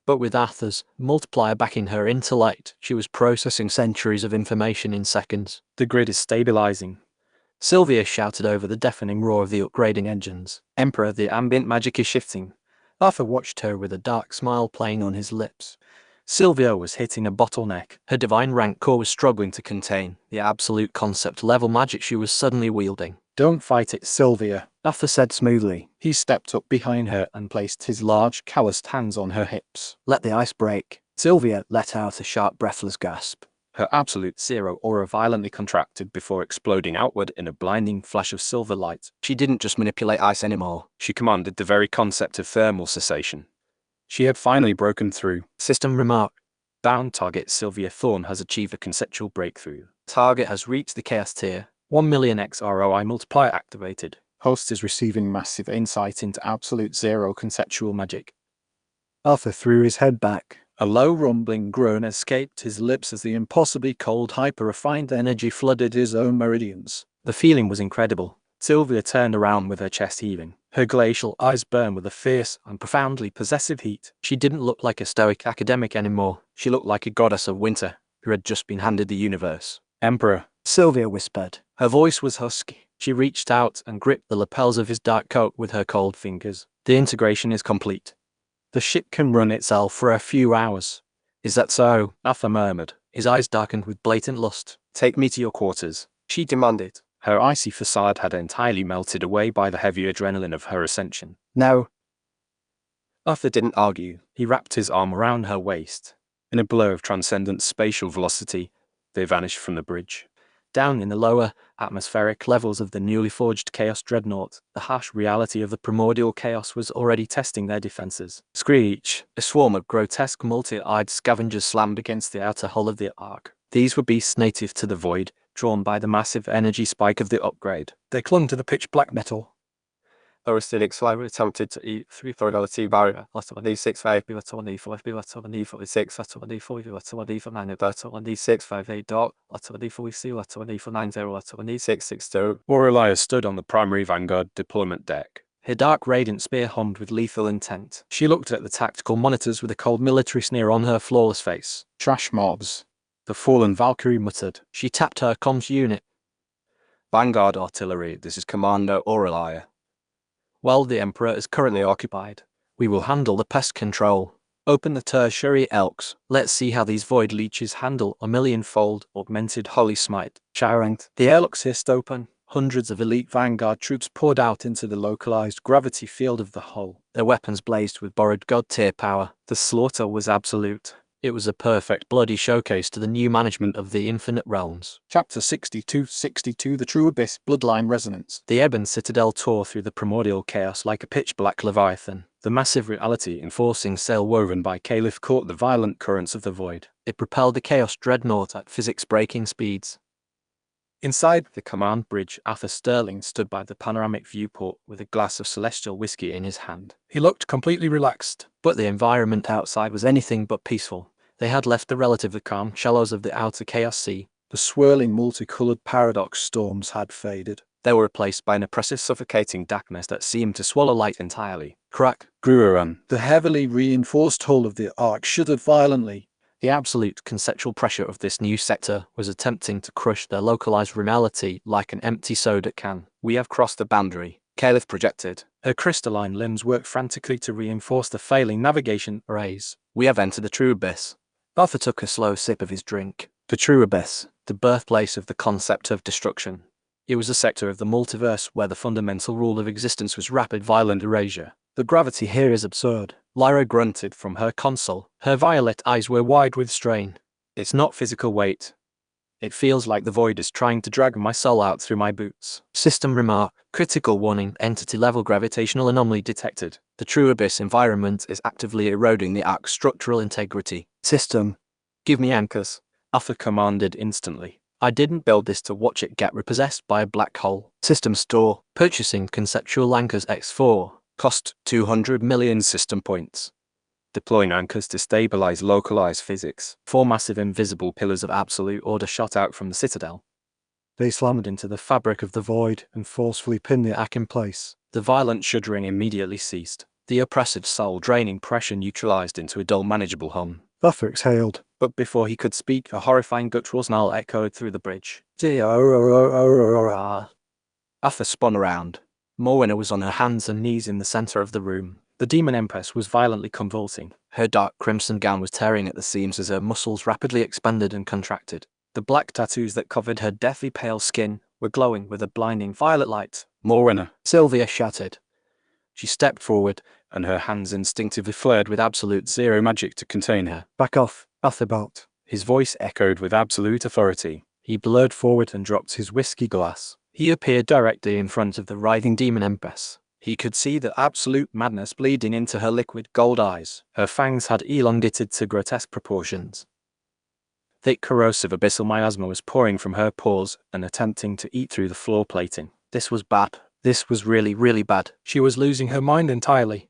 But with Arthur's multiplier backing her intellect, she was processing centuries of information in seconds. The grid is stabilizing. Sylvia shouted over the deafening roar of the upgrading engines. Emperor, the ambient magic is shifting. Arthur watched her with a dark smile playing on his lips. Sylvia was hitting a bottleneck. Her divine rank core was struggling to contain the absolute concept level magic she was suddenly wielding. Don't fight it, Sylvia, Arthur said smoothly. He stepped up behind her and placed his large, calloused hands on her hips. Let the ice break. Sylvia let out a sharp, breathless gasp. Her absolute zero aura violently contracted before exploding outward in a blinding flash of silver light. She didn't just manipulate ice anymore. She commanded the very concept of thermal cessation. She had finally broken through. System remark. Bound target Sylvia Thorne has achieved a conceptual breakthrough. Target has reached the chaos tier. 1 million X ROI multiplier activated. Host is receiving massive insight into absolute zero conceptual magic. Arthur threw his head back. A low rumbling groan escaped his lips as the impossibly cold, hyper-refined energy flooded his own meridians. The feeling was incredible. Sylvia turned around with her chest heaving. Her glacial eyes burned with a fierce and profoundly possessive heat. She didn't look like a stoic academic anymore. She looked like a goddess of winter who had just been handed the universe. Emperor, Sylvia whispered. Her voice was husky. She reached out and gripped the lapels of his dark coat with her cold fingers. The integration is complete. The ship can run itself for a few hours. Is that so? Arthur murmured. His eyes darkened with blatant lust. Take me to your quarters, she demanded. Her icy facade had entirely melted away by the heavy adrenaline of her ascension. No. Arthur didn't argue. He wrapped his arm around her waist. In a blur of transcendent spatial velocity, they vanished from the bridge. Down in the lower, atmospheric levels of the newly forged Chaos Dreadnought, the harsh reality of the primordial chaos was already testing their defenses. Screech! A swarm of grotesque multi-eyed scavengers slammed against the outer hull of the Ark. These were beasts native to the void, drawn by the massive energy spike of the upgrade. They clung to the pitch-black metal. Aristic Slimer attempted to eat through the reality barrier. Letter 1D65, B letter 1D4, B letter 1D46, letter 1D4, B letter 1D49, letter 1D658 dot, letter 1D4C, letter 1D490, letter 1D662. Aurelia stood on the primary Vanguard deployment deck. Her dark radiant spear hummed with lethal intent. She looked at the tactical monitors with a cold military sneer on her flawless face. Trash mobs, the fallen Valkyrie muttered. She tapped her comms unit. Vanguard artillery, this is Commander Aurelia. Well, the Emperor is currently occupied. We will handle the pest control. Open the tertiary elks. Let's see how these void leeches handle a millionfold augmented holy smite. Charanged. The airlocks hissed open. Hundreds of elite Vanguard troops poured out into the localized gravity field of the hull. Their weapons blazed with borrowed god-tier power. The slaughter was absolute. It was a perfect bloody showcase to the new management of the Infinite Realms. Chapter 62 The True Abyss Bloodline Resonance. The Ebon Citadel tore through the primordial chaos like a pitch-black leviathan. The massive reality enforcing sail woven by Caliph caught the violent currents of the void. It propelled the Chaos Dreadnought at physics-breaking speeds. Inside the command bridge, Arthur Sterling stood by the panoramic viewport with a glass of celestial whiskey in his hand. He looked completely relaxed. But the environment outside was anything but peaceful. They had left the relatively calm shallows of the outer Chaos Sea. The swirling multicolored paradox storms had faded. They were replaced by an oppressive, suffocating darkness that seemed to swallow light entirely. Crack. Gruaran. The heavily reinforced hull of the Ark shuddered violently. The absolute conceptual pressure of this new sector was attempting to crush their localized reality like an empty soda can. We have crossed the boundary, Caliph projected. Her crystalline limbs worked frantically to reinforce the failing navigation arrays. We have entered the true abyss. Arthur took a slow sip of his drink. The true abyss, the birthplace of the concept of destruction. It was a sector of the multiverse where the fundamental rule of existence was rapid, violent erasure. The gravity here is absurd. Lyra grunted from her console. Her violet eyes were wide with strain. It's not physical weight. It feels like the void is trying to drag my soul out through my boots. System remark. Critical warning. Entity level gravitational anomaly detected. The true abyss environment is actively eroding the Ark's structural integrity. System. Give me anchors. Arthur commanded instantly. I didn't build this to watch it get repossessed by a black hole. System store. Purchasing conceptual anchors X4. Cost 200 million system points. Deploying anchors to stabilize localized physics. 4 massive invisible pillars of absolute order shot out from the citadel. They slammed into the fabric of the void and forcefully pinned the Ark in place. The violent shuddering immediately ceased. The oppressive soul-draining pressure neutralized into a dull, manageable hum. Arthur exhaled. But before he could speak, a horrifying guttural snarl echoed through the bridge. Arthur spun around. Morwenna was on her hands and knees in the center of the room. The Demon Empress was violently convulsing. Her dark crimson gown was tearing at the seams as her muscles rapidly expanded and contracted. The black tattoos that covered her deathly pale skin were glowing with a blinding violet light. Morwenna. Sylvia shouted. She stepped forward, and her hands instinctively flared with absolute zero magic to contain her. Back off, Arthur barked. His voice echoed with absolute authority. He blurred forward and dropped his whiskey glass. He appeared directly in front of the writhing Demon Empress. He could see the absolute madness bleeding into her liquid gold eyes. Her fangs had elongated to grotesque proportions. Thick corrosive abyssal miasma was pouring from her pores and attempting to eat through the floor plating. This was bad. This was really, really bad. She was losing her mind entirely.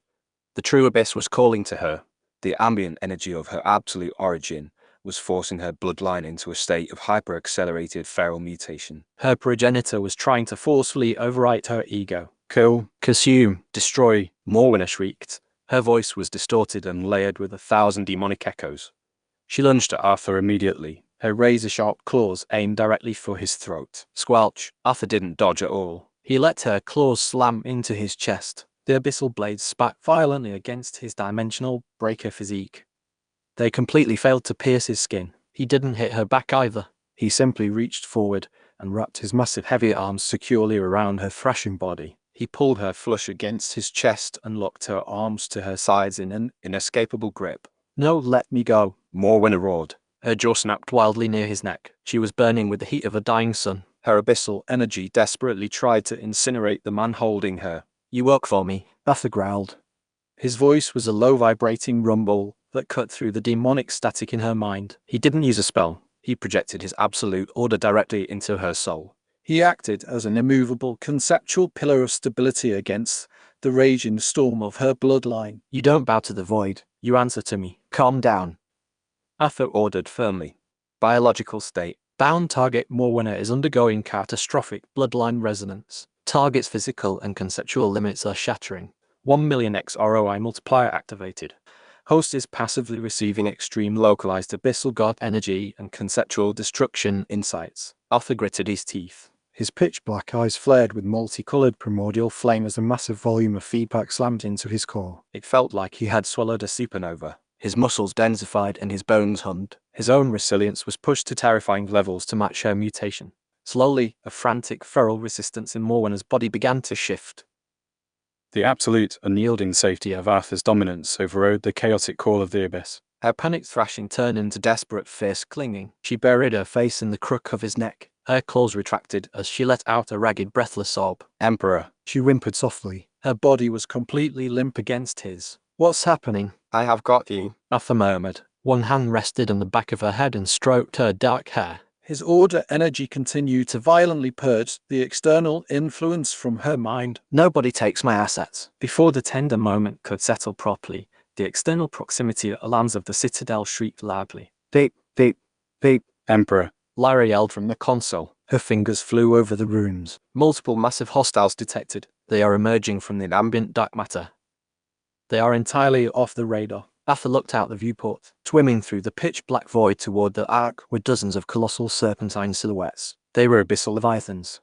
The true abyss was calling to her. The ambient energy of her absolute origin was forcing her bloodline into a state of hyper-accelerated feral mutation. Her progenitor was trying to forcefully overwrite her ego. Kill. Consume. Destroy. Morwenna shrieked. Her voice was distorted and layered with 1,000 demonic echoes. She lunged at Arthur immediately, her razor-sharp claws aimed directly for his throat. Squelch. Arthur didn't dodge at all. He let her claws slam into his chest. The abyssal blades spat violently against his dimensional breaker physique. They completely failed to pierce his skin. He didn't hit her back either. He simply reached forward and wrapped his massive heavy arms securely around her thrashing body. He pulled her flush against his chest and locked her arms to her sides in an inescapable grip. No, let me go. Morwenna roared. Her jaw snapped wildly near his neck. She was burning with the heat of a dying sun. Her abyssal energy desperately tried to incinerate the man holding her. You work for me, Arthur growled. His voice was a low vibrating rumble that cut through the demonic static in her mind. He didn't use a spell. He projected his absolute order directly into her soul. He acted as an immovable conceptual pillar of stability against the raging storm of her bloodline. You don't bow to the void. You answer to me. Calm down. Arthur ordered firmly. Biological state. Bound target Morwenna is undergoing catastrophic bloodline resonance. Target's physical and conceptual limits are shattering. 1 million X ROI multiplier activated. Host is passively receiving extreme localized abyssal god energy and conceptual destruction insights. Arthur gritted his teeth. His pitch-black eyes flared with multicolored primordial flame as a massive volume of feedback slammed into his core. It felt like he had swallowed a supernova. His muscles densified and his bones hummed. His own resilience was pushed to terrifying levels to match her mutation. Slowly, a frantic feral resistance in Morwenna's body began to shift. The absolute, unyielding safety of Arthur's dominance overrode the chaotic call of the abyss. Her panicked thrashing turned into desperate, fierce clinging. She buried her face in the crook of his neck. Her claws retracted as she let out a ragged, breathless sob. Emperor, she whimpered softly. Her body was completely limp against his. What's happening? I have got you. Arthur murmured. One hand rested on the back of her head and stroked her dark hair. His order energy continued to violently purge the external influence from her mind. Nobody takes my assets. Before the tender moment could settle properly, the external proximity alarms of the Citadel shrieked loudly. Beep, beep, beep. Emperor, Lyra yelled from the console. Her fingers flew over the rooms. Multiple massive hostiles detected. They are emerging from the ambient dark matter. They are entirely off the radar. Arthur looked out the viewport. Swimming through the pitch-black void toward the Ark were dozens of colossal serpentine silhouettes. They were abyssal leviathans.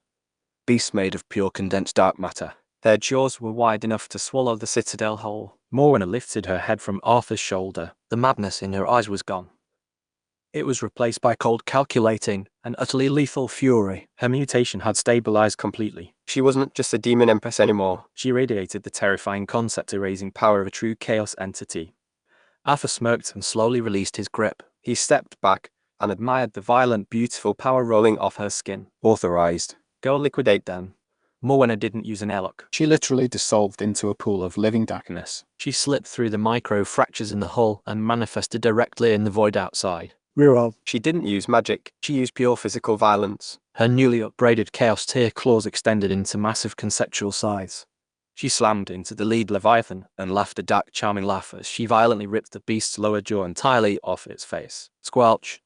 Beasts made of pure condensed dark matter. Their jaws were wide enough to swallow the Citadel whole. Morwenna lifted her head from Arthur's shoulder. The madness in her eyes was gone. It was replaced by cold, calculating, and utterly lethal fury. Her mutation had stabilized completely. She wasn't just a demon empress anymore. She radiated the terrifying concept-erasing power of a true chaos entity. Arthur smirked and slowly released his grip. He stepped back and admired the violent, beautiful power rolling off her skin. Authorized. Go liquidate them. Morwenna didn't use an airlock. She literally dissolved into a pool of living darkness. She slipped through the micro fractures in the hull and manifested directly in the void outside. She didn't use magic. She used pure physical violence. Her newly upgraded Chaos Tier claws extended into massive conceptual size. She slammed into the lead Leviathan and laughed a dark, charming laugh as she violently ripped the beast's lower jaw entirely off its face. Squelch.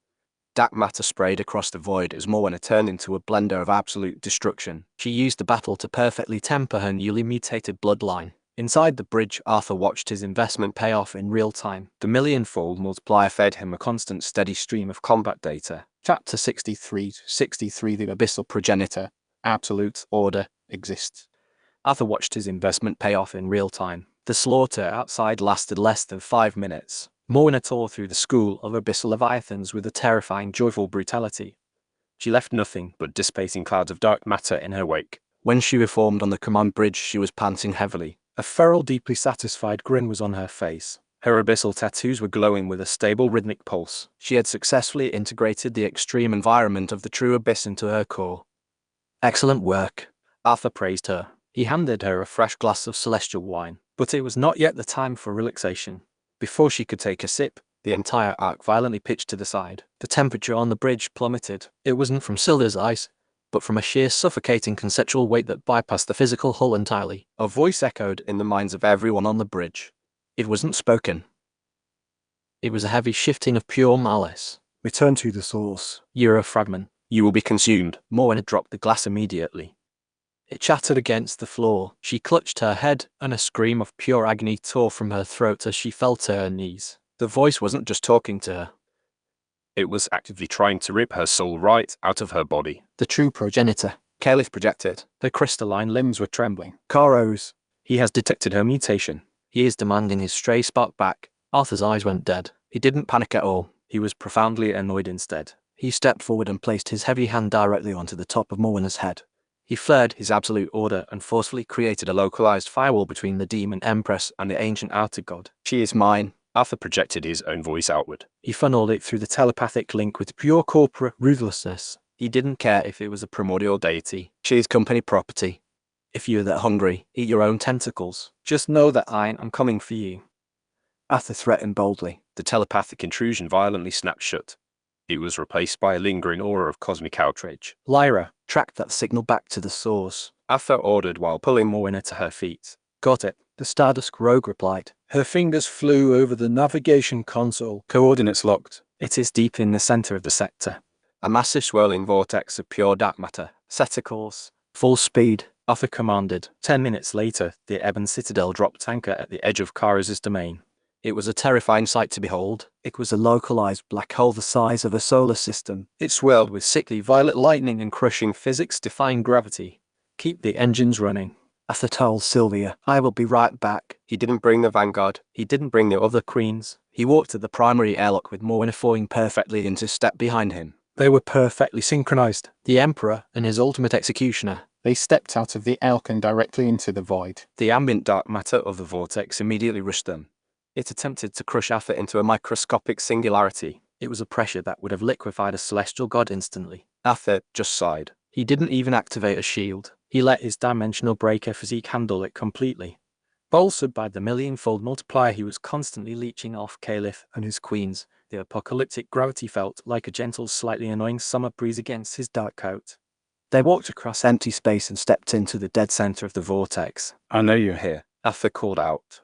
Dark matter sprayed across the void as Morwenna turned into a blender of absolute destruction. She used the battle to perfectly temper her newly mutated bloodline. Inside the bridge, Arthur watched his investment pay off in real time. The millionfold multiplier fed him a constant, steady stream of combat data. Chapter 63 to 63, the Abyssal Progenitor, Absolute Order, exists. Arthur watched his investment pay off in real time. The slaughter outside lasted less than 5 minutes. Morwenna tore through the school of abyssal leviathans with a terrifying, joyful brutality. She left nothing but dissipating clouds of dark matter in her wake. When she reformed on the command bridge, she was panting heavily. A feral, deeply satisfied grin was on her face. Her abyssal tattoos were glowing with a stable, rhythmic pulse. She had successfully integrated the extreme environment of the true abyss into her core. Excellent work. Arthur praised her. He handed her a fresh glass of celestial wine, but it was not yet the time for relaxation. Before she could take a sip, the entire ark violently pitched to the side. The temperature on the bridge plummeted. It wasn't from Silda's ice, but from a sheer suffocating conceptual weight that bypassed the physical hull entirely. A voice echoed in the minds of everyone on the bridge. It wasn't spoken. It was a heavy shifting of pure malice. Return to the source. You're a fragment. You will be consumed. Morwenna dropped the glass immediately. It chattered against the floor. She clutched her head, and a scream of pure agony tore from her throat as she fell to her knees. The voice wasn't just talking to her. It was actively trying to rip her soul right out of her body. The true progenitor. Caliph projected. Her crystalline limbs were trembling. Karos. He has detected her mutation. He is demanding his stray spark back. Arthur's eyes went dead. He didn't panic at all. He was profoundly annoyed instead. He stepped forward and placed his heavy hand directly onto the top of Morwenna's head. He flared his absolute order and forcefully created a localized firewall between the demon empress and the ancient outer god. She is mine. Arthur projected his own voice outward. He funneled it through the telepathic link with pure corporate ruthlessness. He didn't care if it was a primordial deity. She is company property. If you're that hungry, eat your own tentacles. Just know that I am coming for you. Arthur threatened boldly. The telepathic intrusion violently snapped shut. It was replaced by a lingering aura of cosmic outrage. Lyra, track that signal back to the source. Arthur ordered while pulling Morwenna to her feet. Got it. The Stardust rogue replied. Her fingers flew over the navigation console. Coordinates locked. It is deep in the center of the sector. A massive swirling vortex of pure dark matter. Set a course. Full speed. Arthur commanded. 10 minutes later, the Ebon Citadel dropped anchor at the edge of Karos' domain. It was a terrifying sight to behold. It was a localized black hole the size of a solar system. It swirled with sickly violet lightning and crushing physics-defying gravity. Keep the engines running. Arthur told Sylvia, I will be right back. He didn't bring the Vanguard. He didn't bring the other queens. He walked to the primary airlock with Morwenna falling perfectly into step behind him. They were perfectly synchronized. The Emperor and his ultimate executioner. They stepped out of the Elk and directly into the void. The ambient dark matter of the vortex immediately rushed them. It attempted to crush Arthur into a microscopic singularity. It was a pressure that would have liquefied a celestial god instantly. Arthur just sighed. He didn't even activate a shield. He let his dimensional breaker physique handle it completely. Bolstered by the millionfold multiplier he was constantly leeching off Caliph and his queens, the apocalyptic gravity felt like a gentle, slightly annoying summer breeze against his dark coat. They walked across empty space and stepped into the dead center of the vortex. I know you're here. Arthur called out.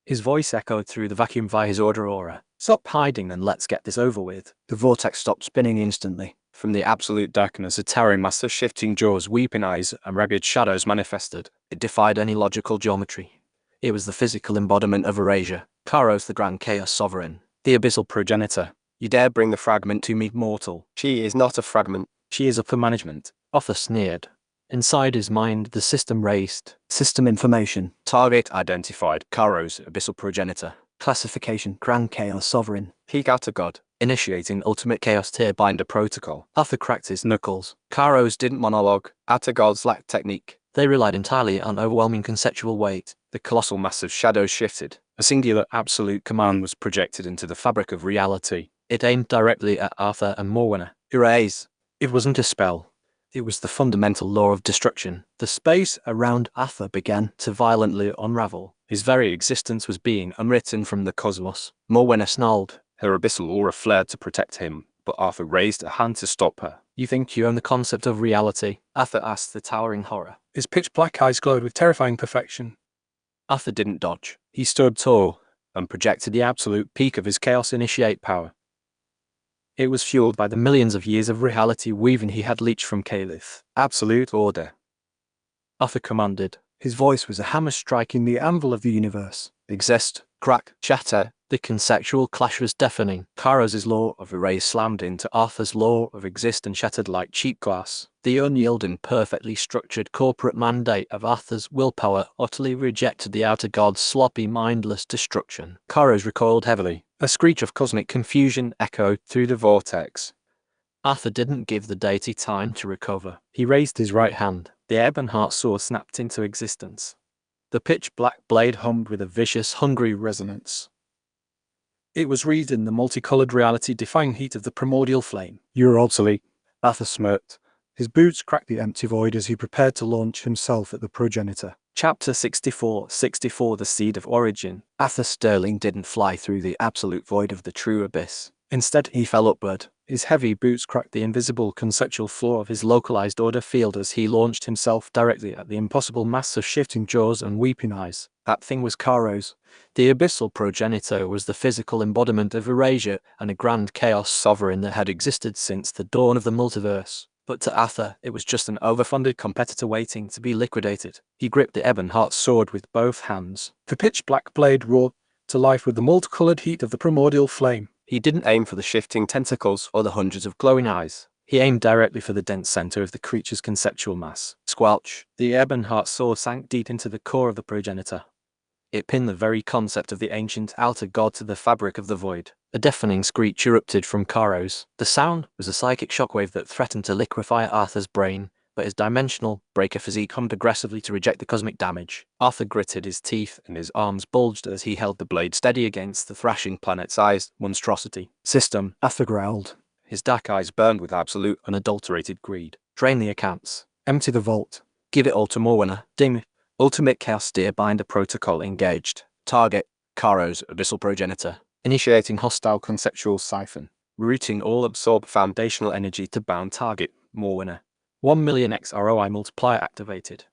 His voice echoed through the vacuum via his order aura. Stop hiding and let's get this over with. The vortex stopped spinning instantly. From the absolute darkness, a towering mass of shifting jaws, weeping eyes, and ragged shadows manifested. It defied any logical geometry. It was the physical embodiment of Erasure, Kairos the Grand Chaos Sovereign, the Abyssal Progenitor. You dare bring the fragment to me, mortal? She is not a fragment. She is upper management. Arthur sneered. Inside his mind, the system raced. System information. Target identified. Kairos, Abyssal Progenitor. Classification, Grand Chaos Sovereign. Peak Outer God. Initiating Ultimate Chaos Tier Binder Protocol. Arthur cracked his knuckles. Kairos didn't monologue. Outer Gods lacked technique. They relied entirely on overwhelming conceptual weight. The colossal mass of shadows shifted. A singular absolute command was projected into the fabric of reality. It aimed directly at Arthur and Morwenna. Erase. It wasn't a spell. It was the fundamental law of destruction. The space around Arthur began to violently unravel. His very existence was being unwritten from the cosmos. Morwenna snarled. Her abyssal aura flared to protect him, but Arthur raised a hand to stop her. You think you own the concept of reality? Arthur asked the towering horror. His pitch-black eyes glowed with terrifying perfection. Arthur didn't dodge. He stood tall and projected the absolute peak of his Chaos Initiate power. It was fueled by the millions of years of reality weaving he had leached from Caliph. Absolute order. Arthur commanded. His voice was a hammer striking the anvil of the universe. Exist, crack, shatter. The conceptual clash was deafening. Kairos' law of erase slammed into Arthur's law of exist and shattered like cheap glass. The unyielding, perfectly structured corporate mandate of Arthur's willpower utterly rejected the outer god's sloppy, mindless destruction. Kairos recoiled heavily. A screech of cosmic confusion echoed through the vortex. Arthur didn't give the deity time to recover. He raised his right hand. The Ebonheart sword snapped into existence. The pitch-black blade hummed with a vicious, hungry resonance. It was wreathed in the multicolored reality-defying heat of the primordial flame. You're obsolete. Arthur smirked. His boots cracked the empty void as he prepared to launch himself at the progenitor. Chapter 64, The Seed of Origin. Arthur Sterling didn't fly through the absolute void of the true abyss. Instead, he fell upward. His heavy boots cracked the invisible conceptual floor of his localized order field as he launched himself directly at the impossible mass of shifting jaws and weeping eyes. That thing was Kairos. The Abyssal Progenitor was the physical embodiment of Erasure and a grand chaos sovereign that had existed since the dawn of the multiverse. But to Arthur, it was just an overfunded competitor waiting to be liquidated. He gripped the Ebonheart sword with both hands. The pitch-black blade roared to life with the multicolored heat of the primordial flame. He didn't aim for the shifting tentacles or the hundreds of glowing eyes. He aimed directly for the dense center of the creature's conceptual mass. Squelch! The Ebonheart sword sank deep into the core of the progenitor. It pinned the very concept of the ancient outer god to the fabric of the void. A deafening screech erupted from Kairos. The sound was a psychic shockwave that threatened to liquefy Arthur's brain, but his dimensional breaker physique hummed aggressively to reject the cosmic damage. Arthur gritted his teeth and his arms bulged as he held the blade steady against the thrashing planet-sized monstrosity. System, Arthur growled. His dark eyes burned with absolute, unadulterated greed. Drain the accounts. Empty the vault. Give it all to Morwenna. Ding. Ultimate Chaos Tier Binder Protocol engaged. Target, Kairos, Abyssal Progenitor. Initiating hostile conceptual siphon. Routing all absorbed foundational energy to bound target, Morwenna. 1 million X ROI multiplier activated.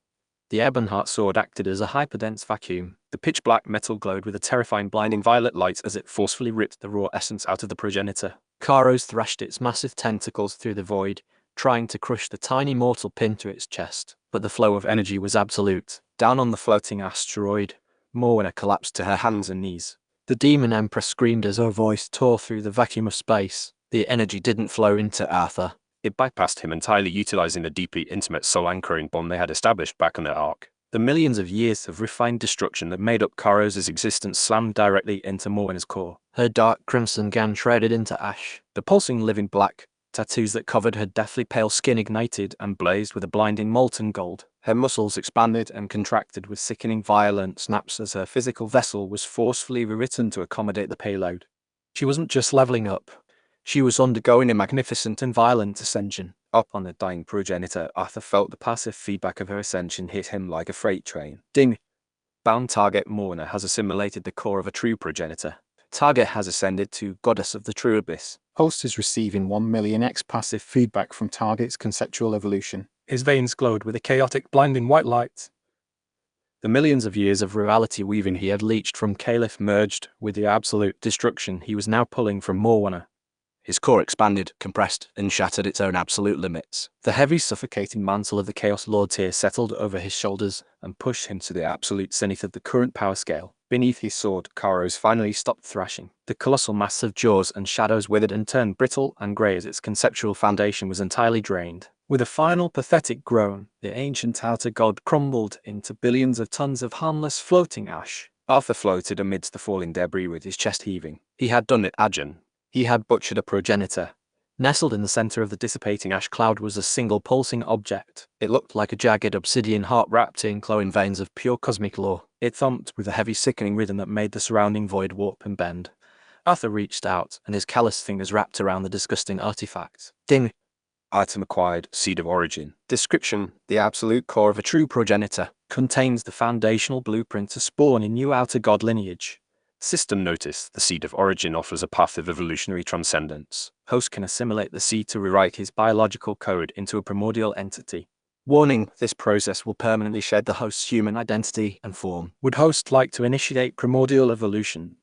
The Ebonheart sword acted as a hyperdense vacuum. The pitch-black metal glowed with a terrifying blinding violet light as it forcefully ripped the raw essence out of the progenitor. Kairos thrashed its massive tentacles through the void, trying to crush the tiny mortal pinned to its chest. But the flow of energy was absolute. Down on the floating asteroid, Morwenna collapsed to her hands and knees. The Demon Empress screamed as her voice tore through the vacuum of space. The energy didn't flow into Arthur. It bypassed him entirely, utilizing the deeply intimate soul-anchoring bond they had established back on the Ark. The millions of years of refined destruction that made up Kairos' existence slammed directly into Morwenna's core. Her dark crimson gown shredded into ash. The pulsing living black, Tattoos that covered her deathly pale skin ignited and blazed with a blinding molten gold. Her muscles expanded and contracted with sickening violent snaps as her physical vessel was forcefully rewritten to accommodate the payload. She wasn't just leveling up. She was undergoing a magnificent and violent ascension. Up on the dying progenitor, Arthur felt the passive feedback of her ascension hit him like a freight train. Ding! Bound target Morna has assimilated the core of a true progenitor. Target has ascended to goddess of the true abyss. Host is receiving 1 million X passive feedback from target's conceptual evolution. His veins glowed with a chaotic, blinding white light. The millions of years of reality weaving he had leached from Caliph merged with the absolute destruction he was now pulling from Morwana. His core expanded, compressed, and shattered its own absolute limits. The heavy, suffocating mantle of the Chaos Lord tier settled over his shoulders and pushed him to the absolute zenith of the current power scale. Beneath his sword, Karos finally stopped thrashing. The colossal mass of jaws and shadows withered and turned brittle and grey as its conceptual foundation was entirely drained. With a final pathetic groan, the ancient outer god crumbled into billions of tons of harmless floating ash. Arthur floated amidst the falling debris with his chest heaving. He had done it, Ajahn. He had butchered a progenitor. Nestled in the center of the dissipating ash cloud was a single pulsing object. It looked like a jagged obsidian heart wrapped in glowing veins of pure cosmic lore. It thumped with a heavy, sickening rhythm that made the surrounding void warp and bend. Arthur reached out, and his callous fingers wrapped around the disgusting artifact. Ding! Item acquired, Seed of Origin. Description: the absolute core of a true progenitor. Contains the foundational blueprint to spawn a new outer god lineage. System notice: the Seed of Origin offers a path of evolutionary transcendence. Host can assimilate the seed to rewrite his biological code into a primordial entity. Warning: this process will permanently shed the host's human identity and form. Would Host like to initiate primordial evolution?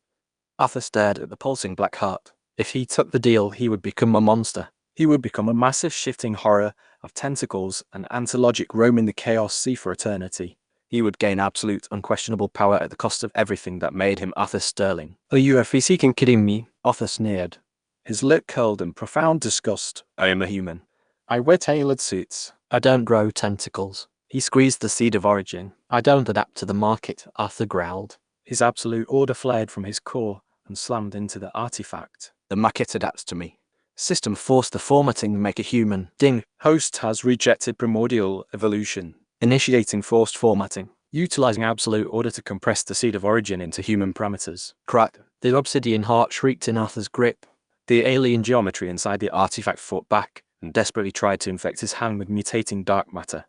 Arthur stared at the pulsing black heart. If he took the deal, he would become a monster. He would become a massive shifting horror of tentacles and antilogic roaming the chaos sea for eternity. He would gain absolute, unquestionable power at the cost of everything that made him Arthur Sterling. Are you seeking kidding me? Arthur sneered. His lip curled in profound disgust. I am a human. I wear tailored suits. I don't grow tentacles. He squeezed the Seed of Origin. I don't adapt to the market, Arthur growled. His absolute order flared from his core and slammed into the artifact. The market adapts to me. System forced the formatting to make a human. Ding! Host has rejected primordial evolution. Initiating forced formatting. Utilizing absolute order to compress the Seed of Origin into human parameters. Crack! The obsidian heart shrieked in Arthur's grip. The alien geometry inside the artifact fought back and desperately tried to infect his hand with mutating dark matter.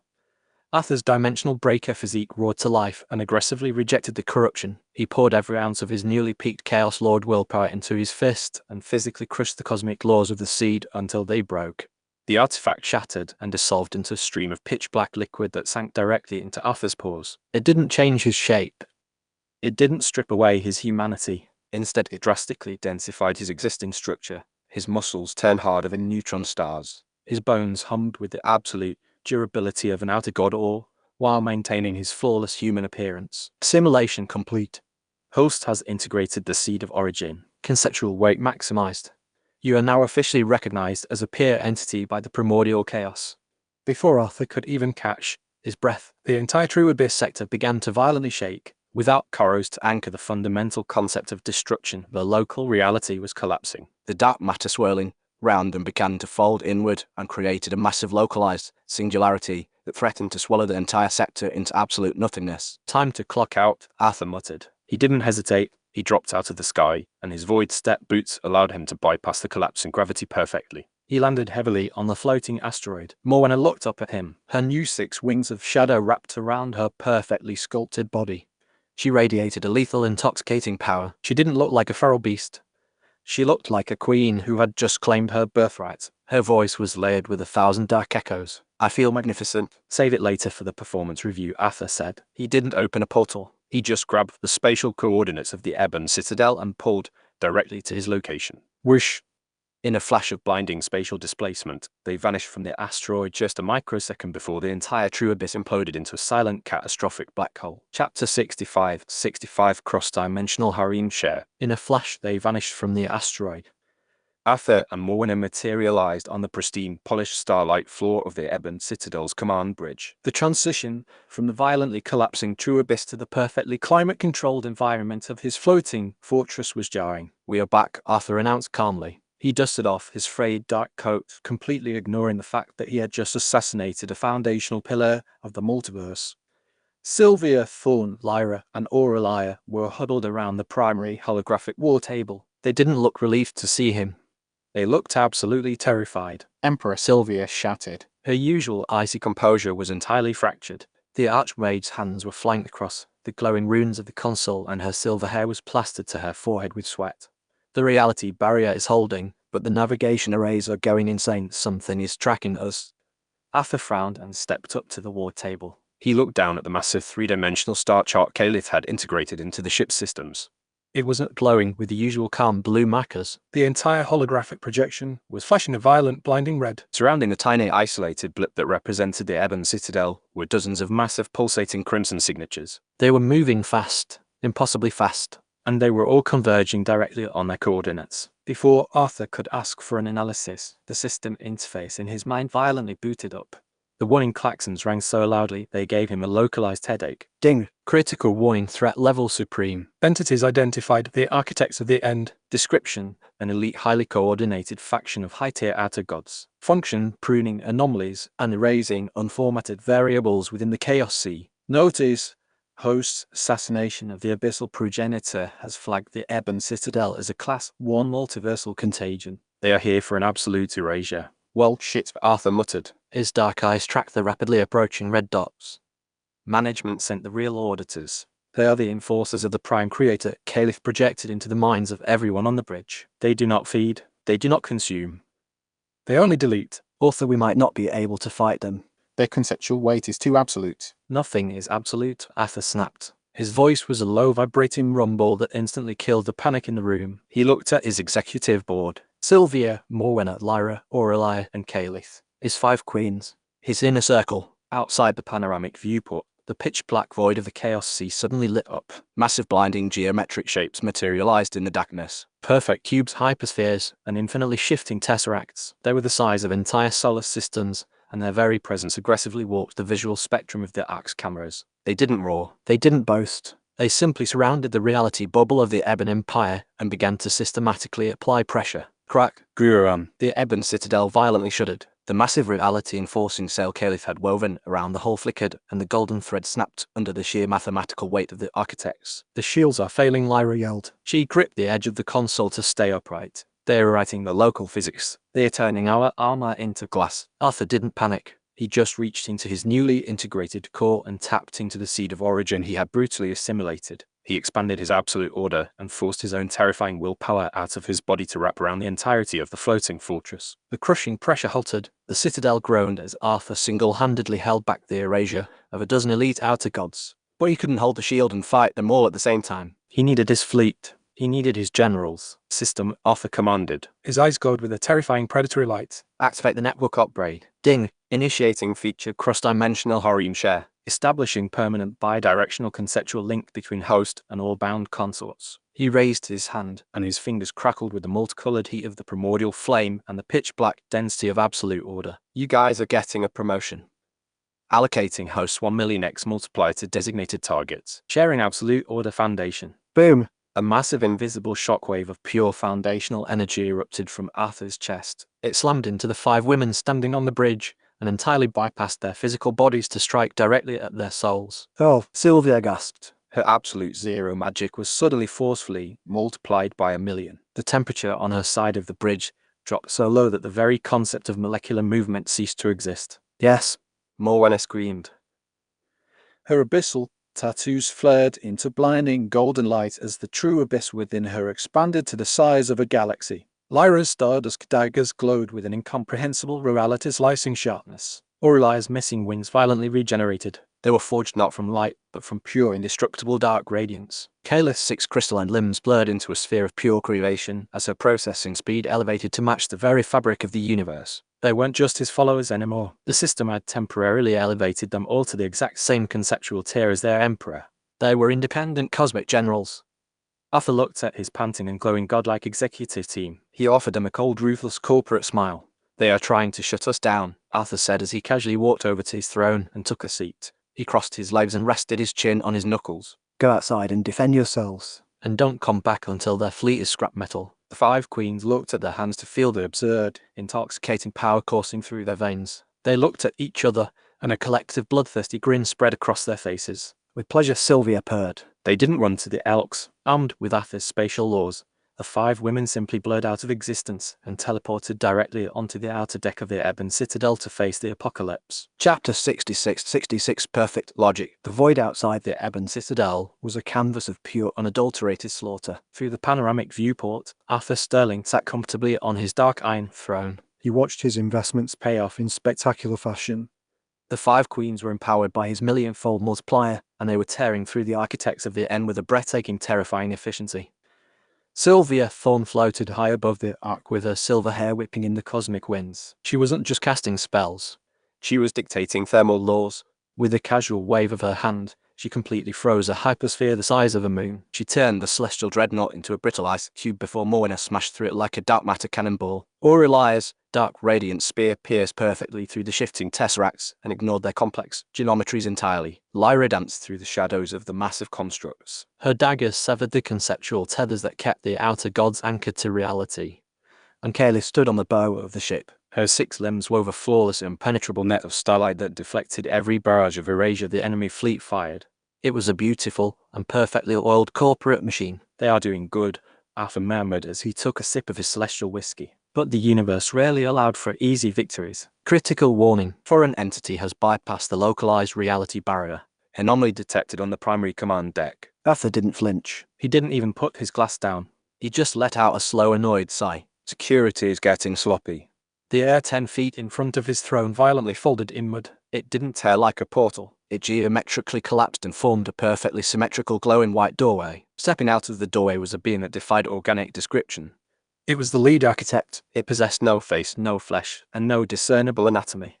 Arthur's dimensional breaker physique roared to life and aggressively rejected the corruption. He poured every ounce of his newly peaked Chaos Lord willpower into his fist and physically crushed the cosmic laws of the seed until they broke. The artifact shattered and dissolved into a stream of pitch-black liquid that sank directly into Arthur's pores. It didn't change his shape. It didn't strip away his humanity. Instead, it drastically densified his existing structure. His muscles turned harder than neutron stars. His bones hummed with the absolute durability of an outer god, all while maintaining his flawless human appearance. Simulation complete. Host has integrated the Seed of Origin. Conceptual weight maximized. You are now officially recognized as a peer entity by the primordial chaos. Before Arthur could even catch his breath, the entire True Abyss sector began to violently shake. Without Karos to anchor the fundamental concept of destruction, the local reality was collapsing. The dark matter swirling round and began to fold inward and created a massive localized singularity that threatened to swallow the entire sector into absolute nothingness. Time to clock out, Arthur muttered. He didn't hesitate. He dropped out of the sky, and his void step boots allowed him to bypass the collapsing gravity perfectly. He landed heavily on the floating asteroid. Morwenna looked up at him, her new 6 wings of shadow wrapped around her perfectly sculpted body. She radiated a lethal, intoxicating power. She didn't look like a feral beast. She looked like a queen who had just claimed her birthright. Her voice was layered with 1,000 dark echoes. I feel magnificent. Save it later for the performance review, Arthur said. He didn't open a portal. He just grabbed the spatial coordinates of the Ebon Citadel and pulled directly to his location. Whoosh! In a flash of blinding spatial displacement, they vanished from the asteroid just a microsecond before the entire True Abyss imploded into a silent, catastrophic black hole. Chapter 65 Cross-Dimensional Harem Share. In a flash, they vanished from the asteroid. Arthur and Morwenna materialized on the pristine, polished starlight floor of the Ebon Citadel's command bridge. The transition from the violently collapsing True Abyss to the perfectly climate-controlled environment of his floating fortress was jarring. We are back, Arthur announced calmly. He dusted off his frayed dark coat, completely ignoring the fact that he had just assassinated a foundational pillar of the multiverse. Sylvia, Thorn, Lyra, and Aurelia were huddled around the primary holographic war table. They didn't look relieved to see him. They looked absolutely terrified. Emperor Sylvia shouted. Her usual icy composure was entirely fractured. The Archmage's hands were flanked across the glowing runes of the console, and her silver hair was plastered to her forehead with sweat. The reality barrier is holding, but the navigation arrays are going insane. Something is tracking us. Arthur frowned and stepped up to the war table. He looked down at the massive three-dimensional star chart Caliph had integrated into the ship's systems. It wasn't glowing with the usual calm blue markers. The entire holographic projection was flashing a violent, blinding red. Surrounding the tiny isolated blip that represented the Ebon Citadel were dozens of massive pulsating crimson signatures. They were moving fast, impossibly fast, and they were all converging directly on their coordinates. Before Arthur could ask for an analysis, the system interface in his mind violently booted up. The warning klaxons rang so loudly they gave him a localized headache. Ding! Critical warning, threat level supreme. Entities identified, the architects of the end. Description: an elite highly coordinated faction of high-tier outer gods. Function: pruning anomalies and erasing unformatted variables within the Chaos Sea. Notice: Host's assassination of the abyssal progenitor has flagged the Ebon Citadel as a Class 1 multiversal contagion. They are here for an absolute erasure. Well, shit, Arthur muttered. His dark eyes tracked the rapidly approaching red dots. Management sent the real auditors. They are the enforcers of the Prime Creator Caliph projected into the minds of everyone on the bridge. They do not feed, they do not consume. They only delete. Author, we might not be able to fight them. Their conceptual weight is too absolute. Nothing is absolute, Arthur snapped. His voice was a low, vibrating rumble that instantly killed the panic in the room. He looked at his executive board. Sylvia, Morwenna, Lyra, Aurelia, and Caliph. His 5 queens. His inner circle. Outside the panoramic viewport, the pitch-black void of the Chaos Sea suddenly lit up. Massive blinding geometric shapes materialized in the darkness. Perfect cubes, hyperspheres, and infinitely shifting tesseracts. They were the size of entire solar systems, and their very presence aggressively warped the visual spectrum of the Ark's cameras. They didn't roar. They didn't boast. They simply surrounded the reality bubble of the Ebon Empire and began to systematically apply pressure. Crack. Gururam. The Ebon Citadel violently shuddered. The massive reality-enforcing sail Caliph had woven around the hull flickered, and the golden thread snapped under the sheer mathematical weight of the architects. The shields are failing, Lyra yelled. She gripped the edge of the console to stay upright. They are writing the local physics. They are turning our armor into glass. Arthur didn't panic. He just reached into his newly integrated core and tapped into the seed of origin he had brutally assimilated. He expanded his absolute order and forced his own terrifying willpower out of his body to wrap around the entirety of the floating fortress. The crushing pressure halted. The citadel groaned as Arthur single-handedly held back the erasure of a dozen elite outer gods. But he couldn't hold the shield and fight them all at the same time. He needed his fleet. He needed his generals. System, Arthur commanded. His eyes glowed with a terrifying predatory light. Activate the network upgrade. Ding. Initiating feature cross-dimensional harem share. Establishing permanent bidirectional conceptual link between host and all bound consorts. He raised his hand, and his fingers crackled with the multicolored heat of the primordial flame and the pitch-black density of absolute order. You guys are getting a promotion. Allocating hosts 1 million X multiplier to designated targets. Sharing absolute order foundation. Boom! A massive invisible shockwave of pure foundational energy erupted from Arthur's chest. It slammed into the 5 women standing on the bridge, and entirely bypassed their physical bodies to strike directly at their souls. Oh, Sylvia gasped. Her absolute zero magic was suddenly forcefully multiplied by 1,000,000. The temperature on her side of the bridge dropped so low that the very concept of molecular movement ceased to exist. Yes, Morwenna screamed. Her abyssal tattoos flared into blinding golden light as the true abyss within her expanded to the size of a galaxy. Lyra's stardust daggers glowed with an incomprehensible reality-slicing sharpness. Aurelia's missing wings violently regenerated. They were forged not from light, but from pure, indestructible dark radiance. Calith's 6 crystalline limbs blurred into a sphere of pure creation as her processing speed elevated to match the very fabric of the universe. They weren't just his followers anymore. The system had temporarily elevated them all to the exact same conceptual tier as their emperor. They were independent cosmic generals. Arthur looked at his panting and glowing godlike executive team. He offered them a cold, ruthless corporate smile. They are trying to shut us down, Arthur said as he casually walked over to his throne and took a seat. He crossed his legs and rested his chin on his knuckles. Go outside and defend yourselves. And don't come back until their fleet is scrap metal. The 5 queens looked at their hands to feel the absurd, intoxicating power coursing through their veins. They looked at each other, and a collective bloodthirsty grin spread across their faces. With pleasure, Sylvia purred. They didn't run to the Elks, armed with Atha's spatial laws. The 5 women simply blurred out of existence and teleported directly onto the outer deck of the Ebon Citadel to face the apocalypse. Chapter 66 Perfect Logic. The void outside the Ebon Citadel was a canvas of pure, unadulterated slaughter. Through the panoramic viewport, Arthur Sterling sat comfortably on his dark iron throne. He watched his investments pay off in spectacular fashion. The 5 queens were empowered by his millionfold multiplier, and they were tearing through the architects of the N with a breathtaking, terrifying efficiency. Sylvia Thorne floated high above the arc with her silver hair whipping in the cosmic winds. She wasn't just casting spells. She was dictating thermal laws. With a casual wave of her hand, she completely froze a hypersphere the size of a moon. She turned the celestial dreadnought into a brittle ice cube before Moana smashed through it like a dark matter cannonball. Aurelia's dark radiant spear pierced perfectly through the shifting tesseracts and ignored their complex geometries entirely. Lyra danced through the shadows of the massive constructs. Her daggers severed the conceptual tethers that kept the outer gods anchored to reality. And Kaylee stood on the bow of the ship. Her 6 limbs wove a flawless, impenetrable net of starlight that deflected every barrage of erasure the enemy fleet fired. It was a beautiful and perfectly oiled corporate machine. They are doing good, Arthur murmured as he took a sip of his celestial whiskey. But the universe rarely allowed for easy victories. Critical warning. Foreign entity has bypassed the localized reality barrier. Anomaly detected on the primary command deck. Arthur didn't flinch. He didn't even put his glass down. He just let out a slow, annoyed sigh. Security is getting sloppy. The air 10 feet in front of his throne violently folded inward. It didn't tear like a portal. It geometrically collapsed and formed a perfectly symmetrical glowing white doorway. Stepping out of the doorway was a being that defied organic description. It was the lead architect. It possessed no face, no flesh, and no discernible anatomy.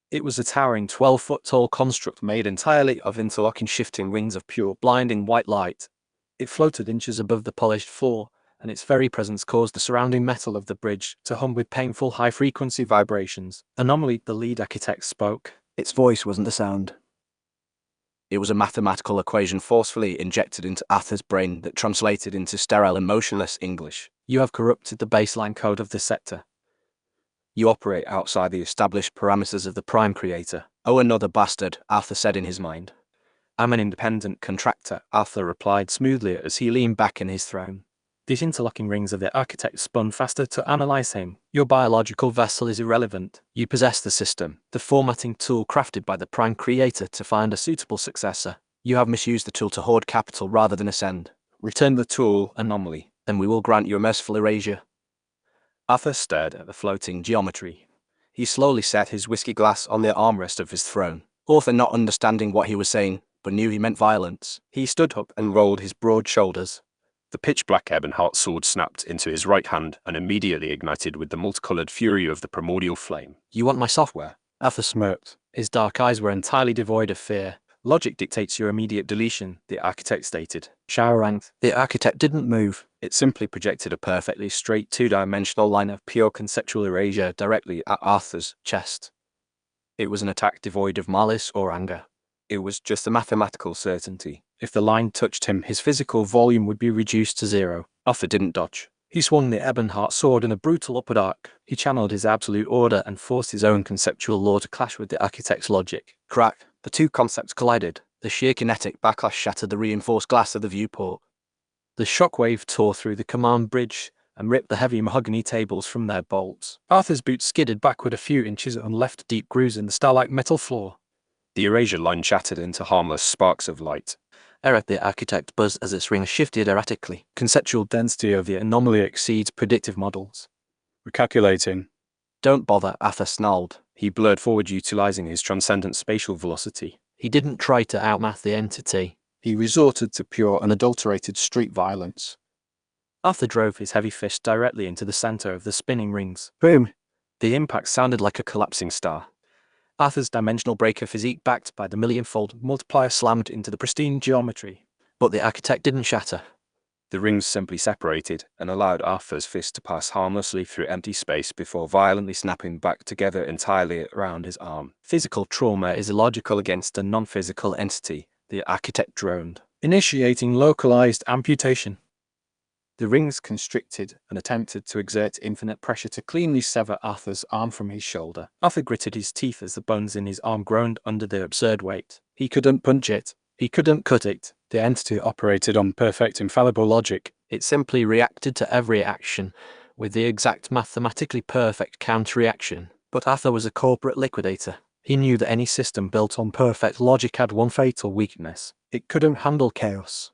It was a towering 12-foot-tall construct made entirely of interlocking shifting rings of pure, blinding white light. It floated inches above the polished floor, and its very presence caused the surrounding metal of the bridge to hum with painful high-frequency vibrations. Anomaly, the lead architect spoke. Its voice wasn't a sound. It was a mathematical equation forcefully injected into Arthur's brain that translated into sterile and motionless English. You have corrupted the baseline code of the sector. You operate outside the established parameters of the Prime Creator. Oh, another bastard, Arthur said in his mind. I'm an independent contractor, Arthur replied smoothly as he leaned back in his throne. These interlocking rings of the architect spun faster to analyze him. Your biological vessel is irrelevant. You possess the system, the formatting tool crafted by the Prime Creator to find a suitable successor. You have misused the tool to hoard capital rather than ascend. Return the tool, Anomaly. Then we will grant you a merciful erasure. Arthur stared at the floating geometry. He slowly set his whiskey glass on the armrest of his throne. Arthur, not understanding what he was saying, but knew he meant violence. He stood up and rolled his broad shoulders. The pitch-black ebon-heart sword snapped into his right hand and immediately ignited with the multicolored fury of the primordial flame. You want my software? Arthur smirked. His dark eyes were entirely devoid of fear. Logic dictates your immediate deletion, the architect stated. Shao rang. The architect didn't move. It simply projected a perfectly straight two-dimensional line of pure conceptual erasure directly at Arthur's chest. It was an attack devoid of malice or anger. It was just a mathematical certainty. If the line touched him, his physical volume would be reduced to 0. Arthur didn't dodge. He swung the ebon-heart sword in a brutal upward arc. He channeled his absolute order and forced his own conceptual law to clash with the architect's logic. Crack. The two concepts collided. The sheer kinetic backlash shattered the reinforced glass of the viewport. The shockwave tore through the command bridge and ripped the heavy mahogany tables from their bolts. Arthur's boots skidded backward a few inches and left deep grooves in the starlight metal floor. The erasure line shattered into harmless sparks of light. Eric, the architect, buzzed as its ring shifted erratically. Conceptual density of the anomaly exceeds predictive models. Recalculating. Don't bother, Arthur snarled. He blurred forward, utilizing his transcendent spatial velocity. He didn't try to outmath the entity. He resorted to pure, unadulterated street violence. Arthur drove his heavy fist directly into the center of the spinning rings. Boom! The impact sounded like a collapsing star. Arthur's dimensional breaker physique, backed by the millionfold multiplier, slammed into the pristine geometry. But the architect didn't shatter. The rings simply separated and allowed Arthur's fist to pass harmlessly through empty space before violently snapping back together entirely around his arm. Physical trauma is illogical against a non-physical entity, the architect droned. Initiating localized amputation. The rings constricted and attempted to exert infinite pressure to cleanly sever Arthur's arm from his shoulder. Arthur gritted his teeth as the bones in his arm groaned under the absurd weight. He couldn't punch it. He couldn't cut it. The entity operated on perfect infallible logic. It simply reacted to every action with the exact mathematically perfect counter-reaction. But Arthur was a corporate liquidator. He knew that any system built on perfect logic had one fatal weakness. It couldn't handle chaos.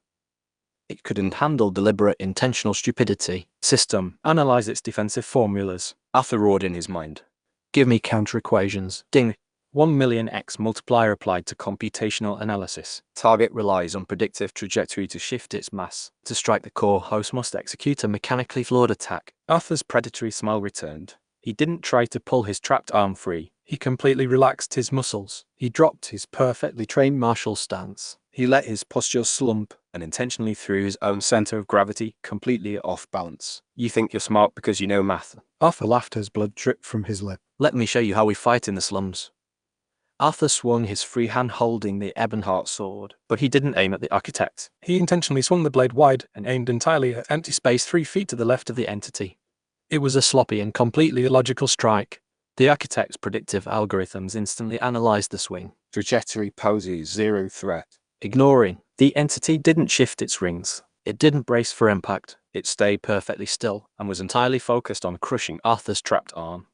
It couldn't handle deliberate, intentional stupidity. System, analyze its defensive formulas. Arthur roared in his mind. Give me counter-equations. Ding. 1,000,000x multiplier applied to computational analysis. Target relies on predictive Trajectory to shift its mass. to strike the core. Host must execute a mechanically flawed attack. Arthur's predatory smile returned. He didn't try to pull his trapped arm free. He completely relaxed his muscles. He dropped his perfectly trained Martial stance. He let his posture slump And intentionally threw his own center of gravity completely off balance. You think you're smart because you know math. Arthur laughed as blood dripped from his lip. Let me show you how we fight in the slums. Arthur swung his free hand holding the Ebonheart sword, but he didn't aim at the architect. He intentionally swung the blade wide and aimed entirely at empty space 3 feet to the left of the entity. It was a sloppy and completely illogical strike. The architect's predictive algorithms instantly analyzed the swing. Trajectory poses zero threat. Ignoring. The entity didn't shift its rings. It didn't brace for impact. It stayed perfectly still and was entirely focused on crushing Arthur's trapped arm,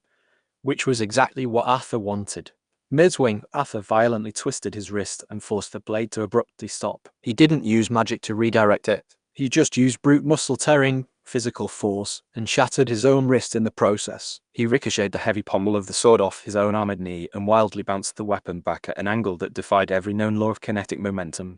Which was exactly what Arthur wanted. Mid-swing, Arthur violently twisted his wrist and forced the blade to abruptly stop. He didn't use magic to redirect it. He just used brute muscle tearing, Physical force. and shattered his own wrist in the process. He ricocheted the heavy pommel of the sword off his own armored knee and wildly bounced the weapon back at an angle that defied every known law of kinetic momentum.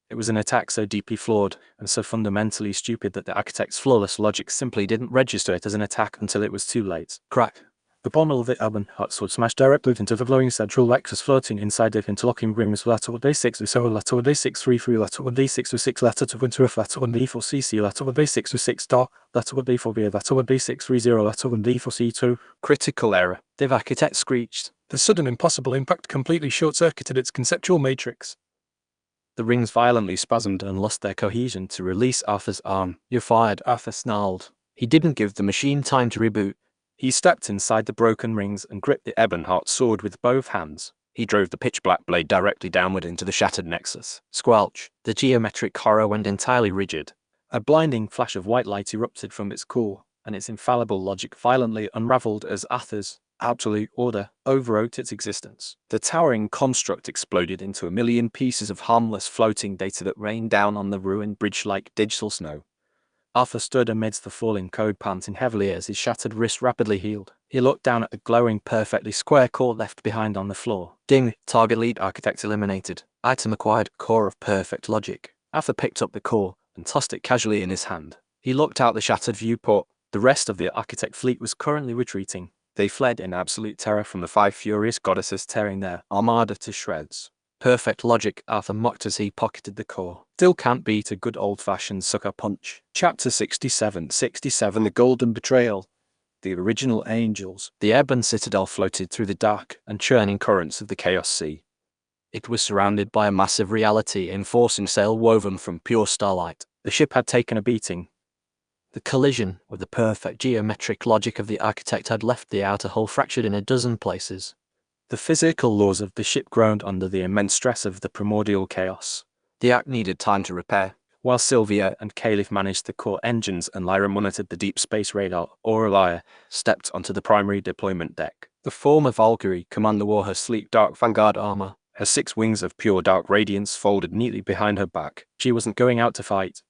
It was an attack so deeply flawed and so fundamentally stupid that the architect's flawless logic simply didn't register it as an attack until it was too late. Crack. The pommel of the Ebonheart sword smashed directly into the glowing central lexus floating inside the interlocking rings. Lateral D6 so lateral D6 3 3 lateral D6 6 lateral to winter F lateral D4 CC lateral D6 6 star lateral D4 V lateral D6 3 0 lateral D4 C2. Critical error. The architect screeched. The sudden impossible impact completely short-circuited its conceptual matrix. The rings violently spasmed and lost their cohesion to release Arthur's arm. You're fired, Arthur snarled. He didn't give the machine time to reboot. He stepped inside the broken rings and gripped the Ebonheart sword with both hands. He drove the pitch-black blade directly downward into the shattered nexus. Squelch. The geometric horror went entirely rigid. A blinding flash of white light erupted from its core, and its infallible logic violently unraveled as Arthur's absolute order overwrote its existence. The towering construct exploded into a million pieces of harmless floating data that rained down on the ruined bridge like digital snow. Arthur stood amidst the falling code, panting heavily as his shattered wrist rapidly healed. He looked down at the glowing, perfectly square core left behind on the floor. Ding. Target lead architect eliminated. Item acquired. Core of perfect logic. Arthur picked up the core and tossed it casually in his hand. He looked out the shattered viewport. The rest of the architect fleet was currently retreating. They fled in absolute terror from the 5 furious goddesses tearing their armada to shreds. Perfect logic, Arthur mocked as he pocketed the core. Still can't beat a good old-fashioned sucker punch. Chapter 67. The Golden Betrayal. The Original Angels. The Ebon Citadel floated through the dark and churning currents of the Chaos Sea. It was surrounded by a massive reality enforcing sail woven from pure starlight. The ship had taken a beating. The collision with the perfect geometric logic of the architect had left the outer hull fractured in a dozen places. The physical laws of the ship groaned under the immense stress of the primordial chaos. The ark needed time to repair. While Sylvia and Caliph managed the core engines and Lyra monitored the deep space radar, Aurelia stepped onto the primary deployment deck. The former Valkyrie commander wore her sleek dark Vanguard armor. Her 6 wings of pure dark radiance folded neatly behind her back. She wasn't going out to fight.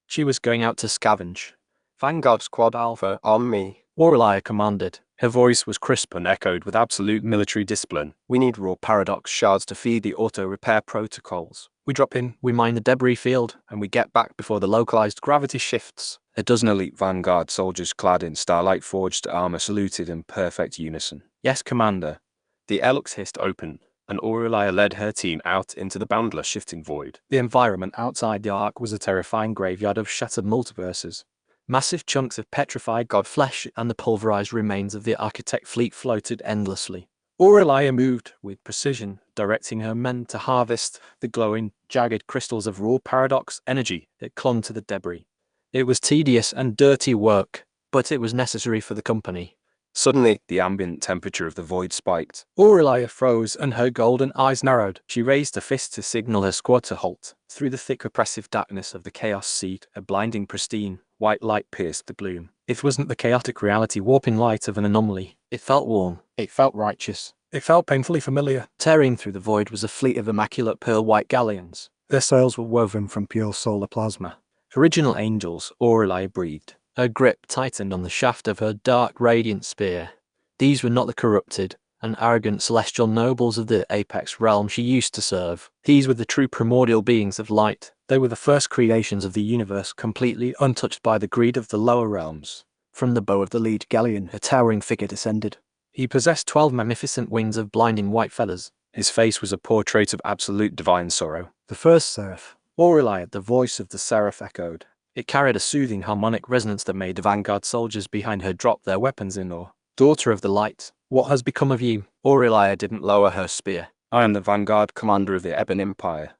She was going out to scavenge. Vanguard Squad Alpha on me. Aurelia commanded. Her voice was crisp and echoed with absolute military discipline. We need raw paradox shards to feed the auto-repair protocols. We drop in. We mine the debris field, and we get back before the localized gravity shifts. A dozen elite Vanguard soldiers clad in starlight-forged armor saluted in perfect unison. Yes, Commander. The airlocks hissed open, and Aurelia led her team out into the boundless shifting void. The environment outside the Ark was a terrifying graveyard of shattered multiverses. Massive chunks of petrified god flesh and the pulverized remains of the architect fleet floated endlessly. Aurelia moved with precision, directing her men to harvest the glowing, jagged crystals of raw paradox energy that clung to the debris. It was tedious and dirty work, but it was necessary for the company. Suddenly, the ambient temperature of the void spiked. Aurelia froze and her golden eyes narrowed. She raised a fist to signal her squad to halt. Through the thick oppressive darkness of the Chaos Seed, a blinding pristine, white light pierced the gloom. It wasn't the chaotic reality warping light of an anomaly. It felt warm. It felt righteous. It felt painfully familiar. Tearing through the void was a fleet of immaculate pearl-white galleons. Their sails were woven from pure solar plasma. Original angels, Aurelia breathed. Her grip tightened on the shaft of her dark, radiant spear. These were not the corrupted and arrogant celestial nobles of the apex realm she used to serve. These were the true primordial beings of light. They were the first creations of the universe, completely untouched by the greed of the lower realms. From the bow of the lead galleon, a towering figure descended. He possessed 12 magnificent wings of blinding white feathers. His face was a portrait of absolute divine sorrow. The first seraph. Aurelia, the voice of the seraph, echoed. It carried a soothing harmonic resonance that made the vanguard soldiers behind her drop their weapons in awe. Daughter of the light, what has become of you? Aurelia didn't lower her spear. I am the vanguard commander of the Ebon Empire.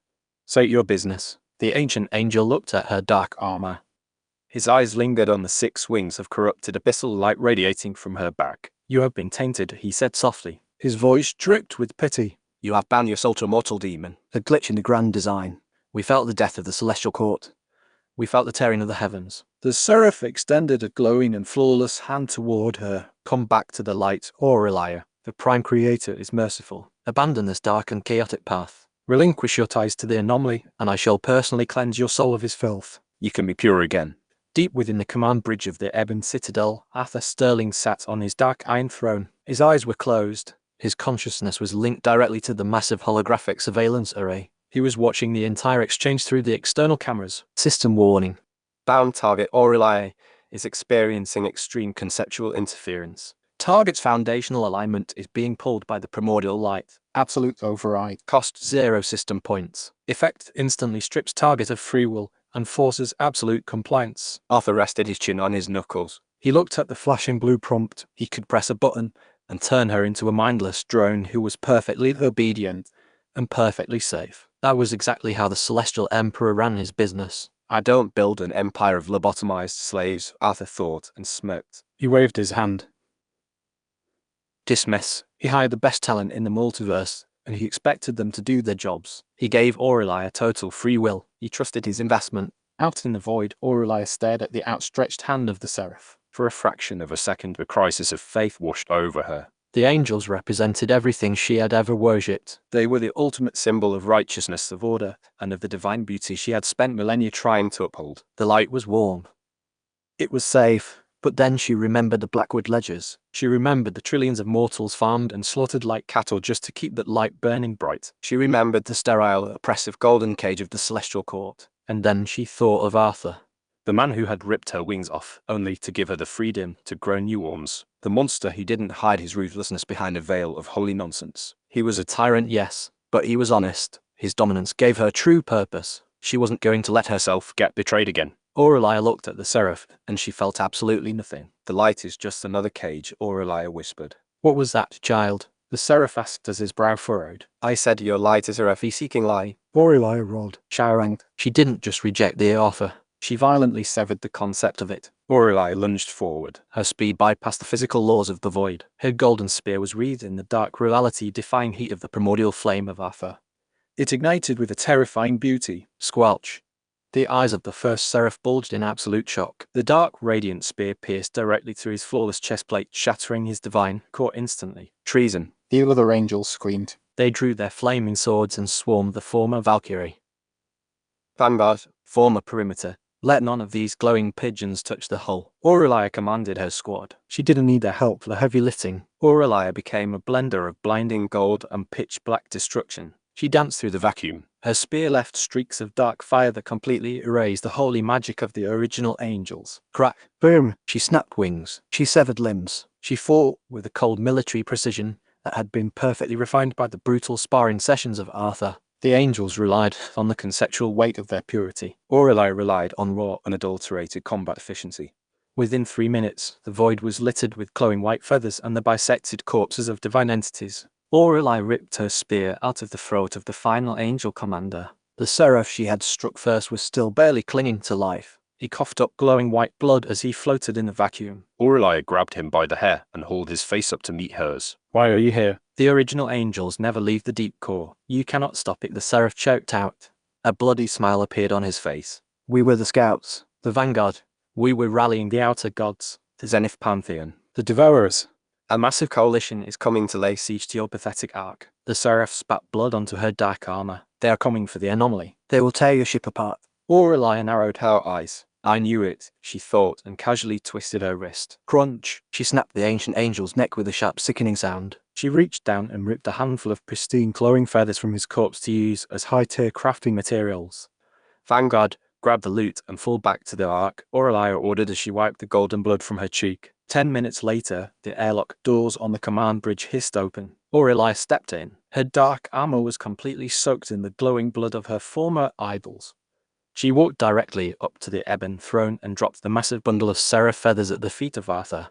State your business. The ancient angel looked at her dark armor. His eyes lingered on the 6 wings of corrupted abyssal light radiating from her back. You have been tainted, he said softly. His voice dripped with pity. You have bound your soul to a mortal demon. A glitch in the grand design. We felt the death of the celestial court. We felt the tearing of the heavens. The seraph extended a glowing and flawless hand toward her. Come back to the light, Aurelia. The Prime Creator is merciful. Abandon this dark and chaotic path. Relinquish your ties to the anomaly, and I shall personally cleanse your soul of his filth. You can be pure again. Deep within the command bridge of the Ebon Citadel, Arthur Sterling sat on his dark iron throne. His eyes were closed. His consciousness was linked directly to the massive holographic surveillance array. He was watching the entire exchange through the external cameras. System warning. Bound target Aurelia is experiencing extreme conceptual interference. Target's foundational alignment is being pulled by the primordial light. Absolute override. Cost 0 system points. Effect instantly strips target of free will and forces absolute compliance. Arthur rested his chin on his knuckles. He looked at the flashing blue prompt. He could press a button and turn her into a mindless drone who was perfectly obedient and perfectly safe. That was exactly how the Celestial Emperor ran his business. I don't build an empire of lobotomized slaves, Arthur thought and smirked. He waved his hand. Dismiss. He hired the best talent in the multiverse, and he expected them to do their jobs. He gave Aurelia total free will. He trusted his investment. Out in the void, Aurelia stared at the outstretched hand of the seraph. For a fraction of a second, a crisis of faith washed over her. The angels represented everything she had ever worshipped. They were the ultimate symbol of righteousness, of order, and of the divine beauty she had spent millennia trying to uphold. The light was warm. It was safe. But then she remembered the Blackwood ledgers. She remembered the trillions of mortals farmed and slaughtered like cattle just to keep that light burning bright. She remembered the sterile, oppressive golden cage of the Celestial Court. And then she thought of Arthur. The man who had ripped her wings off, only to give her the freedom to grow new arms. The monster who didn't hide his ruthlessness behind a veil of holy nonsense. He was a tyrant, yes, but he was honest. His dominance gave her true purpose. She wasn't going to let herself get betrayed again. Aurelia looked at the seraph, and she felt absolutely nothing. The light is just another cage, Aurelia whispered. What was that, child? The seraph asked as his brow furrowed. I said your light is a refugee-seeking lie. Aurelia rolled. Shaorang. She didn't just reject the offer. She violently severed the concept of it. Aurelia lunged forward. Her speed bypassed the physical laws of the void. Her golden spear was wreathed in the dark reality-defying heat of the primordial flame of Arthur. It ignited with a terrifying beauty. Squelch. The eyes of the first seraph bulged in absolute shock. The dark, radiant spear pierced directly through his flawless chestplate, shattering his divine core instantly. Treason. The other angels screamed. They drew their flaming swords and swarmed the former Valkyrie. Vanguard. Former perimeter. Let none of these glowing pigeons touch the hull. Aurelia commanded her squad. She didn't need their help for the heavy lifting. Aurelia became a blender of blinding gold and pitch-black destruction. She danced through the vacuum. Her spear left streaks of dark fire that completely erased the holy magic of the original angels. Crack. Boom. She snapped wings. She severed limbs. She fought with a cold military precision that had been perfectly refined by the brutal sparring sessions of Arthur. The angels relied on the conceptual weight of their purity. Aurelia relied on raw, unadulterated combat efficiency. Within 3 minutes, the void was littered with glowing white feathers and the bisected corpses of divine entities. Aurelia ripped her spear out of the throat of the final angel commander. The seraph she had struck first was still barely clinging to life. He coughed up glowing white blood as he floated in the vacuum. Aurelia grabbed him by the hair and hauled his face up to meet hers. Why are you here? The original angels never leave the deep core. You cannot stop it, the seraph choked out. A bloody smile appeared on his face. We were the scouts. The vanguard. We were rallying the outer gods. The Zenith Pantheon. The Devourers. A massive coalition is coming to lay siege to your pathetic ark. The seraph spat blood onto her dark armor. They are coming for the anomaly. They will tear your ship apart. Aurelia narrowed her eyes. I knew it, she thought, and casually twisted her wrist. Crunch! She snapped the ancient angel's neck with a sharp, sickening sound. She reached down and ripped a handful of pristine, glowing feathers from his corpse to use as high-tier crafting materials. Vanguard, grab the loot and fall back to the ark, Aurelia ordered as she wiped the golden blood from her cheek. 10 minutes later, the airlock doors on the command bridge hissed open. Aurelia stepped in. Her dark armor was completely soaked in the glowing blood of her former idols. She walked directly up to the ebon throne and dropped the massive bundle of seraph feathers at the feet of Arthur.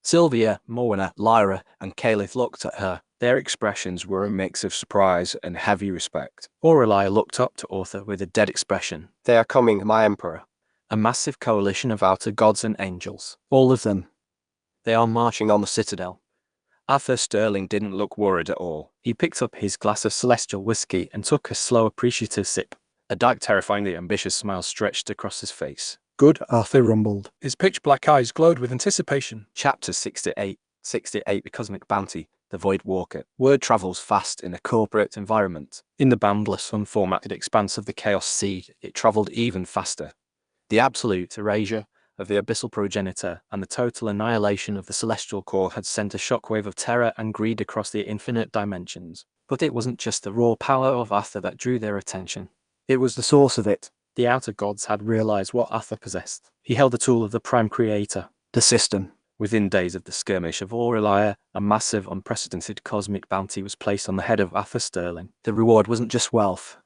Sylvia, Morwenna, Lyra, and Caliph looked at her. Their expressions were a mix of surprise and heavy respect. Aurelia looked up to Arthur with a dead expression. They are coming, my emperor. A massive coalition of outer gods and angels. All of them. They are marching on the citadel. Arthur Sterling didn't look worried at all. He picked up his glass of celestial whiskey and took a slow, appreciative sip. A dark, terrifyingly ambitious smile stretched across his face. Good, Arthur rumbled. His pitch-black eyes glowed with anticipation. Chapter 68. 68 The Cosmic Bounty. The Void Walker. Word travels fast in a corporate environment. In the boundless, unformatted expanse of the Chaos Seed, it traveled even faster. The absolute erasure of the abyssal progenitor and the total annihilation of the celestial core had sent a shockwave of terror and greed across the infinite dimensions. But it wasn't just the raw power of Arthur that drew their attention. It was the source of it. The outer gods had realized what Arthur possessed. He held the tool of the Prime Creator. The system. Within days of the skirmish of Aurelia, a massive, unprecedented cosmic bounty was placed on the head of Arthur Sterling. The reward wasn't just wealth.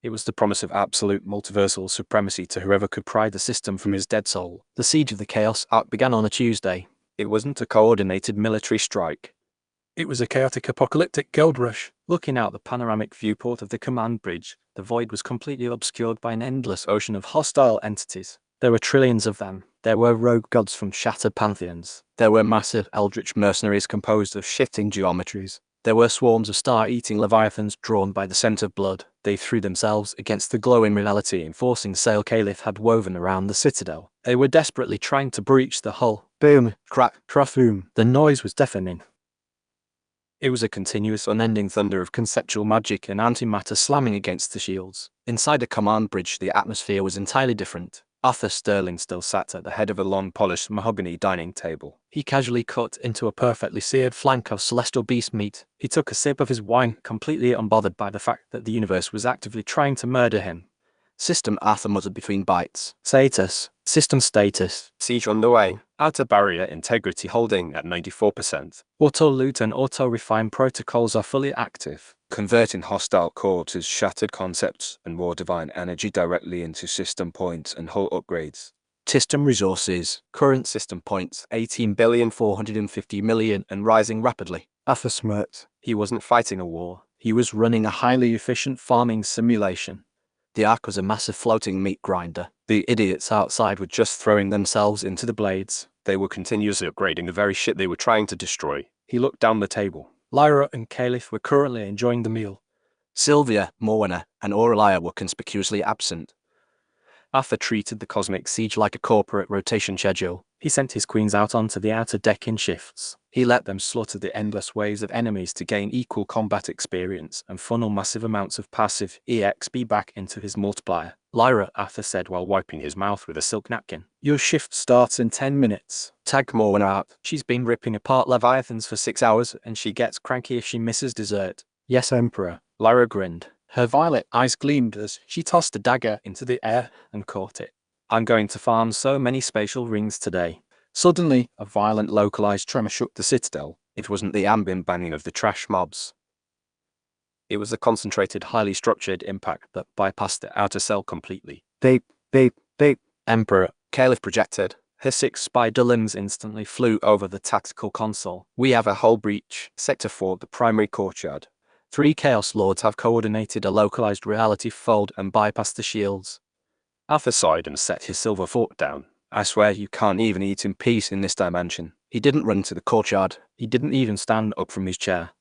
It was the promise of absolute multiversal supremacy to whoever could pry the system from his dead soul. The siege of the Chaos Ark began on a Tuesday. It wasn't a coordinated military strike. It was a chaotic apocalyptic gold rush. Looking out the panoramic viewport of the command bridge, the void was completely obscured by an endless ocean of hostile entities. There were trillions of them. There were rogue gods from shattered pantheons. There were massive eldritch mercenaries composed of shifting geometries. There were swarms of star-eating leviathans drawn by the scent of blood. They threw themselves against the glowing reality enforcing sail Caliph had woven around the citadel. They were desperately trying to breach the hull. Boom, crack, crafoom. The noise was deafening. It was a continuous, unending thunder of conceptual magic and antimatter slamming against the shields. Inside the command bridge, the atmosphere was entirely different. Arthur Sterling still sat at the head of a long, polished mahogany dining table. He casually cut into a perfectly seared flank of celestial beast meat. He took a sip of his wine, completely unbothered by the fact that the universe was actively trying to murder him. System, Arthur muttered between bites. Status. System status. Siege on the way. Outer barrier integrity holding at 94%. Auto-loot and auto-refine protocols are fully active. Converting hostile core to shattered concepts and more divine energy directly into system points and hull upgrades. System resources. Current system points 18,450,000,000 and rising rapidly. Arthur smirked. He wasn't fighting a war. He was running a highly efficient farming simulation. The Ark was a massive floating meat grinder. The idiots outside were just throwing themselves into the blades. They were continuously upgrading the very shit they were trying to destroy. He looked down the table. Lyra and Caliph were currently enjoying the meal. Sylvia, Morwenna, and Aurelia were conspicuously absent. Arthur treated the cosmic siege like a corporate rotation schedule. He sent his queens out onto the outer deck in shifts. He let them slaughter the endless waves of enemies to gain equal combat experience and funnel massive amounts of passive EXP back into his multiplier. Lyra, Arthur said while wiping his mouth with a silk napkin. Your shift starts in 10 minutes. Tag Morwenna out. She's been ripping apart leviathans for 6 hours and she gets cranky if she misses dessert. Yes, Emperor. Lyra grinned. Her violet eyes gleamed as she tossed a dagger into the air and caught it. I'm going to farm so many spatial rings today. Suddenly, a violent localized tremor shook the citadel. It wasn't the ambient banging of the trash mobs. It was a concentrated, highly structured impact that bypassed the outer cell completely. Beep. Emperor, Caliph projected. Her 6 spider limbs instantly flew over the tactical console. We have a hull breach. Sector 4, the primary courtyard. 3 Chaos Lords have coordinated a localized reality fold and bypassed the shields. Arthur sighed and set his silver fork down. I swear you can't even eat in peace in this dimension. He didn't run to the courtyard. He didn't even stand up from his chair.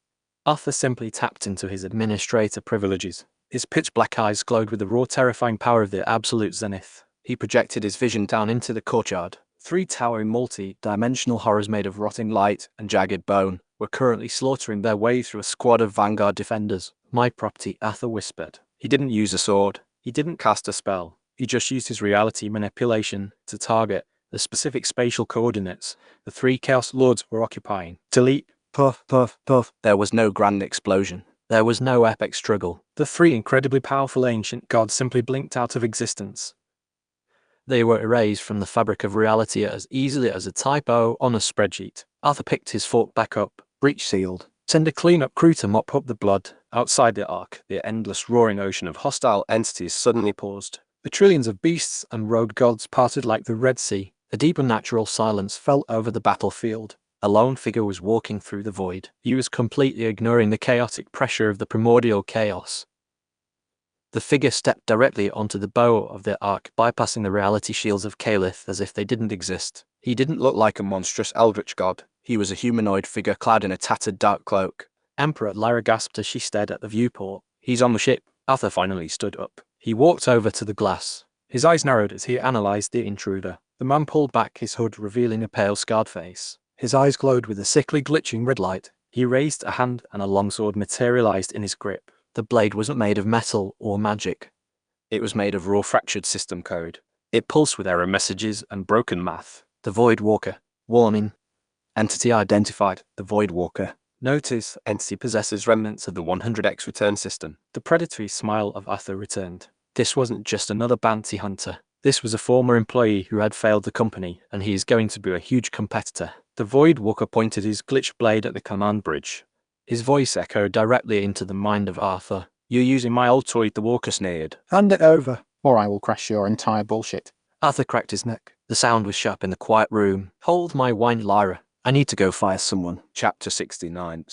Arthur simply tapped into his administrator privileges. His pitch-black eyes glowed with the raw, terrifying power of the absolute zenith. He projected his vision down into the courtyard. 3 towering multi-dimensional horrors made of rotting light and jagged bone were currently slaughtering their way through a squad of Vanguard defenders. My property, Arthur whispered. He didn't use a sword. He didn't cast a spell. He just used his reality manipulation to target the specific spatial coordinates the 3 Chaos Lords were occupying. Delete. Puff, puff, puff. There was no grand explosion. There was no epic struggle. The 3 incredibly powerful ancient gods simply blinked out of existence. They were erased from the fabric of reality as easily as a typo on a spreadsheet. Arthur picked his fork back up, breach sealed. Send a cleanup crew to mop up the blood. Outside the Ark, the endless roaring ocean of hostile entities suddenly paused. The trillions of beasts and road gods parted like the Red Sea. A deep unnatural silence fell over the battlefield. A lone figure was walking through the void. He was completely ignoring the chaotic pressure of the primordial chaos. The figure stepped directly onto the bow of the Ark, bypassing the reality shields of Calith as if they didn't exist. He didn't look like a monstrous eldritch god. He was a humanoid figure clad in a tattered dark cloak. Emperor Lyra gasped as she stared at the viewport. He's on the ship. Arthur finally stood up. He walked over to the glass. His eyes narrowed as he analyzed the intruder. The man pulled back his hood, revealing a pale, scarred face. His eyes glowed with a sickly, glitching red light. He raised a hand and a longsword materialized in his grip. The blade wasn't made of metal or magic. It was made of raw, fractured system code. It pulsed with error messages and broken math. The Void Walker. Warning. Entity identified. The Void Walker. Notice, entity possesses remnants of the 100X return system. The predatory smile of Arthur returned. This wasn't just another bounty hunter. This was a former employee who had failed the company, and he is going to be a huge competitor. The Void Walker pointed his glitched blade at the command bridge. His voice echoed directly into the mind of Arthur. You're using my old toy, the Walker sneered. Hand it over, or I will crash your entire bullshit. Arthur cracked his neck. The sound was sharp in the quiet room. Hold my wine, Lyra. I need to go fire someone. Chapter 69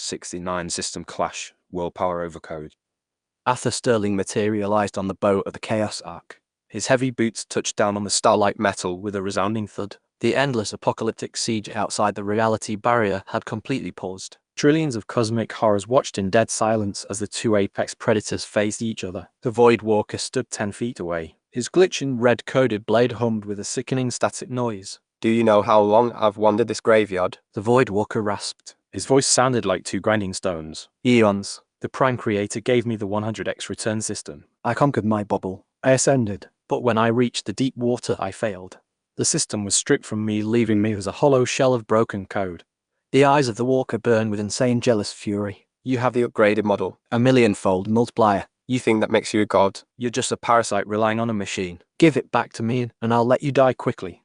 System Clash, World Power Overcode. Arthur Sterling materialized on the bow of the Chaos Ark. His heavy boots touched down on the starlight metal with a resounding thud. The endless apocalyptic siege outside the reality barrier had completely paused. Trillions of cosmic horrors watched in dead silence as the 2 apex predators faced each other. The Void Walker stood 10 feet away. His glitching red-coded blade hummed with a sickening static noise. Do you know how long I've wandered this graveyard? The Void Walker rasped. His voice sounded like 2 grinding stones. Eons. The Prime Creator gave me the 100X return system. I conquered my bubble. I ascended. But when I reached the deep water, I failed. The system was stripped from me, leaving me as a hollow shell of broken code. The eyes of the Walker burned with insane jealous fury. You have the upgraded model. A millionfold multiplier. You think that makes you a god? You're just a parasite relying on a machine. Give it back to me and I'll let you die quickly.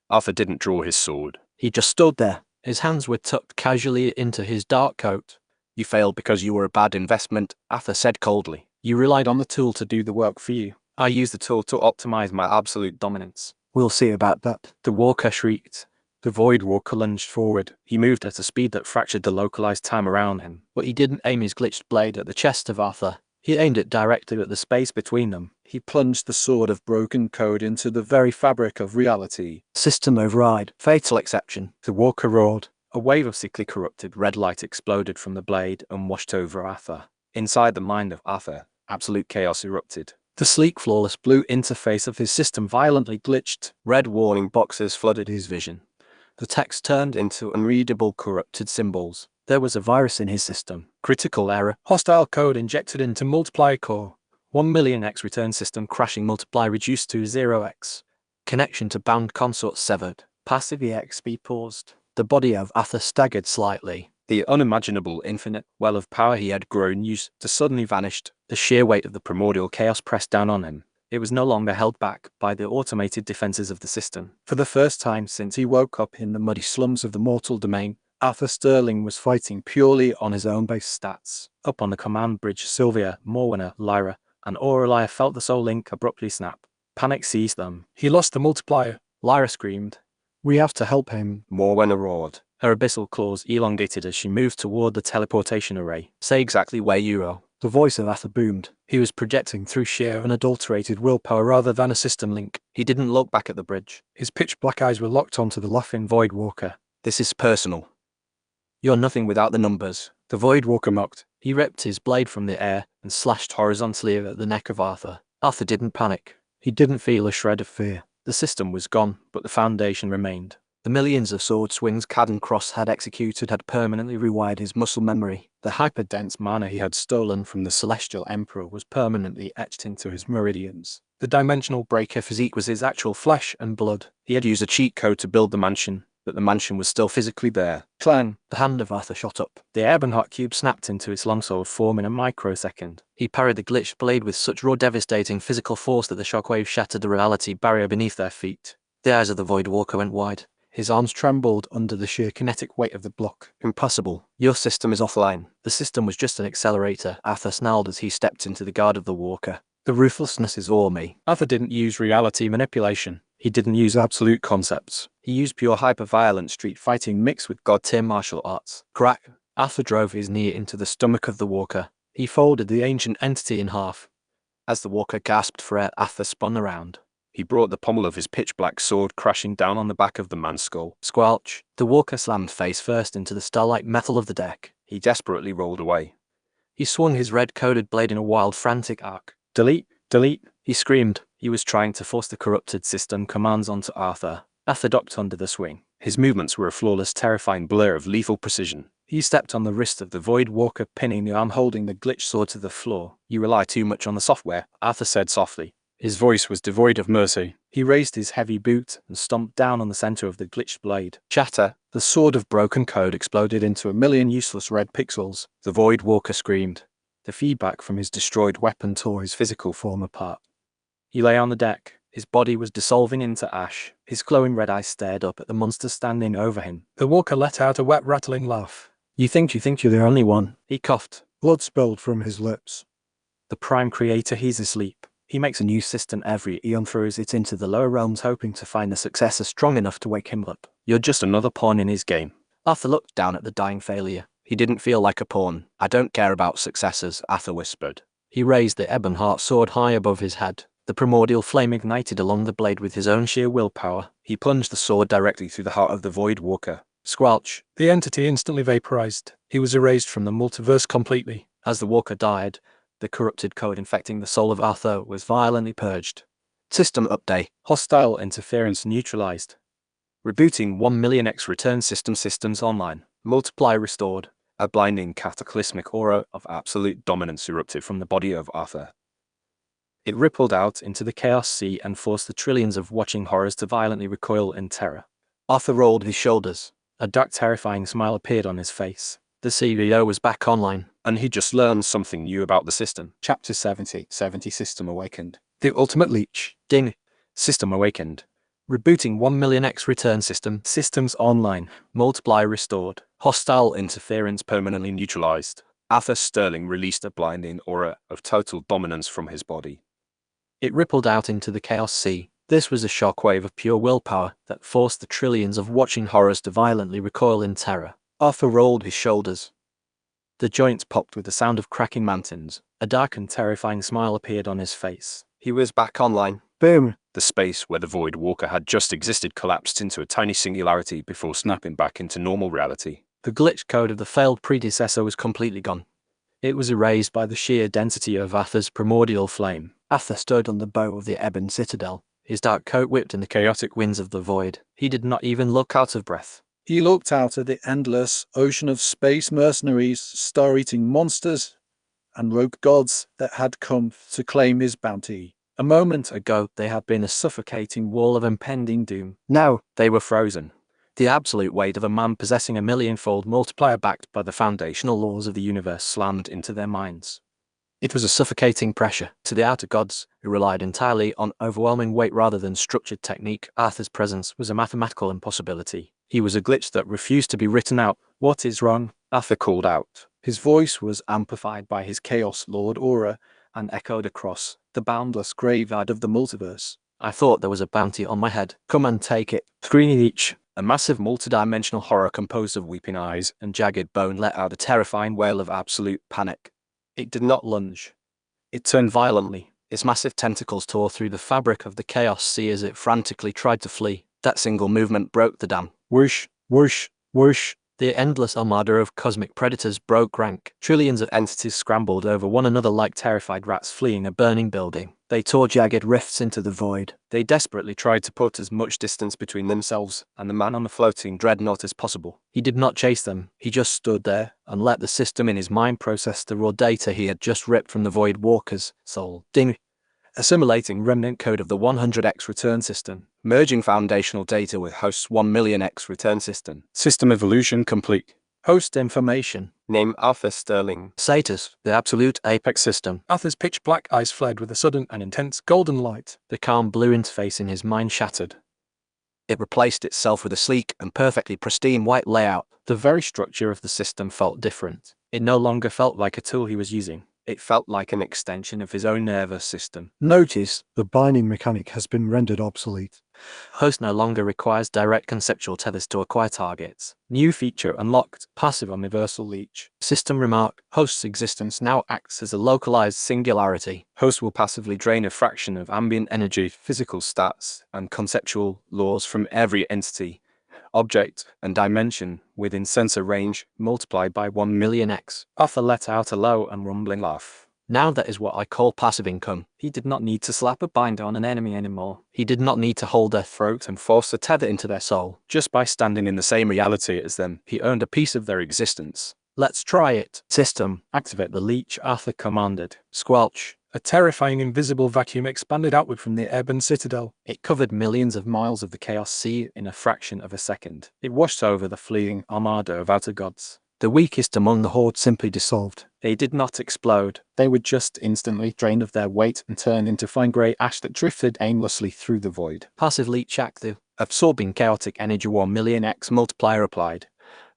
Arthur didn't draw his sword. He just stood there. His hands were tucked casually into his dark coat. You failed because you were a bad investment, Arthur said coldly. You relied on the tool to do the work for you. I used the tool to optimize my absolute dominance. We'll see about that. The Walker shrieked. The Void Walker lunged forward. He moved at a speed that fractured the localized time around him. But he didn't aim his glitched blade at the chest of Arthur. He aimed it directly at the space between them. He plunged the sword of broken code into the very fabric of reality. System override. Fatal exception. The Walker roared. A wave of sickly corrupted red light exploded from the blade and washed over Arthur. Inside the mind of Arthur, absolute chaos erupted. The sleek, flawless blue interface of his system violently glitched. Red warning boxes flooded his vision. The text turned into unreadable, corrupted symbols. There was a virus in his system. Critical error. Hostile code injected into multiply core. 1 million X return system crashing, multiply reduced to 0x. Connection to bound consort severed. Passive EXP paused. The body of Arthur staggered slightly. The unimaginable infinite well of power he had grown used to suddenly vanished. The sheer weight of the primordial chaos pressed down on him. It was no longer held back by the automated defenses of the system. For the first time since he woke up in the muddy slums of the mortal domain, Arthur Sterling was fighting purely on his own base stats. Up on the command bridge, Sylvia, Morwenna, Lyra, and Aurelia felt the soul link abruptly snap. Panic seized them. He lost the multiplier. Lyra screamed. We have to help him. Morwenna roared. Her abyssal claws elongated as she moved toward the teleportation array. Say exactly where you are. The voice of Arthur boomed. He was projecting through sheer unadulterated willpower rather than a system link. He didn't look back at the bridge. His pitch-black eyes were locked onto the laughing Void Walker. This is personal. You're nothing without the numbers. The Void Walker mocked. He ripped his blade from the air and slashed horizontally at the neck of Arthur. Arthur didn't panic. He didn't feel a shred of fear. The system was gone, but the foundation remained. The millions of sword swings Caden Cross had executed had permanently rewired his muscle memory. The hyper-dense mana he had stolen from the Celestial Emperor was permanently etched into his meridians. The dimensional breaker physique was his actual flesh and blood. He had used a cheat code to build the mansion, but the mansion was still physically there. Clang! The hand of Arthur shot up. The Ebonheart cube snapped into its longsword form in a microsecond. He parried the glitched blade with such raw, devastating physical force that the shockwave shattered the reality barrier beneath their feet. The eyes of the Void Walker went wide. His arms trembled under the sheer kinetic weight of the block. Impossible. Your system is offline. The system was just an accelerator, Arthur snarled as he stepped into the guard of the Walker. The ruthlessness is all me. Arthur didn't use reality manipulation. He didn't use absolute concepts. He used pure hyper-violent street fighting mixed with god-tier martial arts. Crack! Arthur drove his knee into the stomach of the Walker. He folded the ancient entity in half. As the Walker gasped for air, Arthur spun around. He brought the pommel of his pitch-black sword crashing down on the back of the man's skull. Squelch! The Walker slammed face first into the starlight metal of the deck. He desperately rolled away. He swung his red-coated blade in a wild, frantic arc. Delete! Delete! He screamed. He was trying to force the corrupted system commands onto Arthur. Arthur ducked under the swing. His movements were a flawless, terrifying blur of lethal precision. He stepped on the wrist of the Void Walker, pinning the arm holding the glitch sword to the floor. You rely too much on the software, Arthur said softly. His voice was devoid of mercy. He raised his heavy boot and stomped down on the center of the glitched blade. Shatter! The sword of broken code exploded into a million useless red pixels. The Void Walker screamed. The feedback from his destroyed weapon tore his physical form apart. He lay on the deck. His body was dissolving into ash. His glowing red eyes stared up at the monster standing over him. The Walker let out a wet, rattling laugh. You think you're the only one? He coughed. Blood spilled from his lips. The Prime Creator, he's asleep. He makes a new system every eon, throws it into the lower realms hoping to find a successor strong enough to wake him up. You're just another pawn in his game. Arthur looked down at the dying failure. He didn't feel like a pawn. I don't care about successors, Arthur whispered. He raised the Ebonheart sword high above his head. The primordial flame ignited along the blade with his own sheer willpower. He plunged the sword directly through the heart of the Void Walker. Squelch! The entity instantly vaporized. He was erased from the multiverse completely. As the Walker died, the corrupted code infecting the soul of Arthur was violently purged. System update. Hostile interference neutralized. Rebooting 1,000,000x return systems online. Multiply restored. A blinding cataclysmic aura of absolute dominance erupted from the body of Arthur. It rippled out into the chaos sea and forced the trillions of watching horrors to violently recoil in terror. Arthur rolled his shoulders. A dark, terrifying smile appeared on his face. The CEO was back online. And he just learned something new about the system. Chapter 70 System Awakened. The Ultimate Leech. Ding. System awakened. Rebooting 1,000,000x return system. Systems online. Multiply restored. Hostile interference permanently neutralized. Arthur Sterling released a blinding aura of total dominance from his body. It rippled out into the chaos sea. This was a shockwave of pure willpower that forced the trillions of watching horrors to violently recoil in terror. Arthur rolled his shoulders. The joints popped with the sound of cracking mountains. A dark and terrifying smile appeared on his face. He was back online. Boom! The space where the Void Walker had just existed collapsed into a tiny singularity before snapping back into normal reality. The glitch code of the failed predecessor was completely gone. It was erased by the sheer density of Arthur's primordial flame. Arthur stood on the bow of the Ebon Citadel. His dark coat whipped in the chaotic winds of the void. He did not even look out of breath. He looked out at the endless ocean of space mercenaries, star-eating monsters, and rogue gods that had come to claim his bounty. A moment ago, they had been a suffocating wall of impending doom. Now, they were frozen. The absolute weight of a man possessing a millionfold multiplier backed by the foundational laws of the universe slammed into their minds. It was a suffocating pressure. To the outer gods, who relied entirely on overwhelming weight rather than structured technique, Arthur's presence was a mathematical impossibility. He was a glitch that refused to be written out. What is wrong? Arthur called out. His voice was amplified by his Chaos Lord aura and echoed across the boundless graveyard of the multiverse. I thought there was a bounty on my head. Come and take it. 3 each. A massive multidimensional horror composed of weeping eyes and jagged bone let out a terrifying wail of absolute panic. It did not lunge. It turned Violently, its massive tentacles tore through the fabric of the Chaos Sea as it frantically tried to flee. That single movement broke the dam. Whoosh, whoosh, whoosh. The endless armada of cosmic predators broke rank. Trillions of entities scrambled over one another like terrified rats fleeing a burning building. They tore jagged rifts into the void. They desperately tried to put as much distance between themselves and the man on the floating dreadnought as possible. He did not chase them. He just stood there and let the system in his mind process the raw data he had just ripped from the Void Walker's soul. Ding! Assimilating remnant code of the 100X return system. Merging foundational data with host's 1,000,000X return system. system evolution complete. Host information. Name Arthur Sterling. Satus, the absolute apex system. Arthur's pitch black eyes flared with a sudden and intense golden light. The calm blue interface in his mind shattered. It replaced itself with a sleek and perfectly pristine white layout. The very structure of the system felt different. It no longer felt like a tool he was using. It felt like an extension of his own nervous system. Notice the binding mechanic has been rendered obsolete. Host no longer requires direct conceptual tethers to acquire targets. New feature unlocked. Passive universal leech. System remark. Host's existence now acts as a localized singularity. Host will passively drain a fraction of ambient energy, physical stats, and conceptual laws from every entity, object, and dimension within sensor range, multiplied by 1,000,000x. Arthur let out a low and rumbling laugh. Now that is what I call passive income. He did not need to slap a binder on an enemy anymore. He did not need to hold their throat and force a tether into their soul. Just by standing in the same reality as them, he earned a piece of their existence. Let's try it. System. Activate the leech, Arthur commanded. Squelch. A terrifying invisible vacuum expanded outward from the ebon citadel. It covered millions of miles of the Chaos Sea in a fraction of a second. It washed over the fleeing armada of outer gods. The weakest among the horde simply dissolved. They did not explode. They were just instantly drained of their weight and turned into fine grey ash that drifted aimlessly through the void. Passive leech active. Absorbing chaotic energy 1,000,000x multiplier applied.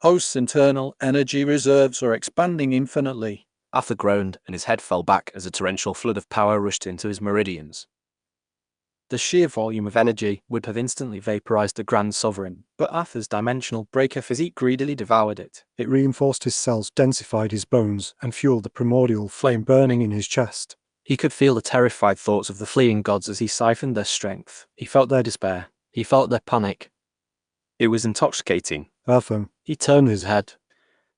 Host's internal energy reserves are expanding infinitely. Arthur groaned, and his head fell back as a torrential flood of power rushed into his meridians. The sheer volume of energy would have instantly vaporized the Grand Sovereign, but Arthur's dimensional breaker physique greedily devoured it. It reinforced his cells, densified his bones, and fueled the primordial flame burning in his chest. He could feel the terrified thoughts of the fleeing gods as he siphoned their strength. He felt their despair. He felt their panic. It was intoxicating. Arthur. He turned his head.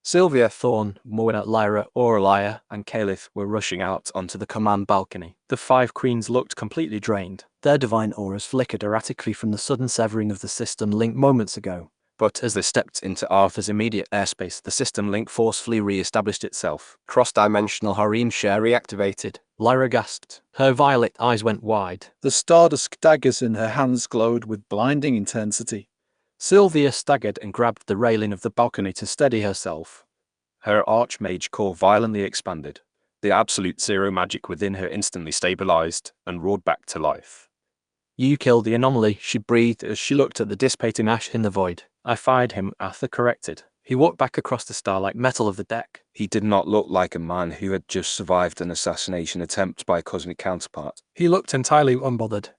Sylvia, Thorn, Moina, Lyra, Aurelia, and Caliph were rushing out onto the command balcony. The 5 queens looked completely drained. Their divine auras flickered erratically from the sudden severing of the system link moments ago. But as they stepped into Arthur's immediate airspace, the system link forcefully re-established itself. Cross-dimensional harem share reactivated. Lyra gasped. Her violet eyes went wide. The stardust daggers in her hands glowed with blinding intensity. Sylvia staggered and grabbed the railing of the balcony to steady herself. Her archmage core violently expanded. The absolute zero magic within her instantly stabilized and roared back to life. You killed the anomaly, she breathed as she looked at the dissipating ash in the void. I fired him, Arthur corrected. He walked back across the starlight metal of the deck. He did not look like a man who had just survived an assassination attempt by a cosmic counterpart. He looked entirely unbothered.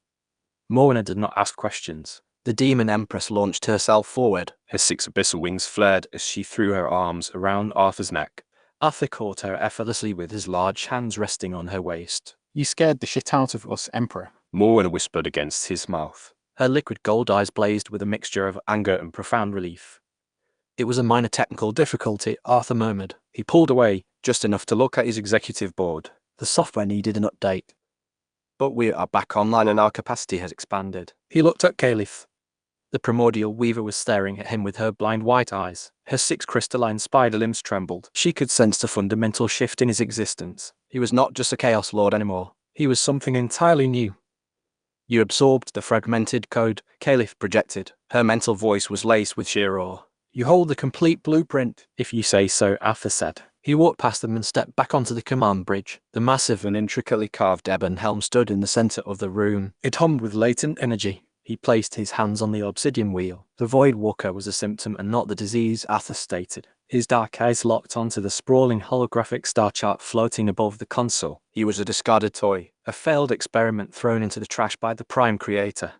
Moina did not ask questions. The Demon Empress launched herself forward. Her 6 abyssal wings flared as she threw her arms around Arthur's neck. Arthur caught her effortlessly with his large hands resting on her waist. You scared the shit out of us, Emperor. Moina whispered against his mouth. Her liquid gold eyes blazed with a mixture of anger and profound relief. It was a minor technical difficulty, Arthur murmured. He pulled away, just enough to look at his executive board. The software needed an update. But we are back online and our capacity has expanded. He looked at Caliph. The primordial weaver was staring at him with her blind white eyes. Her 6 crystalline spider limbs trembled. She could sense the fundamental shift in his existence. He was not just a Chaos Lord anymore. He was something entirely new. You absorbed the fragmented code, Caliph projected. Her mental voice was laced with sheer awe. You hold the complete blueprint. If you say so, Arthur said. He walked past them and stepped back onto the command bridge. The massive and intricately carved ebon helm stood in the center of the room. It hummed with latent energy. He placed his hands on the obsidian wheel. The Void Walker was a symptom and not the disease, Arthur stated. His dark eyes locked onto the sprawling holographic star chart floating above the console. He was a discarded toy, a failed experiment thrown into the trash by the Prime Creator.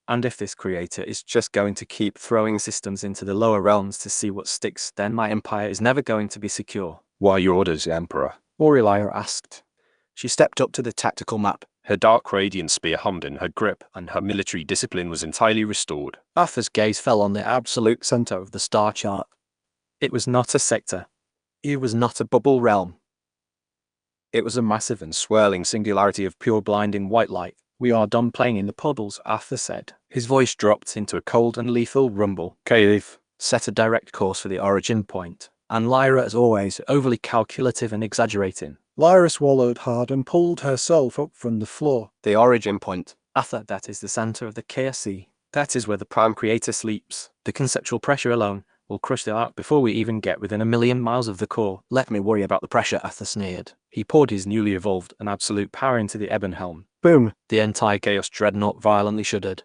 And if this creator is just going to keep throwing systems into the lower realms to see what sticks, then my empire is never going to be secure. What are your orders, Emperor? Aureliah asked. She stepped up to the tactical map. Her dark radiant spear hummed in her grip, and her military discipline was entirely restored. Arthur's gaze fell on the absolute center of the star chart. It was not a sector. It was not a bubble realm. It was a massive and swirling singularity of pure blinding white light. We are done playing in the puddles, Arthur said. His voice dropped into a cold and lethal rumble. Caliph, set a direct course for the origin point. And Lyra, as always, overly calculative and exaggerating. Lyra swallowed hard and pulled herself up from the floor. The origin point. Arthur, that is the center of the KSC. That is where the Prime Creator sleeps. The conceptual pressure alone will crush the arc before we even get within 1,000,000 miles of the core. Let me worry about the pressure, Arthur sneered. He poured his newly evolved and absolute power into the ebon helm. Boom! The entire Chaos Dreadnought violently shuddered.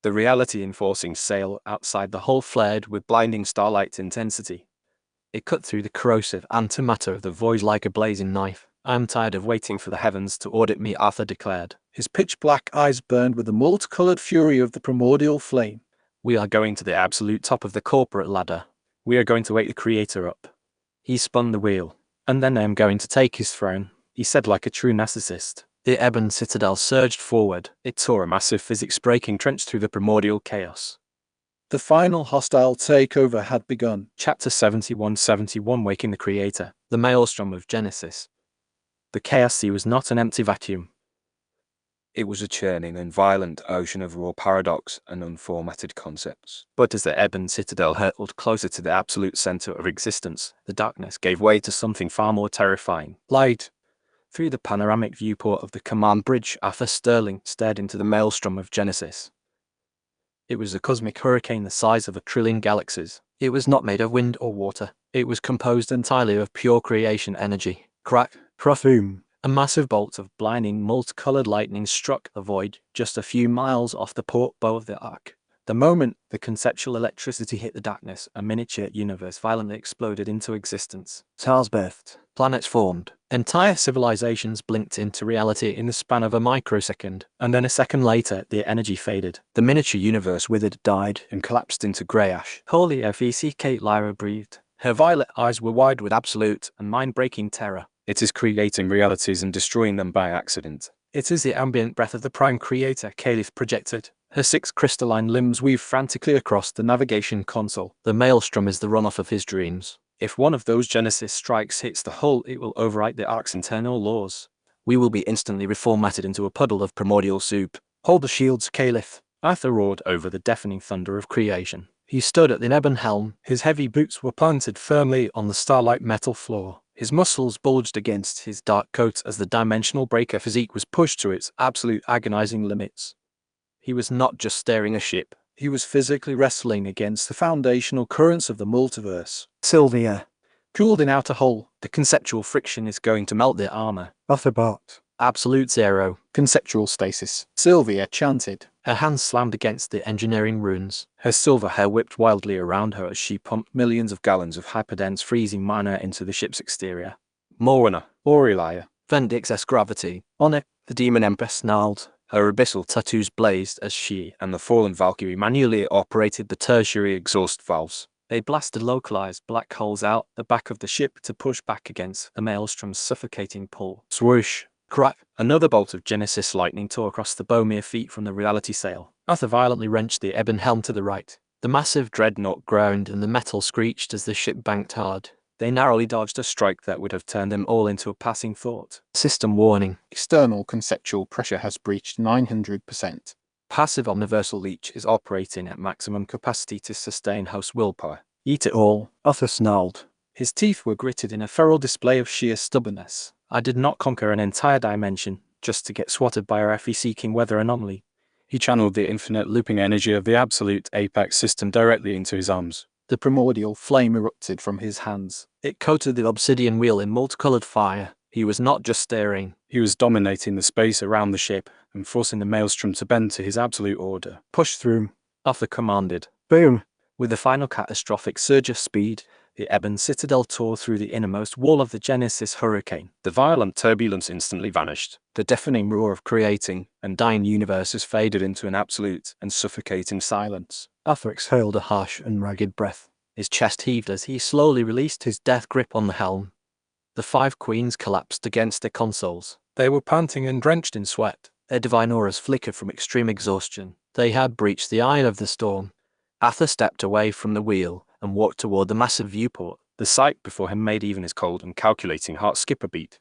The reality-enforcing sail outside the hull flared with blinding starlight intensity. It cut through the corrosive antimatter of the void like a blazing knife. I am tired of waiting for the heavens to audit me, Arthur declared. His pitch-black eyes burned with the multicolored fury of the primordial flame. We are going to the absolute top of the corporate ladder. We are going to wake the Creator up. He spun the wheel. And then I am going to take his throne, he said like a true narcissist. The ebon citadel surged forward. It tore a massive physics-breaking trench through the primordial chaos. The final hostile takeover had begun. Chapter 71 Waking the Creator. The Maelstrom of Genesis. The KSC was not an empty vacuum. It was a churning and violent ocean of raw paradox and unformatted concepts. But as the ebon citadel hurtled closer to the absolute center of existence, the darkness gave way to something far more terrifying. Light. Through the panoramic viewport of the command bridge, Arthur Sterling stared into the maelstrom of Genesis. It was a cosmic hurricane the size of 1,000,000,000,000 galaxies. It was not made of wind or water. It was composed entirely of pure creation energy. Crack. Profume. A massive bolt of blinding, multicolored lightning struck the void just a few miles off the port bow of the ark. The moment the conceptual electricity hit the darkness, a miniature universe violently exploded into existence. Stars birthed. Planets formed. Entire civilizations blinked into reality in the span of a microsecond, and then a second later, the energy faded. The miniature universe withered, died, and collapsed into grey ash. Holy FECK, Lyra breathed. Her violet eyes were wide with absolute and mind-breaking terror. it is creating realities and destroying them by accident. It is the ambient breath of the Prime Creator, Caliph projected. Her 6 crystalline limbs weave frantically across the navigation console. The maelstrom is the runoff of his dreams. If one of those Genesis strikes hits the hull, it will overwrite the Ark's internal laws. We will be instantly reformatted into a puddle of primordial soup. Hold the shields, Caliph. Arthur roared over the deafening thunder of creation. He stood at the ebon helm. His heavy boots were planted firmly on the starlight metal floor. His muscles bulged against his dark coat as the dimensional breaker physique was pushed to its absolute agonizing limits. He was not just steering a ship. He was physically wrestling against the foundational currents of the multiverse. Sylvia. Cooled in outer hull, the conceptual friction is going to melt the armor. Arthur. Absolute zero. Conceptual stasis. Sylvia chanted. Her hands slammed against the engineering runes. Her silver hair whipped wildly around her as she pumped millions of gallons of hyperdense freezing mana into the ship's exterior. Morwenna, Aureliah, Vendix S gravity. On it, the demon empress snarled. Her abyssal tattoos blazed as she and the fallen Valkyrie manually operated the tertiary exhaust valves. They blasted localized black holes out the back of the ship to push back against the maelstrom's suffocating pull. Swoosh. Crack! Another bolt of Genesis lightning tore across the bow mere feet from the reality sail. Arthur violently wrenched the ebon helm to the right. The massive dreadnought groaned and the metal screeched as the ship banked hard. They narrowly dodged a strike that would have turned them all into a passing thought. System warning. External conceptual pressure has breached 900%. Passive omniversal leech is operating at maximum capacity to sustain host willpower. Eat it all, Arthur snarled. His teeth were gritted in a feral display of sheer stubbornness. I did not conquer an entire dimension just to get swatted by a FE-seeking weather anomaly. He channeled the infinite looping energy of the absolute Apex system directly into his arms. The primordial flame erupted from his hands. It coated the obsidian wheel in multicolored fire. He was not just staring. He was dominating the space around the ship and forcing the maelstrom to bend to his absolute order. Push through, Arthur commanded. Boom! With the final catastrophic surge of speed, the ebon citadel tore through the innermost wall of the Genesis hurricane. The violent turbulence instantly vanished. The deafening roar of creating and dying universes faded into an absolute and suffocating silence. Arthur exhaled a harsh and ragged breath. His chest heaved as he slowly released his death grip on the helm. The 5 queens collapsed against their consoles. They were panting and drenched in sweat. Their divine auras flickered from extreme exhaustion. They had breached the eye of the storm. Arthur stepped away from the wheel and walked toward the massive viewport. The sight before him made even his cold and calculating heart skip a beat.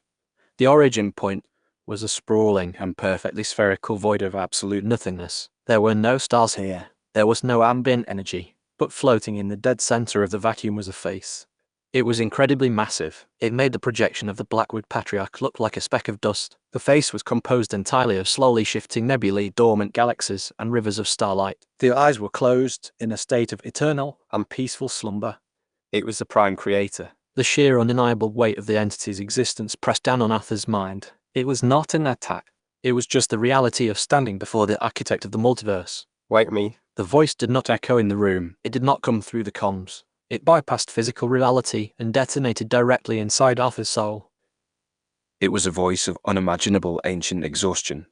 The origin point was a sprawling and perfectly spherical void of absolute nothingness. There were no stars here. There was no ambient energy. But floating in the dead center of the vacuum was a face. It was incredibly massive. It made the projection of the Blackwood Patriarch look like a speck of dust. The face was composed entirely of slowly shifting nebulae, dormant galaxies, and rivers of starlight. The eyes were closed in a state of eternal and peaceful slumber. It was the Prime Creator. The sheer undeniable weight of the entity's existence pressed down on Arthur's mind. It was not an attack. It was just the reality of standing before the architect of the multiverse. Wake me. The voice did not echo in the room. It did not come through the comms. It bypassed physical reality and detonated directly inside Arthur's soul. It was a voice of unimaginable ancient exhaustion.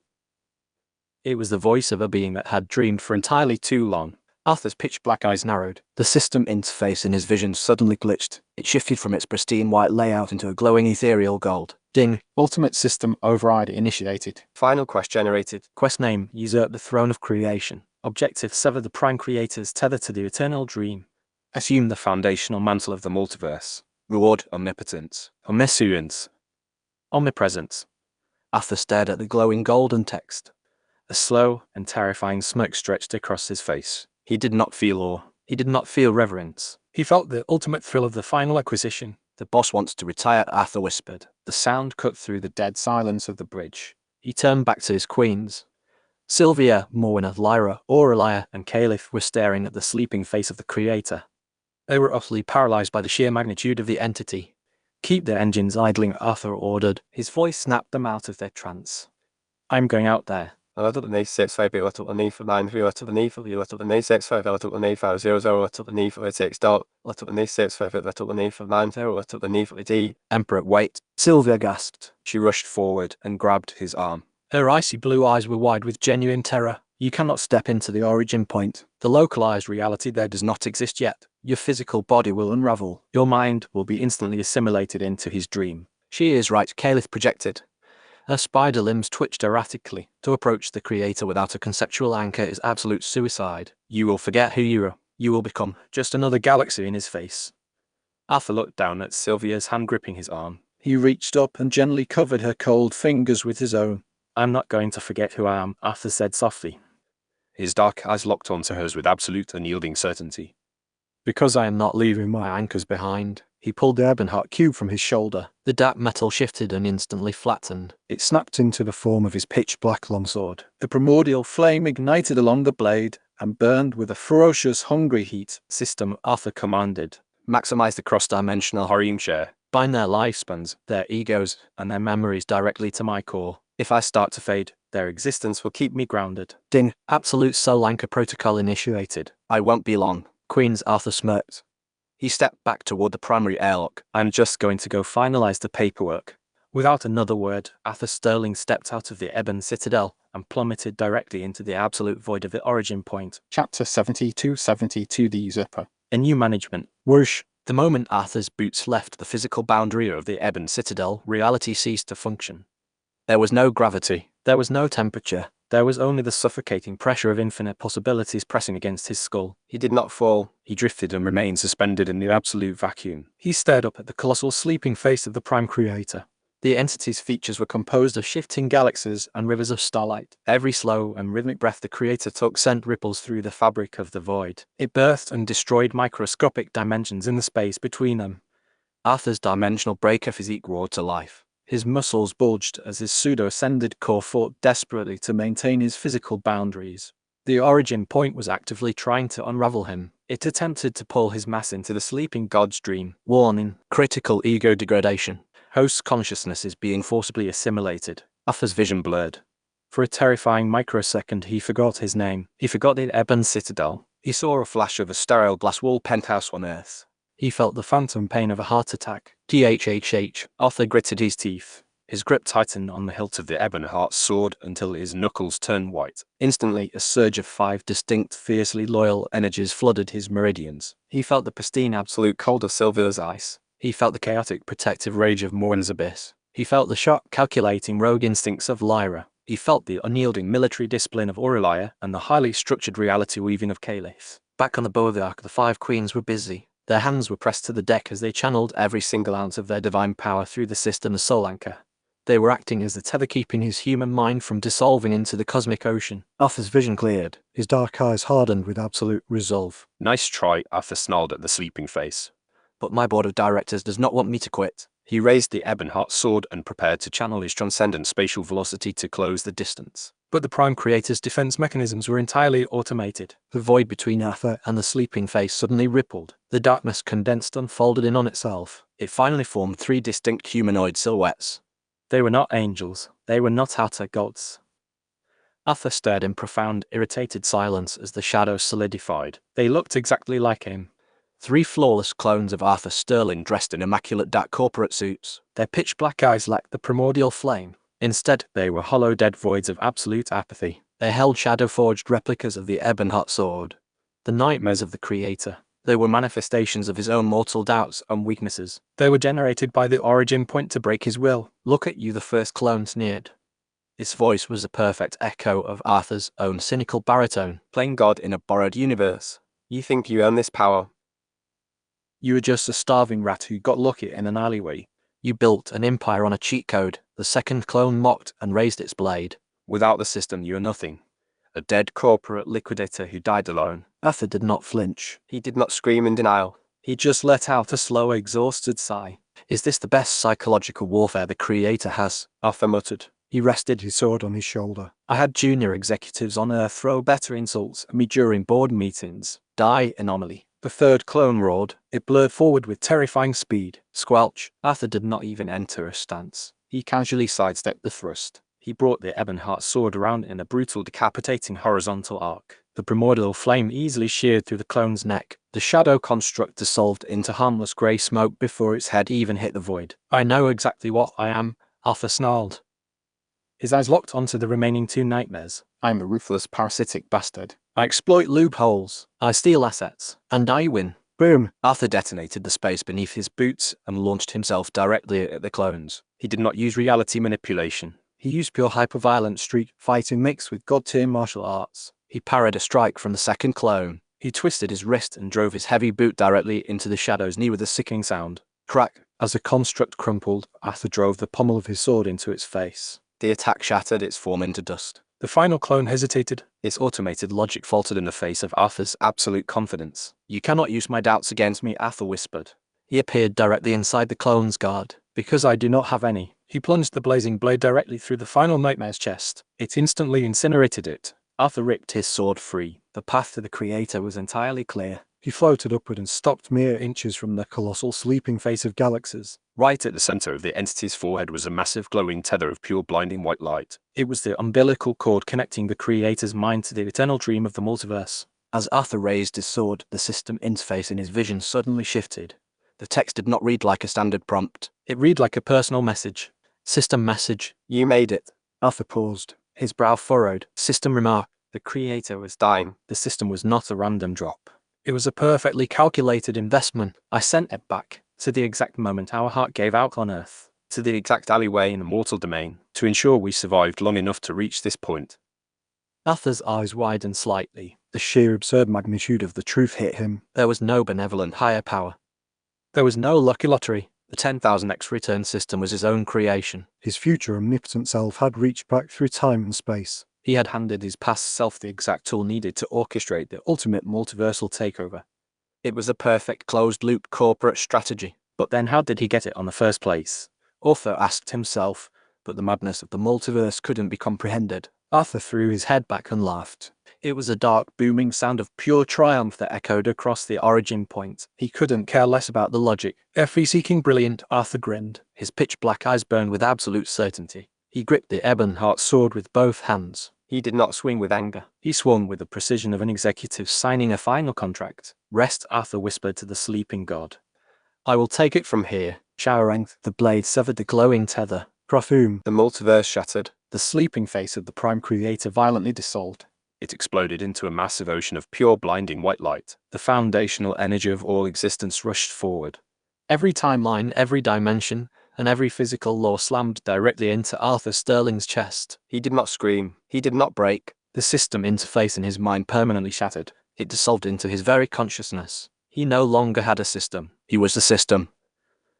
It was the voice of a being that had dreamed for entirely too long. Arthur's pitch-black eyes narrowed. The system interface in his vision suddenly glitched. It shifted from its pristine white layout into a glowing ethereal gold. Ding. Ultimate system override initiated. Final quest generated. Quest name: Usurp the Throne of Creation. Objective: sever the Prime Creator's tether to the eternal dream. Assume the foundational mantle of the multiverse. Reward: omnipotence, omniscience, Omnipresence. Arthur stared at the glowing golden text. A slow and terrifying smirk stretched across his face. He did not feel awe. He did not feel reverence. He felt the ultimate thrill of the final acquisition. The boss wants to retire, Arthur whispered. The sound cut through the dead silence of the bridge. He turned back to his queens. Sylvia, Morwenna, Lyra, Aurelia, and Caliph were staring at the sleeping face of the Creator. They were utterly paralyzed by the sheer magnitude of the entity. Keep their engines idling, Arthur ordered. His voice snapped them out of their trance. I'm going out there. Little the knee 6 5 B little the knee for 9 3 little the knee for little the knee 6 5 little the knee 5 0 0 little the knee for 6 dot little the knee 6 5 little the knee for 9 0 little the knee for D. Emperor, wait! Sylvia gasped. She rushed forward and grabbed his arm. Her icy blue eyes were wide with genuine terror. You cannot step into the origin point. The localized reality there does not exist yet. Your physical body will unravel. Your mind will be instantly assimilated into his dream. She is right, Caliph projected. Her spider limbs twitched erratically. To approach the Creator without a conceptual anchor is absolute suicide. You will forget who you are. You will become just another galaxy in his face. Arthur looked down at Sylvia's hand gripping his arm. He reached up and gently covered her cold fingers with his own. I'm not going to forget who I am, Arthur said softly. His dark eyes locked onto hers with absolute unyielding certainty. Because I am not leaving my anchors behind. He pulled the Ebonheart cube from his shoulder. The dark metal shifted and instantly flattened. It snapped into the form of his pitch-black longsword. A primordial flame ignited along the blade and burned with a ferocious, hungry heat. System, Arthur commanded. Maximize the cross-dimensional Harim share. Bind their lifespans, their egos, and their memories directly to my core. If I start to fade, their existence will keep me grounded. Ding. Absolute Soul Anchor Protocol initiated. I won't be long. Queens, Arthur smirked. He stepped back toward the primary airlock. I'm just going to go finalize the paperwork. Without another word, Arthur Sterling stepped out of the Ebon Citadel and plummeted directly into the absolute void of the origin point. Chapter 72-72 The Usurper. A new management. Whoosh. The moment Arthur's boots left the physical boundary of the Ebon Citadel, reality ceased to function. There was no gravity. There was no temperature. There was only the suffocating pressure of infinite possibilities pressing against his skull. He did not fall. He drifted and remained suspended in the absolute vacuum. He stared up at the colossal sleeping face of the Prime Creator. The entity's features were composed of shifting galaxies and rivers of starlight. Every slow and rhythmic breath the Creator took sent ripples through the fabric of the void. It birthed and destroyed microscopic dimensions in the space between them. Arthur's dimensional breaker physique roared to life. His muscles bulged as his pseudo-ascended core fought desperately to maintain his physical boundaries. The origin point was actively trying to unravel him. It attempted to pull his mass into the sleeping god's dream. Warning: critical ego degradation. Host's consciousness is being forcibly assimilated. Arthur's vision blurred. For a terrifying microsecond, he forgot his name. He forgot the Ebon Citadel. He saw a flash of a sterile glass wall penthouse on Earth. He felt the phantom pain of a heart attack. THHH. Arthur gritted his teeth. His grip tightened on the hilt of the Ebonheart sword until his knuckles turned white. Instantly, a surge of 5 distinct, fiercely loyal energies flooded his meridians. He felt the pristine absolute cold of Sylvia's ice. He felt the chaotic protective rage of Morn's abyss. He felt the sharp, calculating rogue instincts of Lyra. He felt the unyielding military discipline of Aurelia and the highly structured reality weaving of Caliph. Back on the bow of the Ark, the 5 queens were busy. Their hands were pressed to the deck as they channeled every single ounce of their divine power through the system's soul anchor. They were acting as the tether keeping his human mind from dissolving into the cosmic ocean. Arthur's vision cleared. His dark eyes hardened with absolute resolve. Nice try, Arthur snarled at the sleeping face. But my board of directors does not want me to quit. He raised the Ebonheart sword and prepared to channel his transcendent spatial velocity to close the distance. But the Prime Creator's defense mechanisms were entirely automated. The void between Arthur and the sleeping face suddenly rippled. The darkness condensed and folded in on itself. It finally formed 3 distinct humanoid silhouettes. They were not angels. They were not outer gods. Arthur stared in profound, irritated silence as the shadows solidified. They looked exactly like him. 3 flawless clones of Arthur Sterling dressed in immaculate dark corporate suits. Their pitch-black eyes lacked the primordial flame. Instead, they were hollow dead voids of absolute apathy. They held shadow-forged replicas of the Ebonheart sword. The nightmares of the Creator. They were manifestations of his own mortal doubts and weaknesses. They were generated by the origin point to break his will. Look at you, the first clone sneered. Its voice was a perfect echo of Arthur's own cynical baritone. Playing God in a borrowed universe. You think you own this power? You were just a starving rat who got lucky in an alleyway. You built an empire on a cheat code. The second clone mocked and raised its blade. Without the system, you are nothing. A dead corporate liquidator who died alone. Arthur did not flinch. He did not scream in denial. He just let out a slow, exhausted sigh. Is this the best psychological warfare the Creator has? Arthur muttered. He rested his sword on his shoulder. I had junior executives on Earth throw better insults at me during board meetings. Die, anomaly. The third clone roared. It blurred forward with terrifying speed. Squelch. Arthur did not even enter a stance. He casually sidestepped the thrust. He brought the Ebonheart sword around in a brutal, decapitating horizontal arc. The primordial flame easily sheared through the clone's neck. The shadow construct dissolved into harmless grey smoke before its head even hit the void. I know exactly what I am, Arthur snarled. His eyes locked onto the remaining 2 nightmares. I'm a ruthless, parasitic bastard. I exploit loopholes. I steal assets. And I win. Boom! Arthur detonated the space beneath his boots and launched himself directly at the clones. He did not use reality manipulation. He used pure hyper-violent street fighting mixed with god-tier martial arts. He parried a strike from the second clone. He twisted his wrist and drove his heavy boot directly into the shadow's knee with a sickening sound. Crack! As the construct crumpled, Arthur drove the pommel of his sword into its face. The attack shattered its form into dust. The final clone hesitated. Its automated logic faltered in the face of Arthur's absolute confidence. You cannot use my doubts against me, Arthur whispered. He appeared directly inside the clone's guard. Because I do not have any. He plunged the blazing blade directly through the final nightmare's chest. It instantly incinerated it. Arthur ripped his sword free. The path to the Creator was entirely clear. He floated upward and stopped mere inches from the colossal sleeping face of galaxies. Right at the center of the entity's forehead was a massive glowing tether of pure blinding white light. It was the umbilical cord connecting the Creator's mind to the eternal dream of the multiverse. As Arthur raised his sword, the system interface in his vision suddenly shifted. The text did not read like a standard prompt. It read like a personal message. System message. You made it. Arthur paused. His brow furrowed. System remark. The Creator was dying. The system was not a random drop. It was a perfectly calculated investment. I sent it back, to the exact moment our heart gave out on Earth, to the exact alleyway in the mortal domain, to ensure we survived long enough to reach this point. Arthur's eyes widened slightly. The sheer absurd magnitude of the truth hit him. There was no benevolent higher power. There was no lucky lottery. The 10,000x return system was his own creation. His future omnipotent self had reached back through time and space. He had handed his past self the exact tool needed to orchestrate the ultimate multiversal takeover. It was a perfect closed-loop corporate strategy. But then how did he get it on the first place? Arthur asked himself, but the madness of the multiverse couldn't be comprehended. Arthur threw his head back and laughed. It was a dark, booming sound of pure triumph that echoed across the origin point. He couldn't care less about the logic. Effie-seeking brilliant, Arthur grinned. His pitch-black eyes burned with absolute certainty. He gripped the Ebonheart sword with both hands. He did not swing with anger. He swung with the precision of an executive signing a final contract. Rest, Arthur whispered to the sleeping god. I will take it from here. Showering, the blade severed the glowing tether. Profoom. The multiverse shattered. The sleeping face of the Prime Creator violently dissolved. It exploded into a massive ocean of pure blinding white light. The foundational energy of all existence rushed forward. Every timeline, every dimension, and every physical law slammed directly into Arthur Sterling's chest. He did not scream. He did not break. The system interface in his mind permanently shattered. It dissolved into his very consciousness. He no longer had a system. He was the system.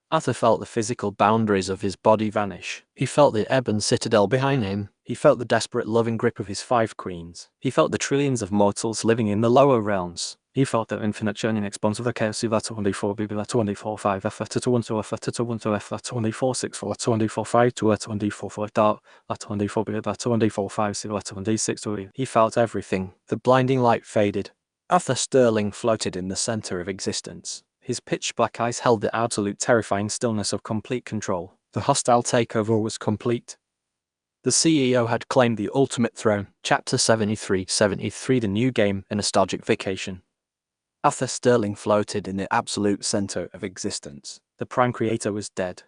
Arthur felt the physical boundaries of his body vanish. He felt the Ebon Citadel behind him. He felt the desperate loving grip of his 5 queens. He felt the trillions of mortals living in the lower realms. He felt the infinite churning expanse of the chaos of 24 BB 24 5 F 21 to F 21 to F 24 6 4 24 5 to 24 4 dark 24 BB 24 5 0 26 to. He felt everything. The blinding light faded. Arthur Sterling floated in the center of existence. His pitch-black eyes held the absolute terrifying stillness of complete control. The hostile takeover was complete. The CEO had claimed the ultimate throne. Chapter 73 The New Game, A Nostalgic Vacation. Arthur Sterling floated in the absolute center of existence. The Prime Creator was dead.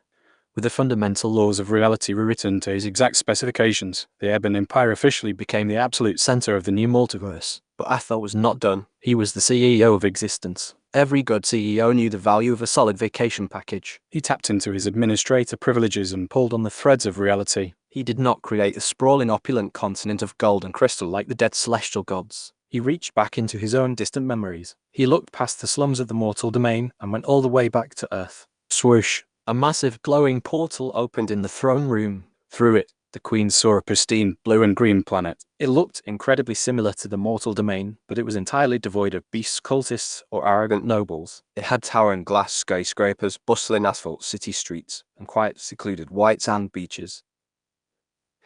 With the fundamental laws of reality rewritten to his exact specifications, the Ebon Empire officially became the absolute center of the new multiverse. But Arthur was not done. He was the CEO of existence. Every good CEO knew the value of a solid vacation package. He tapped into his administrator privileges and pulled on the threads of reality. He did not create a sprawling opulent continent of gold and crystal like the dead celestial gods. He reached back into his own distant memories. He looked past the slums of the mortal domain and went all the way back to Earth. Swoosh! A massive glowing portal opened in the throne room. Through it, the Queen saw a pristine blue and green planet. It looked incredibly similar to the mortal domain, but it was entirely devoid of beasts, cultists, or arrogant nobles. It had towering glass skyscrapers, bustling asphalt city streets, and quiet, secluded white sand beaches.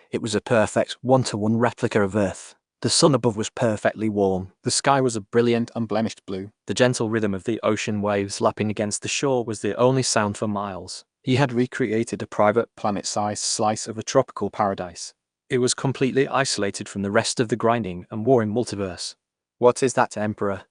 It was a perfect, one-to-one replica of Earth. The sun above was perfectly warm. The sky was a brilliant, unblemished blue. The gentle rhythm of the ocean waves lapping against the shore was the only sound for miles. He had recreated a private, planet-sized slice of a tropical paradise. It was completely isolated from the rest of the grinding and warring multiverse. What is that, Emperor?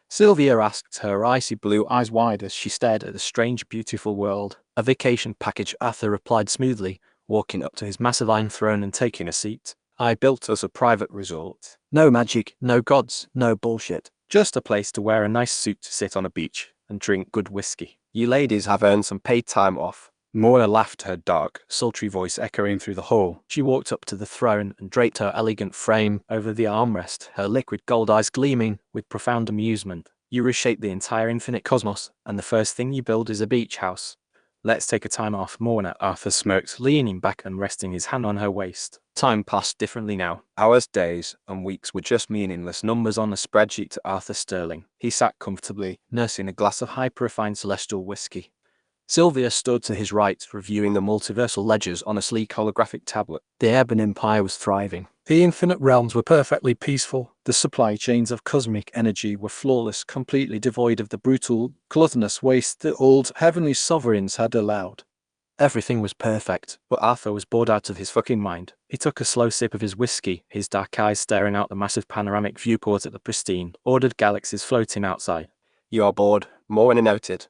Sylvia asked, her icy blue eyes wide as she stared at the strange, beautiful world. A vacation package, Arthur replied smoothly, walking up to his massive iron throne and taking a seat. I built us a private resort. No magic, no gods, no bullshit. Just a place to wear a nice suit to sit on a beach and drink good whiskey. You ladies have earned some paid time off. Mora laughed, her dark, sultry voice echoing through the hall. She walked up to the throne and draped her elegant frame over the armrest, her liquid gold eyes gleaming with profound amusement. You reshape the entire infinite cosmos, and the first thing you build is a beach house. Let's take a time off, Morna, Arthur smirked, leaning back and resting his hand on her waist. Time passed differently now. Hours, days, and weeks were just meaningless numbers on a spreadsheet to Arthur Sterling. He sat comfortably, nursing a glass of high-refined celestial whiskey. Sylvia stood to his right, reviewing the multiversal ledgers on a sleek holographic tablet. The Ebon Empire was thriving. The infinite realms were perfectly peaceful. The supply chains of cosmic energy were flawless, completely devoid of the brutal, gluttonous waste the old heavenly sovereigns had allowed. Everything was perfect. But Arthur was bored out of his fucking mind. He took a slow sip of his whiskey, his dark eyes staring out the massive panoramic viewport at the pristine, ordered galaxies floating outside. You are bored. Morna noted.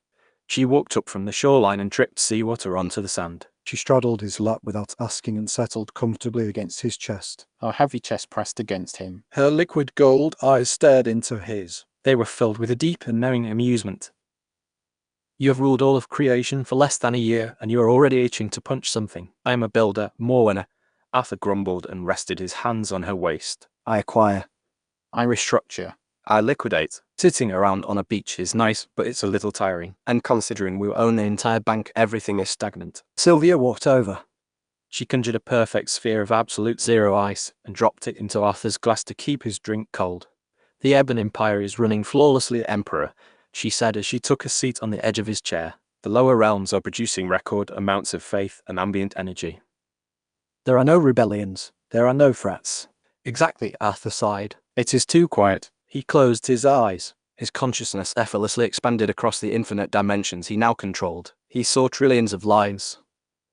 She walked up from the shoreline and dripped seawater onto the sand. She straddled his lap without asking and settled comfortably against his chest. Her heavy chest pressed against him. Her liquid gold eyes stared into his. They were filled with a deep and knowing amusement. You have ruled all of creation for less than a year, and you are already itching to punch something. I am a builder, Morna. Arthur grumbled and rested his hands on her waist. I acquire. I restructure. I liquidate. Sitting around on a beach is nice, but it's a little tiring. And considering we own the entire bank, everything is stagnant. Sylvia walked over. She conjured a perfect sphere of absolute zero ice and dropped it into Arthur's glass to keep his drink cold. The Ebon Empire is running flawlessly, Emperor, she said as she took a seat on the edge of his chair. The lower realms are producing record amounts of faith and ambient energy. There are no rebellions. There are no threats. Exactly, Arthur sighed. It is too quiet. He closed his eyes. His consciousness effortlessly expanded across the infinite dimensions he now controlled. He saw trillions of lives.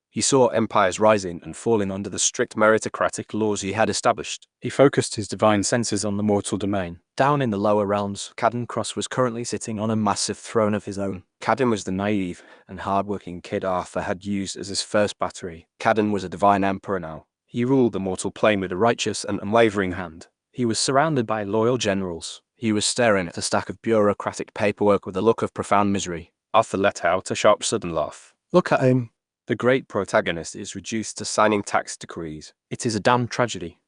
He saw empires rising and falling under the strict meritocratic laws he had established. He focused his divine senses on the mortal domain. Down in the lower realms, Caden Cross was currently sitting on a massive throne of his own. Caden was the naive and hard-working kid Arthur had used as his first battery. Caden was a divine emperor now. He ruled the mortal plane with a righteous and unwavering hand. He was surrounded by loyal generals. He was staring at a stack of bureaucratic paperwork with a look of profound misery. Arthur let out a sharp sudden laugh. Look at him. The great protagonist is reduced to signing tax decrees. It is a damn tragedy.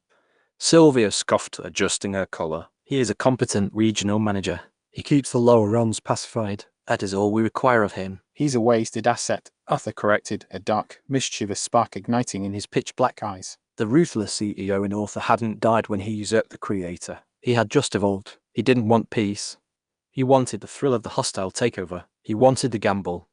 Sylvia scoffed, adjusting her collar. He is a competent regional manager. He keeps the lower realms pacified. That is all we require of him. He's a wasted asset, Arthur corrected, a dark, mischievous spark igniting in his pitch-black eyes. The ruthless CEO in Arthur hadn't died when he usurped the creator. He had just evolved. He didn't want peace. He wanted the thrill of the hostile takeover. He wanted the gamble.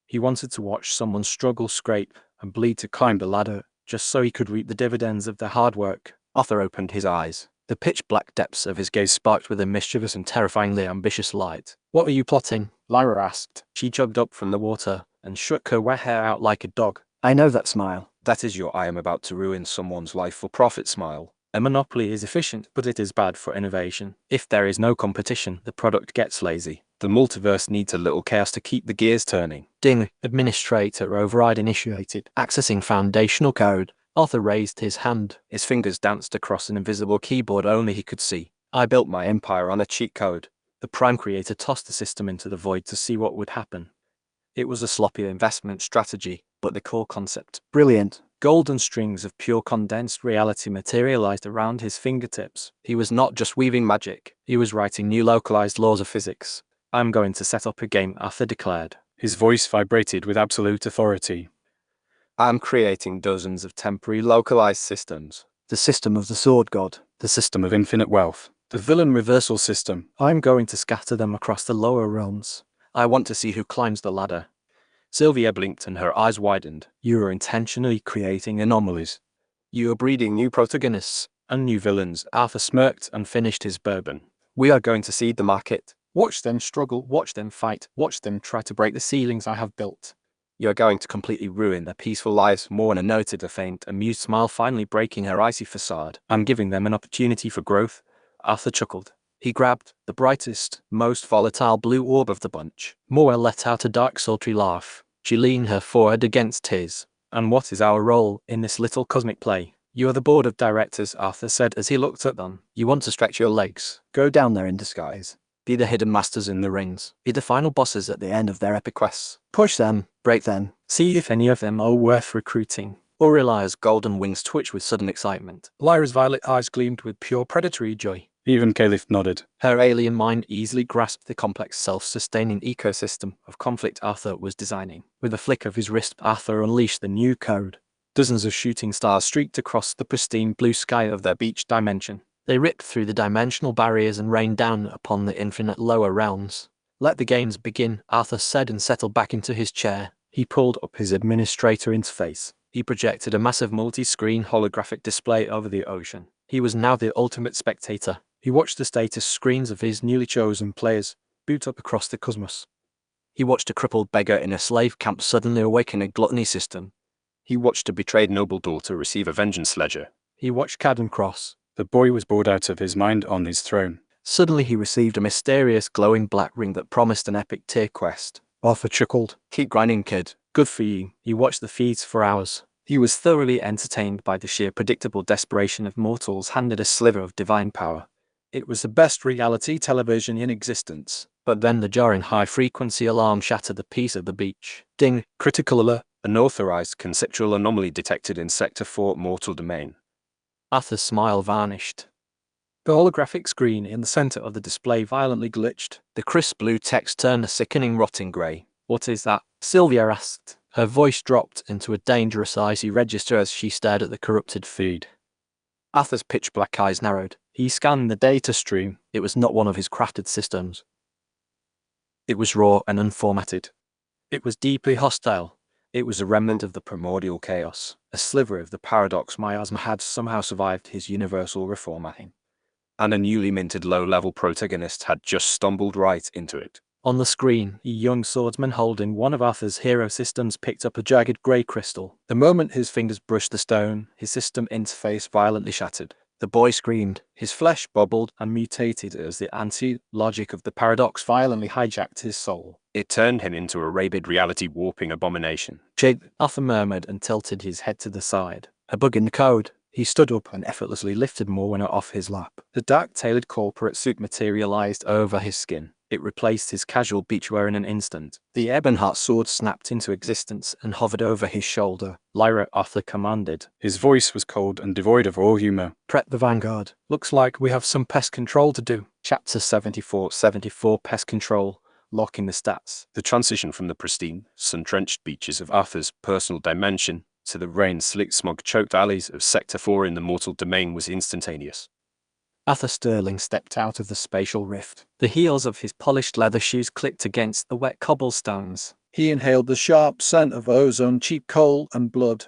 He wanted to watch someone struggle, scrape, and bleed to climb the ladder, just so he could reap the dividends of their hard work. Arthur opened his eyes. The pitch-black depths of his gaze sparked with a mischievous and terrifyingly ambitious light. What were you plotting? Lyra asked. She jumped up from the water and shook her wet hair out like a dog. I know that smile. That is your I am about to ruin someone's life for profit smile. A monopoly is efficient, but it is bad for innovation. If there is no competition, the product gets lazy. The multiverse needs a little chaos to keep the gears turning. Ding. Administrator override initiated. Accessing foundational code. Arthur raised his hand. His fingers danced across an invisible keyboard only he could see. I built my empire on a cheat code. The Prime Creator tossed the system into the void to see what would happen. It was a sloppy investment strategy, but the core concept, brilliant. Golden strings of pure condensed reality materialized around his fingertips. He was not just weaving magic, he was writing new localized laws of physics. I'm going to set up a game, Arthur declared. His voice vibrated with absolute authority. I'm creating dozens of temporary localized systems. The system of the Sword God. The system of infinite wealth. The villain reversal system. I'm going to scatter them across the lower realms. I want to see who climbs the ladder. Sylvia blinked and her eyes widened. You are intentionally creating anomalies. You are breeding new protagonists and new villains. Arthur smirked and finished his bourbon. We are going to seed the market. Watch them struggle, watch them fight, watch them try to break the ceilings I have built. You are going to completely ruin their peaceful lives. Morna noted, a faint, amused smile finally breaking her icy facade. I'm giving them an opportunity for growth. Arthur chuckled. He grabbed the brightest, most volatile blue orb of the bunch. Mora let out a dark, sultry laugh. She leaned her forehead against his. And what is our role in this little cosmic play? You are the board of directors, Arthur said as he looked at them. You want to stretch your legs. Go down there in disguise. Be the hidden masters in the rings. Be the final bosses at the end of their epic quests. Push them, break them. See if any of them are worth recruiting. Aurelia's golden wings twitched with sudden excitement. Lyra's violet eyes gleamed with pure predatory joy. Even Caliph nodded. Her alien mind easily grasped the complex self-sustaining ecosystem of conflict Arthur was designing. With a flick of his wrist, Arthur unleashed the new code. Dozens of shooting stars streaked across the pristine blue sky of their beach dimension. They ripped through the dimensional barriers and rained down upon the infinite lower realms. Let the games begin, Arthur said and settled back into his chair. He pulled up his administrator interface. He projected a massive multi-screen holographic display over the ocean. He was now the ultimate spectator. He watched the status screens of his newly chosen players boot up across the cosmos. He watched a crippled beggar in a slave camp suddenly awaken a gluttony system. He watched a betrayed noble daughter receive a vengeance ledger. He watched Cadden cross. The boy was bored out of his mind on his throne. Suddenly he received a mysterious glowing black ring that promised an epic tier quest. Arthur chuckled. Keep grinding, kid. Good for you. He watched the feeds for hours. He was thoroughly entertained by the sheer predictable desperation of mortals handed a sliver of divine power. It was the best reality television in existence. But then the jarring high-frequency alarm shattered the peace of the beach. Ding! Critical alert. Unauthorized conceptual anomaly detected in Sector 4 mortal domain. Arthur's smile vanished. The holographic screen in the center of the display violently glitched. The crisp blue text turned a sickening rotting grey. What is that? Sylvia asked. Her voice dropped into a dangerous icy register as she stared at the corrupted feed. Arthur's pitch-black eyes narrowed. He scanned the data stream. It was not one of his crafted systems. It was raw and unformatted. It was deeply hostile. It was a remnant of the primordial chaos, a sliver of the paradox miasma had somehow survived his universal reformatting. And a newly minted low-level protagonist had just stumbled right into it. On the screen, a young swordsman holding one of Arthur's hero systems picked up a jagged grey crystal. The moment his fingers brushed the stone, his system interface violently shattered. The boy screamed. His flesh bubbled and mutated as the anti-logic of the paradox violently hijacked his soul. It turned him into a rabid reality-warping abomination. Jake, Arthur murmured and tilted his head to the side. A bug in the code. He stood up and effortlessly lifted Morwenna off his lap. The dark-tailored corporate suit materialized over his skin. It replaced his casual beachwear in an instant. The Ebonheart sword snapped into existence and hovered over his shoulder. Lyra, Arthur commanded. His voice was cold and devoid of all humour. Prep the vanguard. Looks like we have some pest control to do. Chapter 74 Pest Control. Locking the stats. The transition from the pristine, sun-drenched beaches of Arthur's personal dimension to the rain-slick, smog-choked alleys of Sector 4 in the mortal domain was instantaneous. Arthur Sterling stepped out of the spatial rift. The heels of his polished leather shoes clicked against the wet cobblestones. He inhaled the sharp scent of ozone, cheap coal, and blood.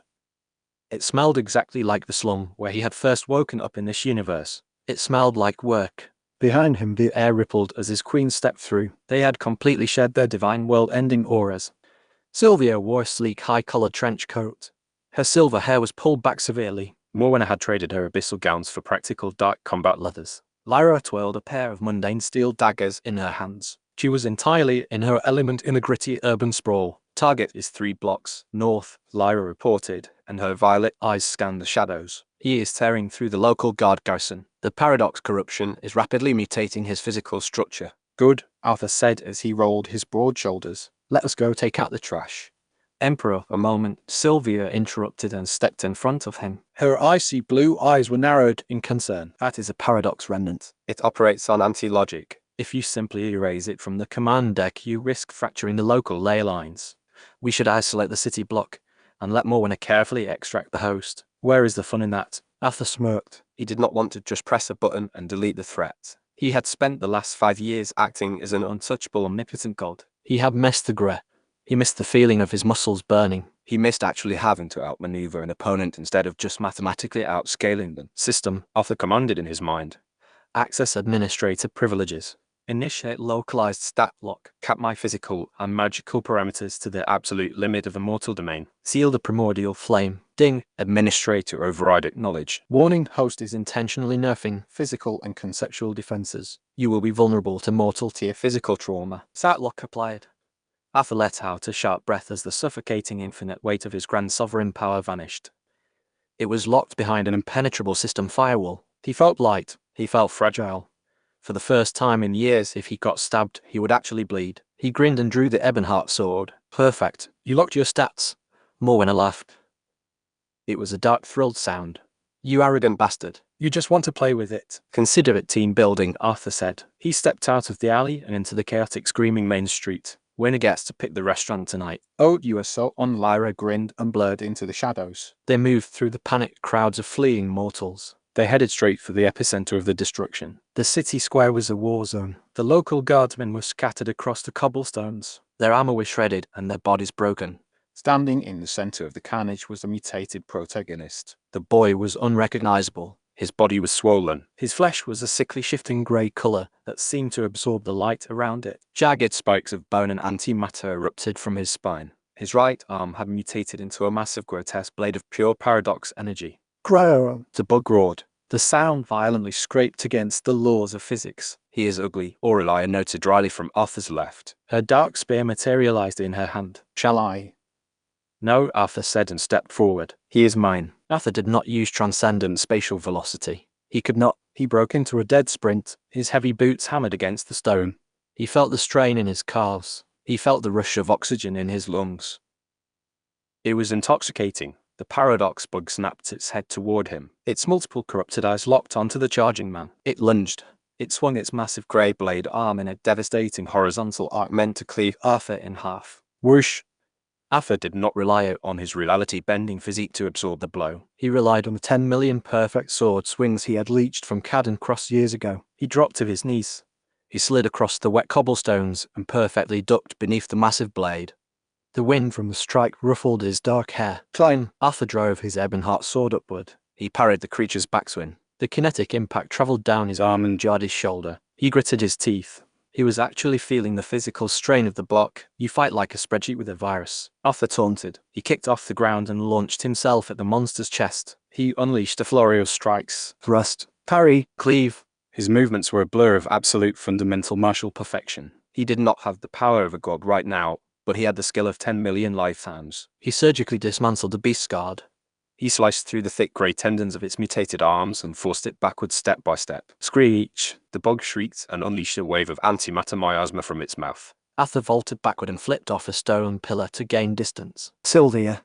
It smelled exactly like the slum where he had first woken up in this universe. It smelled like work. Behind him, the Air rippled as his queen stepped through. They had completely shed their divine world-ending auras. Sylvia wore a sleek, high-collared trench coat. Her silver hair was pulled back severely. Morwenna had traded her abyssal gowns for practical dark combat leathers. Lyra twirled a pair of mundane steel daggers in her hands. She was entirely in her element in the gritty urban sprawl. Target is 3 blocks north, Lyra reported, and her violet eyes scanned the shadows. He is tearing through the local guard garrison. The paradox corruption is rapidly mutating his physical structure. Good, Arthur said as he rolled his broad shoulders. Let us go take out the trash. Emperor, a moment, Sylvia interrupted and stepped in front of him. Her icy blue eyes were narrowed in concern. That is a paradox remnant. It operates on anti-logic. If you simply erase it from the command deck, you risk fracturing the local ley lines. We should isolate the city block and let Morwenna carefully extract the host. Where is the fun in that? Arthur smirked. He did not want to just press a button and delete the threat. He had spent the last 5 years acting as an untouchable, omnipotent god. He had missed the grey. He missed the feeling of his muscles burning. He missed actually having to outmaneuver an opponent instead of just mathematically outscaling them. System. Arthur commanded in his mind. Access administrator privileges. Initiate localized stat lock. Cap my physical and magical parameters to the absolute limit of a mortal domain. Seal the primordial flame. Ding. Administrator override acknowledge. Warning, host is intentionally nerfing Physical and conceptual defenses. You will be vulnerable to mortal Tier physical trauma. Stat lock applied. Arthur let out a sharp breath as the suffocating infinite weight of his grand sovereign power vanished. It was locked behind an impenetrable system firewall. He felt light. He felt fragile. For the first time in years, if he got stabbed, he would actually bleed. He grinned and drew the Ebonheart sword. Perfect. You locked your stats. Morwenna laughed. It was a dark, thrilled sound. You arrogant bastard. You just want to play with it. Consider it team building, Arthur said. He stepped out of the alley and into the chaotic, screaming main street. Winner gets to pick the restaurant tonight. Oh, you are so on. Lyra grinned and blurred into the shadows. They moved through the panicked crowds of fleeing mortals. They headed straight for the epicenter of the destruction. The city square was a war zone. The local guardsmen were scattered across the cobblestones. Their armor was shredded and their bodies broken. Standing in the center of the carnage was the mutated protagonist. The boy was unrecognizable. His body was swollen. His flesh was a sickly shifting grey color that seemed to absorb the light around it. Jagged spikes of bone and antimatter erupted from his spine. His right arm had mutated into a massive, grotesque blade of pure paradox energy. Cryo. The bug roared. The sound violently scraped against the laws of physics. He is ugly, Aurelia noted dryly from Arthur's left. Her dark spear materialized in her hand. Shall I? No, Arthur said and stepped forward. He is mine. Arthur did not use transcendent spatial velocity. He could not. He broke into a dead sprint. His heavy boots hammered against the stone. He felt the strain in his calves. He felt the rush of oxygen in his lungs. It was intoxicating. The paradox bug snapped its head toward him. Its multiple corrupted eyes locked onto the charging man. It lunged. It swung its massive grey blade arm in a devastating horizontal arc meant to cleave Arthur in half. Whoosh! Arthur did not rely on his reality-bending physique to absorb the blow. He relied on the 10 million perfect sword swings he had leached from Cadden Cross years ago. He dropped to his knees. He slid across the wet cobblestones and perfectly ducked beneath the massive blade. The wind from the strike ruffled his dark hair. Climb! Arthur drove his Ebonheart sword upward. He parried the creature's backswing. The kinetic impact travelled down his arm and jarred his shoulder. He gritted his teeth. He was actually feeling the physical strain of the block. You fight like a spreadsheet with a virus. Arthur taunted. He kicked off the ground and launched himself at the monster's chest. He unleashed a flurry of strikes. Thrust. Parry. Cleave. His movements were a blur of absolute fundamental martial perfection. He did not have the power of a god right now, but he had the skill of 10 million lifetimes. He surgically dismantled the beast's guard. He sliced through the thick grey tendons of its mutated arms and forced it backwards step by step. Screech! The bug shrieked and unleashed a wave of antimatter miasma from its mouth. Arthur vaulted backward and flipped off a stone pillar to gain distance. Sylvia,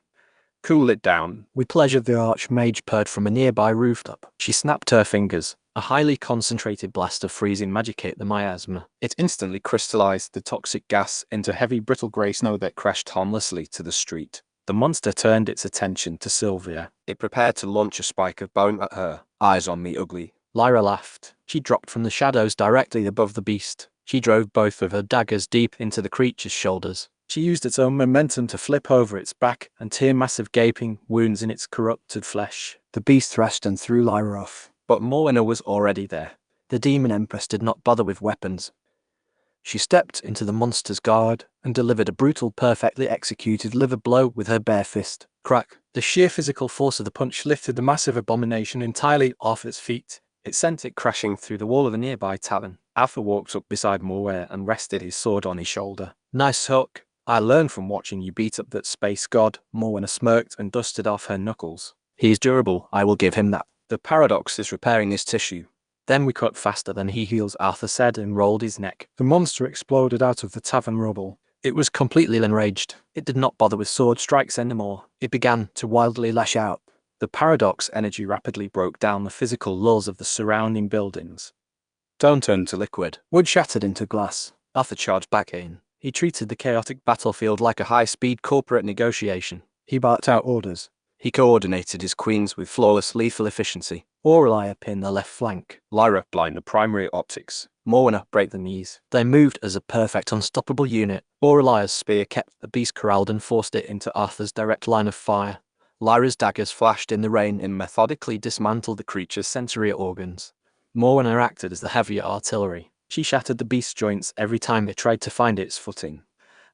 Cool it down. with pleasure the Archmage purred from a nearby rooftop. She snapped her fingers. A highly concentrated blast of freezing magic hit the miasma. It instantly crystallized the toxic gas into heavy brittle grey snow that crashed harmlessly to the street. The monster turned its attention to Sylvia. It prepared to launch a spike of bone at her. Eyes on me, ugly. Lyra laughed. She dropped from the shadows directly above the beast. She drove both of her daggers deep into the creature's shoulders. She used its own momentum to flip over its back and tear massive gaping wounds in its corrupted flesh. The beast thrashed and threw Lyra off. But Morwenna was already there. The demon empress did not bother with weapons. She stepped into the monster's guard and delivered a brutal, perfectly executed liver blow with her bare fist. Crack! The sheer physical force of the punch lifted the massive abomination entirely off its feet. It sent it crashing through the wall of a nearby tavern. Arthur walked up beside Morwenna and rested his sword on his shoulder. Nice hook. I learned from watching you beat up that space god. Morwenna smirked and dusted off her knuckles. He's durable, I will give him that. The paradox is repairing his tissue. Then we cut faster than he heals, Arthur said and rolled his neck. The monster exploded out of the tavern rubble. It was completely enraged. It did not bother with sword strikes anymore. It began to wildly lash out. The paradox energy rapidly broke down the physical laws of the surrounding buildings. Stone turned to liquid. Wood shattered into glass. Arthur charged back in. He treated the chaotic battlefield like a high-speed corporate negotiation. He barked out orders. He coordinated his queens with flawless lethal efficiency. Aurelia pinned the left flank. Lyra blind the primary optics. Morwenna break the knees. They moved as a perfect unstoppable unit. Aurelia's spear kept the beast corralled and forced it into Arthur's direct line of fire. Lyra's daggers flashed in the rain and methodically dismantled the creature's sensory organs. Morwenna acted as the heavier artillery. She shattered the beast's joints every time it tried to find its footing.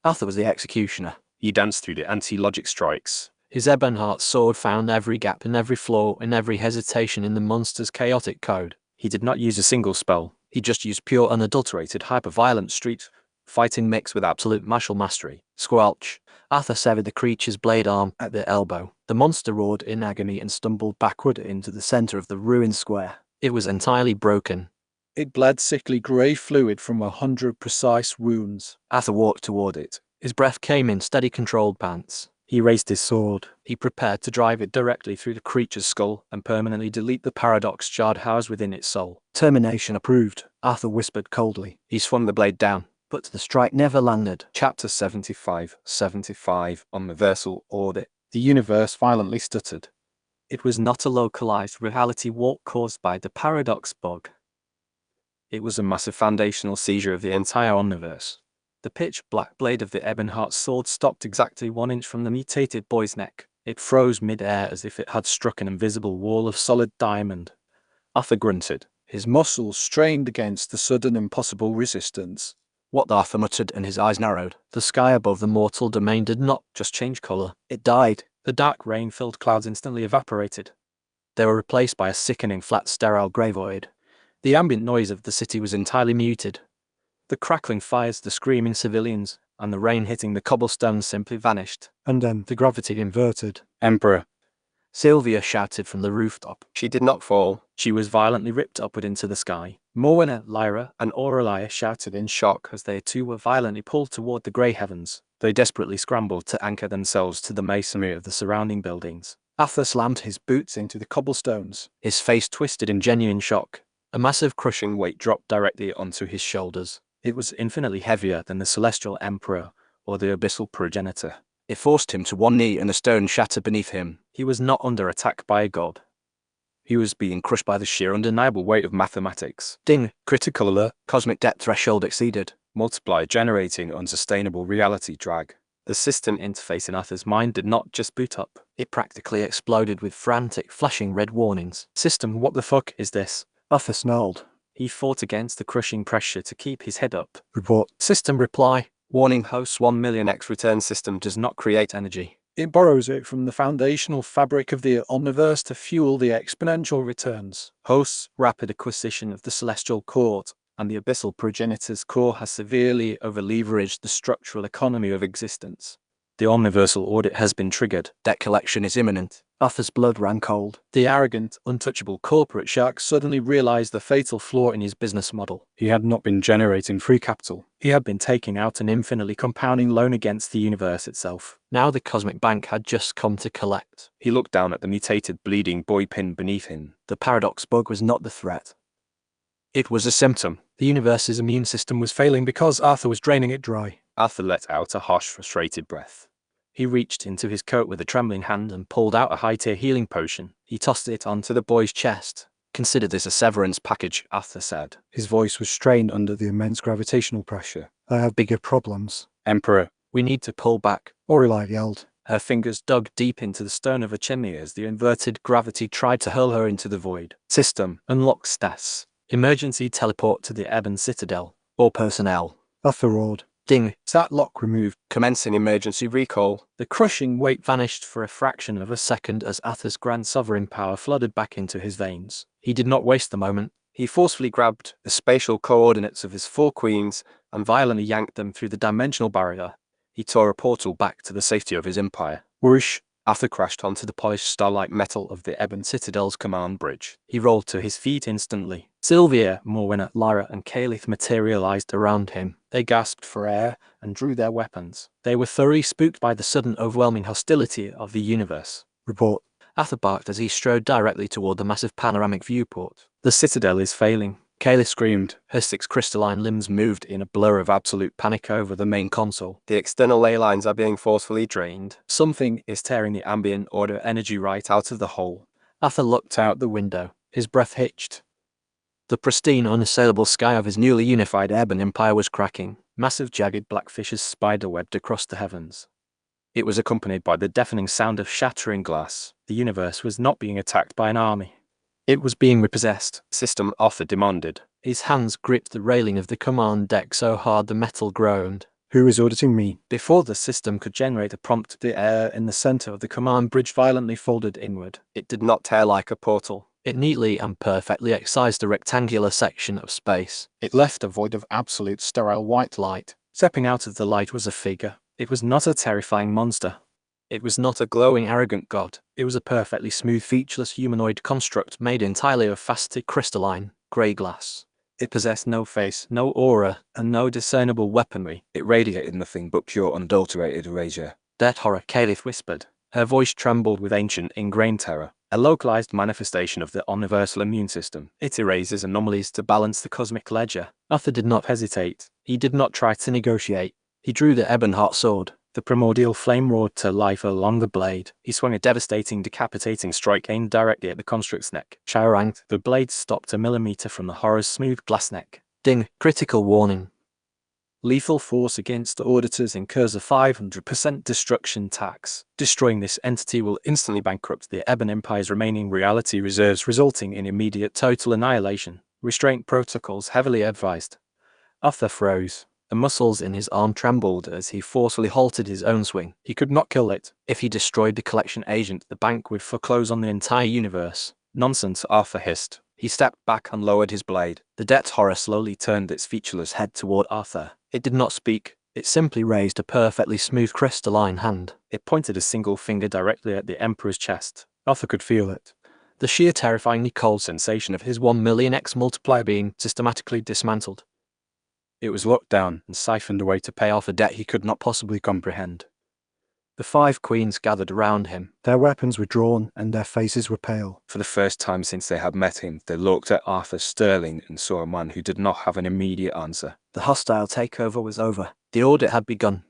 Arthur was the executioner. He danced through the anti-logic strikes. His Ebonheart sword found every gap and every flaw and every hesitation in the monster's chaotic code. He did not use a single spell. He just used pure unadulterated hyper-violent street fighting mixed with absolute martial mastery. Squelch! Arthur severed the creature's blade arm at the elbow. The monster roared in agony and stumbled backward into the center of the ruined square. It was entirely broken. It bled sickly grey fluid from 100 precise wounds. Arthur walked toward it. His breath came in steady, controlled pants. He raised his sword. He prepared to drive it directly through the creature's skull and permanently delete the paradox shard housed within its soul. Termination approved, Arthur whispered coldly. He swung the blade down. But the strike never landed. Chapter 75 on reversal orbit. The universe violently stuttered. It was not a localized reality warp caused by the paradox bug. It was a massive foundational seizure of the entire universe. The pitch-black blade of the Ebonheart sword stopped exactly 1 inch from the mutated boy's neck. It froze mid-air as if it had struck an invisible wall of solid diamond. Arthur grunted. His muscles strained against the sudden impossible resistance. What Arthur muttered and his eyes narrowed. The sky above the mortal domain did not just change color. It died. The dark rain-filled clouds instantly evaporated. They were replaced by a sickening flat sterile grey void. The ambient noise of the city was entirely muted. The crackling fires, the screaming civilians, and the rain hitting the cobblestones simply vanished. And then the gravity inverted. Emperor. Sylvia shouted from the rooftop. She did not fall. She was violently ripped upward into the sky. Morwenna, Lyra, and Aurelia shouted in shock as they too were violently pulled toward the grey heavens. They desperately scrambled to anchor themselves to the masonry of the surrounding buildings. Arthur slammed his boots into the cobblestones. His face twisted in genuine shock. A massive crushing weight dropped directly onto his shoulders. It was infinitely heavier than the Celestial Emperor or the Abyssal Progenitor. It forced him to one knee and the stone shattered beneath him. He was not under attack by a god. He was being crushed by the sheer undeniable weight of mathematics. Ding! Critical alert. Cosmic depth threshold exceeded. Multiply, generating unsustainable reality drag. The system interface in Arthur's mind did not just boot up. It practically exploded with frantic, flashing red warnings. System, what the fuck is this? Arthur snarled. He fought against the crushing pressure to keep his head up. Report. System reply. Warning, host 1 million X return system does not create energy. It borrows it from the foundational fabric of the omniverse to fuel the exponential returns. Host's rapid acquisition of the celestial core and the abyssal progenitor's core has severely over-leveraged the structural economy of existence. The Omniversal Audit has been triggered. Debt collection is imminent. Arthur's blood ran cold. The arrogant, untouchable corporate shark suddenly realized the fatal flaw in his business model. He had not been generating free capital. He had been taking out an infinitely compounding loan against the universe itself. Now the Cosmic Bank had just come to collect. He looked down at the mutated, bleeding boy pin beneath him. The paradox bug was not the threat. It was a symptom. The universe's immune system was failing because Arthur was draining it dry. Arthur let out a harsh, frustrated breath. He reached into his coat with a trembling hand and pulled out a high-tier healing potion. He tossed it onto the boy's chest. Consider this a severance package, Arthur said. His voice was strained under the immense gravitational pressure. I have bigger problems. Emperor, We need to pull back. Aureli yelled. Her fingers dug deep into the stone of a chimney as the inverted gravity tried to hurl her into the void. System. Unlock stats. Emergency teleport to the Ebon Citadel. All personnel. Arthur roared. Ding. Sat lock removed. Commencing emergency recall. The crushing weight vanished for a fraction of a second as Arthur's grand sovereign power flooded back into his veins. He did not waste the moment. He forcefully grabbed the spatial coordinates of his 4 queens And violently yanked them through the dimensional barrier. He tore a portal back to the safety of his empire. Whoosh. Arthur crashed onto the polished starlight metal of the Ebon Citadel's command bridge. He rolled to his feet instantly. Sylvia, Morwenna, Lyra, and Calith materialized around him. They gasped for air and drew their weapons. They were thoroughly spooked by the sudden overwhelming hostility of the universe. Report. Arthur barked as he strode directly toward the massive panoramic viewport. The Citadel is failing. Calith screamed. Her 6 crystalline limbs moved in a blur of absolute panic over the main console. The external ley lines are being forcefully Drained. Something is tearing the ambient order energy right out of the hole. Arthur looked out the window. His breath hitched. The pristine, unassailable sky of his newly unified Ebon Empire was cracking. Massive, jagged black fishes spiderwebbed across the heavens. It was accompanied by the deafening sound of shattering glass. The universe was not being attacked by an army. It was being repossessed. System, Arthur demanded. His hands gripped the railing of the command deck so hard the metal groaned. Who is auditing me? Before the system could generate a prompt, the air in the center of the command bridge violently folded inward. It did not tear like a portal. It neatly and perfectly excised a rectangular section of space. It left a void of absolute sterile white light. Stepping out of the light was a figure. It was not a terrifying monster. It was not a glowing, arrogant god. It was a perfectly smooth, featureless humanoid construct made entirely of faceted crystalline, grey glass. It possessed no face, no aura, and no discernible weaponry. It radiated nothing but pure, unadulterated erasure. That horror, Calith whispered. Her voice trembled with ancient, ingrained terror. A localized manifestation of the universal immune system. It erases anomalies to balance the cosmic ledger. Arthur did not hesitate. He did not try to negotiate. He drew the Ebonheart sword. The primordial flame roared to life along the blade. He swung a devastating, decapitating strike aimed directly at the construct's neck. Charanged, the blade stopped a millimeter from the horror's smooth glass neck. Ding, critical warning. Lethal force against auditors incurs a 500% destruction tax. Destroying this entity will instantly bankrupt the Ebon Empire's remaining reality reserves, resulting in immediate total annihilation. Restraint protocols heavily advised. Arthur froze. The muscles in his arm trembled as he forcefully halted his own swing. He could not kill it. If he destroyed the collection agent, the bank would foreclose on the entire universe. Nonsense, Arthur hissed. He stepped back and lowered his blade. The debt horror slowly turned its featureless head toward Arthur. It did not speak. It simply raised a perfectly smooth crystalline hand. It pointed a single finger directly at the Emperor's chest. Arthur could feel it. The sheer terrifyingly cold sensation of his 1 million X multiplier being systematically dismantled. It was locked down and siphoned away to pay off a debt he could not possibly comprehend. The 5 queens gathered around him. Their weapons were drawn and their faces were pale. For the first time since they had met him, they looked at Arthur Sterling and saw a man who did not have an immediate answer. The hostile takeover was over. The audit had begun.